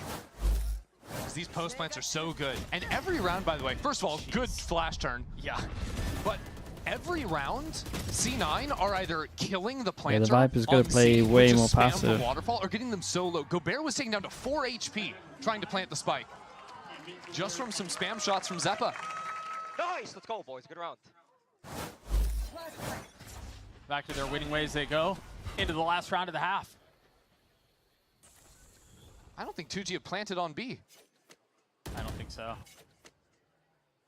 'Cause these post plants are so good. And every round, by the way, first of all, good flash turn. Yeah. But every round, C9 are either killing the Yeah, planter the Viper's got to on play C, way which more is spam passive. The waterfall, or getting them so low. Gobert was taken down to 4 HP trying to plant the spike. Just from some spam shots from Zeppa. Nice, let's go, boys. Good round. Back to their winning ways they go. Into the last round of the half. I don't think 2G have planted on B. I don't think so.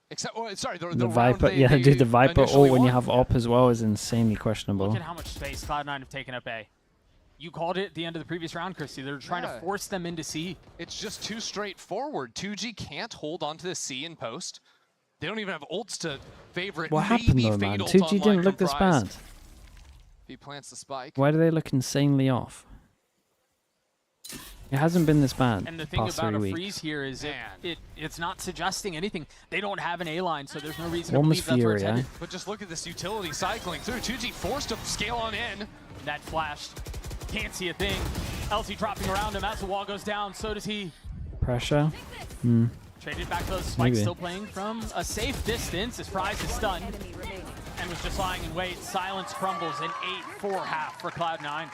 Except, oh, sorry, the The round Viper, they- yeah, they dude, the Viper initially ult when you won. have op as well is insanely questionable. Look at how much space Cloud9 have taken up A. You called it at the end of the previous round, Christy. They're trying to Yeah. force them into C. It's just too straightforward. 2G can't hold onto the C in post. They don't even have ults to favor it. What Maybe happened though, fade man? ult 2G online didn't look from this Prize. bad. He plants the spike. Why do they look insanely off? It hasn't been this bad And the thing past about 3 a weeks. freeze here is it's not suggesting anything. They don't have an A line, so there's no reason One to was believe that's where it's Fury, headed. But just look at this utility cycling through. 2G forced to scale on in. That flashed. Can't see a thing. LZ dropping around him as the wall goes down. So does he. Pressure? Hmm. Traded back those spikes, Maybe. still playing from a safe distance. His prize is stunned and was just lying in wait. Silence crumbles. An 8-4 half for Cloud9.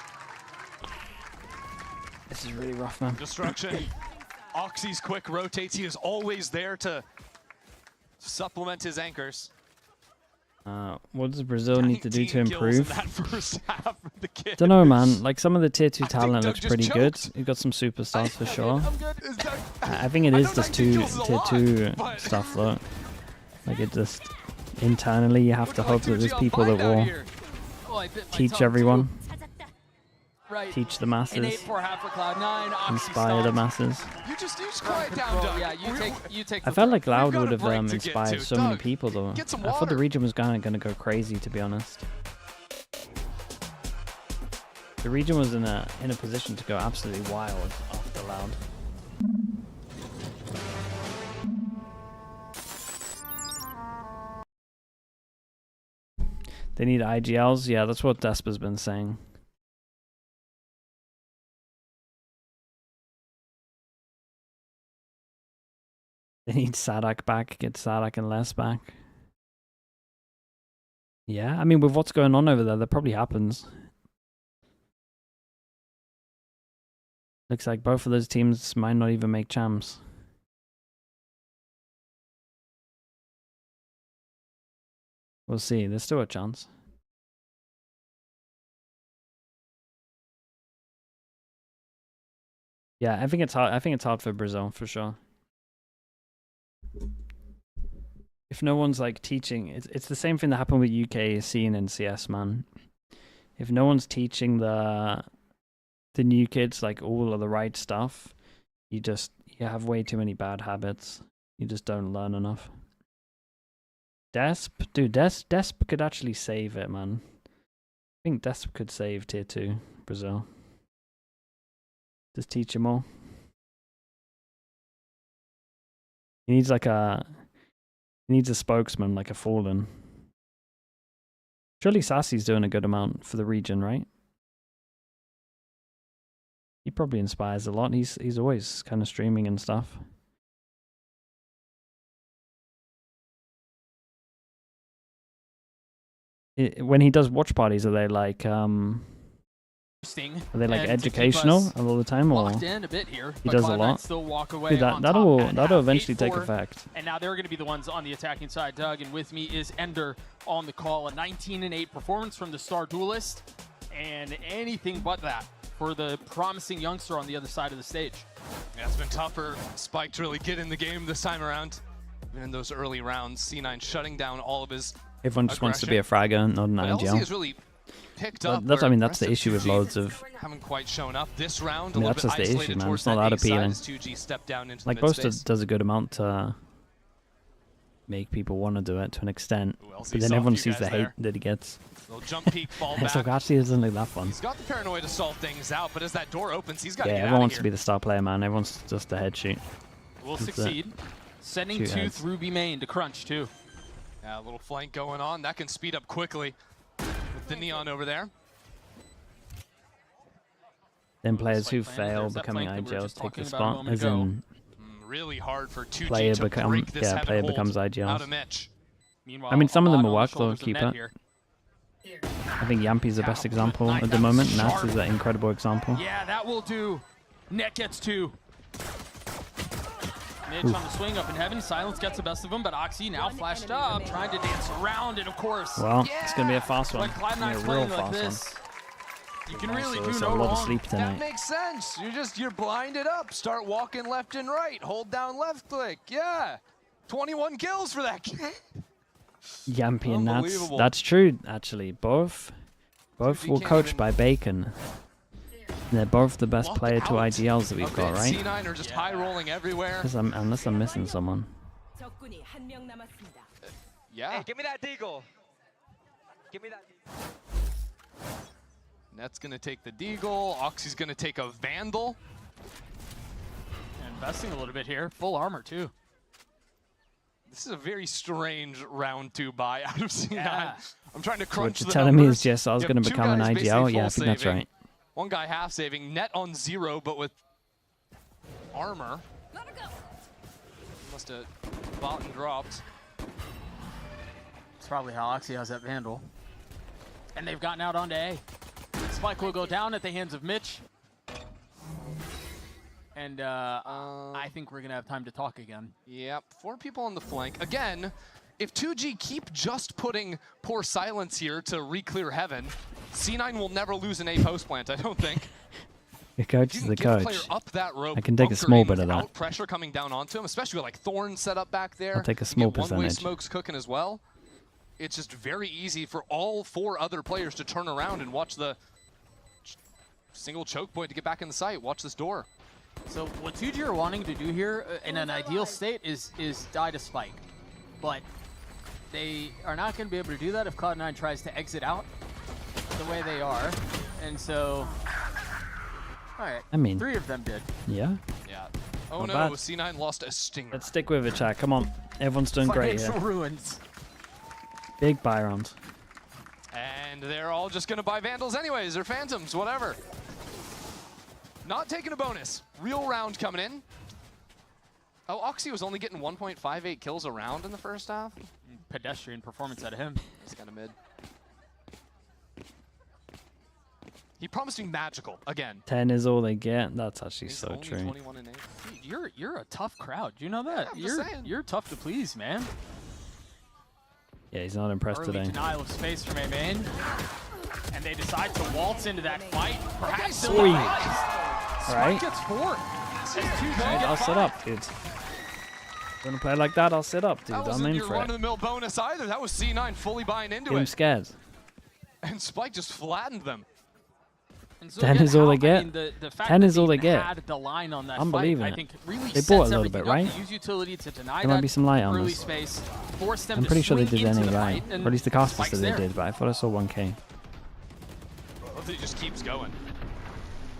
This is really rough, man. Destruction. Oxy's quick rotates. He is always there to supplement his anchors. What does Brazil need to do to 19 kills in improve? that first half for the kid. Don't know, man. Like some of the tier 2 talent Doug looks just pretty good. choked. You've got some superstars for sure. I'm good. Is Doug, I think it is know just 19 kills is a tier lot, 2 but- stuff though. Like it just internally you have to hope that there's people that will Oh, I bit my teach tongue, everyone, too. Right. teach the An masses, 8-4 half for Cloud9. Oxy inspire the stopped. masses. You just quiet down, Doug. Yeah, you take I the felt break. like Loud got would a have break to get inspired to. so many Doug, people though. get some I thought the water. region was going to go crazy, to be honest. The region was in a position to go absolutely wild after Loud. They need IGLs? Yeah, that's what Despa's been saying. They need Sadak back, get Sadak and Les back. Yeah, I mean, with what's going on over there, that probably happens. Looks like both of those teams might not even make champs. We'll see. There's still a chance. Yeah, I think it's hard. I think it's hard for Brazil for sure. If no one's like teaching, it's the same thing that happened with UK scene and CS, man. If no one's teaching the new kids like all of the right stuff, you have way too many bad habits. You just don't learn enough. Desp, dude, Desp could actually save it, man. I think Desp could save tier 2 Brazil. Just teach him all. He needs a spokesman, like a Fallen. Surely Sassy's doing a good amount for the region, right? He probably inspires a lot. He's always kind of streaming and stuff. when he does watch parties, are they like educational a lot of the time, or locked in a bit here, he does a lot? Still walk away Dude, that'll eventually take 8-4. effect. And now they're going to be the ones on the attacking side, Doug. And with me is Ender on the call. A 19-8 performance from the Star Duelist, and anything but that for the promising youngster on the other side of the stage. Yeah, it's been tough for Spike to really get in the game this time around. Even in those early rounds, C9 shutting down all of his Everyone just wants to be a fragger, not an LC IGL. has really picked up. That's, I mean, that's the issue with loads of. Haven't quite shown up this round. I mean, that's just the issue, man. It's not that appealing. Like Boaster does a good amount to make people want to do it to an extent, but then everyone sees the hate that he gets. Little jump peek, fall back. So actually, it doesn't look that fun. He's got the paranoia to solve things out, but as that door opens, he's got to Yeah, get out everyone of wants here. to be the star player, man. Everyone's just a head shoot. Will That's succeed. Sending Shoot two heads. through B main to crunch too. Yeah, a little flank going on. That can speed up quickly with the Neon over there. Then players who fail becoming IGLs take the spot, as in Really hard for 2G player to break this heaven player hold becomes out IGLs. of Mitch. I mean, some of them will work, they'll keep it. I think Yampy's the best example at the moment. Nats is an incredible example. Yeah, that will do. Net gets 2. Mitch on the swing up in heaven. Silence gets the best of him, but Oxy now flashed up, trying to dance around, and of course. Well, it's going to be a fast one. When Cloud9's It's gonna be playing a real like fast this, you can really So do it's no a lot of wrong. sleep tonight. That makes sense. You're blinded up. Start walking left and right. Hold down left click. Yeah. 21 kills for that kid. Yampy and Nats. Unbelievable. That's true, actually. Both were coached by Bacon. And they're both the best player to IGLs that we've got, right? C9 are just high rolling everywhere. Unless I'm missing someone. Yeah. Hey, give me that deagle. Give me that. Net's gonna take the Deagle. Oxy's gonna take a Vandal. Investing a little bit here. Full armor too. This is a very strange round 2 buy out of C9. Yeah. I'm trying to So crunch what you're the telling me is numbers. just I was You going have to two become an guys IGL? basically Yeah, I full think that's saving. right. One guy half saving. Net on 0, but with armor. Must have bought and dropped. It's probably how Oxy has that Vandal. And they've gotten out onto A. Spike will go down at the hands of Mitch. And I think we're going to have time to talk again. Yep, 4 people on the flank. Again, if 2G keep just putting poor Silence here to re-clear heaven, C9 will never lose an A post plant, I don't think. The coach is the Get a coach. player up that rope, I can take a bunker small in bit of without that. pressure coming down onto him, especially with like Thorn set up back there. I'll take a You small get one-way percentage. smokes cooking as well. It's just very easy for all 4 other players to turn around and watch the single choke point to get back in the site. Watch this door. So what 2G are wanting to do here in an ideal state is die to Spike. But they are not going to be able to do that if Cloud9 tries to exit out the way they are. And so, all right, I mean, 3 of them did. Yeah. Yeah. Oh Not no, bad. C9 lost a stinger. Let's stick with it, chat. Come on. Everyone's doing great here. Financial ruins. Big buy round. And they're all just going to buy Vandals anyways, or Phantoms, whatever. Not taking a bonus. Real round coming in. Oh, Oxy was only getting 1.58 kills a round in the first half. Pedestrian performance out of him. He's kind of mid. He promised me magical again. 10 is all they get. That's actually He's so only true. 21 and 8. You're a tough crowd. Do you know that? I'm just saying. You're tough to please, man. Yeah, he's not impressed Early today. denial of space from A main. And they decide to waltz into that fight. Perhaps Sweet. Spike Alright. gets 4. Dude, I'll sit up, dude. Wanna play like that? I'll sit up, dude. That I'm wasn't in your for it. run-of-the-mill bonus either. That was C9 fully buying into I'm it. scared. And Spike just flattened them. And so 10 again, is all they I get. mean, the fact 10 that is all they even get. had the line on that I'm fight, believing I it. think really They sets bought a little everything bit, up. right? They use utility to deny There might that be some light on early this. space, force them I'm to pretty sure they swing did into the anyway. fight, Or at least the casters Spike's said they there. did, but I thought I saw 1K. He just keeps going.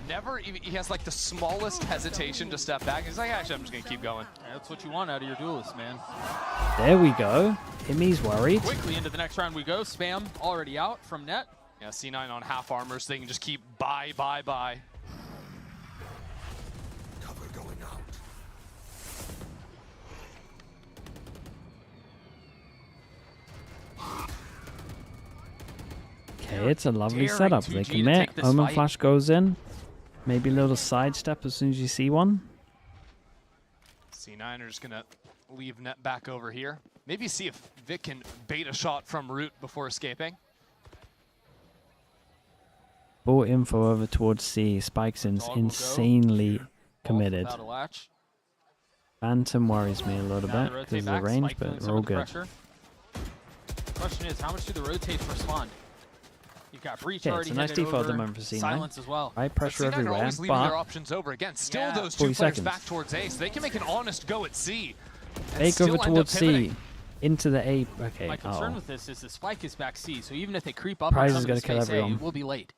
Never even, he has like the smallest hesitation to step back. He's like, actually, I'm just gonna keep going. Yeah, that's what you want out of your duelist, man. There we go. Himmy's worried. Quickly into the next round we go. Spam already out from net. Yeah, C9 on half armor, so they can just keep buy. Cover going out. Okay, it's a lovely daring setup. 2G They to commit. take this Omen fight. Flash goes in. Maybe a little sidestep as soon as you see one. C9 are just going to leave net back over here. Maybe see if Vic can bait a shot from root before escaping. Ball info over towards C. Spike's insanely committed. Without a latch. Phantom worries me a little Now bit they because rotate of the back, range, Spike feeling but some we're all of the good. pressure. The question is, how much do the rotates respond? You've got Breach Yeah, already it's a nice headed default at the over, moment for C9. Silence as well. Right, pressure But C9 are everywhere, always leaving their but options over. Again, still Yeah. those two 40 players seconds. back towards A, so they can make an honest go at C. and take still over end up towards pivoting. C. Into the A. Okay, My concern with this is the Spike is back C, so even if they creep up Prize on is some gonna of the kill space A, everyone. it will be late.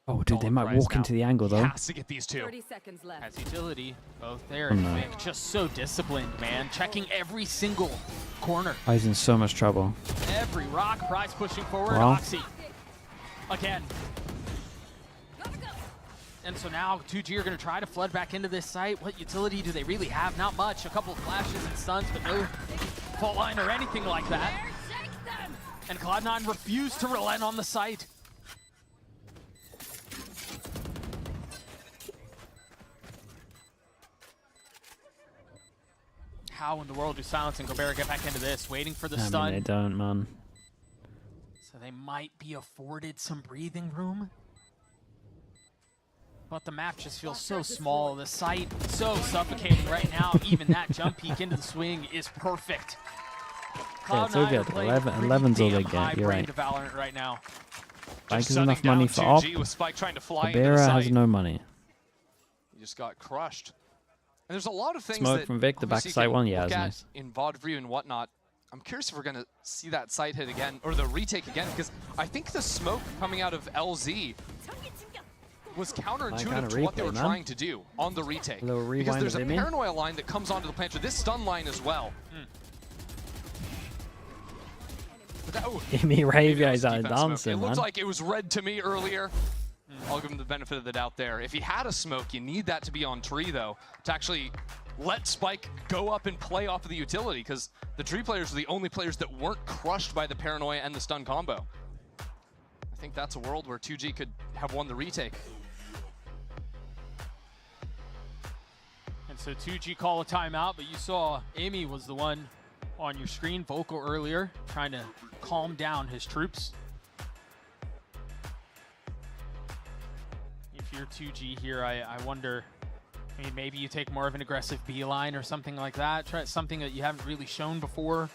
Oh, dude, they might Prize walk now. into the angle, though. Has to get these two. 30 seconds left. Has utility, both there. Oh, And no. Vic just so disciplined, man. Checking every single corner. Oh, he's in so much trouble. Every rock. Prize pushing forward. Well. Oxy. Again. And so now 2G are going to try to flood back into this site. What utility do they really have? Not much. A couple of flashes and stuns, but no fault line or anything like that. And Cloud9 refused to relent on the site. How in the world do Silence and Gobert get back into this? Waiting for the I stun. mean, they don't, man. So they might be afforded some breathing room. But the map just feels so small. The site so suffocating right now. Even that jump peek into the swing is perfect. Yeah, it's all Cloud9 good. are playing 11's all they pretty damn get. You're right. high-brained Valorant right now. Spike Just has enough shutting money down for op. 2G with Spike trying to fly into the Cabrera has site. no money. He just got crushed. And there's a lot of things Smoke that from Vic, the obviously backside you can one, yeah, look it's at nice. in VOD view and whatnot. I'm curious if we're going to see that site hit again, or the retake again, because I think the smoke coming out of LZ was counterintuitive to what they were trying to do on the retake. A little Because rewind there's of a Imi. paranoia line that comes onto the planter, this stun line as well. But that, oh, Imi Rave guys are defense smoke. dancing, It man. looked like it was red to me earlier. I'll give him the benefit of the doubt there. If he had a smoke, you need that to be on tree, though, to actually let Spike go up and play off of the utility, because the tree players are the only players that weren't crushed by the paranoia and the stun combo. I think that's a world where 2G could have won the retake. And so 2G call a timeout, but you saw Amy was the one on your screen, vocal earlier, trying to calm down his troops. If you're 2G here, I wonder, I mean, maybe you take more of an aggressive B line or something like that. Try something that you haven't really shown before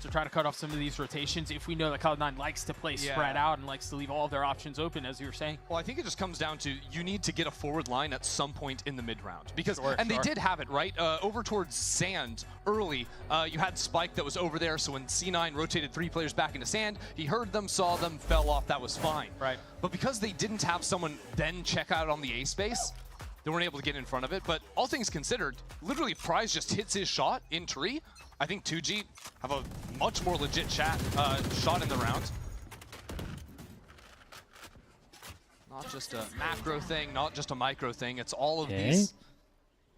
to try to cut off some of these rotations. If we know that Cloud9 likes to play spread out and likes to leave all of their options open, as you were saying. Well, I think it just comes down to you need to get a forward line at some point in the mid-round. Because, Sure. they did have it, right? Over towards Sand early, you had Spike that was over there, so when C9 rotated 3 players back into Sand, he heard them, saw them, fell off, that was fine. Right. But because they didn't have someone then check out on the A space, they weren't able to get in front of it. But all things considered, literally Prize just hits his shot in tree. I think 2G have a much more legit shot in the round. Not just a macro thing, not just a micro thing. It's all of these,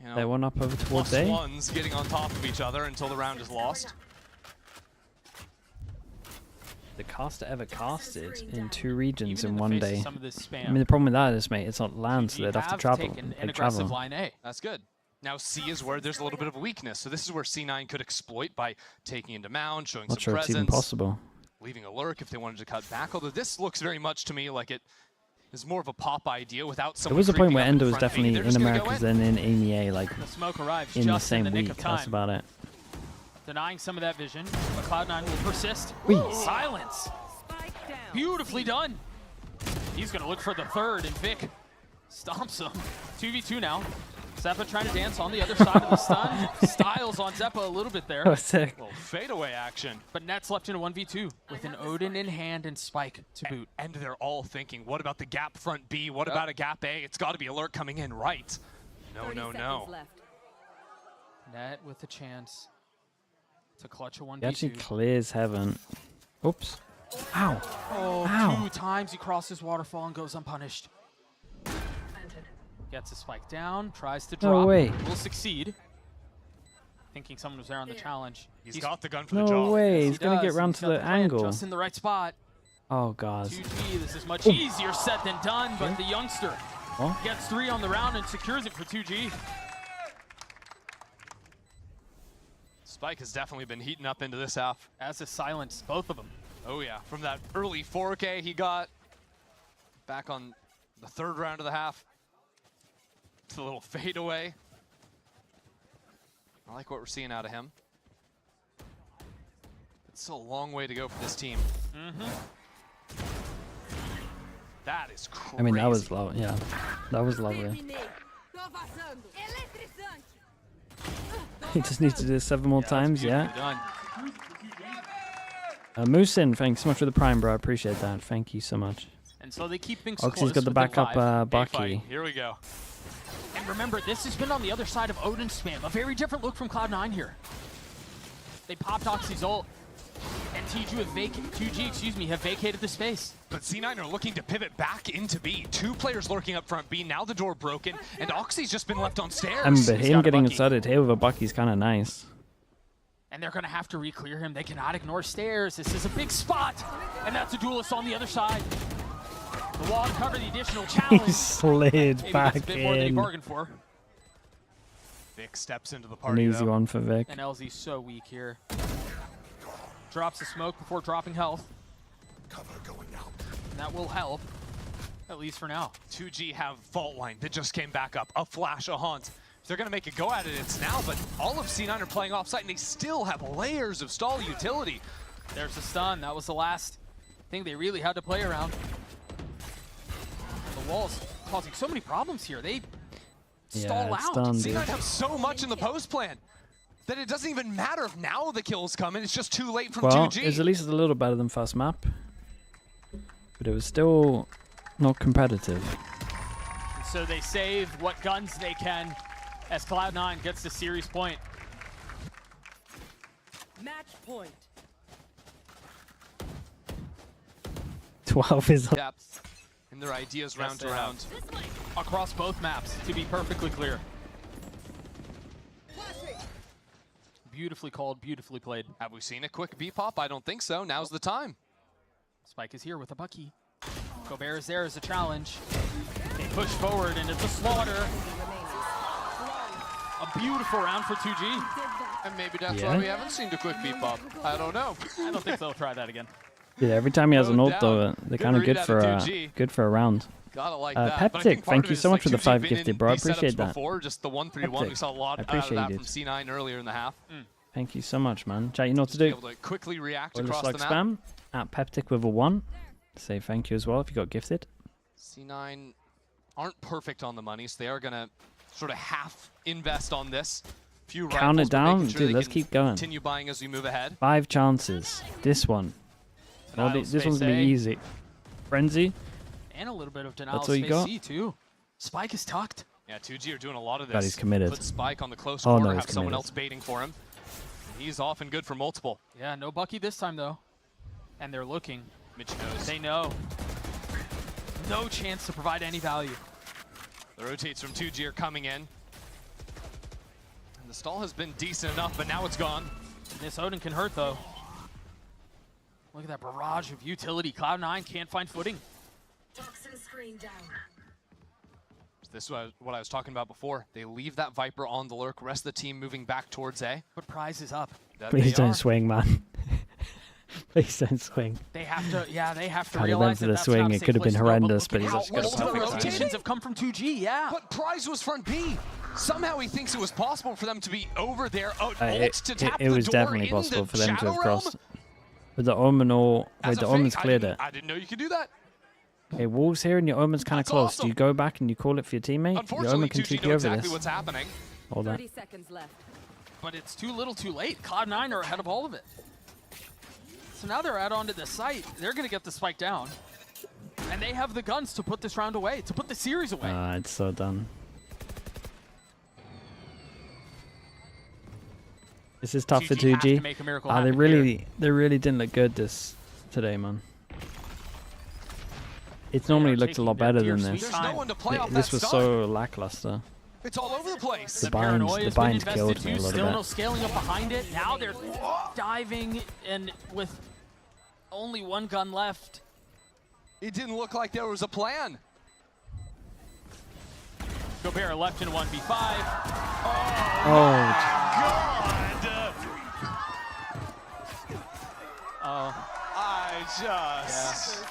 you know, They went up over towards plus A. ones getting on top of each other until the round is lost. The caster ever casted in 2 regions Even in the one face of day. some of this spam, I mean, the problem with that is, mate, it's not land, so they'd have to travel. taken an Like, aggressive travel. line A. That's good. Now C is where there's a little bit of a weakness. So this is where C9 could exploit by taking into mound, showing Not some sure it's presence. even possible. Leaving a lurk if they wanted to cut back. Although this looks very much to me like it is more of a pop idea without There someone was a point creeping where up in Endo was front of me. definitely They're in just gonna go Americas, in. then in EMEA, like The smoke arrives in the just same in the nick week. of time. That's about it. Denying some of that vision, but Cloud9 will persist. Whee. Silence. Beautifully done. He's going to look for the third, and Vic stomps him. 2v2 now. Zeppa trying to dance on the other side of the stun. Styles on Zeppa a little bit there. Oh, sick. Little fadeaway action. But Nets left in a 1v2 with an Odin in hand and Spike to boot. And they're all thinking, what about the gap front B? What about a gap A? It's got to be alert coming in right. No, no, no. Net with a chance to clutch a 1v2. He actually clears heaven. Oops. Ow. Oh, Ow. 2 times he crosses waterfall and goes unpunished. Gets a spike down, tries to No drop. way. Will succeed. Thinking someone was there on the challenge. He's got the gun for the No job. way. Yes, He's going to get does. round He's to got the plan angle. just in the right spot. Oh, God. 2G, this is much easier said than done, but the youngster What? gets 3 on the round and secures it for 2G. Spike has definitely been heating up into this half. As is Silence, both of them. Oh yeah, from that early 4K he got back on the 3rd round of the half. It's a little fadeaway. I like what we're seeing out of him. It's still a long way to go for this team. That is crazy. I mean, that was low. Yeah, that was lovely. He just needs to do this 7 more times. Yeah. Done. Moosin, thanks so much for the prime, bro. I appreciate that. Thank you so much. And so they keep things Oxy's close got the with backup live Bucky. Here we go. And remember, this has been on the other side of Odin spam. A very different look from Cloud9 here. They popped Oxy's ult, and 2G have vacated the space. But C9 are looking to pivot back into B. 2 players lurking up front B. Now the door broken, and Oxy's just been left on stairs. But him getting inserted here with a Bucky's kind of nice. And they're going to have to re-clear him. They cannot ignore stairs. This is a big spot. And that's a duelist on the other side. The wall to cover the additional challenge. He slid Maybe back gets a bit more than he in. bargained for. Vic steps into the An party, easy though. one for Vic. And LZ's so weak here. Drops the smoke before dropping health. Cover going out. And that will help, at least for now. 2G have Fault Line that just came back up. A flash, a haunt. If they're going to make a go at it, it's now, but all of C9 are playing offsite, and they still have layers of stall utility. There's the stun. That was the last thing they really had to play around. The wall's causing so many problems here. They stall it's out. done, C9 dude. have so much in the post plan that it doesn't even matter if now the kills come in. It's just too late from Well, 2G. it's at least a little better than first map, but it was still not competitive. And so they save what guns they can as Cloud9 gets the series point. Match point. 12 is Depth in their ideas round to round. Across both maps, to be perfectly clear. Beautifully called, beautifully played. Have we seen a quick B pop? I don't think so. Now's the time. Spike is here with a Bucky. Gobert is there as a challenge. They push forward and it's a slaughter. A beautiful round for 2G. And maybe that's why we haven't seen the quick B pop. I don't know. I don't think they'll try that again. Yeah, every time he has an No ult doubt. though, they're Good kind of read good out for of 2G. a round. Gotta like that. But I Peptic, think part thank of you it so is, much for the like, 2G 5 been gifted, in bro. I these setups appreciate that. Before, just the 1-3-1. Peptic, We saw a lot I out of appreciate that it. from C9 earlier in the half. Thank you so much, man. Chat, you know what to Be do. able to quickly react Or just across like the map. spam at Peptic with a 1. Say thank you as well if you got gifted. C9 aren't perfect on the money, so they are gonna sort of half invest on this. Few Count rifles, it but down, making sure dude. they Let's can keep going. Continue buying as we move ahead. 5 chances. This one. Denial This space one's gonna be A. easy. Frenzy. And a little bit of denial That's all you space got? C too. Spike is tucked. Yeah, 2G are doing a lot of this. God, he's committed. Put Spike on the close Oh, no, corner, he's have someone committed. else baiting for him. He's often good for multiple. Yeah, no Bucky this time though. And they're looking. Mitch knows. They know. No chance to provide any value. The rotates from 2G are coming in. And the stall has been decent enough, but now it's gone. This Odin can hurt though. Look at that barrage of utility. Cloud9 can't find footing. Toxin screen down. This is what I was talking about before. They leave that Viper on the lurk, rest of the team moving back towards A. But prize is up. That Please they don't are. swing, man. Please don't swing. They have to, yeah, they have to God, he went realize for that the that's swing. not a It safe could have place been to go, horrendous, but look he's at just how got to multiple perfect timing. rotations have come from 2G, yeah. But prize was front B. Somehow he thinks it was possible for them to be over there. Ult to tap It the was door definitely in possible the for them to Shadow have Realm? crossed. With the Omen or... As Wait, a the fake, Omen's cleared it. I didn't know you could do that. Okay, Wolves here and your Omen's kind of That's close. Do awesome. you go back and you call it for your teammate? Your Unfortunately, Omen can 2G take know you over exactly this. what's happening. All that. 30 seconds left. But it's too little too late. Cloud9 are ahead of all of it. So now they're out onto the site. They're going to get the spike down. And they have the guns to put this round away, to put the series away. It's so done. This is tough for 2G have to 2G. make a miracle They happen really didn't look good today, man. It's normally looked a lot better than this. There's no one to play off This that was stun. so lackluster. It's all over the place. The Paranoia has been binds invested killed me too. a little Still bit. no scaling up behind it. Now they're diving, and with only one gun left, It didn't look like there was a plan. Gobert left in 1v5. Oh. God! Oh. I just...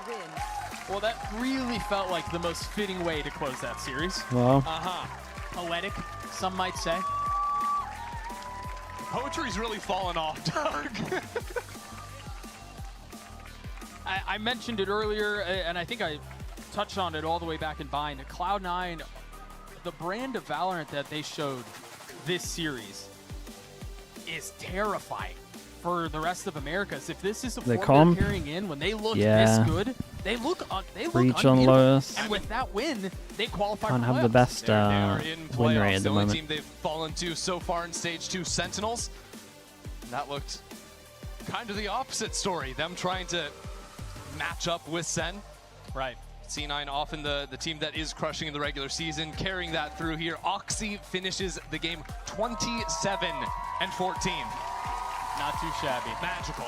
Well, that really felt like the most fitting way to close that series. Wow. Poetic, some might say. Poetry's really fallen off, Doug. I mentioned it earlier, and I think I touched on it all the way back in Bind. Cloud9, the brand of Valorant that they showed this series is terrifying for the rest of Americas. If this is the form they're carrying in, when they look this good, they look Reach on Lotus. And with that win, they qualify Can't for have the best win rate at the only moment. team they've fallen to so far in Stage 2, Sentinels. And that looked kind of the opposite story. Them trying to match up with Sen. Right. C9 often the team that is crushing in the regular season, carrying that through here. Oxy finishes the game 27-14. Not too shabby. Magical.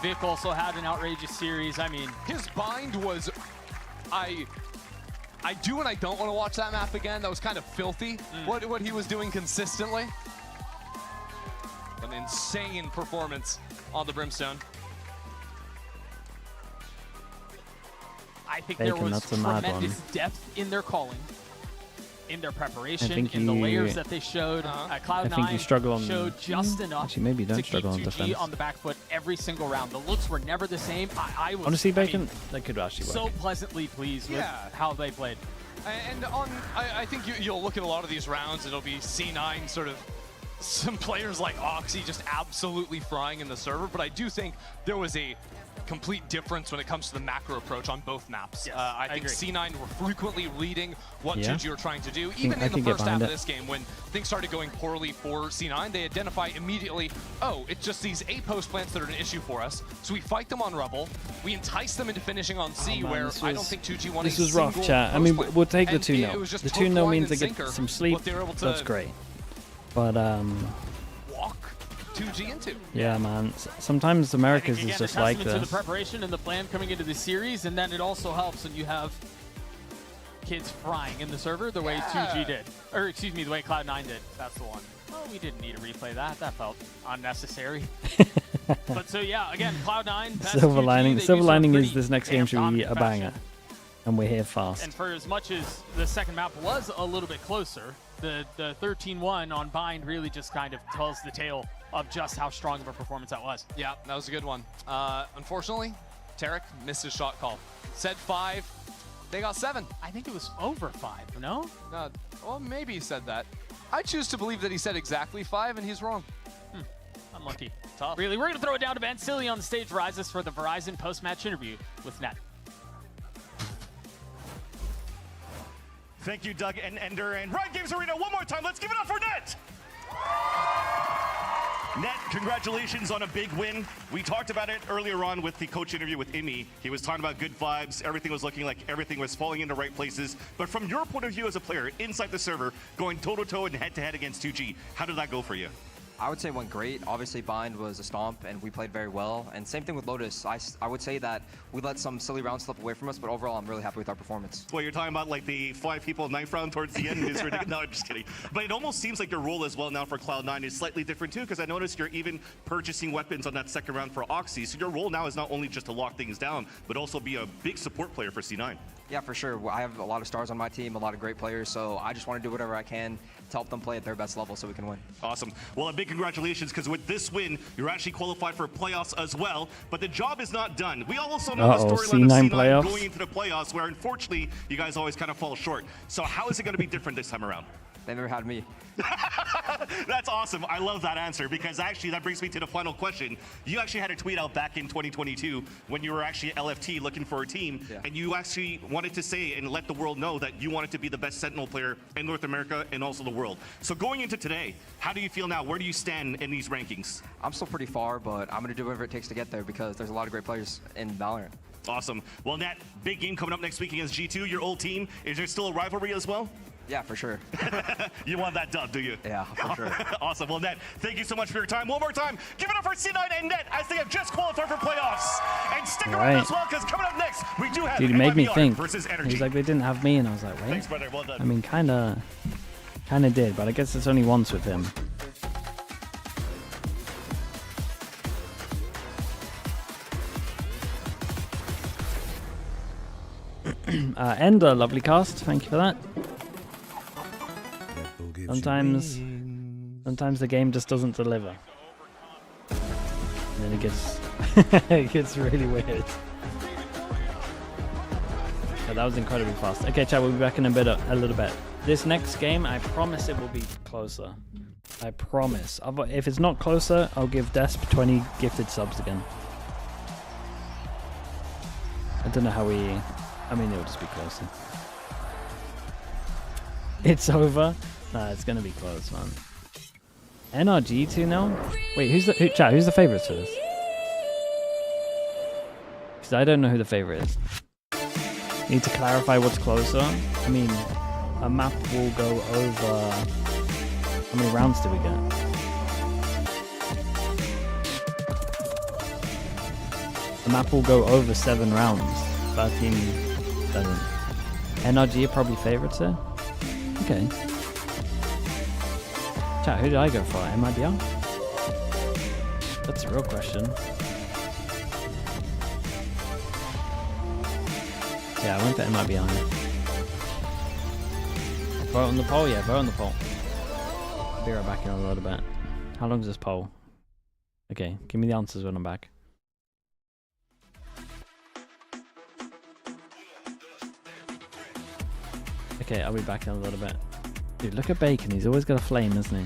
Vic also had an outrageous series. I mean, his bind was, I do and I don't want to watch that map again. That was kind of filthy, what he was doing consistently. An insane performance on the Brimstone. I think there was tremendous depth in their calling, in their preparation, in the layers that they showed. Cloud9 showed just enough actually, maybe don't to keep struggle on 2G defense. on the back foot every single round. The looks were never the same. I was Honestly, Bacon, they could actually work. so pleasantly pleased with how they played. And I think you'll look at a lot of these rounds, it'll be C9 sort of some players like Oxy just absolutely frying in the server, but I do think there was a complete difference when it comes to the macro approach on both maps. Yes, I think agree. C9 were frequently reading what 2G were trying to do. I Even in the can get first half behind of it. this game, when things started going poorly for C9, they identify immediately, oh, it's just these A post plants that are an issue for us. So we fight them on Rubble, we entice them into finishing on C, where I don't think 2G won This a was rough, single chat. I post mean, plant. we'll take the And 2-0. it was just The hook, 2-0 line, means and they get sinker some sleep. what they were able to That's great. But walk 2G into. yeah, man. Sometimes Americas Again, is just a like testament to this. the preparation and the plan coming into the series, and then it also helps when you have kids frying in the server the way 2G did. Or excuse me, the way Cloud9 did. That's the one. Oh, we didn't need to replay that. That felt unnecessary. But so yeah, again, Cloud9. Silver lining. The Silver lining is this next game should be a banger, and we're here fast. And for as much as the second map was a little bit closer, the 13-1 on Bind really just kind of tells the tale of just how strong of a performance that was. Yeah, that was a good one. Unfortunately, Tarek missed his shot call. Said 5, they got 7. I think it was over 5, no? Well, maybe he said that. I choose to believe that he said exactly 5, and he's wrong. Unlucky. Tough. Really, we're going to throw it down to Ben Silly on the stage. Rises for the Verizon post-match interview with Net. Thank you, Doug and Ender. And Riot Games Arena, one more time. Let's give it up for Net! Net, congratulations on a big win. We talked about it earlier on with the coach interview with IMI. He was talking about good vibes. Everything was looking like everything was falling into right places. But from your point of view as a player inside the server, going toe-to-toe and head-to-head against 2G, how did that go for you? I would say it went great. Obviously, Bind was a stomp, and we played very well. And same thing with Lotus. I would say that we let some silly rounds slip away from us, but overall, I'm really happy with our performance. Well, you're talking about like the 5 people 9th round towards the end is ridiculous. No, I'm just kidding. But it almost seems like your role as well now for Cloud9 is slightly different too, because I noticed you're even purchasing weapons on that second round for Oxy. So your role now is not only just to lock things down, but also be a big support player for C9. Yeah, for sure. I have a lot of stars on my team, a lot of great players, so I just want to do whatever I can to help them play at their best level so we can win. Awesome. Well, a big congratulations, because with this win, you're actually qualified for playoffs as well. But the job is not done. We also know the storyline of C9 playoffs. going into the playoffs, where unfortunately you guys always kind of fall short. So how is it going to be different this time around? They never had me. That's awesome. I love that answer, because actually that brings me to the final question. You actually had a tweet out back in 2022 when you were actually at LFT looking for a team, and you actually wanted to say and let the world know that you wanted to be the best Sentinel player in North America and also the world. So going into today, how do you feel now? Where do you stand in these rankings? I'm still pretty far, but I'm going to do whatever it takes to get there because there's a lot of great players in Valorant. Awesome. Well, Nat, big game coming up next week against G2, your old team. Is there still a rivalry as well? Yeah, for sure. You want that dub, do you? Yeah, for sure. Awesome. Well, Net, thank you so much for your time. One more time, give it up for C9 and Net as they have just qualified for playoffs. And stick around as well, because coming up next, we do have Dude, he made me MIBR think. versus NRG. He's like, they didn't have me, and I was like, wait. Thanks, brother. Well done. I mean, kind of did, but I guess it's only once with him. Ender, lovely cast. Thank you for that. Sometimes the game just doesn't deliver, and then it gets it gets really weird. So that was incredibly fast. Okay, chat. We'll be back in a little bit. This next game, I promise it will be closer. I promise. If it's not closer, I'll give Desp 20 gifted subs again. I don't know how we... I mean, it'll just be closer. It's over? Nah, it's gonna be close, man. NRG 2-0? Wait, who's the favorites for this? Because I don't know who the favorite is. Need to clarify what's closer. I mean, a map will go over... How many rounds do we get? The map will go over 7 rounds. 13 doesn't. NRG are probably favorites there? Okay. Chat, who did I go for? MIBR? That's a real question. Yeah, I went for MIBR. Vote on the poll? Yeah, vote on the poll. I'll be right back in a little bit. How long is this poll? Okay, give me the answers when I'm back. Okay, I'll be back in a little bit. Dude, look at Bacon. He's always got a flame, isn't he?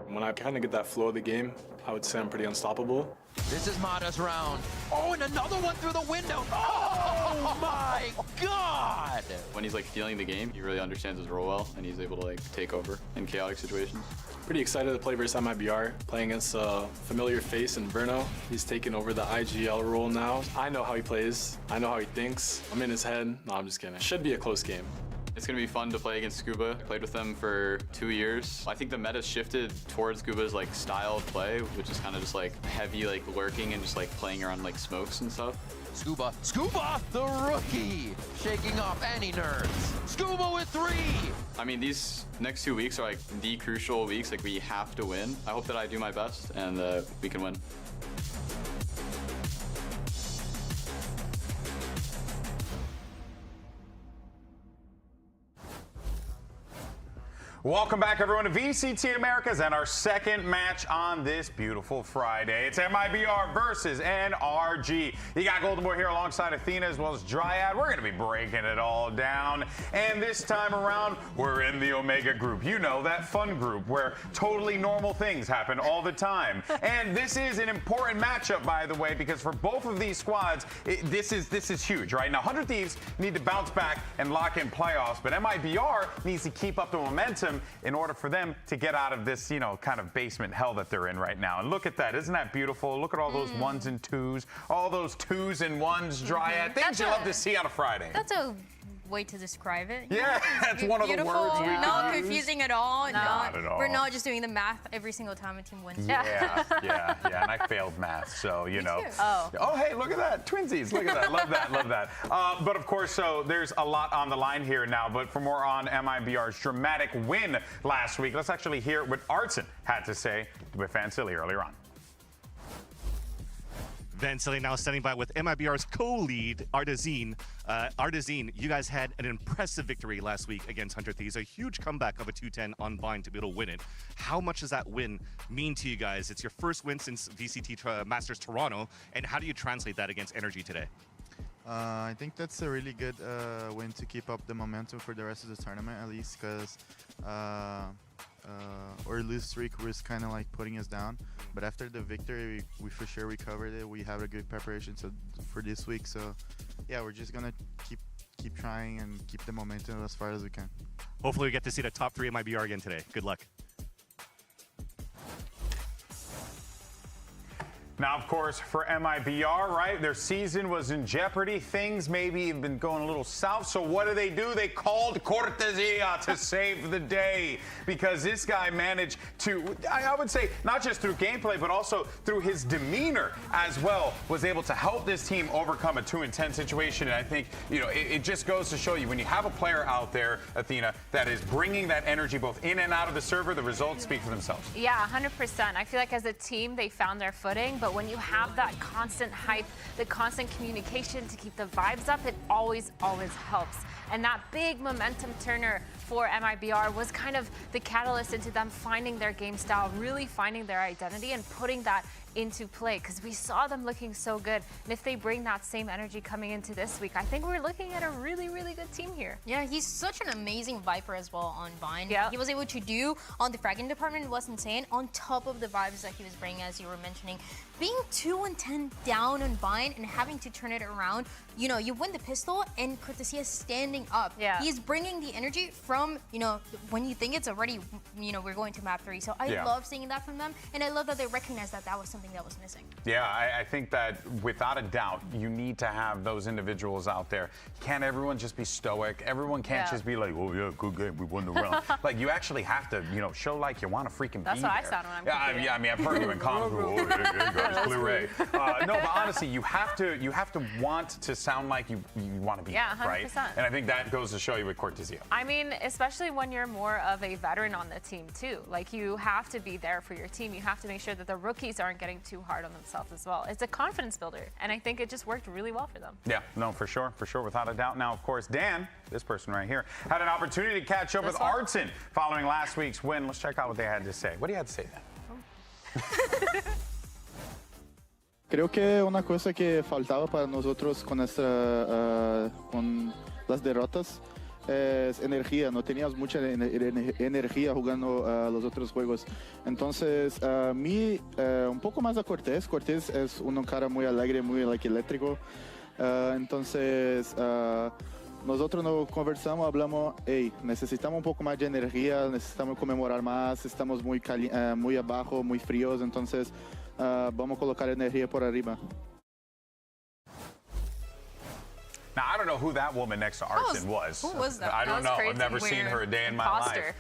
When I kind of get that flow of the game, I would say I'm pretty unstoppable. This is Mata's round. Oh, and another one through the window. Oh my God! When he's like feeling the game, he really understands his role well, and he's able to like take over in chaotic situations. Pretty excited to play versus MIBR, playing against a familiar face in Verno. He's taken over the IGL role now. I know how he plays. I know how he thinks. I'm in his head. No, I'm just kidding. Should be a close game. It's going to be fun to play against Scuba. I played with them for 2 years. I think the meta's shifted towards Scuba's like style of play, which is kind of just like heavy like lurking and just like playing around like smokes and stuff. Scuba, the rookie, shaking off any nerves. Scuba with 3. I mean, these next 2 weeks are like the crucial weeks. Like we have to win. I hope that I do my best and we can win. Welcome back, everyone, to VCT Americas and our second match on this beautiful Friday. It's MIBR versus NRG. You got Golden Boy here alongside Athena as well as Dryad. We're going to be breaking it all down. And this time around, we're in the Omega group. You know, that fun group where totally normal things happen all the time. And this is an important matchup, by the way, because for both of these squads, this is huge, right? Now, 100 Thieves need to bounce back and lock in playoffs, but MIBR needs to keep up the momentum in order for them to get out of this, you know, kind of basement hell that they're in right now. And look at that. Isn't that beautiful? Look at all those ones and twos, all those twos and ones, Dryad. Things you love to see on a Friday. That's a way to describe it. Yeah, that's one of the words we Not use. confusing at all. Not at all. We're not just doing the math every single time a team wins. Yeah. And I failed math, so, you know. Too. Oh, hey, look at that. Twinsies. Look at that. Love that. Love that. But, of course, so there's a lot on the line here now. But for more on MIBR's dramatic win last week, let's actually hear what Artson had to say with Vansili earlier on. Vansili now standing by with MIBR's co-lead, Artazine. Artazine, you guys had an impressive victory last week against 100 Thieves, a huge comeback of a 2-10 on Vine to be able to win it. How much does that win mean to you guys? It's your first win since VCT Masters Toronto, and how do you translate that against NRG today? I think that's a really good win to keep up the momentum for the rest of the tournament, at least, because our lose streak was kind of like putting us down. But after the victory, we for sure recovered it. We have a good preparation for this week. So, yeah, we're just gonna keep trying and keep the momentum as far as we can. Hopefully, we get to see the top 3 MIBR again today. Good luck. Now, of course, for MIBR, right, their season was in jeopardy. Things maybe have been going a little south. So what do? They called Cortesia to save the day, because this guy managed to, I would say, not just through gameplay, but also through his demeanor as well, was able to help this team overcome a 2-10 situation. And I think, you know, it just goes to show you, when you have a player out there, Athena, that is bringing that energy both in and out of the server, the results speak for themselves. Yeah, 100%. I feel like as a team, they found their footing. But when you have that constant hype, the constant communication to keep the vibes up, it always helps. And that big momentum turner for MIBR was kind of the catalyst into them finding their game style, really finding their identity and putting that into play, because we saw them looking so good. And if they bring that same energy coming into this week, I think we're looking at a really, really good team here. Yeah, he's such an amazing Viper as well on Vine. Yeah. He was able to do on the fragging department was insane, on top of the vibes that he was bringing, as you were mentioning. Being 2-10 down on Vine and having to turn it around, you know, you win the pistol and Cortesia standing up. Yeah. He's bringing the energy from, you know, when you think it's already, you know, we're going to map 3. So I love seeing that from them, and I love that they recognize that that was something that was missing. Yeah, I think that without a doubt, you need to have those individuals out there. Can't everyone just be stoic? Everyone can't just be like, oh yeah, good game, we won the round. Like, you actually have to, you know, show like you want to freaking That's be what there. I sound when I'm Yeah, I mean, I've heard you in comments. Oh, hey guys, Blu-ray. No, but honestly, you have to want to sound like you want to be Yeah, there, right? 100%. And I think that goes to show you with Cortesia. I mean, especially when you're more of a veteran on the team too. Like, you have to be there for your team. You have to make sure that the rookies aren't getting too hard on themselves as well. It's a confidence builder, and I think it just worked really well for them. Yeah, no, for sure, without a doubt. Now, of course, Dan, this person right here, had an opportunity to catch up with Artson following last week's win. Let's check out what they had to say. What do you have to say, Dan? Creo que una cosa que faltaba para nosotros con con las derrotas es energía. No teníamos mucha energía jugando los otros juegos. Entonces, a mí, un poco más a Cortés. Cortés es un cara muy alegre, muy eléctrico. Entonces, nosotros nos conversamos, hablamos, hey, necesitamos un poco más de energía, necesitamos conmemorar más, estamos muy abajo, muy fríos, entonces vamos a colocar energía por arriba. Now, I don't know who that woman next to Artson was. Who was that? I don't know. Crazy. I've never seen her a day in my life.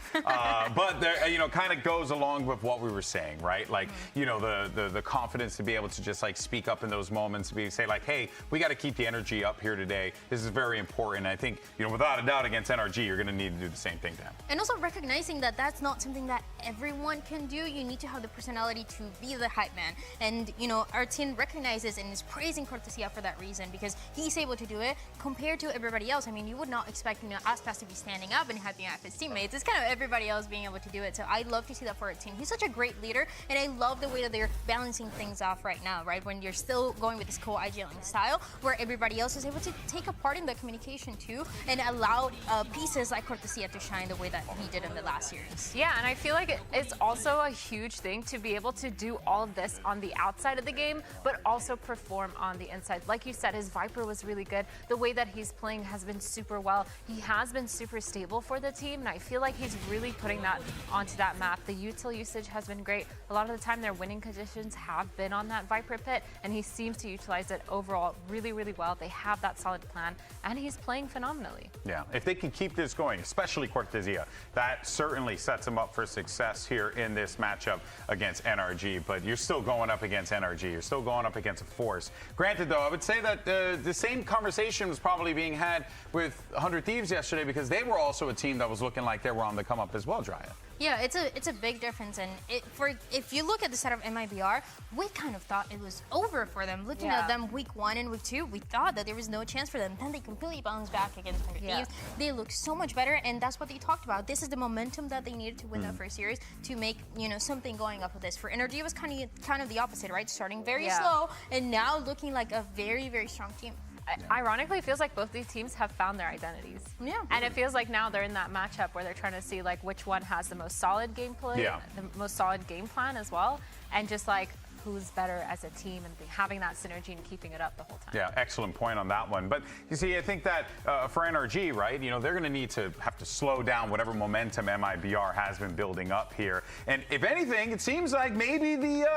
But there, you know, kind of goes along with what we were saying, right? Like, you know, the confidence to be able to just like speak up in those moments, to be say like, hey, we got to keep the energy up here today. This is very important. I think, you know, without a doubt against NRG, you're going to need to do the same thing, Dan. And also recognizing that that's not something that everyone can do. You need to have the personality to be the hype man. And, you know, our team recognizes and is praising Cortesia for that reason, because he's able to do it compared compared to everybody else, I mean, you would not expect, Aspas to be standing up and hyping up his teammates. It's kind of everybody else being able to do it. So I love to see that for a team. He's such a great leader, and I love the way that they're balancing things off right now, right? When you're still going with this co-IGLing style, where everybody else is able to take a part in the communication too, and allow pieces like Cortesia to shine the way that he did in the last series. Yeah, and I feel like it's also a huge thing to be able to do all of this on the outside of the game, but also perform on the inside. Like you said, his Viper was really good. The way that he's playing has been super well. He has been super stable for the team, and I feel like he's really putting that onto that map. The util usage has been great. A lot of the time their winning conditions have been on that Viper pit, and he seems to utilize it overall really, really well. They have that solid plan, and he's playing phenomenally. Yeah, if they can keep this going, especially Cortesia, that certainly sets them up for success here in this matchup against NRG. But you're still going up against NRG. You're still going up against a force. Granted, though, I would say that the same conversation was probably being had with 100 Thieves yesterday, because they were also a team that was looking like they were on the come up as well, Drya. Yeah, it's a big difference, and if you look at the set of MIBR, we kind of thought it was over for them. Looking at them week 1 and week 2, we thought that there was no chance for them. Then they completely bounced back against 100 Thieves. They look so much better, and that's what they talked about. This is the momentum that they needed to win that first series to make something going up with this. For NRG, it was kind of the opposite, right? Starting very slow, and now looking like a very, very strong team. Ironically, it feels like both these teams have found their identities. Yeah. And it feels like now they're in that matchup where they're trying to see like which one has the most solid gameplay, the most solid game plan as well, and just like who's better as a team and having that synergy and keeping it up the whole time. Yeah, excellent point on that one. But you see, I think that for NRG, right, they're going to have to slow down whatever momentum MIBR has been building up here. And if anything, it seems like maybe the,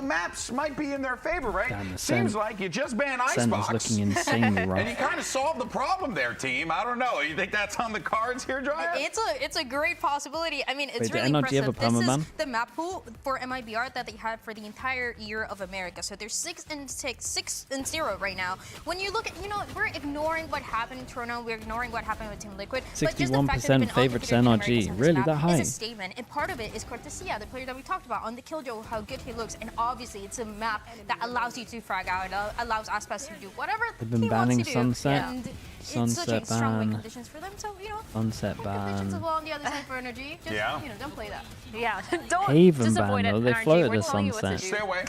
maps might be in their favor, right? Seems like you just banned Icebox. Looking insanely rough. And you kind of solved the problem there, team. I don't know. You think that's on the cards here, Drya? It's a great possibility. I mean, it's really NRG impressive. Have a this ban? is the map pool for MIBR that they had for the entire year of America. So they're 6-0 right now. When you look at, we're ignoring what happened in Toronto, we're ignoring what happened with Team Liquid. 61% favorites NRG. Really that high? It's a statement, and part of it is Cortesia, the player that we talked about on the Killjoy, how good he looks, and obviously it's a map that allows you to frag out, allows Aspas to do whatever They've been he banning wants to do. Sunset. And Sunset it's such a strong win ban. conditions for them, so Sunset conditions as ban. well on the other side for NRG. Just don't play that. Yeah, don't Haven disappoint ban, it. though. They NRG, floated we're a telling you what to sunset. do. Stay away.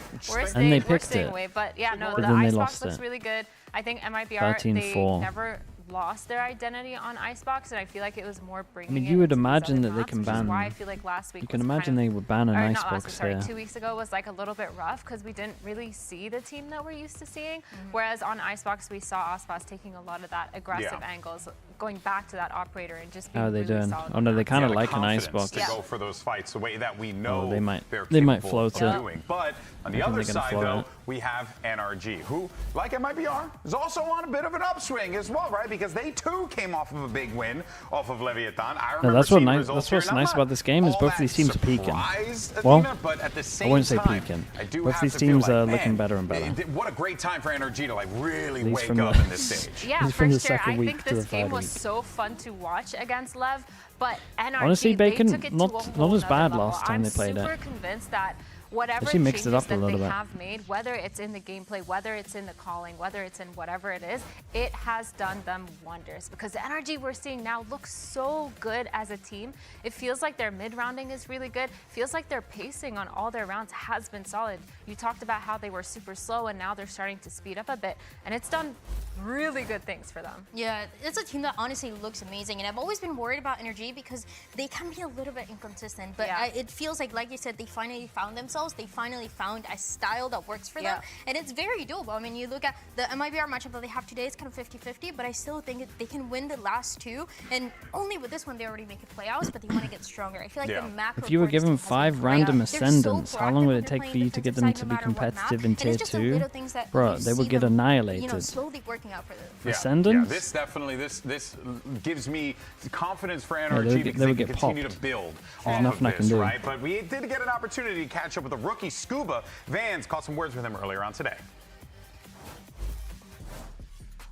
And they we're picked staying it. away, but yeah, no, But the then they Icebox lost looks it. really good. I think MIBR, 13-4. they never lost their identity on Icebox, and I feel like it was more bringing. I mean, it you would into these imagine other that they maps, can which is ban. why I feel like last week You can was imagine kind they of, would ban an or not last Icebox week, sorry, here. 2 weeks ago was like a little bit rough because we didn't really see the team that we're used to seeing. Whereas on Icebox, we saw Aspas taking a lot of that aggressive angles, going back to that operator and just being How are they really doing? solid Oh no, they kind of the like an confidence Icebox. to go for those fights the way that we know they might capable float of it. doing. But on the I think other they're gonna side, float though, it. we have NRG, who, like MIBR, is also on a bit of an upswing as well, right? Because they too came off of a big win off of Leviathan. I remember No, that's seeing what results that's what's here, and I'm nice about this game is all both these that teams are peaking. surprised, Well, Athena, but at the same I wouldn't say time, peaking. I do Both have these to feel teams like, are man, looking better and better. What a great time for NRG to really These wake from up the- in this stage. Yeah, These for from the sure. second I week think to this the game third was week. so fun to watch against Lev, but NRG, Honestly, they Bacon, took it not to a whole as nother bad level. last time they played I'm it. super convinced that whatever Actually mixed it changes up a that little they bit. have made, whether it's in the gameplay, whether it's in the calling, whether it's in whatever it is, it has done them wonders. Because the energy we're seeing now looks so good as a team. It feels like their mid-rounding is really good. Feels like their pacing on all their rounds has been solid. You talked about how they were super slow, and now they're starting to speed up a bit. And it's done really good things for them. Yeah, it's a team that honestly looks amazing, and I've always been worried about NRG because they can be a little bit inconsistent, but it feels like you said, they finally found themselves. They finally found a style that works for them, and it's very doable. I mean, you look at the MIBR matchup that they have today, it's kind of 50-50, but I still think they can win the last two, and only with this one they already make it playoffs, but they want to get stronger. I feel like the macro. If you were given 5 random They're so ascendants, how long proactive would when it they're take for playing you to get defensive them side to no be matter what competitive map, in and tier it's just the 2? little things that Bro, you they would see get them, annihilated. slowly working out for them. Ascendants? Yeah, this definitely this gives me confidence for they NRG would because they they would can get continue popped. to build There's off nothing I of can this, do. right? But we did get an opportunity to catch up with the rookie Scuba. Vans caught some words with him earlier on today.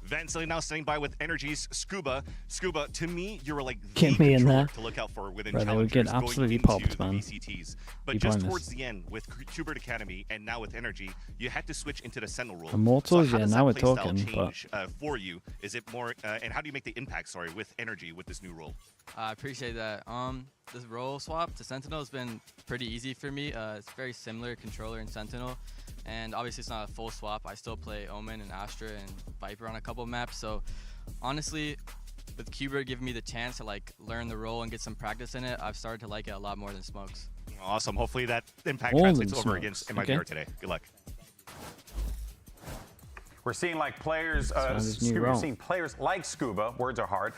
Vansily now standing by with NRG's Scuba. Scuba, to me, you're like the Get me in controller there. to look out for within Bro, they would challengers get going absolutely into popped, the man. VCTs. But You just promise. towards the end, with Qbert Academy and now with NRG, you had to switch into the Sentinel role. Immortals, so how yeah, does now that we're playstyle talking, change for you? Is it more, and how do you make the impact, with NRG with this new role? I appreciate that. This role swap to Sentinel has been pretty easy for me. It's very similar controller and Sentinel, and obviously it's not a full swap. I still play Omen and Astra and Viper on a couple maps. So honestly, with Qbert giving me the chance to like learn the role and get some practice in it, I've started to like it a lot more than Smokes. Awesome. Hopefully that impact More translates than over Smokes. against MIBR today. Good luck. We're seeing like players, role. seeing players like Scuba, words are hard,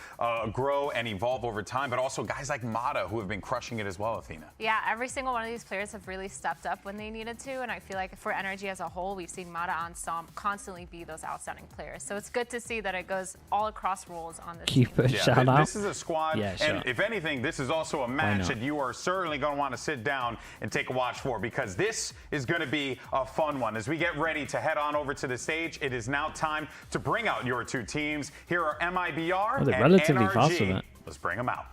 grow and evolve over time, but also guys like Mata who have been crushing it as well, Athena. Yeah, every single one of these players have really stepped up when they needed to, and I feel like for NRG as a whole, we've seen Mata and Som constantly be those outstanding players. So it's good to see that it goes all across roles on this team. Shout out. This is a squad, Yeah, and if anything, this is also a match not? that you are certainly going to want to sit down and take a watch for, because this is going to be a fun one. As we get ready to head on over to the stage, it is now time to bring out your two teams. Here are MIBR they're and relatively NRG. fast with it. Let's bring them out.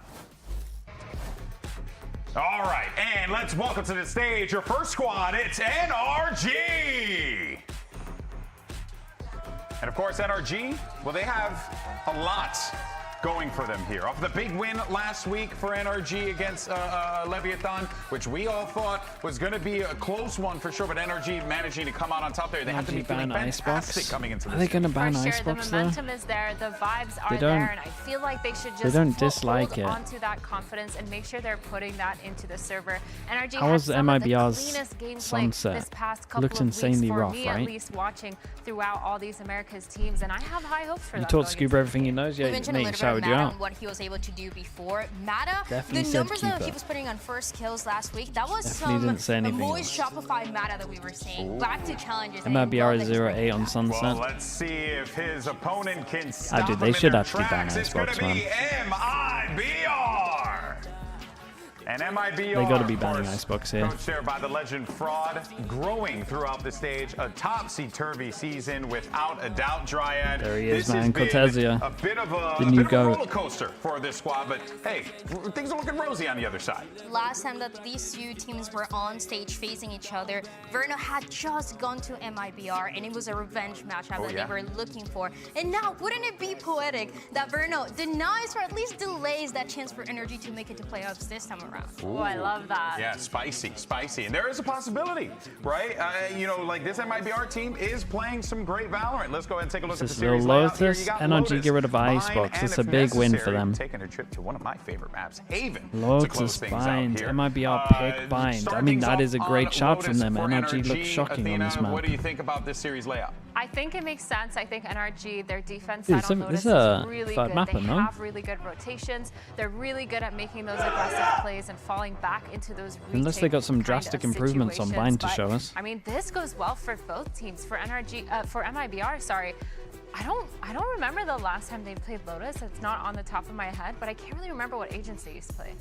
All right, and let's welcome to the stage your first squad. It's NRG. And of course, NRG, well, they have a lot going for them here. Off the big win last week for NRG against Leviathan, which we all thought was going to be a close one for sure, but NRG managing to come out on top there. They have to be feeling fantastic coming into this. Are they going to ban For sure, Icebox the though? momentum is there, the vibes are don't- there, and I feel like they should just they don't hold dislike it. onto that confidence and make sure they're putting that into the server. NRG How had was some of the MIBR's cleanest gameplay sunset? this past couple Looked of insanely weeks for rough, me, right? at least watching throughout all these America's teams, and I have high hopes for You them. taught going Scuba everything he knows? We Yeah, mentioned a mate, little bit shouted of you Mata out. and what he was able to do before. Mata, Definitely the said numbers that keeper. he was putting on first kills last week, that was Definitely didn't say some anything moist else. Shopify Mata that we were seeing. Back to challenges. and MIBR love is that he's 0-8 on Well, Sunset. let's see if his opponent can stop dude, him they in should their actually ban tracks. It's going Icebox, to be man. MIBR. And MIBR, They gotta be of banning course, Icebox here. coached there by the legend Fraud, growing throughout the stage. A topsy-turvy season without a doubt, Dryad. There he is, This has man. been Cortezia. A bit of a, The a new bit of a goat. roller coaster for this squad, but hey, things are looking rosy on the other side. Last time that these two teams were on stage facing each other, Verno had just gone to MIBR, and it was a revenge matchup that yeah. they were looking for. And now, wouldn't it be poetic that Verno denies or at least delays that chance for NRG to make it to playoffs this time around? Oh, I love that. Yeah, spicy. And there is a possibility, right? Like this MIBR team is playing some great Valorant. Let's go ahead and take a look at the This is series little layout here. Lotus. You got NRG Lotus, get rid of Bind, Icebox. and This is a if big win for necessary, them. Taking a trip to one of my favorite maps, Haven. to Lotus close things out Bind. here. MIBR pick Bind. I Starting mean, things that is a off great on shot from Lotus them. for NRG looks shocking Athena, on this map. what do you think about this series layout? I think it makes sense. I think NRG, their defense Dude, side on this Lotus is a is really third good. mapper, They no? have really good rotations. They're really good at making those aggressive plays and falling back into those Unless they got some drastic improvements on Bind to show us. I mean, this goes well for both teams. For NRG, for MIBR, sorry. I don't remember the last time they played Lotus. It's not on the top of my head, but I can't really remember what agents they used to play.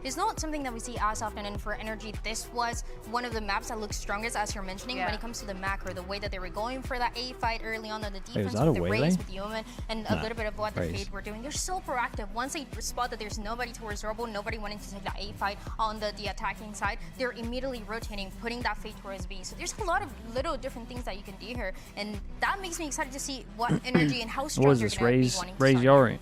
It's not something that we see as often, and for NRG, this was one of the maps that looks strongest, as you're mentioning, when it comes to the macro, the way that they were going for that A fight early on the defense that with a the Waylay? Raze, with the Omen, and a Nah, little bit of what the Raze. Fade were doing. They're so proactive. Once they spot that there's nobody towards Robo, nobody wanting to take that A fight on the attacking side, they're immediately rotating, putting that Fade towards B. So there's a lot of little different things that you can do here, and that makes me excited to see what NRG and how What strong was they're this? going to be Raise wanting to Raise start. Yori.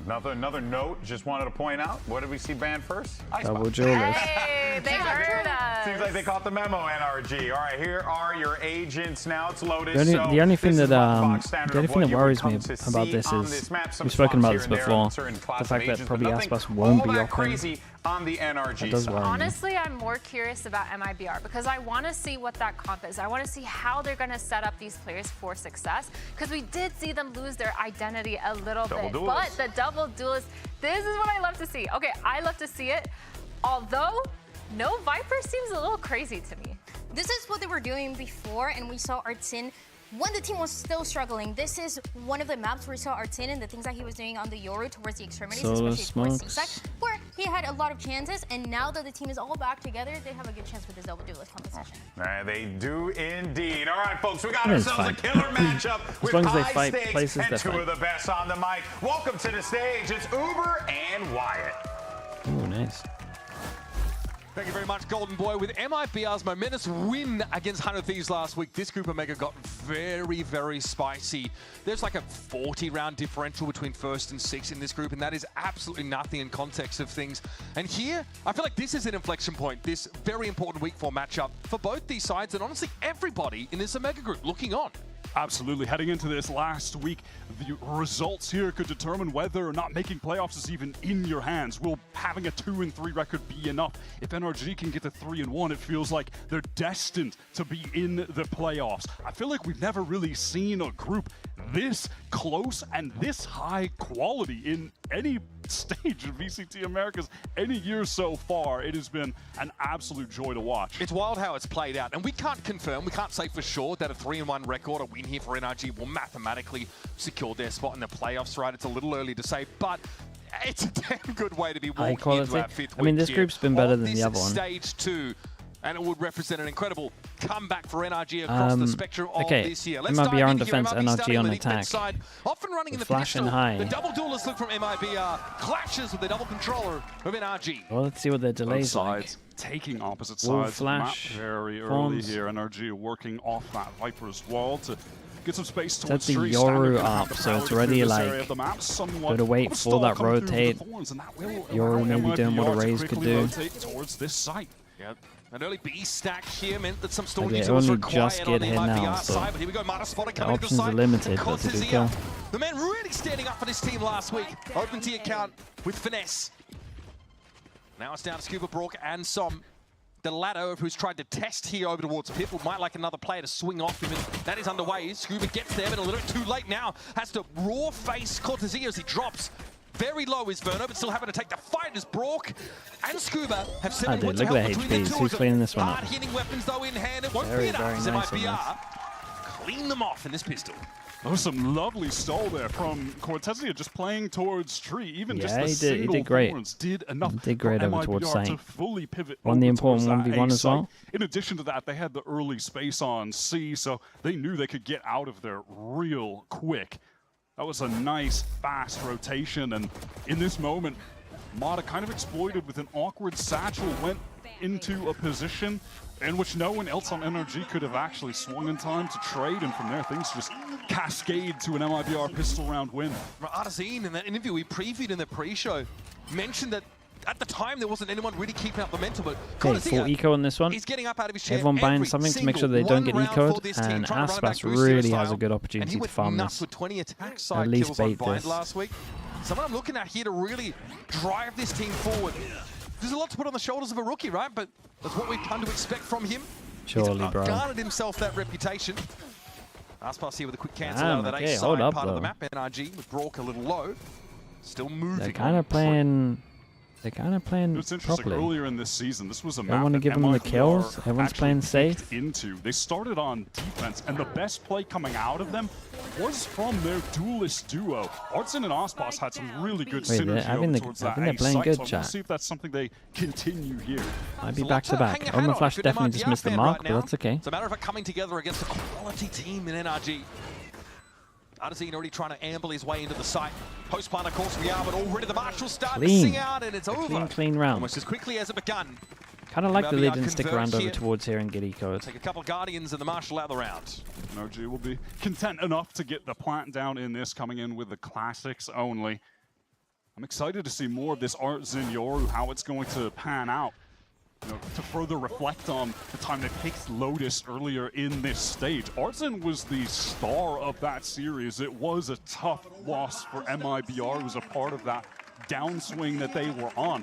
Yeah, another note, just wanted to point out, what did we see banned first? Double Icebox. Duelist. Hey, they heard us. Seems like they caught the memo, NRG. All right, here are your agents now. It's Lotus. The only thing this that is one box standard of what you would worries me come to about see this on is this map. Some we've spoken about spots this here and there on before. certain class The of fact that agents, probably but nothing Icebox won't all be that open. crazy on the NRG That does side. worry me. Honestly, I'm more curious about MIBR because I want to see what that comp is. I want to see how they're going to set up these players for success because we did see them lose their identity a little bit. But the double duelist, this is what I love to see. Okay, I love to see it. Although, no Viper seems a little crazy to me. This is what they were doing before, and we saw Artsin when the team was still struggling. This is one of the maps where we saw Artsin and the things that he was doing on the Yoru towards the extremities, Solo especially towards smokes. C-side, where he had a lot of chances, and now that the team is all back together, they have a good chance with this double duelist composition. They do indeed. All right, folks, we got ourselves a killer matchup with long as they high fight stakes places, and they're two fine. of the best on the mic. Welcome to the stage. It's Uber and Wyatt. Ooh, nice. Thank you very much, Golden Boy. With MIBR's momentous win against 100 Thieves last week, this group of Mega got very, very spicy. There's like a 40-round differential between first and sixth in this group, and that is absolutely nothing in context of things. And here, I feel like this is an inflection point, this very important week 4 matchup for both these sides, and honestly, everybody in this Omega group looking on. Absolutely. Heading into this last week, the results here could determine whether or not making playoffs is even in your hands. Will having a 2-3 record be enough? If NRG can get to 3-1, it feels like they're destined to be in the playoffs. I feel like we've never really seen a group this close and this high quality in any stage of VCT Americas any year so far. It has been an absolute joy to watch. It's wild how it's played out, and we can't confirm, we can't say for sure that a 3-1 record, a win here for NRG will mathematically secure their spot in the playoffs, right? It's a little early to say, but it's a damn good way to be High walking quality. into our 5th I mean, week this group's been better than the other one. Stage 2, and it would represent an incredible comeback for NRG across the spectrum of this year. Let's MIBR dive on in defense, here. NRG on the attack. side, often running in the Flashing pedestal. high. The double duelist look from MIBR clashes with the double controller of NRG. Well, let's see what their Both delays sides like. taking opposite Wall sides flash, of the map very forms. early here. NRG working off that Viper's wall to get some space Set towards the Tree. Yoru Standard up, the so power it's through already this like area of the map. Somewhat gotta wait of a for stall that coming through with the rotate. thorns, and that will Yoru allow maybe doing what a MIBR to Raze could quickly do. rotate towards this site. Yep. An early B stack here meant that some storage Okay, was only required just on get the hit MIBR now, so side, but here we go, Marta Spotter the coming into the options are side. limited. That's a good kill. The man really standing up for this team last week. Open the account with finesse. Now it's down to Scuba, Brook, and Som. The latter of who's tried to test here over towards Pitbull might like another player to swing off him, and that is underway. Scuba gets there, but a little bit too late now. Has to raw face Cortezia as he drops. Very low is Verno, but still having to take the fight as Brook and Scuba have 7 points look of at help the between the HPs. two Who's of them. cleaning this one up? Hard-hitting weapons though in hand. It won't Very, be enough very as nice on MIBR clean them off in this pistol. That was some lovely stall there from Cortezia, just playing towards Tree. Even just the he single did great. thorns did enough He did great for over towards MIBR site. to fully pivot Won the over important towards that 1v1 A as site. well. In addition to that, they had the early space on C, so they knew they could get out of there real quick. That was a nice, fast rotation, and in this moment, Mata kind of exploited with an awkward satchel, went into a position in which no one else on NRG could have actually swung in time to trade, and from there things just cascade to an MIBR pistol round win. Arzine, in that interview we previewed in the pre-show, mentioned that at the time there wasn't anyone really keeping up the mental, but Okay, full eco on this one. he's getting up out of his chair. Everyone buying every something to make sure single they don't get one round for ecoed, this team, and trying to run it back Icebox Crucio really has style. a good And opportunity he to went farm nuts this. with 20 attack side least kills on bait Bind this. last week. Someone I'm looking at here to really drive this team forward. There's a lot to put on the shoulders of a rookie, right? But that's what we've come to expect from him. Surely, He's bro. garnered himself that reputation. Icebox here with a quick cancel out of that okay, ace hold side up, part of the though. map. NRG with Brook a little low. Still moving. They're kind of playing. They're kind of playing It's interesting, properly. earlier in this season, this was a Don't map wanna that give them the MIBR kills. Everyone's actually playing safe. picked into. They started on defense, and the best play coming out of them was from their duelist duo. Artson and Ospas had some really good Wait, synergy I over think towards they're that playing A good, site, so we'll chat. see if that's something they continue here. Might be back to back. Omen Flash definitely just missed the mark, but that's okay. It's a matter of it coming together against a quality team in NRG. Arzine already trying to amble his way into the site. Post-plant, of course, we are, but already the Marshals start to Clean. sing out, and it's over. Clean round. Almost as quickly as it begun. Kind of like that they MIBR didn't stick converts around over here. towards here and get ecoed. Take a couple of Guardians and the Marshal out of the round. NRG will be content enough to get the plant down in this, coming in with the classics only. I'm excited to see more of this Artzin Yoru, how it's going to pan out. You know, to further reflect on the time they picked Lotus earlier in this stage. Artzin was the star of that series. It was a tough loss for MIBR. It was a part of that downswing that they were on.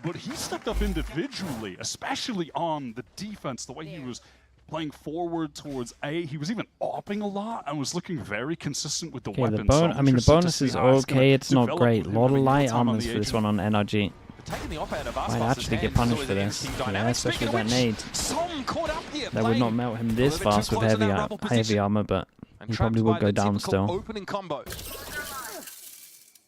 But he stepped up individually, especially on the defense, the way he was playing forward towards A. He was even opping a lot and was looking very consistent with the Okay, weapons. the bonus is okay. It's not great. A lot of light armors for this one on NRG. Taking the op out of Might Icebox's actually get hands punished is for always this. an interesting Yeah, dynamic. especially Speaking with of that which, nade. Som caught up here That would not playing melt him a this little bit too fast with close in that heavy rubble position. armor, but And he trapped probably by would go the down typical still. Opening combo.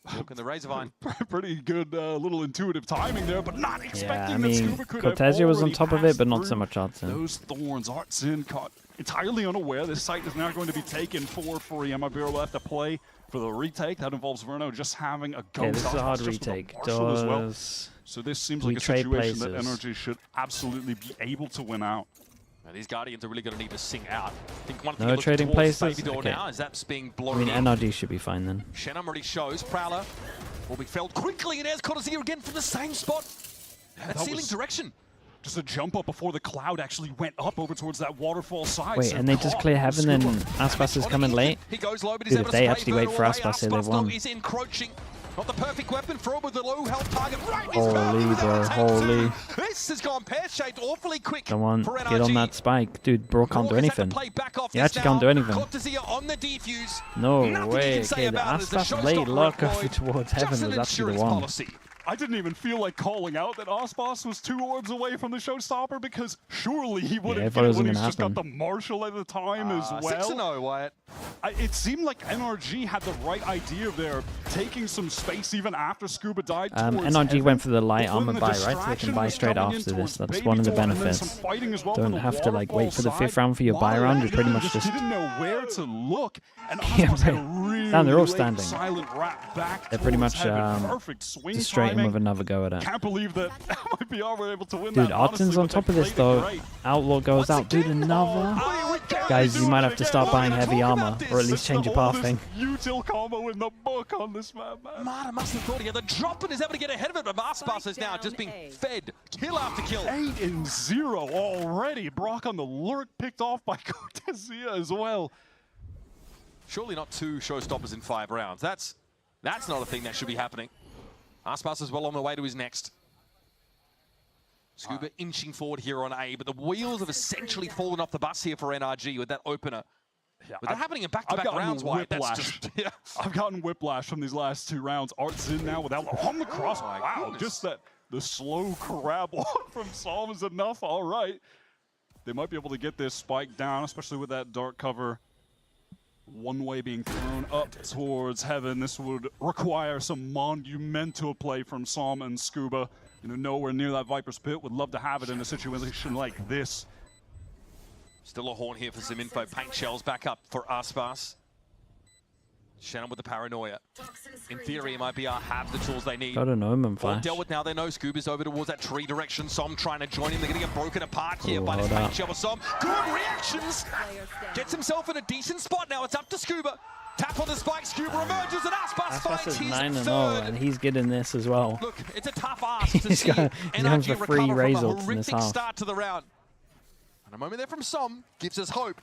Walking the Razorvine. Pretty good little intuitive timing there, but not expecting I mean, that Scuba could have Cortezia was on already top of it, but not passed so much Artsin. those thorns. Artsin caught entirely unaware. This site is now going to be taken for free. MIBR will have to play for the retake. That involves Verno just having a go. Okay, this is a hard retake. So this seems like a situation that NRG should absolutely be able to win out. Now, these Guardians are really going to need to sing out. I think one thing No trading places? okay. Okay. Now is that's being I blown mean, in. NRG should be fine then. Shenum already shows. Prowler will be felled quickly, and there's Cortezia again from the same spot. That ceiling direction. Just a jump up before the cloud actually went up over towards that waterfall side. Wait, so and they just clear heaven, then Aspas is coming late? He goes low, but Dude, if they actually wait for Aspas, they've won. Is encroaching. Not the perfect weapon for with the low health target. Right, Holy, bro, holy. This has gone pear-shaped awfully quick. Come on, for get on that spike. Dude, bro can't do anything. He actually can't do anything. On the defuse. No way. Okay, the Aspas late lock over towards heaven was actually the one. I didn't even feel like calling out that Aspas was 2 orbs away from the showstopper because surely he wouldn't get it when he's just got the Marshal at the time as well. 6-0, Wyatt. It seemed like NRG had the right idea there, taking some space even after Scuba died. NRG went for the light armor buy, right? So they can buy straight after this. That's one of the benefits. Don't have to like wait for the 5th round for your buy round. You pretty much just didn't know where to look. And damn, they're all standing. Back they're pretty much just straight in with another go at it. Can't believe that MIBR were able to win Dude, that. Artsin's on top of this though. Outlaw goes out. Dude, another. Guys, you might have to start buying heavy armor, or at least change your pathing. Util combo in the book on this map, man. Marta must have thought he had the drop and is able to get ahead of it, but Aspas is now just being fed kill after kill. 8-0 already. Brock on the lurk, picked off by Cortezia as well. Surely not 2 showstoppers in 5 rounds. That's not a thing that should be happening. Aspas is well on the way to his next. Scuba inching forward here on A, but the wheels have essentially fallen off the bus here for NRG with that opener. Yeah, but they're happening in back-to-back rounds, Wyatt. That's just, yeah. I've gotten whiplash from these last 2 rounds. Art's in now without on the cross. Wow, just that the slow grab on from Psalm is enough. All right. They might be able to get this spike down, especially with that dark cover. One way being thrown up towards heaven. This would require some monumental play from Psalm and Scuba. You know, nowhere near that Viper's Pit. Would love to have it in a situation like this. Still a horn here for some info. Paint shells back up for Aspas. Shannon with the paranoia. In theory, MIBR have the tools they need. Got an Omen flash. Dealt with now, they know Scuba's over towards that tree direction. Som trying to join him. They're going to get broken apart here by this paint shell with Som. Good reactions! Gets himself in a decent spot now. It's up to Scuba. Tap on the spike. Scuba emerges and Aspas finds his 9-0, and he's getting this as well. Look, it's a tough ask to see NRG recover free from a results in this horrific half. start to the round. And a moment there from Som gives us hope.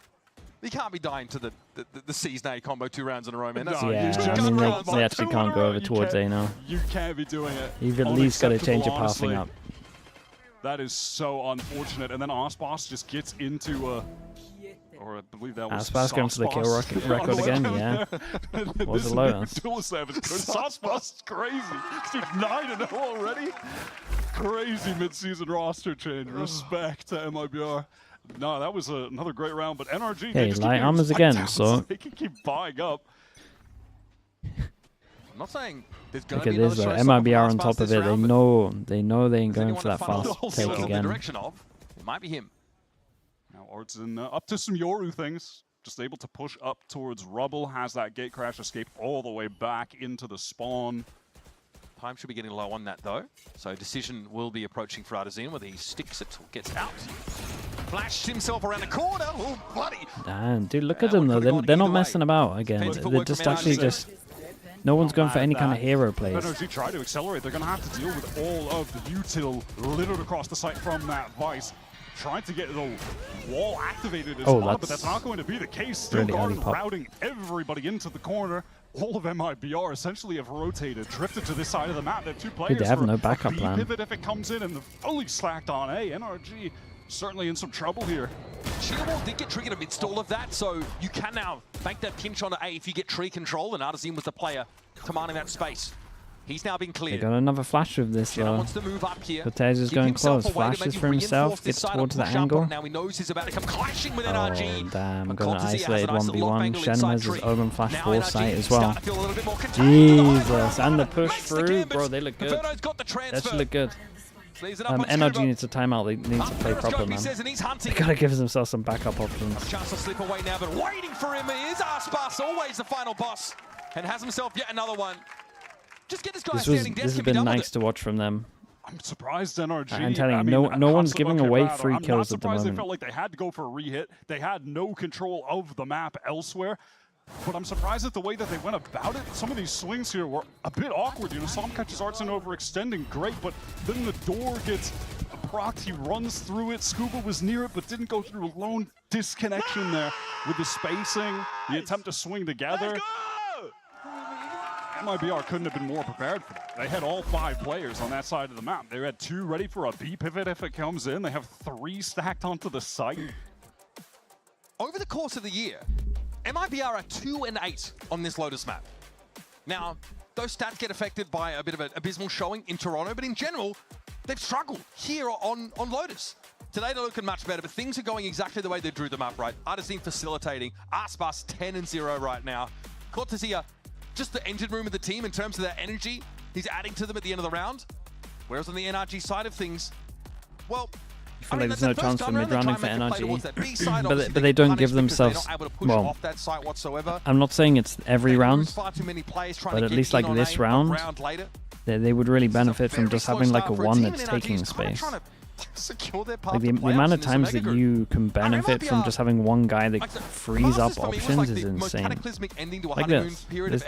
He can't be dying to the C's now combo 2 rounds in a row, man. Yeah, I mean, they actually can't go over towards A now. You can't be doing it. You've at least got to change your pathing up. That is so unfortunate. And then Aspas just gets into a... Or I believe that was Aspas going for the kill record again, yeah. Was a Lotus. Aspas is crazy. Dude, 9-0 already. Crazy mid-season roster change. Respect to MIBR. No, that was another great round, but NRG... Hey, light armors again, so... They can keep buying up. I'm not saying there's going Look to at be this, though. MIBR on top of it. They know they ain't going for that fast take again. It might be him. Now Art's in up to some Yoru things. Just able to push up towards Rubble. Has that gate crash escape all the way back into the spawn. Time should be getting low on that, though. So decision will be approaching for Artisan, whether he sticks it or gets out. Flashed himself around the corner. Oh, bloody. Damn, dude, look at them, though. They're not messing about again. They're just actually just... No one's going for any kind of hero plays. NRG try to accelerate. They're going to have to deal with all of the util littered across the site from that Vice. Trying to get the wall activated as well, but that's not going to be the case. Still really routing everybody into the corner. All of MIBR essentially have rotated, drifted to this side of the map. They have 2 players. They have no backup plan. Pivot if it comes in, and they're fully slacked on A. NRG certainly in some trouble here. Shield Wall did get triggered amidst all of that, so you can now bank that pinch on A if you get tree control, and Artisan was the player commanding that space. He's now been They cleared. got another flash with this though. Wants to move up here. Cortez is Give going himself close. a way to Flashes maybe for himself. reinforce this Gets side towards the and push up angle. on. Now he knows he's about to come clashing with Oh NRG. damn! But Got an Cortez has a isolated nice little 1v1. angle inside Shenmez is tree. open flash Now foresight NRG as well. starting to feel a little bit more contained. Jesus, and the push through, bro. They look good. That should look good. NRG needs a timeout. They need to play proper, man. They gotta give themselves some backup options. Chance to slip away now, but waiting for him is Icebox, always the final boss, and has himself yet another one. Just get this guy standing desk. This has been nice to watch from them. I'm surprised NRG. I'm telling you, no one's giving away free kills at the moment. They felt like they had to go for a re-hit. They had no control of the map elsewhere. But I'm surprised at the way that they went about it. Some of these swings here were a bit awkward. You know, Som catches Artson overextending, great, but then the door gets procced. He runs through it. Scuba was near it, but didn't go through. A lone disconnection there with the spacing, the attempt to swing together. MIBR couldn't have been more prepared for that. They had all 5 players on that side of the map. They had 2 ready for a B pivot if it comes in. They have 3 stacked onto the site. Over the course of the year, MIBR are 2-8 on this Lotus map. Now, those stats get affected by a bit of an abysmal showing in Toronto, but in general, they've struggled here on Lotus. Today they're looking much better, but things are going exactly the way they drew them up, right? Artist facilitating. Icebox 10-0 right now. Cortezia, just the engine room of the team in terms of their energy. He's adding to them at the end of the round. Whereas on the NRG side of things, well, I feel like there's no chance for mid-rounding for NRG, but they don't give themselves, well, I'm not saying it's every round, but at least like this round, they would really benefit from just having like a one that's taking space. Like the amount of times that you can benefit from just having one guy that frees up options is insane. Like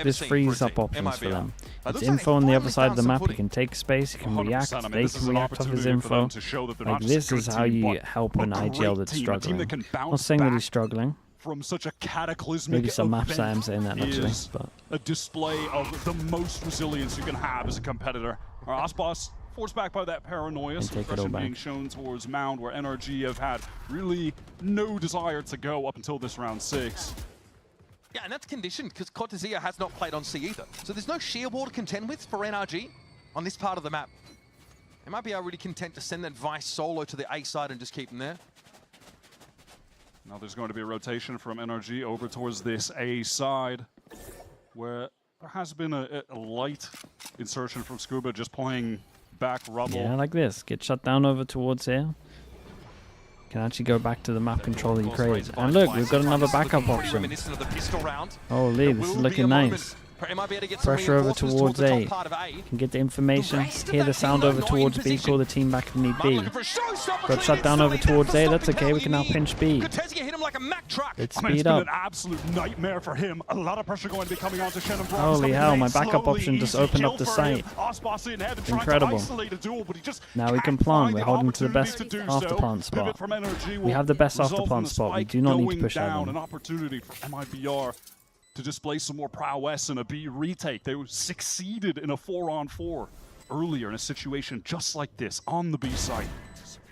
this frees up options for them. It's info on the other side of the map. He can take space, he can react, they can react off his info. Like this is how you help an IGL that's struggling. I'm not saying that he's struggling. From such a cataclysmic Maybe some maps I am saying that actually, but a display of the most resilience you can have as a competitor. Our Icebox forced back by that paranoia, suppression being shown towards Mound, where NRG have had really no desire to go up until this round 6. Yeah, and that's conditioned because Cortezia has not played on C either. So there's no sheer wall to contend with for NRG on this part of the map. They might be really content to send that Vice solo to the A side and just keep them there. Now there's going to be a rotation from NRG over towards this A side, where there has been a light insertion from Scuba, just playing back rubble. Yeah, like this. Get shut down over towards here. Can actually go back to the map control that you created. And look, we've got another backup option. Holy, this is looking nice. Pressure over towards A. Can get the information. Hear the sound over towards B. Call the team back if need be. Got shut down over towards A. That's okay. We can now pinch B. Let's speed up. An absolute nightmare for him. A lot of pressure going to be coming onto Shannon. Holy hell, my backup option just opened up the site. Incredible. Now we can plant. We're holding to the best after plant spot. We have the best after plant spot. We do not need to push out. An opportunity for MIBR to display some more prowess in a B retake. They succeeded in a 4-on-4 earlier in a situation just like this on the B site.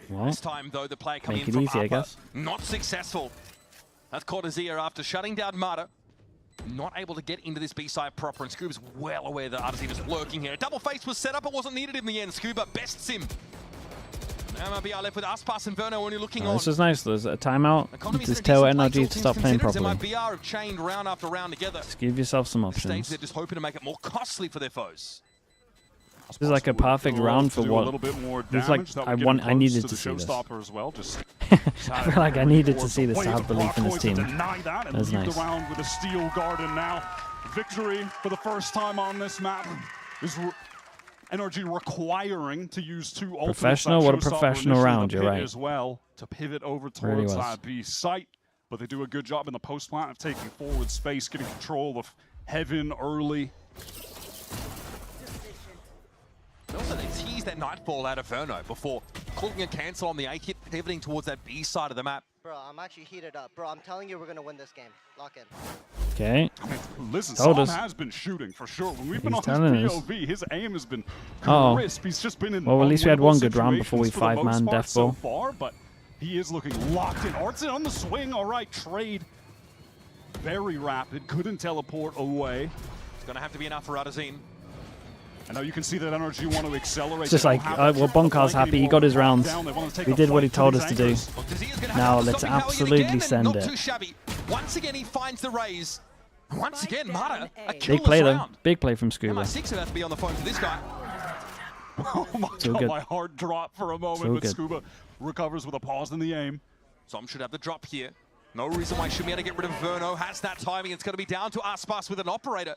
Well, this time, though, the player coming make in it from easy, I upper, guess. not successful. That's Cortezia after shutting down Mata. Not able to get into this B side proper, and Scuba's well aware that Artist is lurking here. A double face was set up, it wasn't needed in the end. Scuba best sim. Now MIBR left with Icebox and Verno only looking on. This is nice. There's a timeout. Just tell NRG to stop playing properly. MIBR have chained round after round together. Just give yourself some options. They're just hoping to make it more costly for their foes. This is like a perfect round for what? It's like I needed to see this. As well. I feel like I needed to see this to have belief in this team. That's nice. Around with a steel garden now. Victory for the first time on this map is NRG requiring to use 2 professional. What a professional round! You're right. As well to pivot over towards B site, but they do a good job in the post plant of taking forward space, getting control of Heaven early. Also, they teased that Nightfall out of Verno before calling a cancel on the A kit, pivoting towards that B side of the map. Bro, I'm actually heated up. Bro, I'm telling you, we're going to win this game. Lock in. Okay. I mean, listen, Told Som us. has been shooting for sure. When we've been He's on his telling POV, his aim has been Uh-oh. crisp. He's just been in Well, at least we had one good round before we situations for the 5-man most part death so ball. far, but he is looking locked in. Artson on the swing. All right, trade. Very rapid. Couldn't teleport away. It's going to have to be enough for Artazine. And now you can see that NRG want to accelerate. It's just like, well, Bonkar's happy. He got his round. We did what he told us to do. Now let's absolutely send it. Once again, he finds the raise. Once again, Mata, a Big play though. round. Big play from Scuba. MI6 about to be on the phone to this guy. Oh my So god, good. my heart dropped for a moment, So but good. Scuba recovers with a pause in the aim. Zom should have the drop here. No reason why he should be able to get rid of Verno. Has that timing. It's going to be down to Icebox with an operator.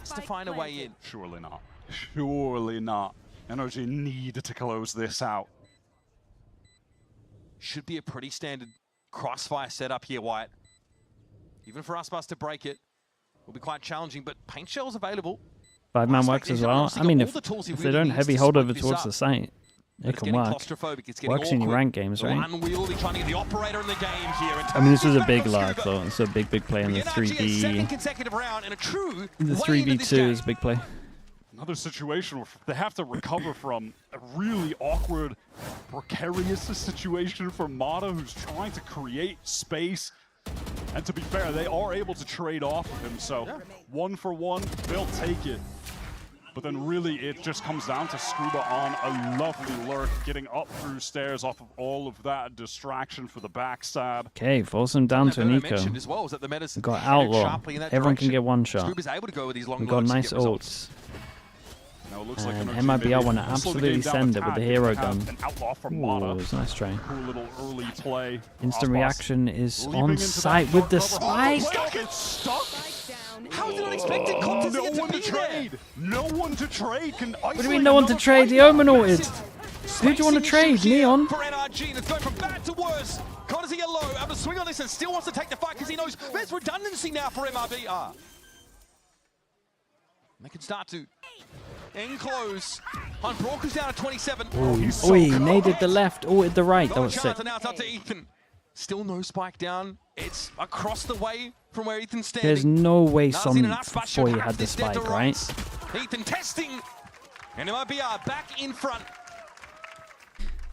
Just to find a way in. Surely not. Surely not. NRG need to close this out. Should be a pretty standard crossfire setup here, Wyatt. Even for Icebox to break it, will be quite challenging, but paint shells available. 5-man works as well. I mean, if they don't heavy holdover towards the site, it can work. Works in your rank games, right? Unwieldy, trying to get the operator in the game here. I mean, this was a big lark, though. It's a big play in the 3v. Consecutive round and a true The 3v2 is a big play. Another situation where they have to recover from a really awkward, precarious situation for Mata, who's trying to create space. And to be fair, they are able to trade off of him, so 1 for 1, they'll take it. But then really it just comes down to Scuba on a lovely lurk, getting up through stairs off of all of that distraction for the backstab. Okay, force him down to Nico. We got Outlaw. Everyone can get one shot. We got nice ults. And MIBR want to absolutely send it with the hero gun. Ooh, it's a nice try. Cool little early play. Instant reaction is on site with the spike. How is it unexpected? No one to trade. No one to trade. What do you mean no one to trade? The Omen ulted. Who do you want to trade? Neon? For NRG, and it's going from bad to worse. Contest low, able to swing on this and still wants to take the fight because he knows there's redundancy now for MIBR. They can start to enclose. On Broker's down at 27. Oh, he naded the left, ulted the right. That was sick. Now it's up to Ethan. Still no spike down. It's across the way from where Ethan's standing. There's no way some before you had the spike, right? Ethan testing. And MIBR back in front.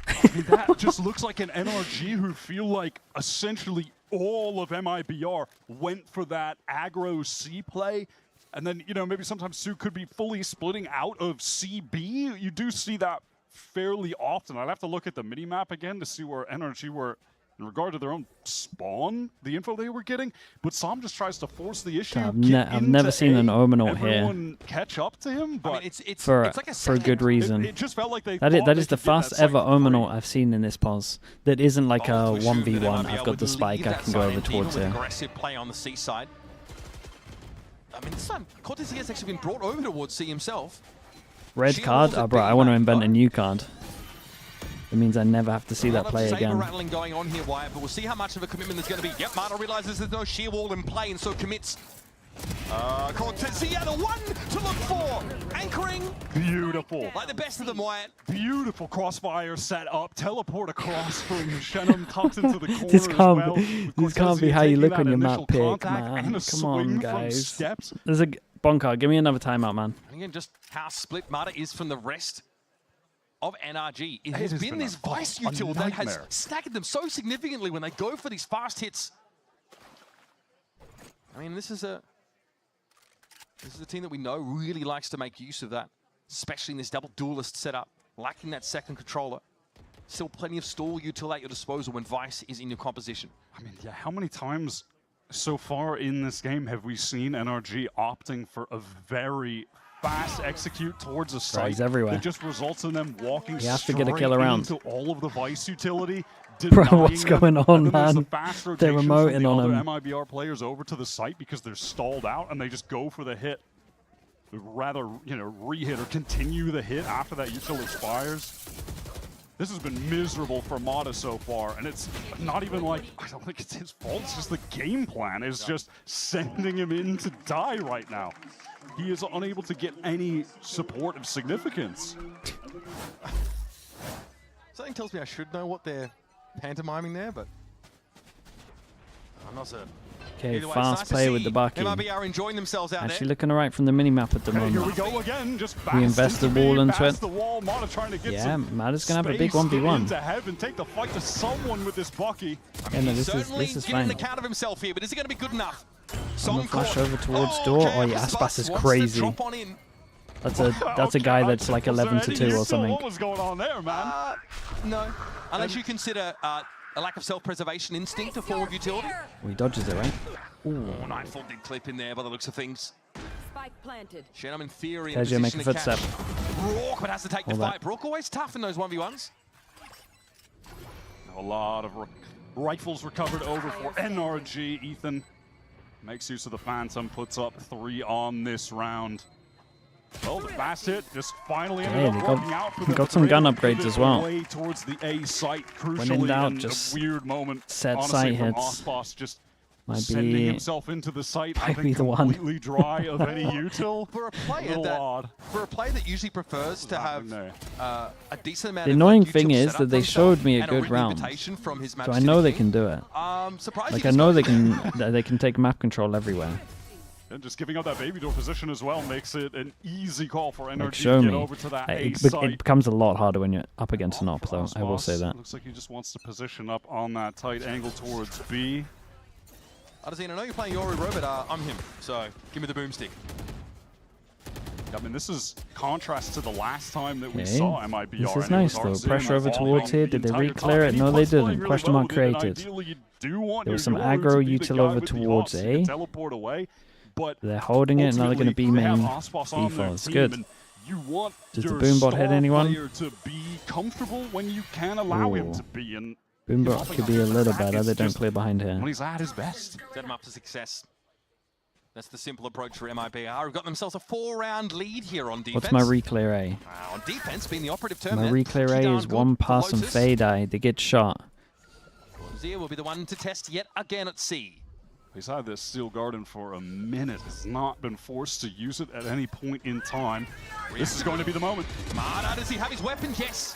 I mean, that just looks like an NRG who feel like essentially all of MIBR went for that aggro C play. And then, you know, maybe sometimes Sue could be fully splitting out of CB. You do see that fairly often. I'd have to look at the mini-map again to see where NRG were in regard to their own spawn, the info they were getting. But Sam just tries to force the issue. I've never seen an Omen ult here. Everyone catch up to him, but I mean, it's for like a good reason. It just felt like they that is the first ever Omen ult I've seen in this pause. That isn't like a 1v1. I've got the spike. I can go over towards it. Aggressive play on the C side. I mean, this time Cortez has actually been brought over towards C himself. Red card? Oh, bro, I want to invent a new card. It means I never have to see that play again. Rattling going on here, Wyatt, but we'll see how much of a commitment there's going to be. Yep, Mata realizes there's no sheer wall in play and so commits. Cortez, the other one to look for. Anchoring. Beautiful. Like the best of them, Wyatt. Beautiful crossfire set up. Teleport across from Shenum, tucked into the corner as well. This can't be how you look on your map pick, man. Come on, guys. There's a Bonker. Give me another timeout, man. And again, just how split Mata is from the rest of NRG. It has been this Vice util that has staggered them so significantly when they go for these fast hits. I mean, this is a team that we know really likes to make use of that, especially in this double duelist setup, lacking that second controller. Still plenty of stall util at your disposal when Vice is in your composition. I mean, yeah, how many times so far in this game have we seen NRG opting for a very fast execute towards a site He's everywhere. that just results in them walking to get a kill around. into all of the Vice utility? Bro, what's going on, man? The They're remoting on him. MIBR players over to the site because they're stalled out and they just go for the hit. They'd rather, you know, re-hit or continue the hit after that util expires. This has been miserable for Mata so far, and it's not even like, I don't think it's his fault, it's just the game plan is just sending him in to die right now. He is unable to get any support of significance. Something tells me I should know what they're pantomiming there, but I'm not certain. Okay, fast play with the Bucky. MIBR enjoying themselves out Actually looking alright from the minimap at the moment. Here we go again. Just we invest the wall into it. Yeah, Mata's gonna have a big 1v1. To have and take the fight to someone with this Bucky. Yeah, no, this is fine. The count of himself here, but is it going to be good enough? I'm gonna flash over towards door. Oh yeah, Aspas is crazy. That's a guy that's like 11 to 2 or something. What was going on there, man? No, unless you consider a lack of self-preservation instinct a form of utility. Well, he dodges it, right? Ooh, Nightfall did clip in there by the looks of things. Spike planted. Shenum in theory in There's your position make a to catch. footstep. Brook, but has to take the All that. fight. Brook always tough in those 1v1s. A lot of rifles recovered over for NRG. Ethan makes use of the Phantom, puts up 3 on this round. Well, the fast hit just finally ended up working out for them. Got some gun upgrades as well. Way towards the A site, When in crucially, doubt, and just a weird moment. set honestly, sight from hits. Icebox just Might sending be himself into the site. I might be think the one. completely dry of any util. For a player that usually prefers to have a decent amount The of annoying util thing is set that up they for showed himself me a and good written round, invitation from His so I Majesty know the they King. can do it. Surprised Like he I just know goes they can take map control everywhere. And just giving up that baby door position as well makes it an easy call for NRG Like show to get me. over to that A It site. becomes a lot harder when you're up against an op, though. I will say that. Looks like he just wants to position up on that tight angle towards B. Adesina, I know you're playing Yoru Ro, but I'm him, so give me the boomstick. I mean, this is contrast to the last time that we Okay. saw MIBR. This is and it nice, was though. Arzin Pressure over all towards on here. the Did they entire re-clear top. it? He No, they was playing didn't. really Question well mark with it, and created. ideally you do want There was your some Yoru aggro to be the util guy over with the towards ops who can A. teleport away, but They're holding it, and now they're going to ultimately, B they have main Icebox on their B4. It's team, good. and you want Does the your boombot hit star anyone? player to be comfortable when you can allow him Ooh. to be. And Boombot could be a little better. It's They don't just clear behind here. when he's at his best. Set him up for success. That's the simple approach for MIBR. We've got themselves a 4-round lead here on defense. What's my re-clear A? On defense, being the operative term. My there. re-clear Pretty A darn is good one for pass and Lotus. fade eye. They get shot. Zia will be the one to test yet again at C. He's had this Steel Garden for a minute, has not been forced to use it at any point in time. This is going to be the moment. Mana, does he have his weapon? Yes.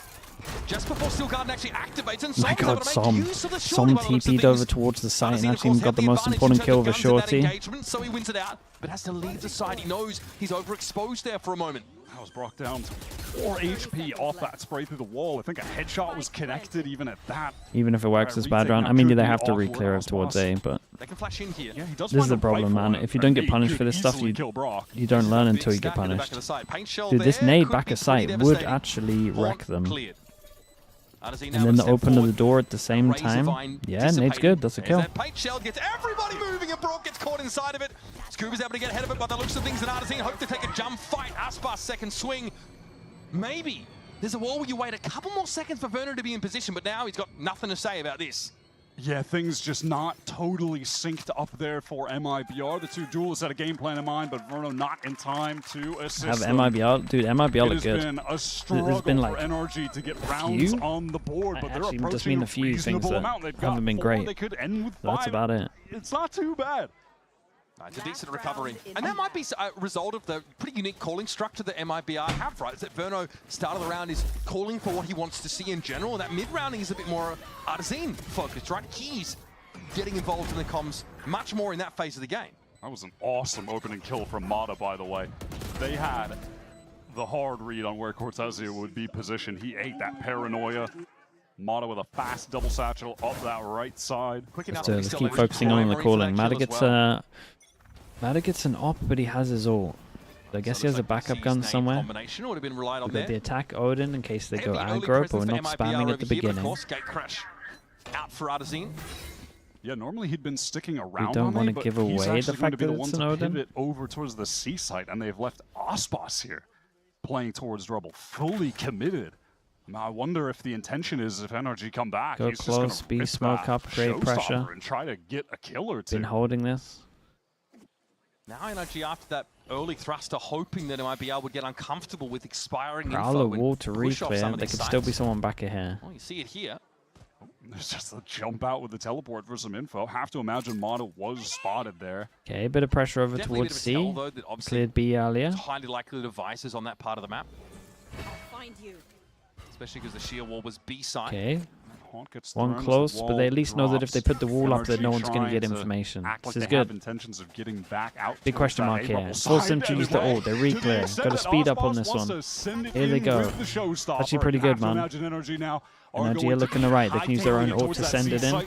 Just before Steel Garden actually activates, and My Som's able god, to make use of the Som shorty by the looks of TP'd things. over towards the site and Adesina, of actually course, got had the most advantage important in kill terms over of guns in that Shorty. engagement, so he wins it out, but has to leave the side. He knows he's overexposed there for a moment. That was brought down to 4 HP off that spray through the wall. I think a headshot was connected even at that. Even if it works this bad retake round. now I mean, could they be have to off re-clear Lotus towards boss. A, but They can flash in here. Yeah, he does this is find the a problem, rifle, man. If you don't get he punished could for this stuff, easily you kill Brock. don't learn Big until you get stack in the back punished. of the side. Paint shell Dude, this there nade could back be of sight pretty would devastating. actually wreck them. Cleared. Adesina And then the step open of the forward. door at the same Razor time. Vine Yeah, nade's dissipating. good. That's a There's kill. That paint shell gets everybody moving, and Brock gets caught inside of it. Scuba's able to get ahead of it by the looks of things, and Adesina hope to take a jump fight. Aspas second swing. Maybe. There's a wall where you wait a couple more seconds for Werner to be in position, but now he's got nothing to say about this. Yeah, things just not totally synced up there for MIBR. The two duelists had a game plan in mind, but Verno not in time to assist Have them. MIBR, dude. MIBR It look has good. been a struggle There's been like for NRG to get rounds few? on the board, but they're Actually, approaching just mean a a few things reasonable that amount. They've got haven't been 4. great. They could end with 5. That's about it. It's not too bad. It's a decent recovery. And that might be a result of the pretty unique calling structure that MIBR have, right? Is that Verno, start of the round, is calling for what he wants to see in general. And that mid-rounding is a bit more Artisan focused, right? He's getting involved in the comms much more in that phase of the game. That was an awesome opening kill from Mata, by the way. They had the hard read on where Cortezia would be positioned. He ate that paranoia. Mata with a fast double satchel up that right side. Let's keep focusing on the calling. Mata gets an op, but he has his ult. So I guess he has a backup gun somewhere. Combination would have been relied on We've got the there. attack Odin in case they go Heavy early aggro, but we're presence not for MIBR spamming over at the here, but of beginning. course, gate crash out for Artisan. Yeah, normally he'd been sticking around don't on wanna A, but give he's away actually the going fact to be that the one it's to an Odin. pivot over towards the C site, and they've left Icebox here playing towards Rebel, fully committed. Now, I wonder if the intention is if NRG come back, Go he's close, just B going to smoke up, create pressure. and try to get a kill or two. Been holding this. Now NRG after that early thruster, hoping that MIBR would get uncomfortable with expiring Prowler info wall and to push off re-clear. some of There these could still be sites. someone back here. Well, you see it here. There's just a jump out with the teleport for some info. Have to imagine Mata was spotted there. Okay, a bit of pressure over Definitely a bit towards of a C. tell, though, that obviously Cleared B earlier. It's highly likely the devices on that part of the map, Find you. especially because the sheer wall was B side. Okay. Haunt gets One thrown as the close, but they at wall least know that if they drops. put the wall up, that no NRG one's going to get trying information. Act like This is they have good. intentions of getting back out. Big towards question that mark A here. bubble Force them side to use the anyway. ult. They To the re-clear. extent Got to that speed up on Icebox this wants one. to send it Here they in go. with the showstopper. Actually pretty You good, have to man. imagine NRG now NRG are looking alright. They can use their own ult to send it in. Oh,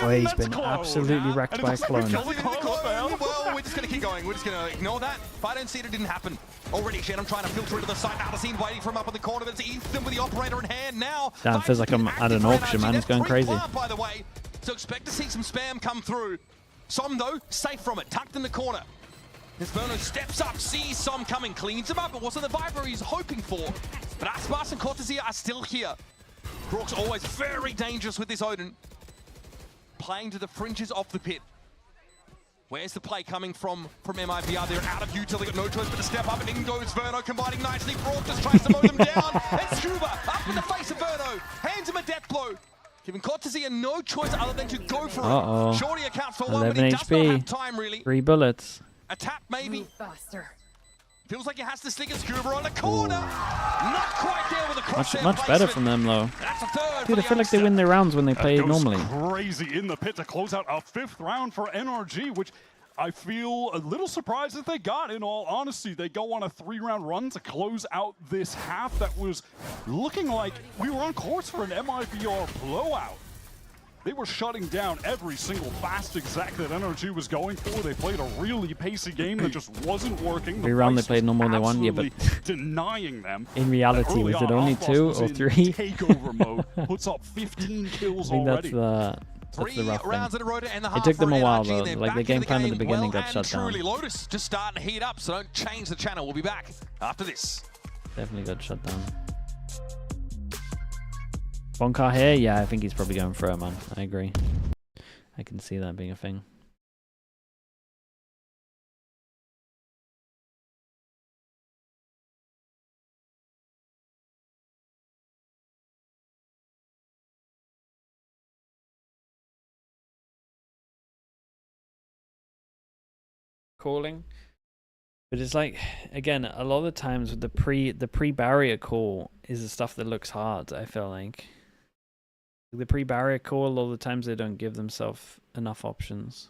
he's been absolutely wrecked by Clone. Well, we're just going to keep going. We're just going to ignore that. If I don't see it, it didn't happen. Already, Shen, I'm trying to filter into the side. Now the scene waiting for him up in the corner. But it's Ethan with the operator in hand now. Damn, feels like I'm at an auction, man. It's going crazy. By the way, so expect to see some spam come through. Som, though, safe from it. Tucked in the corner. As Verno steps up, sees Som coming, cleans him up. It wasn't the Viper he's hoping for. But Icebox and Cortesia are still here. Brook's always very dangerous with this Odin. Playing to the fringes of the pit. Where's the play coming from MIBR? They're out of util. They've got no choice but to step up. And in goes Verno, combining nicely. Brook just tries to mow them down. And Scuba up in the face of Verno. Hands him a death blow. Giving Cortesia no choice other than to go for it. Shorty accounts for 1, but he does not have time, really. 3 bullets. A tap, maybe. Faster. Feels like he has to stick a Scuba on the corner. Not quite there with a crosshair much better from them, though. That's a third. Dude, I feel like they win their rounds when they play normally. Crazy in the pit to close out a 5th round for NRG, which I feel a little surprised that they got, in all honesty. They go on a 3-round run to close out this half that was looking like we were on course for an MIBR blowout. They were shutting down every single fast exec that NRG was going for. They played a really pacey game that just wasn't working. Every round they played normal, they won. Yeah, but denying them. In reality, was it only 2 or 3? Takeover mode puts up 15 kills already. That's the rough rounds thing. in a row to end the It half took them a for while, NRG. though. They're Like, the back game in plan at the game beginning well got shut down. truly. Lotus just starting to heat up, so don't change the channel. We'll be back after this. Definitely got shut down. Bonkar here? Yeah, I think he's probably going for it, man. I agree. I can see that being a thing. Calling. But it's like, again, a lot of the times with the pre-barrier call is the stuff that looks hard, I feel like. The pre-barrier call, a lot of the times they don't give themselves enough options.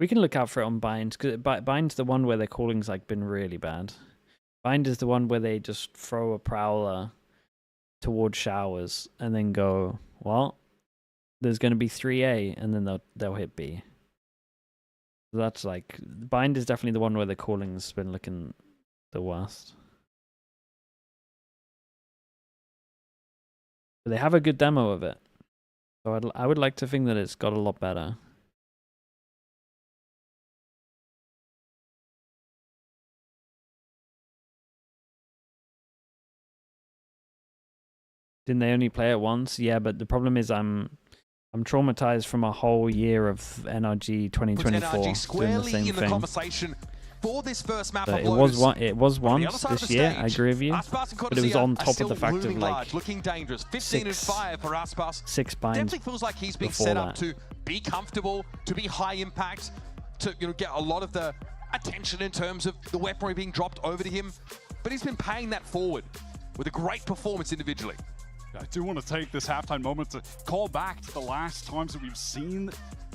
We can look out for it on Bind, because Bind's the one where their calling's like been really bad. Bind is the one where they just throw a Prowler towards showers and then go, well, there's going to be 3A, and then they'll hit B. So that's like, Bind is definitely the one where the calling's been looking the worst. But they have a good demo of it. So I would like to think that it's got a lot better. Didn't they only play it once? Yeah, but the problem is I'm traumatized from a whole year of NRG 2024 doing the same thing. For this first map so it was once this year, I agree with you, but it was on top of the fact of like looking dangerous. 15 and 5 for Icebox. 6 binds. Definitely feels like he's being set up to be comfortable, to be high impact, to get a lot of the attention in terms of the weaponry being dropped over to him. But he's been paying that forward with a great performance individually. I do want to take this halftime moment to call back to the last times that we've seen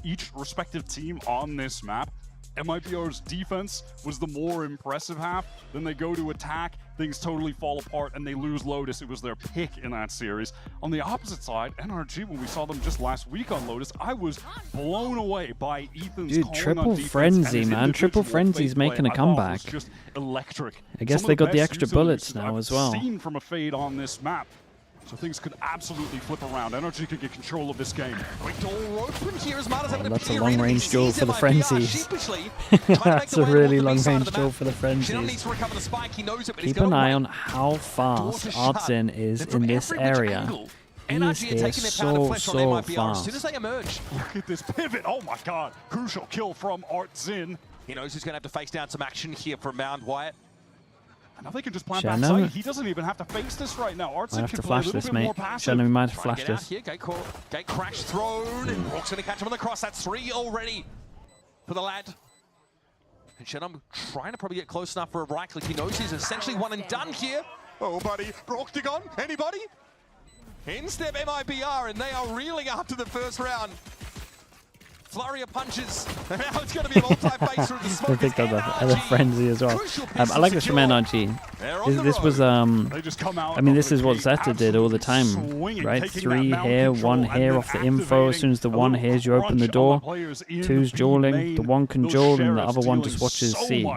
each respective team on this map. MIBR's defense was the more impressive half. Then they go to attack, things totally fall apart, and they lose Lotus. It was their pick in that series. On the opposite side, NRG, when we saw them just last week on Lotus, I was blown away by Ethan's dude, triple frenzy, man. Triple frenzy's making a comeback. Just electric. I guess they got the extra bullets now as well. Seen from a fade on this map. So things could absolutely flip around. NRG could get control of this game. That's a long-range duel for the frenzies. That's a really long-range duel for the frenzies. Keep an eye on how fast Artzin is in this area. He is here so fast. As soon as they emerge. Look at this pivot. Oh my god. Crucial kill from Artzin. He knows he's going to have to face down some action here from Mount Wyatt. Now they can just plant that site. He doesn't even have to face this right now. Artzin have can to play flash a little this, bit mate. more passive. Shannon, we might have to flash this. Here, gate crash thrown, and Brook's going to catch him on the cross. That's 3 already for the lad. And Shannon trying to probably get close enough for a right click. He knows he's essentially one and done here. Oh, buddy. Brooktagon, anybody? In step MIBR, and they are reeling after the first round. flurry of punches. Now it's going to be an multi-face through the I smoke. think of the frenzy as well. I like this from NRG. This was I mean, this is what Zeta did all the time, right? 3 here, 1 here off the info. As soon as the 1 hears, you open the door. 2's dueling. The 1 can duel, and the other 1 just watches C.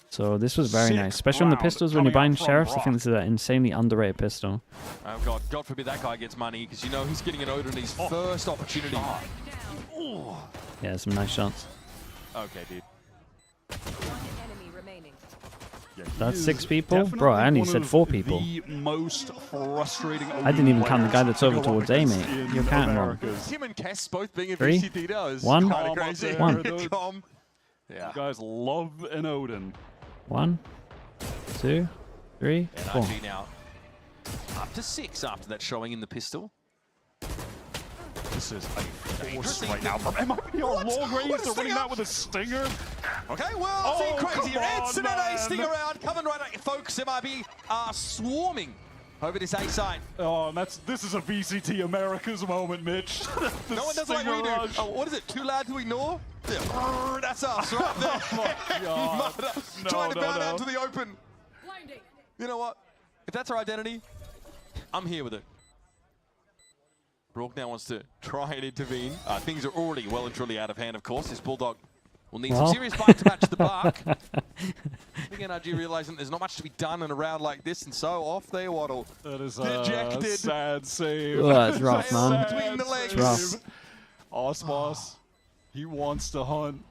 So this was very nice, especially on the pistols. When you're buying Sheriffs, I think this is an insanely underrated pistol. Oh God forbid that guy gets money, because you know he's getting an Odin in his first opportunity. Yeah, some nice shots. Okay, dude. That's 6 people? Bro, I only said 4 people. I didn't even count the guy that's over towards A, mate. You're counting wrong. Him and Kess both being in 3, VCT now is 1, kind of crazy. 1. Yeah. You guys love an Odin. 1, 2, 3, 4. NRG now up to 6 after that showing in the pistol. This is a force right now from MIBR. Long range, they're winning that with a stinger. Okay, well, see, crazy. It's an NA stinger round coming right at you, folks. MIB are swarming over this A side. Oh, and this is a VCT America's moment, Mitch. No one does like we do. Oh, what is it? Too loud to ignore? Yeah. That's us right there. Oh my God. Trying to bow down to the open. You know what? If that's our identity, I'm here with it. Brook now wants to try and intervene. Things are already well and truly out of hand, of course. This Bulldog will need some serious bite to match the bark. I think NRG realizing there's not much to be done in a round like this, and so off they waddle. That is dejected. a sad save. Oh, that's rough, man. Between the legs. It's rough. Icebox, he wants to hunt.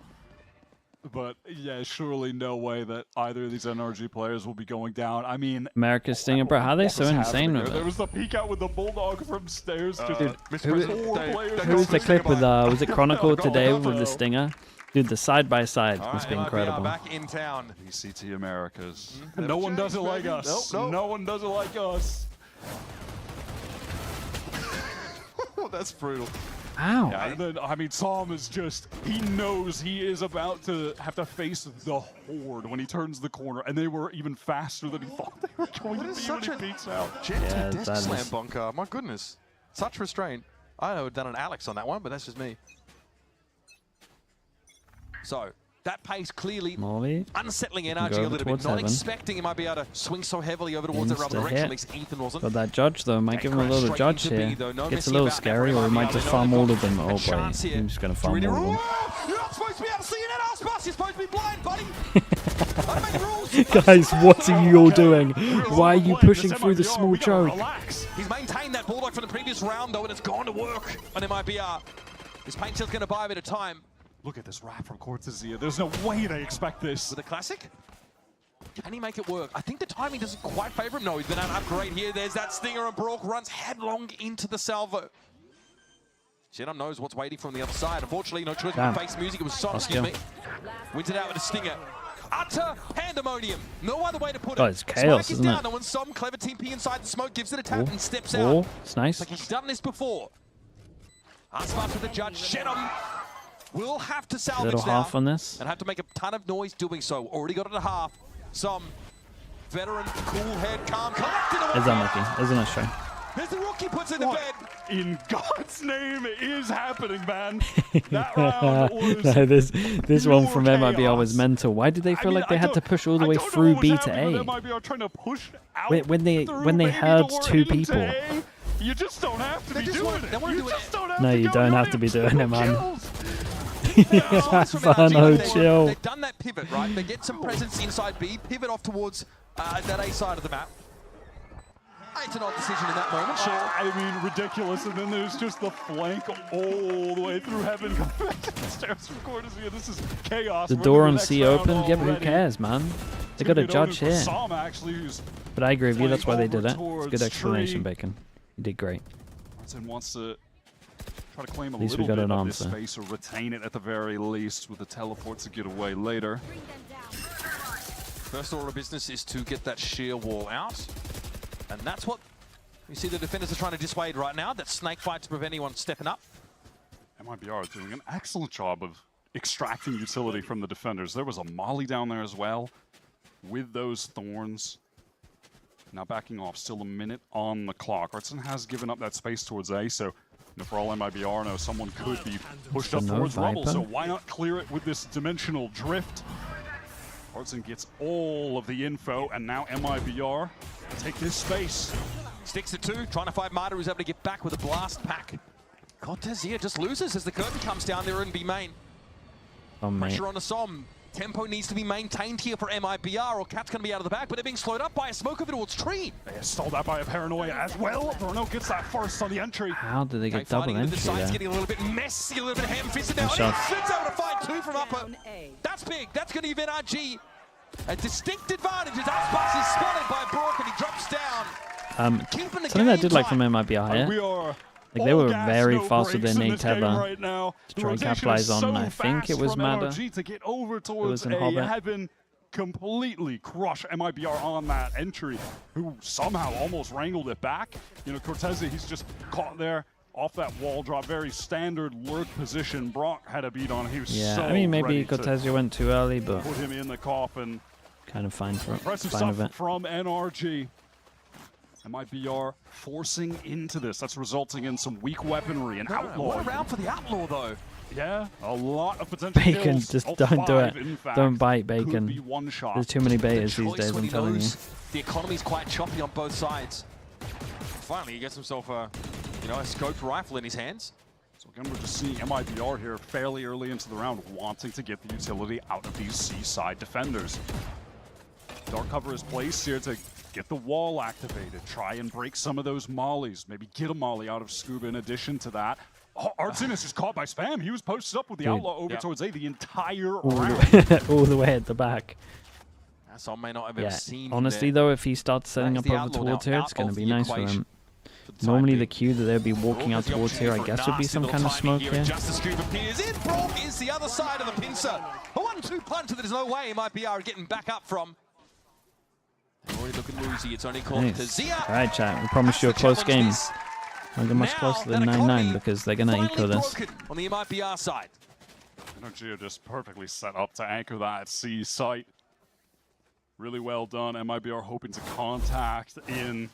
But yeah, surely no way that either of these NRG players will be going down. I mean, America's Stinger, bro. How are they so insane with There it? was the peek out with the Bulldog from stairs. Dude, who was the clip with, was it Chronicle today with the Stinger? Dude, the side-by-side must be incredible. Back in town. VCT Americas. No one does it like us. No one does it like us. That's brutal. Ow. Yeah, and then, I mean, Tom is just, he knows he is about to have to face the Horde when he turns the corner, and they were even faster than he thought they were going to be when he peeks out. Gentle desk slam bunker. My goodness. Such restraint. I would have done an Alex on that one, but that's just me. So, that pace clearly unsettling NRG a little bit. Not expecting he might be able to swing so heavily over towards that rubber direction. At least Ethan wasn't. But that judge, though, might give him a little judge here. Gets a little scary, or he might just farm all of them. Oh, boy. I'm just going to farm all of them. You're not supposed to be able to see in that Icebox. You're supposed to be blind, buddy. Guys, what are you all doing? Why are you pushing through the small choke? He's maintained that Bulldog from the previous round, though, and it's gone to work on MIBR. His paint shield's going to buy a bit of time. Look at this wrap from Cortezia. There's no way they expect this. With a classic? Can he make it work? I think the timing doesn't quite favor him. No, he's been able to upgrade here. There's that stinger, and Brook runs headlong into the salvo. Shenum knows what's waiting from the other side. Unfortunately, no choice but to face music. It was Son, excuse me. Wins it out with a stinger. Utter pandemonium. No other way to put it. Oh, it's chaos, Spike is isn't down, it? and when some clever team P inside the smoke gives it a tap and steps out. Oh, it's nice. Like he's done this before. Icebox with the judge. Shenum will have to salvage little now half on this. and have to make a ton of noise doing so. Already got it at half. Some veteran, cool head, calm, collected. It's unlucky. It's a nice try. There's the rookie puts in the bed. In God's name is happening, man. That round was No, this one from MIBR was mental. Why did they feel like they had to push all the way through B to A? MIBR trying to push out When they heard 2 people. You just don't have to be doing it. No, you don't have to be doing it, man. Fano, chill. They've done that pivot, right? They get some presence inside B, pivot off towards that A side of the map. It's an odd decision in that moment, sure. I mean, ridiculous. And then there's just the flank all the way through heaven. Stairs from Cortezia. This is chaos. The door on C open? Yeah, but who cares, man? They got a judge here. But I agree with you, that's why they did it. It's good explanation, Bacon. You did great. Hudson wants to try to claim a At least little we got bit an of this answer. space or retain it at the very least with the teleport to get away later. First order of business is to get that sheer wall out. And that's what you see the defenders are trying to dissuade right now. That snake fight to prevent anyone stepping up. MIBR doing an excellent job of extracting utility from the defenders. There was a molly down there as well with those thorns. Now backing off, still a minute on the clock. Artson has given up that space towards A, so For all MIBR know, someone could be pushed up No towards Rubble, Viper. so why not clear it with this dimensional drift? Artson gets all of the info, and now MIBR take this space. Sticks at 2, trying to find Marta, who's able to get back with a blast pack. Cortezia just loses as the curtain comes down there in B main. Oh, mate. Pressure on the Som. Tempo needs to be maintained here for MIBR, or Cat's going to be out of the back, but they're being slowed up by a smoke over towards Tree. They are stalled out by a Paranoia as well. Bruno gets that first on the entry. How did they get double Fighting with entry the sides, there? getting a little bit messy, a little bit ham-fisted now. Nice And shot. Infant's able to find 2 from upper. That's big. That's going to give NRG a distinct advantage as Icebox is spotted by Brook and he drops down. Keeping the Something I game did like from tight. MIBR And here. we are Like they all were gas, very no fast with their breaks in nade this game tether right now. to The try and rotation capitalize is on, so I think it was fast from Mada. NRG to get over towards in A Hobbit. Heaven, completely crush MIBR on that entry, who somehow almost wrangled it back. Cortezia, he's just caught there off that wall drop, very standard lurk position. Brock had a beat on. He was Yeah, so I mean maybe ready to Cortezia went too early, but put him in the coffin. kind of fine for Impressive fine stuff of it. from NRG. MIBR forcing into this. That's resulting in some weak weaponry and outlaw. What a round for the Outlaw, though. Yeah, a lot of potential Bacon, kills. just Oh, don't do it. 5, in fact, Don't bite could Bacon. be one shot. There's too many betas these Choice days, when I'm he telling you. knows the economy's quite choppy on both sides. Finally, he gets himself a scoped rifle in his hands. So again, we're just seeing MIBR here fairly early into the round, wanting to get the utility out of these seaside defenders. Dark cover is placed here to get the wall activated, try and break some of those mollies, maybe get a molly out of Scuba in addition to that. Oh, Artson is just caught by spam. He was posted up with the Dude. Outlaw over towards A the entire All round. all the way at the back. Some may not have Yeah, ever seen him honestly there. though, if he starts setting That up is the over Outlaw towards now here, it's out going to of be the nice for equation him. for the time Normally being. the queue that they'd be walking Brock out has the towards here, I opportunity guess for would be nasty some little kind of timing smoke here, here. Just as Scoop appears in, Brock is the other side of the pincer. A 1-2 punch that there's no way he might be getting back up from. Already looking woozy. It's only called Nice. Tazia. Alright chat, we promised you a close game. Not much closer than 9-9 because they're going to eco this. On the MIBR side. NRG are just perfectly set up to anchor that C site. Really well done. MIBR hoping to contact in.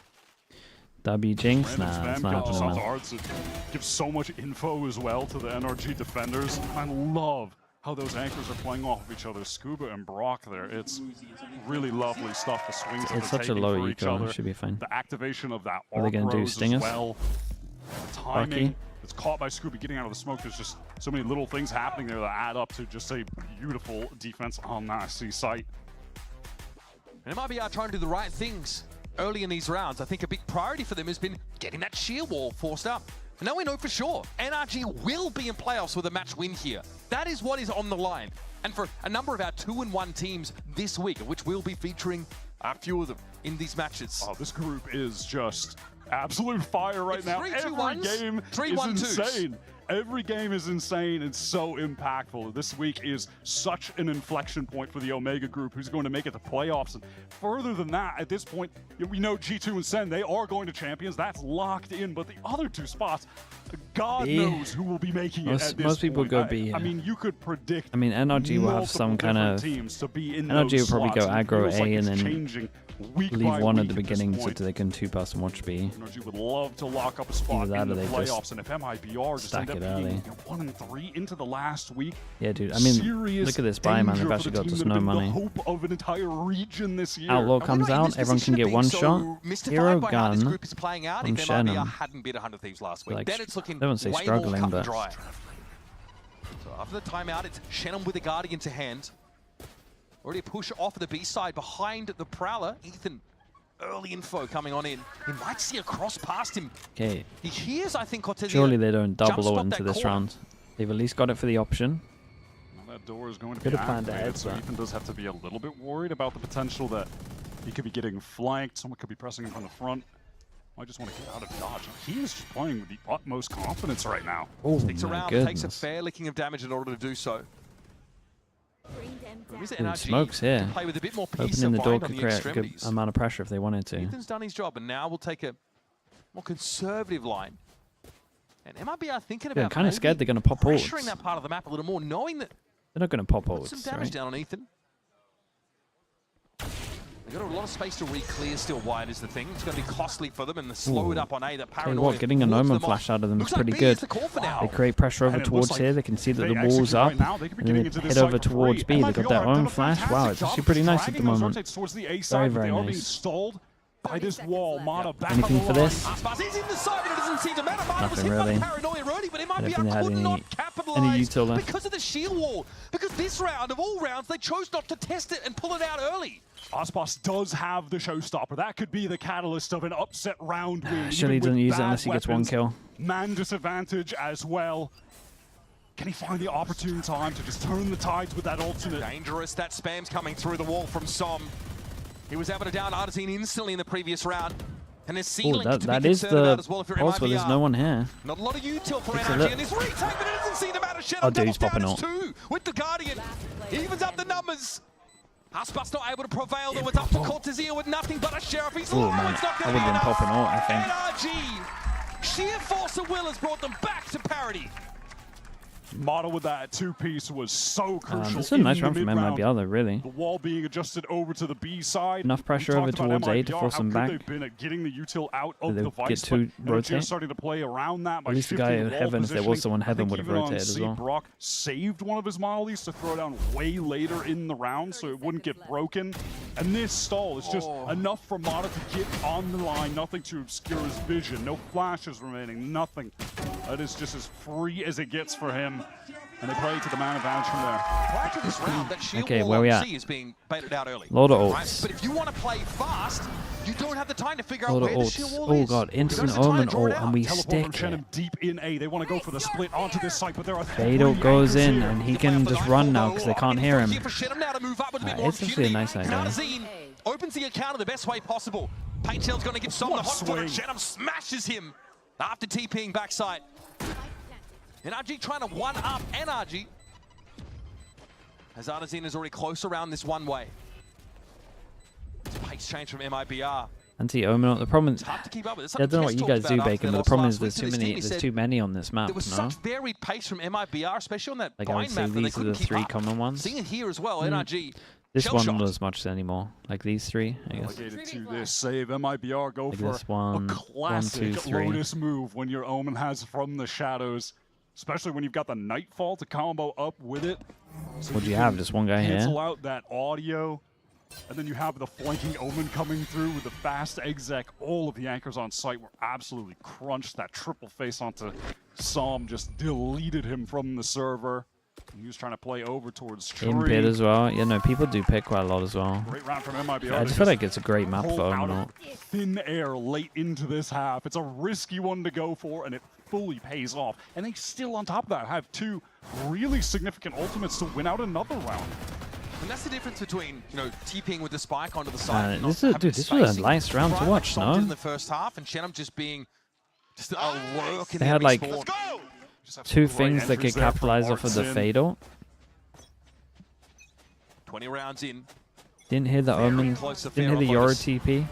W Jinx? Random Nah, it's spam not kills happening, off man. the Arts. It gives so much info as well to the NRG defenders. I love how those anchors are playing off of each other. Scuba and Brock there. It's really lovely stuff. The swings that It's they're such a taking low for each eco, other. should be fine. The activation of that What are arc they gonna do, rose sting as us? well. The timing. Bucky? It's caught by Scuba getting out of the smoke. There's just so many little things happening there that add up to just a beautiful defense on that C site. And MIBR trying to do the right things early in these rounds. I think a big priority for them has been getting that sheer wall forced up. And now we know for sure, NRG will be in playoffs with a match win here. That is what is on the line. And for a number of our 2-1 teams this week, of which we'll be featuring a few of them in these matches. Oh, this group is just absolute fire right now. Every game is insane. Every game is insane and so impactful. This week is such an inflection point for the Omega group, who's going to make it to playoffs. And further than that, at this point, we know G2 and Sen, they are going to champions. That's locked in. But the other two spots, God B. knows who will be making it at this Most people point. go B. I mean, you could predict. I mean, NRG will have some kind of. teams to be in NRG will those probably go slots, and it aggro feels like A it's and then changing week leave by one at week the this beginning so point. they can 2-person watch B. NRG would love to lock up a spot Either in that the or they just playoffs, and if MIBR just stack end it up being early. 1-3 into the last week, Yeah, dude. I mean, serious look at this buy, man. They've danger actually for the got team just that no have been money. The hope of an entire region this year. Outlaw comes out, everyone can get one shot. Hero by how this gun group is playing out. from If MIBR Shannon. hadn't beat 100 Thieves last week, Like, then it's looking I wouldn't say way struggling, more cut and but dry. So after the timeout, it's Shannon with the Guardian to hand. Already a push off the B side behind the Prowler. Ethan, early info coming on in. He might see a cross past him. Okay. He hears, I think, Cortezia Surely they don't jump double spot ult into that this corner. round. They've at least got it for the option. That door is going to Could be have planned activated, ahead, so but- Ethan does have to be a little bit worried about the potential that he could be getting flanked. Someone could be pressing him from the front. I just want to get out of dodge. He is just playing with the utmost confidence right now. Oh Sticks my around, goodness. takes a fair licking of damage in order to do so. Ooh, smokes here. Play with a bit more peace Opening of the door mind on could the create a good extremities. amount of pressure if they wanted to. Ethan's done his job, and now we'll take a more conservative line. And MIBR thinking Yeah, about kind of scared they're going to pop pressuring ults. that part of the map a little more, knowing that They're not going to pop put some ults, damage right? down on Ethan. They've got a lot of space to re-clear still. Wide is the thing. It's going to be costly for them, and the slow it up on A. That Tell you paranoia. what, getting an Omen flash out of them is pretty good. They create pressure over towards here. They can see that the wall's up, and then head over towards B. They got their own flash. Wow, it's actually pretty nice at the moment. Very, very nice. By this wall, Mana back Anything for this? Nothing really. I don't think they had any util left. Because of the shield wall. Because this round, of all rounds, they chose not to test it and pull it out early. Icebox does have the showstopper. That could be the catalyst of an upset round win. Surely he doesn't use it unless he gets one kill. Man disadvantage as well. Can he find the opportune time to just turn the tides with that ultimate? Dangerous. That spam's coming through the wall from Som. He was able to down Artazine instantly in the previous round. And there's ceiling to be concerned about as well if you're pulse, but there's no one here. Not a lot of util for NRG, and this retake, but it doesn't seem to matter. Oh, dude, he's popping ult. With the Guardian. Evens up the numbers. Icebox not able to prevail, though. It's up to Cortezia with nothing but a Sheriff. He's low. Man, It's not I going would to have be been popping ult, I NRG, think. sheer force of will has brought them back to parity. Mata with that two-piece was so crucial. This is a nice run from MIBR though, really. The wall being adjusted over to the B side. Enough pressure over towards A to force them back. They've been at getting the util out of the They vice, get to rotate. starting to play around that by At least the guy in Heaven, if there was someone Heaven, would have rotated as well. Brock saved one of his mollies to throw down way later in the round so it wouldn't get broken. And this stall is just enough for Mata to get on the line, nothing to obscure his vision, no flashes remaining, nothing. That is just as free as it gets for him. And they play to the man advantage from there. Prior to this round, that shield Okay, wall where we on at? C is being baited out early. Load of ults. Right? But if you want to play fast, you don't have the time to figure out Load of where the shield ults. wall Oh is. god, You instant don't have the time Omen to draw it ult, out. and we Teleport stick from Shannon it. deep in A. They want to go for the split onto this site, but there are Fado three goes anchors in, here. and he can just run now because they can't hear him. Here for Shannon now to move up with a bit more It's actually a nice idea. Artazine opens the encounter the best way possible. Paint Shell's going to give Som the hot foot, and swing. Shannon smashes him after TPing backside. NRG trying to one-up NRG. As Artazine is already close around this one way. It's a pace change from MIBR. Anti-Omen ult. The problem is, Hard to keep up with. I don't know what you guys do, Bacon, but the problem is there's too many on this map, There was no? such varied pace from MIBR, especially on that Like I would bind say map that they these are couldn't the keep three up. common ones. Seeing it here as well, NRG. This shell one shot. not as much anymore. Like these three, I guess. Relegated to this save, MIBR go Like for this one, a classic 1, 2, 3. Lotus move when your Omen has from the shadows, especially when you've got the Nightfall to combo up with it. So What do you have? Just one guy here? cancel out that audio, and then you have the flanking Omen coming through with the fast exec. All of the anchors on site were absolutely crunched. That triple face onto Som just deleted him from the server. He was trying to play over towards Tree. In pit as well. Yeah, no, people do pit quite a lot as well. Great round from MIBR. I just feel like it's a great map pull for out Omen of ult. thin air late into this half. It's a risky one to go for, and it fully pays off. And they still, on top of that, have two really significant ultimates to win out another round. And that's the difference between, you know, TPing with the spike onto the side. and not This is, having dude, this was a spacing. nice round to Right, watch, like Som did no? in the first half, and Shannon just being just a lurk in They the had like respawn. two things that could capitalize off of the fade ult. 20 rounds in. Didn't hear the Omen, close to didn't hear fair the on Yoru Lotus. TP.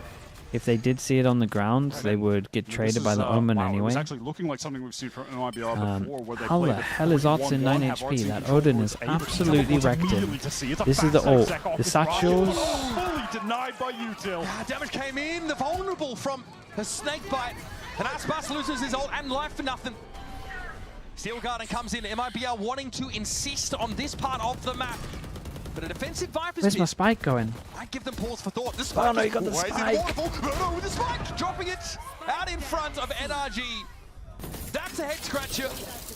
If they did see it on the ground, they would get traded by the Omen wow, It anyway. was actually looking like something we've seen from MIBR before, where they How played the hell is Ots in 9 have HP? RT That control Odin was is able to absolutely teleport wrecked him. immediately to see. It's a This is the fast ult. exec off The the satchels. Fully denied by util. Damage came in, the vulnerable from a snake bite. And Icebox loses his ult and life for nothing. Steel Garden comes in, MIBR wanting to insist on this part of the map. But a defensive Viper's Where's my pit spike going? might give them pause for thought. The spike no, is you got the always spike. invulnerable. No, with the spike, dropping it out in front of NRG. That's a head scratcher,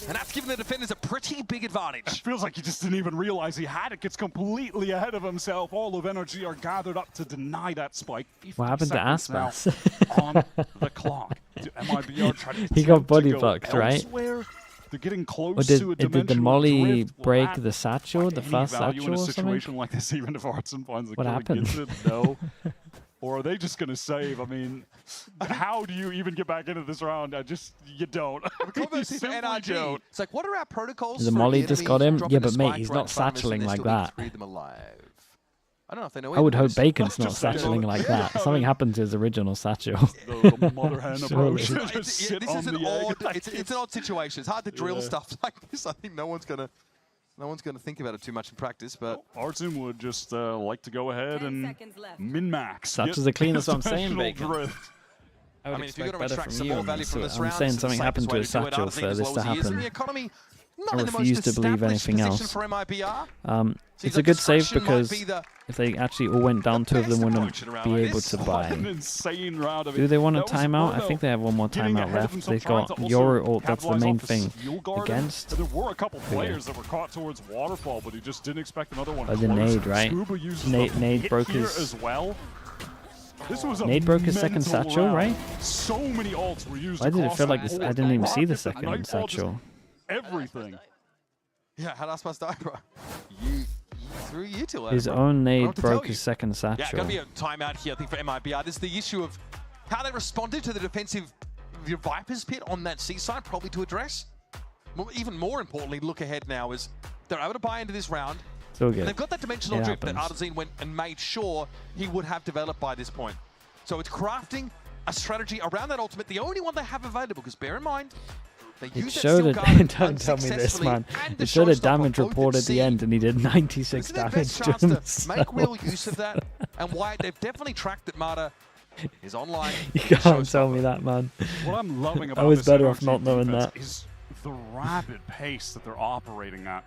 and that's giving the defenders a pretty big advantage. It feels like he just didn't even realize he had it. Gets completely ahead of himself. All of NRG are gathered up to deny that spike. What happened to 50 seconds Aspas? now on the clock. Do MIBR try to He got attempt to body go blocked, right? elsewhere? They're getting close Or to a did the dimensional molly drift. Will break that the satchel, the find first any value in satchel a or something? situation like this, even if Artson finds the What kill happened? against it? No. Or are they just going to save? I mean, how do you even get back into this round? You don't. The converse is for simply NRG. don't. It's like, what are our protocols? The for molly the just enemy got him? dropping Yeah, the but mate, spike he's right not in front of us and satcheling they like still need to that. free them alive? I don't know if they know. I would either. hope Bacon's not Just saying. satcheling like that. Something happened to his original satchel. The mother hen Surely. approach. Just sit This on is an the egg. odd. It's an odd situation. It's hard to drill stuff like this. I think no one's gonna No one's going to think about it too much in practice, but Artin would just like to go ahead and min-max. Satchel's the cleanest, what I'm saying, Bacon. I mean, if you're going to extract some more value from this I'm round, saying something happened to his Satchel for this to happen. I refuse to believe anything else. It's a good save because if they actually all went down, two of them wouldn't be able to buy. Do they want a timeout? I think they have one more timeout left. They've got Yoru ult, that's the main thing against. There were a couple players that were caught towards Waterfall, but he just didn't expect another one. Oh, the nade, right? Nade broke his... as well. This was Nade broke his second Satchel, right? So many ults were used. Why did it feel like this? I didn't even see the second Satchel. Everything. Yeah, how Icebox die, bro? You threw you two out. His own nade broke his second Satchel. Yeah, going to be a timeout here, I think, for MIBR. This is the issue of how they responded to the defensive Viper's pit on that seaside, probably to address. Even more importantly, look ahead now is they're able to buy into this round. So good. And they've got that dimensional drift that Artazine went and made sure he would have developed by this point. So it's crafting a strategy around that ultimate, the only one they have available, because bear in mind, it showed a, don't tell me this, man. It showed a damage report at the end, and he did 96 damage to himself. Make real use of that, and why they've definitely tracked that Mata is online. You can't tell me that, man. What I'm loving about I was this better off NRG not knowing that. Is the rapid pace that they're operating at.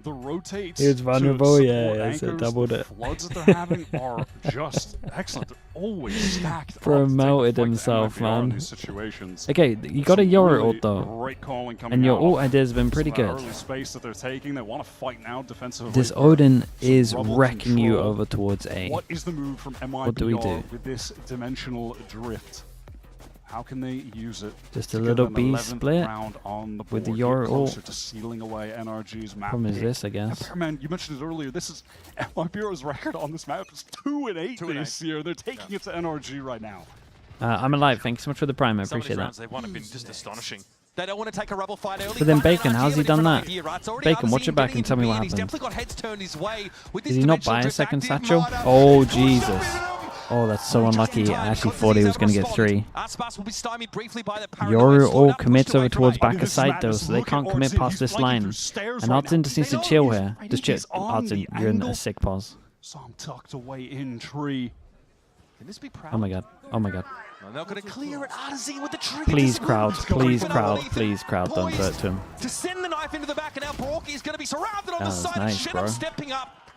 The rotates. He was vulnerable, to yeah, so anchors, doubled the it. floods that they're having are just excellent. They're always stacked. Bro up to melted take himself, MIBR in man. these situations. Okay, you got a Yoru ult though, Great calling coming and your out. ult idea has been pretty That good. early space that they're taking, they want to fight now defensively. This Odin is wrecking you over towards A. What is the move from MIBR What do we do? with this dimensional drift? How can they use it? Just a little B split with the Yoru ult. To sealing away NRG's map. Problem is this, I guess. Man, you mentioned it earlier. This is MIBR's record on this map is 2-8 this year. They're taking it to NRG right now. I'm alive. Thank you so much for the prime. I Some of appreciate these rounds that. they won have been just astonishing. They don't want to take a rubble fight early. But then Bacon, how's he done that? Bacon, watch your back and tell me what happened. Did he not buy a second Satchel? Oh, Jesus. Oh, that's so unlucky. I actually thought he was going to get 3. Yoru all commits over towards back of site though, so they can't commit past this line. And Artin just needs to chill here. Just chill. Artin, you're in a sick pause. Some tucked away in tree. Can this be proud? Oh my god. Oh my god. And they're going to clear it. Artazine with the trigger. Please crowd. Please crowd. Please crowd. Don't throw it to him. To send the knife into the back, and now Brorky is going to be surrounded on the side. Nice, and bro. stepping up.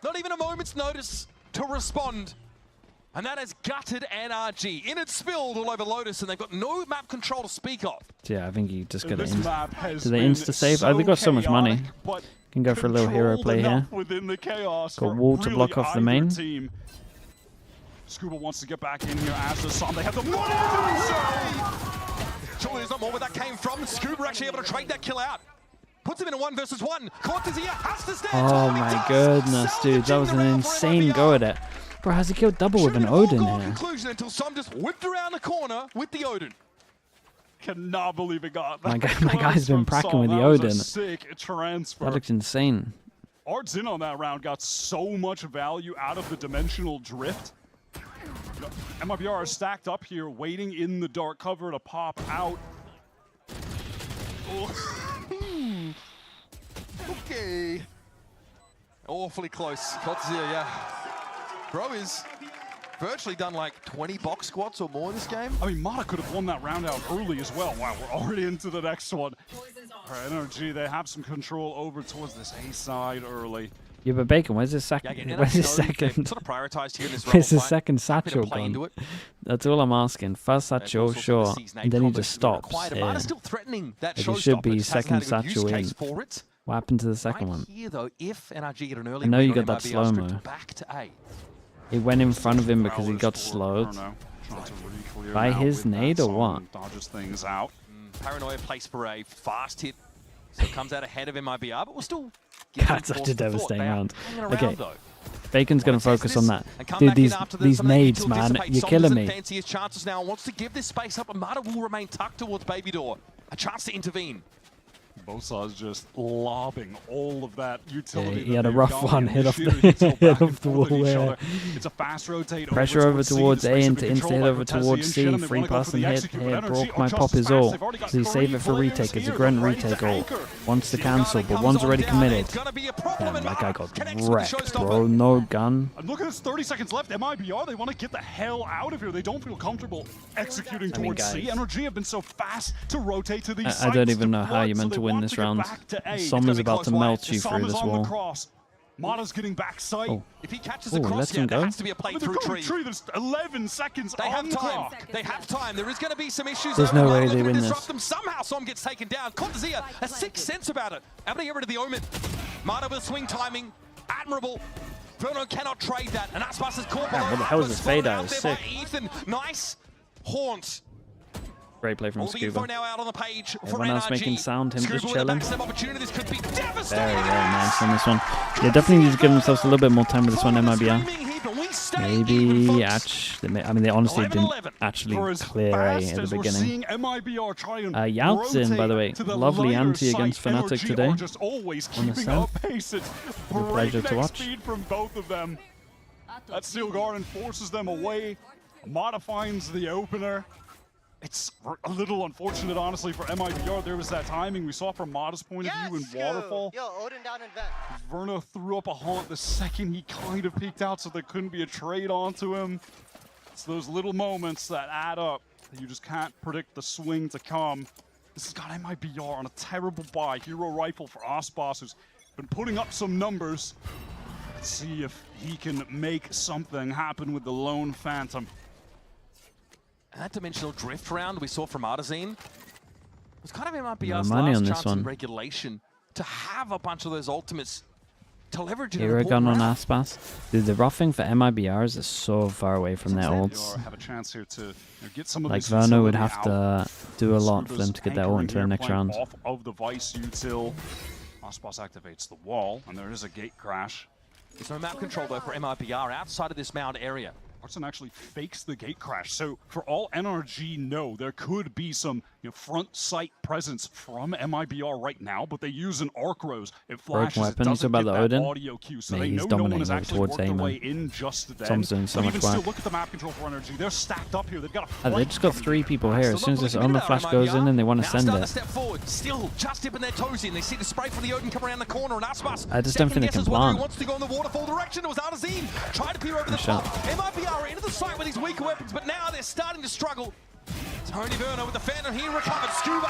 Not even a moment's notice to respond. And that has gutted NRG. In it spilled all over Lotus, and they've got no map control to speak of. Yeah, I think you just got to Do they insta-save? Oh, they got so much money. Can go for a little hero play here. Got Wall to block off the main. Scuba wants to get back in here as the Sun. They have the money to do so! Surely there's not more where that came from. Scuba actually able to trade that kill out. Puts him in a 1v1. Cortez here has to stand. Oh my goodness, dude. That was an insane go at it. Bro, how's he killed double with an Odin here? Conclusion until Sun just whipped around the corner with the Odin. Cannot believe it got that. My guy's been pracking with the That was a Odin. sick transfer. That looks insane. Art's in on that round, got so much value out of the dimensional drift. MIBR are stacked up here, waiting in the dark cover to pop out. Okay. Awfully close. Cortez here, yeah. Bro is virtually done like 20 box squats or more this game. I mean, Mata could have won that round out early as well. Wow, we're already into the next one. All right, NRG, they have some control over towards this A side early. Yeah, but Bacon, where's his second? Where's his second? Sort of prioritized here in this Where's his fight. second Satchel gone? That's all I'm asking. First Satchel, sure, and then he just stops. Yeah. Still threatening that Like it should be second Satchel in. For it. What happened to the second one? Here, though, if NRG get an early I know you win got on that MIBR, slow-mo. back to A. He went in front of him because he got slowed. By his nade or what? Dodges things out. Paranoia place for a fast hit. So it comes out ahead of MIBR, but we're still... That's such a devastating round. Okay, Bacon's going to focus on that. Dude, these nades, man, you're killing me. Fanciest chances now. Wants to give this space up, and Mata will remain tucked towards Baby Door. A chance to intervene. Both sides just lobbing all of that utility. He had a rough one, hit off the wall there. It's a fast rotate. Pressure over towards A into hit over towards C. Free pass and hit here. Brock might pop his ult. Does he save it for retake? It's a grunt retake ult. Wants to cancel, but one's already committed. Damn, that guy got wrecked, bro. No gun. And look at this, 30 seconds left. MIBR, they want to get the hell out of here. They don't feel comfortable executing towards C. NRG have been so fast to rotate to these sites. I don't even know how you're meant to win this round. Sommer's about to melt you through this wall. Mata's getting back sight. Oh. If he catches the cross here, there has to be a play through tree. There's 11 seconds on the clock. They have time. There is going to be some issues. There's no way they win this. Them. Somehow Som gets taken down. Contazia has 6 sense about it. Able to get rid of the Omen. Mata with swing timing. Admirable. Verno cannot trade that. And Icebox is caught. What the hell is this fade out? Sick. Ethan, nice. Haunt. Great play from Scuba. Now out on the page Everyone else making sound, him just chilling. This could be very nice on this one. Yeah, definitely need to give themselves a little bit more time with this one, MIBR. Maybe I mean, they honestly didn't actually clear A at the beginning. Yaltzin, by the way, lovely anti against Fnatic today. On the set. A pleasure to watch. From both of them. That Steel Garden forces them away. Mata finds the opener. It's a little unfortunate, honestly, for MIBR. There was that timing we saw from Mata's point of view in Waterfall. Yo, Odin down in vent. Verno threw up a haunt the second he kind of peeked out, so there couldn't be a trade onto him. It's those little moments that add up. You just can't predict the swing to come. This has got MIBR on a terrible buy. Hero Rifle for Icebox, who's been putting up some numbers. Let's see if he can make something happen with the Lone Phantom. That dimensional drift round we saw from Artazine was kind of MIBR's money last on this chance one. in regulation to have a bunch of those ultimates to leverage it. Hero gun on Aspas. Dude, the roughing for MIBRs is so far away from their ults. Have a chance here to get some of like Verno would have to do a lot for them to get their ult into the next round. Off of the Vice util. Aspas activates the wall, and there is a gate crash. There's no map control though for MIBR outside of this mound area. Artson actually fakes the gate crash, so for all NRG know, there could be some front sight presence from MIBR right now, but they use an arc rose. It flashes, weapons, it doesn't about get the that Odin. audio cue, so Maybe they he's know no one dominating has over actually towards worked A, their way man. in just then. Tom's doing so but much even still, work. look at the map control for NRG. They're stacked up here. They've got a They just got 3 people here. As soon as this Omen flash goes in and they want to send it. Step forward, still just dipping their toes in. They see the spray from the Odin come around the corner, and Aspas I just don't think they can plant. wants to go in the waterfall direction. It was Artazine trying to peer over the top. MIBR into the site with these weaker weapons, but now they're starting to struggle. Tony Verno with the Phantom, he recovered. Scuba.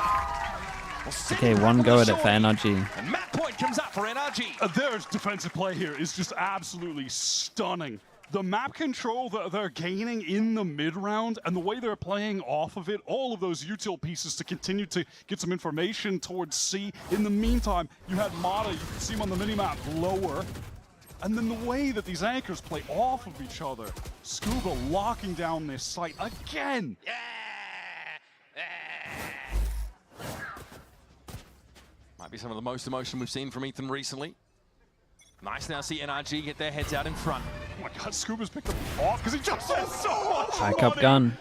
Okay, one go at it for NRG. And map point comes up for NRG. Their defensive play here is just absolutely stunning. The map control that they're gaining in the mid-round and the way they're playing off of it, all of those util pieces to continue to get some information towards C. In the meantime, you had Mata, you can see him on the minimap lower. And then the way that these anchors play off of each other. Scuba locking down this site again. Might be some of the most emotion we've seen from Ethan recently. Nice now see NRG get their heads out in front. Oh my god, Scuba's picked them off because he just has so much Back up gun.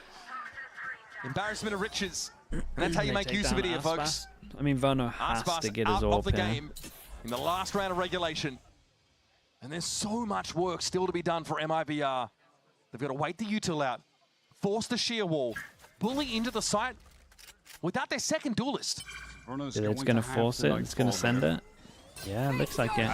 Embarrassment of riches. And that's how you make use of it here, folks. I mean, Verno has to get his off AWP the here. game in the last round of regulation. And there's so much work still to be done for MIBR. They've got to wait the util out, force the sheer wall, bully into the site without their second duelist. It's going to force it. It's going to send it. Yeah, looks like it.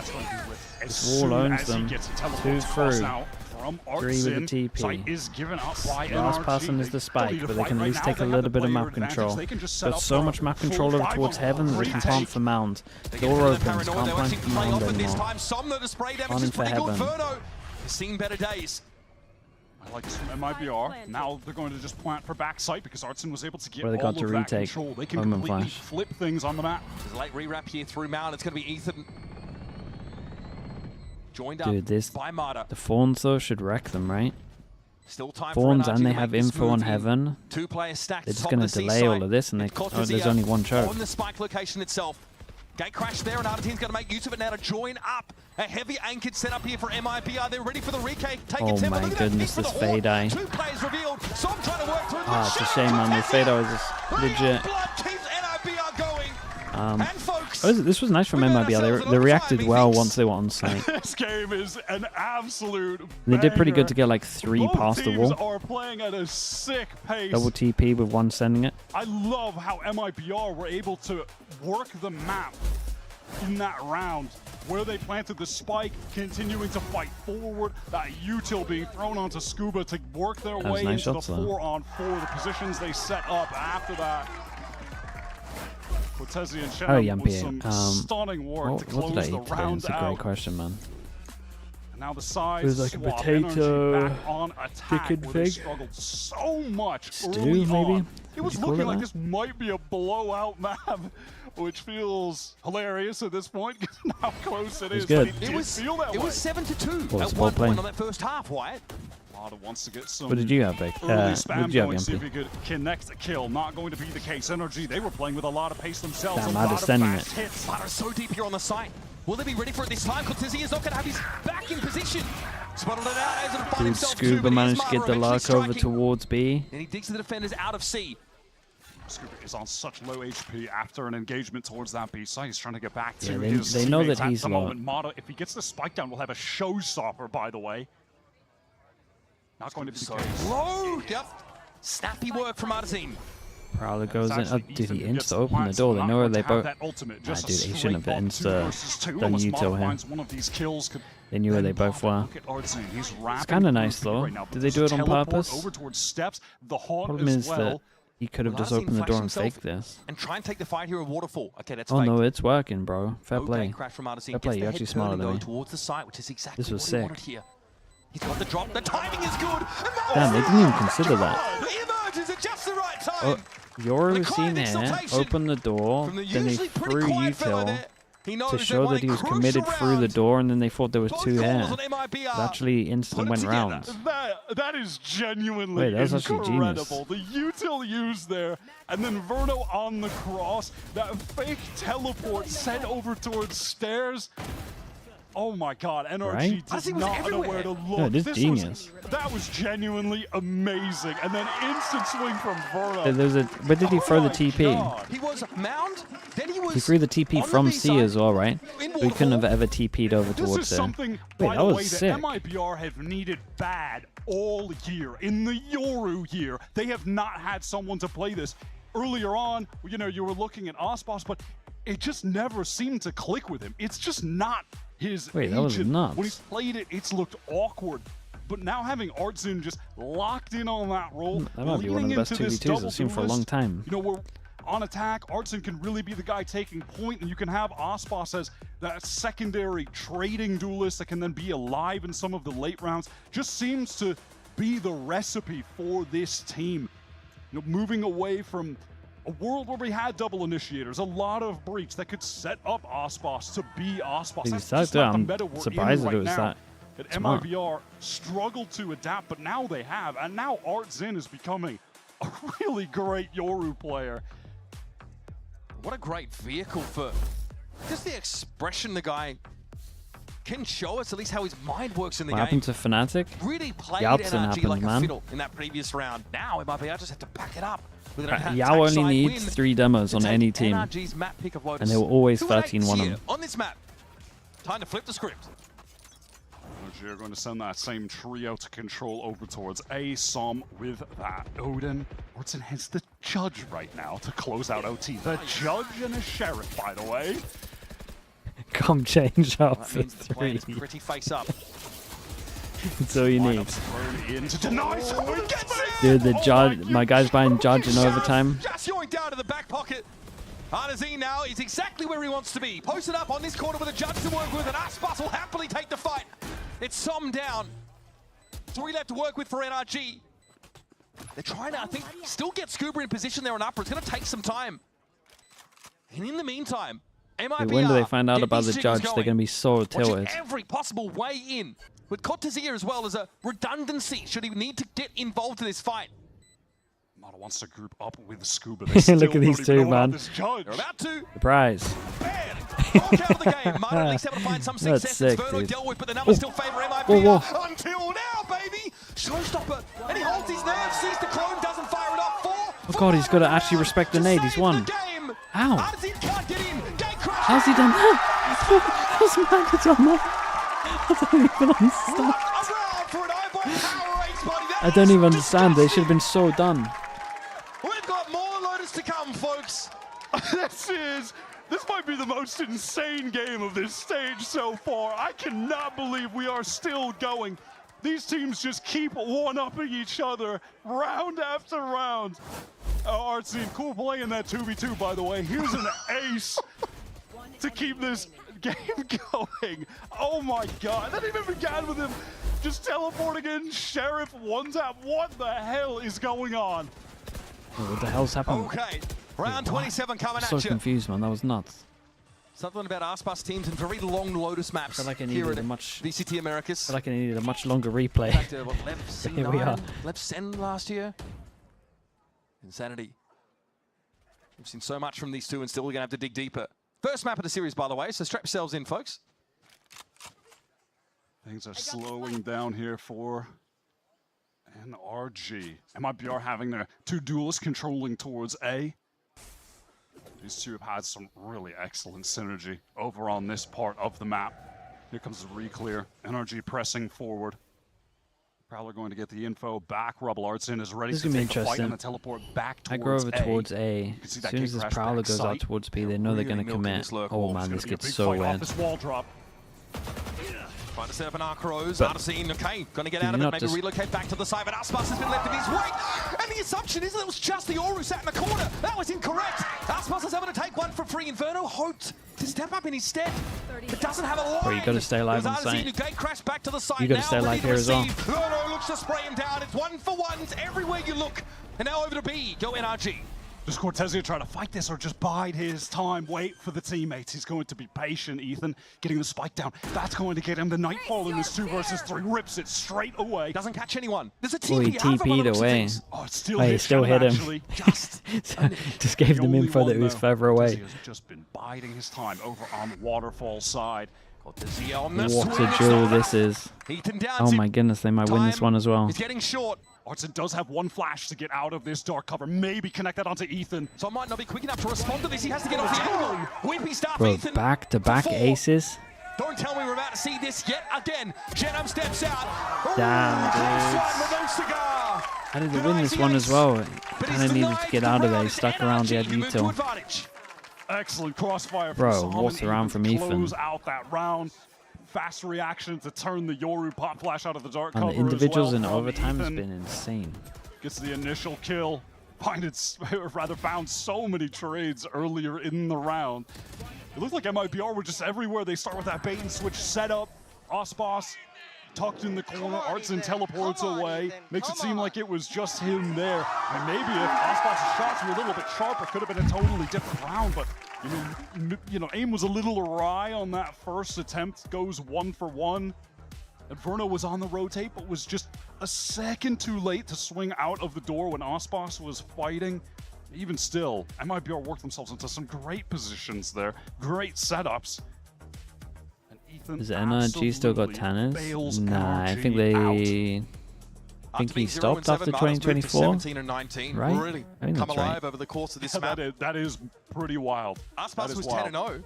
This wall owns them. 2 through. 3 with the TP. Last person is the spike, but they can at least take a little bit of map control. Got so much map control over towards heaven that they can plant for mound. Door opens, can't plant for mound anymore. Planting for heaven. Seen better days. I like this from MIBR. Now they're going to just plant for backside because Artson was able to get Where they all got of to that retake control. They can Omen completely flash. flip things on the map. There's a late rewrap here through Mount. It's going to be Ethan. Joined up Dude, this by Mata. the Fawns though should wreck them, right? Still time Fawns for NRG and they to have make this info on move. heaven. 2 players stacked. They're just top going of to the delay seaside. all of this, and they, there's only one choke. On the spike location itself. Gate crash there, and Artetine's going to make use of it now to join up. A heavy anchored setup here for MIBR. They're ready for the retake. Oh my goodness, this fade eye. 2 players revealed. Som trying to work through Ah, it's a shame, man. The fade eye is legit. Blood keeps NIBR going. This was nice from MIBR. They reacted well once they were on site. This game is an absolute They did pretty good banger. to get like 3 Both past the teams wall. are playing at a sick pace. Double TP with one sending it. I love how MIBR were able to work the map in that round, where they planted the spike, continuing to fight forward, that util being thrown onto Scuba to work their way nice into the shots, though. 4-on-4, the positions they set up after that. Cortezi and Oh, Shannon with some Yampi. stunning work to What close did I the eat today? round That's a out. great question, man. Now the size It was like a swap, potato NRG back on attack, chicken where they fig. struggled so much Stew, early maybe? on. It Would was you call looking it like that? this might be a blowout map, which feels hilarious at this point, given how close it is. good. But It did was feel that it way. was 7-2 Well, at it's one ball playing. point on that first half, Wyatt. Lada wants to get some What did you have, Vic? early What spam did you have, going, see if Yampi? he could connect a kill. Not going to be the case. NRG, they were playing with a lot of pace themselves. Damn, a Lada's lot of sending fast it. hits. Lada's so deep here on the site. Will they be ready for it this time? Cortezi is not going to have his back in position. Spotted it out as it find Dude, himself too, Scuba but managed to here's get the Mara luck eventually over striking. towards B. And he digs the defenders out of C. Scuba is on such low HP after an engagement towards that B site. He's trying to get back Yeah, to they- his they know that teammates at he's the low. moment. Mata, if he gets the spike down, will have a showstopper, by the way. Not going to be the case. Low! Yep. Snappy work from Artezine. Prowler goes in. Oh, actually did he Ethan who gets insta the open the plants, door? They not know going they to have both. that ultimate, Nah, just a dude, he shouldn't straight have up 2 versus 2, done unless util Mata here. finds one of these kills. Could They knew where they then both were. look at Artezine. He's rapping kinda through nice, feed though. right now, but Did they this do it on teleport purpose? Over towards steps, the haunt Problem as is well. that he could have just Artezine opened the flashed door and himself faked this. And try and take the fight here at Waterfall. Okay, that's Oh fake. no, it's working, bro. Fair Okay, play. crash from Artezine. Fair play. Gets You're the actually head smarter turn and than go me. towards the site, which is exactly This was what he sick. wanted here. He's got the drop. The timing is good. Damn, they didn't even consider that. He emerges at just the right time. Oh, Yoru The was seen quiet here, exultation opened the door, from the then they usually pretty threw quiet fella util there. He knows to they show won that he a was crucial committed through the round. door, and then they thought there was Both 2 goals here. on MIBR. It actually instant went together. rounds. That is genuinely Wait, that was actually incredible. The util used there, and then Verno on the cross. That fake teleport sent over towards stairs. Oh my God, NRG Right? does He was not know everywhere. where to look. No, it is This genius. that was genuinely amazing, and then instant swing from Verno. There's a. Where did he throw the TP? God. He was mound, then he was He threw the TP on the from B C side, as well, right? in So he couldn't have waterfall. ever TP'd over This towards is there. something, Wait, by that the was way, sick. that MIBR have needed bad all year. In the Yoru year, they have not had someone to play this. Earlier on, you know, you were looking at Icebox, but it just never seemed to click with him. It's just not his Wait, that was agent. nuts. When he's played it, it's looked awkward. But now having Artzin just locked in on that role, That might be one of leaning the best into this 2v2s I've seen for a double long duelist, time. you know, we're on attack. Artson can really be the guy taking point, and you can have Icebox as that secondary trading duelist that can then be alive in some of the late rounds. Just seems to be the recipe for this team. You know, moving away from a world where we had double initiators, a lot of breach that could set up Icebox to be Icebox. That's just not the I'm meta we're surprised in that it right was now. that smart. MIBR struggled to adapt, but now they have, and now Artzin is becoming a really great Yoru player. What a great vehicle for just the expression the guy can show us, at least how his mind works in the What game. happened to Fnatic? Really played Yaltsin NRG happened, like a man. fiddle in that previous round. Now MIBR just have to back it up with an attack Yao only side needs win 3 demos to on take any team. NRG's map pick of Lotus. And they were always 2-8 13-1 here them. on this map. Time to flip the script. You're going to send that same trio to control over towards A, Som with that Odin. Artzin has the Judge right now to close out OT. The Judge and a Sheriff, by the way. Come change up That for means the plan 3. is pretty face up. That's all you need. Into deny someone gets it! Dude, the Judge, my guy's buying Judge in overtime. Just yoinked down to the back pocket. Artezine now is exactly where he wants to be. Posted up on this corner with a Judge to work with, and Icebox will happily take the fight. It's Som down. 3 left to work with for NRG. They're trying to, I think, still get Scuba in position there on upper. It's going to take some time. And in the meantime, MIBR When do they find out get about these the jiggers Judge? They're going to be so Watching tilted. every possible way in. With Cortezia as well as a redundancy, should he need to get involved in this fight. Mata wants to group up with Scuba. They still Look at these don't two, even know about man. this Judge. They're about to. Surprise. Walk out of the game. Mata at least able to find some That's success. sick, Verno dude. dealt with, but the numbers Oh. still favor MIBR Whoa, whoa. until now, baby. Showstopper, and he holds his nerve, sees the clone, doesn't fire it off. Oh god, he's got to actually respect the nade. He's won. Game. Ow! Artisan can't get in. Gatecrash. How's he done that? How's Mad done that? I don't even understand. For an power race body. I don't even understand. They should have been so done. We've got more Lotus to come, folks. This might be the most insane game of this stage so far. I cannot believe we are still going. These teams just keep one-upping each other round after round. Artsy, cool play in that 2v2, by the way. Here's an ace to keep this game going. Oh my god, that even began with him just teleporting in. Sheriff one tap. What the hell is going on? Oh, what the hell's happening? Okay, round 27 coming I'm so at you. confused, man. That was nuts. Something about Icebox teams and very long Lotus maps. I feel like I here needed at a much. VCT Americas. I feel like I needed a much longer replay. Back to what, Lev Here we are. C9, Lev Sen last year. Insanity. We've seen so much from these two, and still we're gonna have to dig deeper. First map of the series, by the way, so strap yourselves in, folks. Things are slowing down here for NRG. MIBR having their two duelists controlling towards A. These two have had some really excellent synergy over on this part of the map. Here comes the re-clear. NRG pressing forward. Prowler going to get the info back. Rubble Artsin is ready This to is gonna be take a fight interesting. and teleport back I towards go over A. towards A. You can see As that soon as this Gatecrash Prowler back goes out sight. towards B, they know they're going to milking commit. this lurk Oh wall. man, It's this gonna be a gets big so fight off weird. this wall drop. Trying to set up an arc rose. But Artisine, okay, gonna get did out of you it, not maybe just- relocate back to the side, but Aspas has been left in his wake. And the assumption is that it was just the Oru sat in the corner. That was incorrect. Aspas is able to take one for free. Inferno hoped to step up in his stead, but doesn't have a line. Bro, you gotta stay alive on Artisine, site. who gate crashed back to the side. You gotta now stay ready alive to here as well. receive. Inferno looks to spray him down. It's 1-for-1s everywhere you look. And now over to B. Go NRG. Does Cortezia try to fight this or just bide his time, wait for the teammates? He's going to be patient, Ethan, getting the spike down. That's going to get him the Nightfall in this 2 versus 3. Rips it straight away. Doesn't catch anyone. There's a Oh, he TP'd away. Oh, it still Oh, he hit still hit him. actually. Just, Just gave them info that he was further away. Cortezia's just been biding his time over on Waterfall side. Cortezia on the What swing. a duel this is. Ethan down. Oh my goodness, they might win this one as well. He's getting short. Artsin does have one flash to get out of this dark cover. Maybe connect that onto Ethan. So I might not be quick enough to respond to this. He has to get off the angle. Wimpy stuff, Bro, Ethan. back-to-back for 4. aces. Don't tell me we're about to see this yet again. Genum steps out. Damn, dude. How did they win this one as well? Kind of needed to get out of there. He stuck around, he had util. Excellent crossfire from Bro, Salmon, what a round able from to Ethan. close out that round. Fast reaction to turn the Yoru pop flash out of the dark cover And the individuals as in well from overtime has Ethan. been insane. Gets the initial kill. Found so many trades earlier in the round. It looked like MIBR were just everywhere. They start with that bait and switch setup. Osboss tucked in the corner. Artsin teleports away. Makes it seem like it was just him there. And maybe if Osboss's shots were a little bit sharper, could have been a totally different round. But aim was a little awry on that first attempt. Goes 1 for 1. Inferno was on the rotate, but was just a second too late to swing out of the door when Osboss was fighting. Even still, MIBR worked themselves into some great positions there. Great setups. And Ethan Does NRG still got absolutely Tanners? bails Nah, I NRG think they... I think he stopped after 2024, 17 and 19. right? Really I think come that's alive right. over the course of this Yeah, map. that is pretty wild. That Aspas is was wild. 10 and 0.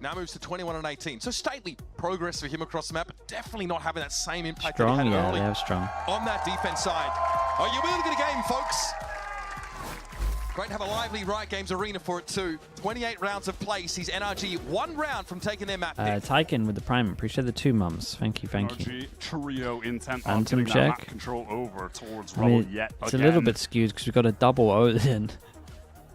Now moves to 21 and 18. So stately progress for him across the map, but definitely not having that same impact that he Strong, had yeah, early they have strong. on that defense side. Oh, you will get a game, folks. Great to have a lively Riot Games arena for it too. 28 rounds of play sees NRG 1 round from taking their map pick. Tyken with the prime. Appreciate the 2 mums. Thank you. NRG trio intent on Phantom getting that map check. control over towards I Rubble mean, yet it's again. a little bit skewed because we've got a double Odin.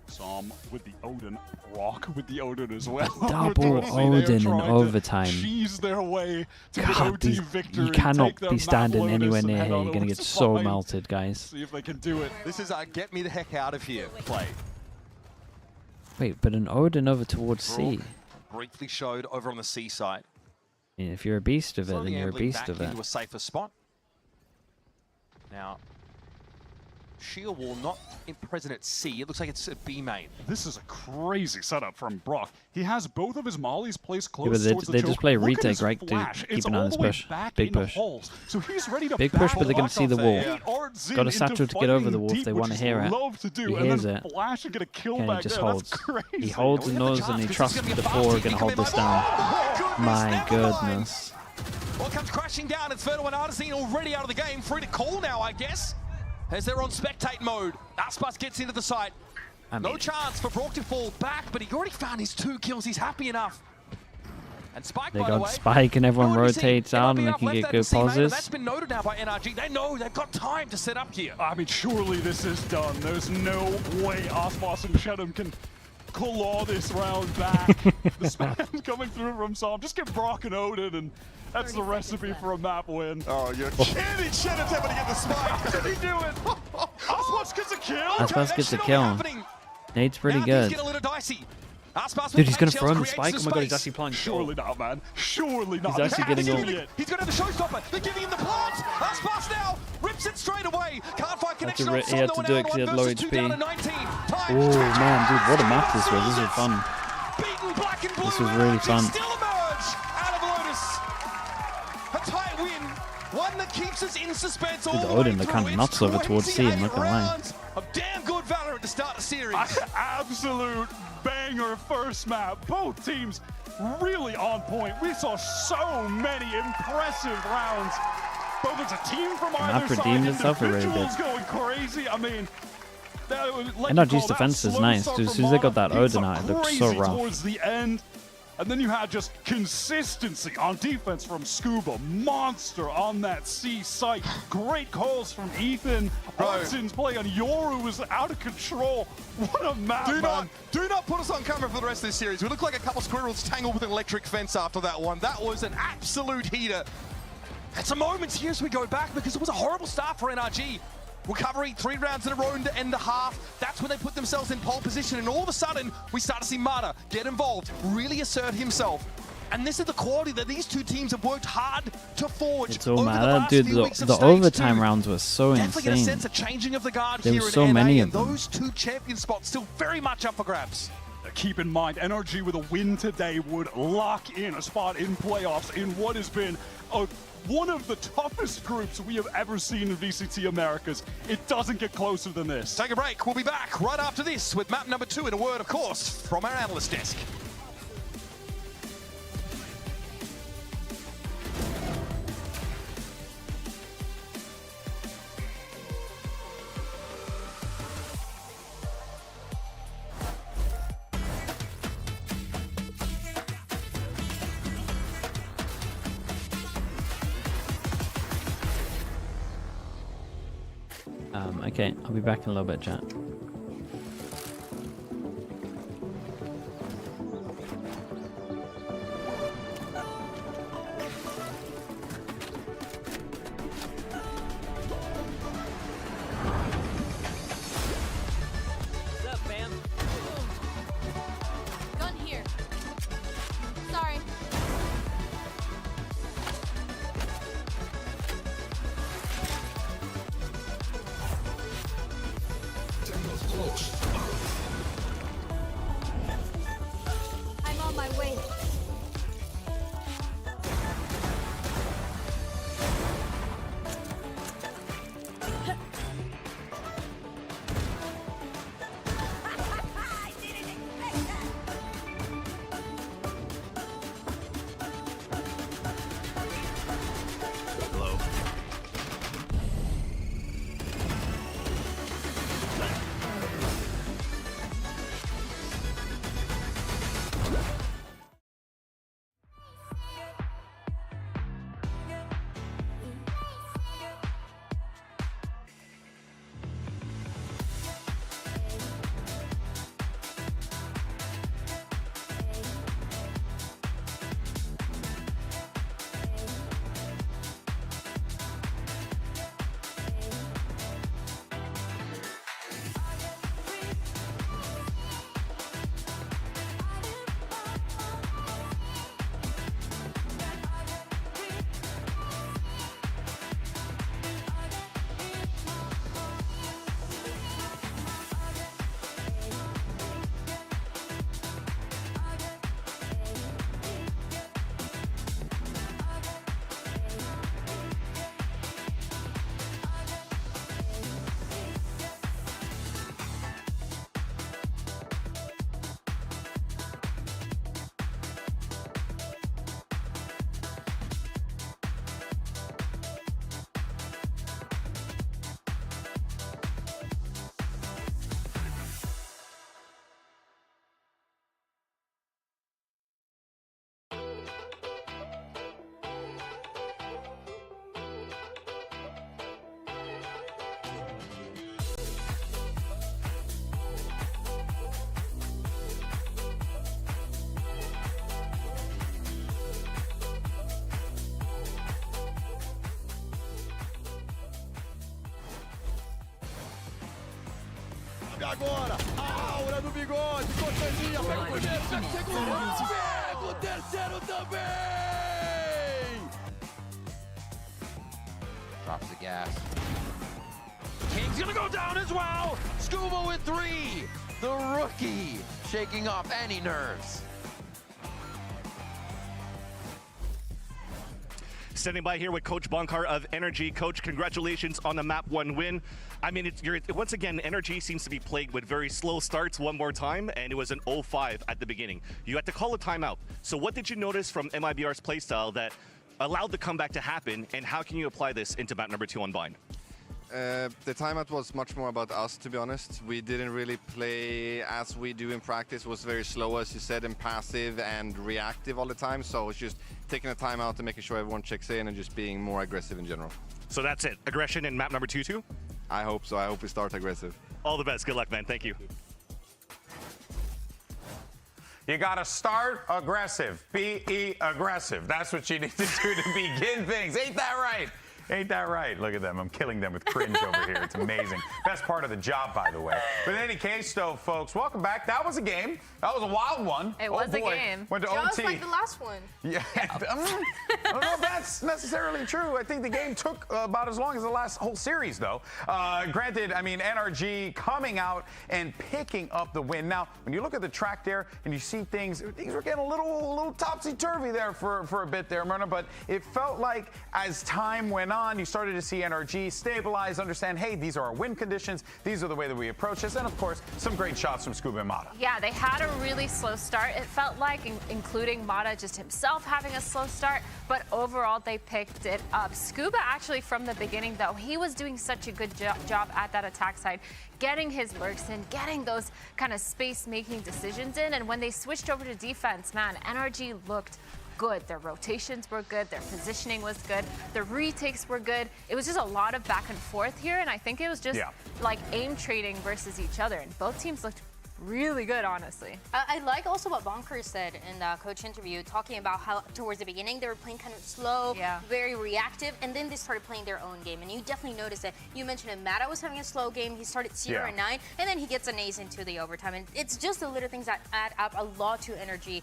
Som with the Odin, Rock with the Odin as well. Double Odin in overtime. Cheese their way to the God, OT victory. you cannot take their be map standing Lotus anywhere and near head here. on You're going to over get so Bind. melted, guys. See if they can do it. This is a get me the heck out of here play. Wait, but an Odin over towards C. Briefly showed over on the C side. I mean, if you're a beast of it, then Slowly you're a ambling beast back of it. into a safer spot. Now, Sheer wall not present at C. It looks like it's at B main. This is a crazy setup from Brock. He has both of his mollies placed close but towards the they choke. just play Look at retake, his right? To flash. keep It's an eye on all this the way push. back Big into push. holes. So he's ready to Big push, but they're going to see the wall. Got to satchel to get over the wall if they want to hear it. He hears it. And he just holds. He holds and knows, and he trusts the four are going to hold this down. My goodness. What comes crashing down? It's Ferno and Artesine already out of the game. Free to call now, I guess, as they're on spectate mode. Icebox gets into the site. No chance for Brock to fall back, but he already found his 2 kills. He's happy enough. And Spike, They by the way, got Spike, and everyone rotates out, and they can get good pauses. That's been noted now by NRG. They know they've got time to set up here. I mean, surely this is done. There's no way Icebox and Shedham can claw this round back. The spam's coming through from Psalm. Just get Brock and Odin, and that's the recipe for a map win. Oh, you're kidding. Shedham's able to get the spike. Did he do it? Icebox gets a kill. Icebox gets a kill. Nate's pretty good. Dude, he's going to throw him the spike. Oh my god, he's actually playing. Surely not, man. Surely not. He's actually getting all. He's going to have the showstopper. They're giving him the plant. Icebox now rips it straight away. Can't find connection. He had to do it because he had low HP. Oh man, dude, what a map this was. This was fun. This was really fun. Still emerge out of Lotus. A tight win. One that keeps us in suspense all Dude, the Odin, way they're kind of through. nuts over towards C, I'm not gonna lie. Rounds of damn good Valorant to start the series. Absolute banger first map. Both teams really on point. We saw so many impressive rounds. Both as a team from either side, redeemed itself really individuals good. going crazy. I mean, NRG's defense is nice. Dude, as soon as they got that Odin out, it looked so rough. Towards the end. And then you had just consistency on defense from Scuba. Monster on that C site. Great calls from Ethan. Hudson's play on Yoru was out of control. What a map, Do not put us on camera for the rest of this series. We look like a couple squirrels tangled with an electric fence after that one. That was an absolute heater. And some moments here as we go back, because it was a horrible start for NRG. Recovery, 3 rounds in a row to end the half. That's when they put themselves in pole position, and all of a sudden, we start to see Mata get involved, really assert himself. And this is the quality that these two teams have worked hard to forge. It's all Mata. Dude, the overtime rounds were so Definitely get a insane. sense of changing of the guard There here were in so NA, many and of them. those 2 champion spots still very much up for grabs. Keep in mind, NRG with a win today would lock in a spot in playoffs in what has been one of the toughest groups we have ever seen in VCT Americas. It doesn't get closer than this. Take a break. We'll be back right after this with map number 2 in a word, of course, from our analyst desk. Okay, I'll be back in a little bit, chat. What's up, fam? Gun here. Sorry. sobe agora. A aura do bigode. Cortandinha, pega o primeiro, pega o segundo. Pega o terceiro também. Drops the gas. King's gonna go down as well. Scuba with 3. The rookie shaking off any nerves. Standing by here with Coach Bonkar of NRG. Coach, congratulations on the map 1 win. I mean, once again, NRG seems to be plagued with very slow starts one more time, and it was an 0-5 at the beginning. You had to call a timeout. So what did you notice from MIBR's playstyle that allowed the comeback to happen, and how can you apply this into map number 2 on Bind? The timeout was much more about us, to be honest. We didn't really play as we do in practice. It was very slow, as you said, and passive and reactive all the time. So it's just taking a timeout and making sure everyone checks in and just being more aggressive in general. So that's it. Aggression in map number 2 too? I hope so. I hope we start aggressive. All the best. Good luck, man. Thank you. You got to start aggressive. Be aggressive. That's what you need to do to begin things. Ain't that right? Ain't that right? Look at them. I'm killing them with cringe over here. It's amazing. Best part of the job, by the way. But in any case, though, folks, welcome back. That was a game. That was a wild one. It was a game. Went to Just OT. like the last one. Yeah. I don't know if that's necessarily true. I think the game took about as long as the last whole series, though. Granted, I mean, NRG coming out and picking up the win. Now, when you look at the track there and you see things were getting a little topsy-turvy there for a bit there, Myrna, but it felt like as time went on, you started to see NRG stabilize, understand, hey, these are our win conditions. These are the way that we approach this. And, of course, some great shots from Scuba and Mata. Yeah, they had a really slow start, it felt like, including Mata just himself having a slow start. But overall, they picked it up. Scuba, actually, from the beginning, though, he was doing such a good job at that attack side, getting his lurks in, getting those kind of space-making decisions in. And when they switched over to defense, man, NRG looked good. Their rotations were good. Their positioning was good. Their retakes were good. It was just a lot of back and forth here, and I think it was just like aim trading versus each other, and both teams looked really good, honestly. I like also what Bonker said in the coach interview, talking about how towards the beginning they were playing kind of slow, very reactive, and then they started playing their own game. And you definitely noticed that. You mentioned that Mata was having a slow game. He started 0-9, and then he gets an ace into the overtime. And it's just the little things that add up a lot to NRG.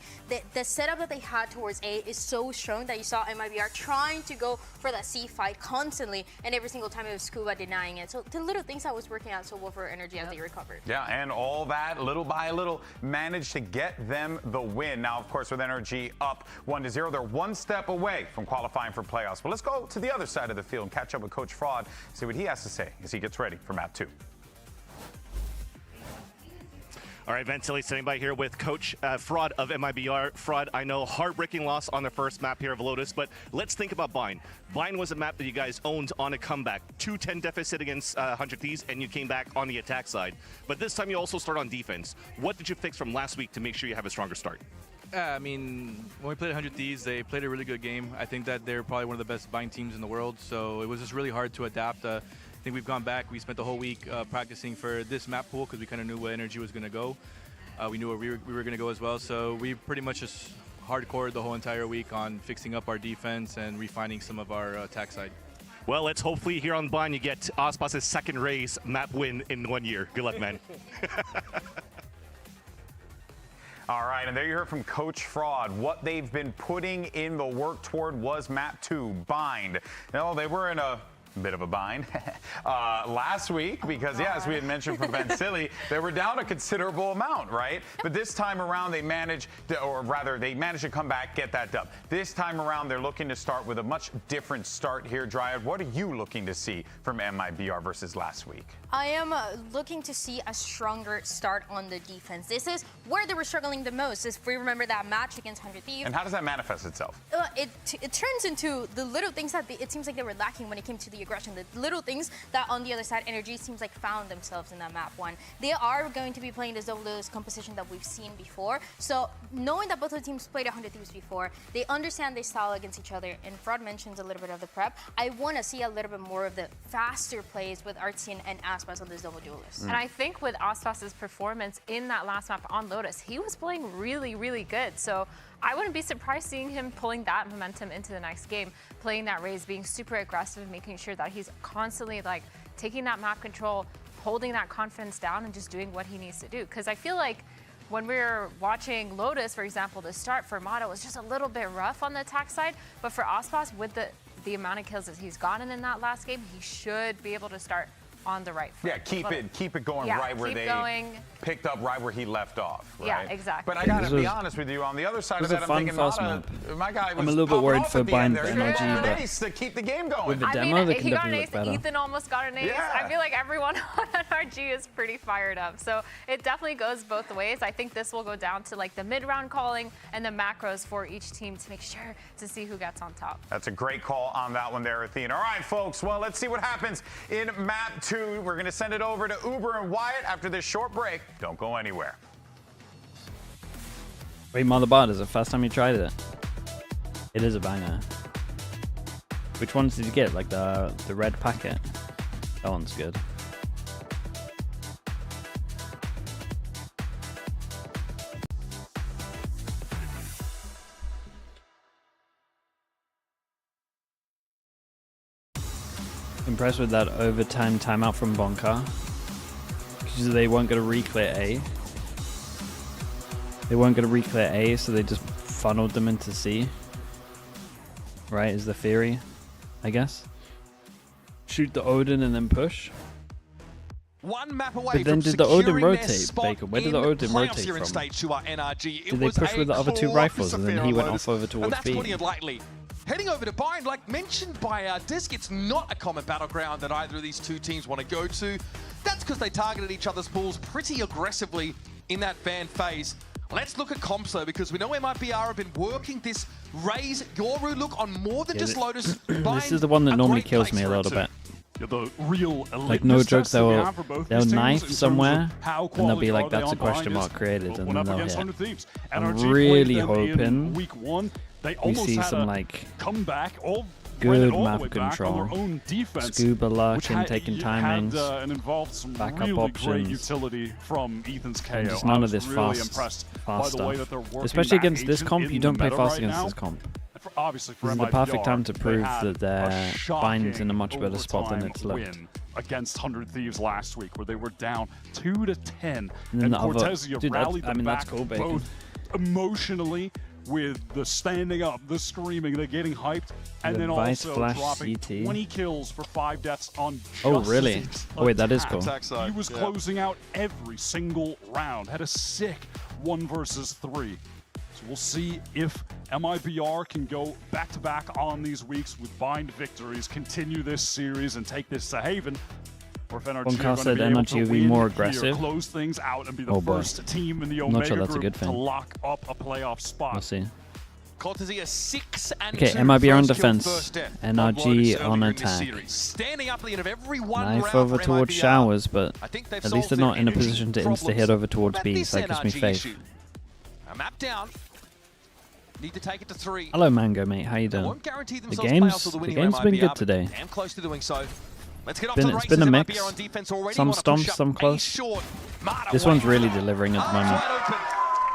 The setup that they had towards A is so strong that you saw MIBR trying to go for that C fight constantly, and every single time it was Scuba denying it. So the little things that was working out so well for NRG as they recovered. Yeah, and all that, little by little, managed to get them the win. Now, of course, with NRG up 1-0, they're one step away from qualifying for playoffs. But let's go to the other side of the field and catch up with Coach Fraud, see what he has to say as he gets ready for map 2. All right, Vantilli standing by here with Coach Fraud of MIBR. Fraud, I know, heartbreaking loss on the first map here of Lotus, but let's think about Bind. Bind was a map that you guys owned on a comeback. 2-10 deficit against 100 Thieves, and you came back on the attack side. But this time you also start on defense. What did you fix from last week to make sure you have a stronger start? I mean, when we played 100 Thieves, they played a really good game. I think that they're probably one of the best Bind teams in the world, so it was just really hard to adapt. I think we've gone back. We spent the whole week practicing for this map pool because we kind of knew where NRG was going to go. We knew where we were going to go as well, so we pretty much just hardcored the whole entire week on fixing up our defense and refining some of our attack side. Well, let's hopefully here on Bind you get Icebox's second race map win in 1 year. Good luck, man. All right, and there you heard from Coach Fraud. What they've been putting in the work toward was map 2, Bind. No, they were in a bit of a bind last week because, as we had mentioned from Vantilli, they were down a considerable amount, right? But this time around, they managed to come back, get that dub. This time around, they're looking to start with a much different start here, Dryad. What are you looking to see from MIBR versus last week? I am looking to see a stronger start on the defense. This is where they were struggling the most. If we remember that match against 100 Thieves. And how does that manifest itself? It turns into the little things that it seems like they were lacking when it came to the aggression. The little things that on the other side, NRG seems like found themselves in that map 1. They are going to be playing this double-doubles composition that we've seen before. So knowing that both of the teams played 100 Thieves before, they understand their style against each other. And Fraud mentions a little bit of the prep. I want to see a little bit more of the faster plays with Artsy and Icebox on this double duelist. And I think with Icebox's performance in that last map on Lotus, he was playing really, really good. So I wouldn't be surprised seeing him pulling that momentum into the next game, playing that raise, being super aggressive, making sure that he's constantly like taking that map control, holding that confidence down and just doing what he needs to do. Because I feel like when we were watching Lotus, for example, the start for Mata was just a little bit rough on the attack side. But for Icebox, with the amount of kills that he's gotten in that last game, he should be able to start on the right foot. Yeah, keep it going right where they picked up right where he left off. Right? Yeah, exactly. But I gotta be honest with you, on the other side of that, I'm thinking Mata, my guy was I'm a little bit worried for Bind NRG, but ace to keep the game going. With the demo, they can he got an definitely ace. look better. Ethan almost got an ace. Yeah. I feel like everyone on NRG is pretty fired up. So it definitely goes both ways. I think this will go down to like the mid-round calling and the macros for each team to make sure to see who gets on top. That's a great call on that one there, Athena. All right, folks, well, let's see what happens in map 2. We're gonna send it over to Uber and Wyatt after this short break. Don't go anywhere. Wait, Mother is the first time you tried it? It is a banger. Which ones did you get? Like the red packet? That one's good. Impressed with that overtime timeout from Bonka. Because they weren't going to re-clear A. They weren't going to re-clear A, so they just funneled them into C. Right, is the theory, I guess. Shoot the Odin and then push. One map away but then from did the Odin securing their rotate, spot Baker? Where did the in Odin playoffs rotate here in from? Stage 2 are NRG. Did they push with the other two rifles and then he went off over towards that's B? putting it lightly. Heading over to Bind, like mentioned by Disc, it's not a common battleground that either of these two teams want to go to. That's because they targeted each other's pools pretty aggressively in that fan phase. Let's look at comps though, because we know MIBR have been working this Raze Yoru look on more than just Lotus. This is the one that normally kills me a little bit. Yeah, the real like no joke, they'll knife somewhere and they'll be like, that's a question mark created, and then they'll hit. I'm really hoping we see some like good map control, scuba luck and taking timings, backup options, and just none of this fast stuff. Especially against this comp, you don't play fast against this comp. Obviously, this is the perfect time to prove that their Bind's in a much better spot than it's looked. Against 100 Thieves last week, where they were down 2-10, and Cortezia rallied them back that's cool, both emotionally with the standing up, the screaming, the getting hyped, and then also dropping 20 kills for 5 deaths on just oh, really? Oh, wait, that is cool. He was closing out every single round, had a sick 1 versus 3. So we'll see if MIBR can go back-to-back on these weeks with Bind victories, continue this series, and take this to Haven. Or if NRG said NRG will be more aggressive. Close things out and be the first team in the Omega group to lock up a playoff spot. We'll see. Cortezia 6 and okay, 2 MIBR on first defense, Lotus NRG on attack. Standing up at the end of every one Knife round over for towards MIBR. Showers, but I think at least they're not in a position to insta-hit over towards B, so that gives me faith. A map down. Need to take it to 3. Hello, Mango, mate. How you doing? The game's been good today. Damn close to doing so. Let's get off It's been a mix. Some stomps, some close. This one's really delivering at the moment.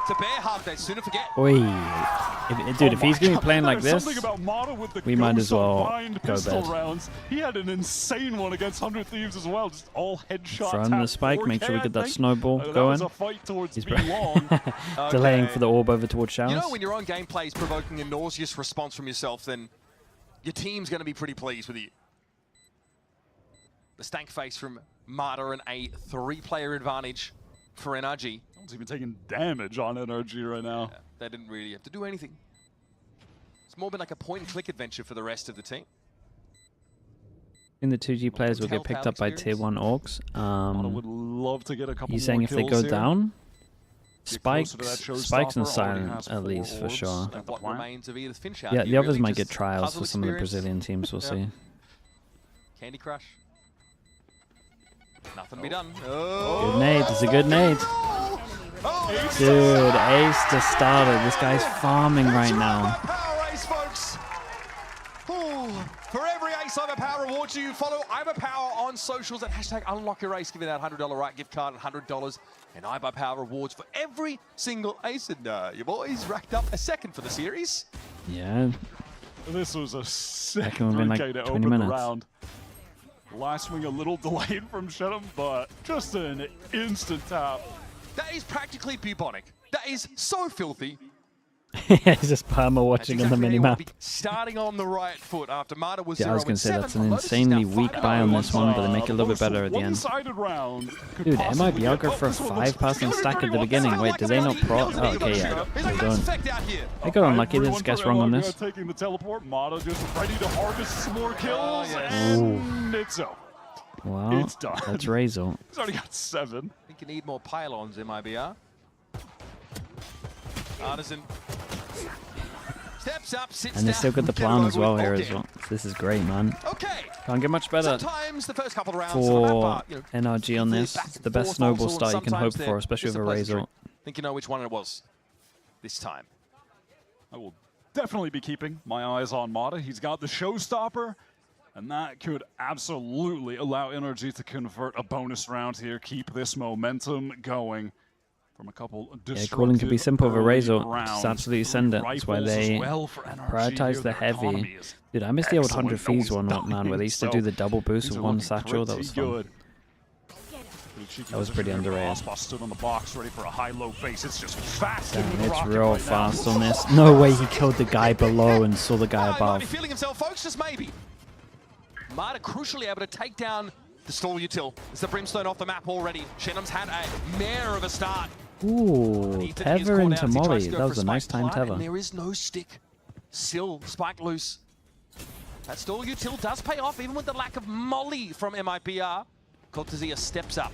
It's a bear hug, they sooner forget. Oi. Dude, if he's going to be playing like this, we might as well go bed. Rounds. He had an insane one against 100 Thieves as well, just all headshots. Throwing the spike, make sure we get that snowball that going. Was a fight towards He's Okay. delaying for the orb over towards Showers. You know, when your own gameplay is provoking a nauseous response from yourself, then your team's going to be pretty pleased with you. The stank face from Mata and a 3-player advantage for NRG. No one's even taking damage on NRG right now. Yeah, they didn't really have to do anything. It's more been like a point-and-click adventure for the rest of the team. In the 2G players will get picked up by tier 1 orcs. Would love to get a couple you saying more if they go kills here. Down? Spikes And Silent, at least, for sure. What remains of Edith Finchard? Yeah, the others might get trials for some of the Brazilian teams, we'll see. Candy Crush. Nothing to be done. Good nade, it's a good nade. Dude, ace to starter. This guy's farming right now. Power ace, folks. For every ace Iberpower rewards you follow Iberpower on socials at hashtag #UnlockYourAce. Give you that $100 right gift card and $100 in Iberpower rewards for every single ace. And your boys racked up a second for the series. Yeah. This was a sick That can have been like 3K to 20 open minutes. the round. Last swing a little delayed from Shenum, but just an instant tap. That is practically bubonic. That is so filthy. He's just perma watching on the minimap. Starting on the right foot after Mata was Yeah, I was going to say that's an insanely weak buy on this one, but they make it a little bit better at the end. Dude, MIBR go for a 5-passing stack at the beginning. Wait, did they not pro? Oh, okay, yeah. They don't. I got unlucky. They just guessed wrong on this. Taking the teleport, Mata just ready to harvest some more kills, Ooh. and it's over. Wow, It's done. that's Razor. He's already got 7. I think you need more pylons, MIBR. Artisan steps up, sits And they still got the plan as well here as well. well. This is great, man. Okay. Can't get much better Sometimes the first couple of rounds for NRG on this. It's the best snowball start you can hope for, especially with a Razor. I think you know which one it was this time. I will definitely be keeping my eyes on Mata. He's got the showstopper, and that could absolutely allow NRG to convert a bonus round here, keep this momentum going from a couple Yeah, calling could be simple with a Razor. Just absolutely send it. That's why they prioritize the heavy. Dude, I missed the old 100 fees one, man, where they used to do the double boost with one satchel. That was fun. That was pretty underrated. Stood on the box, ready for a high-low face. It's just fast. Damn, it's real fast on this. No way he killed the guy below and saw the guy above. Feeling himself, folks, just maybe. Mata crucially able to take down the stall util. It's the Brimstone off the map already. Shenum's had a mare of a start. Ooh, tether into Molly. That was a nice time tether. There is no stick. Still, spike loose. That stall util does pay off, even with the lack of Molly from MIBR. Cortezia steps up.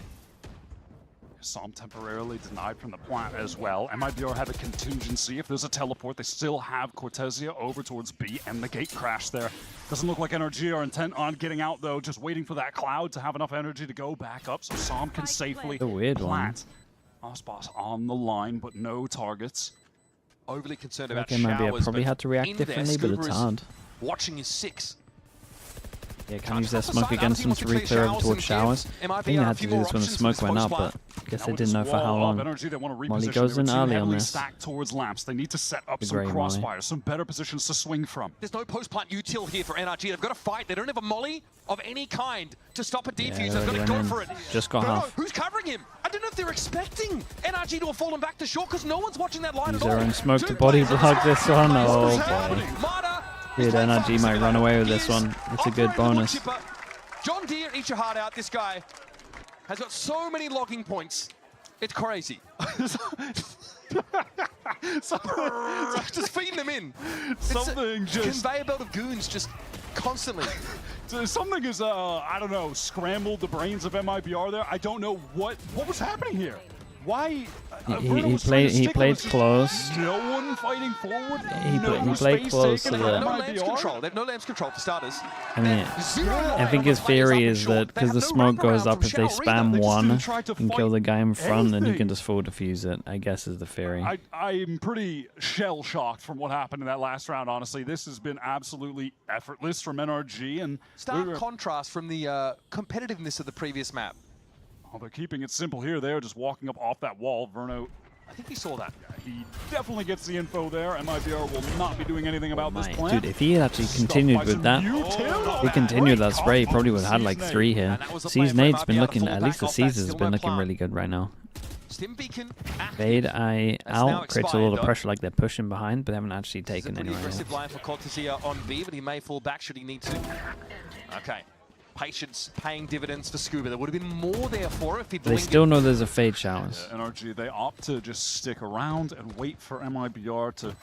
Psalm temporarily denied from the plant as well. MIBR have a contingency. If there's a teleport, they still have Cortezia over towards B, and the gate crash there. Doesn't look like NRG are intent on getting out, though. Just waiting for that cloud to have enough energy to go back up, so Psalm can safely plant. Icebox on the line, but no targets. Overly concerned about MIBR showers. probably had to react differently, but it's hard. Watching his 6. Yeah, can use their smoke against them to re-clear over towards showers. I think they had to do this when the smoke went up, but I guess they didn't know for how long. Molly goes in early on this. Towards lamps. They need to set up some Molly. crossfires, some better positions to swing from. There's no post-plant util here for NRG. They've got to fight. They don't have a Molly of any kind to stop a defuse. Yeah, They've got to go for it. Just got half. Who's covering him? I don't know if they're expecting NRG to have fallen back to shore because no one's watching that line Use at all. their own smoke to body block this one. Oh boy. Dude, NRG might run away with this one. It's a good bonus. John Deere, eat your heart out. This guy has got so many logging points. It's crazy. Just feeding them in. Something just conveyor belt of goons just constantly. Something is, I don't know, scrambled the brains of MIBR there. I don't know what was happening here. Why? He played close. No one fighting forward. He played close so They that. have no lamps control. They have no lamps control for starters. I mean, I think his theory is that because the smoke goes up, if they spam one and kill the guy in front, then he can just full defuse it. I guess is the theory. I'm pretty shell-shocked from what happened in that last round, honestly. This has been absolutely effortless from NRG. And stark contrast from the competitiveness of the previous map. Oh, they're keeping it simple here. They're just walking up off that wall. Verno, I think he saw that. He definitely gets the info there. MIBR will not be doing anything about this plan. Dude, if he had actually continued with that, if he continued that spray, he probably would have had like 3 here. C's nade's been looking, at least the C's has been looking really good right now. Fade eye out, creates a lot of pressure like they're pushing behind, but they haven't actually taken anywhere. Aggressive line for Cortezia on B, but he may fall back should he need to. Okay. Patience paying dividends for Scuba. There would have been more there for if he They still know there's a fade showers. Yeah, NRG, they opt to just stick around and wait for MIBR to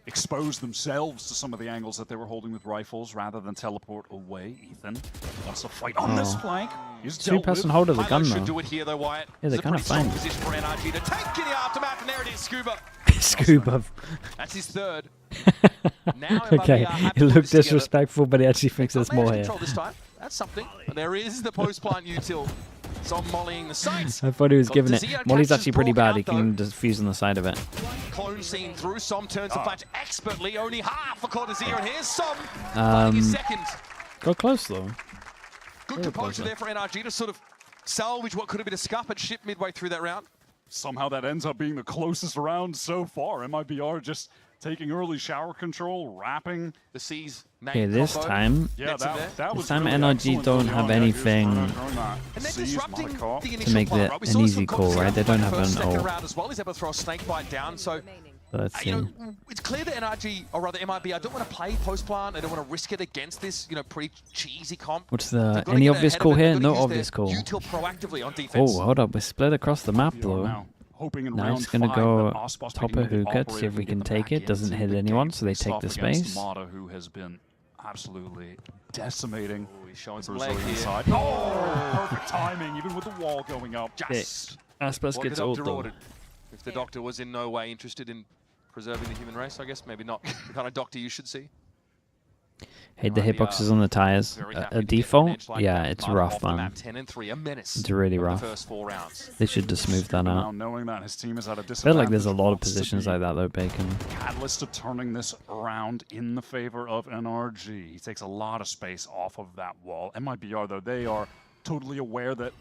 expose themselves to some of the angles that they were holding with rifles rather than teleport away. Ethan wants to fight on this flank. He's 2-person hold of the gun though. Do it here though, Wyatt. Yeah, they're kind of fine. Position for NRG to take in the aftermath, and there it is, Scuba. Scuba. That's his third. Okay, it looked disrespectful, but he actually thinks there's more here. This time. That's something. There is the post-plant util. It's on mollying the sights. I thought he was giving it. Molly's actually pretty bad. He can defuse on the side of it. Clone seen through. Som turns the flash expertly. Only half for Cortezia, and here's Som finding his second. Got close though. Good composure there for NRG to sort of salvage what could have been a scuppered ship midway through that round. somehow that ends up being the closest round so far. MIBR just taking early shower control, wrapping the C's. Okay, this time, yeah, that this was time really NRG don't have anything to make it an easy call, right? They don't have an ult. As well. He's able to throw a snake bite down, so Let's see. it's clear that NRG, or rather MIBR, don't want to play post-plant. I don't want to risk it against this, pretty cheesy comp. What's the any obvious call here? No obvious call. Util proactively on defense. Oh, hold up, we're split across the map though. Now it's gonna go top of hookah to see if we can take it. Doesn't hit anyone, so they take the space. Mata, who has been absolutely decimating. He's showing some leg here. Inside. Oh, perfect timing, even with the wall going up. Just Icebox gets ult though. If the doctor was in no way interested in preserving the human race, I guess maybe not the kind of doctor you should see. Hate the hitboxes on the tires. A default? Yeah, it's rough, man. 10 and 3, a menace. It's really rough. The first 4 rounds. They should just smooth that out. Knowing that his team is at a I feel disadvantage, like there's a lot of positions like that though, Bacon. Catalyst of turning this around in the favor of NRG. He takes a lot of space off of that wall. MIBR though, they are totally aware that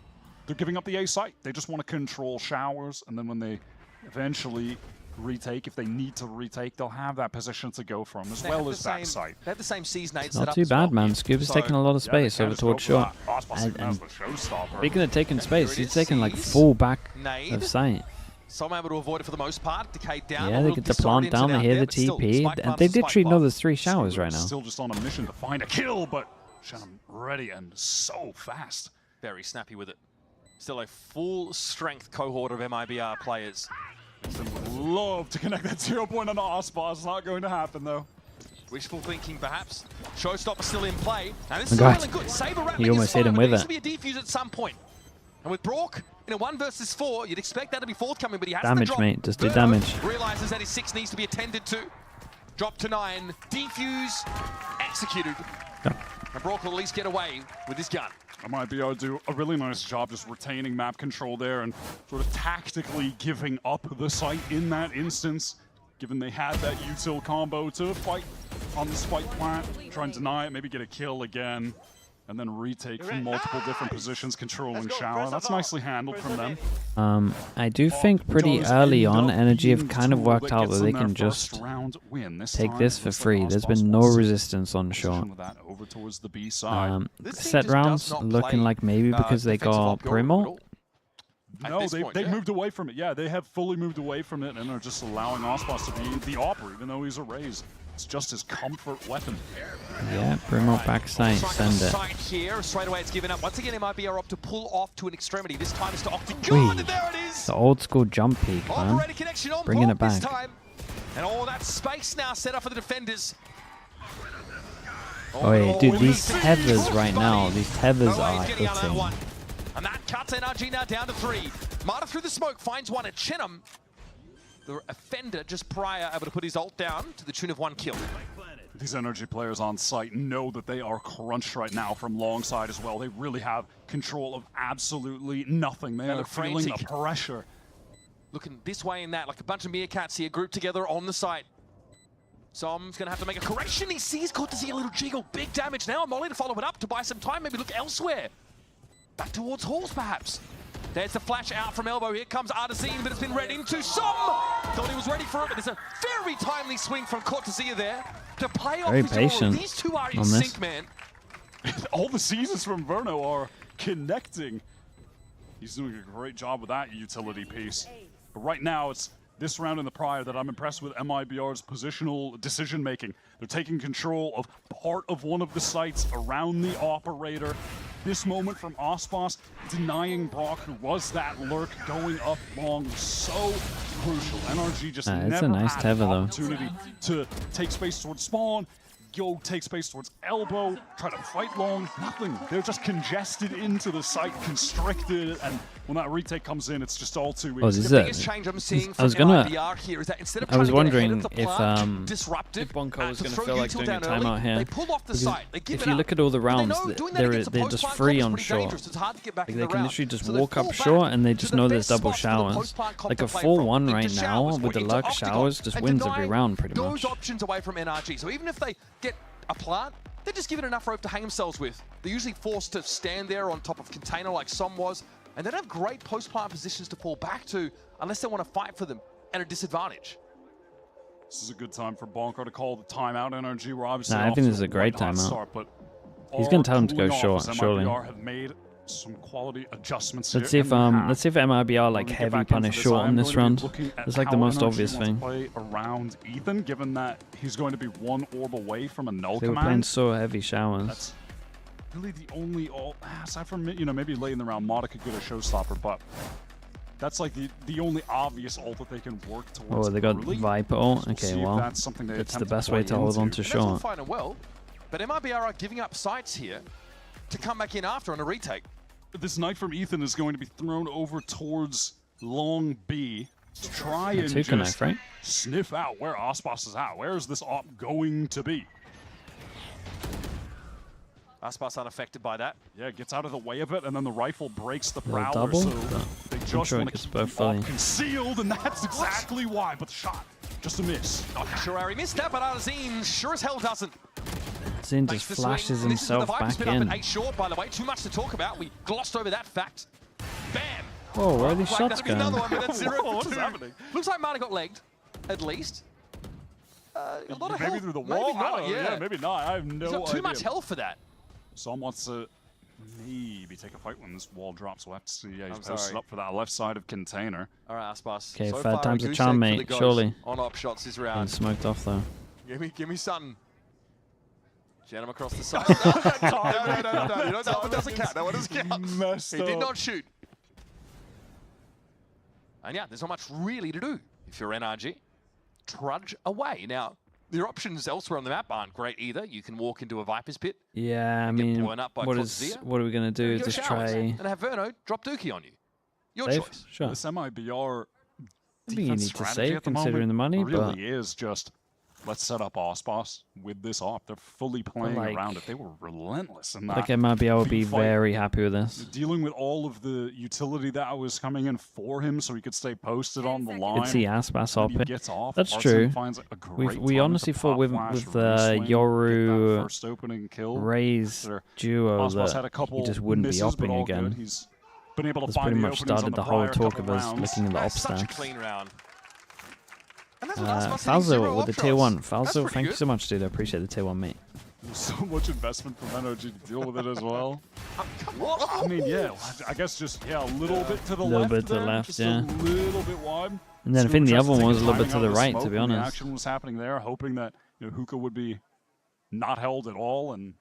they're giving up the A site. They just want to control showers, and then when they eventually retake, if they need to retake, they'll have that position to go from, as well as that site. They have the same C's nade Not too bad, man. Scuba's taking a lot of space over towards short. And speaking of taking space, he's taking like full back of sight. So I'm able to avoid it for the most part. Decayed down. Yeah, they get the plant down, they hear the TP. And they did treat know there's 3 showers right now. Still just on a mission to find a kill, but Shannon ready and so fast. Very snappy with it. Still a full strength cohort of MIBR players. Would love to connect that 0 point on Icebox. Not going to happen though. Wishful thinking, perhaps. Showstopper still in play. And this is really good. Saber He almost hit him with it. There needs to be a defuse at some point. And with Brock in a 1 versus 4, you'd expect that to be forthcoming, but he has damage, the drop. mate. Just do damage. Realizes that his 6 needs to be attended to. Drop to 9. Defuse executed. And Brock will at least get away with his gun. MIBR do a really nice job just retaining map control there and sort of tactically giving up the site in that instance, given they had that util combo to fight on the spike plant, try and deny it, maybe get a kill again, and then retake from multiple different positions, controlling shower. That's nicely handled from them. I do think pretty early on, NRG have kind of worked out that they can just take this for free. There's been no resistance on short. Set rounds looking like maybe because they got Primo. No, they moved away from it. Yeah, they have fully moved away from it and are just allowing Icebox to be the Opera, even though he's a raise. It's just his comfort weapon. Yeah, Primo backside, send it. Side here, straight away it's given up. Once again, MIBR up to pull off to an extremity. This time it's to Octagon, and there it is! The old school jump peek, man. Bringing it back. And all that space now set up for the defenders. Oh yeah, dude, these tethers right now, these tethers are hitting. And that cuts NRG now down to 3. Mata through the smoke finds one at Chinham. The offender just prior able to put his ult down to the tune of 1 kill. These NRG players on site know that they are crunched right now from long side as well. They really have control of absolutely nothing. They are feeling the pressure. Looking this way and that, like a bunch of meerkats here grouped together on the site. Som's going to have to make a correction. He sees Cortesia a little jiggle. Big damage now. Molly to follow it up to buy some time. Maybe look elsewhere. Back towards Halls, perhaps. There's the flash out from elbow. Here comes Artesine, but it's been read into. Thought he was ready for it, but there's a very timely swing from Cortesia there to play off his patient. These two are in sync, man. All the seasons from Verno are connecting. He's doing a great job with that utility piece. But right now, it's this round in the prior that I'm impressed with MIBR's positional decision-making. They're taking control of part of one of the sites around the operator. This moment from Icebox, denying Brock, who was that lurk, going up long, so crucial. NRG just never had an opportunity to take space towards spawn, go take space towards elbow, try to fight long, nothing. They're just congested into the site, constricted, and when that retake comes in, it's just all too easy. The biggest change I'm seeing from MIBR here is that instead of trying to get ahead of the plant, disruptive, Bonko was going to feel like doing a timeout here. They pull off the site, they give if you look at all the rounds, they're just free on short. Like they can literally just walk up short and they just know there's double showers. Like a 4-1 right now with the lurk showers just wins every round pretty much. Those options away from NRG. So even if they get a plant, they're just given enough rope to hang themselves with. They're usually forced to stand there on top of container like Som was. And they don't have great post-plant positions to fall back to unless they want to fight for them at a disadvantage. This is a good time for Bonker to call the timeout. NRG, we're obviously I think this is a great timeout. Start, but he's going to tell him to go short, surely. MIBR have made some quality adjustments Let's here see if MIBR like heavy punish short on this round. It's like the most obvious thing. Play around Ethan, given that he's going to be one orb away from a null They were command. playing so heavy showers. That's really the only aside from maybe late in the round, Mata could get a showstopper, but that's like the only obvious ult that they can work towards. Oh, they got early. Viper ult. Okay, see if well, that's something they it's the attempt to best way play to hold on into. to That's all short. fine and well, but MIBR are giving up sites here to come back in after on a retake. This knife from Ethan is going to be thrown over towards long B to try and just knife, right? sniff out where Icebox is at. Where is this op going to be? Icebox unaffected by that. Yeah, gets out of the way of it, and then the rifle breaks the Little prowler, double, so but they I'm just sure it want to gets keep both the op fully. concealed, and that's exactly why. But the shot, just a miss. Not sure how he missed that, but Arzine sure as hell doesn't. Zin just flashes himself back in. Up at 8 short, by the way. Too much to talk about. We glossed over that fact. Bam! Whoa, where are these Looks shots that's going? another one, but that's 0 Whoa, what for is 2. happening? Looks like Mata got legged, at least. A lot of Maybe health. through the Maybe wall? I not, don't know. yeah. Maybe not. I have no He's got idea. too much health for that. Some wants to maybe take a fight when this wall drops. We'll have to see. Yeah, he's I'm posted sorry. up for that left side of container. All right, Aspas. Okay, so third far, time's a goose charm, egg for the mate, ghost surely. On op shots this And round. smoked off though. Give me something. Get him across the side. no. You know, that one doesn't count. That one doesn't count. He did not shoot. And yeah, there's not much really to do if you're NRG. Trudge away. Now, your options elsewhere on the map aren't great either. You can walk into a Viper's pit. Yeah, I get mean, blown up by what Clotzia. are we gonna do? Go Just showers try. and have Verno drop Dookie on you. Your Save? choice. Sure. This MIBR I think you defense need to strategy save at the considering moment the money, really but is just let's set up Icebox with this op. They're fully playing like- around it. They were relentless in that. like MIBR would be big fight. very happy with this. Dealing with all of the utility that was coming in for him so he could stay posted on the line. Could see Aspas When he op. gets off, That's Arsene true. finds a great We time honestly to thought pop with flash, the reswing, get that Yoru first opening kill. Raze There. duo Icebox had a that couple he just wouldn't be misses, but opping all good. again. He's been able to That's find pretty the much openings on started the the whole prior talk couple of us rounds. looking at the op That's such a stats. clean round. And that's what Aspas hitting Falzo 0 with the op tier shots. 1. That's Falzo, pretty thank you good. so much, dude. I appreciate the tier 1, mate. There's so much investment from NRG to deal with it as well. I mean, yeah, I guess just, a little bit to the Little left. bit to the there, left, just yeah. a little bit wide. And then I Scuba think the tries other to one take was his a little bit timing to out the of right, smoke to be when the honest. action was happening there, hoping that Hookah would be not held at all, and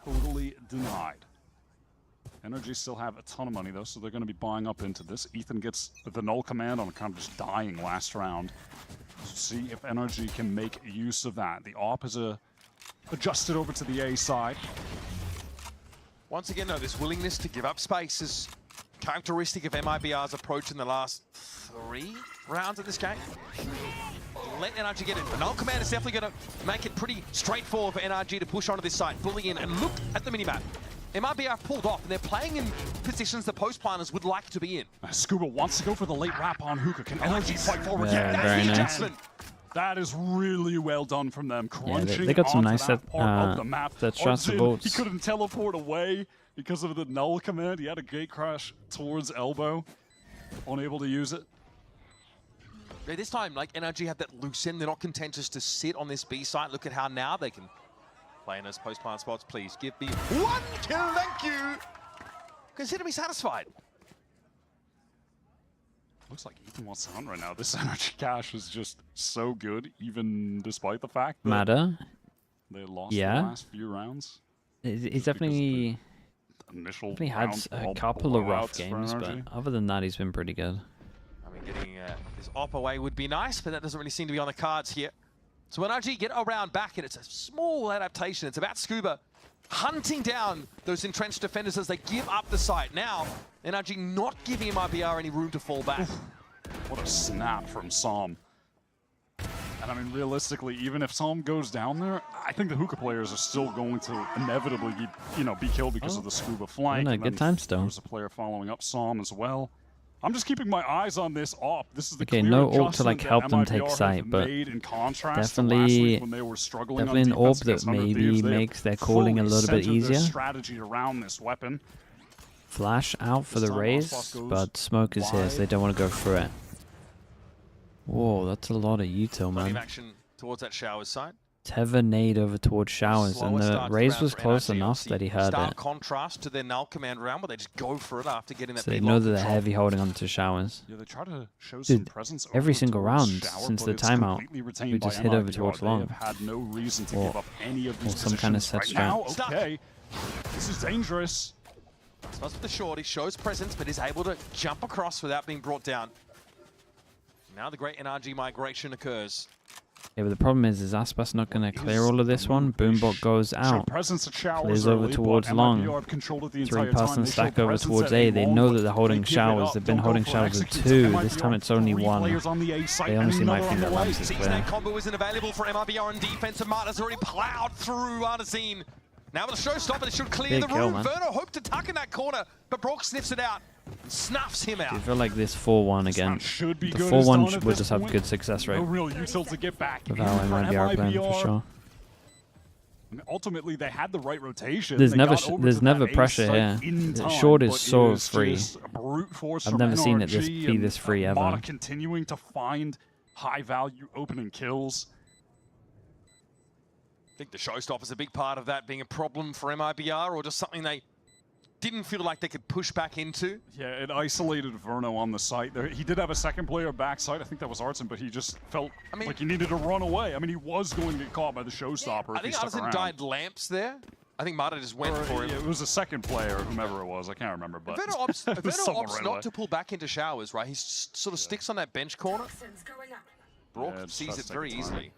totally denied. NRG still have a ton of money though, so they're going to be buying up into this. Ethan gets the null command on kind of just dying last round. See if NRG can make use of that. The op is adjusted over to the A side. Once again, though, this willingness to give up space is characteristic of MIBR's approach in the last 3 rounds of this game. Let NRG get in. The null command is definitely going to make it pretty straightforward for NRG to push onto this site, bully in, and look at the minimap. MIBR pulled off, and they're playing in positions the post planners would like to be in. Scuba wants to go for the late wrap on Hookah. Can NRG fight forward? Yeah, That's very the nice. adjustment. That is really well done from them. Crunching they got some onto nice that set, part of the map. set shots of Arzin, votes. he couldn't teleport away because of the null command. He had a gate crash towards elbow. Unable to use it. Yeah, this time, like, NRG have that loose end. They're not content just to sit on this B site. Look at how now they can play in those post-plant spots. Please give me 1 kill, thank you! Consider me satisfied. Looks like Ethan wants to hunt right now. This energy cash is just so good, even despite the fact that Matter. they lost the Yeah. last few rounds. He's definitely Initial had round a all couple of rough blowouts for games, but NRG. other than that, he's been pretty good. I mean, getting this op away would be nice, but that doesn't really seem to be on the cards here. So NRG get around back, and it's a small adaptation. It's about Scuba hunting down those entrenched defenders as they give up the site. Now, NRG not giving MIBR any room to fall back. What a snap from Psalm. And I mean, realistically, even if Psalm goes down there, I think the Hookah players are still going to inevitably be killed because of the Scuba flank. no, and good then time still. There's a player following up Psalm as well. I'm just keeping my eyes on this op. This is the Okay, clear no orb to adjustment like that help them MIBR take have site, but made in contrast to last definitely, week when they were struggling on an orb defense that against 100 maybe Thieves. They have makes their calling a fully little bit centered their easier. strategy around this weapon. Flash out for the raise, but smoke is here, so they don't want to go through it. Whoa, that's a lot of util, Plenty of man. action towards that Showers side. Tether nade over towards Showers, and the raise was close enough that he heard Stark it. contrast to their null command round, where they just go for it after getting that. So they know that they're heavy holding on to Showers. Yeah, they try to show some Dude, presence every over single towards round Shower, since but the it's timeout, completely retained we by just hit over MIBR. towards They long. have had no reason to Or- give up any of these or some kind of positions set right now. strat. Okay, this is dangerous. Starts with the short, he shows presence, but is able to jump across without being brought down. Now the great NRG migration occurs. Yeah, but the problem is Aspas not going to clear all of this one. Boombot goes out. Presence at Showers Clears over early, towards but long. MIBR have controlled it the entire time. Three-person They stack show over presence towards at A. They long, know but that they're holding they give it Showers. up. They've been Don't go holding for Showers at executes. 2. MIBR This time it's only three 1. players on the A site They and honestly might another think on that the Lamps way. is Season clear. 8 combo isn't available for MIBR on defense, and Marta's already plowed through Artesine. Now with a showstopper, they should clear Big the kill, room. man. Verno hoped to tuck in that corner, but Brock sniffs it out and snuffs him out. I feel like this 4-1 again. Should be The good 4-1 as done at would this just have point. good success rate. No real util to get back With in how for MIBR playing for MIBR. sure. I mean, ultimately, they had the right rotation. There's They never got over there's to never that pressure A here. site in The time, short is but so it is free. just a brute force I've from never seen it NRG be and this free ever. Mata continuing to find high-value opening kills. I think the showstopper's a big part of that being a problem for MIBR, or just something they didn't feel like they could push back into. Yeah, it isolated Verno on the site. He did have a second player backside. I think that was Artson, but he just felt like he needed to run away. I mean, he was going to get caught by the showstopper I if he think stuck Artesine around. died lamps there. I think Mata just went for him. Yeah, it was a second player, whomever it was. I can't remember, but Verno opts, Verno someone opts right not away. to pull back into Showers, right? He sort of sticks on that bench corner. Brock Yeah, just sees tries it to take very the time. easily.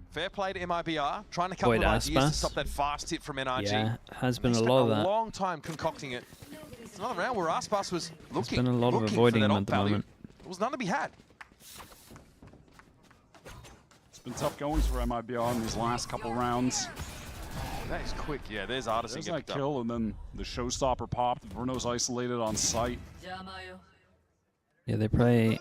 Fair play to MIBR, trying to come Void up with ideas to Aspas. stop that fast hit from NRG. Yeah, has been They a spent lot of a that. long time concocting it. It's another round where Aspas was looking, been a lot of looking avoiding for that him op at the value. moment. There was none to be had. It's been tough goings for MIBR in these last couple rounds. That is quick. Yeah, there's Artesine. There's getting that picked up. kill, and then the showstopper popped. Verno's isolated on site. Yeah, they play.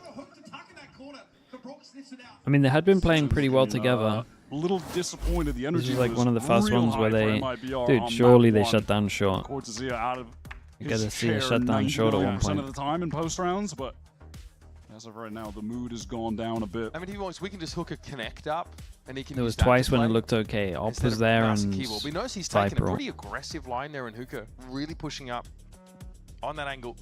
I mean, they had been playing pretty well together. A little disappointed. The energy This is like was one of the first real ones where high for they, MIBR dude, on surely map they one. shut down short. Cortezia out of You his gotta see a chair shutdown short at one 99% point. of the time in post rounds, but as of right now, the mood has gone down a bit. I mean, he wants, we can just hook a connect up, and he can. There use was that to twice when it play looked okay. Op instead was of there mouse and keyboard. But he knows he's taking a Viper. pretty aggressive line there in hookah, really pushing up on that angle.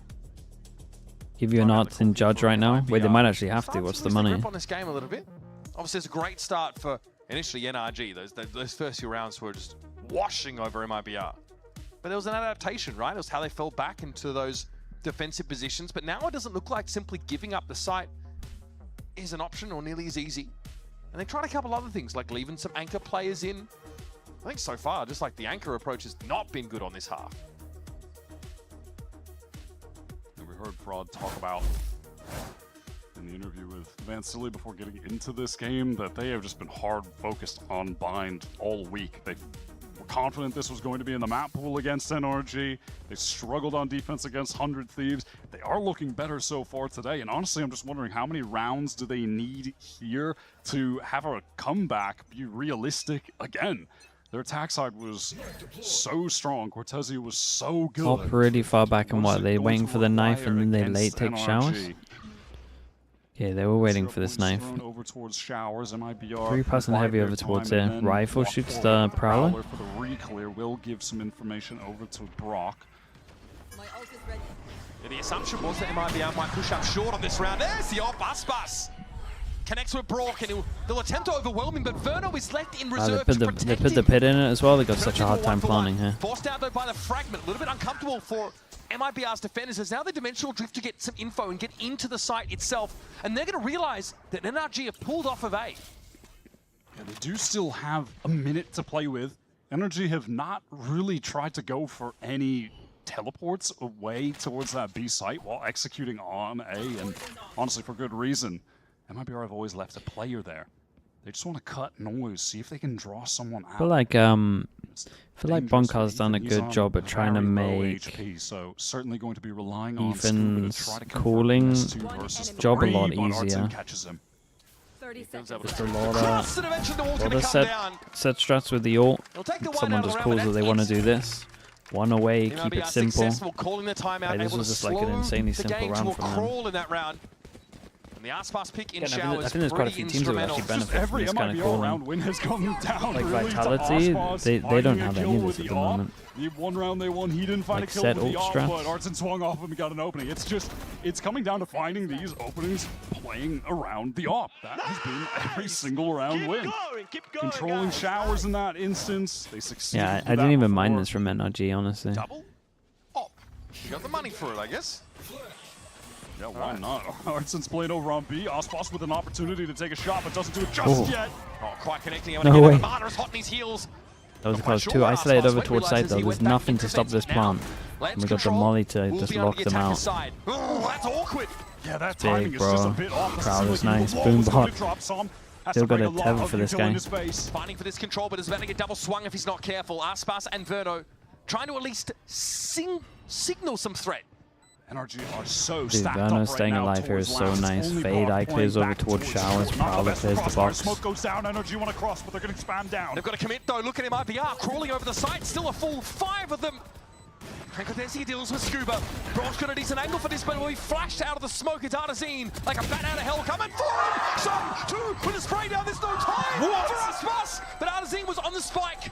Give you an odds in judge right now. Wait, they might actually have to. What's the Lose their money? grip on this game a little bit. Obviously, it's a great start for initially NRG. Those first few rounds were just washing over MIBR. But there was an adaptation, right? It was how they fell back into those defensive positions. But now it doesn't look like simply giving up the site is an option or nearly as easy. And they tried a couple other things, like leaving some anchor players in. I think so far, just like the anchor approach has not been good on this half. And we heard Fraud talk about in the interview with Van Silly before getting into this game that they have just been hard focused on Bind all week. They were confident this was going to be in the map pool against NRG. They struggled on defense against 100 Thieves. They are looking better so far today, and honestly, I'm just wondering how many rounds do they need here to have a comeback be realistic again? Their attack side was so strong. Cortezia was so good. Op pretty far back and what? They Going waiting to for the knife and then they against late take NRG. showers? Yeah, they were waiting for this knife. Thrown over towards Showers, MIBR. 3% heavy over towards here. And then Rifle walk shoots forward. the Prowler. For the re-clear will give some information over to Brock. Yeah, the assumption was that MIBR might push up short on this round. There's the op, Aspas. Connects with Brock, and they'll attempt to overwhelm him, but Verno is left in reserve They to put protect the him. pit in it as well. They got such a hard time planning here. Forced out though by the fragment, a little bit uncomfortable for MIBR's defenders as now the dimensional drift to get some info and get into the site itself, and they're going to realize that NRG have pulled off of A. Yeah, they do still have a minute to play with. NRG have not really tried to go for any teleports away towards that B site while executing on A, and honestly for good reason. MIBR have always left a player there. They just want to cut noise, see if they can draw someone out. I feel like Bonkar's done a He's good on job at trying to very low make HP, so certainly going to be relying on Scuba to Ethan's try to convert cooling this 2 versus job a 3, lot but Artson easier. catches him. Just a lot of set strats with the ult. He'll take the one Someone out of just the calls round, that but they want to that's do this. 1 away, keep MIBR it simple. successful, calling the timeout, Hey, this able was to just like an slow insanely the simple game round to a from them. crawl in that round. And the Icebox pick in Again, showers, I think there's quite a few teams that would actually benefit from this kind of MIBR round calling. win has gone down. Like really Vitality, they don't have any of with this at the the AWP. moment. The 1 round they won, he didn't find Like a kill set with the ult AWP, strats. but Artson swung off him and got an opening. It's just, it's coming down to finding these openings, playing around the AWP. That has been every single round win. Controlling showers in that instance, they succeeded. Yeah, with I didn't that even mind before. this from NRG, honestly. Double? Oh, you got the money for it, I guess. Yeah, why not? Artson's played over on B. Icebox with an opportunity to take a shot, but doesn't do it just yet. Oh, quite connecting. No way. Martyr's hot in his heels. That was close. Too isolated over towards side though. There's nothing to stop this plant. And we got the molly to just lock them out. Oh, that's awkward. Yeah, that Big, timing is just a bro. bit off. Crowd is Like nice. the Boom wall was bot. gonna drop some. Has Still to got bring a lot tether of for this util in guy. his face. Fighting for this control, but is about to get double swung if he's not careful. Aspas and Verno trying to at least signal some threat. NRG are so Dude, stacked Verno up staying right now alive here is towards so last. nice. Only Fade, Bob I clears playing over back towards showers. Not the Prowler best clears the crossfire. box. Smoke goes down. NRG want to cross, but they're going to expand down. They've got to commit though. Look at him, IBR crawling over the site. Still a full 5 of them. Hankotensi deals with Scuba. Bro's got a decent angle for this, but will be flashed out of the smoke. It's Artazine like a bat out of hell coming for him. Some, 2 with a spray down. There's no time for Aspas, but Artazine was on the spike.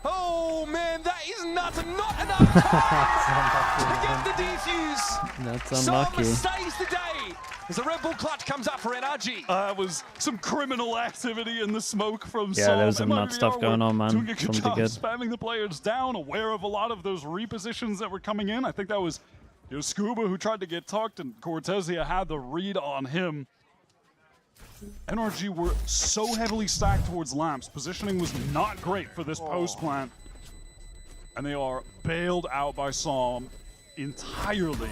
Oh man, that is not enough time to get the defuse. That's unlucky. Some stays the day as the Red Bull clutch comes up for NRG. That was some criminal activity in the smoke from Yeah, Psalm. there was some nut MIBR stuff were going on, man. Doing a good Something job good. spamming the players down, aware of a lot of those repositions that were coming in. I think that was Scuba who tried to get tucked, and Cortezia had the read on him. NRG were so heavily stacked towards lamps. Positioning was not great for this post plant. And they are bailed out by Psalm entirely.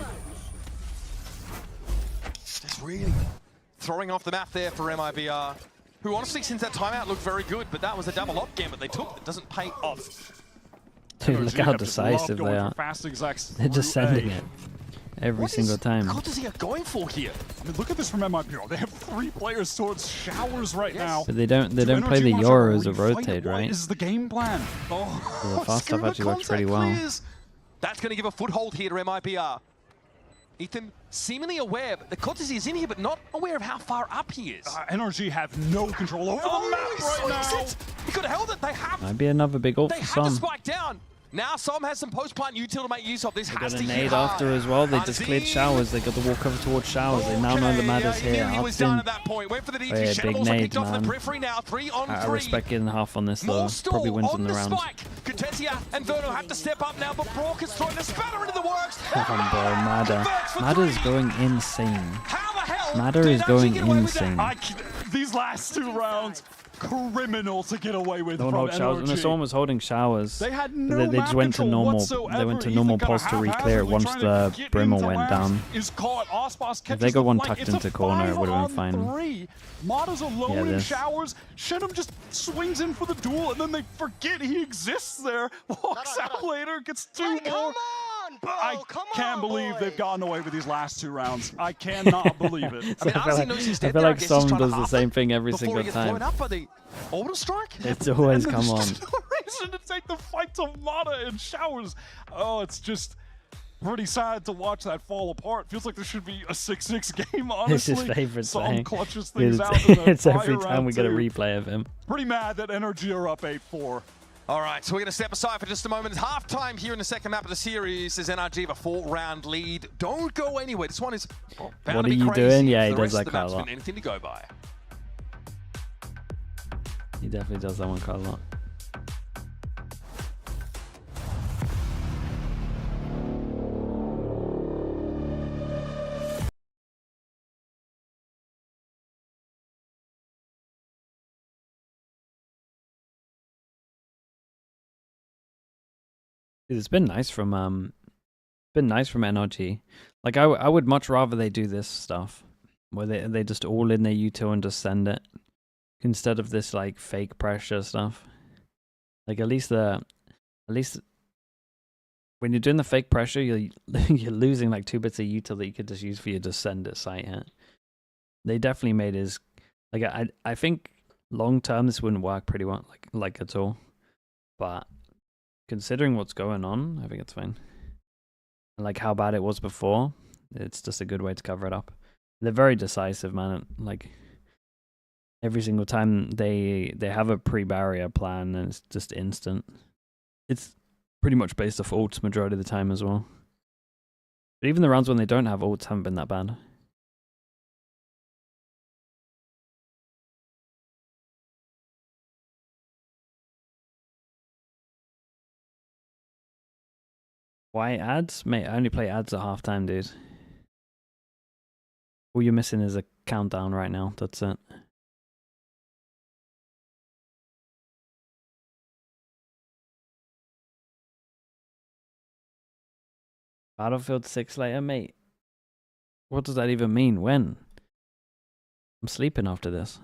Just really throwing off the map there for MIBR, who honestly, since that timeout, looked very good, but that was a double op game that they took that doesn't pay off. Dude, look how decisive they are. They're just sending it every single time. What is he going for here? I mean, look at this from MIBR. They have 3 players towards showers right now. But they don't play NRG the wants to Euro as a refight rotate, it. What right? is the game plan? So the fast stuff actually works pretty well. That's going to give a foothold here to MIBR. Ethan seemingly aware, but the Cortez is in here, but not aware of how far up he is. NRG have no control over the map right now. He could have held it. They have. Might be another big ult They for had to some. spike down. Now Som has some post-plant util to make use of. This They has got to a hit nade hard. after as well. They just cleared showers. They got the walk over towards showers. They now know the Madder's here. He was done Upton. at that point. Went for the Oh, DT. yeah, Shadow big also nade, picked off the man. periphery now. 3 on 3. I respect getting half on this though. Probably wins on the round. Spike. Cortezia and Verno have to step up now, but Brock is throwing a spatter into the works. Come on, bro. Madder. Madder's going insane. How the hell Madder did is NRG going get away with that? insane. These last 2 rounds, criminal to get away with Don't from hold showers. NRG. And someone was holding showers. They had But no they just map went to control normal. whatsoever. They went to Ethan normal kinda pulse to re-clear it haphazardly once trying to the get Brimmer into went lamps down. Is caught. Ospas If catches they got the one flank. tucked It's a into corner, it would have been 5-on-3. Mata's alone Yeah, in this. showers. Shenum just swings in for the duel, and then they forget he exists there. Walks out later, gets 2 more. I can't believe they've gotten away with these last 2 rounds. I cannot believe it. I feel like Som does the same thing every single time. Up by the orbital strike. It's always And come there's on. just no reason to take the fight to Mata in showers. Oh, it's just pretty sad to watch that fall apart. Feels like there should be a 6-6 game, honestly. It's his favorite Som thing. clutches Dude, things out in the it's every fire time round we get a 2. replay of him. Pretty mad that NRG are up 8-4. All right, so we're going to step aside for just a moment. It's halftime here in the second map of the series as NRG have a 4-round lead. Don't go anywhere. This one is bound What to are be you crazy. doing? Yeah, he The does rest that of the quite a map's lot. been anything to go by. He definitely does that one quite a lot. It's been nice from NRG. Like I would much rather they do this stuff where they just all in their util and just send it instead of this like fake pressure stuff. Like at least when you're doing the fake pressure, you're losing like 2 bits of util that you could just use for your just send it site hit. They definitely made his like I think long term this wouldn't work pretty well like at all, but considering what's going on, I think it's fine. Like how bad it was before, it's just a good way to cover it up. They're very decisive, man. Like every single time they have a pre-barrier plan, and it's just instant. It's pretty much based off ults majority of the time as well. But even the rounds when they don't have ults haven't been that bad. Why ads? Mate, I only play ads at halftime, dude. All you're missing is a countdown right now. That's it. Battlefield 6 later, mate. What does that even mean? When? I'm sleeping after this.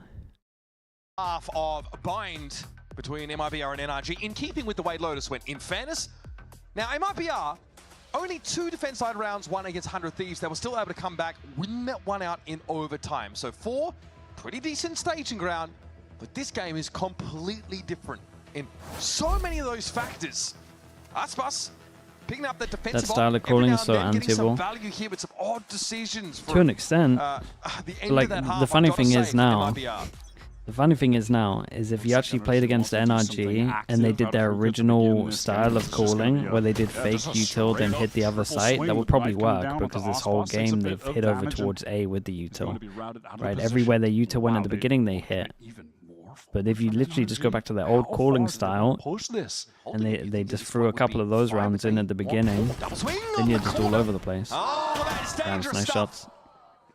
Half of bind between MIBR and NRG, in keeping with the way Lotus went. In fairness, now MIBR, only 2 defense side rounds, 1 against 100 Thieves. They were still able to come back, win that one out in overtime. So 4, pretty decent staging ground, but this game is completely different in so many of those factors. Icebox picking up the defensive that style of calling is so anti-ball. Value here, but some odd decisions to an extent. Like the funny thing is now. The funny thing is now is if you actually played against NRG and they did their original style of calling where they did fake util then hit the other site, that would probably work because this whole game they've hit over towards A with the util. Right, everywhere their util went at the beginning they hit. But if you literally just go back to their old calling style and they just threw a couple of those rounds in at the beginning, then you're just all over the place. Damn, nice shots.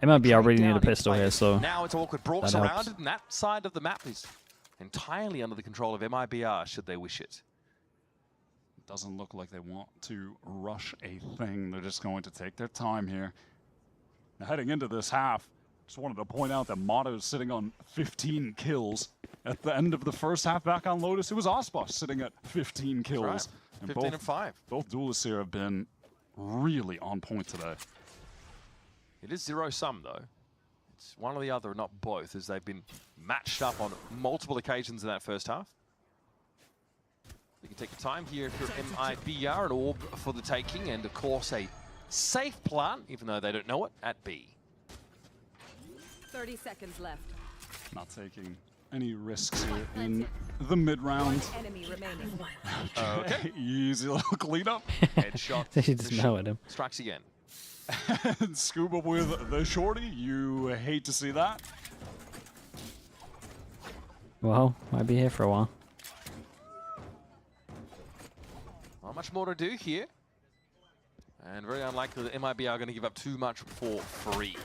MIBR really need a pistol here, so now it's awkward. Brock surrounded, and that side of the map is entirely under the control of MIBR, should they wish it. It doesn't look like they want to rush a thing. They're just going to take their time here. Now, heading into this half, just wanted to point out that Motto is sitting on 15 kills. At the end of the first half back on Lotus, it was Icebox sitting at 15 kills. Right. 15 and 5. Both duelists here have been really on point today. It is zero-sum, though. It's one or the other, not both, as they've been matched up on multiple occasions in that first half. You can take your time here if you're MIBR, an orb for the taking, and of course a safe plant, even though they don't know it, at B. 30 seconds left. Not taking any risks here in the mid-round. Enemy remaining. Okay. Easy little cleanup. Headshot. They just smell at him. Strikes again. And Scuba with the shorty, you hate to see that. Well, might be here for a while. Not much more to do here. And very unlikely that MIBR are going to give up too much for free.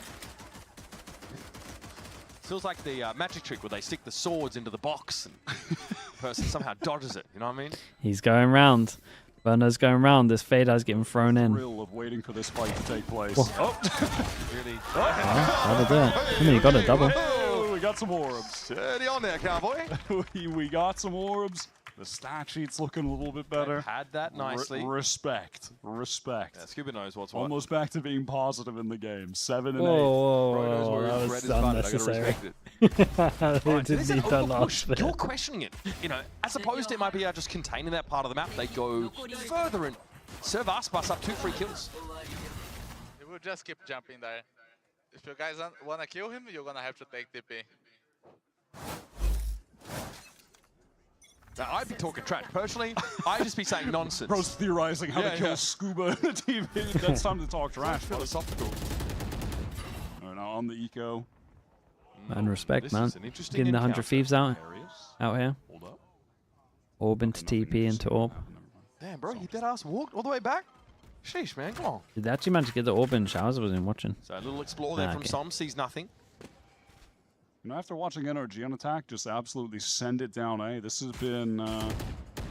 Feels like the magic trick where they stick the swords into the box and the person somehow dodges it, you know what I mean? He's going round. Burner's going round. This Fade's getting thrown in. Thrill of waiting for this fight to take place. Oh. Really? That'll do it. I mean, you got a double. Oh, we got some orbs. Steady on there, cowboy. we got some orbs. The stat sheet's looking a little bit better. They've had that nicely. Respect. Respect. Yeah, Scuba knows what's what. Almost back to being positive in the game. 7 and 8. Whoa, that was unnecessary. You're questioning it. You know, as opposed to MIBR just containing that part of the map, they go further and serve Icebox up 2 free kills. You will just keep jumping there. If you guys want to kill him, you're going to have to take TP. Now, I'd be talking trash. Personally, I'd just be saying nonsense. Bro's theorizing how to kill Scuba in the TV. That's time to talk trash. Philosophical. All right, now on the eco. Man, respect, man. Getting the 100 Thieves out here. Hold up. Orb into TP into Orb. Damn, bro, you dead-ass walked all the way back? Sheesh, man, come on. Did they actually manage to get the Orb in showers? I wasn't watching. So a little explore there from Som, sees nothing. You know, after watching NRG on attack, just absolutely send it down, eh? This has been...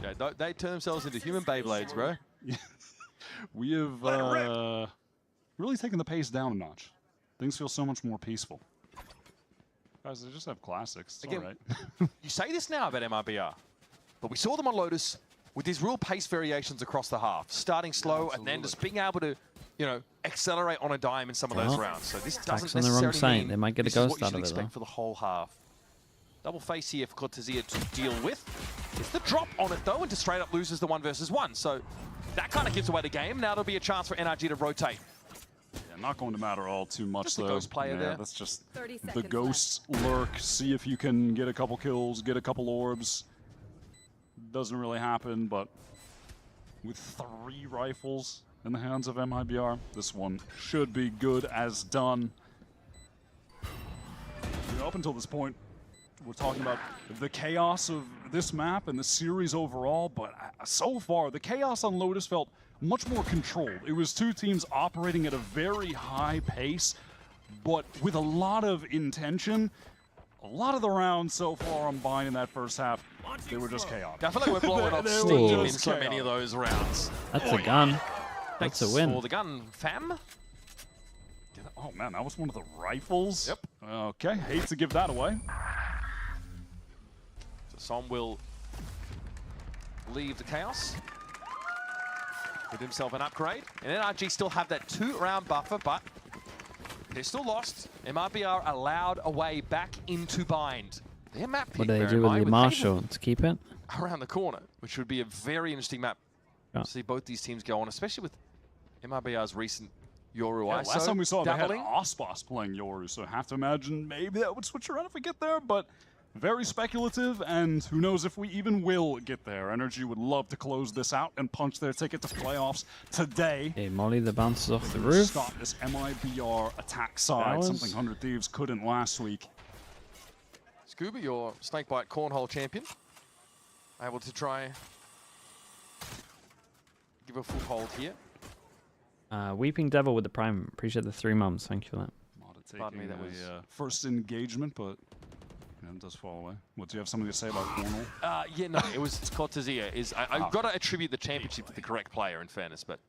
Yeah, they turn themselves into human Beyblades, bro. We have really taken the pace down a notch. Things feel so much more peaceful. Guys, they just have classics. It's Again, all right. You say this now about MIBR, but we saw them on Lotus with these real pace variations across the half, starting slow and then just being able to, you know, accelerate on a dime in some of those rounds. So this doesn't on the wrong necessarily site. mean They might get a this is ghost what you out should of it, expect though. for the whole half. Double face here for Cortesia to deal with. It's the drop on it though, and just straight up loses the 1 versus 1. So that kind of gives away the game. Now there'll be a chance for NRG to rotate. Yeah, not going to matter all too much Just though. the ghost player there. That's just the ghosts lurk. See if you can get a couple kills, get a couple orbs. Doesn't really happen, but with 3 rifles in the hands of MIBR, this one should be good as done. Up until this point, we're talking about the chaos of this map and the series overall, but so far, the chaos on Lotus felt much more controlled. It was 2 teams operating at a very high pace, but with a lot of intention. A lot of the rounds so far on Bind in that first half, they were just chaotic. I feel like we're blowing up steam in so many of those rounds. That's a gun. That's a win. For the gun, fam. Oh man, that was one of the rifles? Yep. Okay, hate to give that away. So Som will leave the chaos. Give himself an upgrade. And NRG still have that 2-round buffer, but they're still lost. MIBR allowed a way back into Bind. Their map pick, What do they do with the Marshall? To keep it? Around the corner, which would be a very interesting map to see both these teams go on, especially with MIBR's recent Yoru ISO. Last time we saw dabbling. they had Icebox playing Yoru, so I have to imagine maybe that would switch around if we get there, but very speculative, and who knows if we even will get there. NRG would love to close this out and punch their ticket to playoffs today. Hey, Molly that bounces off the roof. Stop this MIBR attack side, something 100 Thieves couldn't last week. Scuba, your Snakebite Cornhole champion, able to try give a foothold here. Weeping Devil with the Prime. Appreciate the 3 months. Thank you for that. Pardon me, that was first engagement, but it does fall away. What, do you have something to say about Cornwall? Yeah, no, it was Cortezia. I've got to attribute the championship to the correct player, in fairness, but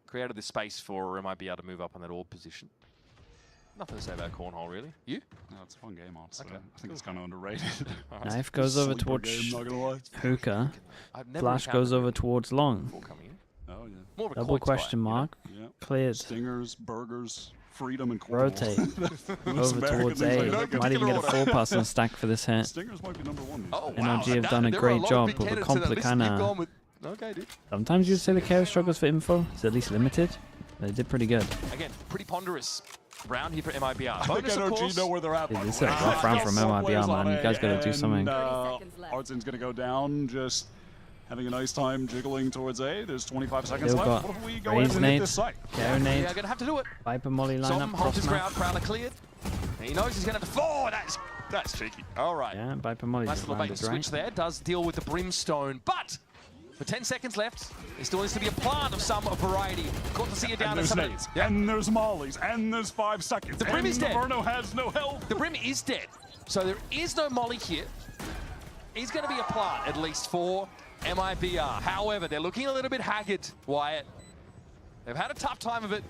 created the space for MIBR to move up on that orb position. Nothing to say about Cornhole, really. You? No, it's a fun game, honestly. Okay. I think it's kind of underrated. Knife goes over towards Hookah. Flash goes over towards Long. Oh, yeah. More of a Double coin question spy, mark. Yeah. Cleared. Stingers, burgers, freedom, and Cornwall. Rotate. Over towards A. Might even get a 4-pass on stack for this hit. Stingers might be #1. Oh, NRG have done a great job, but the compli kinda... Okay, dude. Sometimes you'd say the Chaos struggles for info. It's at least limited. They did pretty good. Again, pretty ponderous round here for MIBR. I think NRG know where they're at. Dude, this is a rough round from MIBR, man. You guys gotta do something. Artzin's gonna go down, just having a nice time jiggling towards A. There's 25 seconds Still left. got What if we go ahead and hit this site? Gary nade. Yeah, gonna have to do it. Viper Molly lineup. Som holds his ground, Prowler cleared. And he knows he's gonna have to fall. That's cheeky. All right. Yeah, Viper Molly Nice just little bait and landed, switch right? there. Does deal with the Brimstone, but with 10 seconds left, there still needs to be a plant of some variety. Cortezia down And to there's nades, and there's mollies, and there's 5 seconds. The Brim is dead. Inferno has no health. The Brim is dead. So there is no molly here. He's going to be a plant, at least for MIBR. However, they're looking a little bit haggard, Wyatt. They've had a tough time of it.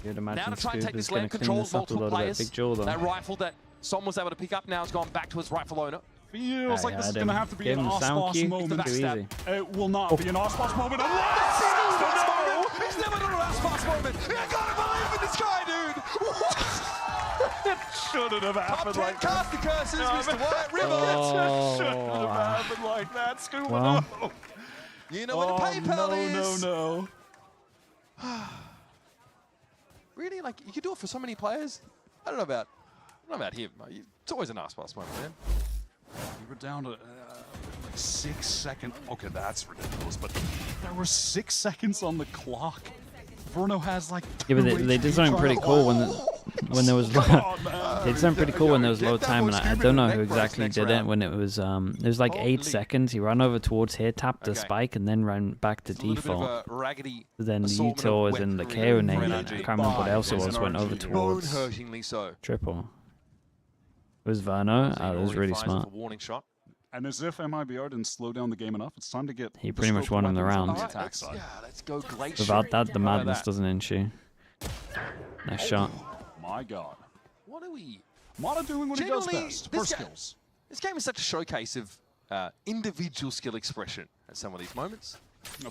You'd Now imagine to try and Scoop take is this going land to clean control, this up a multiple little bit. players. Big jaw, though. That rifle that Som was able to pick up now has gone back to his rightful owner. Feels like this is going to have to be Give an him the sound Osboss cue. moment. Too easy. It will not be an Osboss moment unless... He's never done an Icebox moment. I gotta believe in this guy, dude. It shouldn't have happened like that. Cast the curses, Mr. Wyatt River. It shouldn't have happened like that, Scuba. Well. No. You know what a PayPal is. No. Really? Like, you could do it for so many players? I don't know about him. It's always an Icebox moment, man. We were down to like 6 seconds. Okay, that's ridiculous, but there were 6 seconds on the clock. Verno has like... Yeah, but they did something pretty cool when there was they did something pretty cool when there was low time, and I don't know who exactly did it. When it was like 8 seconds. He ran over towards here, tapped the spike, and then ran back to default. Then the Utor was in the KO nade. I can't remember what else it was. Went over towards triple. It was Verno. Oh, it was really smart. Warning shot. And as if MIBR didn't slow down the game enough, it's time to get... He pretty much won him the round. Let's go Glacier. Without that, the madness doesn't ensue. Nice shot. My God. What are we... Mata doing what he does best. First skills. This game is such a showcase of individual skill expression at some of these moments.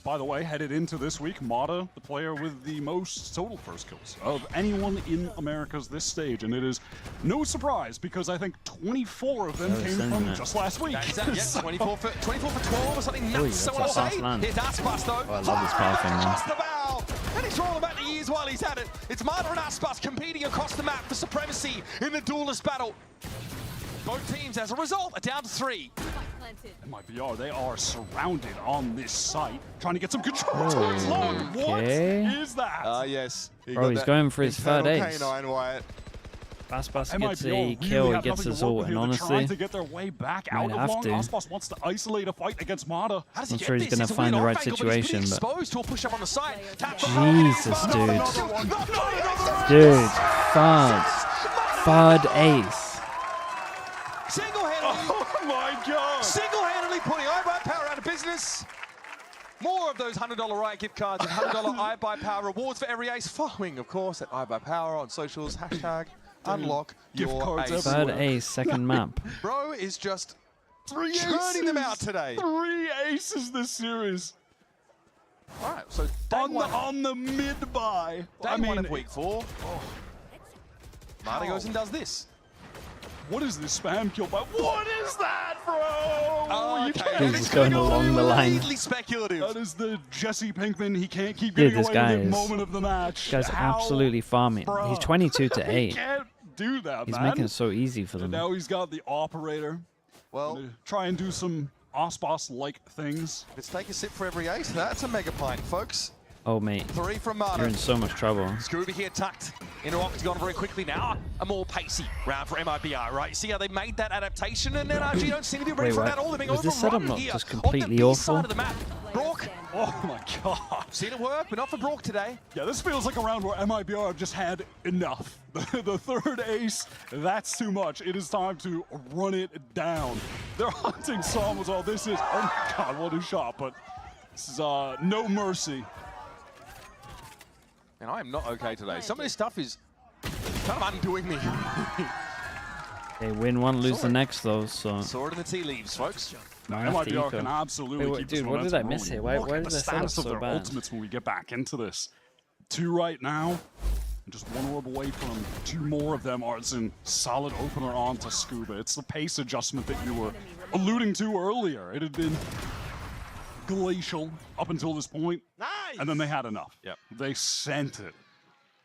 By the way, headed into this week, Mata, the player with the most total first kills of anyone in Americas this stage, and it is no surprise because I think 24 of them came from just last week. Yes, 24 for 12 or something nuts. So I say, here's Icebox though. Oh, I love this pathing, man. Across the bow, and he's rolling back the years while he's at it. It's Mata and Icebox competing across the map for supremacy in the duelist battle. Both teams, as a result, are down to 3. MIBR, they are surrounded on this site, trying to get some control. Okay. What is that? Yes. Bro, he's going for his third ace. Wyatt. Icebox gets a kill, he gets his ult, and honestly, to get their way back might out have of to. Icebox wants to isolate a fight against Mata. I'm sure he's going to find the right situation, but Exposed to a push up on the side. Jesus, dude. Dude, Fud ace. Single-handedly. Oh my God. Single-handedly putting iBuyPower out of business. More of those $100 Riot gift cards and $100 iBuyPower rewards for every ace. Following, of course, at iBuyPower on socials. Hashtag unlock your ace. Third ace, second map. Bro is just churning them out today. 3 aces this series. All right, so on the mid-buy. Day one of week 4. Mata goes and does this. What is this spam kill by? What is that, bro? He's just going along the line. Speculative. That is the Jesse Pinkman. He can't keep Dude, getting this away guy with the is, moment of the match. This guy's absolutely farming. He's 22 to 8. He can't do that, He's man. making it so easy for them. And now he's got the operator. Well, try and do some Icebox-like things. Let's take a sip for every ace. That's a mega pint, folks. Oh, mate. 3 from Mata. You're in so much trouble. Scooby here tucked into Octagon very quickly now. A more pacey round for MIBR, right? See how they made that adaptation, and NRG don't seem to be ready for that all. They're being was this setup overrun not here just on completely the B awful? side of the map. Brock. Oh my God. Seen it work, but not for Brock today. Yeah, this feels like a round where MIBR have just had enough. The third ace, that's too much. It is time to run it down. They're hunting Psalm as well. This is, oh my God, what a shot, but this is no mercy. And I am not okay today. Some of this stuff is kind of undoing me. They win one, lose the next, though, so... Saw it in the tea leaves, folks. MIBR can absolutely keep dude, this what did I momentum miss here? rolling. Why Look at did the I sound status of so their bad? ultimates when we get back into this. 2 right now, and just 1 orb away from 2 more of them. Artson, solid opener on to Scuba. It's the pace adjustment that you were alluding to earlier. It had been glacial up until this point, and then they had enough. Yep. They sent it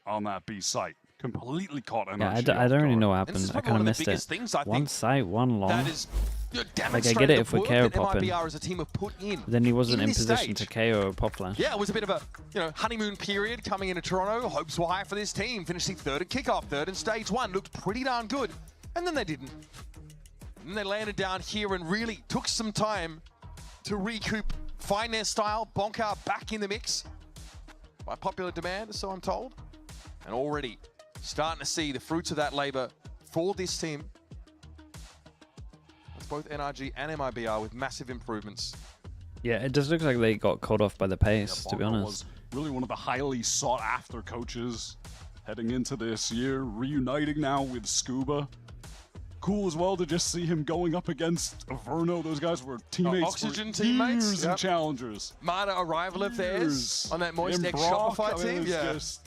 on that B site. Completely caught NRG. Yeah, I don't really know what And this happened. is I probably kind of one of the missed it. biggest things, I One think, site, one long. That is Like, I get it if we KO that popping. MIBR as a team have put in. Then he wasn't in this position stage. to KO Pop Flash. Yeah, it was a bit of a honeymoon period coming into Toronto. Hopes were high for this team, finishing 3rd at kickoff, 3rd in stage 1. Looked pretty darn good. And then they didn't. And then they landed down here and really took some time to recoup, find their style. Bonka back in the mix by popular demand, so I'm told. And already starting to see the fruits of that labor for this team. That's both NRG and MIBR with massive improvements. Yeah, it just looks like they got caught off by the pace, to be Bonka honest. was really one of the highly sought after coaches heading into this year, reuniting now with Scuba. Cool as well to just see him going up against Verno. Those guys were teammates Oxygen for teammates, years and challengers. Mata arrival of theirs on that Moist And Egg Brock, Shopify I mean, team. it's Yeah, just-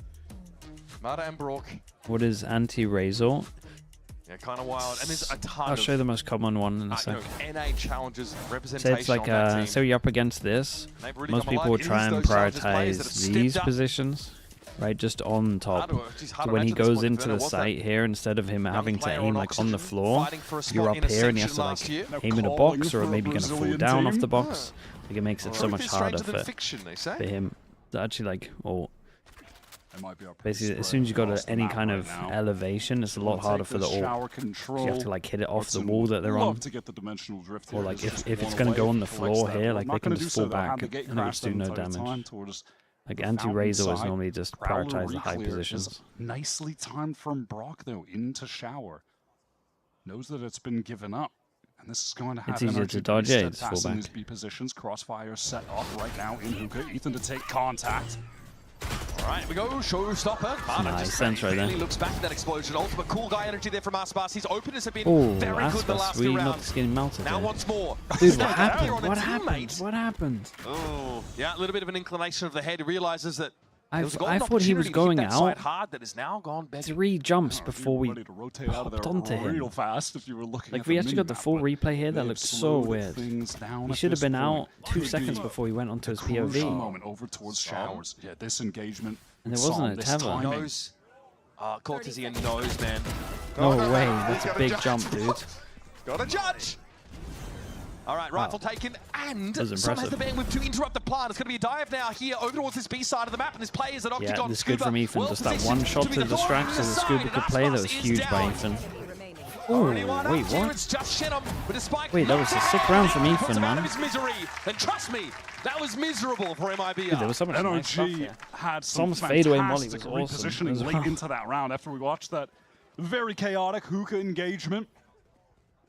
Mata and Brock. What is anti-Razor? Yeah, kind of wild. And there's a ton I'll of show you the most common one in a sec. NA challenges Say representation it's like, on that team. say you're up against this. They've really Most come people alive. will It try is and those challenges players that have prioritize stepped these up. positions, right, just on top. It's hard So to when he imagine this goes point, into Verno the was that site here, instead of him having to player aim on like on the Oxygen, floor, fighting for a spot you're in up a here and you have section to last year. like aim in a calling box, or for a maybe you're gonna fall Brazilian down off team. the box. Like it makes it so Truth much is harder stranger than for fiction, they say. him to actually like, oh, MIBR basically as soon as you go to any kind of elevation, it's a lot harder for the ult. shower You control. have to like hit it off the Artson wall that they're love on. to get the dimensional drift Or here. like Just if it's one going to go away, on the collects floor that. here, Well, like not they can gonna just do fall so. They'll have back the and gate it crash would do that no entire time damage. towards Like the anti-Razor is fountain side. normally just Prowler prioritize the high re-clear is positions. Nicely timed from Brock though into shower. Knows that it's been given up. And this is going to have It's easier energy to dodge, be yeah, it's steadfast in full his back. B positions. Crossfire set up right now in hookah. Ethan to take contact. All right, here we go. Showstopper. Mana Nice just sense right there. barely looks back at that explosion. Ultimate cool guy energy there from Icebox. His openness have been Oh, very good the last Icebox, we few look rounds. getting melted. Now there. once more. Dude, what Sliggy happened? on a What teammate. happened? What happened? Oh, yeah, a little bit of an inclination of the head. He realizes that I there was a golden thought he was opportunity to hit going that out. side hard that is now gone back. 3 jumps before we ready to rotate out of there popped onto him. real fast if you were looking Like, at we the actually got the minimap, full but replay here. That they've looked so slowed weird. things down He at should have this been out point. 2 Could seconds be before he went onto his crucial POV. moment over towards Showers. Yeah, this engagement. And there saw wasn't a this tether. timing. Knows. Cortesian knows, man. No way, that's a big jump, dude. Got a judge. All right, rifle taken, and That was Som has the impressive. bandwidth to interrupt the plan. It's going to be a dive now here over towards this B side of the map, and this play is at Octagon. Yeah, this is good Scuba, from Ethan. well Just that positioned one shot be to the distract so thorn the in the Scuba side, could and play. That was Icebox is huge by down. Ethan. Oh, Only one wait, up here, what? It's just Shenum with a spike. Wait, that was a sick round from Puts Ethan, him out man. of his misery. And trust me, that was miserable for MIBR. Dude, there was so much nice stuff NRG there. had some Som's fadeaway molly fantastic was awesome repositioning as late well. into that round after we watched that very chaotic hookah engagement.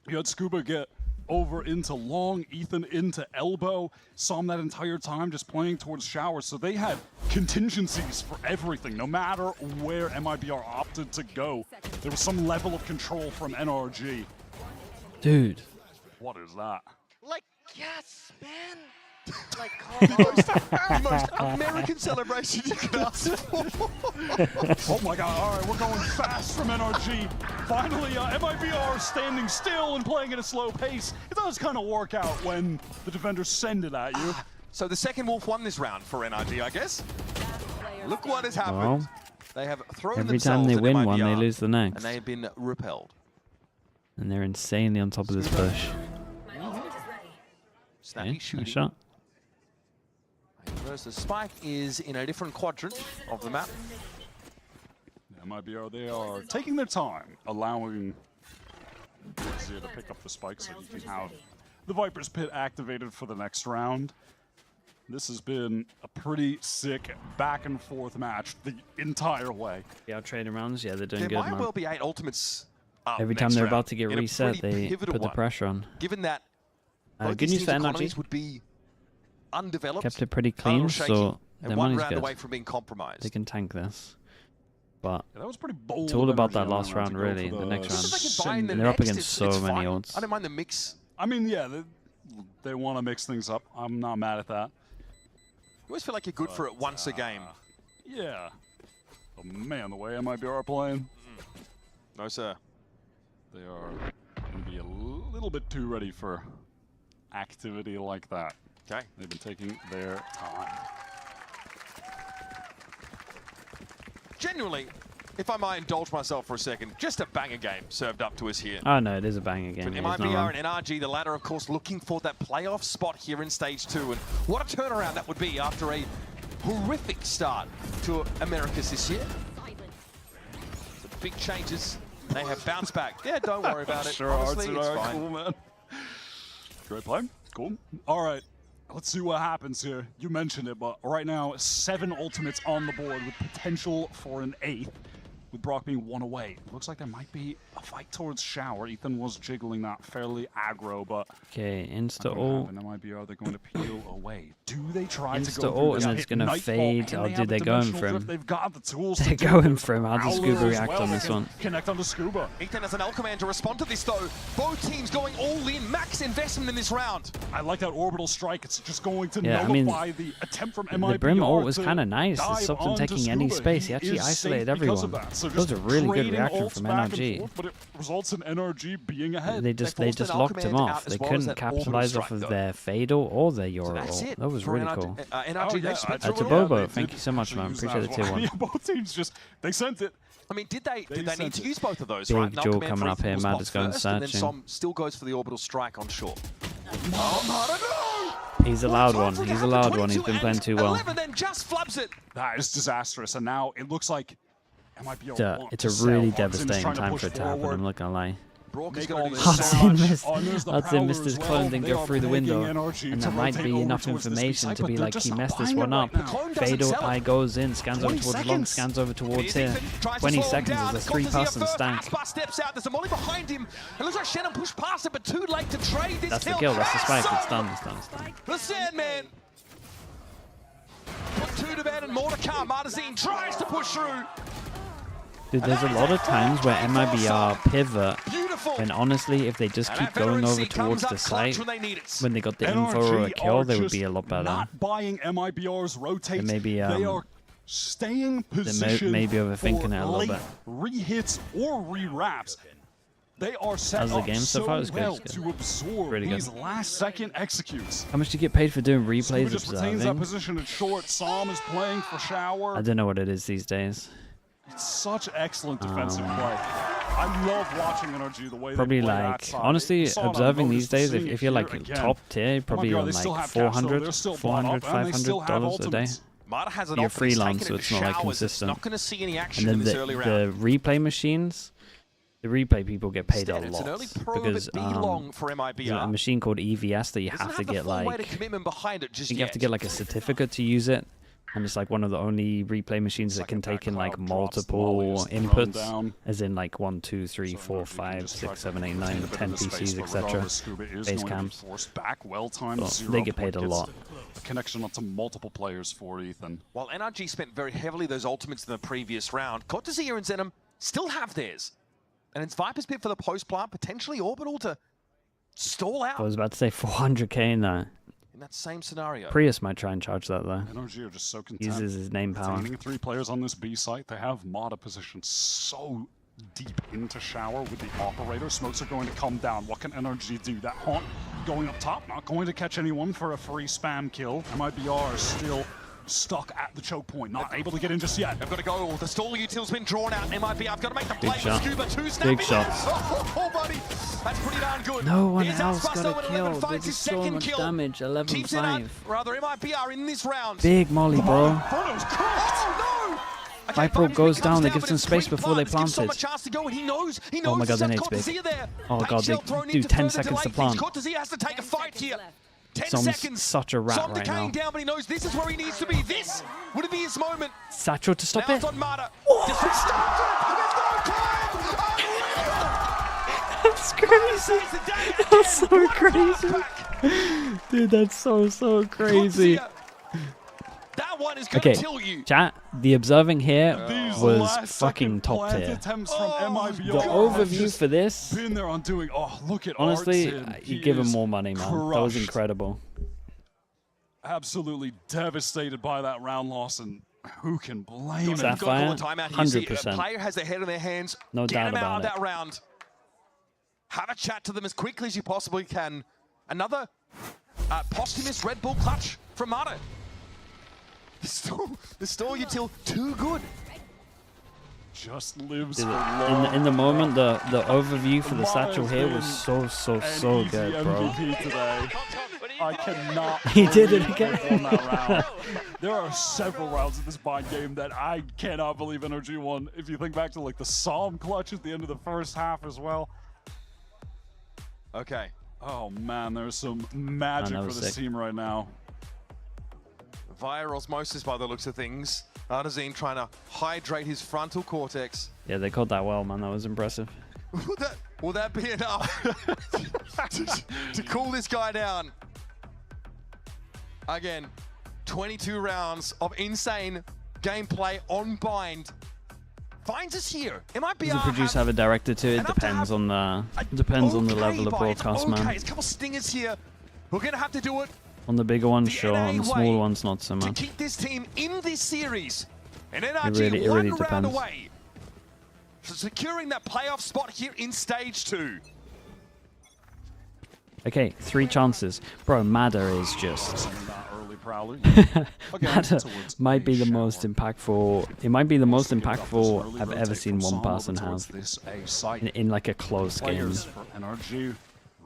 You had Scuba get over into long, Ethan into elbow. Som that entire time just playing towards Showers. So they had contingencies for everything. No matter where MIBR opted to go, there was some level of control from NRG. Dude. What is that? Like, yes, man. Like, The most American celebration you could ask for. Oh my god, all right, we're going fast from NRG. Finally, MIBR standing still and playing at a slow pace. It does kind of work out when the defenders send it at you. So the second Wolf won this round for NRG, I guess. Look what has happened. Well, they have thrown every time they themselves at win one, they MIBR, lose the next. And they have been repelled. And they're insanely on top of this push. Snappy Okay, shooting. nice shot. Versus Spike is in a different quadrant of the map. MIBR, they are taking their time, allowing Zia to pick up the spike so you can have the Viper's Pit activated for the next round. This has been a pretty sick back and forth match the entire way. Yeah, trading rounds, yeah, they're doing There good, might man. well be 8 ultimates up Every time next they're round about to get in a reset, pretty they pivotal put the one. pressure on. Given that both Good these news for teams' economies NRG. would be undeveloped, Kept it pretty a little clean, shaky, so and their one money's round good. away from being compromised. They can tank this. But Yeah, that was pretty bold. it's all of about NRG that on last to round, go really. for The next round. If they can bind the They're up next, against it's so many fine. odds. I don't mind the mix. I mean, yeah, they want to mix things up. I'm not mad at that. You always feel like you're good for it once a game. Yeah. Oh man, the way MIBR are playing. No, sir. They are going to be a little bit too ready for activity like that. Okay. They've been taking their time. Genuinely, if I might indulge myself for a second, just a banger game served up to us here. Oh no, it is a banger game. From yeah, there's no MIBR wrong. and NRG, the latter, of course, looking for that playoff spot here in Stage 2. And what a turnaround that would be after a horrific start to Americas this year. The big changes. They have bounced back. Yeah, don't worry about it. Sure, Honestly, it's fine. cool, man. Great play. Cool. All right. Let's see what happens here. You mentioned it, but right now, 7 ultimates on the board with potential for an 8th, with Brock being 1 away. Looks like there might be a fight towards Shower. Ethan was jiggling that fairly aggro, but... Okay, insta ult. MIBR, they're going to peel away. Do they try to Insta go ult, through and this? it's going to Nightfall, fade. can Oh, they dude, have they're a going dimensional for him. drift? They've got the tools They're to do going it. for him. How does Prowler Scuba as react well. on They this can one? Connect onto Scuba. Ethan has an L command to respond to this, though. Both teams going all in. Max investment in this round. I like that orbital strike. It's just going to Yeah, I mean, nullify the attempt from MIBR. The Brim ult was to kind of nice. It dive stopped him onto taking any Scuba. space. He actually is isolated safe because everyone. of that. So Those just are really good trading reaction ults from back and NRG. forth, but it results in NRG being ahead. They just forced an locked him Alchemist off. out They as well as couldn't that orbital capitalize strike, off of though. their Fado or their Euro That's ult. it. That was for really NRG. cool. NRG, they split That's a through it. Bobo. they Thank did you so much, actually man. use Appreciate that the as tier well. 1. Yeah, both teams just, they sent it. I mean, did they need sent to it. use both of those, Big right? jaw Null command coming for up here. was Mad what is going first, and then searching. Som still goes for the orbital strike on short. He's a loud one. He's a loud one. He's been playing too well. 11 then just flubs it. That is disastrous. And now it looks like MIBR It's a really devastating time for it to happen. I'm not gonna lie. Brock is Make going all to do this the Hudson damage. missed, Oh, there's the Hudson Prowler missed his as well. clone, didn't They go are through the begging window. NRG And to that might rotate be over enough towards this information side, to but be they're like, just he not messed this buying it one right up. now. Clone doesn't Fado sell it. eye goes in, scans over 20 towards long, seconds. scans over towards Here's here. Ethan, tries to 20 slow him seconds down. is a Cortez here 3-person first. stank. Icebox steps out. There's a molly behind him. It looks like Shannon pushed past it, but too late to trade this That's the kill. kill. That's the spike. So It's done. It's done. It's done. The Sandman put two to bed and more to come. Martazine tries to push through. Dude, there's a lot of times where MIBR pivot, and honestly, if they just keep going over towards the site, when they got the info or a kill, they would be a lot better. Not buying MIBR's rotate. Maybe they are staying positioned maybe overthinking it a little bit. Re-hits or re-wraps. They are set How's the up game so far? It's good, well it's good. to absorb Really these good. last-second executes. How much do you get paid for doing replays Just retains that observing? position at short. Psalm is playing for Shower. I don't know what it is these days. It's such excellent defensive play. I love watching NRG the way Probably they play like, that side. honestly, We saw it on observing Lotus, these days, seeing if it you're like here again. top tier, you're probably MIBR, on they still like have cash, though. $400, They're still bought up, and they still have $500 a day. ultimates. Mata has an You're off, he's freelance, taken so it it's to not like Showers. consistent. Not going to see any action And in then this early round. the replay machines, the replay people get paid a Instead, it's an early lot pro, because but long for there's MIBR. a machine called EVS that you Doesn't have to the get full weight like, of commitment behind it just you have to get like a certificate to use it. And it's like one of the only replay machines that can take in like multiple inputs, as in like 1, 2, 3, 4, 5, 6, 7, 8, 9, 10 PCs, etc. Base cams. So they get paid a lot. Connection up to multiple players for Ethan. While NRG spent very heavily those ultimates in the previous round, Cortezia and Zenom still have theirs. And it's Viper's Pit for the post-plant, potentially Orbital to stall out I was about to say 400k in that. in that same scenario. Prius might try and charge that though. NRG are just so content. Uses his name power. Retaining 3 players on this B site. They have Mata positioned so deep into Shower with the operator. Smokes are going to come down. What can NRG do? That haunt going up top, not going to catch anyone for a free spam kill. MIBR is still stuck at the choke point, not able to get in just yet. I've got to go. The stall util's been drawn out. MIB, I've got to make the play. shot. Scuba, 2 snap. Big shots. Oh, buddy. That's pretty darn good. No one Here's else Icebox, got though, a at kill. 11, They finds did his so second much kill. damage. Keeps it up. 11-5. Rather, MIBR in this round. Big molly, bro. Oh, no. Viper goes down. They give some space before they Gives so planted. much chance to go, and he knows Oh my god, he's their got nade's big. Cortezia there. Oh god, Pike shell they thrown do in 10 further seconds to delay things. plant. Cortezia has to take a fight here. 10 Som's seconds. such a rat Som right decaying now. down, but he knows this is where he needs to be. This would be his moment. Satchel to stop Now it. it's on Mata. Just restarts it. That's crazy. That's so crazy. Dude, that's so crazy. That one is going Okay, to kill you. chat, the observing here These was last fucking second top plant tier. attempts from MIBR The have overview just for this, been there on doing. Oh, look at honestly, Artsin. you He give him is more money, man. That was crushed. incredible. Absolutely devastated by that round loss, and who can blame him? Sapphire, Timeout here. See, a 100%. player has their head in their hands. No Get doubt him out about of it. that round. Have a chat to them as quickly as you possibly can. Another posthumous Red Bull clutch from Mata. The stall util too good. Just lives Dude, for long. in the moment, the overview for the Mata's satchel here been was so an easy good, bro. MVP today. I cannot. He did it believe again. they won that round. There are several rounds in this bind game that I cannot believe NRG won. If you think back to like the Psalm clutch at the end of the first half as well. Okay. Oh man, there's some magic that for was this sick. team right now. Via osmosis by the looks of things. Artazine trying to hydrate his frontal cortex. Yeah, they called that well, man. That was impressive. Will that be enough to cool this guy down? Again, 22 rounds of insane gameplay on bind. Finds us here. Does the producer have a director to it? Depends on the level of broadcast, okay. man. There's a couple stingers here. We're gonna have to do it On the bigger ones, sure. On the NA way smaller ones, not so to much. keep this team in this series. And NRG It really one round depends. away. So securing that playoff spot here in stage 2. Okay, 3 chances. Bro, Madder is just... Again, Madder towards might be the Shower. most impactful... It might be the most impactful I've ever seen one person have in like a close game. Players for NRG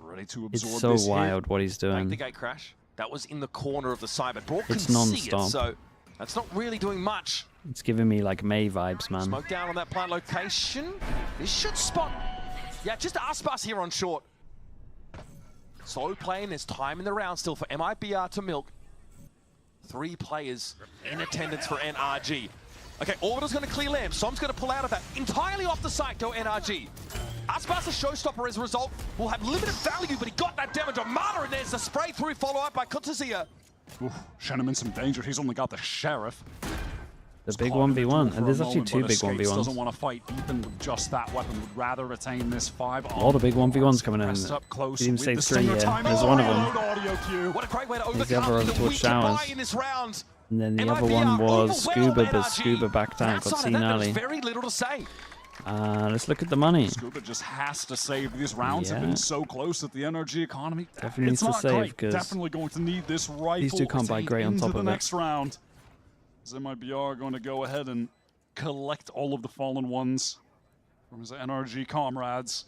ready to absorb It's so this hit. wild what he's Make doing. the gate crash. That was in the corner of the side, but Brock It's can see it, non-stop. so that's not really doing much. It's giving me like May vibes, man. Smoke down on that plant location. This should spot. Yeah, just Icebox here on short. Slow playing. There's time in the round still for MIBR to milk. 3 players in attendance for NRG. Okay, Orbital's going to clear lamp. Som's going to pull out of that. Entirely off the site go NRG. Icebox, a showstopper as a result, will have limited value, but he got that damage on Mata, and there's the spray through follow-up by Cortezia. Oof, Shannon in some danger. He's only got the Sheriff. The big 1v1. And there's actually two big 1v1s. Doesn't want to fight even with just that weapon. Would rather retain this 5. A lot of big 1v1s coming in. Team Save 3 here. There's one of them. What a great way to He's the other over towards Showers. in this round. And then the other one was Scuba, but Scuba backed out, got seen early. Very little to say. Let's look at the money. Scuba just has to save. These rounds have been so close at the NRG economy. Definitely needs to save because definitely going to need this rifle. These two can't buy great on top of the it. next round. Is MIBR going to go ahead and collect all of the fallen ones from his NRG comrades?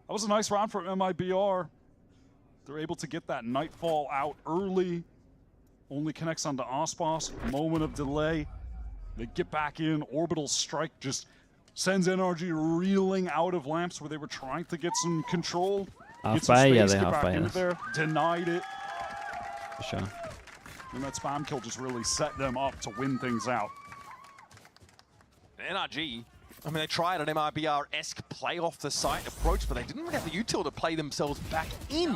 That was a nice round for MIBR. They're able to get that Nightfall out early. Only connects onto Icebox. Moment of delay. They get back in. Orbital Strike just sends NRG reeling out of lamps where they were trying to get some control. Half buy, yeah, they half buy there. Denied it. For sure. And that spam kill just really set them up to win things out. NRG, I mean, they tried an MIBR-esque play off the site approach, but they didn't really have the util to play themselves back in.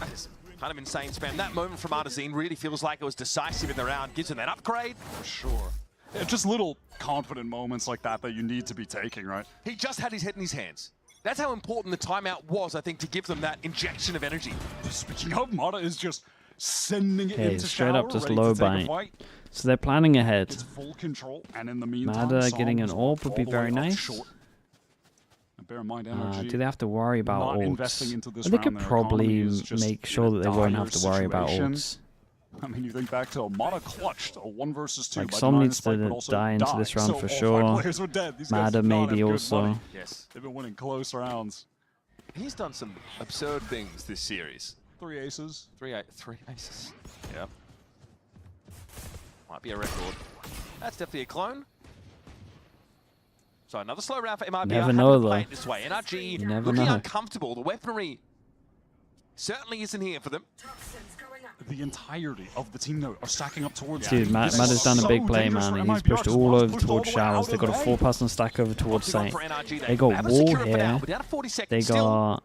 That is kind of insane spam. That moment from Artazine really feels like it was decisive in the round. Gives them that upgrade. For sure. Yeah, just little confident moments like that that you need to be taking, right? He just had his head in his hands. That's how important the timeout was, I think, to give them that injection of energy. Speaking of, Mata is just sending it into straight shower, up just ready low to take a bite. fight. So they're planning ahead. It's full control, and in the meantime, Mada Psalm getting an was orb would be all the way very up nice. short. And bear in mind, NRG Do they have to worry about not investing ults? into this They round. could Their probably economy is just make sure in a that they won't dire have to worry about situation. ults. I mean, you think back to Mata clutched a 1 versus 2. Like, by Som denying needs this fight, to but also die into died. this round So for all 5 sure. players were dead. These guys Mada did not have maybe good also. money. Yes. They've been winning close rounds. He's done some absurd things this series. 3 aces. 3 aces. Yeah. Might be a record. That's definitely a clone. So another slow round for MIBR. Never know, to play though. it this way. NRG You never looking know. uncomfortable. The weaponry certainly isn't here for them. The entirety of the team, though, are stacking up towards... Dude, Mada's done a big play, man. He's pushed all over towards Showers. They got a 4-person stack over towards Site. They got wall here. They got...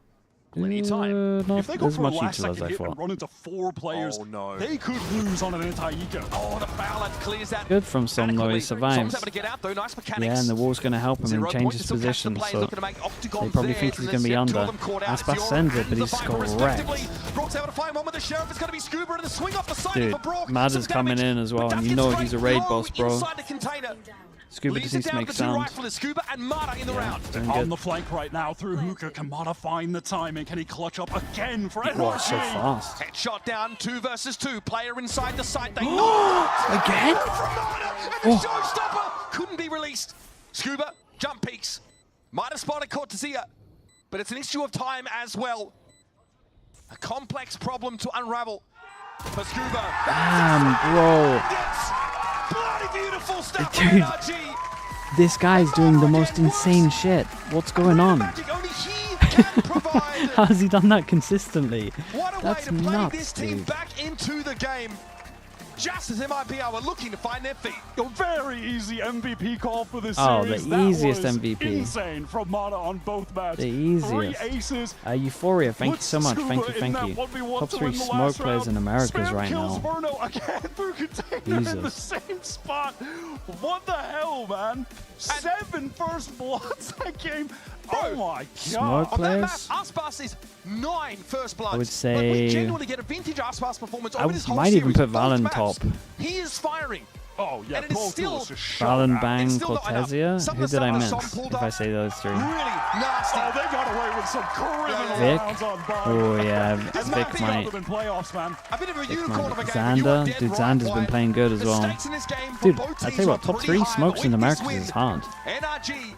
Plenty of time. Not If they go as for a much last util as second I hit and thought. run into 4 players, Oh, no. they could lose on an anti-eco. Oh, the Fowler clears that. Good from Som, though. He survives. Som's able to get out, though. Nice mechanics. Yeah, and the wall's going to help him and 0 change point, his still catch the position, plays, so looking to make they octagons probably there, think he's and going to be there's 2 under. of them caught out. Aspas Zero sends it, and but the he's Viper correct. respectively. Brock's able to find one with the Sheriff. It's going to be Scuba and the swing off the side Dude, for Brock. Mada's Some coming damage, in as well, but and Duff you gets know straight he's a raid low boss, bro. inside the container. Scuba Leads just it needs to down make to 2 sound. riflers. Scuba and Mada in the round. Doing On good. the flank right now through Hookah. Can Mata find the timing? Can he clutch up again for NRG? Wow, so fast. Headshot down, 2 versus 2. Player inside the site. They Again? And the showstopper couldn't be released. Scuba, jump peaks. Might have spotted Cortesia, but it's an issue of time as well. A complex problem to unravel for Scuba. Damn, bro. Bloody beautiful stuff Dude. from NRG. This guy's doing the most insane shit. What's going on? Magic only he can provide. How has he done that consistently? What a That's way to play nuts, this team dude. back into the game. Just as MIBR were looking to find their feet. A very easy MVP call for this Oh, series. the That easiest was MVP. Insane from Mata on both maps. The 3 easiest. aces. Euphoria, thank you Puts so much. Scuba Thank you, in thank that you. 1v1 Top to 3 win the smoke last players round. in Americas Spam right kills now. Verno again through container in the Jesus. same spot. What the hell, man? 7 first bloods that game. Oh my god. Smoke On that map, players? Icebox is 9 first bloods. I would Like, say- we genuinely get a vintage Icebox performance I over this whole might even series put on both Valen maps. top. He is firing. Oh yeah, And it is Pro still- Tools just shut Valen, out. Bang, It's still not enough. Cortesia. Some Who of the did I stuff miss Som pulled if I up. say those 3? Really nasty. Oh, they got away with some criminal Vic? rounds on Bang. Oh yeah, And Vic that's might. up in playoffs, man. A bit of a Vic unicorn might. of a game. but you are Xander, dead dude, right, Xander's been Wyatt. playing good as The well. stakes in this game for Dude, both I tell teams you are what, top pretty 3 high, smokes but in with this Americas win, is hard. NRG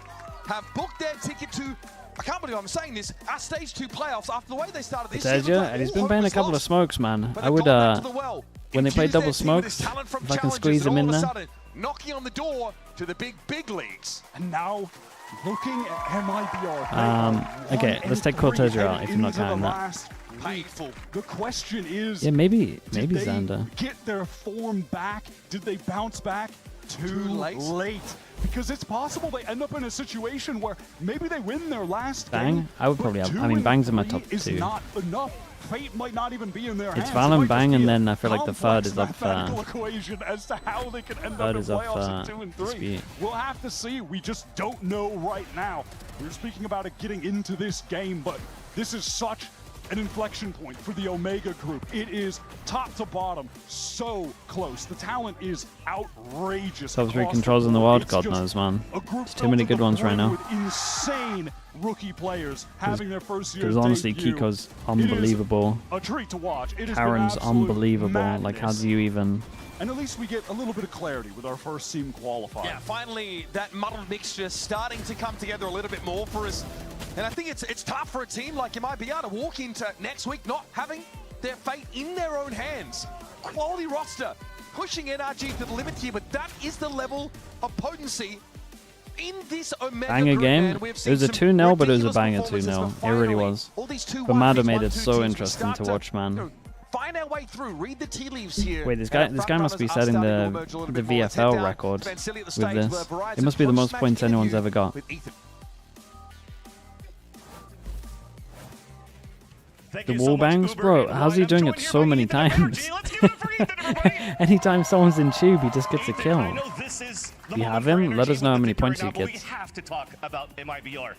have booked their ticket to, I can't believe I'm saying this, our stage 2 playoffs after the way they started this season. Cortesia, and he's been playing a couple of smokes, man. But I they've would, gone back to the well. when they play Infuse their double team with this smokes, talent from if I can challenges squeeze and them in all of a there. sudden, knocking on the door to the big leagues. And now, looking at MIBR. Okay, let's take Cortesia out if you're not counting that. Painful. The question is, Yeah, maybe did they Xander. get their form back? Did they bounce back? too late. Because it's possible they end up in a situation where maybe they win their last Bang? game. I would probably have. I mean, Bang's in my top 2. Is not enough. Fate might not even be in their It's hands. Val and Bang, and then I feel like the third complex is up. mathematical equation as to how they can end Third up in is up, playoffs in 2 and 3. dispute. We'll have to see. We just don't know right now. We were speaking about it getting into this game, but this is such an inflection point for the Omega group. It is top to bottom, so close. The talent is outrageous. Top 3 across controls the in the board. world, It's God just knows, man. a group There's too many good ones right now. with insane rookie players having their first year Because honestly, debut. Kiko's unbelievable. A treat to watch. It has been Karen's absolute unbelievable. madness. Like, how do you even... And at least we get a little bit of clarity with our first team qualifier. Yeah, finally that muddled mixture starting to come together a little bit more for us. And I think it's tough for a team like MIBR to walk into next week not having their fate in their own hands. Quality roster, pushing NRG to the limit here, but that is the level of potency in this Omega Banger group, game. man. It We've seen was a some 2-0, but it was a ridiculous banger performances, 2-0. but It really finally, was. all these 2-1 But Mado v1, made it 2 so teams, we interesting to start watch, man. Find our way through, read the tea leaves here. Wait, this guy must be setting the VFL record with this. It must be the most points anyone's ever got. The wall bangs? Bro, how's he doing it so many times? Anytime someone's in tube, he just gets a kill. If you have him, let us know how many points he gets. We have to talk about MIBR.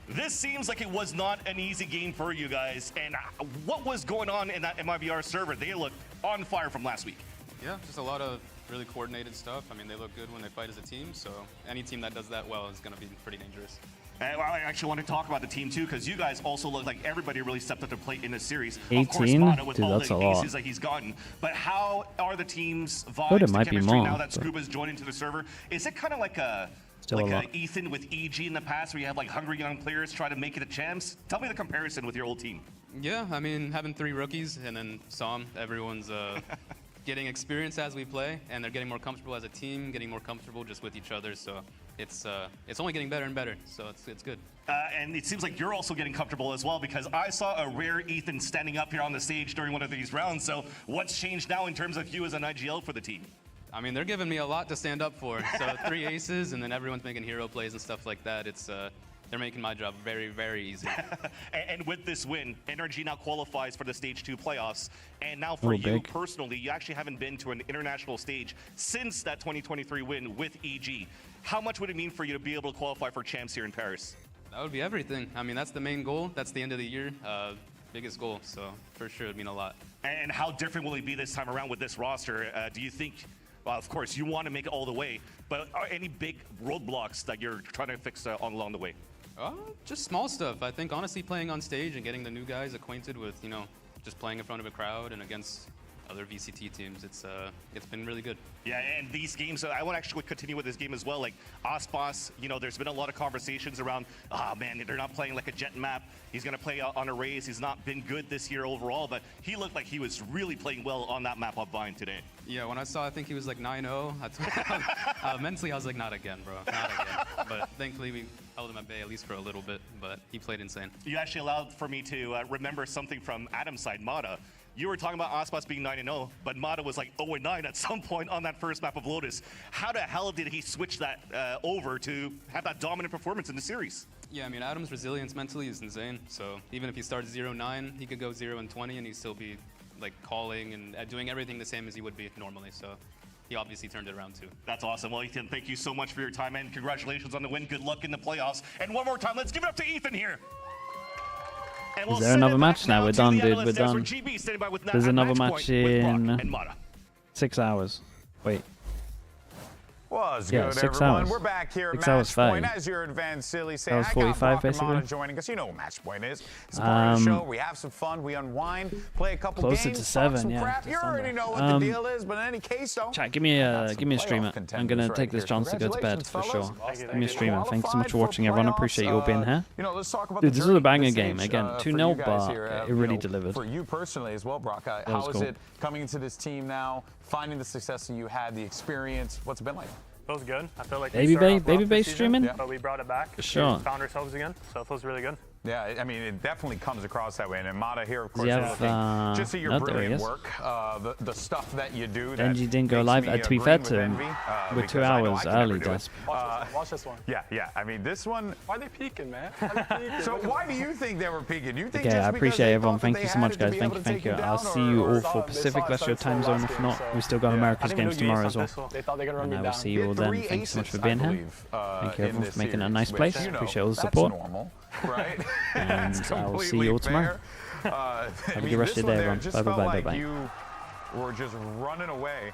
This seems like it was not an easy game for you guys. And what was going on in that MIBR server? They looked on fire from last week. Yeah, just a lot of really coordinated stuff. I mean, they look good when they fight as a team, so any team that does that well is going to be pretty dangerous. Well, I actually want to talk about the team too, because you guys also look like everybody really stepped up to plate in this series. 18? Of course, Mata with Dude, all that's the a lot. aces that he's gotten. But how are the team's Thought it vibes, the might be chemistry more, now that but- Scuba's joined into the server? Is it kind of like a Still a lot. Ethan with EG in the past, where you have like hungry young players try to make it a champs? Tell me the comparison with your old team. Yeah, I mean, having 3 rookies and then Som, everyone's getting experience as we play, and they're getting more comfortable as a team, getting more comfortable just with each other. So it's only getting better and better. So it's good. And it seems like you're also getting comfortable as well, because I saw a rare Ethan standing up here on the stage during one of these rounds. So what's changed now in terms of you as an IGL for the team? I mean, they're giving me a lot to stand up for. So 3 aces, and then everyone's making hero plays and stuff like that. They're making my job very, very easy. And with this win, NRG now qualifies for the Stage 2 playoffs. And now for you big. personally, you actually haven't been to an international stage since that 2023 win with EG. How much would it mean for you to be able to qualify for champs here in Paris? That would be everything. I mean, that's the main goal. That's the end of the year. Biggest goal. So for sure, it'd mean a lot. And how different will it be this time around with this roster? Do you think, well, of course, you want to make it all the way, but are any big roadblocks that you're trying to fix along the way? Just small stuff. I think honestly playing on stage and getting the new guys acquainted with, just playing in front of a crowd and against other VCT teams, it's been really good. Yeah, and these games, I want to actually continue with this game as well. Like Icebox, there's been a lot of conversations around, man, they're not playing like a jet map. He's going to play on a raise. He's not been good this year overall, but he looked like he was really playing well on that map up Vine today. Yeah, when I saw, I think he was like 9-0. Mentally, I was like, not again, bro, not again. But thankfully, we held him at bay at least for a little bit, but he played insane. You actually allowed for me to remember something from Adam's side, Mata. You were talking about Icebox being 9-0, but Mata was like 0-9 at some point on that first map of Lotus. How the hell did he switch that over to have that dominant performance in the series? Yeah, I mean, Adam's resilience mentally is insane. So even if he starts 0-9, he could go 0-20 and he'd still be like calling and doing everything the same as he would be normally. So he obviously turned it around too. That's awesome. Well, Ethan, thank you so much for your time, and congratulations on the win. Good luck in the playoffs. And one more time, let's give it up to Ethan here. And Is there another match? Now we're done, dude. We're done. There's another match in 6 hours. Wait. Was Yeah, good, 6 everyone. hours. We're back here at 6 hours, Match Point. 5. As your advanced silly say, That was 45 basically. Joining us. You know what Match Point is. It's a part of the show. We have some fun. We unwind, play a couple Closer games, to talk 7, some yeah, crap. just You already under. know what the deal is, but in any case, though. Chat, give me a streamer. I'm gonna take this chance to go to bed for sure. Give me a streamer. Thanks so much for watching, everyone. I appreciate you all being here. Let's talk about Dude, the this is a journey, banger the game. stage, Again, for 2-0, you guys but here, it really delivered. For you personally as well, Brock, how was is cool. it coming into this team now, finding the success that you had, the experience? What's it been like? Feels good. I feel like Baby Bay streaming? but we brought it back. For sure. We found ourselves again, so it feels really good. Yeah, I mean, it definitely comes across that way. And Mata here, of course, Yeah, looking just at your no, there he brilliant is. work, the stuff that you do. Genji didn't go makes live. me To be green fair with to him, envy, we're 2 because I know hours I can never early, do it. Desp. Watch this one. Yeah. I mean, this one. Why are they peeking, man? Why are they peeking? So why do you think they were peeking? You think Okay, just I because appreciate they everyone. thought that Thank they you so had much, it to guys. be Thank able you, to thank take you. it I'll down, see you all or- for Pacific. That's your time zone. If not, we still got America's games tomorrow as well. They thought they were going to run And me I will down. see you all then. Thank you so much for being here. Thank you everyone for making it a nice place. Appreciate all the support. Right? And I will see you all tomorrow. Have a good rest of your day, everyone. Bye. You were just running away.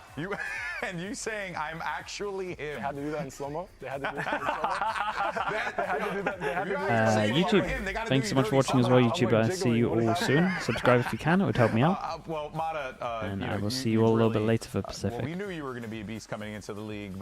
And you saying, I'm actually him. They had to do that in slow-mo. They had to do that in slow-mo. They had to do that. They had to do that. YouTube, thanks so much for watching as well, YouTube. I'll see you all soon. Subscribe if you can, it would help me out. Well, Mata, And I will see you all a little bit later for Pacific. Well, we knew you were going to be a beast coming into the league.